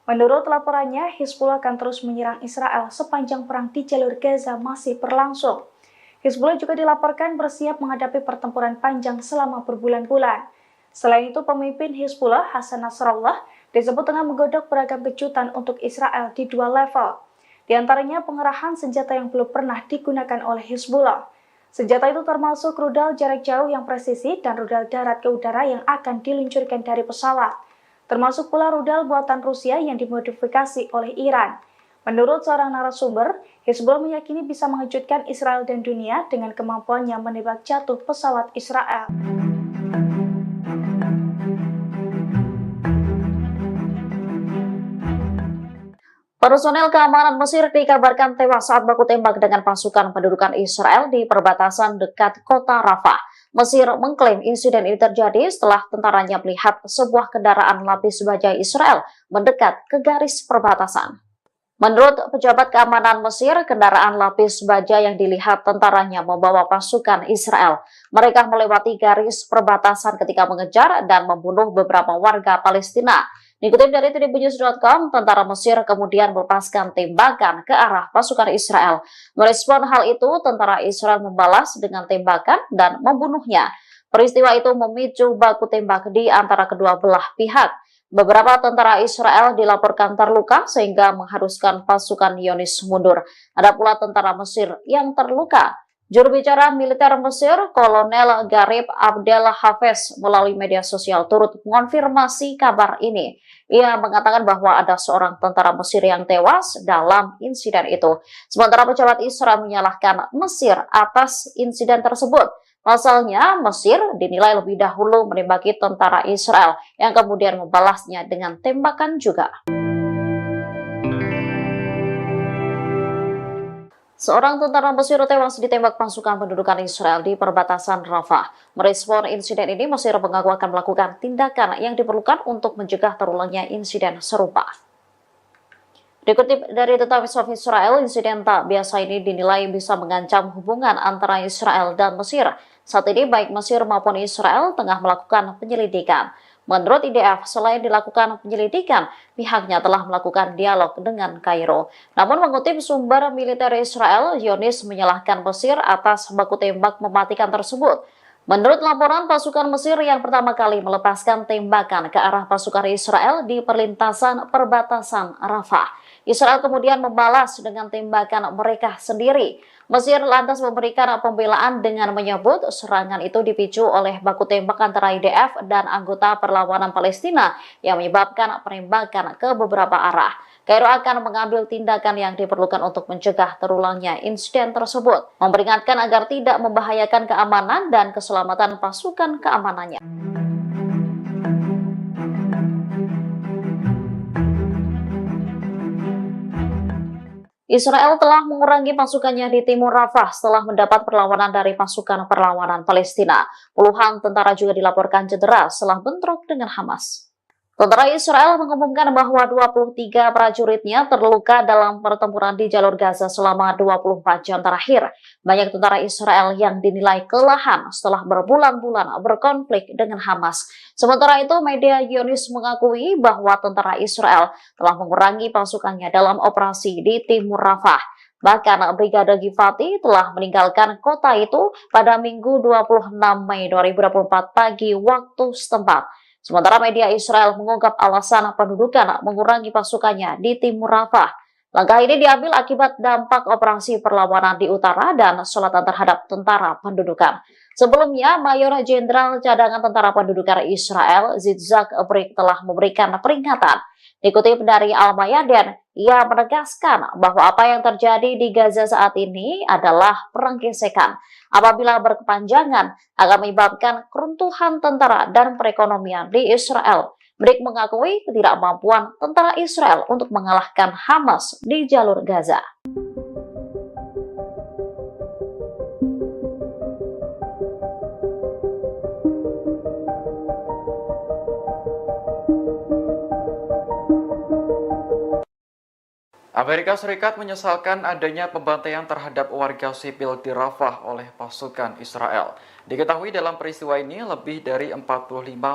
D: Menurut laporannya, Hizbullah akan terus menyerang Israel sepanjang perang di jalur Gaza masih berlangsung. Hizbullah juga dilaporkan bersiap menghadapi pertempuran panjang selama berbulan-bulan. Selain itu, pemimpin Hizbullah, Hasan Nasrallah, disebut tengah menggodok beragam kejutan untuk Israel di dua level. Di antaranya pengerahan senjata yang belum pernah digunakan oleh Hizbullah. Senjata itu termasuk rudal jarak jauh yang presisi dan rudal darat ke udara yang akan diluncurkan dari pesawat. Termasuk pula rudal buatan Rusia yang dimodifikasi oleh Iran. Menurut seorang narasumber, Hizbullah meyakini bisa mengejutkan Israel dan dunia dengan kemampuannya menembak jatuh pesawat Israel.
B: Personel keamanan Mesir dikabarkan tewas saat baku tembak dengan pasukan pendudukan Israel di perbatasan dekat kota Rafah. Mesir mengklaim insiden ini terjadi setelah tentaranya melihat sebuah kendaraan lapis baja Israel mendekat ke garis perbatasan. Menurut pejabat keamanan Mesir, kendaraan lapis baja yang dilihat tentaranya membawa pasukan Israel. Mereka melewati garis perbatasan ketika mengejar dan membunuh beberapa warga Palestina. Dikutip dari tribunnews.com, tentara Mesir kemudian melepaskan tembakan ke arah pasukan Israel. Merespon hal itu, tentara Israel membalas dengan tembakan dan membunuhnya. Peristiwa itu memicu baku tembak di antara kedua belah pihak. Beberapa tentara Israel dilaporkan terluka sehingga mengharuskan pasukan Zionis mundur. Ada pula tentara Mesir yang terluka. Juru bicara militer Mesir, Kolonel Garib Abdel Hafez, melalui media sosial turut mengonfirmasi kabar ini. Ia mengatakan bahwa ada seorang tentara Mesir yang tewas dalam insiden itu. Sementara pejabat Israel menyalahkan Mesir atas insiden tersebut. Pasalnya, Mesir dinilai lebih dahulu menembaki tentara Israel yang kemudian membalasnya dengan tembakan juga. Seorang tentara Mesir tewas ditembak pasukan pendudukan Israel di perbatasan Rafah. Merespon insiden ini, Mesir mengaku akan melakukan tindakan yang diperlukan untuk mencegah terulangnya insiden serupa. Dikutip dari The Times of Israel, insiden tak biasa ini dinilai bisa mengancam hubungan antara Israel dan Mesir. Saat ini baik Mesir maupun Israel tengah melakukan penyelidikan. Menurut IDF, selain dilakukan penyelidikan, pihaknya telah melakukan dialog dengan Kairo. Namun mengutip sumber militer Israel, Zionis menyalahkan Mesir atas baku tembak mematikan tersebut. Menurut laporan, pasukan Mesir yang pertama kali melepaskan tembakan ke arah pasukan Israel di perlintasan perbatasan Rafah. Israel kemudian membalas dengan tembakan mereka sendiri. Mesir lantas memberikan pembelaan dengan menyebut serangan itu dipicu oleh baku tembak antara IDF dan anggota perlawanan Palestina yang menyebabkan penembakan ke beberapa arah. Kairo akan mengambil tindakan yang diperlukan untuk mencegah terulangnya insiden tersebut, memperingatkan agar tidak membahayakan keamanan dan keselamatan pasukan keamanannya. Israel telah mengurangi pasukannya di timur Rafah setelah mendapat perlawanan dari pasukan perlawanan Palestina. Puluhan tentara juga dilaporkan cedera setelah bentrok dengan Hamas. Tentara Israel mengumumkan bahwa 23 prajuritnya terluka dalam pertempuran di jalur Gaza selama 24 jam terakhir. Banyak tentara Israel yang dinilai kelelahan setelah berbulan-bulan berkonflik dengan Hamas. Sementara itu, media Zionis mengakui bahwa tentara Israel telah mengurangi pasukannya dalam operasi di timur Rafah. Bahkan Brigade Givati telah meninggalkan kota itu pada Minggu 26 Mei 2024 pagi waktu setempat. Sementara media Israel mengungkap alasan pendudukan mengurangi pasukannya di timur Rafah. Langkah ini diambil akibat dampak operasi perlawanan di utara dan selatan terhadap tentara pendudukan. Sebelumnya, Mayor Jenderal Cadangan Tentara Pendudukan Israel, Yitzhak Brik, telah memberikan peringatan. Dikutip dari Al-Mayadin, ia menegaskan bahwa apa yang terjadi di Gaza saat ini adalah perang gesekan. Apabila berkepanjangan, akan menyebabkan keruntuhan tentara dan perekonomian di Israel. Brik mengakui ketidakmampuan tentara Israel untuk mengalahkan Hamas di jalur Gaza.
A: Amerika Serikat menyesalkan adanya pembantaian terhadap warga sipil di Rafah oleh pasukan Israel. Diketahui dalam peristiwa ini lebih dari 45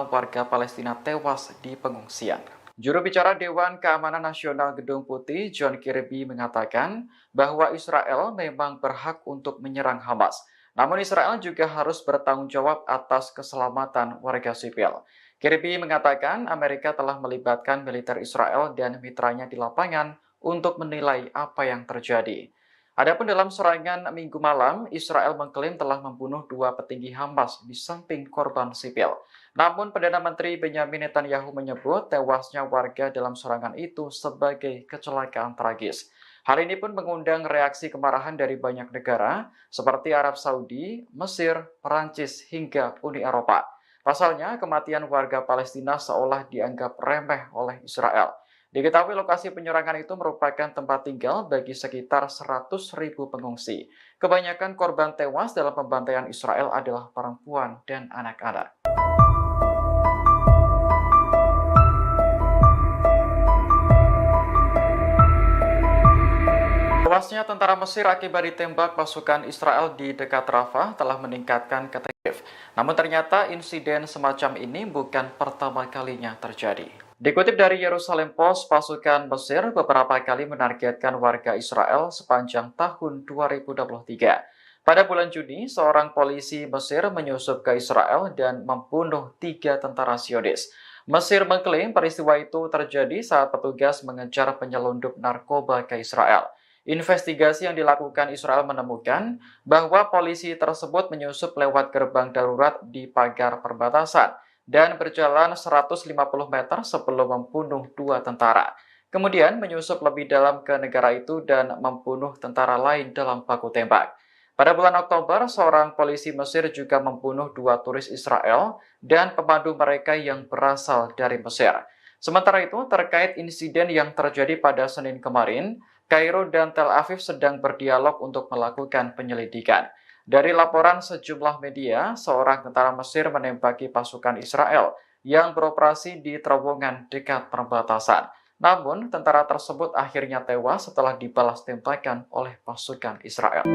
A: warga Palestina tewas di pengungsian. Juru bicara Dewan Keamanan Nasional Gedung Putih, John Kirby, mengatakan bahwa Israel memang berhak untuk menyerang Hamas. Namun Israel juga harus bertanggung jawab atas keselamatan warga sipil. Kirby mengatakan Amerika telah melibatkan militer Israel dan mitranya di lapangan untuk menilai apa yang terjadi. Adapun dalam serangan Minggu malam, Israel mengklaim telah membunuh 2 petinggi Hamas di samping korban sipil. Namun Perdana Menteri Benjamin Netanyahu menyebut tewasnya warga dalam serangan itu sebagai kecelakaan tragis. Hal ini pun mengundang reaksi kemarahan dari banyak negara seperti Arab Saudi, Mesir, Perancis, hingga Uni Eropa. Pasalnya, kematian warga Palestina seolah dianggap remeh oleh Israel. Diketahui lokasi penyerangan itu merupakan tempat tinggal bagi sekitar 100.000 pengungsi. Kebanyakan korban tewas dalam pembantaian Israel adalah perempuan dan anak-anak. Tewasnya tentara Mesir akibat ditembak pasukan Israel di dekat Rafah telah meningkatkan ketegangan. Namun ternyata insiden semacam ini bukan pertama kalinya terjadi. Dikutip dari Yerusalem Post, pasukan Mesir beberapa kali menargetkan warga Israel sepanjang tahun 2023. Pada bulan Juni, seorang polisi Mesir menyusup ke Israel dan membunuh 3 tentara Zionis. Mesir mengklaim peristiwa itu terjadi saat petugas mengejar penyelundup narkoba ke Israel. Investigasi yang dilakukan Israel menemukan bahwa polisi tersebut menyusup lewat gerbang darurat di pagar perbatasan dan berjalan 150 meter sebelum membunuh 2 tentara. Kemudian menyusup lebih dalam ke negara itu dan membunuh tentara lain dalam baku tembak. Pada bulan Oktober, seorang polisi Mesir juga membunuh 2 turis Israel dan pemandu mereka yang berasal dari Mesir. Sementara itu, terkait insiden yang terjadi pada Senin kemarin, Kairo dan Tel Aviv sedang berdialog untuk melakukan penyelidikan. Dari laporan sejumlah media, seorang tentara Mesir menembaki pasukan Israel yang beroperasi di terowongan dekat perbatasan. Namun, tentara tersebut akhirnya tewas setelah dibalas tembakan oleh pasukan Israel.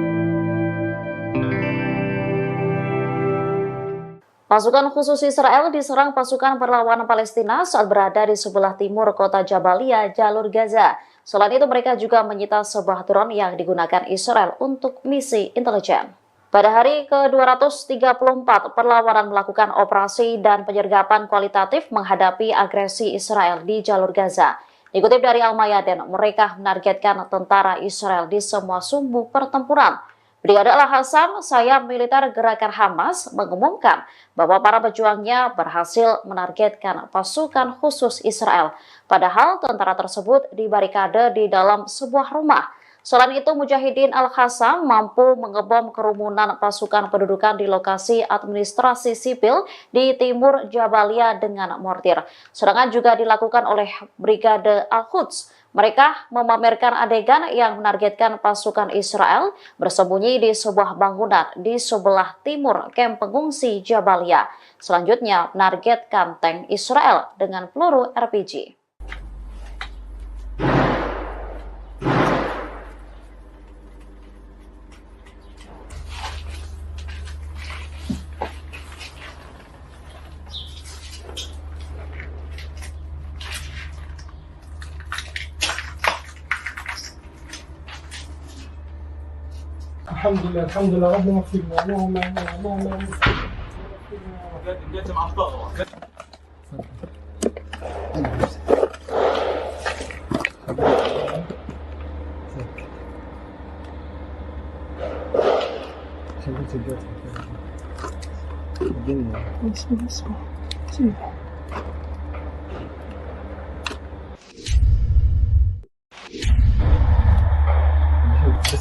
B: Pasukan khusus Israel diserang pasukan perlawanan Palestina saat berada di sebelah timur kota Jabalia, jalur Gaza. Selain itu, mereka juga menyita sebuah drone yang digunakan Israel untuk misi intelijen. Pada hari ke-234, perlawanan melakukan operasi dan penyergapan kualitatif menghadapi agresi Israel di jalur Gaza. Dikutip dari Al-Mayadin, mereka menargetkan tentara Israel di semua sumbu pertempuran. Brigade Al-Hassam, sayap militer gerakan Hamas, mengumumkan bahwa para pejuangnya berhasil menargetkan pasukan khusus Israel. Padahal tentara tersebut dibarikade di dalam sebuah rumah. Selain itu, Mujahidin Al-Hassam mampu mengebom kerumunan pasukan pendudukan di lokasi administrasi sipil di timur Jabalia dengan mortir. Serangan juga dilakukan oleh Brigade Al-Quds. Mereka memamerkan adegan yang menargetkan pasukan Israel bersembunyi di sebuah bangunan di sebelah timur kamp pengungsi Jabalia. Selanjutnya, menargetkan tank Israel dengan peluru RPG.
C: الحمد لله ربنا اغفر لنا اللهم اللهم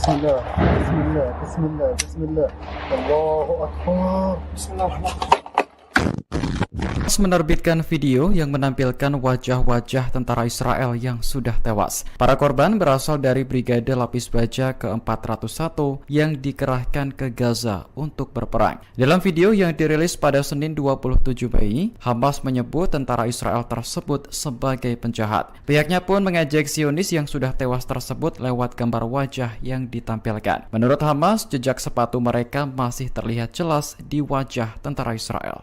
C: بسم الله بسم الله بسم الله بسم الله الله أكبر بسم الله الرحمن الرحيم
A: menerbitkan video yang menampilkan wajah-wajah tentara Israel yang sudah tewas. Para korban berasal dari Brigade Lapis Baja ke-401 yang dikerahkan ke Gaza untuk berperang. Dalam video yang dirilis pada Senin 27 Mei, Hamas menyebut tentara Israel tersebut sebagai penjahat. Pihaknya pun mengejek Zionis yang sudah tewas tersebut lewat gambar wajah yang ditampilkan. Menurut Hamas, jejak sepatu mereka masih terlihat jelas di wajah tentara Israel.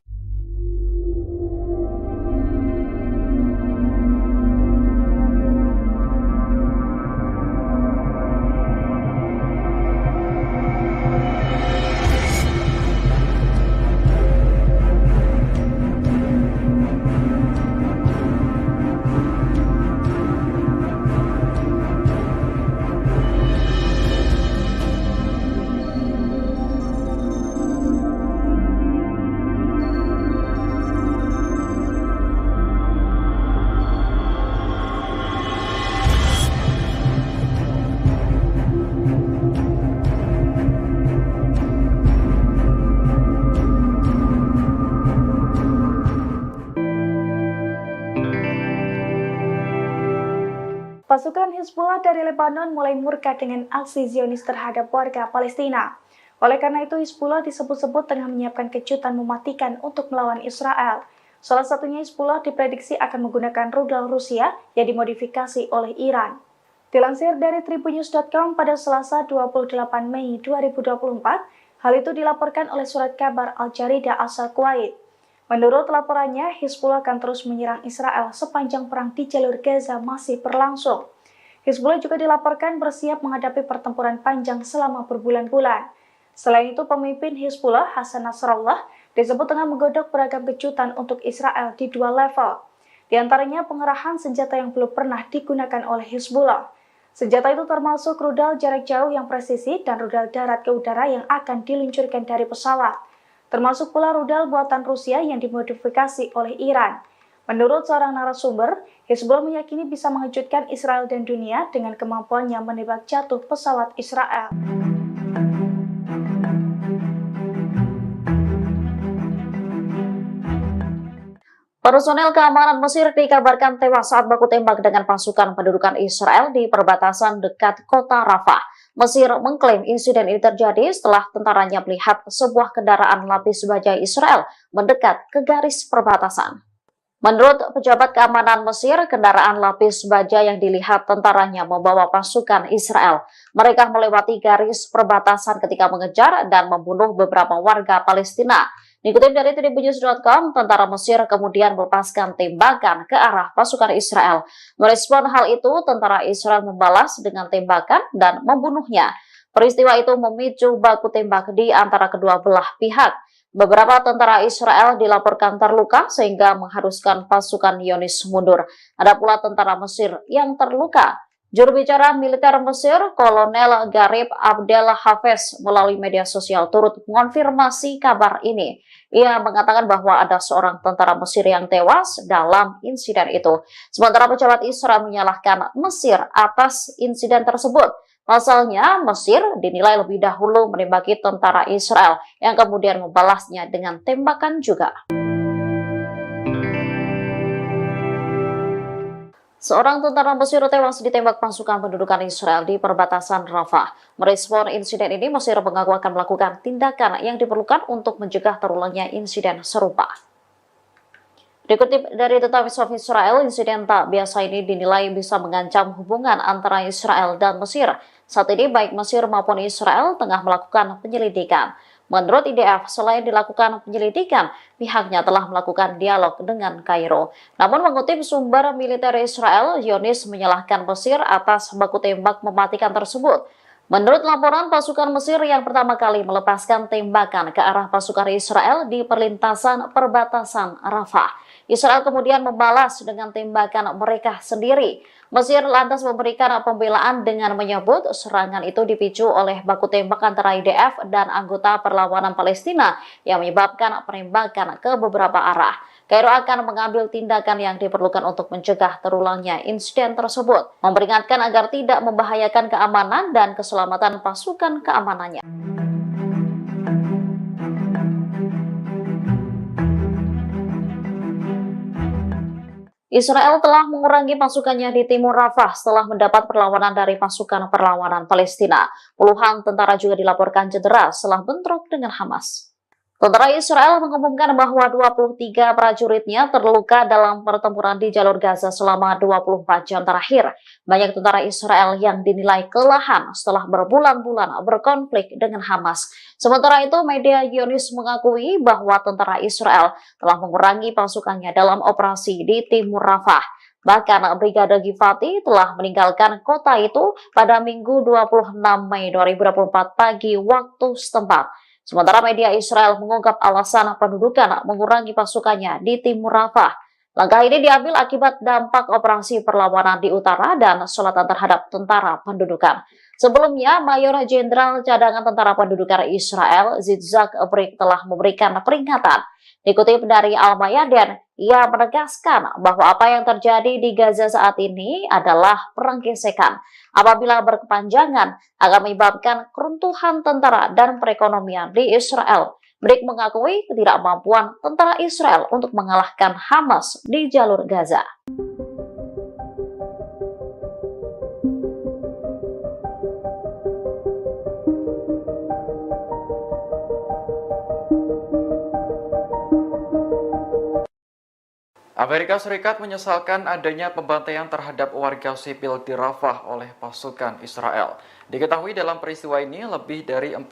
D: Pasukan Hizbullah dari Lebanon mulai murka dengan aksi Zionis terhadap warga Palestina. Oleh karena itu, Hizbullah disebut-sebut tengah menyiapkan kejutan mematikan untuk melawan Israel. Salah satunya Hizbullah diprediksi akan menggunakan rudal Rusia yang dimodifikasi oleh Iran. Dilansir dari tribunnews.com pada Selasa 28 Mei 2024, hal itu dilaporkan oleh surat kabar Al Jarida asal Kuwait. Menurut laporannya, Hizbullah akan terus menyerang Israel sepanjang perang di jalur Gaza masih berlangsung. Hizbullah juga dilaporkan bersiap menghadapi pertempuran panjang selama berbulan-bulan. Selain itu, pemimpin Hizbullah, Hasan Nasrallah, disebut tengah menggodok beragam kejutan untuk Israel di dua level. Di antaranya pengerahan senjata yang belum pernah digunakan oleh Hizbullah. Senjata itu termasuk rudal jarak jauh yang presisi dan rudal darat ke udara yang akan diluncurkan dari pesawat. Termasuk pula rudal buatan Rusia yang dimodifikasi oleh Iran. Menurut seorang narasumber, Hizbullah meyakini bisa mengejutkan Israel dan dunia dengan kemampuannya menembak jatuh pesawat Israel.
B: Personel keamanan Mesir dikabarkan tewas saat baku tembak dengan pasukan pendudukan Israel di perbatasan dekat kota Rafah. Mesir mengklaim insiden ini terjadi setelah tentaranya melihat sebuah kendaraan lapis baja Israel mendekat ke garis perbatasan. Menurut pejabat keamanan Mesir, kendaraan lapis baja yang dilihat tentaranya membawa pasukan Israel. Mereka melewati garis perbatasan ketika mengejar dan membunuh beberapa warga Palestina. Dikutip dari tribunnews.com, tentara Mesir kemudian melepaskan tembakan ke arah pasukan Israel. Merespon hal itu, tentara Israel membalas dengan tembakan dan membunuhnya. Peristiwa itu memicu baku tembak di antara kedua belah pihak. Beberapa tentara Israel dilaporkan terluka sehingga mengharuskan pasukan Zionis mundur. Ada pula tentara Mesir yang terluka. Juru bicara militer Mesir, Kolonel Garib Abdel Hafez, melalui media sosial turut mengonfirmasi kabar ini. Ia mengatakan bahwa ada seorang tentara Mesir yang tewas dalam insiden itu. Sementara pejabat Israel menyalahkan Mesir atas insiden tersebut. Pasalnya, Mesir dinilai lebih dahulu menembaki tentara Israel yang kemudian membalasnya dengan tembakan juga. Seorang tentara Mesir tewas ditembak pasukan pendudukan Israel di perbatasan Rafah. Merespon insiden ini, Mesir mengaku akan melakukan tindakan yang diperlukan untuk mencegah terulangnya insiden serupa. Dikutip dari The Times of Israel, insiden tak biasa ini dinilai bisa mengancam hubungan antara Israel dan Mesir. Saat ini baik Mesir maupun Israel tengah melakukan penyelidikan. Menurut IDF, selain dilakukan penyelidikan, pihaknya telah melakukan dialog dengan Kairo. Namun mengutip sumber militer Israel, Zionis menyalahkan Mesir atas baku tembak mematikan tersebut. Menurut laporan, pasukan Mesir yang pertama kali melepaskan tembakan ke arah pasukan Israel di perlintasan perbatasan Rafah. Israel kemudian membalas dengan tembakan mereka sendiri. Mesir lantas memberikan pembelaan dengan menyebut serangan itu dipicu oleh baku tembak antara IDF dan anggota perlawanan Palestina yang menyebabkan penembakan ke beberapa arah. Kairo akan mengambil tindakan yang diperlukan untuk mencegah terulangnya insiden tersebut, memperingatkan agar tidak membahayakan keamanan dan keselamatan pasukan keamanannya. Israel telah mengurangi pasukannya di timur Rafah setelah mendapat perlawanan dari pasukan perlawanan Palestina. Puluhan tentara juga dilaporkan cedera setelah bentrok dengan Hamas. Tentara Israel mengumumkan bahwa 23 prajuritnya terluka dalam pertempuran di jalur Gaza selama 24 jam terakhir. Banyak tentara Israel yang dinilai kelelahan setelah berbulan-bulan berkonflik dengan Hamas. Sementara itu, media Zionis mengakui bahwa tentara Israel telah mengurangi pasukannya dalam operasi di timur Rafah. Bahkan Brigade Givati telah meninggalkan kota itu pada Minggu 26 Mei 2024 pagi waktu setempat. Sementara media Israel mengungkap alasan pendudukan mengurangi pasukannya di timur Rafah. Langkah ini diambil akibat dampak operasi perlawanan di utara dan selatan terhadap tentara pendudukan. Sebelumnya, Mayor Jenderal Cadangan Tentara Pendudukan Israel, Yitzhak Brik telah memberikan peringatan. Dikutip dari Al-Mayadin, ia menegaskan bahwa apa yang terjadi di Gaza saat ini adalah perang gesekan. Apabila berkepanjangan, akan menyebabkan keruntuhan tentara dan perekonomian di Israel. Brik mengakui ketidakmampuan tentara Israel untuk mengalahkan Hamas di jalur Gaza.
A: Amerika Serikat menyesalkan adanya pembantaian terhadap warga sipil di Rafah oleh pasukan Israel. Diketahui dalam peristiwa ini lebih dari 45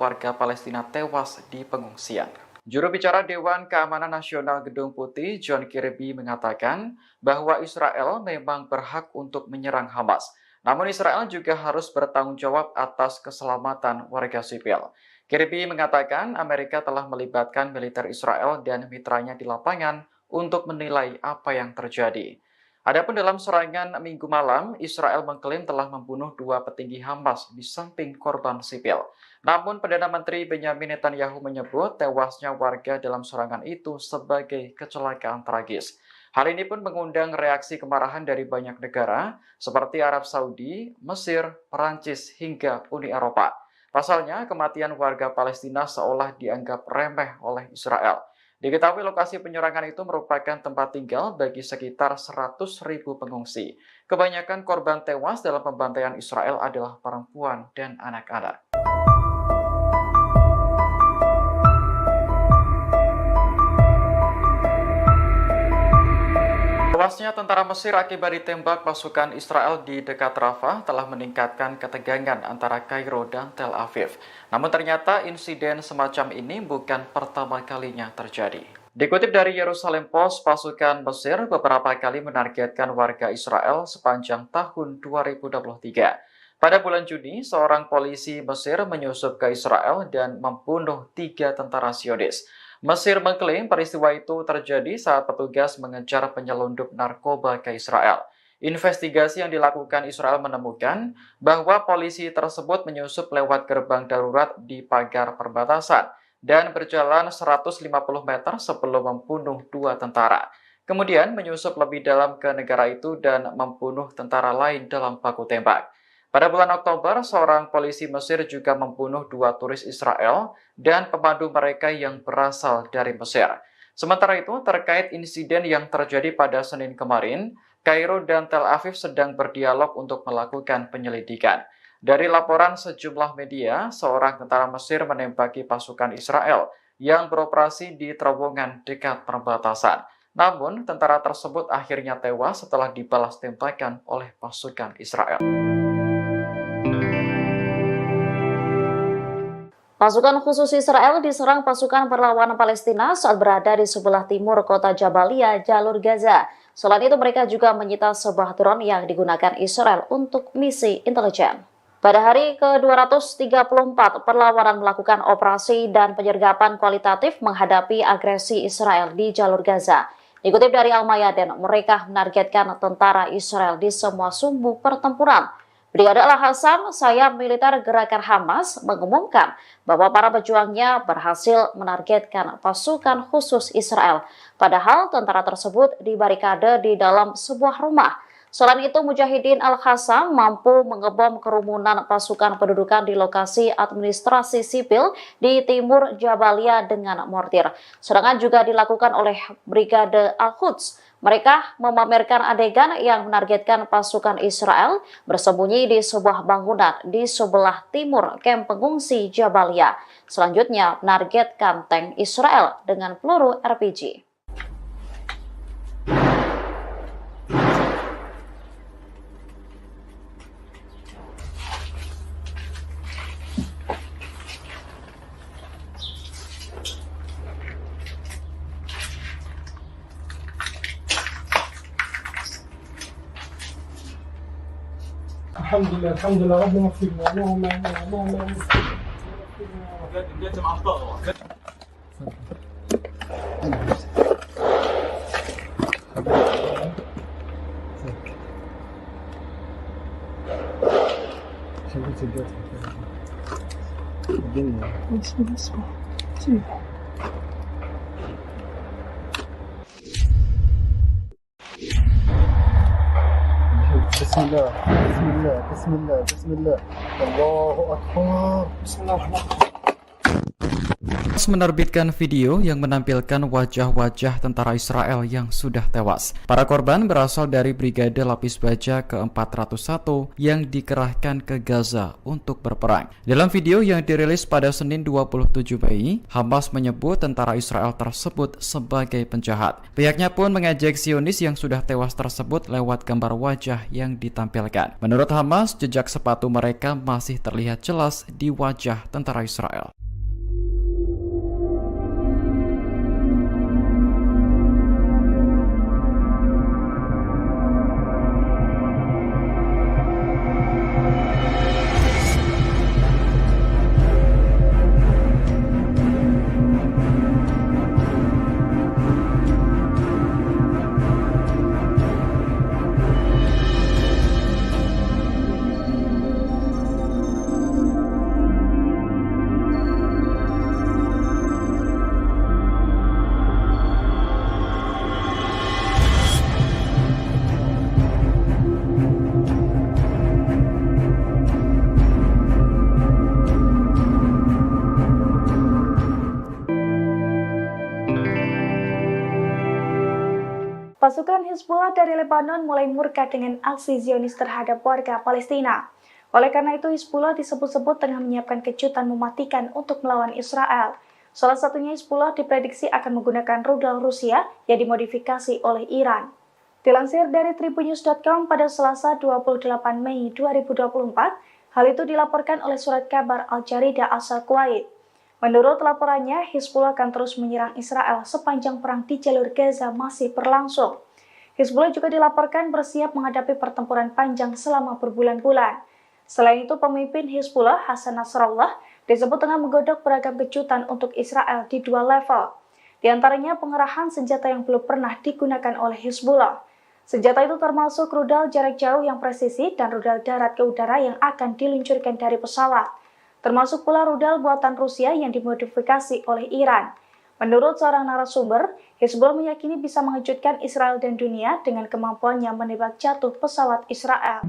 A: warga Palestina tewas di pengungsian. Juru bicara Dewan Keamanan Nasional Gedung Putih, John Kirby, mengatakan bahwa Israel memang berhak untuk menyerang Hamas. Namun Israel juga harus bertanggung jawab atas keselamatan warga sipil. Kirby mengatakan Amerika telah melibatkan militer Israel dan mitranya di lapangan untuk menilai apa yang terjadi. Adapun dalam serangan Minggu malam, Israel mengklaim telah membunuh 2 petinggi Hamas di samping korban sipil. Namun Perdana Menteri Benyamin Netanyahu menyebut tewasnya warga dalam serangan itu sebagai kecelakaan tragis. Hal ini pun mengundang reaksi kemarahan dari banyak negara seperti Arab Saudi, Mesir, Perancis, hingga Uni Eropa. Pasalnya, kematian warga Palestina seolah dianggap remeh oleh Israel. Diketahui lokasi penyerangan itu merupakan tempat tinggal bagi sekitar 100.000 pengungsi. Kebanyakan korban tewas dalam pembantaian Israel adalah perempuan dan anak-anak. Tewasnya tentara Mesir akibat ditembak pasukan Israel di dekat Rafah telah meningkatkan ketegangan antara Kairo dan Tel Aviv. Namun ternyata insiden semacam ini bukan pertama kalinya terjadi. Dikutip dari Yerusalem Post, pasukan Mesir beberapa kali menargetkan warga Israel sepanjang tahun 2023. Pada bulan Juni, seorang polisi Mesir menyusup ke Israel dan membunuh 3 tentara Zionis. Mesir mengklaim peristiwa itu terjadi saat petugas mengejar penyelundup narkoba ke Israel. Investigasi yang dilakukan Israel menemukan bahwa polisi tersebut menyusup lewat gerbang darurat di pagar perbatasan dan berjalan 150 meter sebelum membunuh 2 tentara. Kemudian menyusup lebih dalam ke negara itu dan membunuh tentara lain dalam baku tembak. Pada bulan Oktober, seorang polisi Mesir juga membunuh 2 turis Israel dan pemandu mereka yang berasal dari Mesir. Sementara itu, terkait insiden yang terjadi pada Senin kemarin, Kairo dan Tel Aviv sedang berdialog untuk melakukan penyelidikan. Dari laporan sejumlah media, seorang tentara Mesir menembaki pasukan Israel yang beroperasi di terowongan dekat perbatasan. Namun, tentara tersebut akhirnya tewas setelah dibalas tembakan oleh pasukan Israel.
B: Pasukan khusus Israel diserang pasukan perlawanan Palestina saat berada di sebelah timur kota Jabalia, jalur Gaza. Selain itu, mereka juga menyita sebuah drone yang digunakan Israel untuk misi intelijen. Pada hari ke-234, perlawanan melakukan operasi dan penyergapan kualitatif menghadapi agresi Israel di jalur Gaza. Dikutip dari Al-Mayadin, mereka menargetkan tentara Israel di semua sumbu pertempuran. Brigade Al-Hassam, sayap militer gerakan Hamas, mengumumkan bahwa para pejuangnya berhasil menargetkan pasukan khusus Israel. Padahal tentara tersebut dibarikade di dalam sebuah rumah. Selain itu, Mujahidin Al-Hassam mampu mengebom kerumunan pasukan pendudukan di lokasi administrasi sipil di timur Jabalia dengan mortir. Serangan juga dilakukan oleh Brigade Al-Quds. Mereka memamerkan adegan yang menargetkan pasukan Israel bersembunyi di sebuah bangunan di sebelah timur kamp pengungsi Jabalia. Selanjutnya, menargetkan tank Israel dengan peluru RPG.
C: الحمد لله ربنا اغفر لنا اللهم اللهم بسم الله بسم الله بسم الله بسم الله الله أكبر بسم الله الرحمن الرحيم.
A: Menerbitkan video yang menampilkan wajah-wajah tentara Israel yang sudah tewas. Para korban berasal dari Brigade Lapis Baja ke-401 yang dikerahkan ke Gaza untuk berperang. Dalam video yang dirilis pada Senin 27 Mei, Hamas menyebut tentara Israel tersebut sebagai penjahat. Pihaknya pun mengejek Zionis yang sudah tewas tersebut lewat gambar wajah yang ditampilkan. Menurut Hamas, jejak sepatu mereka masih terlihat jelas di wajah tentara Israel.
D: Pasukan Hizbullah dari Lebanon mulai murka dengan aksi Zionis terhadap warga Palestina. Oleh karena itu, Hizbullah disebut-sebut tengah menyiapkan kejutan mematikan untuk melawan Israel. Salah satunya Hizbullah diprediksi akan menggunakan rudal Rusia yang dimodifikasi oleh Iran. Dilansir dari tribunnews.com pada Selasa 28 Mei 2024, hal itu dilaporkan oleh surat kabar Al-Jarida asal Kuwait. Menurut laporannya, Hizbullah akan terus menyerang Israel sepanjang perang di jalur Gaza masih berlangsung. Hizbullah juga dilaporkan bersiap menghadapi pertempuran panjang selama berbulan-bulan. Selain itu, pemimpin Hizbullah, Hasan Nasrallah, disebut tengah menggodok beragam kejutan untuk Israel di dua level. Di antaranya pengerahan senjata yang belum pernah digunakan oleh Hizbullah. Senjata itu termasuk rudal jarak jauh yang presisi dan rudal darat ke udara yang akan diluncurkan dari pesawat. Termasuk pula rudal buatan Rusia yang dimodifikasi oleh Iran. Menurut seorang narasumber, Hizbullah meyakini bisa mengejutkan Israel dan dunia dengan kemampuannya menembak jatuh pesawat Israel.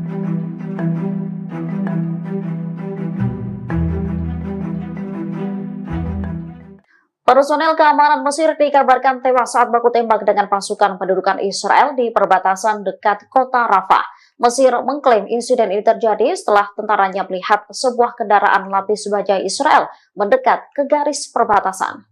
B: Personel keamanan Mesir dikabarkan tewas saat baku tembak dengan pasukan pendudukan Israel di perbatasan dekat kota Rafah. Mesir mengklaim insiden ini terjadi setelah tentaranya melihat sebuah kendaraan lapis baja Israel mendekat ke garis perbatasan.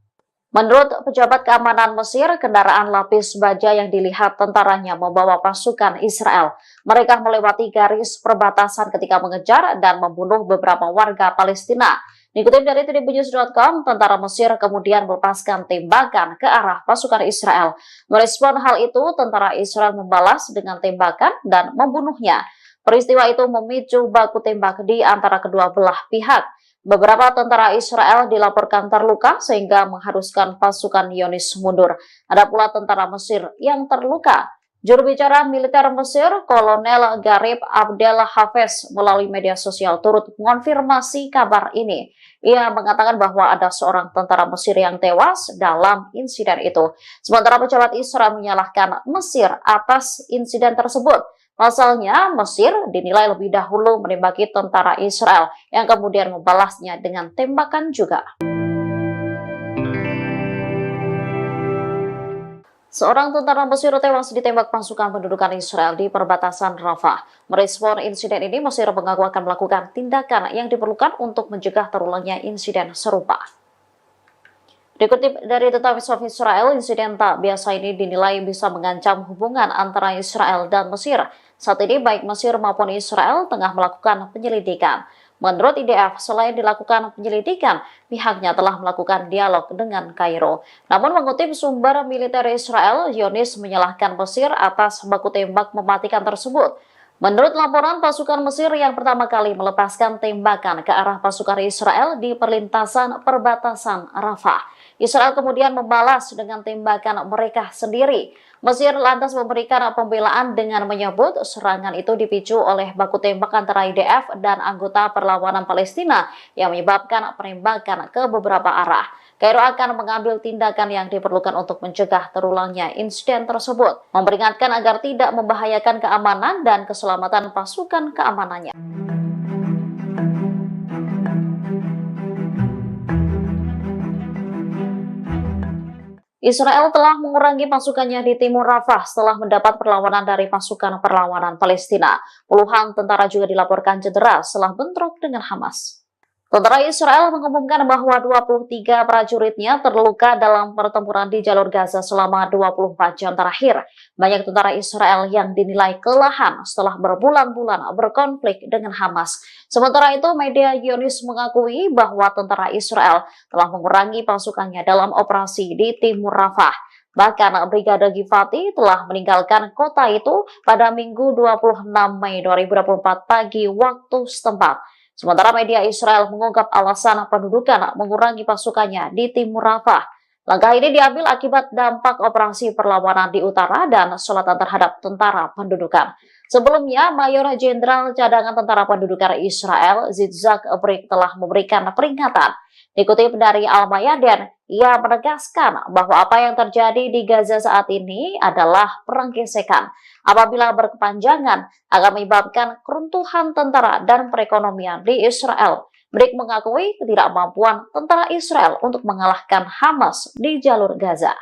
B: Menurut pejabat keamanan Mesir, kendaraan lapis baja yang dilihat tentaranya membawa pasukan Israel. Mereka melewati garis perbatasan ketika mengejar dan membunuh beberapa warga Palestina. Dikutip dari tribunnews.com, tentara Mesir kemudian melepaskan tembakan ke arah pasukan Israel. Merespon hal itu, tentara Israel membalas dengan tembakan dan membunuhnya. Peristiwa itu memicu baku tembak di antara kedua belah pihak. Beberapa tentara Israel dilaporkan terluka sehingga mengharuskan pasukan Zionis mundur. Ada pula tentara Mesir yang terluka. Juru bicara militer Mesir, Kolonel Garib Abdel Hafez, melalui media sosial turut mengonfirmasi kabar ini. Ia mengatakan bahwa ada seorang tentara Mesir yang tewas dalam insiden itu. Sementara pejabat Israel menyalahkan Mesir atas insiden tersebut. Pasalnya, Mesir dinilai lebih dahulu menembaki tentara Israel yang kemudian membalasnya dengan tembakan juga. Seorang tentara Mesir tewas ditembak pasukan pendudukan Israel di perbatasan Rafah. Merespon insiden ini, Mesir mengaku akan melakukan tindakan yang diperlukan untuk mencegah terulangnya insiden serupa. Dikutip dari The Times of Israel, insiden tak biasa ini dinilai bisa mengancam hubungan antara Israel dan Mesir. Saat ini baik Mesir maupun Israel tengah melakukan penyelidikan. Menurut IDF, selain dilakukan penyelidikan, pihaknya telah melakukan dialog dengan Kairo. Namun mengutip sumber militer Israel, Zionis menyalahkan Mesir atas baku tembak mematikan tersebut. Menurut laporan, pasukan Mesir yang pertama kali melepaskan tembakan ke arah pasukan Israel di perlintasan perbatasan Rafah. Israel kemudian membalas dengan tembakan mereka sendiri. Mesir lantas memberikan pembelaan dengan menyebut serangan itu dipicu oleh baku tembak antara IDF dan anggota perlawanan Palestina yang menyebabkan penembakan ke beberapa arah. Kairo akan mengambil tindakan yang diperlukan untuk mencegah terulangnya insiden tersebut, memperingatkan agar tidak membahayakan keamanan dan keselamatan pasukan keamanannya. Israel telah mengurangi pasukannya di timur Rafah setelah mendapat perlawanan dari pasukan perlawanan Palestina. Puluhan tentara juga dilaporkan cedera setelah bentrok dengan Hamas. Tentara Israel mengumumkan bahwa 23 prajuritnya terluka dalam pertempuran di jalur Gaza selama 24 jam terakhir. Banyak tentara Israel yang dinilai kelelahan setelah berbulan-bulan berkonflik dengan Hamas. Sementara itu, media Zionis mengakui bahwa tentara Israel telah mengurangi pasukannya dalam operasi di timur Rafah. Bahkan Brigade Givati telah meninggalkan kota itu pada Minggu 26 Mei 2024 pagi waktu setempat. Sementara media Israel mengungkap alasan pendudukan mengurangi pasukannya di timur Rafah. Langkah ini diambil akibat dampak operasi perlawanan di utara dan selatan terhadap tentara pendudukan. Sebelumnya, Mayor Jenderal Cadangan Tentara Pendudukan Israel, Yitzhak Brik, telah memberikan peringatan. Dikutip dari Al-Mayadin, ia menegaskan bahwa apa yang terjadi di Gaza saat ini adalah perang gesekan. Apabila berkepanjangan, akan menyebabkan keruntuhan tentara dan perekonomian di Israel. Brik mengakui ketidakmampuan tentara Israel untuk mengalahkan Hamas di jalur Gaza.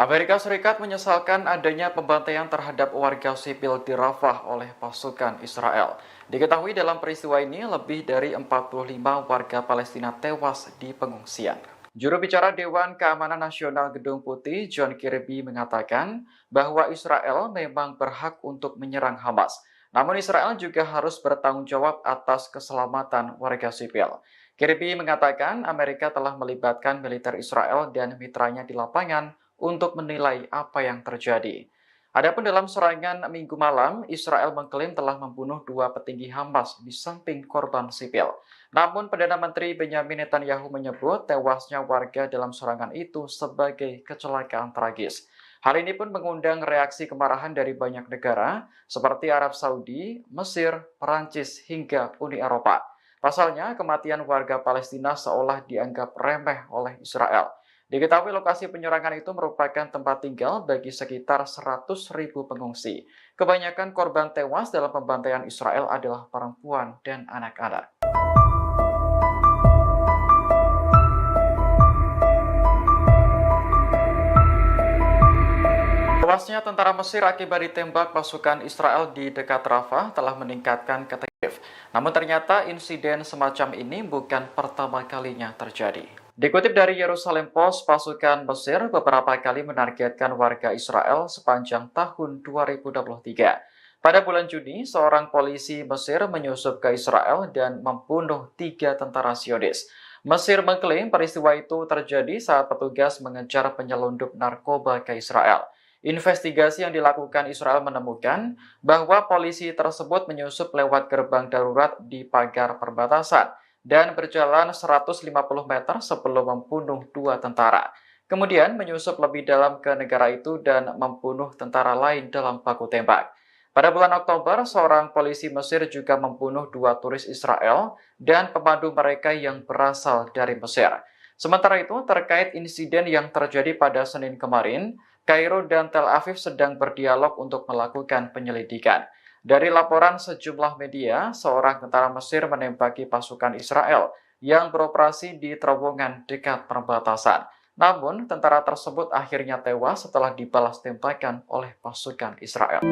A: Amerika Serikat menyesalkan adanya pembantaian terhadap warga sipil di Rafah oleh pasukan Israel. Diketahui dalam peristiwa ini lebih dari 45 warga Palestina tewas di pengungsian. Juru bicara Dewan Keamanan Nasional Gedung Putih, John Kirby, mengatakan bahwa Israel memang berhak untuk menyerang Hamas. Namun Israel juga harus bertanggung jawab atas keselamatan warga sipil. Kirby mengatakan Amerika telah melibatkan militer Israel dan mitranya di lapangan untuk menilai apa yang terjadi. Adapun dalam serangan Minggu malam, Israel mengklaim telah membunuh 2 petinggi Hamas di samping korban sipil. Namun Perdana Menteri Benyamin Netanyahu menyebut tewasnya warga dalam serangan itu sebagai kecelakaan tragis. Hal ini pun mengundang reaksi kemarahan dari banyak negara seperti Arab Saudi, Mesir, Perancis, hingga Uni Eropa. Pasalnya, kematian warga Palestina seolah dianggap remeh oleh Israel. Diketahui lokasi penyerangan itu merupakan tempat tinggal bagi sekitar 100.000 pengungsi. Kebanyakan korban tewas dalam pembantaian Israel adalah perempuan dan anak-anak. Tewasnya tentara Mesir akibat ditembak pasukan Israel di dekat Rafah telah meningkatkan ketegangan. Namun ternyata insiden semacam ini bukan pertama kalinya terjadi. Dikutip dari Yerusalem Post, pasukan Mesir beberapa kali menargetkan warga Israel sepanjang tahun 2023. Pada bulan Juni, seorang polisi Mesir menyusup ke Israel dan membunuh 3 tentara Zionis. Mesir mengklaim peristiwa itu terjadi saat petugas mengejar penyelundup narkoba ke Israel. Investigasi yang dilakukan Israel menemukan bahwa polisi tersebut menyusup lewat gerbang darurat di pagar perbatasan dan berjalan 150 meter sebelum membunuh 2 tentara. Kemudian menyusup lebih dalam ke negara itu dan membunuh tentara lain dalam baku tembak. Pada bulan Oktober, seorang polisi Mesir juga membunuh 2 turis Israel dan pemandu mereka yang berasal dari Mesir. Sementara itu, terkait insiden yang terjadi pada Senin kemarin, Kairo dan Tel Aviv sedang berdialog untuk melakukan penyelidikan. Dari laporan sejumlah media, seorang tentara Mesir menembaki pasukan Israel yang beroperasi di terowongan dekat perbatasan. Namun, tentara tersebut akhirnya tewas setelah dibalas tembakan oleh pasukan Israel.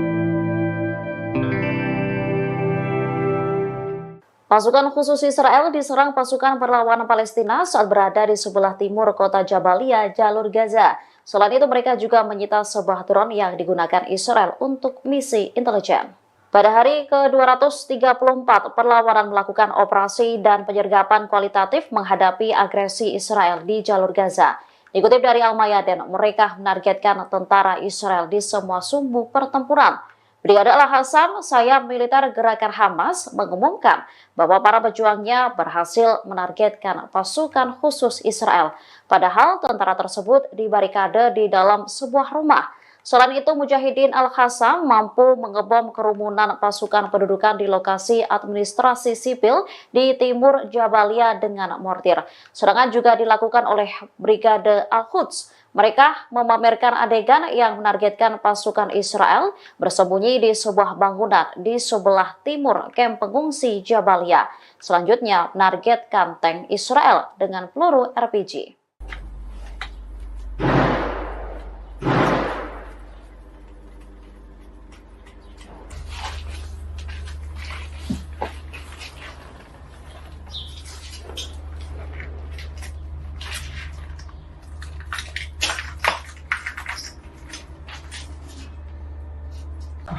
B: Pasukan khusus Israel diserang pasukan perlawanan Palestina saat berada di sebelah timur kota Jabalia, jalur Gaza. Selain itu, mereka juga menyita sebuah drone yang digunakan Israel untuk misi intelijen. Pada hari ke-234, perlawanan melakukan operasi dan penyergapan kualitatif menghadapi agresi Israel di jalur Gaza. Dikutip dari Al-Mayadin, mereka menargetkan tentara Israel di semua sumbu pertempuran. Brigade Al-Hassam, sayap militer gerakan Hamas, mengumumkan bahwa para pejuangnya berhasil menargetkan pasukan khusus Israel. Padahal tentara tersebut dibarikade di dalam sebuah rumah. Selain itu, Mujahidin Al-Hassam mampu mengebom kerumunan pasukan pendudukan di lokasi administrasi sipil di timur Jabalia dengan mortir. Serangan juga dilakukan oleh Brigade Al-Quds. Mereka memamerkan adegan yang menargetkan pasukan Israel bersembunyi di sebuah bangunan di sebelah timur kamp pengungsi Jabalia. Selanjutnya, menargetkan tank Israel dengan peluru RPG.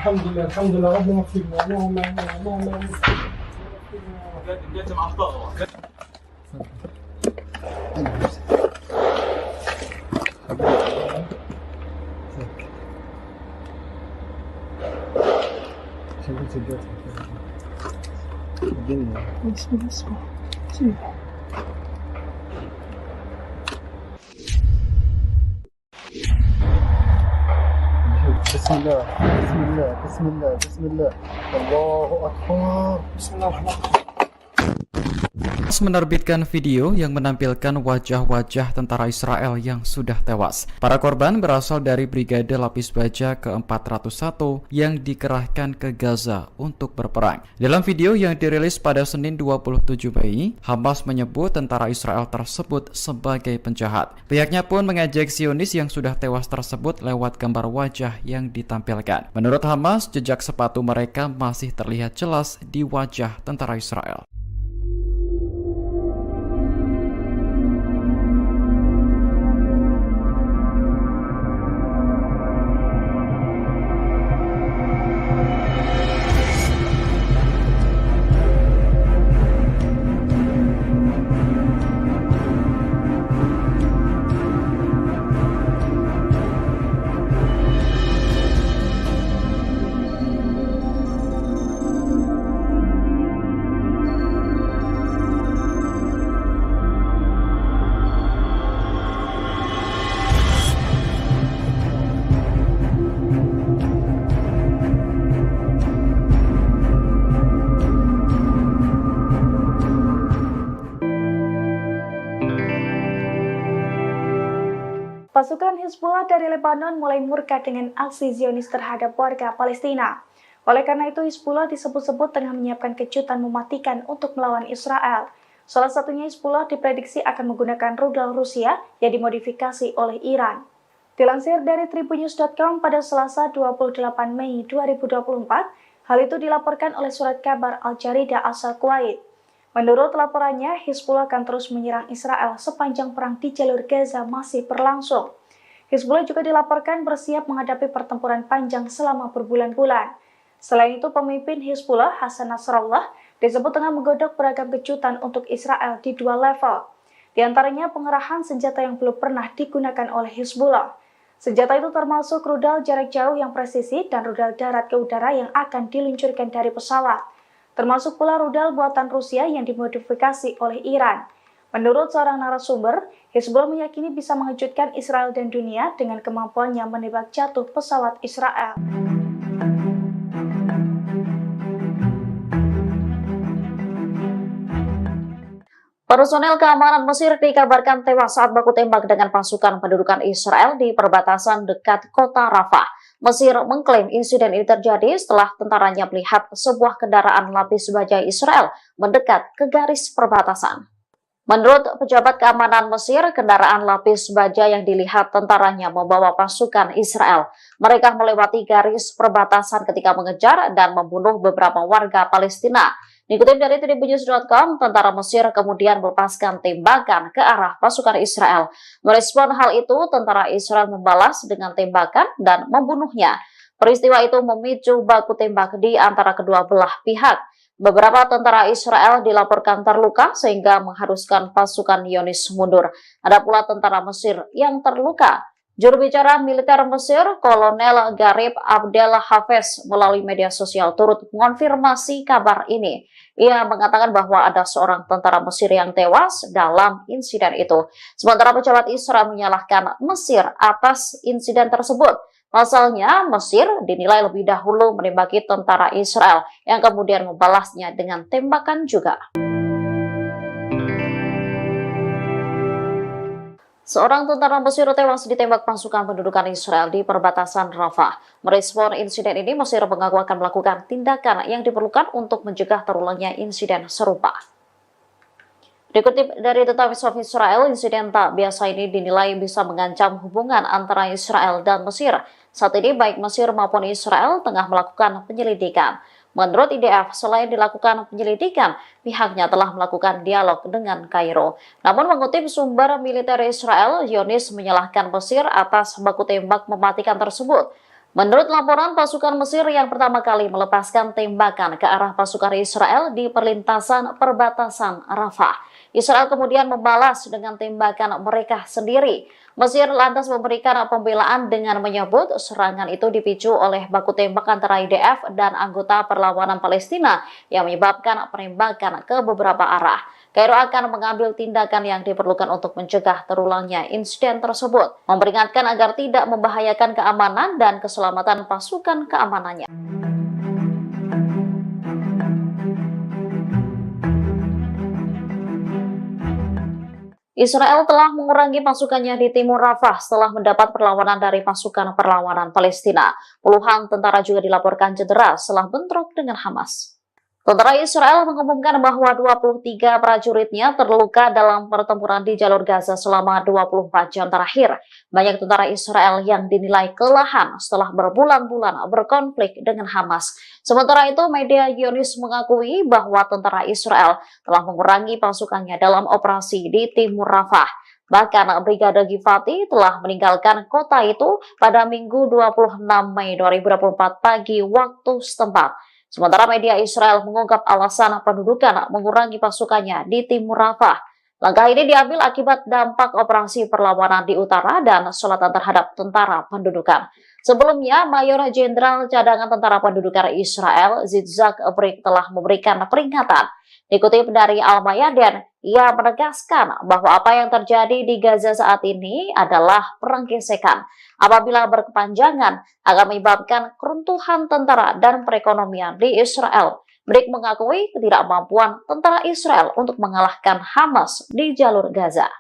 C: الحمد لله ربنا يغفرنا اللهم بسم الله بسم الله بسم الله بسم الله الله أكبر بسم الله الرحمن الرحيم.
A: Menerbitkan video yang menampilkan wajah-wajah tentara Israel yang sudah tewas. Para korban berasal dari Brigade Lapis Baja ke-401 yang dikerahkan ke Gaza untuk berperang. Dalam video yang dirilis pada Senin 27 Mei, Hamas menyebut tentara Israel tersebut sebagai penjahat. Pihaknya pun mengejek Zionis yang sudah tewas tersebut lewat gambar wajah yang ditampilkan. Menurut Hamas, jejak sepatu mereka masih terlihat jelas di wajah tentara Israel.
D: Pasukan Hizbullah dari Lebanon mulai murka dengan aksi Zionis terhadap warga Palestina. Oleh karena itu, Hizbullah disebut-sebut tengah menyiapkan kejutan mematikan untuk melawan Israel. Salah satunya Hizbullah diprediksi akan menggunakan rudal Rusia yang dimodifikasi oleh Iran. Dilansir dari tribunnews.com pada Selasa 28 Mei 2024, hal itu dilaporkan oleh surat kabar Al-Jarida asal Kuwait. Menurut laporannya, Hizbullah akan terus menyerang Israel sepanjang perang di jalur Gaza masih berlangsung. Hizbullah juga dilaporkan bersiap menghadapi pertempuran panjang selama berbulan-bulan. Selain itu, pemimpin Hizbullah, Hasan Nasrallah, disebut tengah menggodok beragam kejutan untuk Israel di 2 level. Di antaranya pengerahan senjata yang belum pernah digunakan oleh Hizbullah. Senjata itu termasuk rudal jarak jauh yang presisi dan rudal darat ke udara yang akan diluncurkan dari pesawat. Termasuk pula rudal buatan Rusia yang dimodifikasi oleh Iran. Menurut seorang narasumber, Hizbullah meyakini bisa mengejutkan Israel dan dunia dengan kemampuannya menembak jatuh pesawat Israel.
B: Personel keamanan Mesir dikabarkan tewas saat baku tembak dengan pasukan pendudukan Israel di perbatasan dekat kota Rafah. Mesir mengklaim insiden ini terjadi setelah tentaranya melihat sebuah kendaraan lapis baja Israel mendekat ke garis perbatasan. Menurut pejabat keamanan Mesir, kendaraan lapis baja yang dilihat tentaranya membawa pasukan Israel. Mereka melewati garis perbatasan ketika mengejar dan membunuh beberapa warga Palestina. Dikutip dari tribunnews.com, tentara Mesir kemudian melepaskan tembakan ke arah pasukan Israel. Merespon hal itu, tentara Israel membalas dengan tembakan dan membunuhnya. Peristiwa itu memicu baku tembak di antara kedua belah pihak. Beberapa tentara Israel dilaporkan terluka sehingga mengharuskan pasukan Zionis mundur. Ada pula tentara Mesir yang terluka. Juru bicara militer Mesir, Kolonel Garib Abdel Hafez, melalui media sosial turut mengonfirmasi kabar ini. Ia mengatakan bahwa ada seorang tentara Mesir yang tewas dalam insiden itu. Sementara pejabat Israel menyalahkan Mesir atas insiden tersebut. Pasalnya, Mesir dinilai lebih dahulu menembaki tentara Israel yang kemudian membalasnya dengan tembakan juga. Seorang tentara Mesir tewas ditembak pasukan pendudukan Israel di perbatasan Rafah. Merespon insiden ini, Mesir mengaku akan melakukan tindakan yang diperlukan untuk mencegah terulangnya insiden serupa. Dikutip dari The Times of Israel, insiden tak biasa ini dinilai bisa mengancam hubungan antara Israel dan Mesir. Saat ini baik Mesir maupun Israel tengah melakukan penyelidikan. Menurut IDF, selain dilakukan penyelidikan, pihaknya telah melakukan dialog dengan Kairo. Namun mengutip sumber militer Israel, Zionis menyalahkan Mesir atas baku tembak mematikan tersebut. Menurut laporan, pasukan Mesir yang pertama kali melepaskan tembakan ke arah pasukan Israel di perlintasan perbatasan Rafah. Israel kemudian membalas dengan tembakan mereka sendiri. Mesir lantas memberikan pembelaan dengan menyebut serangan itu dipicu oleh baku tembak antara IDF dan anggota perlawanan Palestina yang menyebabkan penembakan ke beberapa arah. Kairo akan mengambil tindakan yang diperlukan untuk mencegah terulangnya insiden tersebut, memperingatkan agar tidak membahayakan keamanan dan keselamatan pasukan keamanannya. Israel telah mengurangi pasukannya di timur Rafah setelah mendapat perlawanan dari pasukan perlawanan Palestina. Puluhan tentara juga dilaporkan cedera setelah bentrok dengan Hamas. Tentara Israel mengumumkan bahwa 23 prajuritnya terluka dalam pertempuran di jalur Gaza selama 24 jam terakhir. Banyak tentara Israel yang dinilai kelelahan setelah berbulan-bulan berkonflik dengan Hamas. Sementara itu, media Zionis mengakui bahwa tentara Israel telah mengurangi pasukannya dalam operasi di timur Rafah. Bahkan Brigade Givati telah meninggalkan kota itu pada Minggu 26 Mei 2024 pagi waktu setempat. Sementara media Israel mengungkap alasan pendudukan mengurangi pasukannya di timur Rafah. Langkah ini diambil akibat dampak operasi perlawanan di utara dan selatan terhadap tentara pendudukan. Sebelumnya, Mayor Jenderal Cadangan Tentara Pendudukan Israel, Yitzhak Brik, telah memberikan peringatan. Dikutip dari Al-Mayadin, ia menegaskan bahwa apa yang terjadi di Gaza saat ini adalah perang gesekan. Apabila berkepanjangan, akan menyebabkan keruntuhan tentara dan perekonomian di Israel. Brik mengakui ketidakmampuan tentara Israel untuk mengalahkan Hamas di jalur Gaza.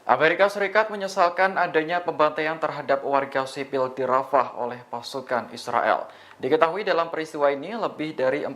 A: Amerika Serikat menyesalkan adanya pembantaian terhadap warga sipil di Rafah oleh pasukan Israel. Diketahui dalam peristiwa ini lebih dari 45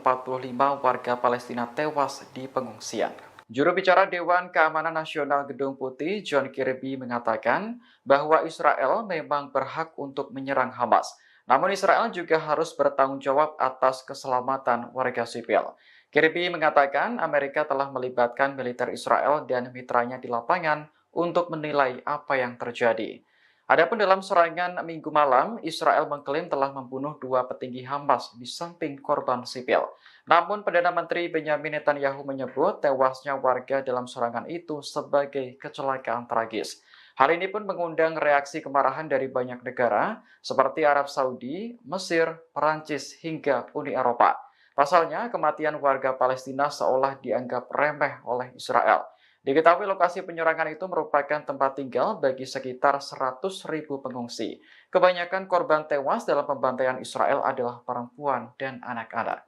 A: warga Palestina tewas di pengungsian. Juru bicara Dewan Keamanan Nasional Gedung Putih, John Kirby, mengatakan bahwa Israel memang berhak untuk menyerang Hamas. Namun Israel juga harus bertanggung jawab atas keselamatan warga sipil. Kirby mengatakan Amerika telah melibatkan militer Israel dan mitranya di lapangan untuk menilai apa yang terjadi. Adapun dalam serangan Minggu malam, Israel mengklaim telah membunuh 2 petinggi Hamas di samping korban sipil. Namun Perdana Menteri Benjamin Netanyahu menyebut tewasnya warga dalam serangan itu sebagai kecelakaan tragis. Hal ini pun mengundang reaksi kemarahan dari banyak negara seperti Arab Saudi, Mesir, Perancis, hingga Uni Eropa. Pasalnya, kematian warga Palestina seolah dianggap remeh oleh Israel. Diketahui lokasi penyerangan itu merupakan tempat tinggal bagi sekitar 100.000 pengungsi. Kebanyakan korban tewas dalam pembantaian Israel adalah perempuan dan anak-anak.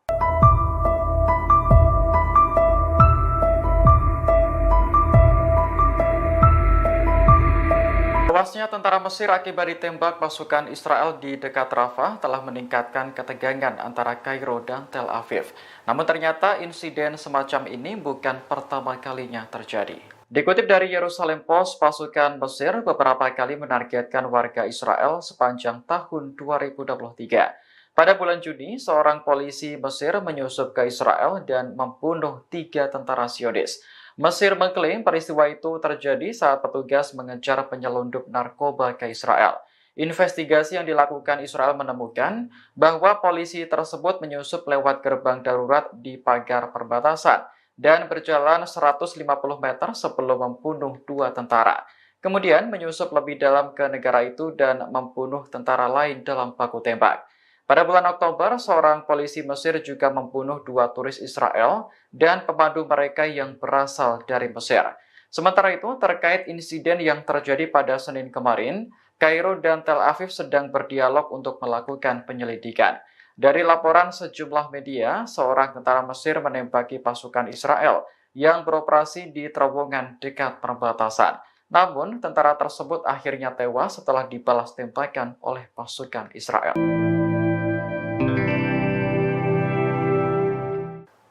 A: Tewasnya tentara Mesir akibat ditembak pasukan Israel di dekat Rafah telah meningkatkan ketegangan antara Kairo dan Tel Aviv. Namun ternyata insiden semacam ini bukan pertama kalinya terjadi. Dikutip dari Yerusalem Post, pasukan Mesir beberapa kali menargetkan warga Israel sepanjang tahun 2023. Pada bulan Juni, seorang polisi Mesir menyusup ke Israel dan membunuh 3 tentara Zionis. Mesir mengklaim peristiwa itu terjadi saat petugas mengejar penyelundup narkoba ke Israel. Investigasi yang dilakukan Israel menemukan bahwa polisi tersebut menyusup lewat gerbang darurat di pagar perbatasan dan berjalan 150 meter sebelum membunuh 2 tentara. Kemudian menyusup lebih dalam ke negara itu dan membunuh tentara lain dalam baku tembak. Pada bulan Oktober, seorang polisi Mesir juga membunuh 2 turis Israel dan pemandu mereka yang berasal dari Mesir. Sementara itu, terkait insiden yang terjadi pada Senin kemarin, Kairo dan Tel Aviv sedang berdialog untuk melakukan penyelidikan. Dari laporan sejumlah media, seorang tentara Mesir menembaki pasukan Israel yang beroperasi di terowongan dekat perbatasan. Namun, tentara tersebut akhirnya tewas setelah dibalas tembakan oleh pasukan Israel.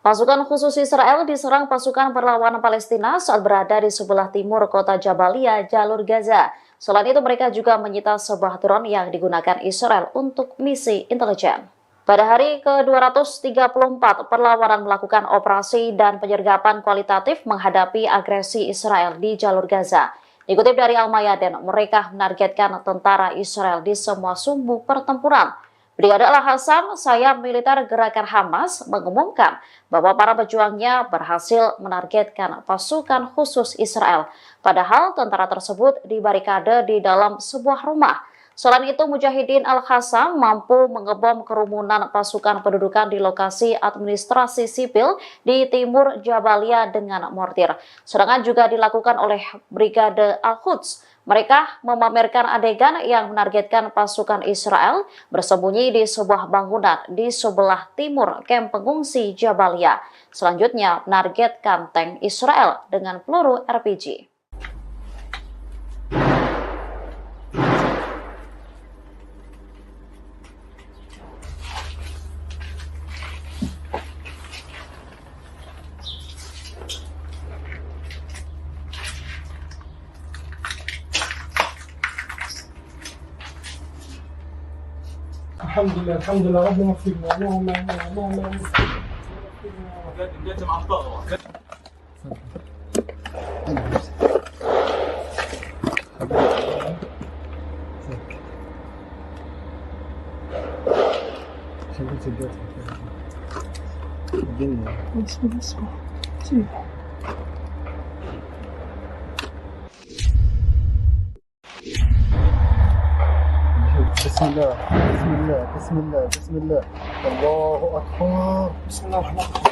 B: Pasukan khusus Israel diserang pasukan perlawanan Palestina saat berada di sebelah timur kota Jabalia, jalur Gaza. Selain itu, mereka juga menyita sebuah drone yang digunakan Israel untuk misi intelijen. Pada hari ke-234, perlawanan melakukan operasi dan penyergapan kualitatif menghadapi agresi Israel di jalur Gaza. Dikutip dari Al-Mayadin, mereka menargetkan tentara Israel di semua sumbu pertempuran. Brigade Al-Hassam, sayap militer gerakan Hamas, mengumumkan bahwa para pejuangnya berhasil menargetkan pasukan khusus Israel. Padahal tentara tersebut dibarikade di dalam sebuah rumah. Selain itu, Mujahidin Al-Hassam mampu mengebom kerumunan pasukan pendudukan di lokasi administrasi sipil di timur Jabalia dengan mortir. Serangan juga dilakukan oleh Brigade Al-Quds. Mereka memamerkan adegan yang menargetkan pasukan Israel bersembunyi di sebuah bangunan di sebelah timur kamp pengungsi Jabalia. Selanjutnya, menargetkan tank Israel dengan peluru RPG.
C: الحمد لله ربنا اغفرنا اللهم بسم الله بسم الله بسم الله بسم الله الله أكبر بسم الله الرحمن الرحيم.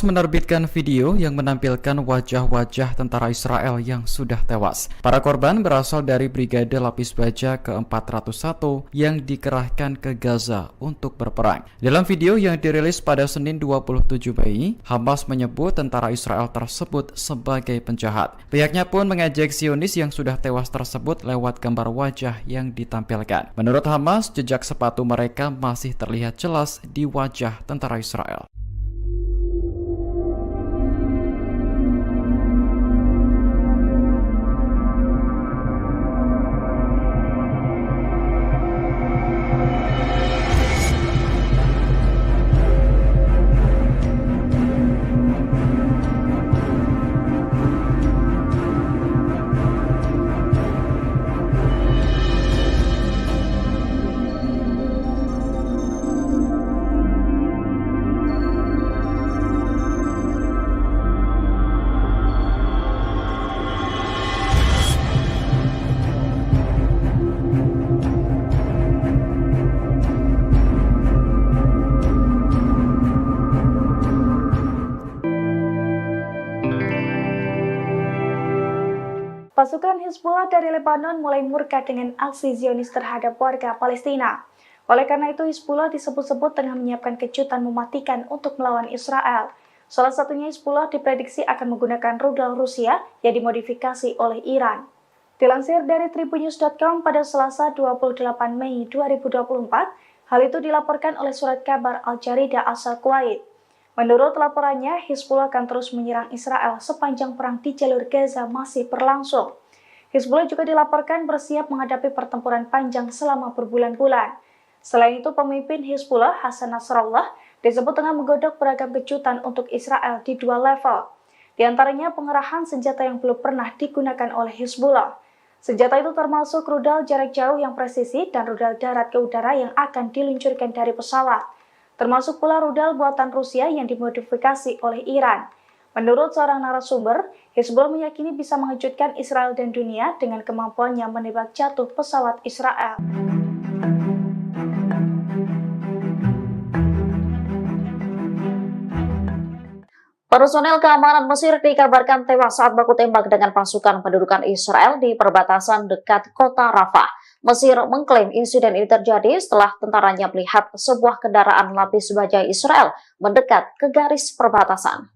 A: Menerbitkan video yang menampilkan wajah-wajah tentara Israel yang sudah tewas. Para korban berasal dari Brigade Lapis Baja ke-401 yang dikerahkan ke Gaza untuk berperang. Dalam video yang dirilis pada Senin 27 Mei, Hamas menyebut tentara Israel tersebut sebagai penjahat. Pihaknya pun mengejek Zionis yang sudah tewas tersebut lewat gambar wajah yang ditampilkan. Menurut Hamas, jejak sepatu mereka masih terlihat jelas di wajah tentara Israel.
D: Pasukan Hizbullah dari Lebanon mulai murka dengan aksi Zionis terhadap warga Palestina. Oleh karena itu, Hizbullah disebut-sebut tengah menyiapkan kejutan mematikan untuk melawan Israel. Salah satunya Hizbullah diprediksi akan menggunakan rudal Rusia yang dimodifikasi oleh Iran. Dilansir dari tribunnews.com pada Selasa 28 Mei 2024, hal itu dilaporkan oleh surat kabar Al-Jarida asal Kuwait. Menurut laporannya, Hizbullah akan terus menyerang Israel sepanjang perang di jalur Gaza masih berlangsung. Hizbullah juga dilaporkan bersiap menghadapi pertempuran panjang selama berbulan-bulan. Selain itu, pemimpin Hizbullah, Hasan Nasrallah, disebut tengah menggodok beragam kejutan untuk Israel di dua level. Di antaranya pengerahan senjata yang belum pernah digunakan oleh Hizbullah. Senjata itu termasuk rudal jarak jauh yang presisi dan rudal darat ke udara yang akan diluncurkan dari pesawat. Termasuk pula rudal buatan Rusia yang dimodifikasi oleh Iran. Menurut seorang narasumber, Hizbullah meyakini bisa mengejutkan Israel dan dunia dengan kemampuannya menembak jatuh pesawat Israel.
B: Personel keamanan Mesir dikabarkan tewas saat baku tembak dengan pasukan pendudukan Israel di perbatasan dekat kota Rafah. Mesir mengklaim insiden ini terjadi setelah tentaranya melihat sebuah kendaraan lapis baja Israel mendekat ke garis perbatasan.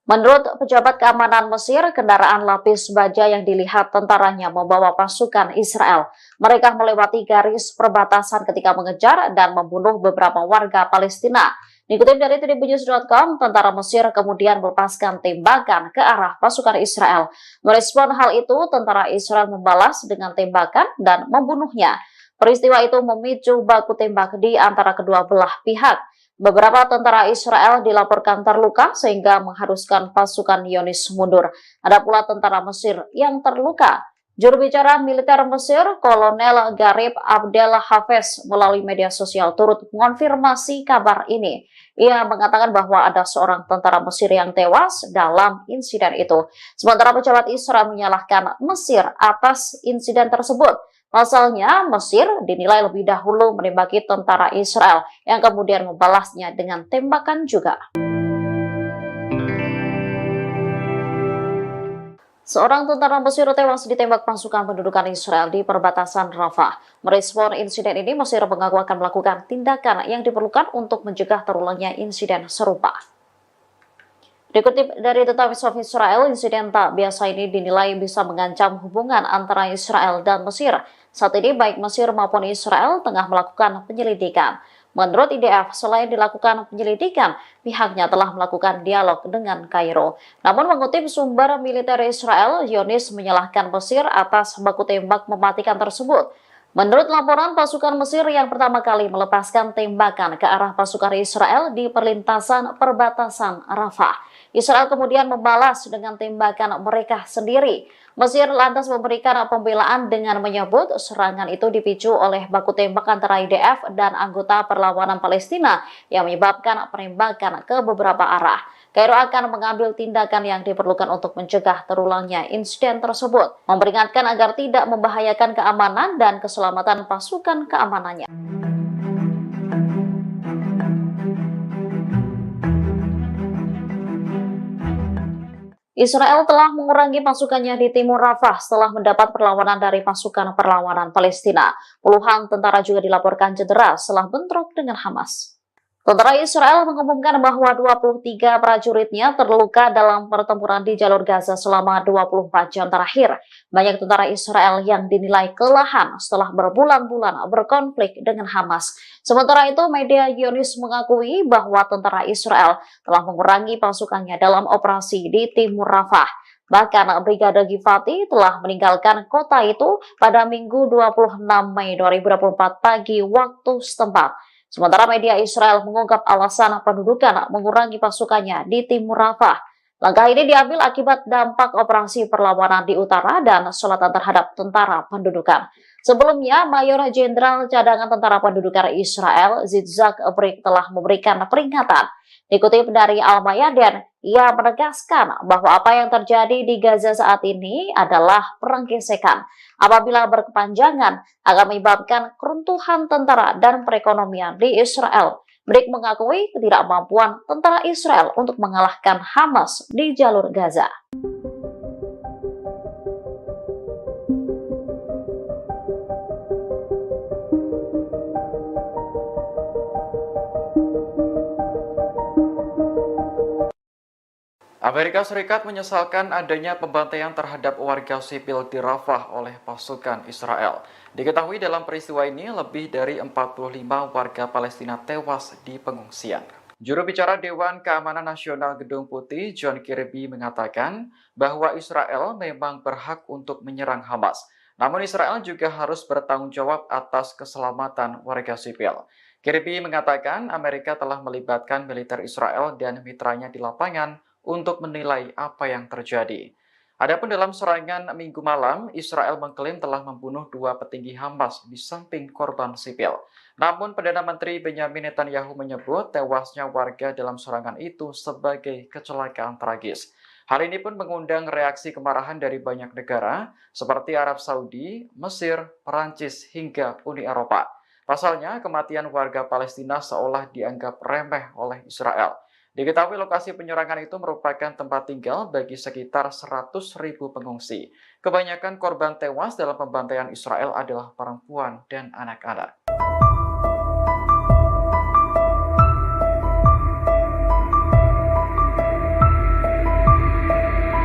B: Menurut pejabat keamanan Mesir, kendaraan lapis baja yang dilihat tentaranya membawa pasukan Israel. Mereka melewati garis perbatasan ketika mengejar dan membunuh beberapa warga Palestina. Dikutip dari tribunnews.com, tentara Mesir kemudian melepaskan tembakan ke arah pasukan Israel. Merespon hal itu, tentara Israel membalas dengan tembakan dan membunuhnya. Peristiwa itu memicu baku tembak di antara kedua belah pihak. Beberapa tentara Israel dilaporkan terluka sehingga mengharuskan pasukan Zionis mundur. Ada pula tentara Mesir yang terluka. Juru bicara militer Mesir, Kolonel Garib Abdel Hafez, melalui media sosial turut mengonfirmasi kabar ini. Ia mengatakan bahwa ada seorang tentara Mesir yang tewas dalam insiden itu. Sementara pejabat Israel menyalahkan Mesir atas insiden tersebut. Pasalnya, Mesir dinilai lebih dahulu menembaki tentara Israel yang kemudian membalasnya dengan tembakan juga. Seorang tentara Mesir tewas ditembak pasukan pendudukan Israel di perbatasan Rafah. Merespon insiden ini, Mesir mengaku akan melakukan tindakan yang diperlukan untuk mencegah terulangnya insiden serupa. Dikutip dari The Times of Israel, insiden tak biasa ini dinilai bisa mengancam hubungan antara Israel dan Mesir. Saat ini baik Mesir maupun Israel tengah melakukan penyelidikan. Menurut IDF, selain dilakukan penyelidikan, pihaknya telah melakukan dialog dengan Kairo. Namun mengutip sumber militer Israel, Zionis menyalahkan Mesir atas baku tembak mematikan tersebut. Menurut laporan, pasukan Mesir yang pertama kali melepaskan tembakan ke arah pasukan Israel di perlintasan perbatasan Rafah. Israel kemudian membalas dengan tembakan mereka sendiri. Mesir lantas memberikan pembelaan dengan menyebut serangan itu dipicu oleh baku tembak antara IDF dan anggota perlawanan Palestina yang menyebabkan penembakan ke beberapa arah. Kairo akan mengambil tindakan yang diperlukan untuk mencegah terulangnya insiden tersebut, memperingatkan agar tidak membahayakan keamanan dan keselamatan pasukan keamanannya. Israel telah mengurangi pasukannya di timur Rafah setelah mendapat perlawanan dari pasukan perlawanan Palestina. Puluhan tentara juga dilaporkan cedera setelah bentrok dengan Hamas. Tentara Israel mengumumkan bahwa 23 prajuritnya terluka dalam pertempuran di jalur Gaza selama 24 jam terakhir. Banyak tentara Israel yang dinilai kelelahan setelah berbulan-bulan berkonflik dengan Hamas. Sementara itu, media Zionis mengakui bahwa tentara Israel telah mengurangi pasukannya dalam operasi di timur Rafah. Bahkan Brigade Givati telah meninggalkan kota itu pada Minggu 26 Mei 2024 pagi waktu setempat. Sementara media Israel mengungkap alasan pendudukan mengurangi pasukannya di timur Rafah. Langkah ini diambil akibat dampak operasi perlawanan di utara dan selatan terhadap tentara pendudukan. Sebelumnya, Mayor Jenderal Cadangan Tentara Pendudukan Israel, Yitzhak Brik, telah memberikan peringatan. Dikutip dari Al-Mayadin, ia menegaskan bahwa apa yang terjadi di Gaza saat ini adalah perang gesekan. Apabila berkepanjangan, akan menyebabkan keruntuhan tentara dan perekonomian di Israel. Brik mengakui ketidakmampuan tentara Israel untuk mengalahkan Hamas di jalur Gaza.
A: Amerika Serikat menyesalkan adanya pembantaian terhadap warga sipil di Rafah oleh pasukan Israel. Diketahui dalam peristiwa ini lebih dari 45 warga Palestina tewas di pengungsian. Juru bicara Dewan Keamanan Nasional Gedung Putih, John Kirby, mengatakan bahwa Israel memang berhak untuk menyerang Hamas. Namun Israel juga harus bertanggung jawab atas keselamatan warga sipil. Kirby mengatakan Amerika telah melibatkan militer Israel dan mitranya di lapangan untuk menilai apa yang terjadi. Adapun dalam serangan Minggu malam, Israel mengklaim telah membunuh 2 petinggi Hamas di samping korban sipil. Namun Perdana Menteri Benjamin Netanyahu menyebut tewasnya warga dalam serangan itu sebagai kecelakaan tragis. Hal ini pun mengundang reaksi kemarahan dari banyak negara seperti Arab Saudi, Mesir, Perancis, hingga Uni Eropa. Pasalnya, kematian warga Palestina seolah dianggap remeh oleh Israel. Diketahui lokasi penyerangan itu merupakan tempat tinggal bagi sekitar 100.000 pengungsi. Kebanyakan korban tewas dalam pembantaian Israel adalah perempuan dan anak-anak.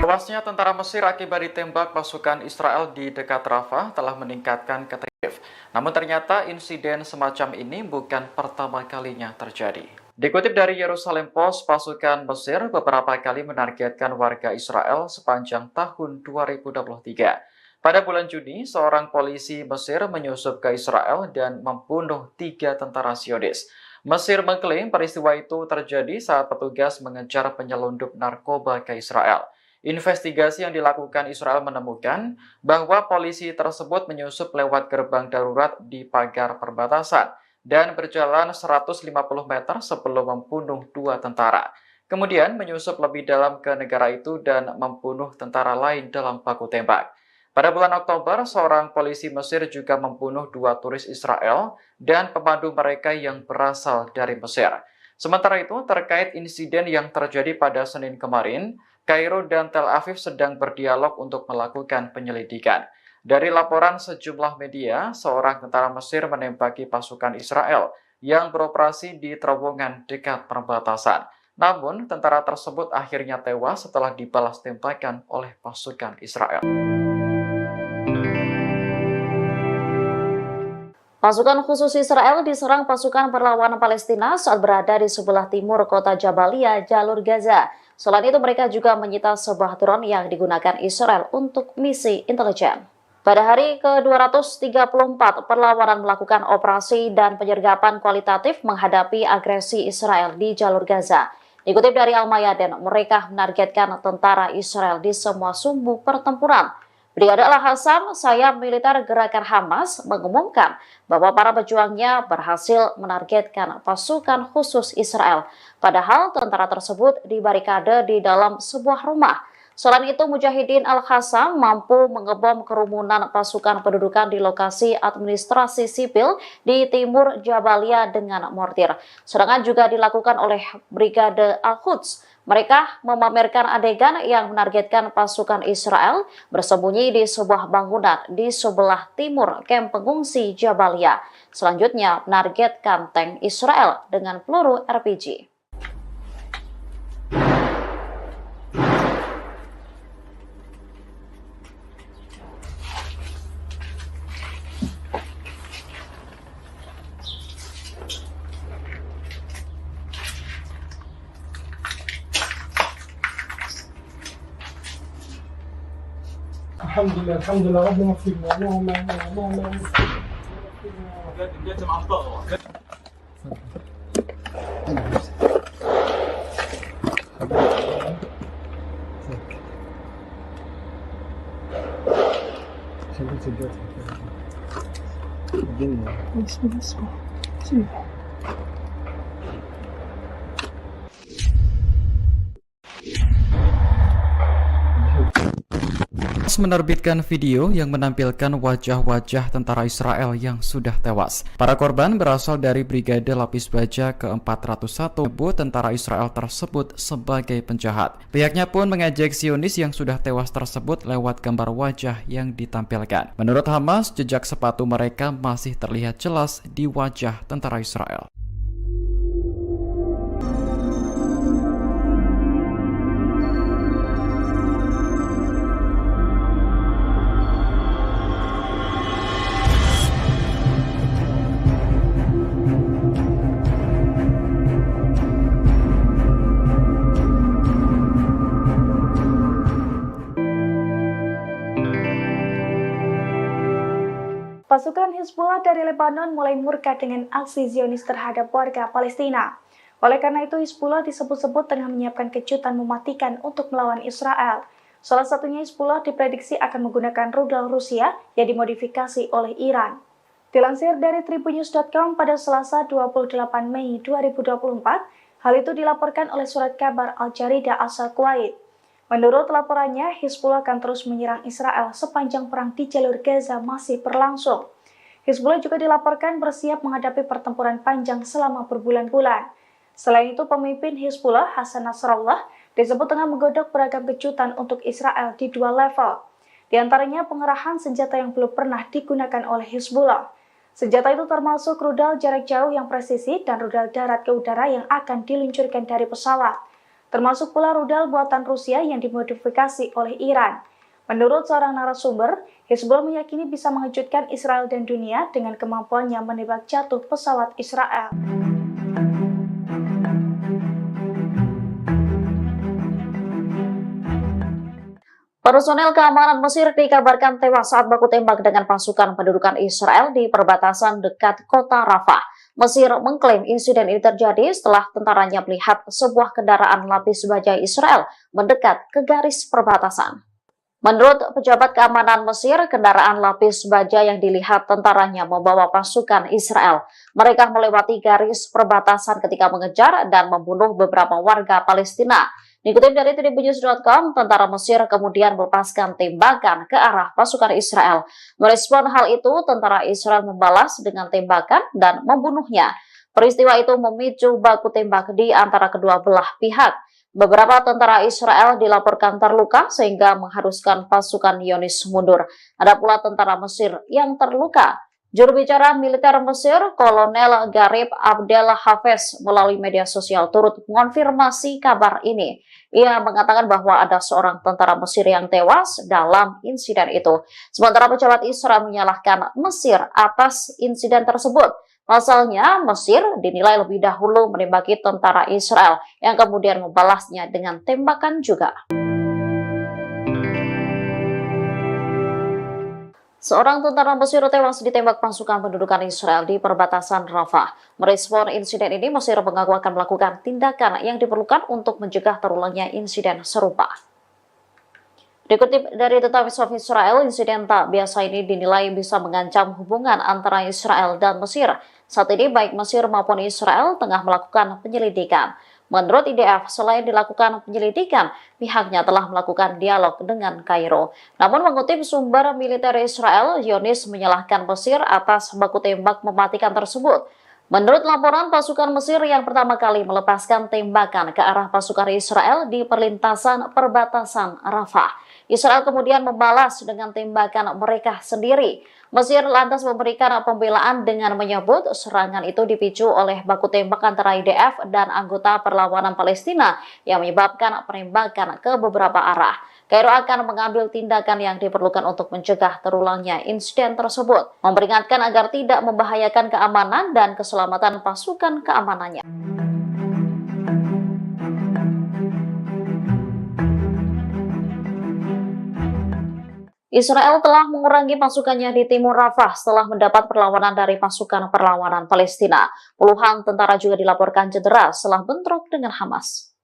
A: Tewasnya tentara Mesir akibat ditembak pasukan Israel di dekat Rafah telah meningkatkan keteriktif. Namun ternyata insiden semacam ini bukan pertama kalinya terjadi. Dikutip dari Yerusalem Post, pasukan Mesir beberapa kali menargetkan warga Israel sepanjang tahun 2023. Pada bulan Juni, seorang polisi Mesir menyusup ke Israel dan membunuh 3 tentara Zionis. Mesir mengklaim peristiwa itu terjadi saat petugas mengejar penyelundup narkoba ke Israel. Investigasi yang dilakukan Israel menemukan bahwa polisi tersebut menyusup lewat gerbang darurat di pagar perbatasan dan berjalan 150 meter sebelum membunuh 2 tentara. Kemudian menyusup lebih dalam ke negara itu dan membunuh tentara lain dalam baku tembak. Pada bulan Oktober, seorang polisi Mesir juga membunuh 2 turis Israel dan pemandu mereka yang berasal dari Mesir. Sementara itu, terkait insiden yang terjadi pada Senin kemarin, Kairo dan Tel Aviv sedang berdialog untuk melakukan penyelidikan. Dari laporan sejumlah media, seorang tentara Mesir menembaki pasukan Israel yang beroperasi di terowongan dekat perbatasan. Namun, tentara tersebut akhirnya tewas setelah dibalas tembakan oleh pasukan Israel.
B: Pasukan khusus Israel diserang pasukan perlawanan Palestina saat berada di sebelah timur kota Jabalia, jalur Gaza. Selain itu, mereka juga menyita sebuah drone yang digunakan Israel untuk misi intelijen. Pada hari ke-234, perlawanan melakukan operasi dan penyergapan kualitatif menghadapi agresi Israel di jalur Gaza. Dikutip dari Al-Mayadin, mereka menargetkan tentara Israel di semua sumbu pertempuran. Brigade Al-Hassam, sayap militer gerakan Hamas, mengumumkan bahwa para pejuangnya berhasil menargetkan pasukan khusus Israel. Padahal tentara tersebut dibarikade di dalam sebuah rumah. Selain itu, Mujahidin Al-Hassam mampu mengebom kerumunan pasukan pendudukan di lokasi administrasi sipil di timur Jabalia dengan mortir. Serangan juga dilakukan oleh Brigade Al-Quds. Mereka memamerkan adegan yang menargetkan pasukan Israel bersembunyi di sebuah bangunan di sebelah timur kamp pengungsi Jabalia. Selanjutnya menargetkan tank Israel dengan peluru RPG.
C: Alhamdulillah, alhamdulillah, Rabbana firna, Allahumma
A: menerbitkan video yang menampilkan wajah-wajah tentara Israel yang sudah tewas. Para korban berasal dari Brigade Lapis Baja ke-401, menyebut tentara Israel tersebut sebagai penjahat. Pihaknya pun mengejek Zionis yang sudah tewas tersebut lewat gambar wajah yang ditampilkan. Menurut Hamas, jejak sepatu mereka masih terlihat jelas di wajah tentara Israel.
D: Pasukan Hizbullah dari Lebanon mulai murka dengan aksi Zionis terhadap warga Palestina. Oleh karena itu, Hizbullah disebut-sebut tengah menyiapkan kejutan mematikan untuk melawan Israel. Salah satunya Hizbullah diprediksi akan menggunakan rudal Rusia yang dimodifikasi oleh Iran. Dilansir dari tribunnews.com pada Selasa 28 Mei 2024, hal itu dilaporkan oleh surat kabar Al-Jarida asal Kuwait. Menurut laporannya, Hizbullah akan terus menyerang Israel sepanjang perang di jalur Gaza masih berlangsung. Hizbullah juga dilaporkan bersiap menghadapi pertempuran panjang selama berbulan-bulan. Selain itu, pemimpin Hizbullah, Hasan Nasrallah, disebut tengah menggodok beragam kejutan untuk Israel di dua level. Di antaranya pengerahan senjata yang belum pernah digunakan oleh Hizbullah. Senjata itu termasuk rudal jarak jauh yang presisi dan rudal darat ke udara yang akan diluncurkan dari pesawat. Termasuk pula rudal buatan Rusia yang dimodifikasi oleh Iran. Menurut seorang narasumber, Hizbullah meyakini bisa mengejutkan Israel dan dunia dengan kemampuannya menembak jatuh pesawat Israel.
B: Personel keamanan Mesir dikabarkan tewas saat baku tembak dengan pasukan pendudukan Israel di perbatasan dekat kota Rafah. Mesir mengklaim insiden ini terjadi setelah tentaranya melihat sebuah kendaraan lapis baja Israel mendekat ke garis perbatasan. Menurut pejabat keamanan Mesir, kendaraan lapis baja yang dilihat tentaranya membawa pasukan Israel. Mereka melewati garis perbatasan ketika mengejar dan membunuh beberapa warga Palestina. Dikutip dari tribunnews.com, tentara Mesir kemudian melepaskan tembakan ke arah pasukan Israel. Merespon hal itu, tentara Israel membalas dengan tembakan dan membunuhnya. Peristiwa itu memicu baku tembak di antara kedua belah pihak. Beberapa tentara Israel dilaporkan terluka sehingga mengharuskan pasukan Zionis mundur. Ada pula tentara Mesir yang terluka. Juru bicara militer Mesir, Kolonel Garib Abdel Hafez, melalui media sosial turut mengonfirmasi kabar ini. Ia mengatakan bahwa ada seorang tentara Mesir yang tewas dalam insiden itu. Sementara pejabat Israel menyalahkan Mesir atas insiden tersebut. Pasalnya, Mesir dinilai lebih dahulu menembaki tentara Israel yang kemudian membalasnya dengan tembakan juga. Seorang tentara Mesir tewas ditembak pasukan pendudukan Israel di perbatasan Rafah. Merespon insiden ini, Mesir mengaku akan melakukan tindakan yang diperlukan untuk mencegah terulangnya insiden serupa. Dikutip dari The Times of Israel, insiden tak biasa ini dinilai bisa mengancam hubungan antara Israel dan Mesir. Saat ini baik Mesir maupun Israel tengah melakukan penyelidikan. Menurut IDF, selain dilakukan penyelidikan, pihaknya telah melakukan dialog dengan Kairo. Namun mengutip sumber militer Israel, Zionis menyalahkan Mesir atas baku tembak mematikan tersebut. Menurut laporan, pasukan Mesir yang pertama kali melepaskan tembakan ke arah pasukan Israel di perlintasan perbatasan Rafah. Israel kemudian membalas dengan tembakan mereka sendiri. Mesir lantas memberikan pembelaan dengan menyebut serangan itu dipicu oleh baku tembak antara IDF dan anggota perlawanan Palestina yang menyebabkan penembakan ke beberapa arah. Kairo akan mengambil tindakan yang diperlukan untuk mencegah terulangnya insiden tersebut, memperingatkan agar tidak membahayakan keamanan dan keselamatan pasukan keamanannya. Israel telah mengurangi pasukannya di timur Rafah setelah mendapat perlawanan dari pasukan perlawanan Palestina. Puluhan tentara juga dilaporkan cedera setelah bentrok dengan Hamas.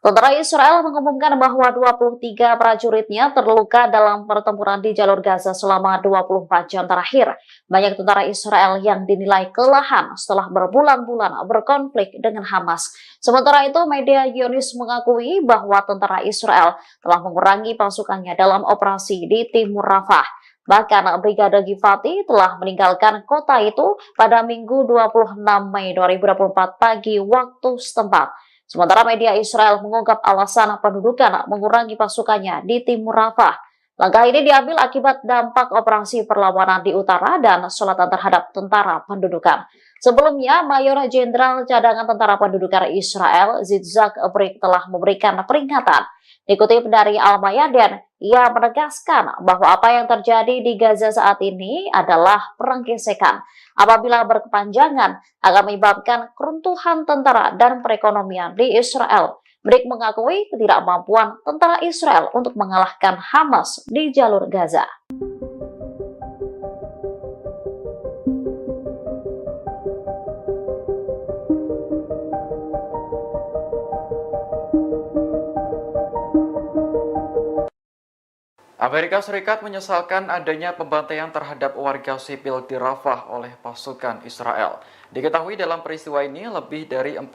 B: Tentara Israel mengumumkan bahwa 23 prajuritnya terluka dalam pertempuran di jalur Gaza selama 24 jam terakhir. Banyak tentara Israel yang dinilai kelelahan setelah berbulan-bulan berkonflik dengan Hamas. Sementara itu, media Zionis mengakui bahwa tentara Israel telah mengurangi pasukannya dalam operasi di timur Rafah. Bahkan Brigade Givati telah meninggalkan kota itu pada Minggu 26 Mei 2024 pagi waktu setempat. Sementara media Israel mengungkap alasan pendudukan mengurangi pasukannya di timur Rafah. Langkah ini diambil akibat dampak operasi perlawanan di utara dan selatan terhadap tentara pendudukan. Sebelumnya, Mayor Jenderal Cadangan Tentara Pendudukan Israel, Yitzhak Brik, telah memberikan peringatan. Dikutip dari Al-Mayadin, ia menegaskan bahwa apa yang terjadi di Gaza saat ini adalah perang gesekan. Apabila berkepanjangan, akan menyebabkan keruntuhan tentara dan perekonomian di Israel. Brik mengakui ketidakmampuan tentara Israel untuk mengalahkan Hamas di jalur Gaza.
A: Amerika Serikat menyesalkan adanya pembantaian terhadap warga sipil di Rafah oleh pasukan Israel. Diketahui dalam peristiwa ini lebih dari 45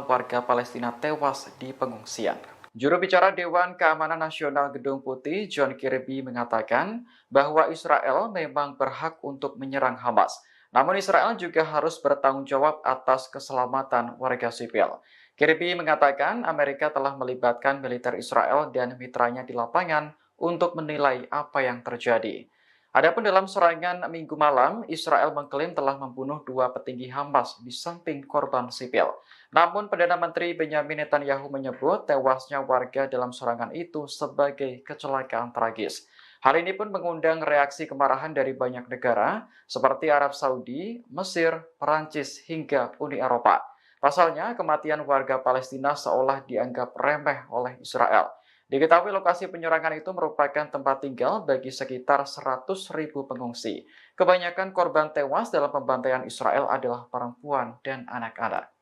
A: warga Palestina tewas di pengungsian. Juru bicara Dewan Keamanan Nasional Gedung Putih, John Kirby, mengatakan bahwa Israel memang berhak untuk menyerang Hamas. Namun Israel juga harus bertanggung jawab atas keselamatan warga sipil. Kirby mengatakan Amerika telah melibatkan militer Israel dan mitranya di lapangan untuk menilai apa yang terjadi. Adapun dalam serangan Minggu malam, Israel mengklaim telah membunuh 2 petinggi Hamas di samping korban sipil. Namun Perdana Menteri Benjamin Netanyahu menyebut tewasnya warga dalam serangan itu sebagai kecelakaan tragis. Hal ini pun mengundang reaksi kemarahan dari banyak negara seperti Arab Saudi, Mesir, Perancis, hingga Uni Eropa. Pasalnya, kematian warga Palestina seolah dianggap remeh oleh Israel. Diketahui lokasi penyerangan itu merupakan tempat tinggal bagi sekitar 100.000 pengungsi. Kebanyakan korban tewas dalam pembantaian Israel adalah perempuan dan anak-anak.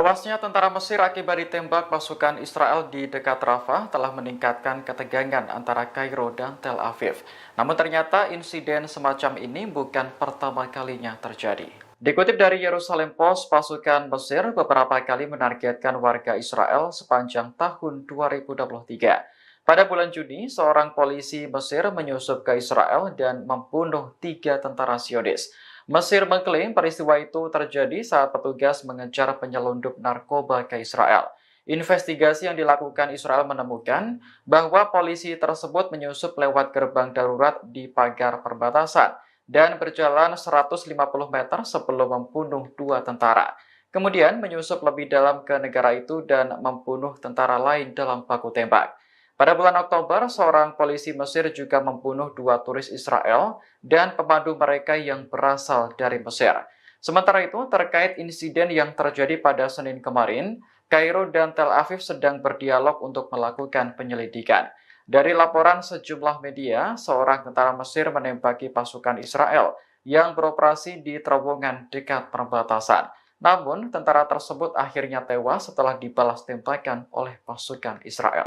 A: Tewasnya tentara Mesir akibat ditembak pasukan Israel di dekat Rafah telah meningkatkan ketegangan antara Kairo dan Tel Aviv. Namun ternyata insiden semacam ini bukan pertama kalinya terjadi. Dikutip dari Yerusalem Post, pasukan Mesir beberapa kali menargetkan warga Israel sepanjang tahun 2023. Pada bulan Juni, seorang polisi Mesir menyusup ke Israel dan membunuh 3 tentara Zionis. Mesir mengklaim peristiwa itu terjadi saat petugas mengejar penyelundup narkoba ke Israel. Investigasi yang dilakukan Israel menemukan bahwa polisi tersebut menyusup lewat gerbang darurat di pagar perbatasan dan berjalan 150 meter sebelum membunuh 2 tentara. Kemudian menyusup lebih dalam ke negara itu dan membunuh tentara lain dalam baku tembak. Pada bulan Oktober, seorang polisi Mesir juga membunuh 2 turis Israel dan pemandu mereka yang berasal dari Mesir. Sementara itu, terkait insiden yang terjadi pada Senin kemarin, Kairo dan Tel Aviv sedang berdialog untuk melakukan penyelidikan. Dari laporan sejumlah media, seorang tentara Mesir menembaki pasukan Israel yang beroperasi di terowongan dekat perbatasan. Namun, tentara tersebut akhirnya tewas setelah dibalas tembakan oleh pasukan Israel.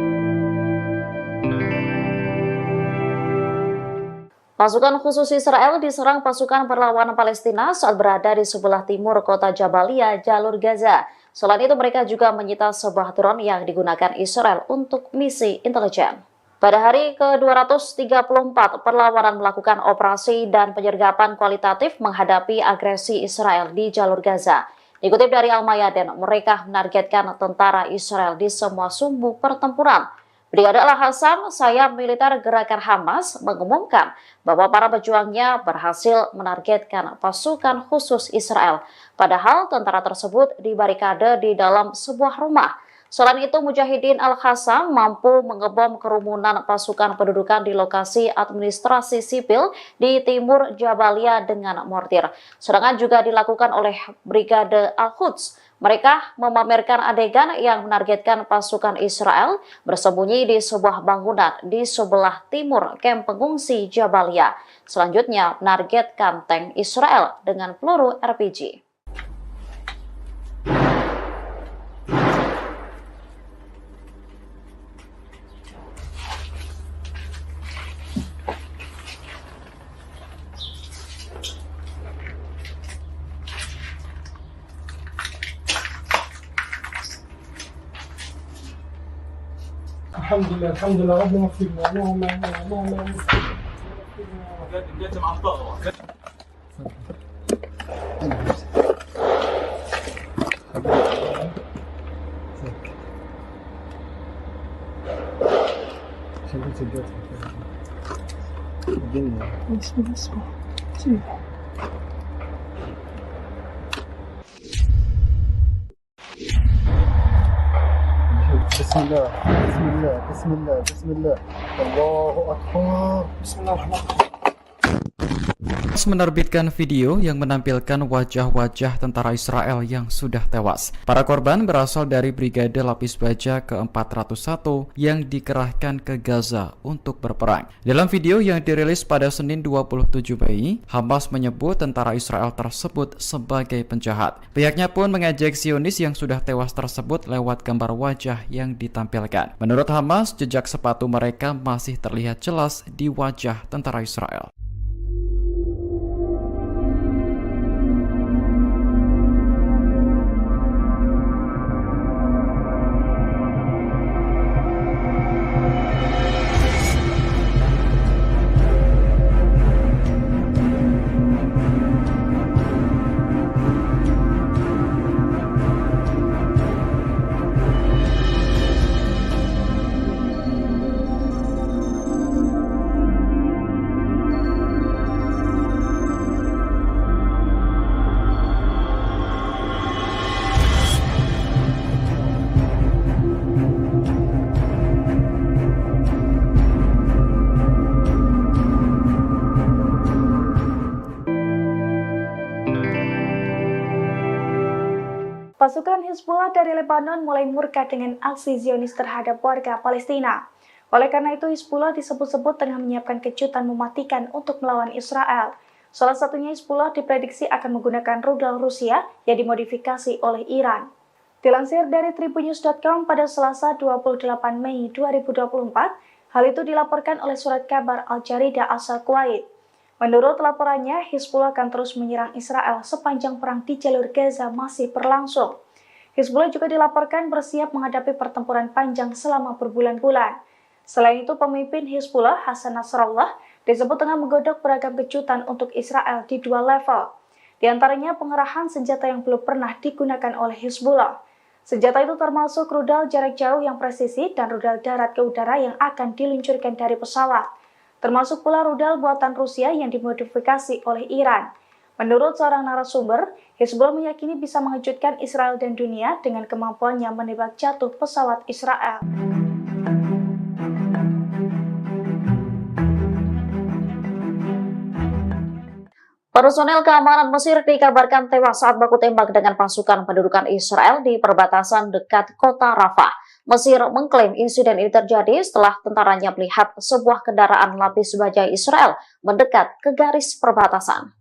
B: Pasukan khusus Israel diserang pasukan perlawanan Palestina saat berada di sebelah timur kota Jabalia, jalur Gaza. Selain itu, mereka juga menyita sebuah drone yang digunakan Israel untuk misi intelijen. Pada hari ke-234, perlawanan melakukan operasi dan penyergapan kualitatif menghadapi agresi Israel di jalur Gaza. Dikutip dari Al-Mayadin, mereka menargetkan tentara Israel di semua sumbu pertempuran. Brigade Al-Hassam, sayap militer gerakan Hamas, mengumumkan bahwa para pejuangnya berhasil menargetkan pasukan khusus Israel. Padahal tentara tersebut dibarikade di dalam sebuah rumah. Selain itu, Mujahidin Al-Hassam mampu mengebom kerumunan pasukan pendudukan di lokasi administrasi sipil di timur Jabalia dengan mortir. Serangan juga dilakukan oleh Brigade Al-Quds. Mereka memamerkan adegan yang menargetkan pasukan Israel bersembunyi di sebuah bangunan di sebelah timur kamp pengungsi Jabalia. Selanjutnya, menargetkan tank Israel dengan peluru RPG.
C: Alhamdulillah, alhamdulillah, Rabbana firna, Allahumma Bismillah, Bismillah, Bismillah, Bismillah, Allahu Akbar, Bismillahirrahmanirrahim.
A: menerbitkan video yang menampilkan wajah-wajah tentara Israel yang sudah tewas. Para korban berasal dari Brigade Lapis Baja ke-401 yang dikerahkan ke Gaza untuk berperang. Dalam video yang dirilis pada Senin 27 Mei, Hamas menyebut tentara Israel tersebut sebagai penjahat. Pihaknya pun mengejek Zionis yang sudah tewas tersebut lewat gambar wajah yang ditampilkan. Menurut Hamas, jejak sepatu mereka masih terlihat jelas di wajah tentara Israel.
D: Pasukan Hizbullah dari Lebanon mulai murka dengan aksi Zionis terhadap warga Palestina. Oleh karena itu, Hizbullah disebut-sebut tengah menyiapkan kejutan mematikan untuk melawan Israel. Salah satunya Hizbullah diprediksi akan menggunakan rudal Rusia yang dimodifikasi oleh Iran. Dilansir dari tribunnews.com pada Selasa 28 Mei 2024, hal itu dilaporkan oleh surat kabar Al-Jarida asal Kuwait. Menurut laporannya, Hizbullah akan terus menyerang Israel sepanjang perang di jalur Gaza masih berlangsung. Hizbullah juga dilaporkan bersiap menghadapi pertempuran panjang selama berbulan-bulan. Selain itu, pemimpin Hizbullah, Hasan Nasrallah, disebut tengah menggodok beragam kejutan untuk Israel di dua level. Di antaranya pengerahan senjata yang belum pernah digunakan oleh Hizbullah. Senjata itu termasuk rudal jarak jauh yang presisi dan rudal darat ke udara yang akan diluncurkan dari pesawat. Termasuk pula rudal buatan Rusia yang dimodifikasi oleh Iran. Menurut seorang narasumber, Hizbullah meyakini bisa mengejutkan Israel dan dunia dengan kemampuannya menembak jatuh pesawat Israel.
B: Personel keamanan Mesir dikabarkan tewas saat baku tembak dengan pasukan pendudukan Israel di perbatasan dekat kota Rafah. Mesir mengklaim insiden ini terjadi setelah tentaranya melihat sebuah kendaraan lapis baja Israel mendekat ke garis perbatasan.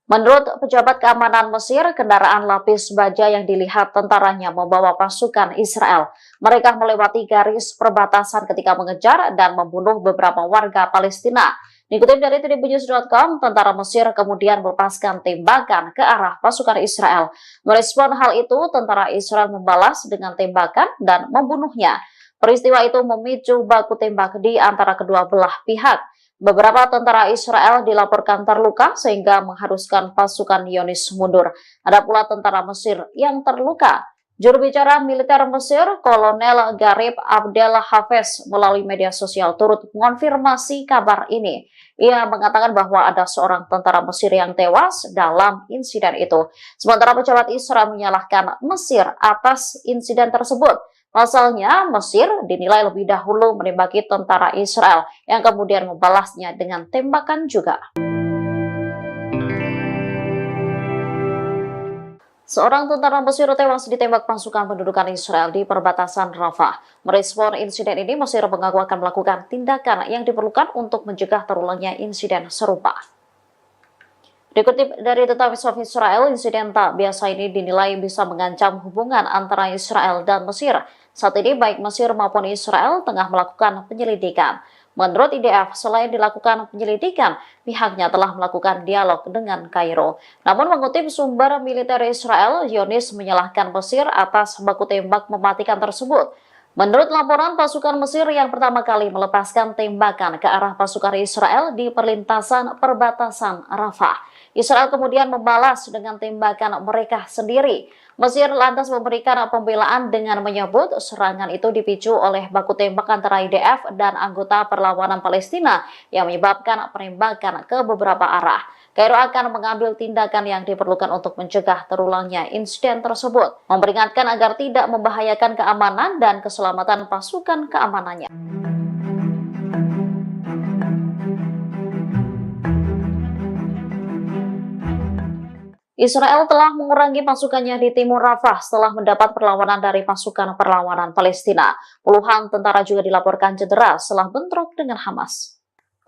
B: Menurut pejabat keamanan Mesir, kendaraan lapis baja yang dilihat tentaranya membawa pasukan Israel. Mereka melewati garis perbatasan ketika mengejar dan membunuh beberapa warga Palestina. Dikutip dari tribunnews.com, tentara Mesir kemudian melepaskan tembakan ke arah pasukan Israel. Merespon hal itu, tentara Israel membalas dengan tembakan dan membunuhnya. Peristiwa itu memicu baku tembak di antara kedua belah pihak. Beberapa tentara Israel dilaporkan terluka sehingga mengharuskan pasukan Zionis mundur. Ada pula tentara Mesir yang terluka. Juru bicara militer Mesir, Kolonel Garib Abdel Hafez, melalui media sosial turut mengonfirmasi kabar ini. Ia mengatakan bahwa ada seorang tentara Mesir yang tewas dalam insiden itu. Sementara pejabat Israel menyalahkan Mesir atas insiden tersebut. Pasalnya, Mesir dinilai lebih dahulu menembaki tentara Israel yang kemudian membalasnya dengan tembakan juga. Seorang tentara Mesir tewas ditembak pasukan pendudukan Israel di perbatasan Rafah. Merespon insiden ini, Mesir mengaku akan melakukan tindakan yang diperlukan untuk mencegah terulangnya insiden serupa. Dikutip dari The Times of Israel, insiden tak biasa ini dinilai bisa mengancam hubungan antara Israel dan Mesir. Saat ini baik Mesir maupun Israel tengah melakukan penyelidikan. Menurut IDF, selain dilakukan penyelidikan, pihaknya telah melakukan dialog dengan Kairo. Namun mengutip sumber militer Israel, Zionis menyalahkan Mesir atas baku tembak mematikan tersebut. Menurut laporan, pasukan Mesir yang pertama kali melepaskan tembakan ke arah pasukan Israel di perlintasan perbatasan Rafah. Israel kemudian membalas dengan tembakan mereka sendiri. Mesir lantas memberikan pembelaan dengan menyebut serangan itu dipicu oleh baku tembak antara IDF dan anggota perlawanan Palestina yang menyebabkan penembakan ke beberapa arah. Kairo akan mengambil tindakan yang diperlukan untuk mencegah terulangnya insiden tersebut, memperingatkan agar tidak membahayakan keamanan dan keselamatan pasukan keamanannya. Israel telah mengurangi pasukannya di timur Rafah setelah mendapat perlawanan dari pasukan perlawanan Palestina. Puluhan tentara juga dilaporkan cedera setelah bentrok dengan Hamas.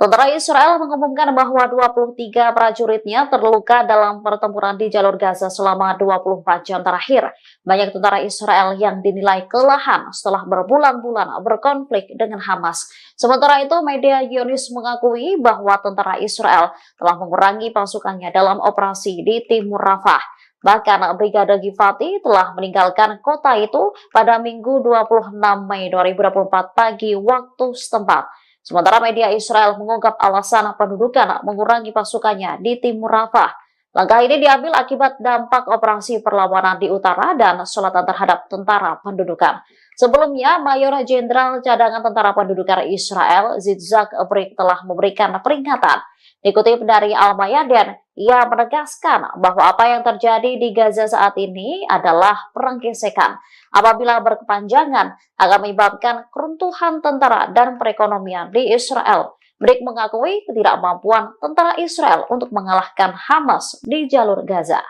B: Tentara Israel mengumumkan bahwa 23 prajuritnya terluka dalam pertempuran di jalur Gaza selama 24 jam terakhir. Banyak tentara Israel yang dinilai kelelahan setelah berbulan-bulan berkonflik dengan Hamas. Sementara itu, media Zionis mengakui bahwa tentara Israel telah mengurangi pasukannya dalam operasi di timur Rafah. Bahkan Brigade Givati telah meninggalkan kota itu pada Minggu 26 Mei 2024 pagi waktu setempat. Sementara media Israel mengungkap alasan pendudukan mengurangi pasukannya di timur Rafah. Langkah ini diambil akibat dampak operasi perlawanan di utara dan selatan terhadap tentara pendudukan. Sebelumnya, Mayor Jenderal Cadangan Tentara Pendudukan Israel, Yitzhak Brik, telah memberikan peringatan. Dikutip dari Al-Mayadin, ia menegaskan bahwa apa yang terjadi di Gaza saat ini adalah perang gesekan. Apabila berkepanjangan, akan menyebabkan keruntuhan tentara dan perekonomian di Israel. Brik mengakui ketidakmampuan tentara Israel untuk mengalahkan Hamas di jalur Gaza.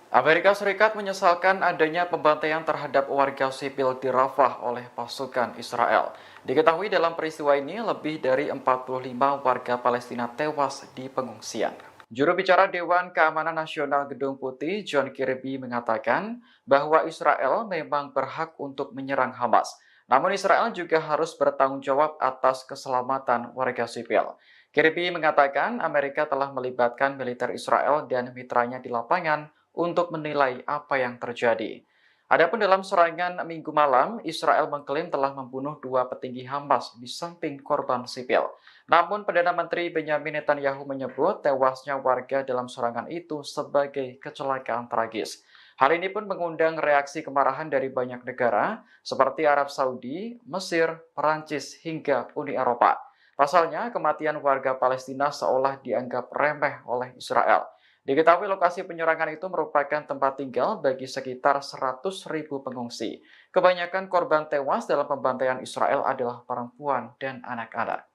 A: Amerika Serikat menyesalkan adanya pembantaian terhadap warga sipil di Rafah oleh pasukan Israel. Diketahui dalam peristiwa ini lebih dari 45 warga Palestina tewas di pengungsian. Juru bicara Dewan Keamanan Nasional Gedung Putih, John Kirby, mengatakan bahwa Israel memang berhak untuk menyerang Hamas. Namun Israel juga harus bertanggung jawab atas keselamatan warga sipil. Kirby mengatakan Amerika telah melibatkan militer Israel dan mitranya di lapangan untuk menilai apa yang terjadi. Adapun dalam serangan Minggu malam, Israel mengklaim telah membunuh 2 petinggi Hamas di samping korban sipil. Namun Perdana Menteri Benyamin Netanyahu menyebut tewasnya warga dalam serangan itu sebagai kecelakaan tragis. Hal ini pun mengundang reaksi kemarahan dari banyak negara seperti Arab Saudi, Mesir, Perancis, hingga Uni Eropa. Pasalnya, kematian warga Palestina seolah dianggap remeh oleh Israel. Diketahui lokasi penyerangan itu merupakan tempat tinggal bagi sekitar 100.000 pengungsi. Kebanyakan korban tewas dalam pembantaian Israel adalah perempuan dan anak-anak.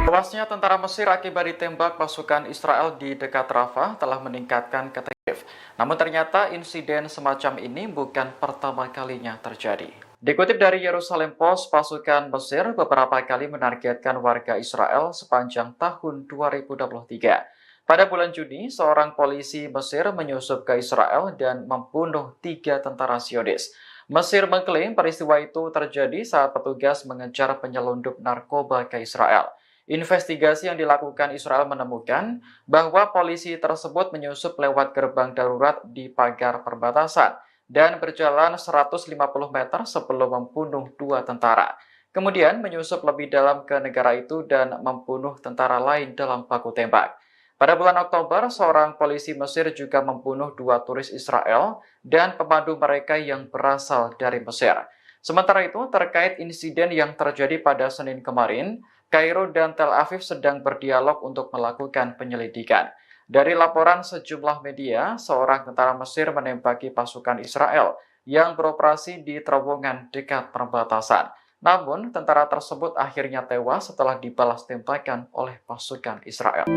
A: Tewasnya tentara Mesir akibat ditembak pasukan Israel di dekat Rafah telah meningkatkan ketegangan. Namun ternyata insiden semacam ini bukan pertama kalinya terjadi. Dikutip dari Yerusalem Post, pasukan Mesir beberapa kali menargetkan warga Israel sepanjang tahun 2023. Pada bulan Juni, seorang polisi Mesir menyusup ke Israel dan membunuh 3 tentara Zionis. Mesir mengklaim peristiwa itu terjadi saat petugas mengejar penyelundup narkoba ke Israel. Investigasi yang dilakukan Israel menemukan bahwa polisi tersebut menyusup lewat gerbang darurat di pagar perbatasan dan berjalan 150 meter sebelum membunuh 2 tentara. Kemudian menyusup lebih dalam ke negara itu dan membunuh tentara lain dalam baku tembak. Pada bulan Oktober, seorang polisi Mesir juga membunuh 2 turis Israel dan pemandu mereka yang berasal dari Mesir. Sementara itu, terkait insiden yang terjadi pada Senin kemarin, Kairo dan Tel Aviv sedang berdialog untuk melakukan penyelidikan. Dari laporan sejumlah media, seorang tentara Mesir menembaki pasukan Israel yang beroperasi di terowongan dekat perbatasan. Namun, tentara tersebut akhirnya tewas setelah dibalas tembakan oleh pasukan Israel.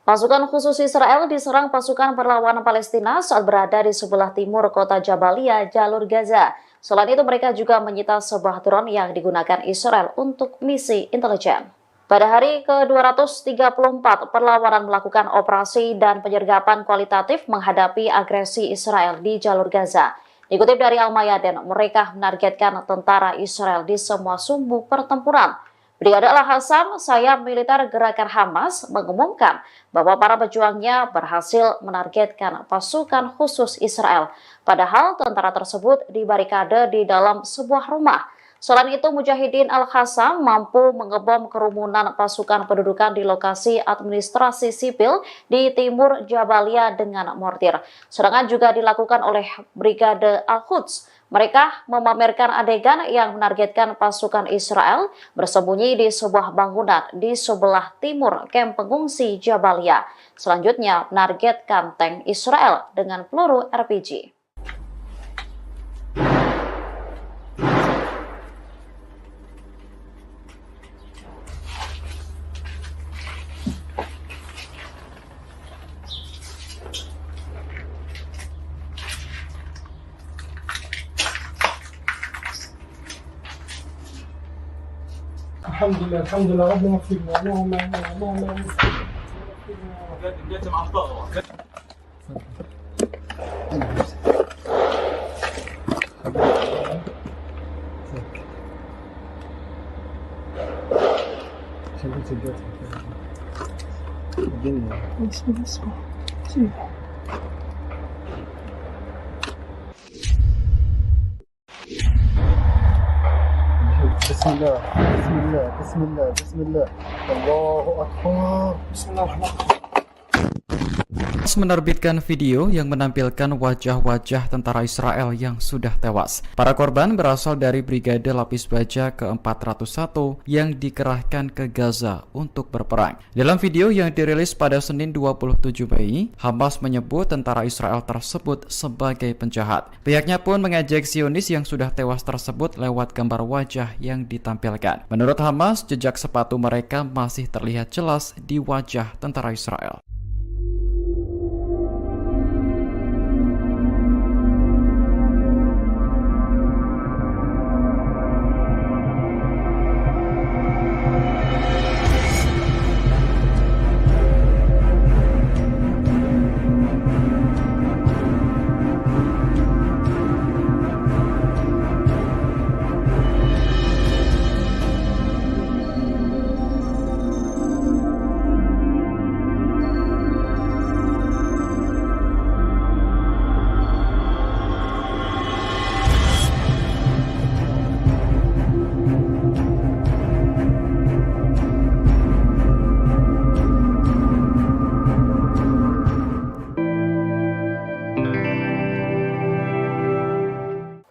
B: Pasukan khusus Israel diserang pasukan perlawanan Palestina saat berada di sebelah timur kota Jabalia, jalur Gaza. Selain itu, mereka juga menyita sebuah drone yang digunakan Israel untuk misi intelijen. Pada hari ke-234, perlawanan melakukan operasi dan penyergapan kualitatif menghadapi agresi Israel di jalur Gaza. Dikutip dari Al-Mayadin, mereka menargetkan tentara Israel di semua sumbu pertempuran. Brigade Al-Hassam, sayap militer gerakan Hamas, mengumumkan bahwa para pejuangnya berhasil menargetkan pasukan khusus Israel. Padahal tentara tersebut dibarikade di dalam sebuah rumah. Selain itu, Mujahidin Al-Hassam mampu mengebom kerumunan pasukan pendudukan di lokasi administrasi sipil di timur Jabalia dengan mortir. Serangan juga dilakukan oleh Brigade Al-Quds. Mereka memamerkan adegan yang menargetkan pasukan Israel bersembunyi di sebuah bangunan di sebelah timur kamp pengungsi Jabalia. Selanjutnya menargetkan tank Israel dengan peluru RPG.
C: الحمد لله ربنا يغفرنا اللهم بسم الله بسم الله بسم الله بسم الله الله أكبر بسم الله الرحمن الرحيم.
A: Menerbitkan video yang menampilkan wajah-wajah tentara Israel yang sudah tewas. Para korban berasal dari Brigade Lapis Baja ke-401 yang dikerahkan ke Gaza untuk berperang. Dalam video yang dirilis pada Senin 27 Mei, Hamas menyebut tentara Israel tersebut sebagai penjahat. Pihaknya pun mengejek Zionis yang sudah tewas tersebut lewat gambar wajah yang ditampilkan. Menurut Hamas, jejak sepatu mereka masih terlihat jelas di wajah tentara Israel.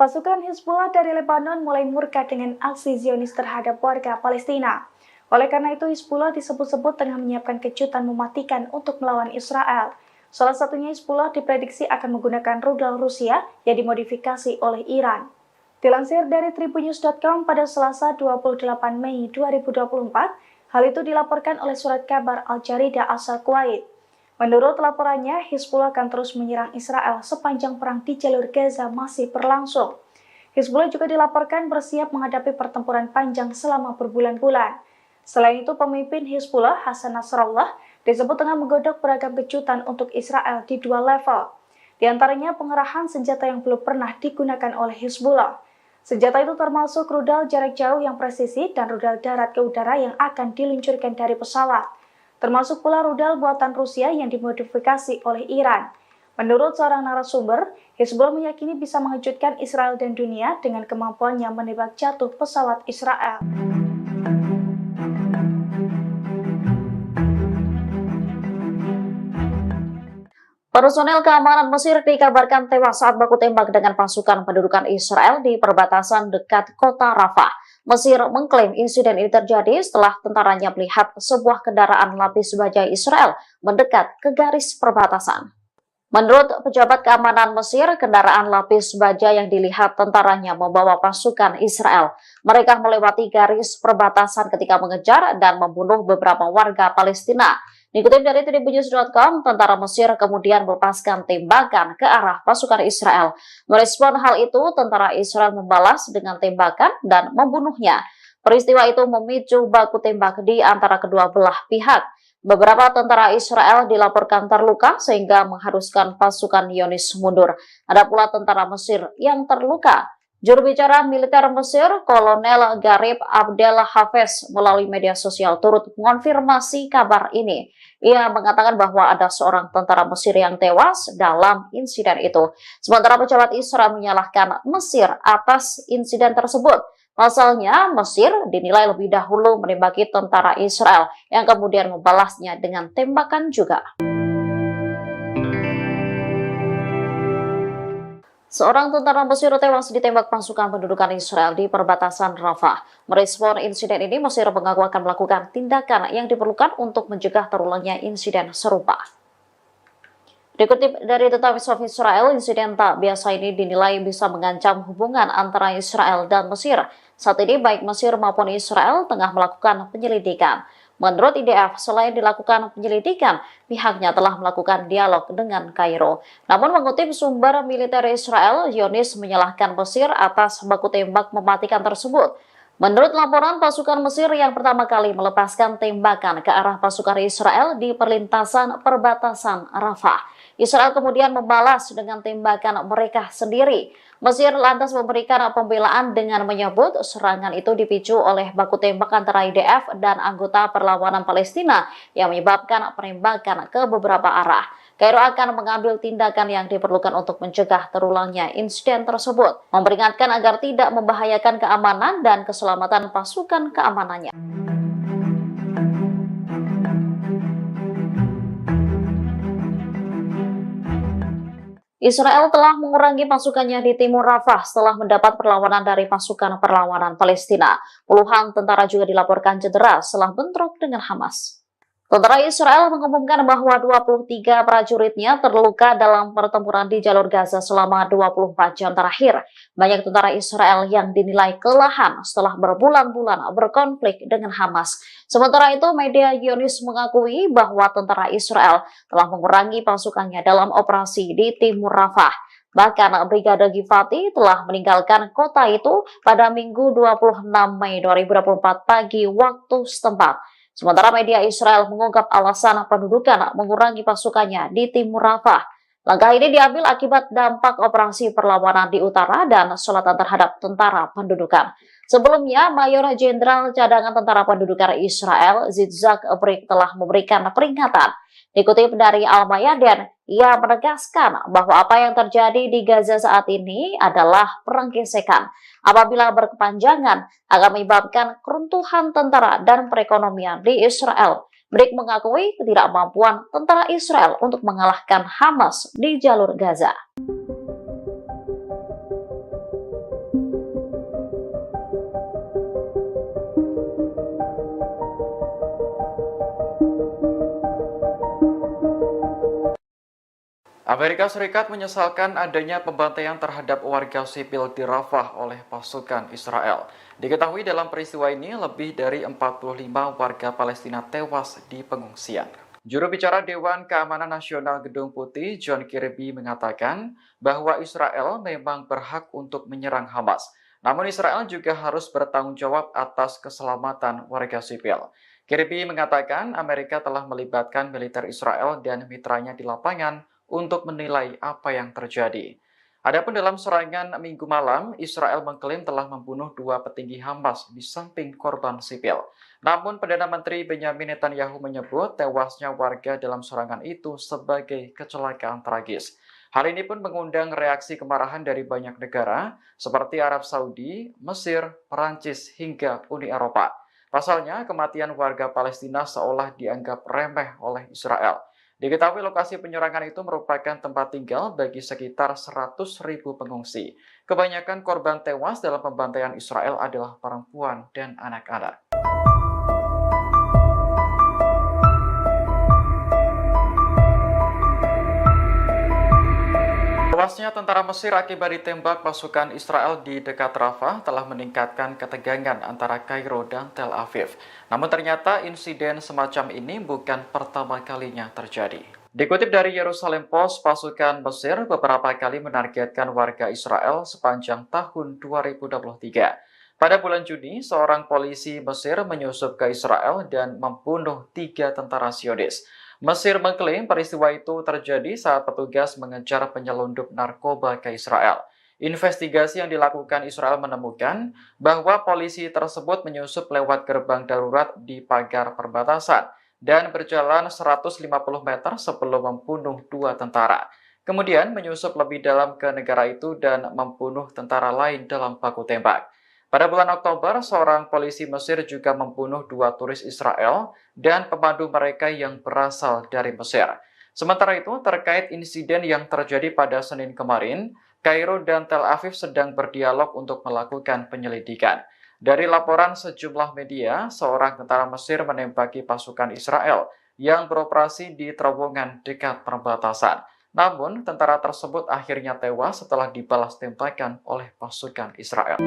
D: Pasukan Hizbullah dari Lebanon mulai murka dengan aksi Zionis terhadap warga Palestina. Oleh karena itu, Hizbullah disebut-sebut tengah menyiapkan kejutan mematikan untuk melawan Israel. Salah satunya Hizbullah diprediksi akan menggunakan rudal Rusia yang dimodifikasi oleh Iran. Dilansir dari tribunnews.com pada Selasa 28 Mei 2024, hal itu dilaporkan oleh surat kabar Al Jarida asal Kuwait. Menurut laporannya, Hizbullah akan terus menyerang Israel sepanjang perang di jalur Gaza masih berlangsung. Hizbullah juga dilaporkan bersiap menghadapi pertempuran panjang selama berbulan-bulan. Selain itu, pemimpin Hizbullah, Hasan Nasrallah, disebut tengah menggodok beragam kejutan untuk Israel di dua level. Di antaranya pengerahan senjata yang belum pernah digunakan oleh Hizbullah. Senjata itu termasuk rudal jarak jauh yang presisi dan rudal darat ke udara yang akan diluncurkan dari pesawat. Termasuk pula rudal buatan Rusia yang dimodifikasi oleh Iran. Menurut seorang narasumber, Hizbullah meyakini bisa mengejutkan Israel dan dunia dengan kemampuannya menembak jatuh pesawat Israel.
B: Personel keamanan Mesir dikabarkan tewas saat baku tembak dengan pasukan pendudukan Israel di perbatasan dekat kota Rafah. Mesir mengklaim insiden ini terjadi setelah tentaranya melihat sebuah kendaraan lapis baja Israel mendekat ke garis perbatasan. Menurut pejabat keamanan Mesir, kendaraan lapis baja yang dilihat tentaranya membawa pasukan Israel. Mereka melewati garis perbatasan ketika mengejar dan membunuh beberapa warga Palestina. Dikutip dari tribunnews.com, tentara Mesir kemudian melepaskan tembakan ke arah pasukan Israel. Merespon hal itu, tentara Israel membalas dengan tembakan dan membunuhnya. Peristiwa itu memicu baku tembak di antara kedua belah pihak. Beberapa tentara Israel dilaporkan terluka sehingga mengharuskan pasukan Zionis mundur. Ada pula tentara Mesir yang terluka. Juru bicara militer Mesir, Kolonel Garib Abdel Hafez, melalui media sosial turut mengonfirmasi kabar ini. Ia mengatakan bahwa ada seorang tentara Mesir yang tewas dalam insiden itu. Sementara pejabat Israel menyalahkan Mesir atas insiden tersebut. Pasalnya, Mesir dinilai lebih dahulu menembaki tentara Israel yang kemudian membalasnya dengan tembakan juga. Seorang tentara Mesir tewas ditembak pasukan pendudukan Israel di perbatasan Rafah. Merespon insiden ini, Mesir mengaku akan melakukan tindakan yang diperlukan untuk mencegah terulangnya insiden serupa. Dikutip dari The Times of Israel, insiden tak biasa ini dinilai bisa mengancam hubungan antara Israel dan Mesir. Saat ini baik Mesir maupun Israel tengah melakukan penyelidikan. Menurut IDF, selain dilakukan penyelidikan, pihaknya telah melakukan dialog dengan Kairo. Namun mengutip sumber militer Israel, Zionis menyalahkan Mesir atas baku tembak mematikan tersebut. Menurut laporan, pasukan Mesir yang pertama kali melepaskan tembakan ke arah pasukan Israel di perlintasan perbatasan Rafah. Israel kemudian membalas dengan tembakan mereka sendiri. Mesir lantas memberikan pembelaan dengan menyebut serangan itu dipicu oleh baku tembak antara IDF dan anggota perlawanan Palestina yang menyebabkan penembakan ke beberapa arah. Kairo akan mengambil tindakan yang diperlukan untuk mencegah terulangnya insiden tersebut, memperingatkan agar tidak membahayakan keamanan dan keselamatan pasukan keamanannya. Israel telah mengurangi pasukannya di timur Rafah setelah mendapat perlawanan dari pasukan perlawanan Palestina. Puluhan tentara juga dilaporkan cedera setelah bentrok dengan Hamas. Tentara Israel mengumumkan bahwa 23 prajuritnya terluka dalam pertempuran di jalur Gaza selama 24 jam terakhir. Banyak tentara Israel yang dinilai kelelahan setelah berbulan-bulan berkonflik dengan Hamas. Sementara itu, media Zionis mengakui bahwa tentara Israel telah mengurangi pasukannya dalam operasi di timur Rafah. Bahkan Brigade Givati telah meninggalkan kota itu pada Minggu 26 Mei 2024 pagi waktu setempat. Sementara media Israel mengungkap alasan pendudukan mengurangi pasukannya di timur Rafah. Langkah ini diambil akibat dampak operasi perlawanan di utara dan selatan terhadap tentara pendudukan. Sebelumnya, Mayor Jenderal Cadangan Tentara Pendudukan Israel, Yitzhak Brik, telah memberikan peringatan. Dikutip dari Al-Mayadin, ia menegaskan bahwa apa yang terjadi di Gaza saat ini adalah perang gesekan. Apabila berkepanjangan, akan menyebabkan keruntuhan tentara dan perekonomian di Israel. Brik mengakui ketidakmampuan tentara Israel untuk mengalahkan Hamas di jalur Gaza.
A: Amerika Serikat menyesalkan adanya pembantaian terhadap warga sipil di Rafah oleh pasukan Israel. Diketahui dalam peristiwa ini lebih dari 45 warga Palestina tewas di pengungsian. Juru bicara Dewan Keamanan Nasional Gedung Putih, John Kirby, mengatakan bahwa Israel memang berhak untuk menyerang Hamas. Namun Israel juga harus bertanggung jawab atas keselamatan warga sipil. Kirby mengatakan Amerika telah melibatkan militer Israel dan mitranya di lapangan untuk menilai apa yang terjadi. Adapun dalam serangan Minggu malam, Israel mengklaim telah membunuh 2 petinggi Hamas di samping korban sipil. Namun Perdana Menteri Benjamin Netanyahu menyebut tewasnya warga dalam serangan itu sebagai kecelakaan tragis. Hal ini pun mengundang reaksi kemarahan dari banyak negara seperti Arab Saudi, Mesir, Perancis, hingga Uni Eropa. Pasalnya, kematian warga Palestina seolah dianggap remeh oleh Israel. Diketahui lokasi penyerangan itu merupakan tempat tinggal bagi sekitar 100.000 pengungsi. Kebanyakan korban tewas dalam pembantaian Israel adalah perempuan dan anak-anak. Tewasnya tentara Mesir akibat ditembak pasukan Israel di dekat Rafah telah meningkatkan ketegangan antara Kairo dan Tel Aviv. Namun ternyata insiden semacam ini bukan pertama kalinya terjadi. Dikutip dari Yerusalem Post, pasukan Mesir beberapa kali menargetkan warga Israel sepanjang tahun 2023. Pada bulan Juni, seorang polisi Mesir menyusup ke Israel dan membunuh 3 tentara Zionis. Mesir mengklaim peristiwa itu terjadi saat petugas mengejar penyelundup narkoba ke Israel. Investigasi yang dilakukan Israel menemukan bahwa polisi tersebut menyusup lewat gerbang darurat di pagar perbatasan dan berjalan 150 meter sebelum membunuh 2 tentara. Kemudian menyusup lebih dalam ke negara itu dan membunuh tentara lain dalam baku tembak. Pada bulan Oktober, seorang polisi Mesir juga membunuh 2 turis Israel dan pemandu mereka yang berasal dari Mesir. Sementara itu, terkait insiden yang terjadi pada Senin kemarin, Kairo dan Tel Aviv sedang berdialog untuk melakukan penyelidikan. Dari laporan sejumlah media, seorang tentara Mesir menembaki pasukan Israel yang beroperasi di terowongan dekat perbatasan. Namun, tentara tersebut akhirnya tewas setelah dibalas tembakan oleh pasukan Israel.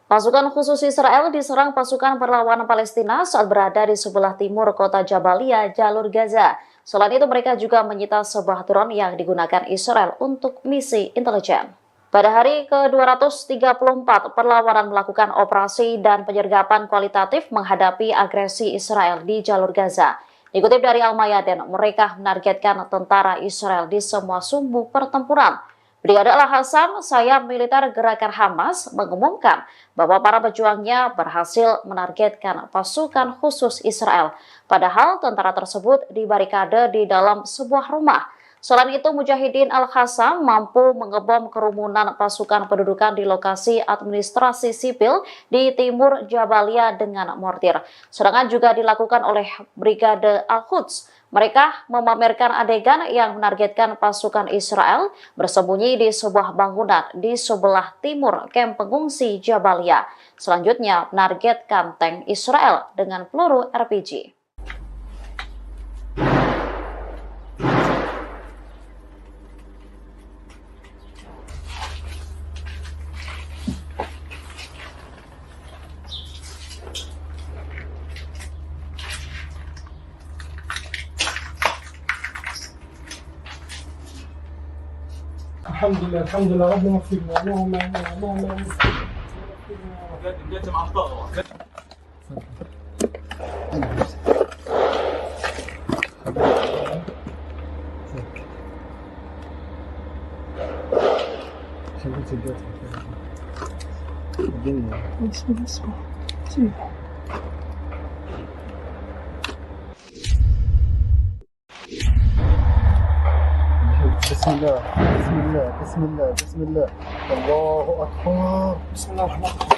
B: Pasukan khusus Israel diserang pasukan perlawanan Palestina saat berada di sebelah timur kota Jabalia, jalur Gaza. Selain itu, mereka juga menyita sebuah drone yang digunakan Israel untuk misi intelijen. Pada hari ke-234, perlawanan melakukan operasi dan penyergapan kualitatif menghadapi agresi Israel di jalur Gaza. Dikutip dari Al-Mayadin, mereka menargetkan tentara Israel di semua sumbu pertempuran. Brigade Al-Hassam, sayap militer gerakan Hamas, mengumumkan bahwa para pejuangnya berhasil menargetkan pasukan khusus Israel. Padahal tentara tersebut dibarikade di dalam sebuah rumah. Selain itu, Mujahidin Al-Hassam mampu mengebom kerumunan pasukan pendudukan di lokasi administrasi sipil di timur Jabalia dengan mortir. Serangan juga dilakukan oleh Brigade Al-Quds. Mereka memamerkan adegan yang menargetkan pasukan Israel bersembunyi di sebuah bangunan di sebelah timur kamp pengungsi Jabalia. Selanjutnya, menargetkan tank Israel dengan peluru RPG.
C: الحمد لله ربنا يغفر لنا اللهم اللهم بسم الله بسم الله بسم الله بسم الله الله أكبر بسم الله الرحمن الرحيم.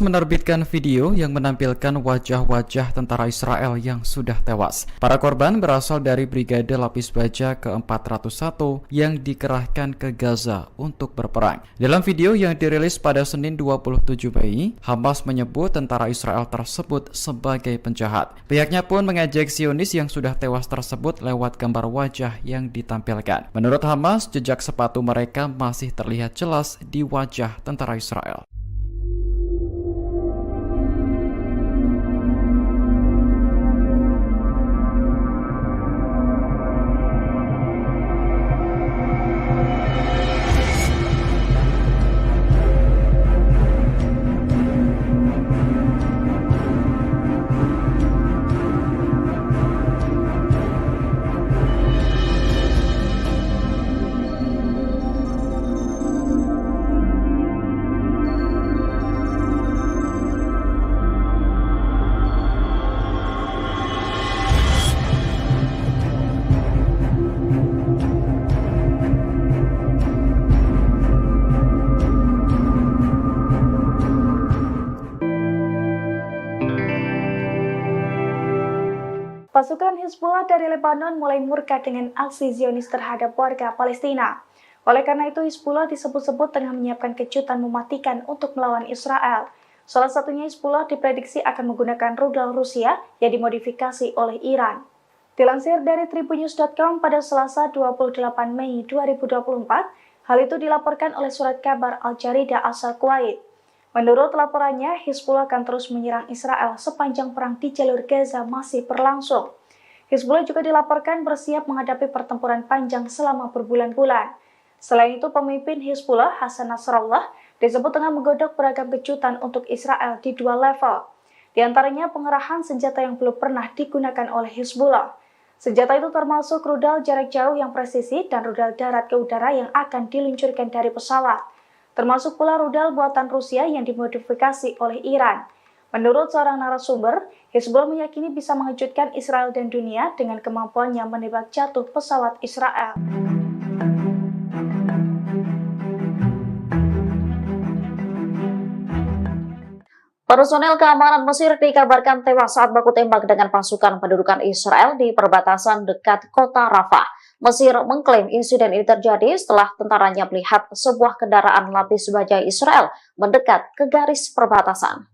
A: Menerbitkan video yang menampilkan wajah-wajah tentara Israel yang sudah tewas. Para korban berasal dari Brigade Lapis Baja ke-401 yang dikerahkan ke Gaza untuk berperang. Dalam video yang dirilis pada Senin 27 Mei, Hamas menyebut tentara Israel tersebut sebagai penjahat. Pihaknya pun mengejek Zionis yang sudah tewas tersebut lewat gambar wajah yang ditampilkan. Menurut Hamas, jejak sepatu mereka masih terlihat jelas di wajah tentara Israel.
D: Pasukan Hizbullah dari Lebanon mulai murka dengan aksi Zionis terhadap warga Palestina. Oleh karena itu, Hizbullah disebut-sebut tengah menyiapkan kejutan mematikan untuk melawan Israel. Salah satunya Hizbullah diprediksi akan menggunakan rudal Rusia yang dimodifikasi oleh Iran. Dilansir dari tribunnews.com pada Selasa 28 Mei 2024, hal itu dilaporkan oleh surat kabar Al-Jarida asal Kuwait. Menurut laporannya, Hizbullah akan terus menyerang Israel sepanjang perang di jalur Gaza masih berlangsung. Hizbullah juga dilaporkan bersiap menghadapi pertempuran panjang selama berbulan-bulan. Selain itu, pemimpin Hizbullah, Hasan Nasrallah, disebut tengah menggodok beragam kejutan untuk Israel di dua level. Di antaranya pengerahan senjata yang belum pernah digunakan oleh Hizbullah. Senjata itu termasuk rudal jarak jauh yang presisi dan rudal darat ke udara yang akan diluncurkan dari pesawat. Termasuk pula rudal buatan Rusia yang dimodifikasi oleh Iran. Menurut seorang narasumber, Hizbullah meyakini bisa mengejutkan Israel dan dunia dengan kemampuannya menembak jatuh pesawat Israel.
B: Personel keamanan Mesir dikabarkan tewas saat baku tembak dengan pasukan pendudukan Israel di perbatasan dekat kota Rafah. Mesir mengklaim insiden ini terjadi setelah tentaranya melihat sebuah kendaraan lapis baja Israel mendekat ke garis perbatasan.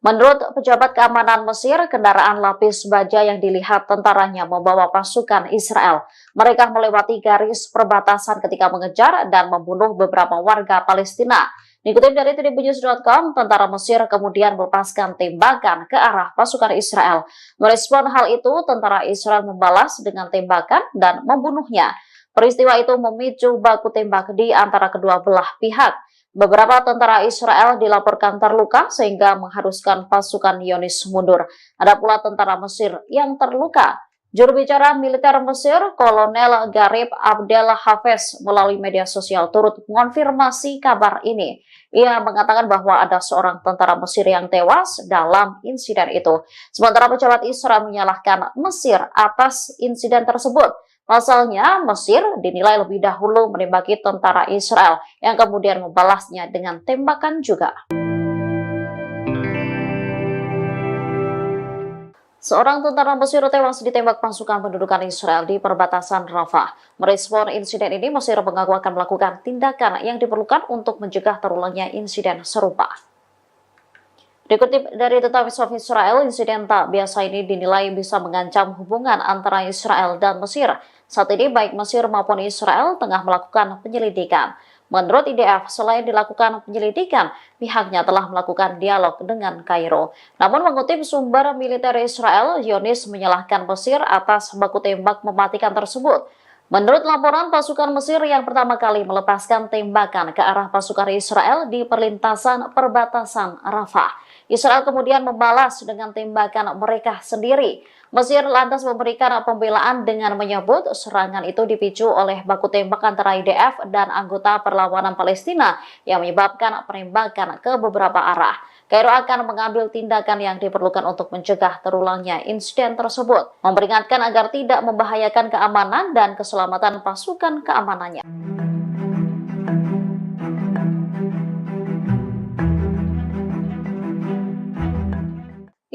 B: Menurut pejabat keamanan Mesir, kendaraan lapis baja yang dilihat tentaranya membawa pasukan Israel. Mereka melewati garis perbatasan ketika mengejar dan membunuh beberapa warga Palestina. Dikutip dari tribunnews.com, tentara Mesir kemudian melepaskan tembakan ke arah pasukan Israel. Merespon hal itu, tentara Israel membalas dengan tembakan dan membunuhnya. Peristiwa itu memicu baku tembak di antara kedua belah pihak. Beberapa tentara Israel dilaporkan terluka sehingga mengharuskan pasukan Zionis mundur. Ada pula tentara Mesir yang terluka. Juru bicara militer Mesir, Kolonel Garib Abdel Hafez, melalui media sosial turut mengonfirmasi kabar ini. Ia mengatakan bahwa ada seorang tentara Mesir yang tewas dalam insiden itu. Sementara pejabat Israel menyalahkan Mesir atas insiden tersebut. Pasalnya, Mesir dinilai lebih dahulu menembaki tentara Israel yang kemudian membalasnya dengan tembakan juga. Seorang tentara Mesir tewas ditembak pasukan pendudukan Israel di perbatasan Rafah. Merespon insiden ini, Mesir mengaku akan melakukan tindakan yang diperlukan untuk mencegah terulangnya insiden serupa. Dikutip dari The Times of Israel, insiden tak biasa ini dinilai bisa mengancam hubungan antara Israel dan Mesir. Saat ini baik Mesir maupun Israel tengah melakukan penyelidikan. Menurut IDF, selain dilakukan penyelidikan, pihaknya telah melakukan dialog dengan Kairo. Namun mengutip sumber militer Israel, Zionis menyalahkan Mesir atas baku tembak mematikan tersebut. Menurut laporan, pasukan Mesir yang pertama kali melepaskan tembakan ke arah pasukan Israel di perlintasan perbatasan Rafah. Israel kemudian membalas dengan tembakan mereka sendiri. Mesir lantas memberikan pembelaan dengan menyebut serangan itu dipicu oleh baku tembak antara IDF dan anggota perlawanan Palestina yang menyebabkan penembakan ke beberapa arah. Kairo akan mengambil tindakan yang diperlukan untuk mencegah terulangnya insiden tersebut, memperingatkan agar tidak membahayakan keamanan dan keselamatan pasukan keamanannya.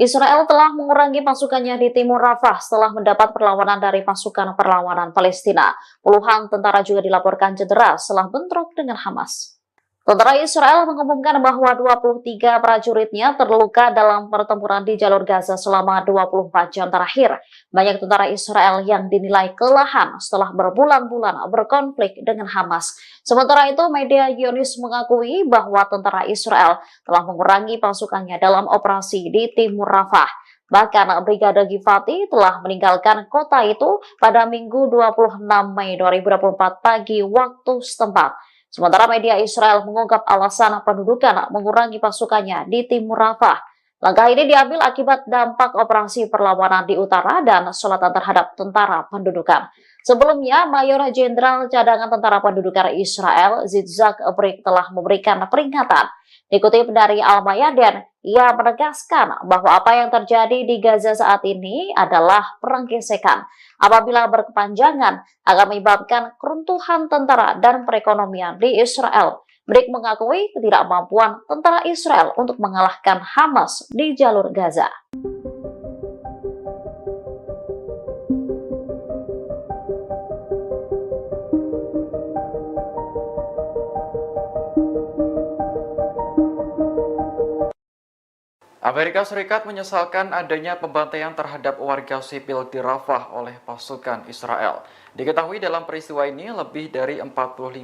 B: Israel telah mengurangi pasukannya di timur Rafah setelah mendapat perlawanan dari pasukan perlawanan Palestina. Puluhan tentara juga dilaporkan cedera setelah bentrok dengan Hamas. Tentara Israel mengumumkan bahwa 23 prajuritnya terluka dalam pertempuran di jalur Gaza selama 24 jam terakhir. Banyak tentara Israel yang dinilai kelelahan setelah berbulan-bulan berkonflik dengan Hamas. Sementara itu, media Zionis mengakui bahwa tentara Israel telah mengurangi pasukannya dalam operasi di timur Rafah. Bahkan Brigade Givati telah meninggalkan kota itu pada Minggu 26 Mei 2024 pagi waktu setempat. Sementara media Israel mengungkap alasan pendudukan mengurangi pasukannya di timur Rafah. Langkah ini diambil akibat dampak operasi perlawanan di utara dan selatan terhadap tentara pendudukan. Sebelumnya, Mayor Jenderal Cadangan Tentara Pendudukan Israel, Yitzhak Brik, telah memberikan peringatan. Dikutip dari Al-Mayadin, ia menegaskan bahwa apa yang terjadi di Gaza saat ini adalah perang gesekan. Apabila berkepanjangan, akan menyebabkan keruntuhan tentara dan perekonomian di Israel. Brik mengakui ketidakmampuan tentara Israel untuk mengalahkan Hamas di jalur Gaza.
A: Amerika Serikat menyesalkan adanya pembantaian terhadap warga sipil di Rafah oleh pasukan Israel. Diketahui dalam peristiwa ini lebih dari 45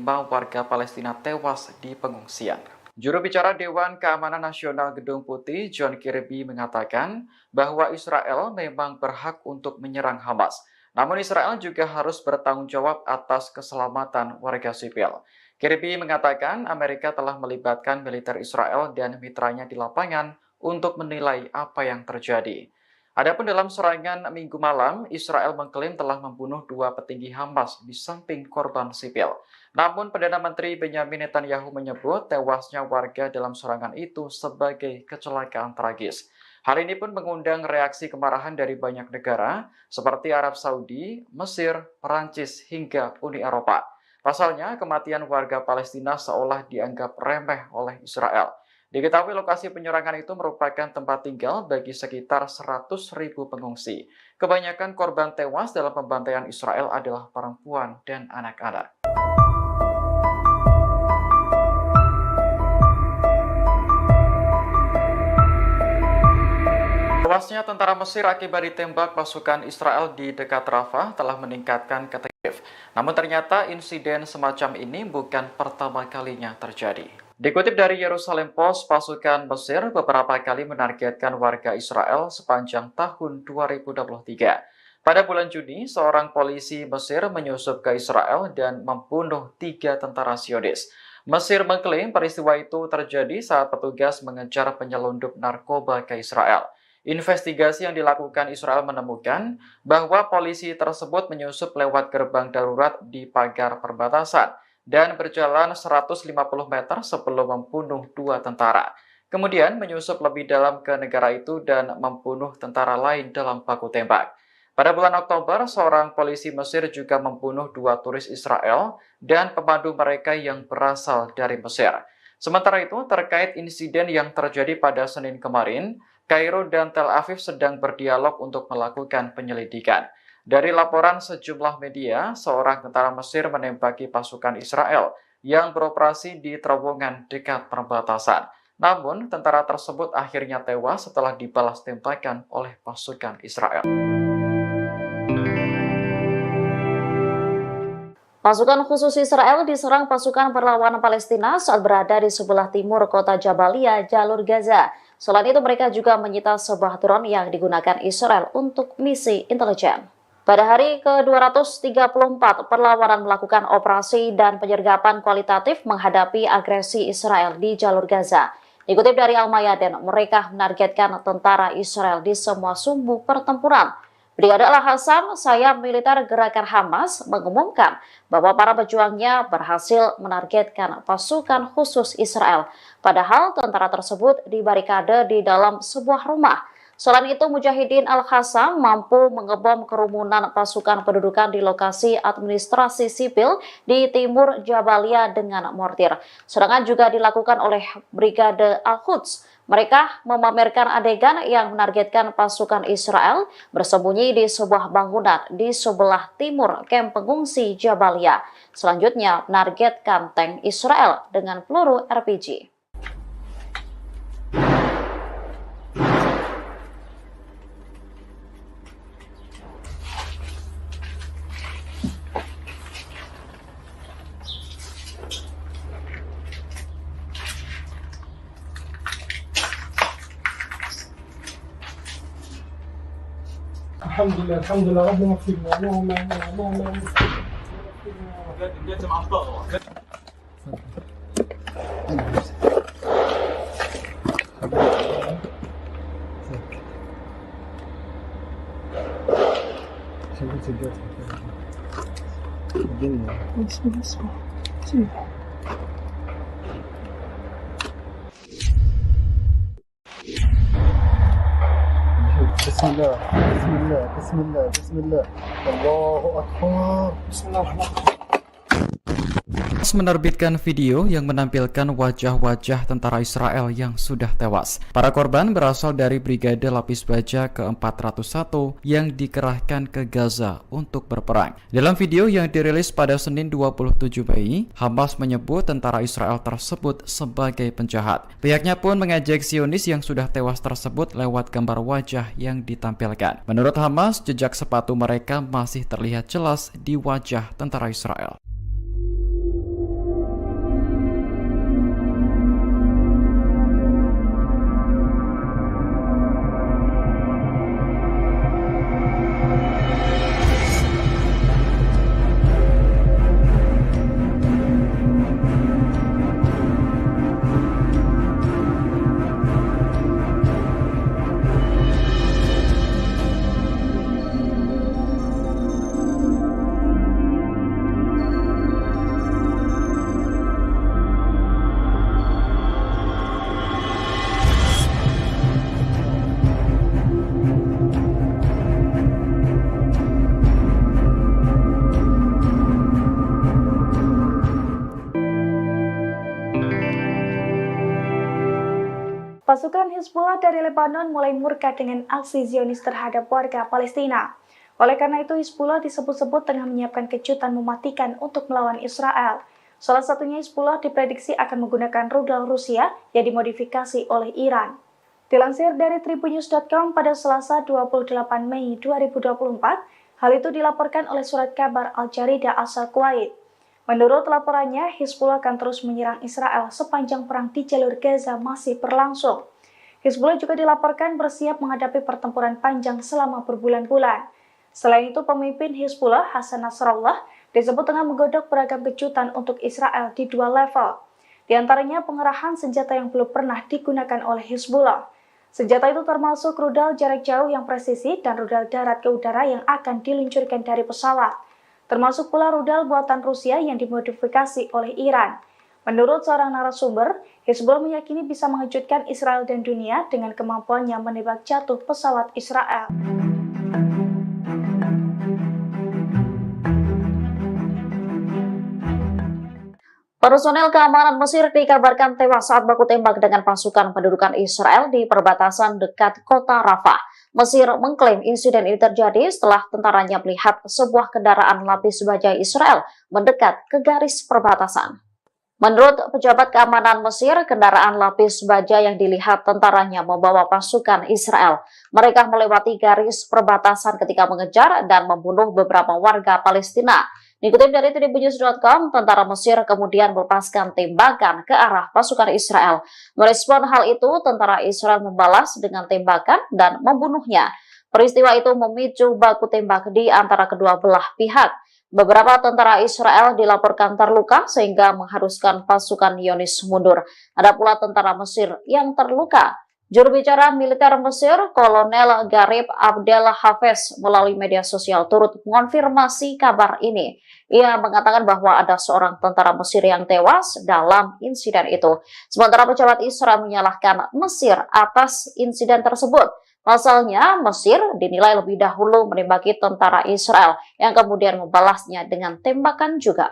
A: warga Palestina tewas di pengungsian. Juru bicara Dewan Keamanan Nasional Gedung Putih, John Kirby, mengatakan bahwa Israel memang berhak untuk menyerang Hamas. Namun Israel juga harus bertanggung jawab atas keselamatan warga sipil. Kirby mengatakan Amerika telah melibatkan militer Israel dan mitranya di lapangan untuk menilai apa yang terjadi. Adapun dalam serangan Minggu malam, Israel mengklaim telah membunuh 2 petinggi Hamas di samping korban sipil. Namun Perdana Menteri Benjamin Netanyahu menyebut tewasnya warga dalam serangan itu sebagai kecelakaan tragis. Hal ini pun mengundang reaksi kemarahan dari banyak negara seperti Arab Saudi, Mesir, Perancis, hingga Uni Eropa. Pasalnya, kematian warga Palestina seolah dianggap remeh oleh Israel. Diketahui lokasi penyerangan itu merupakan tempat tinggal bagi sekitar 100.000 pengungsi. Kebanyakan korban tewas dalam pembantaian Israel adalah perempuan dan anak-anak. Tewasnya tentara Mesir akibat ditembak pasukan Israel di dekat Rafah telah meningkatkan ketegangan. Namun ternyata insiden semacam ini bukan pertama kalinya terjadi. Dikutip dari Yerusalem Post, pasukan Mesir beberapa kali menargetkan warga Israel sepanjang tahun 2023. Pada bulan Juni, seorang polisi Mesir menyusup ke Israel dan membunuh 3 tentara Zionis. Mesir mengklaim peristiwa itu terjadi saat petugas mengejar penyelundup narkoba ke Israel. Investigasi yang dilakukan Israel menemukan bahwa polisi tersebut menyusup lewat gerbang darurat di pagar perbatasan dan berjalan 150 meter sebelum membunuh 2 tentara. Kemudian menyusup lebih dalam ke negara itu dan membunuh tentara lain dalam baku tembak. Pada bulan Oktober, seorang polisi Mesir juga membunuh 2 turis Israel dan pemandu mereka yang berasal dari Mesir. Sementara itu, terkait insiden yang terjadi pada Senin kemarin, Kairo dan Tel Aviv sedang berdialog untuk melakukan penyelidikan. Dari laporan sejumlah media, seorang tentara Mesir menembaki pasukan Israel yang beroperasi di terowongan dekat perbatasan. Namun, tentara tersebut akhirnya tewas setelah dibalas tembakan oleh pasukan Israel.
B: Pasukan khusus Israel diserang pasukan perlawanan Palestina saat berada di sebelah timur kota Jabalia, jalur Gaza. Selain itu, mereka juga menyita sebuah drone yang digunakan Israel untuk misi intelijen. Pada hari ke-234, perlawanan melakukan operasi dan penyergapan kualitatif menghadapi agresi Israel di jalur Gaza. Dikutip dari Al-Mayadin, mereka menargetkan tentara Israel di semua sumbu pertempuran. Brigade Al-Hassam, sayap militer gerakan Hamas, mengumumkan bahwa para pejuangnya berhasil menargetkan pasukan khusus Israel. Padahal tentara tersebut dibarikade di dalam sebuah rumah. Selain itu, Mujahidin Al-Hassam mampu mengebom kerumunan pasukan pendudukan di lokasi administrasi sipil di timur Jabalia dengan mortir. Serangan juga dilakukan oleh Brigade Al-Quds. Mereka memamerkan adegan yang menargetkan pasukan Israel bersembunyi di sebuah bangunan di sebelah timur kamp pengungsi Jabalia. Selanjutnya, menargetkan tank Israel dengan peluru RPG.
C: الحمد لله ربنا اغفر لنا اللهم اللهم بسم الله بسم الله بسم الله بسم الله الله أكبر بسم الله الرحمن الرحيم.
A: Menerbitkan video yang menampilkan wajah-wajah tentara Israel yang sudah tewas. Para korban berasal dari Brigade Lapis Baja ke-401 yang dikerahkan ke Gaza untuk berperang. Dalam video yang dirilis pada Senin 27 Mei, Hamas menyebut tentara Israel tersebut sebagai penjahat. Pihaknya pun mengejek Zionis yang sudah tewas tersebut lewat gambar wajah yang ditampilkan. Menurut Hamas, jejak sepatu mereka masih terlihat jelas di wajah tentara Israel.
D: Pasukan Hizbullah dari Lebanon mulai murka dengan aksi Zionis terhadap warga Palestina. Oleh karena itu, Hizbullah disebut-sebut tengah menyiapkan kejutan mematikan untuk melawan Israel. Salah satunya Hizbullah diprediksi akan menggunakan rudal Rusia yang dimodifikasi oleh Iran. Dilansir dari tribunnews.com pada Selasa 28 Mei 2024, hal itu dilaporkan oleh surat kabar Al-Jarida asal Kuwait. Menurut laporannya, Hizbullah akan terus menyerang Israel sepanjang perang di jalur Gaza masih berlangsung. Hizbullah juga dilaporkan bersiap menghadapi pertempuran panjang selama berbulan-bulan. Selain itu, pemimpin Hizbullah, Hasan Nasrallah, disebut tengah menggodok beragam kejutan untuk Israel di dua level. Di antaranya pengerahan senjata yang belum pernah digunakan oleh Hizbullah. Senjata itu termasuk rudal jarak jauh yang presisi dan rudal darat ke udara yang akan diluncurkan dari pesawat. Termasuk pula rudal buatan Rusia yang dimodifikasi oleh Iran. Menurut seorang narasumber, Hizbullah meyakini bisa mengejutkan Israel dan dunia dengan kemampuannya menembak jatuh pesawat Israel.
B: Personel keamanan Mesir dikabarkan tewas saat baku tembak dengan pasukan pendudukan Israel di perbatasan dekat kota Rafah. Mesir mengklaim insiden ini terjadi setelah tentaranya melihat sebuah kendaraan lapis baja Israel mendekat ke garis perbatasan. Menurut pejabat keamanan Mesir, kendaraan lapis baja yang dilihat tentaranya membawa pasukan Israel. Mereka melewati garis perbatasan ketika mengejar dan membunuh beberapa warga Palestina. Dikutip dari tribunnews.com, tentara Mesir kemudian melepaskan tembakan ke arah pasukan Israel. Merespon hal itu, tentara Israel membalas dengan tembakan dan membunuhnya. Peristiwa itu memicu baku tembak di antara kedua belah pihak. Beberapa tentara Israel dilaporkan terluka sehingga mengharuskan pasukan Zionis mundur. Ada pula tentara Mesir yang terluka. Juru bicara militer Mesir, Kolonel Garib Abdel Hafez, melalui media sosial turut mengonfirmasi kabar ini. Ia mengatakan bahwa ada seorang tentara Mesir yang tewas dalam insiden itu. Sementara pejabat Israel menyalahkan Mesir atas insiden tersebut. Pasalnya, Mesir dinilai lebih dahulu menembaki tentara Israel yang kemudian membalasnya dengan tembakan juga.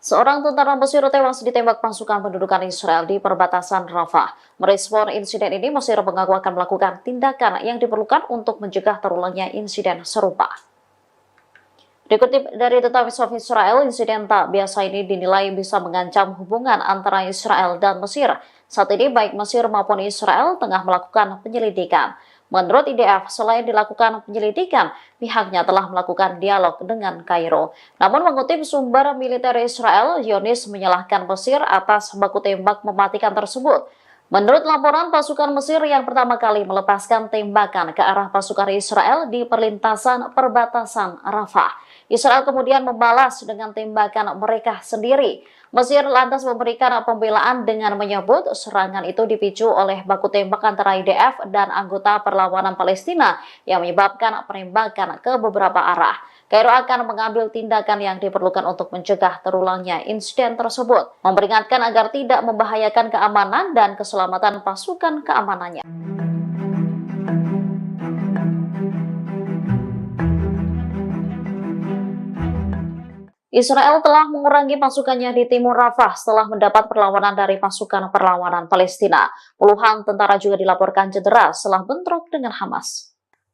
B: Seorang tentara Mesir tewas ditembak pasukan pendudukan Israel di perbatasan Rafah. Merespon insiden ini, Mesir mengaku akan melakukan tindakan yang diperlukan untuk mencegah terulangnya insiden serupa. Dikutip dari The Times of Israel, insiden tak biasa ini dinilai bisa mengancam hubungan antara Israel dan Mesir. Saat ini baik Mesir maupun Israel tengah melakukan penyelidikan. Menurut IDF, selain dilakukan penyelidikan, pihaknya telah melakukan dialog dengan Kairo. Namun mengutip sumber militer Israel, Zionis menyalahkan Mesir atas baku tembak mematikan tersebut. Menurut laporan, pasukan Mesir yang pertama kali melepaskan tembakan ke arah pasukan Israel di perlintasan perbatasan Rafah. Israel kemudian membalas dengan tembakan mereka sendiri. Mesir lantas memberikan pembelaan dengan menyebut serangan itu dipicu oleh baku tembak antara IDF dan anggota perlawanan Palestina yang menyebabkan penembakan ke beberapa arah. Kairo akan mengambil tindakan yang diperlukan untuk mencegah terulangnya insiden tersebut, memperingatkan agar tidak membahayakan keamanan dan keselamatan pasukan keamanannya. Israel telah mengurangi pasukannya di timur Rafah setelah mendapat perlawanan dari pasukan perlawanan Palestina. Puluhan tentara juga dilaporkan cedera setelah bentrok dengan Hamas.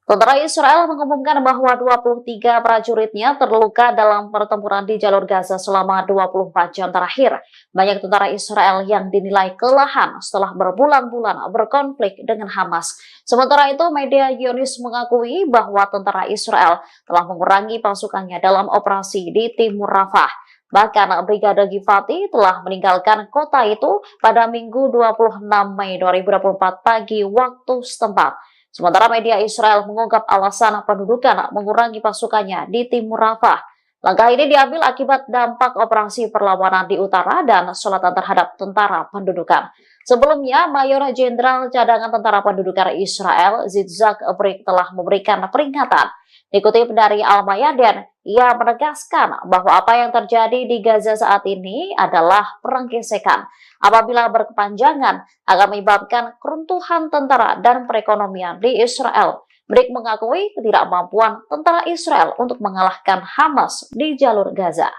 B: Tentara Israel mengumumkan bahwa 23 prajuritnya terluka dalam pertempuran di jalur Gaza selama 24 jam terakhir. Banyak tentara Israel yang dinilai kelelahan setelah berbulan-bulan berkonflik dengan Hamas. Sementara itu, media Zionis mengakui bahwa tentara Israel telah mengurangi pasukannya dalam operasi di timur Rafah. Bahkan Brigade Givati telah meninggalkan kota itu pada Minggu 26 Mei 2024 pagi waktu setempat. Sementara media Israel mengungkap alasan pendudukan mengurangi pasukannya di timur Rafah. Langkah ini diambil akibat dampak operasi perlawanan di utara dan selatan terhadap tentara pendudukan. Sebelumnya, Mayor Jenderal Cadangan Tentara Pendudukan Israel, Yitzhak Brik, telah memberikan peringatan. Dikutip dari Al-Mayadin, ia menegaskan bahwa apa yang terjadi di Gaza saat ini adalah perang gesekan. Apabila berkepanjangan, akan menyebabkan keruntuhan tentara dan perekonomian di Israel. Brik mengakui ketidakmampuan tentara Israel untuk mengalahkan Hamas di jalur Gaza.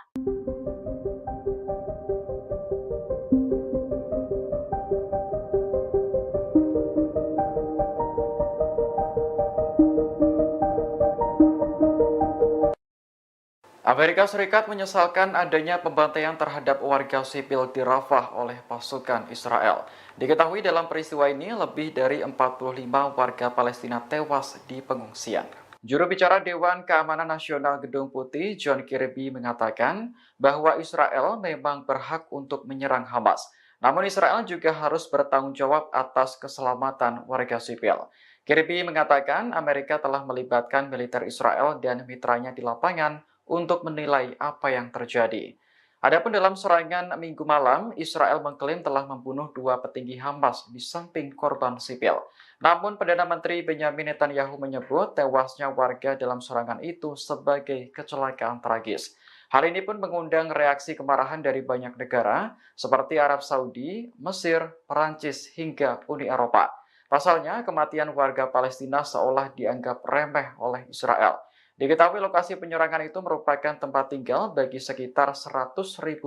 A: Amerika Serikat menyesalkan adanya pembantaian terhadap warga sipil di Rafah oleh pasukan Israel. Diketahui dalam peristiwa ini lebih dari 45 warga Palestina tewas di pengungsian. Juru bicara Dewan Keamanan Nasional Gedung Putih, John Kirby, mengatakan bahwa Israel memang berhak untuk menyerang Hamas. Namun Israel juga harus bertanggung jawab atas keselamatan warga sipil. Kirby mengatakan Amerika telah melibatkan militer Israel dan mitranya di lapangan untuk menilai apa yang terjadi. Adapun dalam serangan Minggu malam, Israel mengklaim telah membunuh 2 petinggi Hamas di samping korban sipil. Namun Perdana Menteri Benjamin Netanyahu menyebut tewasnya warga dalam serangan itu sebagai kecelakaan tragis. Hal ini pun mengundang reaksi kemarahan dari banyak negara seperti Arab Saudi, Mesir, Perancis, hingga Uni Eropa. Pasalnya, kematian warga Palestina seolah dianggap remeh oleh Israel. Diketahui lokasi penyerangan itu merupakan tempat tinggal bagi sekitar 100.000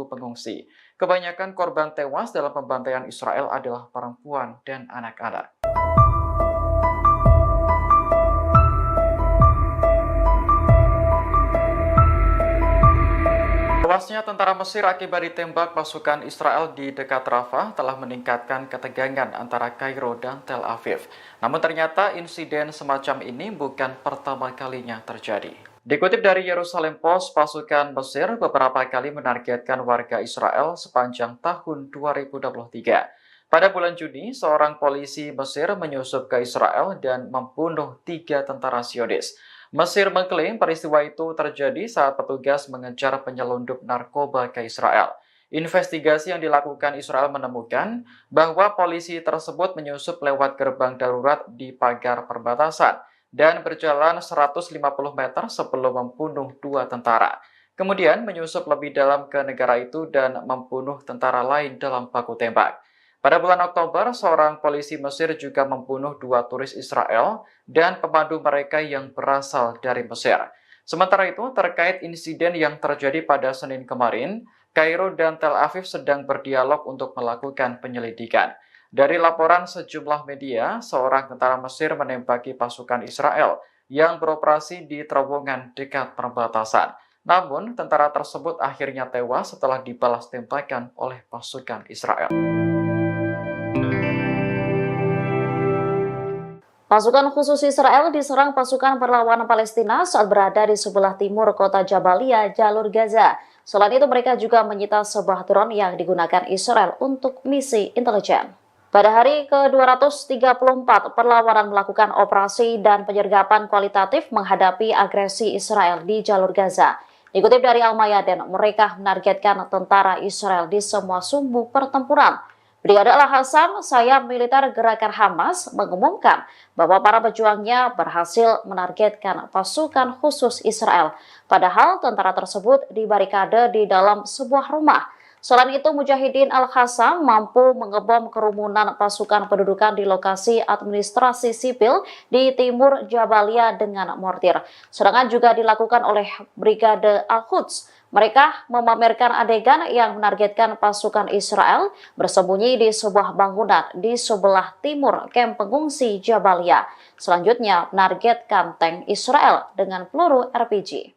A: pengungsi. Kebanyakan korban tewas dalam pembantaian Israel adalah perempuan dan anak-anak. Tewasnya tentara Mesir akibat ditembak pasukan Israel di dekat Rafah telah meningkatkan ketegangan antara Kairo dan Tel Aviv. Namun ternyata insiden semacam ini bukan pertama kalinya terjadi. Dikutip dari Yerusalem Post, pasukan Mesir beberapa kali menargetkan warga Israel sepanjang tahun 2023. Pada bulan Juni, seorang polisi Mesir menyusup ke Israel dan membunuh 3 tentara Zionis. Mesir mengklaim peristiwa itu terjadi saat petugas mengejar penyelundup narkoba ke Israel. Investigasi yang dilakukan Israel menemukan bahwa polisi tersebut menyusup lewat gerbang darurat di pagar perbatasan dan berjalan 150 meter sebelum membunuh 2 tentara. Kemudian menyusup lebih dalam ke negara itu dan membunuh tentara lain dalam baku tembak. Pada bulan Oktober, seorang polisi Mesir juga membunuh 2 turis Israel dan pemandu mereka yang berasal dari Mesir. Sementara itu, terkait insiden yang terjadi pada Senin kemarin, Kairo dan Tel Aviv sedang berdialog untuk melakukan penyelidikan. Dari laporan sejumlah media, seorang tentara Mesir menembaki pasukan Israel yang beroperasi di terowongan dekat perbatasan. Namun, tentara tersebut akhirnya tewas setelah dibalas tembakan oleh pasukan Israel.
B: Pasukan khusus Israel diserang pasukan perlawanan Palestina saat berada di sebelah timur kota Jabalia, jalur Gaza. Selain itu, mereka juga menyita sebuah drone yang digunakan Israel untuk misi intelijen. Pada hari ke-234, perlawanan melakukan operasi dan penyergapan kualitatif menghadapi agresi Israel di jalur Gaza. Dikutip dari Al-Mayadin, mereka menargetkan tentara Israel di semua sumbu pertempuran. Brigade Al-Hassam, sayap militer gerakan Hamas, mengumumkan bahwa para pejuangnya berhasil menargetkan pasukan khusus Israel. Padahal tentara tersebut dibarikade di dalam sebuah rumah. Selain itu, Mujahidin Al-Hassam mampu mengebom kerumunan pasukan pendudukan di lokasi administrasi sipil di timur Jabalia dengan mortir. Serangan juga dilakukan oleh Brigade Al-Quds. Mereka memamerkan adegan yang menargetkan pasukan Israel bersembunyi di sebuah bangunan di sebelah timur kamp pengungsi Jabalia. Selanjutnya menargetkan tank Israel dengan peluru RPG.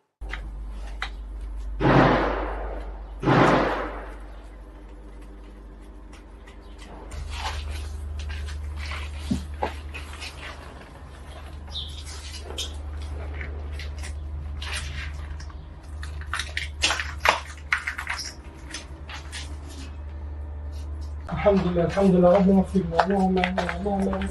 C: الحمد لله ربنا اغفر لنا اللهم اللهم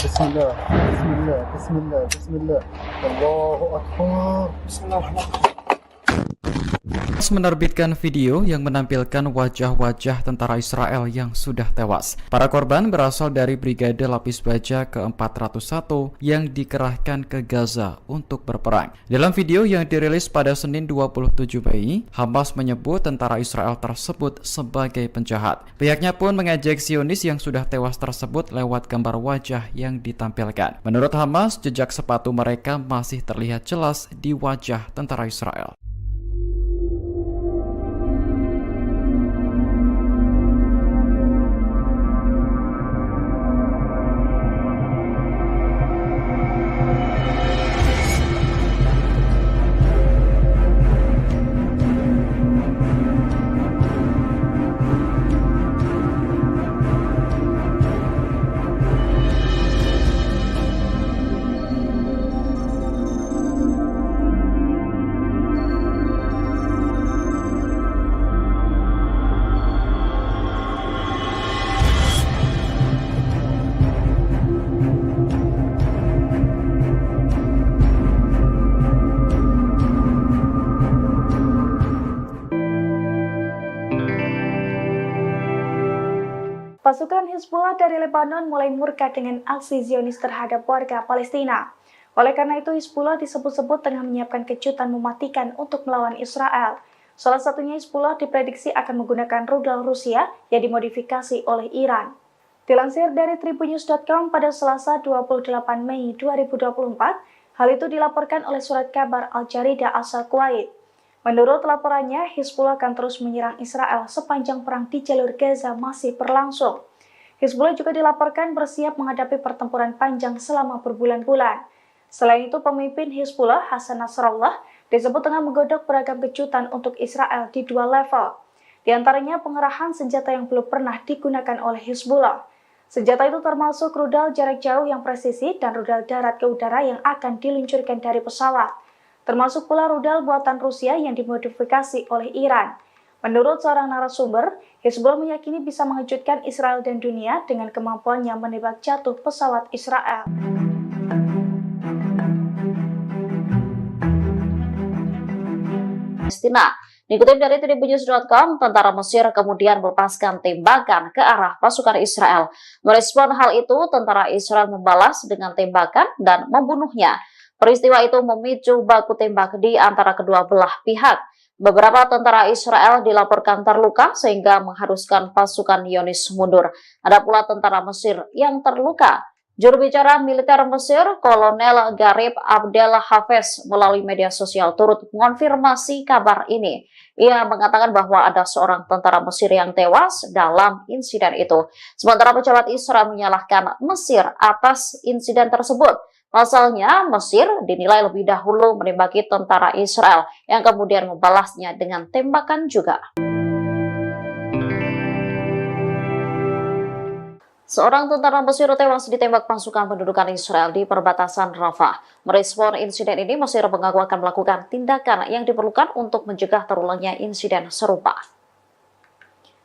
C: بسم الله بسم الله بسم الله بسم الله الله أكبر بسم الله الرحمن الرحيم
A: menerbitkan video yang menampilkan wajah-wajah tentara Israel yang sudah tewas. Para korban berasal dari Brigade Lapis Baja ke-401 yang dikerahkan ke Gaza untuk berperang. Dalam video yang dirilis pada Senin 27 Mei, Hamas menyebut tentara Israel tersebut sebagai penjahat. Pihaknya pun mengejek Zionis yang sudah tewas tersebut lewat gambar wajah yang ditampilkan. Menurut Hamas, jejak sepatu mereka masih terlihat jelas di wajah tentara Israel.
D: Pasukan Hizbullah dari Lebanon mulai murka dengan aksi Zionis terhadap warga Palestina. Oleh karena itu, Hizbullah disebut-sebut tengah menyiapkan kejutan mematikan untuk melawan Israel. Salah satunya Hizbullah diprediksi akan menggunakan rudal Rusia yang dimodifikasi oleh Iran. Dilansir dari tribunnews.com pada Selasa 28 Mei 2024, hal itu dilaporkan oleh surat kabar Al-Jarida asal Kuwait. Menurut laporannya, Hizbullah akan terus menyerang Israel sepanjang perang di jalur Gaza masih berlangsung. Hizbullah juga dilaporkan bersiap menghadapi pertempuran panjang selama berbulan-bulan. Selain itu, pemimpin Hizbullah, Hasan Nasrallah, disebut tengah menggodok beragam kejutan untuk Israel di dua level. Di antaranya pengerahan senjata yang belum pernah digunakan oleh Hizbullah. Senjata itu termasuk rudal jarak jauh yang presisi dan rudal darat ke udara yang akan diluncurkan dari pesawat. Termasuk pula rudal buatan Rusia yang dimodifikasi oleh Iran. Menurut seorang narasumber, Hizbullah meyakini bisa mengejutkan Israel dan dunia dengan kemampuannya menembak jatuh pesawat Israel.
B: Palestina. Dikutip dari tribunnews.com, tentara Mesir kemudian melepaskan tembakan ke arah pasukan Israel. Merespon hal itu, tentara Israel membalas dengan tembakan dan membunuhnya. Peristiwa itu memicu baku tembak di antara kedua belah pihak. Beberapa tentara Israel dilaporkan terluka sehingga mengharuskan pasukan Zionis mundur. Ada pula tentara Mesir yang terluka. Juru bicara militer Mesir, Kolonel Garib Abdel Hafez, melalui media sosial turut mengonfirmasi kabar ini. Ia mengatakan bahwa ada seorang tentara Mesir yang tewas dalam insiden itu. Sementara pejabat Israel menyalahkan Mesir atas insiden tersebut. Pasalnya, Mesir dinilai lebih dahulu menembaki tentara Israel yang kemudian membalasnya dengan tembakan juga. Seorang tentara Mesir tewas ditembak pasukan pendudukan Israel di perbatasan Rafah. Merespon insiden ini, Mesir mengaku akan melakukan tindakan yang diperlukan untuk mencegah terulangnya insiden serupa.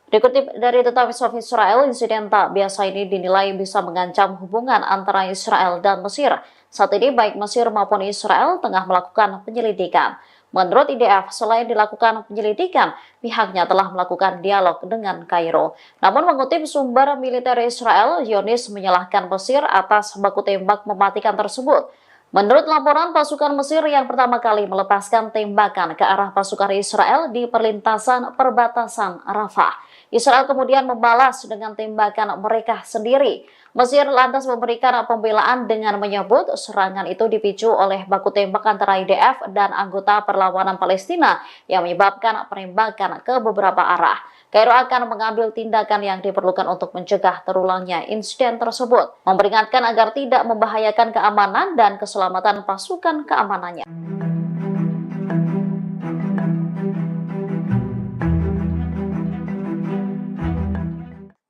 B: Dikutip dari The Times of Israel, insiden tak biasa ini dinilai bisa mengancam hubungan antara Israel dan Mesir. Saat ini baik Mesir maupun Israel tengah melakukan penyelidikan. Menurut IDF, selain dilakukan penyelidikan, pihaknya telah melakukan dialog dengan Kairo. Namun mengutip sumber militer Israel, Zionis menyalahkan Mesir atas baku tembak mematikan tersebut. Menurut laporan, pasukan Mesir yang pertama kali melepaskan tembakan ke arah pasukan Israel di perlintasan perbatasan Rafah. Israel kemudian membalas dengan tembakan mereka sendiri. Mesir lantas memberikan pembelaan dengan menyebut serangan itu dipicu oleh baku tembak antara IDF dan anggota perlawanan Palestina yang menyebabkan penembakan ke beberapa arah. Kairo akan mengambil tindakan yang diperlukan untuk mencegah terulangnya insiden tersebut, memperingatkan agar tidak membahayakan keamanan dan keselamatan pasukan keamanannya.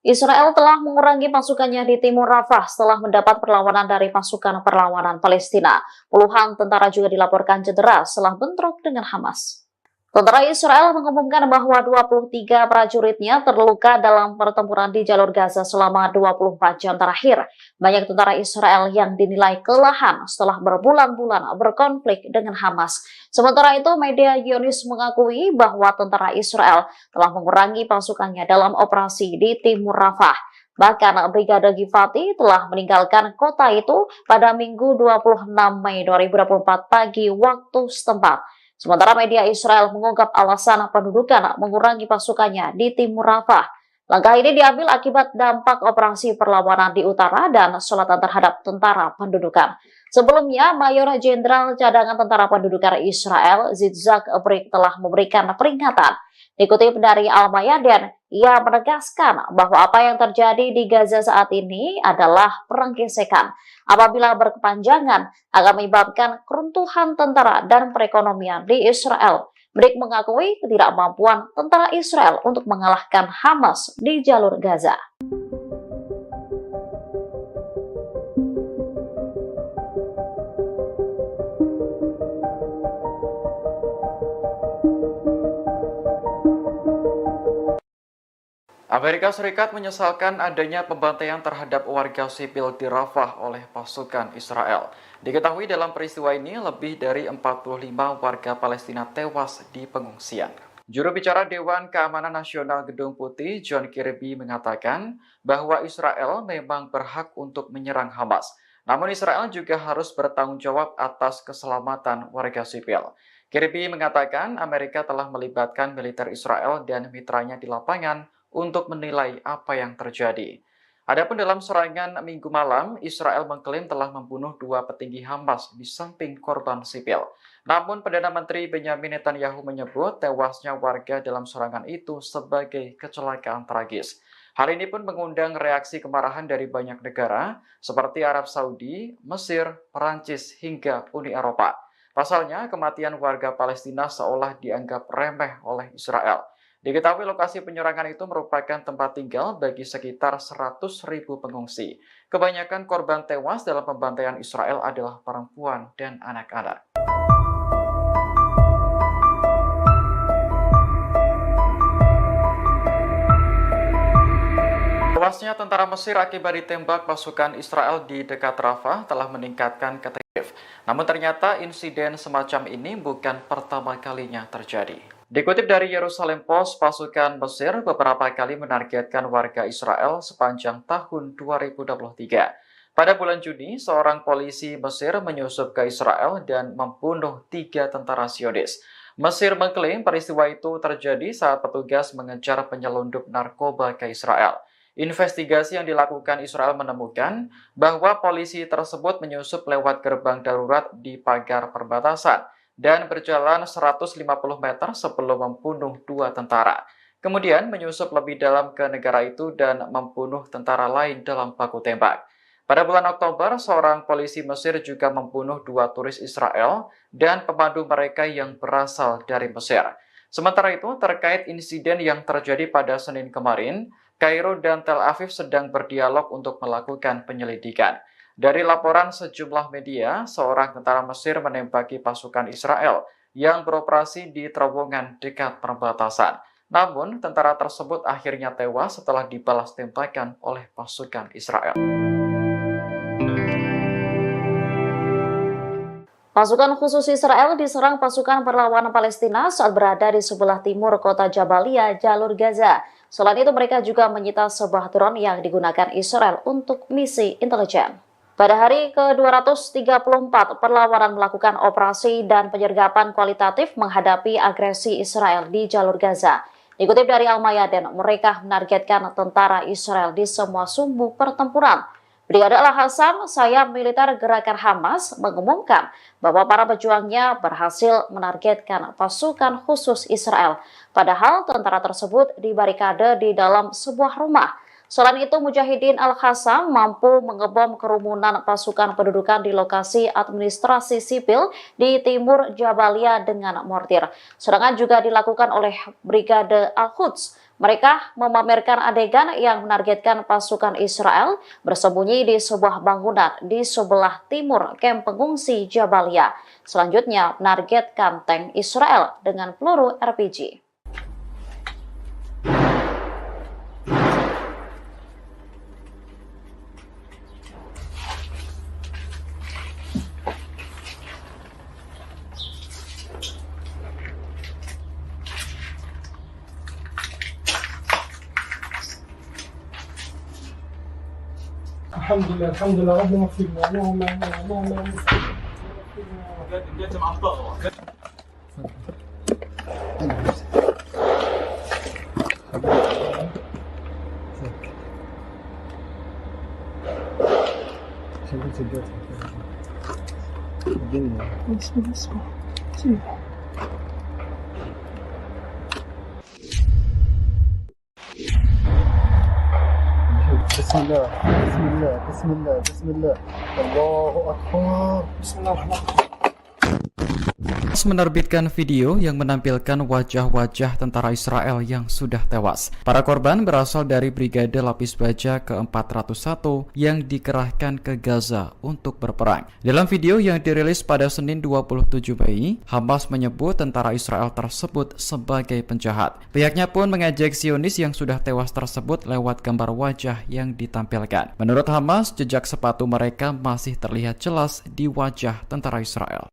B: Israel telah mengurangi pasukannya di timur Rafah setelah mendapat perlawanan dari pasukan perlawanan Palestina. Puluhan tentara juga dilaporkan cedera setelah bentrok dengan Hamas. Tentara Israel mengumumkan bahwa 23 prajuritnya terluka dalam pertempuran di jalur Gaza selama 24 jam terakhir. Banyak tentara Israel yang dinilai kelelahan setelah berbulan-bulan berkonflik dengan Hamas. Sementara itu, media Zionis mengakui bahwa tentara Israel telah mengurangi pasukannya dalam operasi di Timur Rafah. Bahkan Brigade Givati telah meninggalkan kota itu pada Minggu 26 Mei 2024 pagi waktu setempat. Sementara media Israel mengungkap alasan pendudukan mengurangi pasukannya di Timur Rafah. Langkah ini diambil akibat dampak operasi perlawanan di utara dan selatan terhadap tentara pendudukan. Sebelumnya, Mayor Jenderal Cadangan Tentara Pendudukan Israel, Yitzhak Brik, telah memberikan peringatan. Dikutip dari Al-Mayadin, ia menegaskan bahwa apa yang terjadi di Gaza saat ini adalah perang gesekan. Apabila berkepanjangan, akan menyebabkan keruntuhan tentara dan perekonomian di Israel. Brik mengakui ketidakmampuan tentara Israel untuk mengalahkan Hamas di jalur Gaza.
A: Amerika Serikat menyesalkan adanya pembantaian terhadap warga sipil di Rafah oleh pasukan Israel. Diketahui dalam peristiwa ini lebih dari 45 warga Palestina tewas di pengungsian. Juru bicara Dewan Keamanan Nasional Gedung Putih, John Kirby, mengatakan bahwa Israel memang berhak untuk menyerang Hamas. Namun Israel juga harus bertanggung jawab atas keselamatan warga sipil. Kirby mengatakan Amerika telah melibatkan militer Israel dan mitranya di lapangan untuk menilai apa yang terjadi. Adapun dalam serangan Minggu malam, Israel mengklaim telah membunuh 2 petinggi Hamas di samping korban sipil. Namun Perdana Menteri Benjamin Netanyahu menyebut tewasnya warga dalam serangan itu sebagai kecelakaan tragis. Hal ini pun mengundang reaksi kemarahan dari banyak negara seperti Arab Saudi, Mesir, Perancis, hingga Uni Eropa. Pasalnya, kematian warga Palestina seolah dianggap remeh oleh Israel. Diketahui lokasi penyerangan itu merupakan tempat tinggal bagi sekitar 100.000 pengungsi. Kebanyakan korban tewas dalam pembantaian Israel adalah perempuan dan anak-anak. Tewasnya tentara Mesir akibat ditembak pasukan Israel di dekat Rafah telah meningkatkan ketegangan. Namun ternyata insiden semacam ini bukan pertama kalinya terjadi. Dikutip dari Yerusalem Post, pasukan Mesir beberapa kali menargetkan warga Israel sepanjang tahun 2023. Pada bulan Juni, seorang polisi Mesir menyusup ke Israel dan membunuh 3 tentara Zionis. Mesir mengklaim peristiwa itu terjadi saat petugas mengejar penyelundup narkoba ke Israel. Investigasi yang dilakukan Israel menemukan bahwa polisi tersebut menyusup lewat gerbang darurat di pagar perbatasan dan berjalan 150 meter sebelum membunuh 2 tentara. Kemudian menyusup lebih dalam ke negara itu dan membunuh tentara lain dalam baku tembak. Pada bulan Oktober, seorang polisi Mesir juga membunuh 2 turis Israel dan pemandu mereka yang berasal dari Mesir. Sementara itu, terkait insiden yang terjadi pada Senin kemarin, Kairo dan Tel Aviv sedang berdialog untuk melakukan penyelidikan. Dari laporan sejumlah media, seorang tentara Mesir menembaki pasukan Israel yang beroperasi di terowongan dekat perbatasan. Namun, tentara tersebut akhirnya tewas setelah dibalas tembakan oleh pasukan Israel.
B: Pasukan khusus Israel diserang pasukan perlawanan Palestina saat berada di sebelah timur kota Jabalia, jalur Gaza. Selain itu, mereka juga menyita sebuah drone yang digunakan Israel untuk misi intelijen. Pada hari ke-234, perlawanan melakukan operasi dan penyergapan kualitatif menghadapi agresi Israel di jalur Gaza. Dikutip dari Al-Mayadin, mereka menargetkan tentara Israel di semua sumbu pertempuran. Brigade Al-Hassam, sayap militer gerakan Hamas, mengumumkan bahwa para pejuangnya berhasil menargetkan pasukan khusus Israel. Padahal tentara tersebut dibarikade di dalam sebuah rumah. Selain itu, Mujahidin Al-Hassam mampu mengebom kerumunan pasukan pendudukan di lokasi administrasi sipil di timur Jabalia dengan mortir. Serangan juga dilakukan oleh Brigade Al-Quds. Mereka memamerkan adegan yang menargetkan pasukan Israel bersembunyi di sebuah bangunan di sebelah timur kamp pengungsi Jabalia. Selanjutnya menargetkan tank Israel dengan peluru RPG.
C: الحمد لله ربنا فينا اللهم الدنيا بسم الله بسم الله بسم الله بسم الله الله أكبر بسم الله الرحمن الرحيم.
A: Menerbitkan video yang menampilkan wajah-wajah tentara Israel yang sudah tewas. Para korban berasal dari Brigade Lapis Baja ke-401 yang dikerahkan ke Gaza untuk berperang. Dalam video yang dirilis pada Senin 27 Mei, Hamas menyebut tentara Israel tersebut sebagai penjahat. Pihaknya pun mengejek Zionis yang sudah tewas tersebut lewat gambar wajah yang ditampilkan. Menurut Hamas, jejak sepatu mereka masih terlihat jelas di wajah tentara Israel.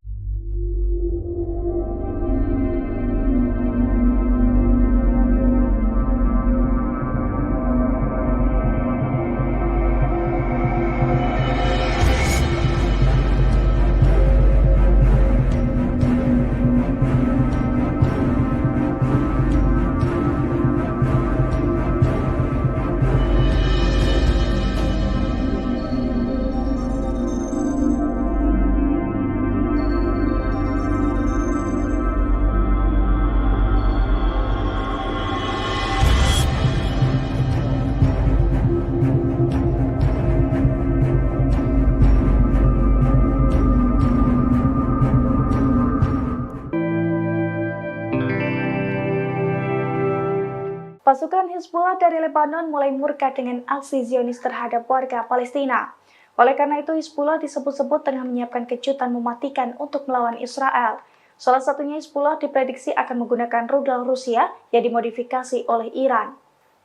D: Pasukan Hizbullah dari Lebanon mulai murka dengan aksi Zionis terhadap warga Palestina. Oleh karena itu, Hizbullah disebut-sebut tengah menyiapkan kejutan mematikan untuk melawan Israel. Salah satunya Hizbullah diprediksi akan menggunakan rudal Rusia yang dimodifikasi oleh Iran.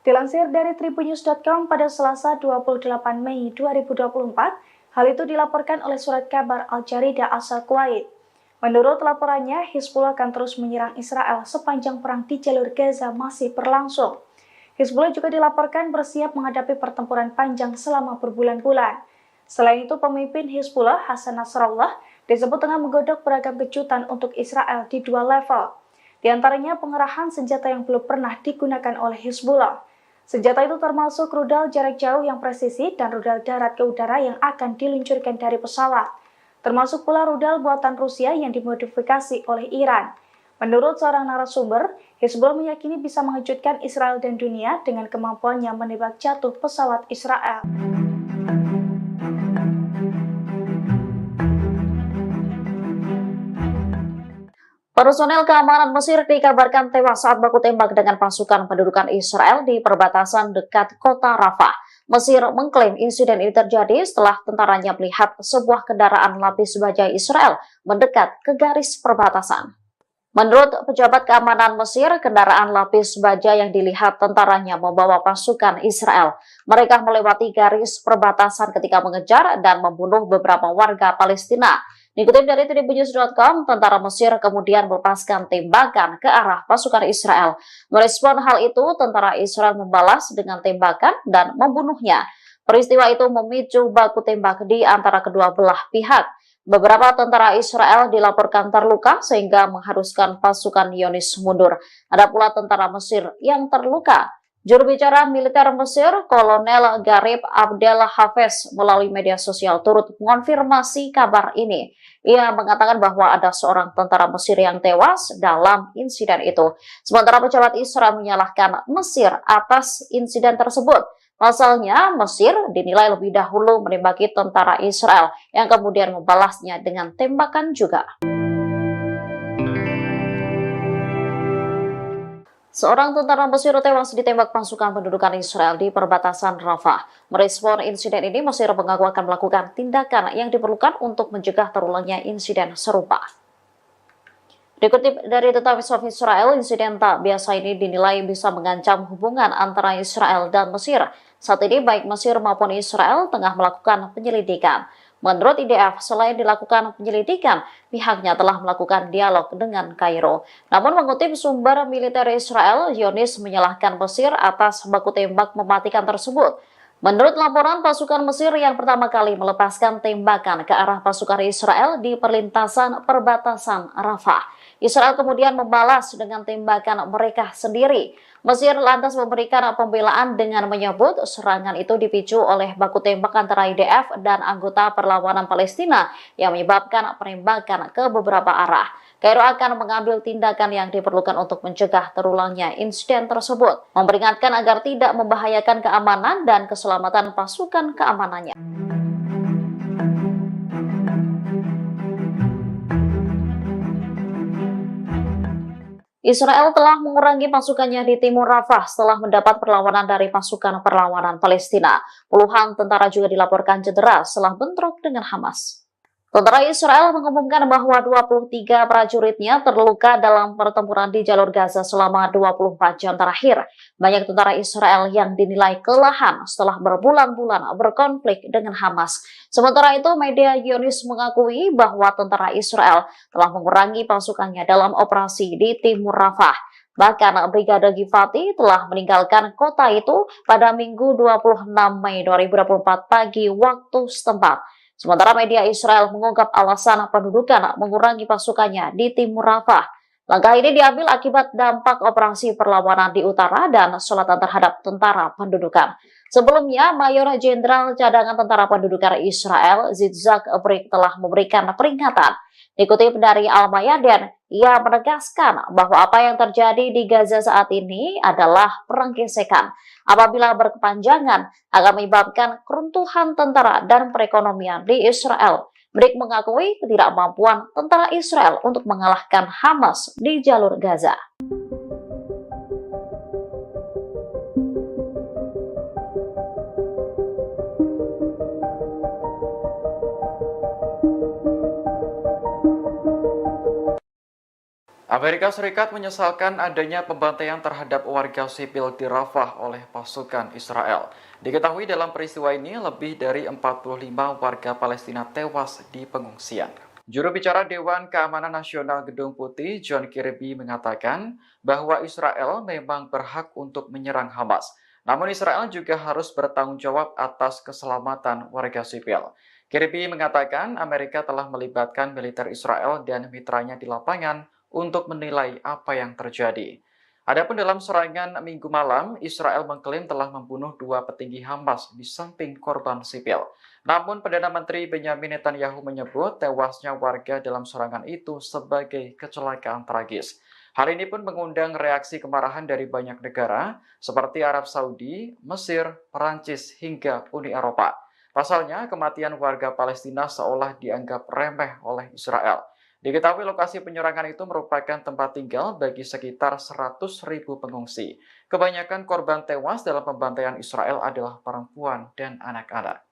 D: Dilansir dari tribunnews.com pada Selasa 28 Mei 2024, hal itu dilaporkan oleh surat kabar Al-Jarida asal Kuwait. Menurut laporannya, Hizbullah akan terus menyerang Israel sepanjang perang di jalur Gaza masih berlangsung. Hizbullah juga dilaporkan bersiap menghadapi pertempuran panjang selama berbulan-bulan. Selain itu, pemimpin Hizbullah, Hasan Nasrallah, disebut tengah menggodok beragam kejutan untuk Israel di dua level. Di antaranya pengerahan senjata yang belum pernah digunakan oleh Hizbullah. Senjata itu termasuk rudal jarak jauh yang presisi dan rudal darat ke udara yang akan diluncurkan dari pesawat. Termasuk pula rudal buatan Rusia yang dimodifikasi oleh Iran. Menurut seorang narasumber, Hizbullah meyakini bisa mengejutkan Israel dan dunia dengan kemampuannya menembak jatuh pesawat Israel.
B: Personel keamanan Mesir dikabarkan tewas saat baku tembak dengan pasukan pendudukan Israel di perbatasan dekat kota Rafah. Mesir mengklaim insiden ini terjadi setelah tentaranya melihat sebuah kendaraan lapis baja Israel mendekat ke garis perbatasan. Menurut pejabat keamanan Mesir, kendaraan lapis baja yang dilihat tentaranya membawa pasukan Israel. Mereka melewati garis perbatasan ketika mengejar dan membunuh beberapa warga Palestina. Dikutip dari tribunnews.com, tentara Mesir kemudian melepaskan tembakan ke arah pasukan Israel. Merespon hal itu, tentara Israel membalas dengan tembakan dan membunuhnya. Peristiwa itu memicu baku tembak di antara kedua belah pihak. Beberapa tentara Israel dilaporkan terluka sehingga mengharuskan pasukan Zionis mundur. Ada pula tentara Mesir yang terluka. Juru bicara militer Mesir, Kolonel Garib Abdel Hafez, melalui media sosial turut mengonfirmasi kabar ini. Ia mengatakan bahwa ada seorang tentara Mesir yang tewas dalam insiden itu. Sementara pejabat Israel menyalahkan Mesir atas insiden tersebut. Pasalnya, Mesir dinilai lebih dahulu menembaki tentara Israel yang kemudian membalasnya dengan tembakan juga. Seorang tentara Mesir tewas ditembak pasukan pendudukan Israel di perbatasan Rafah. Merespon insiden ini, Mesir mengaku akan melakukan tindakan yang diperlukan untuk mencegah terulangnya insiden serupa. Dikutip dari The Times of Israel, insiden tak biasa ini dinilai bisa mengancam hubungan antara Israel dan Mesir. Saat ini baik Mesir maupun Israel tengah melakukan penyelidikan. Menurut IDF, selain dilakukan penyelidikan, pihaknya telah melakukan dialog dengan Kairo. Namun mengutip sumber militer Israel, Zionis menyalahkan Mesir atas baku tembak mematikan tersebut. Menurut laporan, pasukan Mesir yang pertama kali melepaskan tembakan ke arah pasukan Israel di perlintasan perbatasan Rafah. Israel kemudian membalas dengan tembakan mereka sendiri. Mesir lantas memberikan pembelaan dengan menyebut serangan itu dipicu oleh baku tembak antara IDF dan anggota perlawanan Palestina yang menyebabkan penembakan ke beberapa arah. Kairo akan mengambil tindakan yang diperlukan untuk mencegah terulangnya insiden tersebut, memperingatkan agar tidak membahayakan keamanan dan keselamatan pasukan keamanannya. Israel telah mengurangi pasukannya di timur Rafah setelah mendapat perlawanan dari pasukan perlawanan Palestina. Puluhan tentara juga dilaporkan cedera setelah bentrok dengan Hamas. Tentara Israel mengumumkan bahwa 23 prajuritnya terluka dalam pertempuran di jalur Gaza selama 24 jam terakhir. Banyak tentara Israel yang dinilai kelelahan setelah berbulan-bulan berkonflik dengan Hamas. Sementara itu, media Zionis mengakui bahwa tentara Israel telah mengurangi pasukannya dalam operasi di timur Rafah. Bahkan Brigade Givati telah meninggalkan kota itu pada Minggu 26 Mei 2024 pagi waktu setempat. Sementara media Israel mengungkap alasan pendudukan mengurangi pasukannya di timur Rafah. Langkah ini diambil akibat dampak operasi perlawanan di utara dan selatan terhadap tentara pendudukan. Sebelumnya, Mayor Jenderal Cadangan Tentara Pendudukan Israel, Yitzhak Brik, telah memberikan peringatan. Dikutip dari Al-Mayadin, ia menegaskan bahwa apa yang terjadi di Gaza saat ini adalah perang gesekan. Apabila berkepanjangan, akan menyebabkan keruntuhan tentara dan perekonomian di Israel. Brik mengakui ketidakmampuan tentara Israel untuk mengalahkan Hamas di jalur Gaza.
A: Amerika Serikat menyesalkan adanya pembantaian terhadap warga sipil di Rafah oleh pasukan Israel. Diketahui dalam peristiwa ini lebih dari 45 warga Palestina tewas di pengungsian. Juru bicara Dewan Keamanan Nasional Gedung Putih, John Kirby, mengatakan bahwa Israel memang berhak untuk menyerang Hamas. Namun Israel juga harus bertanggung jawab atas keselamatan warga sipil. Kirby mengatakan Amerika telah melibatkan militer Israel dan mitranya di lapangan untuk menilai apa yang terjadi. Adapun dalam serangan Minggu malam, Israel mengklaim telah membunuh 2 petinggi Hamas di samping korban sipil. Namun Perdana Menteri Benjamin Netanyahu menyebut tewasnya warga dalam serangan itu sebagai kecelakaan tragis. Hal ini pun mengundang reaksi kemarahan dari banyak negara seperti Arab Saudi, Mesir, Perancis, hingga Uni Eropa. Pasalnya, kematian warga Palestina seolah dianggap remeh oleh Israel. Diketahui lokasi penyerangan itu merupakan tempat tinggal bagi sekitar 100.000 pengungsi. Kebanyakan korban tewas dalam pembantaian Israel adalah perempuan dan anak-anak.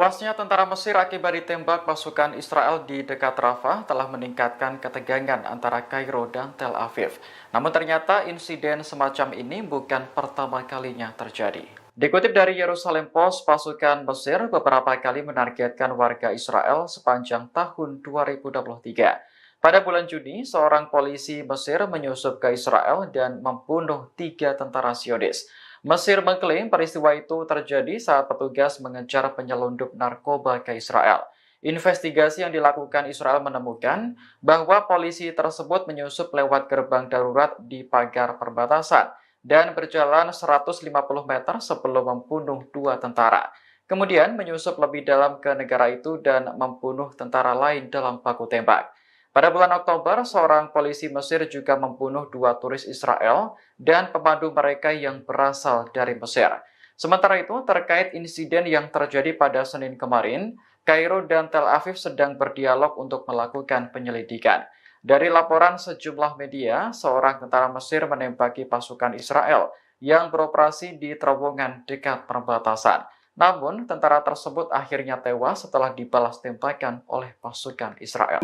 A: Tewasnya tentara Mesir akibat ditembak pasukan Israel di dekat Rafah telah meningkatkan ketegangan antara Kairo dan Tel Aviv. Namun ternyata insiden semacam ini bukan pertama kalinya terjadi. Dikutip dari Yerusalem Post, pasukan Mesir beberapa kali menargetkan warga Israel sepanjang tahun 2023. Pada bulan Juni, seorang polisi Mesir menyusup ke Israel dan membunuh 3 tentara Zionis. Mesir mengklaim peristiwa itu terjadi saat petugas mengejar penyelundup narkoba ke Israel. Investigasi yang dilakukan Israel menemukan bahwa polisi tersebut menyusup lewat gerbang darurat di pagar perbatasan dan berjalan 150 meter sebelum membunuh 2 tentara. Kemudian menyusup lebih dalam ke negara itu dan membunuh tentara lain dalam baku tembak. Pada bulan Oktober, seorang polisi Mesir juga membunuh 2 turis Israel dan pemandu mereka yang berasal dari Mesir. Sementara itu, terkait insiden yang terjadi pada Senin kemarin, Kairo dan Tel Aviv sedang berdialog untuk melakukan penyelidikan. Dari laporan sejumlah media, seorang tentara Mesir menembaki pasukan Israel yang beroperasi di terowongan dekat perbatasan. Namun, tentara tersebut akhirnya tewas setelah dibalas tembakan oleh pasukan Israel.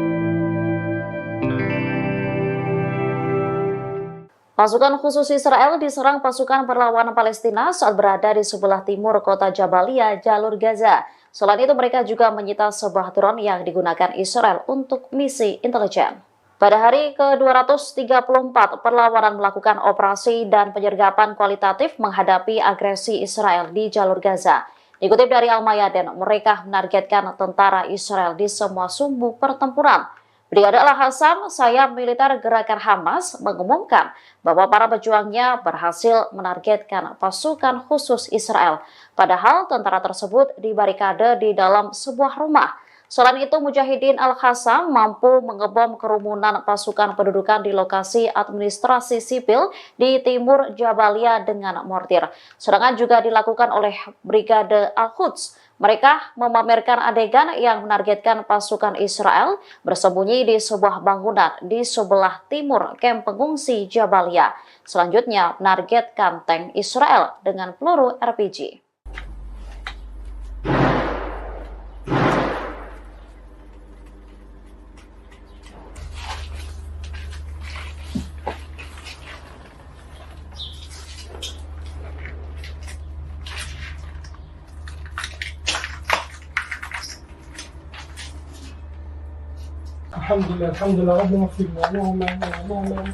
B: Pasukan khusus Israel diserang pasukan perlawanan Palestina saat berada di sebelah timur kota Jabalia, jalur Gaza. Selain itu, mereka juga menyita sebuah drone yang digunakan Israel untuk misi intelijen. Pada hari ke-234, perlawanan melakukan operasi dan penyergapan kualitatif menghadapi agresi Israel di jalur Gaza. Dikutip dari Al-Mayadin, mereka menargetkan tentara Israel di semua sumbu pertempuran. Brigade Al-Hassam, sayap militer gerakan Hamas, mengumumkan bahwa para pejuangnya berhasil menargetkan pasukan khusus Israel. Padahal tentara tersebut dibarikade di dalam sebuah rumah. Selain itu, Mujahidin Al-Hassam mampu mengebom kerumunan pasukan pendudukan di lokasi administrasi sipil di timur Jabalia dengan mortir. Sedangkan juga dilakukan oleh Brigade Al-Quds. Mereka memamerkan adegan yang menargetkan pasukan Israel bersembunyi di sebuah bangunan di sebelah timur kamp pengungsi Jabalia. Selanjutnya, menargetkan tank Israel dengan peluru RPG.
C: الحمد لله ربنا اغفر لنا اللهم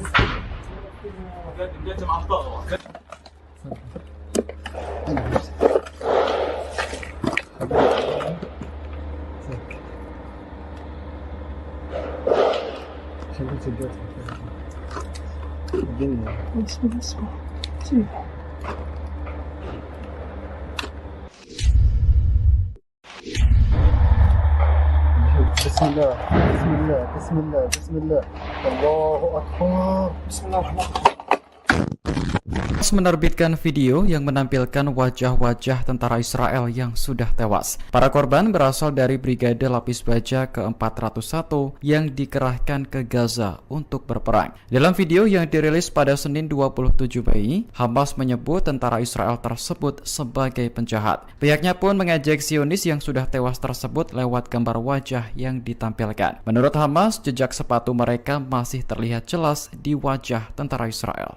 C: بسم الله بسم الله بسم الله بسم الله الله أكبر بسم الله الرحمن الرحيم.
A: Menerbitkan video yang menampilkan wajah-wajah tentara Israel yang sudah tewas. Para korban berasal dari Brigade Lapis Baja ke-401 yang dikerahkan ke Gaza untuk berperang. Dalam video yang dirilis pada Senin 27 Mei, Hamas menyebut tentara Israel tersebut sebagai penjahat. Pihaknya pun mengejek Zionis yang sudah tewas tersebut lewat gambar wajah yang ditampilkan. Menurut Hamas, jejak sepatu mereka masih terlihat jelas di wajah tentara Israel.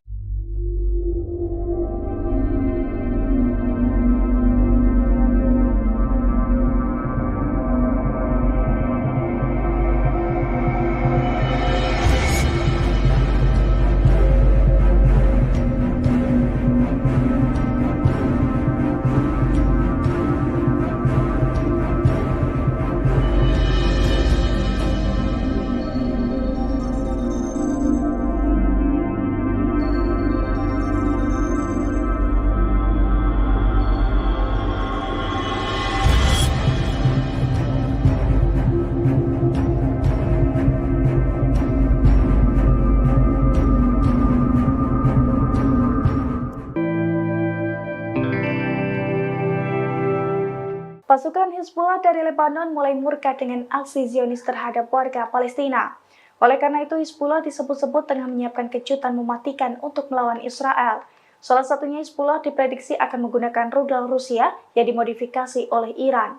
D: Pasukan Hizbullah dari Lebanon mulai murka dengan aksi Zionis terhadap warga Palestina. Oleh karena itu, Hizbullah disebut-sebut tengah menyiapkan kejutan mematikan untuk melawan Israel. Salah satunya Hizbullah diprediksi akan menggunakan rudal Rusia yang dimodifikasi oleh Iran.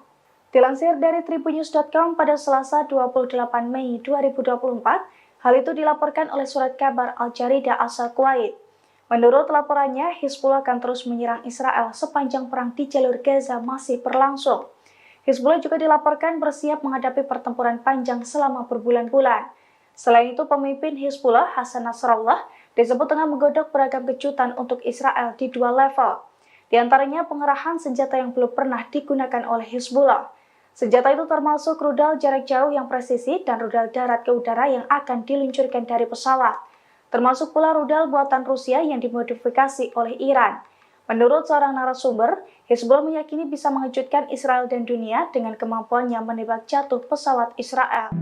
D: Dilansir dari tribunnews.com pada Selasa 28 Mei 2024, hal itu dilaporkan oleh surat kabar Al-Jarida asal Kuwait. Menurut laporannya, Hizbullah akan terus menyerang Israel sepanjang perang di jalur Gaza masih berlangsung. Hizbullah juga dilaporkan bersiap menghadapi pertempuran panjang selama berbulan-bulan. Selain itu, pemimpin Hizbullah, Hasan Nasrallah, disebut tengah menggodok beragam kejutan untuk Israel di dua level. Di antaranya pengerahan senjata yang belum pernah digunakan oleh Hizbullah. Senjata itu termasuk rudal jarak jauh yang presisi dan rudal darat ke udara yang akan diluncurkan dari pesawat. Termasuk pula rudal buatan Rusia yang dimodifikasi oleh Iran. Menurut seorang narasumber, Hizbullah meyakini bisa mengejutkan Israel dan dunia dengan kemampuannya menembak jatuh pesawat Israel.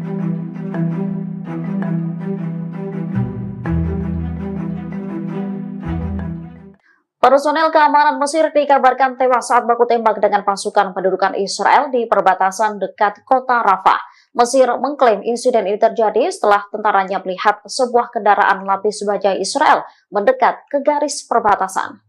B: Personel keamanan Mesir dikabarkan tewas saat baku tembak dengan pasukan pendudukan Israel di perbatasan dekat kota Rafah. Mesir mengklaim insiden ini terjadi setelah tentaranya melihat sebuah kendaraan lapis baja Israel mendekat ke garis perbatasan.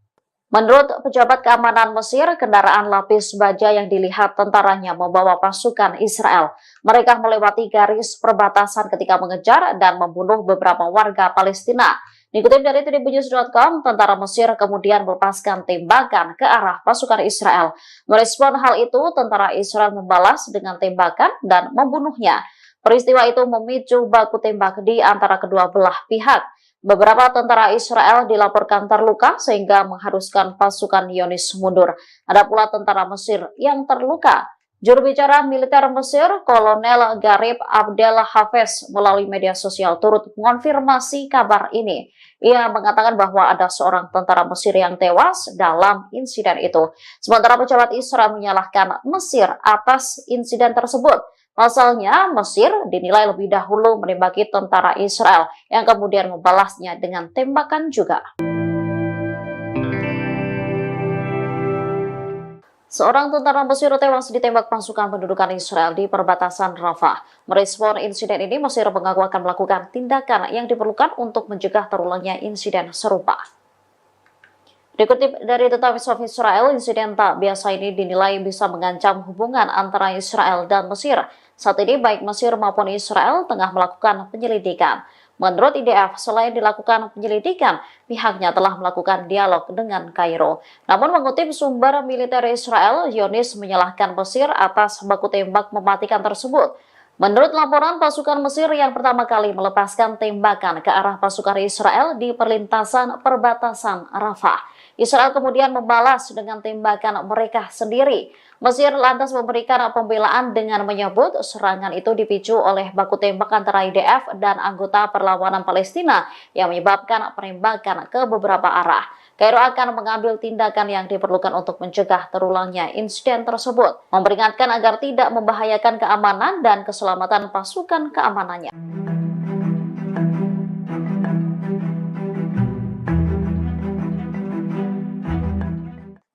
B: Menurut pejabat keamanan Mesir, kendaraan lapis baja yang dilihat tentaranya membawa pasukan Israel. Mereka melewati garis perbatasan ketika mengejar dan membunuh beberapa warga Palestina. Dikutip dari tribunnews.com, tentara Mesir kemudian melepaskan tembakan ke arah pasukan Israel. Merespon hal itu, tentara Israel membalas dengan tembakan dan membunuhnya. Peristiwa itu memicu baku tembak di antara kedua belah pihak. Beberapa tentara Israel dilaporkan terluka sehingga mengharuskan pasukan Zionis mundur. Ada pula tentara Mesir yang terluka. Juru bicara militer Mesir, Kolonel Garib Abdel Hafez, melalui media sosial turut mengonfirmasi kabar ini. Ia mengatakan bahwa ada seorang tentara Mesir yang tewas dalam insiden itu. Sementara pejabat Israel menyalahkan Mesir atas insiden tersebut. Pasalnya, Mesir dinilai lebih dahulu menembaki tentara Israel yang kemudian membalasnya dengan tembakan juga. Seorang tentara Mesir tewas ditembak pasukan pendudukan Israel di perbatasan Rafah. Merespon insiden ini, Mesir mengaku akan melakukan tindakan yang diperlukan untuk mencegah terulangnya insiden serupa. Dikutip dari The Times of Israel, insiden tak biasa ini dinilai bisa mengancam hubungan antara Israel dan Mesir. Saat ini baik Mesir maupun Israel tengah melakukan penyelidikan. Menurut IDF, selain dilakukan penyelidikan, pihaknya telah melakukan dialog dengan Kairo. Namun mengutip sumber militer Israel, Zionis menyalahkan Mesir atas baku tembak mematikan tersebut. Menurut laporan, pasukan Mesir yang pertama kali melepaskan tembakan ke arah pasukan Israel di perlintasan perbatasan Rafah. Israel kemudian membalas dengan tembakan mereka sendiri. Mesir lantas memberikan pembelaan dengan menyebut serangan itu dipicu oleh baku tembak antara IDF dan anggota perlawanan Palestina yang menyebabkan penembakan ke beberapa arah. Kairo akan mengambil tindakan yang diperlukan untuk mencegah terulangnya insiden tersebut, memperingatkan agar tidak membahayakan keamanan dan keselamatan pasukan keamanannya.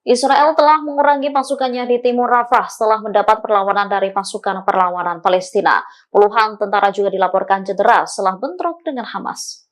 B: Israel telah mengurangi pasukannya di timur Rafah setelah mendapat perlawanan dari pasukan perlawanan Palestina. Puluhan tentara juga dilaporkan cedera setelah bentrok dengan Hamas.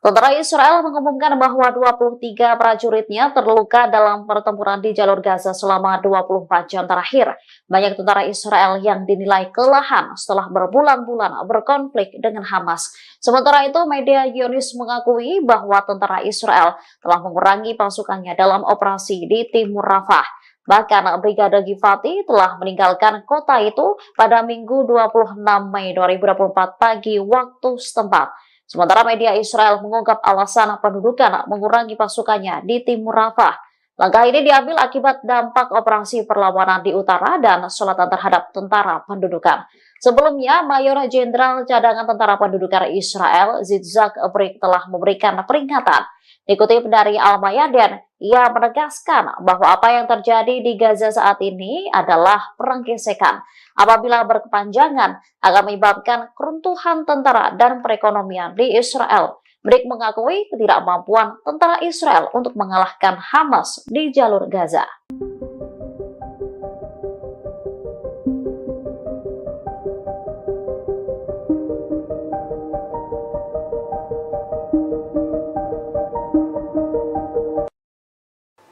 B: Tentara Israel mengumumkan bahwa 23 prajuritnya terluka dalam pertempuran di jalur Gaza selama 24 jam terakhir. Banyak tentara Israel yang dinilai kelelahan setelah berbulan-bulan berkonflik dengan Hamas. Sementara itu, media Zionis mengakui bahwa tentara Israel telah mengurangi pasukannya dalam operasi di timur Rafah. Bahkan Brigade Givati telah meninggalkan kota itu pada Minggu 26 Mei 2024 pagi waktu setempat. Sementara media Israel mengungkap alasan pendudukan mengurangi pasukannya di timur Rafah. Langkah ini diambil akibat dampak operasi perlawanan di utara dan selatan terhadap tentara pendudukan. Sebelumnya, Mayor Jenderal Cadangan Tentara Pendudukan Israel, Yitzhak Brik, telah memberikan peringatan. Dikutip dari Al-Mayadin, ia menegaskan bahwa apa yang terjadi di Gaza saat ini adalah perang gesekan. Apabila berkepanjangan, akan menyebabkan keruntuhan tentara dan perekonomian di Israel. Brik mengakui ketidakmampuan tentara Israel untuk mengalahkan Hamas di jalur Gaza.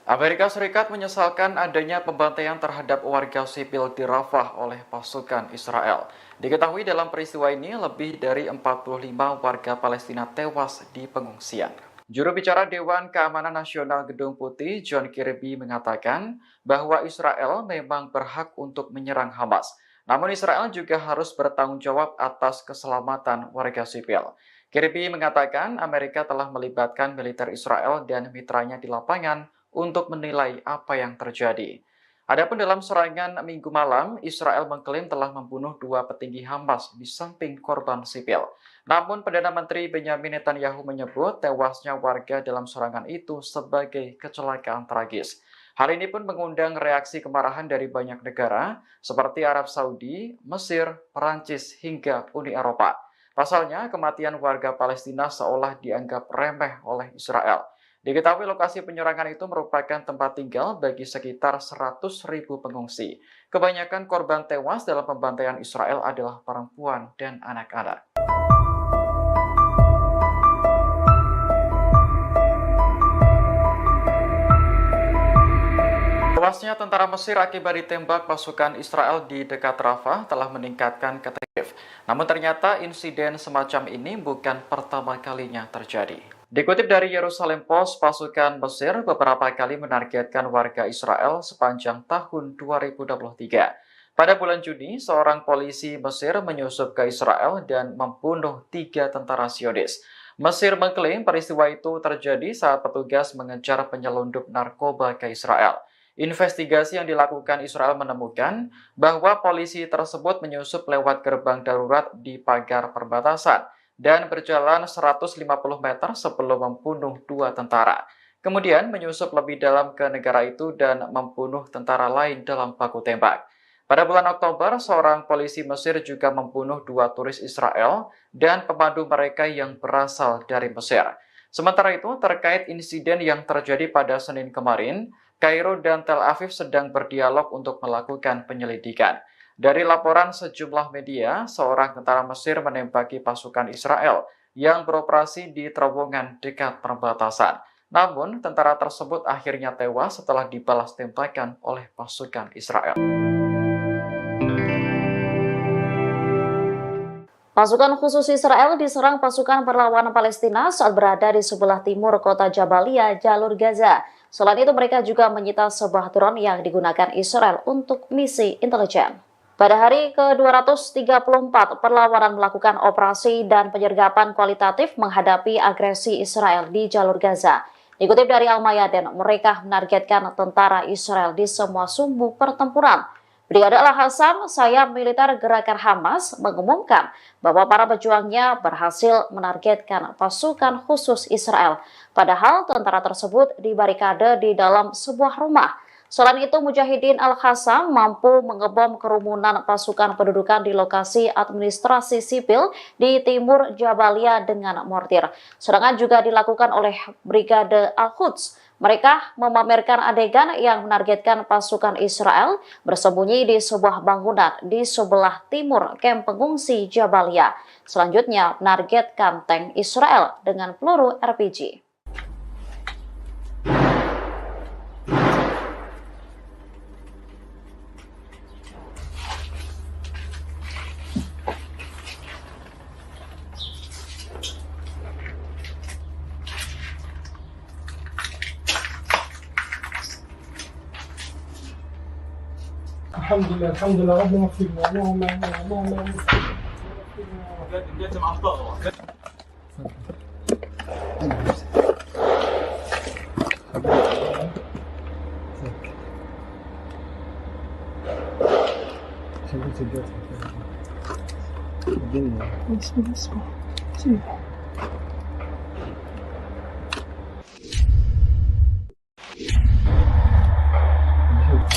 A: Amerika Serikat menyesalkan adanya pembantaian terhadap warga sipil di Rafah oleh pasukan Israel. Diketahui dalam peristiwa ini lebih dari 45 warga Palestina tewas di pengungsian. Juru bicara Dewan Keamanan Nasional Gedung Putih, John Kirby, mengatakan bahwa Israel memang berhak untuk menyerang Hamas. Namun Israel juga harus bertanggung jawab atas keselamatan warga sipil. Kirby mengatakan Amerika telah melibatkan militer Israel dan mitranya di lapangan untuk menilai apa yang terjadi. Adapun dalam serangan Minggu malam, Israel mengklaim telah membunuh 2 petinggi Hamas di samping korban sipil. Namun Perdana Menteri Benjamin Netanyahu menyebut tewasnya warga dalam serangan itu sebagai kecelakaan tragis. Hal ini pun mengundang reaksi kemarahan dari banyak negara seperti Arab Saudi, Mesir, Perancis, hingga Uni Eropa. Pasalnya, kematian warga Palestina seolah dianggap remeh oleh Israel. Diketahui lokasi penyerangan itu merupakan tempat tinggal bagi sekitar 100.000 pengungsi. Kebanyakan korban tewas dalam pembantaian Israel adalah perempuan dan anak-anak. Tewasnya tentara Mesir akibat ditembak pasukan Israel di dekat Rafah telah meningkatkan ketegangan. Namun ternyata insiden semacam ini bukan pertama kalinya terjadi. Dikutip dari Yerusalem Post, pasukan Mesir beberapa kali menargetkan warga Israel sepanjang tahun 2023. Pada bulan Juni, seorang polisi Mesir menyusup ke Israel dan membunuh 3 tentara Zionis. Mesir mengklaim peristiwa itu terjadi saat petugas mengejar penyelundup narkoba ke Israel. Investigasi yang dilakukan Israel menemukan bahwa polisi tersebut menyusup lewat gerbang darurat di pagar perbatasan dan berjalan 150 meter sebelum membunuh 2 tentara. Kemudian menyusup lebih dalam ke negara itu dan membunuh tentara lain dalam baku tembak. Pada bulan Oktober, seorang polisi Mesir juga membunuh 2 turis Israel dan pemandu mereka yang berasal dari Mesir. Sementara itu, terkait insiden yang terjadi pada Senin kemarin, Kairo dan Tel Aviv sedang berdialog untuk melakukan penyelidikan. Dari laporan sejumlah media, seorang tentara Mesir menembaki pasukan Israel yang beroperasi di terowongan dekat perbatasan. Namun, tentara tersebut akhirnya tewas setelah dibalas tembakan oleh pasukan Israel.
B: Pasukan khusus Israel diserang pasukan perlawanan Palestina saat berada di sebelah timur kota Jabalia, jalur Gaza. Selain itu, mereka juga menyita sebuah drone yang digunakan Israel untuk misi intelijen. Pada hari ke-234, perlawanan melakukan operasi dan penyergapan kualitatif menghadapi agresi Israel di jalur Gaza. Dikutip dari Al-Mayadin, mereka menargetkan tentara Israel di semua sumbu pertempuran. Brigade Al-Hassam, sayap militer gerakan Hamas, mengumumkan bahwa para pejuangnya berhasil menargetkan pasukan khusus Israel. Padahal tentara tersebut dibarikade di dalam sebuah rumah. Selain itu, Mujahidin Al-Hassam mampu mengebom kerumunan pasukan pendudukan di lokasi administrasi sipil di timur Jabalia dengan mortir. Serangan juga dilakukan oleh Brigade Al-Quds. Mereka memamerkan adegan yang menargetkan pasukan Israel bersembunyi di sebuah bangunan di sebelah timur kamp pengungsi Jabalia. Selanjutnya, menargetkan tank Israel dengan peluru RPG.
C: الحمد لله ربنا اغفر لنا اللهم اللهم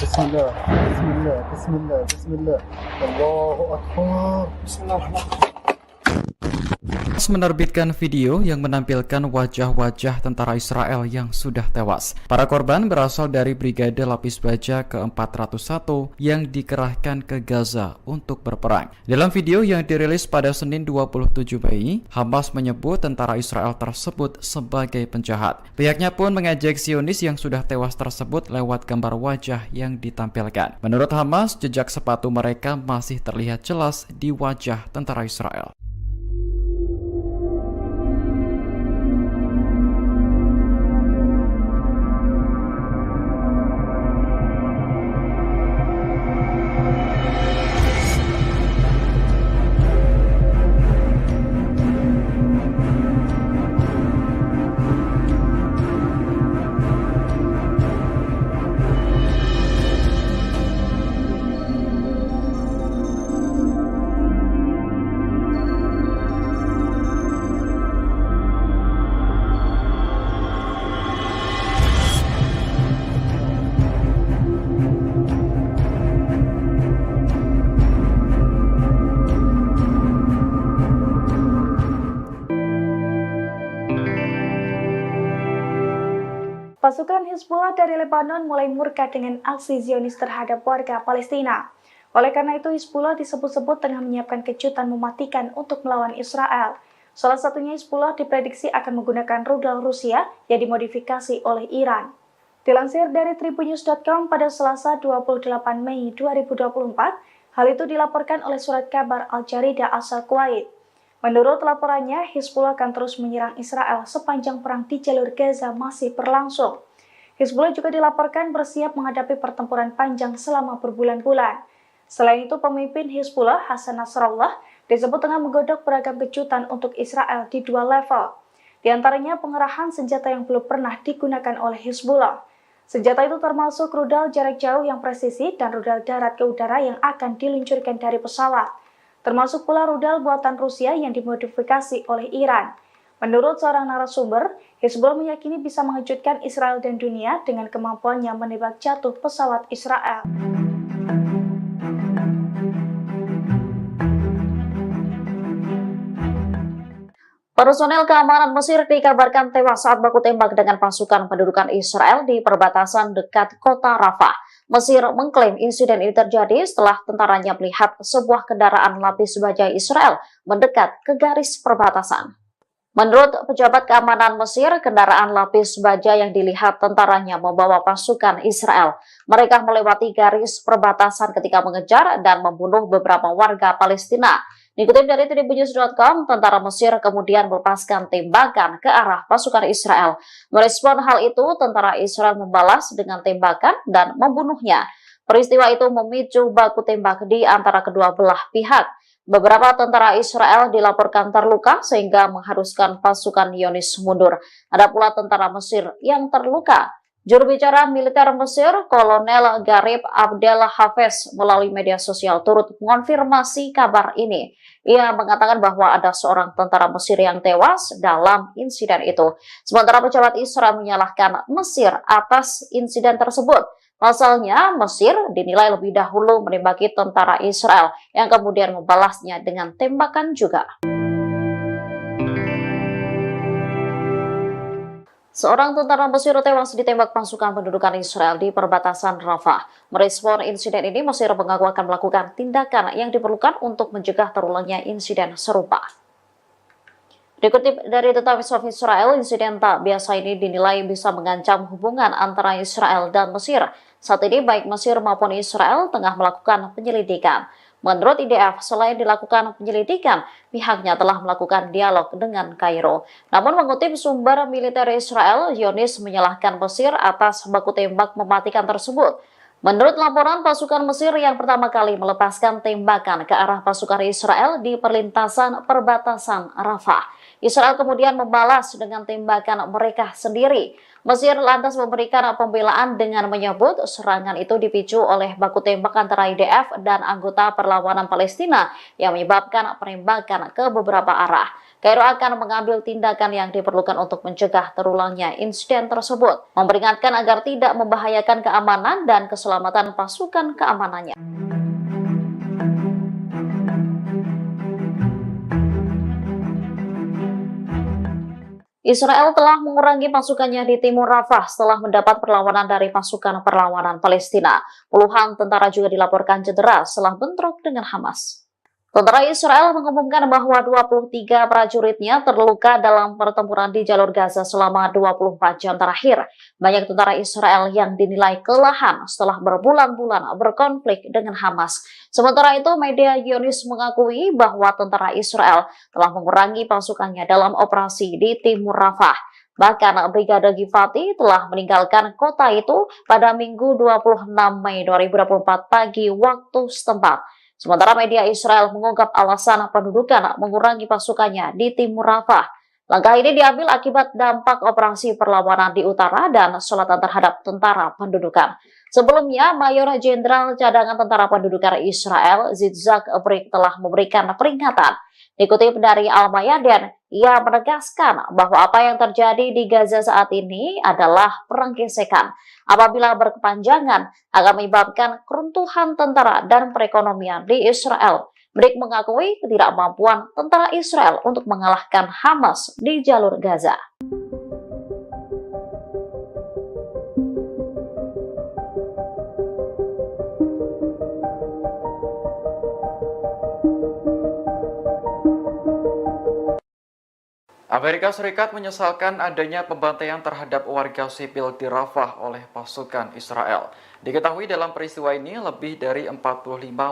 C: بسم الله بسم الله بسم الله بسم الله الله أكبر بسم الله الرحمن الرحيم.
A: Menerbitkan video yang menampilkan wajah-wajah tentara Israel yang sudah tewas. Para korban berasal dari Brigade Lapis Baja ke-401 yang dikerahkan ke Gaza untuk berperang. Dalam video yang dirilis pada Senin 27 Mei, Hamas menyebut tentara Israel tersebut sebagai penjahat. Pihaknya pun mengejek Zionis yang sudah tewas tersebut lewat gambar wajah yang ditampilkan. Menurut Hamas, jejak sepatu mereka masih terlihat jelas di wajah tentara Israel.
D: Pasukan Hizbullah dari Lebanon mulai murka dengan aksi Zionis terhadap warga Palestina. Oleh karena itu, Hizbullah disebut-sebut tengah menyiapkan kejutan mematikan untuk melawan Israel. Salah satunya Hizbullah diprediksi akan menggunakan rudal Rusia yang dimodifikasi oleh Iran. Dilansir dari tribunnews.com pada Selasa 28 Mei 2024, hal itu dilaporkan oleh surat kabar Al-Jarida asal Kuwait. Menurut laporannya, Hizbullah akan terus menyerang Israel sepanjang perang di jalur Gaza masih berlangsung. Hizbullah juga dilaporkan bersiap menghadapi pertempuran panjang selama berbulan-bulan. Selain itu, pemimpin Hizbullah, Hasan Nasrallah, disebut tengah menggodok beragam kejutan untuk Israel di 2 level. Di antaranya pengerahan senjata yang belum pernah digunakan oleh Hizbullah. Senjata itu termasuk rudal jarak jauh yang presisi dan rudal darat ke udara yang akan diluncurkan dari pesawat. Termasuk pula rudal buatan Rusia yang dimodifikasi oleh Iran. Menurut seorang narasumber, Hizbullah meyakini bisa mengejutkan Israel dan dunia dengan kemampuannya menembak jatuh pesawat Israel.
B: Personel keamanan Mesir dikabarkan tewas saat baku tembak dengan pasukan pendudukan Israel di perbatasan dekat kota Rafah. Mesir mengklaim insiden ini terjadi setelah tentaranya melihat sebuah kendaraan lapis baja Israel mendekat ke garis perbatasan. Menurut pejabat keamanan Mesir, kendaraan lapis baja yang dilihat tentaranya membawa pasukan Israel. Mereka melewati garis perbatasan ketika mengejar dan membunuh beberapa warga Palestina. Dikutip dari tribunnews.com, tentara Mesir kemudian melepaskan tembakan ke arah pasukan Israel. Merespon hal itu, tentara Israel membalas dengan tembakan dan membunuhnya. Peristiwa itu memicu baku tembak di antara kedua belah pihak. Beberapa tentara Israel dilaporkan terluka sehingga mengharuskan pasukan Zionis mundur. Ada pula tentara Mesir yang terluka. Juru bicara militer Mesir, Kolonel Garib Abdel Hafez, melalui media sosial turut mengonfirmasi kabar ini. Ia mengatakan bahwa ada seorang tentara Mesir yang tewas dalam insiden itu. Sementara pejabat Israel menyalahkan Mesir atas insiden tersebut. Pasalnya, Mesir dinilai lebih dahulu menembaki tentara Israel yang kemudian membalasnya dengan tembakan juga. Seorang tentara Mesir tewas ditembak pasukan pendudukan Israel di perbatasan Rafah. Merespon insiden ini, Mesir mengaku akan melakukan tindakan yang diperlukan untuk mencegah terulangnya insiden serupa. Dikutip dari The Times of Israel, insiden tak biasa ini dinilai bisa mengancam hubungan antara Israel dan Mesir. Saat ini baik Mesir maupun Israel tengah melakukan penyelidikan. Menurut IDF, selain dilakukan penyelidikan, pihaknya telah melakukan dialog dengan Kairo. Namun mengutip sumber militer Israel, Zionis menyalahkan Mesir atas baku tembak mematikan tersebut. Menurut laporan, pasukan Mesir yang pertama kali melepaskan tembakan ke arah pasukan Israel di perlintasan perbatasan Rafah. Israel kemudian membalas dengan tembakan mereka sendiri. Mesir lantas memberikan pembelaan dengan menyebut serangan itu dipicu oleh baku tembak antara IDF dan anggota perlawanan Palestina yang menyebabkan penembakan ke beberapa arah. Kairo akan mengambil tindakan yang diperlukan untuk mencegah terulangnya insiden tersebut, memperingatkan agar tidak membahayakan keamanan dan keselamatan pasukan keamanannya. Israel telah mengurangi pasukannya di timur Rafah setelah mendapat perlawanan dari pasukan perlawanan Palestina. Puluhan tentara juga dilaporkan cedera setelah bentrok dengan Hamas. Tentara Israel mengumumkan bahwa 23 prajuritnya terluka dalam pertempuran di jalur Gaza selama 24 jam terakhir. Banyak tentara Israel yang dinilai kelelahan setelah berbulan-bulan berkonflik dengan Hamas. Sementara itu, media Zionis mengakui bahwa tentara Israel telah mengurangi pasukannya dalam operasi di timur Rafah. Bahkan Brigade Givati telah meninggalkan kota itu pada Minggu 26 Mei 2024 pagi waktu setempat. Sementara media Israel mengungkap alasan pendudukan mengurangi pasukannya di timur Rafah. Langkah ini diambil akibat dampak operasi perlawanan di utara dan selatan terhadap tentara pendudukan. Sebelumnya, Mayor Jenderal Cadangan Tentara Pendudukan Israel, Yitzhak Brik, telah memberikan peringatan. Dikutip dari Al-Mayadin, ia menegaskan bahwa apa yang terjadi di Gaza saat ini adalah perang gesekan. Apabila berkepanjangan, akan menyebabkan keruntuhan tentara dan perekonomian di Israel. Brik mengakui ketidakmampuan tentara Israel untuk mengalahkan Hamas di jalur Gaza.
A: Amerika Serikat menyesalkan adanya pembantaian terhadap warga sipil di Rafah oleh pasukan Israel. Diketahui dalam peristiwa ini lebih dari 45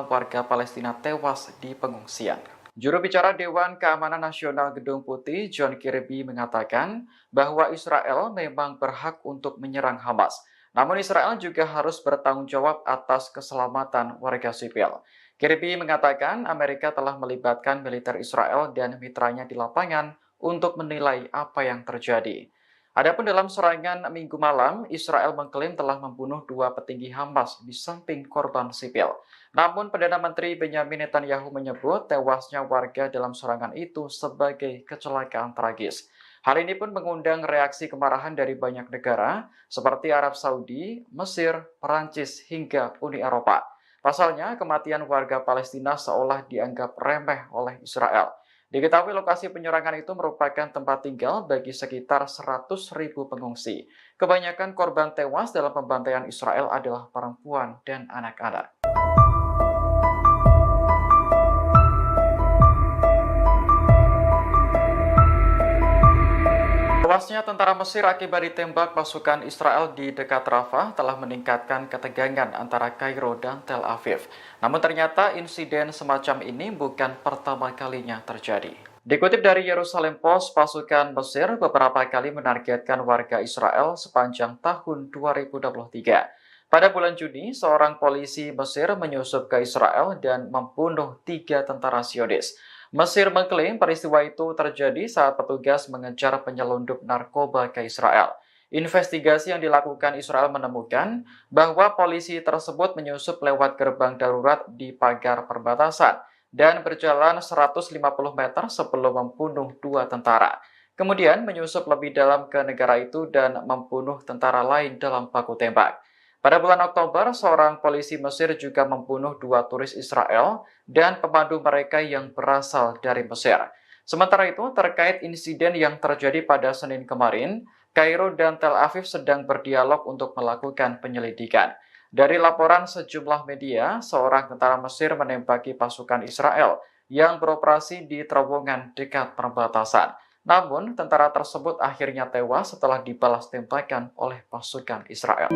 A: warga Palestina tewas di pengungsian. Juru bicara Dewan Keamanan Nasional Gedung Putih, John Kirby, mengatakan bahwa Israel memang berhak untuk menyerang Hamas. Namun Israel juga harus bertanggung jawab atas keselamatan warga sipil. Kirby mengatakan Amerika telah melibatkan militer Israel dan mitranya di lapangan untuk menilai apa yang terjadi. Adapun dalam serangan Minggu malam, Israel mengklaim telah membunuh 2 petinggi Hamas di samping korban sipil. Namun Perdana Menteri Benjamin Netanyahu menyebut tewasnya warga dalam serangan itu sebagai kecelakaan tragis. Hal ini pun mengundang reaksi kemarahan dari banyak negara seperti Arab Saudi, Mesir, Perancis, hingga Uni Eropa. Pasalnya, kematian warga Palestina seolah dianggap remeh oleh Israel. Diketahui lokasi penyerangan itu merupakan tempat tinggal bagi sekitar 100.000 pengungsi. Kebanyakan korban tewas dalam pembantaian Israel adalah perempuan dan anak-anak. Tewasnya tentara Mesir akibat ditembak pasukan Israel di dekat Rafah telah meningkatkan ketegangan antara Kairo dan Tel Aviv. Namun ternyata insiden semacam ini bukan pertama kalinya terjadi. Dikutip dari Yerusalem Post, pasukan Mesir beberapa kali menargetkan warga Israel sepanjang tahun 2023. Pada bulan Juni, seorang polisi Mesir menyusup ke Israel dan membunuh 3 tentara Zionis. Mesir mengklaim peristiwa itu terjadi saat petugas mengejar penyelundup narkoba ke Israel. Investigasi yang dilakukan Israel menemukan bahwa polisi tersebut menyusup lewat gerbang darurat di pagar perbatasan dan berjalan 150 meter sebelum membunuh 2 tentara. Kemudian menyusup lebih dalam ke negara itu dan membunuh tentara lain dalam baku tembak. Pada bulan Oktober, seorang polisi Mesir juga membunuh 2 turis Israel dan pemandu mereka yang berasal dari Mesir. Sementara itu, terkait insiden yang terjadi pada Senin kemarin, Kairo dan Tel Aviv sedang berdialog untuk melakukan penyelidikan. Dari laporan sejumlah media, seorang tentara Mesir menembaki pasukan Israel yang beroperasi di terowongan dekat perbatasan. Namun, tentara tersebut akhirnya tewas setelah dibalas tembakan oleh pasukan Israel.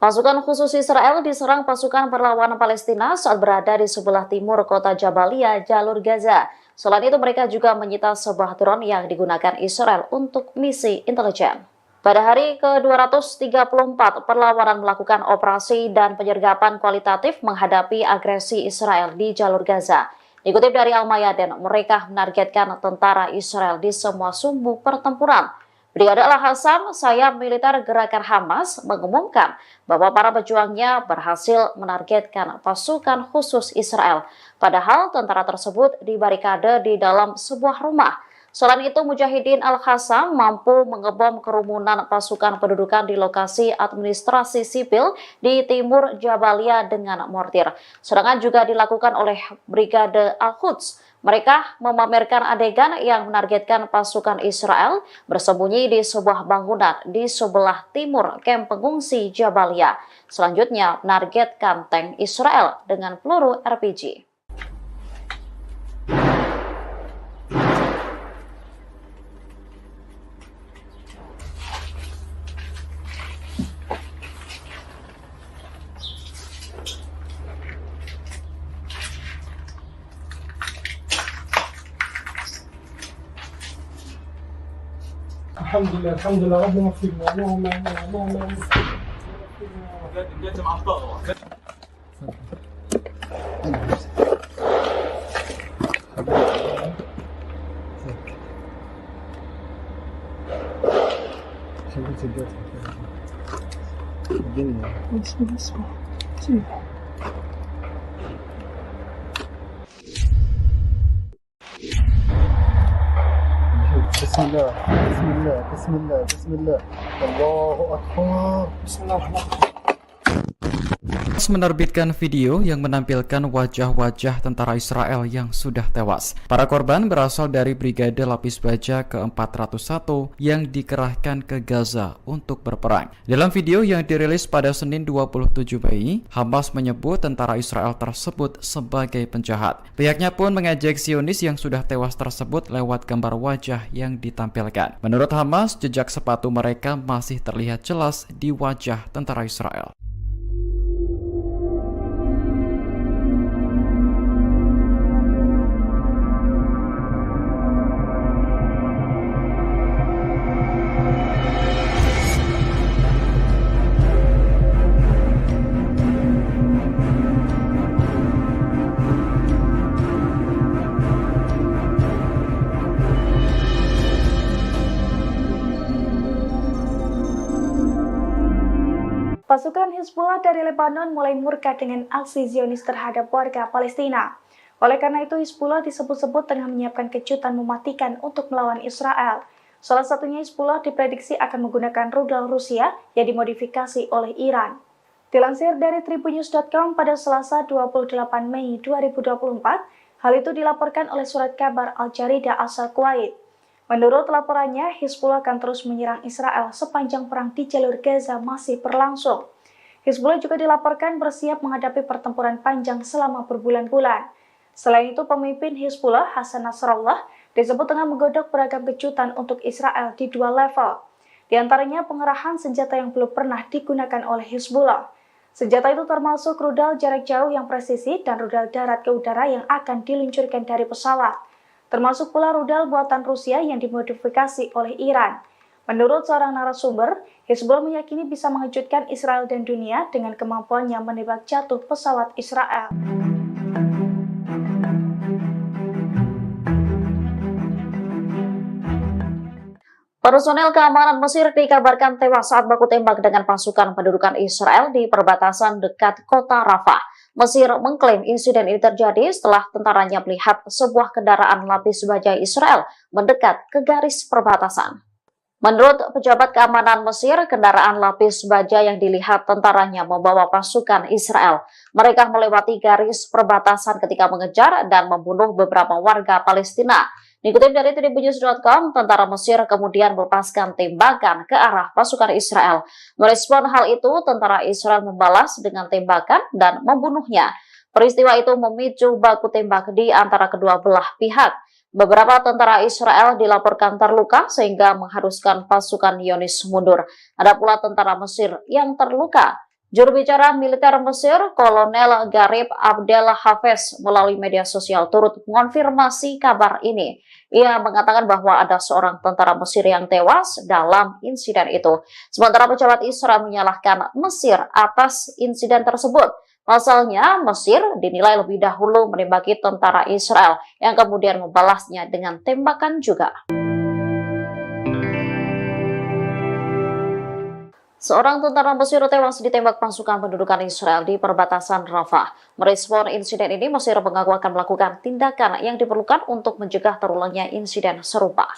B: Pasukan khusus Israel diserang pasukan perlawanan Palestina saat berada di sebelah timur kota Jabalia, jalur Gaza. Selain itu, mereka juga menyita sebuah drone yang digunakan Israel untuk misi intelijen. Pada hari ke-234, perlawanan melakukan operasi dan penyergapan kualitatif menghadapi agresi Israel di jalur Gaza. Dikutip dari Al-Mayadin, mereka menargetkan tentara Israel di semua sumbu pertempuran. Brigade Al-Hassam, sayap militer gerakan Hamas, mengumumkan bahwa para pejuangnya berhasil menargetkan pasukan khusus Israel. Padahal tentara tersebut dibarikade di dalam sebuah rumah. Selain itu, Mujahidin Al-Hassam mampu mengebom kerumunan pasukan pendudukan di lokasi administrasi sipil di timur Jabalia dengan mortir. Serangan juga dilakukan oleh Brigade Al-Quds. Mereka memamerkan adegan yang menargetkan pasukan Israel bersembunyi di sebuah bangunan di sebelah timur kamp pengungsi Jabalia. Selanjutnya, menargetkan tank Israel dengan peluru RPG.
C: Alhamdulillah, alhamdulillah, Rabbana firna, Allahumma Bismillah, Bismillah, Bismillah, Bismillah, Allahu Akbar, Bismillahirrahmanirrahim.
A: menerbitkan video yang menampilkan wajah-wajah tentara Israel yang sudah tewas. Para korban berasal dari Brigade Lapis Baja ke-401 yang dikerahkan ke Gaza untuk berperang. Dalam video yang dirilis pada Senin 27 Mei, Hamas menyebut tentara Israel tersebut sebagai penjahat. Pihaknya pun mengejek Zionis yang sudah tewas tersebut lewat gambar wajah yang ditampilkan. Menurut Hamas, jejak sepatu mereka masih terlihat jelas di wajah tentara Israel.
D: Pasukan Hizbullah dari Lebanon mulai murka dengan aksi Zionis terhadap warga Palestina. Oleh karena itu, Hizbullah disebut-sebut tengah menyiapkan kejutan mematikan untuk melawan Israel. Salah satunya Hizbullah diprediksi akan menggunakan rudal Rusia yang dimodifikasi oleh Iran. Dilansir dari tribunnews.com pada Selasa 28 Mei 2024, hal itu dilaporkan oleh surat kabar Al Jarida asal Kuwait. Menurut laporannya, Hizbullah akan terus menyerang Israel sepanjang perang di jalur Gaza masih berlangsung. Hizbullah juga dilaporkan bersiap menghadapi pertempuran panjang selama berbulan-bulan. Selain itu, pemimpin Hizbullah, Hasan Nasrallah, disebut tengah menggodok beragam kejutan untuk Israel di 2 level. Di antaranya pengerahan senjata yang belum pernah digunakan oleh Hizbullah. Senjata itu termasuk rudal jarak jauh yang presisi dan rudal darat ke udara yang akan diluncurkan dari pesawat. Termasuk pula rudal buatan Rusia yang dimodifikasi oleh Iran. Menurut seorang narasumber, Hizbullah meyakini bisa mengejutkan Israel dan dunia dengan kemampuannya menembak jatuh pesawat Israel.
B: Personel keamanan Mesir dikabarkan tewas saat baku tembak dengan pasukan pendudukan Israel di perbatasan dekat kota Rafah. Mesir mengklaim insiden ini terjadi setelah tentaranya melihat sebuah kendaraan lapis baja Israel mendekat ke garis perbatasan. Menurut pejabat keamanan Mesir, kendaraan lapis baja yang dilihat tentaranya membawa pasukan Israel. Mereka melewati garis perbatasan ketika mengejar dan membunuh beberapa warga Palestina. Dikutip dari tribunnews.com, tentara Mesir kemudian melepaskan tembakan ke arah pasukan Israel. Merespon hal itu, tentara Israel membalas dengan tembakan dan membunuhnya. Peristiwa itu memicu baku tembak di antara kedua belah pihak. Beberapa tentara Israel dilaporkan terluka sehingga mengharuskan pasukan Zionis mundur. Ada pula tentara Mesir yang terluka. Juru bicara militer Mesir, Kolonel Garib Abdel Hafez, melalui media sosial turut mengonfirmasi kabar ini. Ia mengatakan bahwa ada seorang tentara Mesir yang tewas dalam insiden itu. Sementara pejabat Israel menyalahkan Mesir atas insiden tersebut. Pasalnya, Mesir dinilai lebih dahulu menembaki tentara Israel yang kemudian membalasnya dengan tembakan juga. Seorang tentara Mesir tewas ditembak pasukan pendudukan Israel di perbatasan Rafah. Merespon insiden ini, Mesir mengaku akan melakukan tindakan yang diperlukan untuk mencegah terulangnya insiden serupa.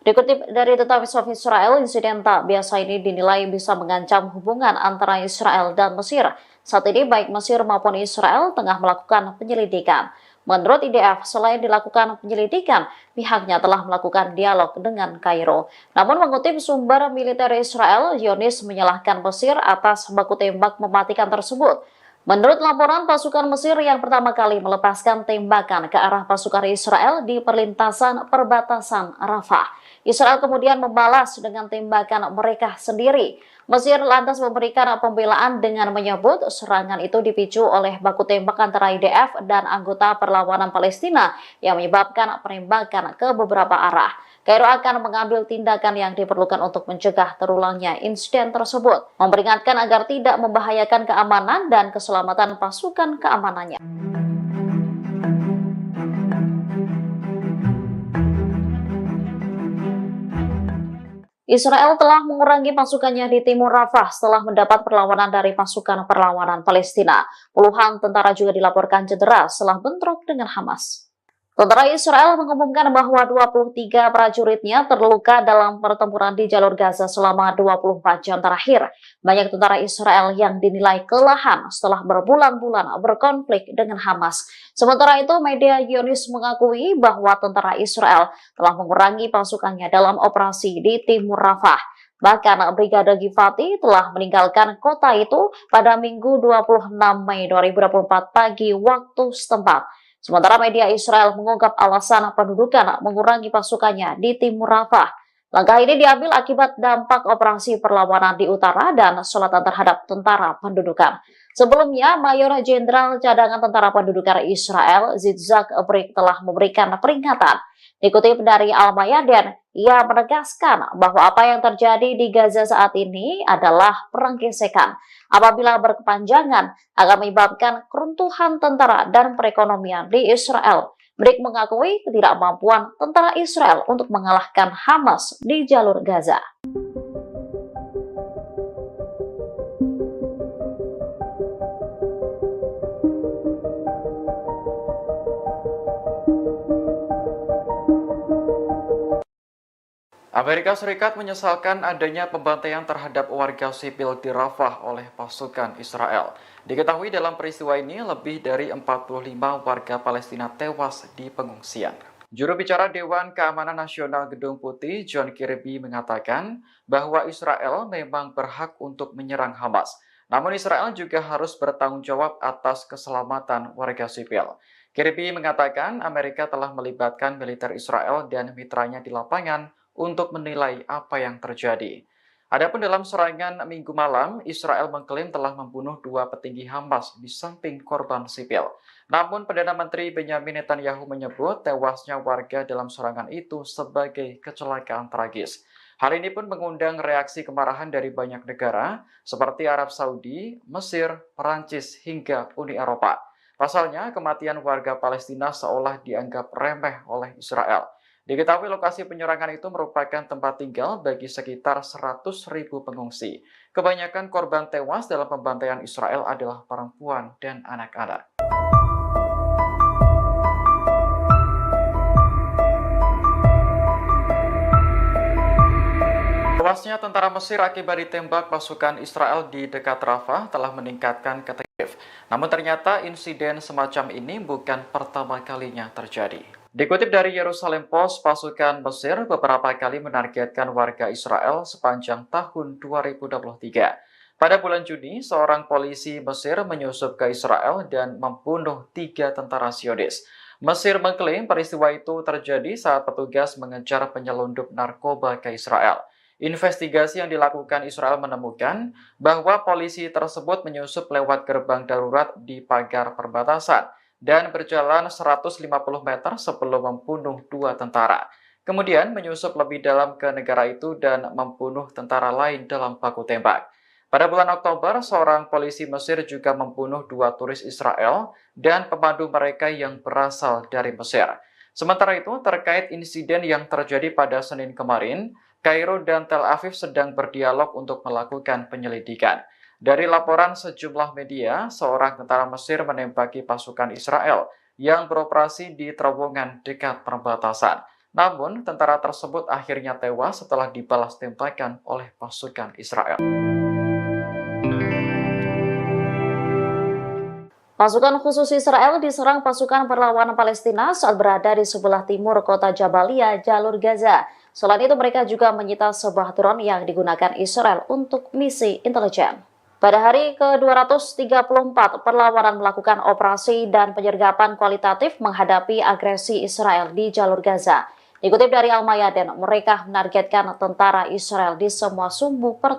B: Dikutip dari The Times of Israel, insiden tak biasa ini dinilai bisa mengancam hubungan antara Israel dan Mesir. Saat ini baik Mesir maupun Israel tengah melakukan penyelidikan. Menurut IDF, selain dilakukan penyelidikan, pihaknya telah melakukan dialog dengan Kairo. Namun mengutip sumber militer Israel, Zionis menyalahkan Mesir atas baku tembak mematikan tersebut. Menurut laporan, pasukan Mesir yang pertama kali melepaskan tembakan ke arah pasukan Israel di perlintasan perbatasan Rafah. Israel kemudian membalas dengan tembakan mereka sendiri. Mesir lantas memberikan pembelaan dengan menyebut serangan itu dipicu oleh baku tembak antara IDF dan anggota perlawanan Palestina yang menyebabkan penembakan ke beberapa arah. Kairo akan mengambil tindakan yang diperlukan untuk mencegah terulangnya insiden tersebut, memperingatkan agar tidak membahayakan keamanan dan keselamatan pasukan keamanannya. Israel telah mengurangi pasukannya di timur Rafah setelah mendapat perlawanan dari pasukan perlawanan Palestina. Puluhan tentara juga dilaporkan cedera setelah bentrok dengan Hamas. Tentara Israel mengumumkan bahwa 23 prajuritnya terluka dalam pertempuran di jalur Gaza selama 24 jam terakhir. Banyak tentara Israel yang dinilai kelelahan setelah berbulan-bulan berkonflik dengan Hamas. Sementara itu, media Zionis mengakui bahwa tentara Israel telah mengurangi pasukannya dalam operasi di Timur Rafah. Bahkan Brigade Givati telah meninggalkan kota itu pada Minggu 26 Mei 2024 pagi waktu setempat. Sementara media Israel mengungkap alasan pendudukan mengurangi pasukannya di Timur Rafah. Langkah ini diambil akibat dampak operasi perlawanan di utara dan selatan terhadap tentara pendudukan. Sebelumnya, Mayor Jenderal Cadangan Tentara Pendudukan Israel, Yitzhak Brik telah memberikan peringatan. Dikutip dari Al-Mayadin, ia menegaskan bahwa apa yang terjadi di Gaza saat ini adalah perang gesekan. Apabila berkepanjangan, akan menyebabkan keruntuhan tentara dan perekonomian di Israel. Brik mengakui ketidakmampuan tentara Israel untuk mengalahkan Hamas di jalur Gaza.
A: Amerika Serikat menyesalkan adanya pembantaian terhadap warga sipil di Rafah oleh pasukan Israel. Diketahui dalam peristiwa ini lebih dari 45 warga Palestina tewas di pengungsian. Juru bicara Dewan Keamanan Nasional Gedung Putih, John Kirby, mengatakan bahwa Israel memang berhak untuk menyerang Hamas. Namun Israel juga harus bertanggung jawab atas keselamatan warga sipil. Kirby mengatakan Amerika telah melibatkan militer Israel dan mitranya di lapangan untuk menilai apa yang terjadi. Adapun dalam serangan Minggu malam, Israel mengklaim telah membunuh 2 petinggi Hamas di samping korban sipil. Namun Perdana Menteri Benyamin Netanyahu menyebut tewasnya warga dalam serangan itu sebagai kecelakaan tragis. Hal ini pun mengundang reaksi kemarahan dari banyak negara seperti Arab Saudi, Mesir, Perancis, hingga Uni Eropa. Pasalnya, kematian warga Palestina seolah dianggap remeh oleh Israel. Diketahui lokasi penyerangan itu merupakan tempat tinggal bagi sekitar 100.000 pengungsi. Kebanyakan korban tewas dalam pembantaian Israel adalah perempuan dan anak-anak. Tewasnya tentara Mesir akibat ditembak pasukan Israel di dekat Rafah telah meningkatkan ketegangan. Namun ternyata insiden semacam ini bukan pertama kalinya terjadi. Dikutip dari Yerusalem Post, pasukan Mesir beberapa kali menargetkan warga Israel sepanjang tahun 2023. Pada bulan Juni, seorang polisi Mesir menyusup ke Israel dan membunuh 3 tentara Zionis. Mesir mengklaim peristiwa itu terjadi saat petugas mengejar penyelundup narkoba ke Israel. Investigasi yang dilakukan Israel menemukan bahwa polisi tersebut menyusup lewat gerbang darurat di pagar perbatasan dan berjalan 150 meter sebelum membunuh 2 tentara. Kemudian menyusup lebih dalam ke negara itu dan membunuh tentara lain dalam baku tembak. Pada bulan Oktober, seorang polisi Mesir juga membunuh 2 turis Israel dan pemandu mereka yang berasal dari Mesir. Sementara itu, terkait insiden yang terjadi pada Senin kemarin, Kairo dan Tel Aviv sedang berdialog untuk melakukan penyelidikan. Dari laporan sejumlah media, seorang tentara Mesir menembaki pasukan Israel yang beroperasi di terowongan dekat perbatasan. Namun, tentara tersebut akhirnya tewas setelah dibalas tembakan oleh pasukan Israel.
B: Pasukan khusus Israel diserang pasukan perlawanan Palestina saat berada di sebelah timur kota Jabalia, jalur Gaza. Selain itu, mereka juga menyita sebuah drone yang digunakan Israel untuk misi intelijen. Pada hari ke-234, perlawanan melakukan operasi dan penyergapan kualitatif menghadapi agresi Israel di jalur Gaza. Dikutip dari Al-Mayadin, mereka menargetkan tentara Israel di semua sumbu pertahanan.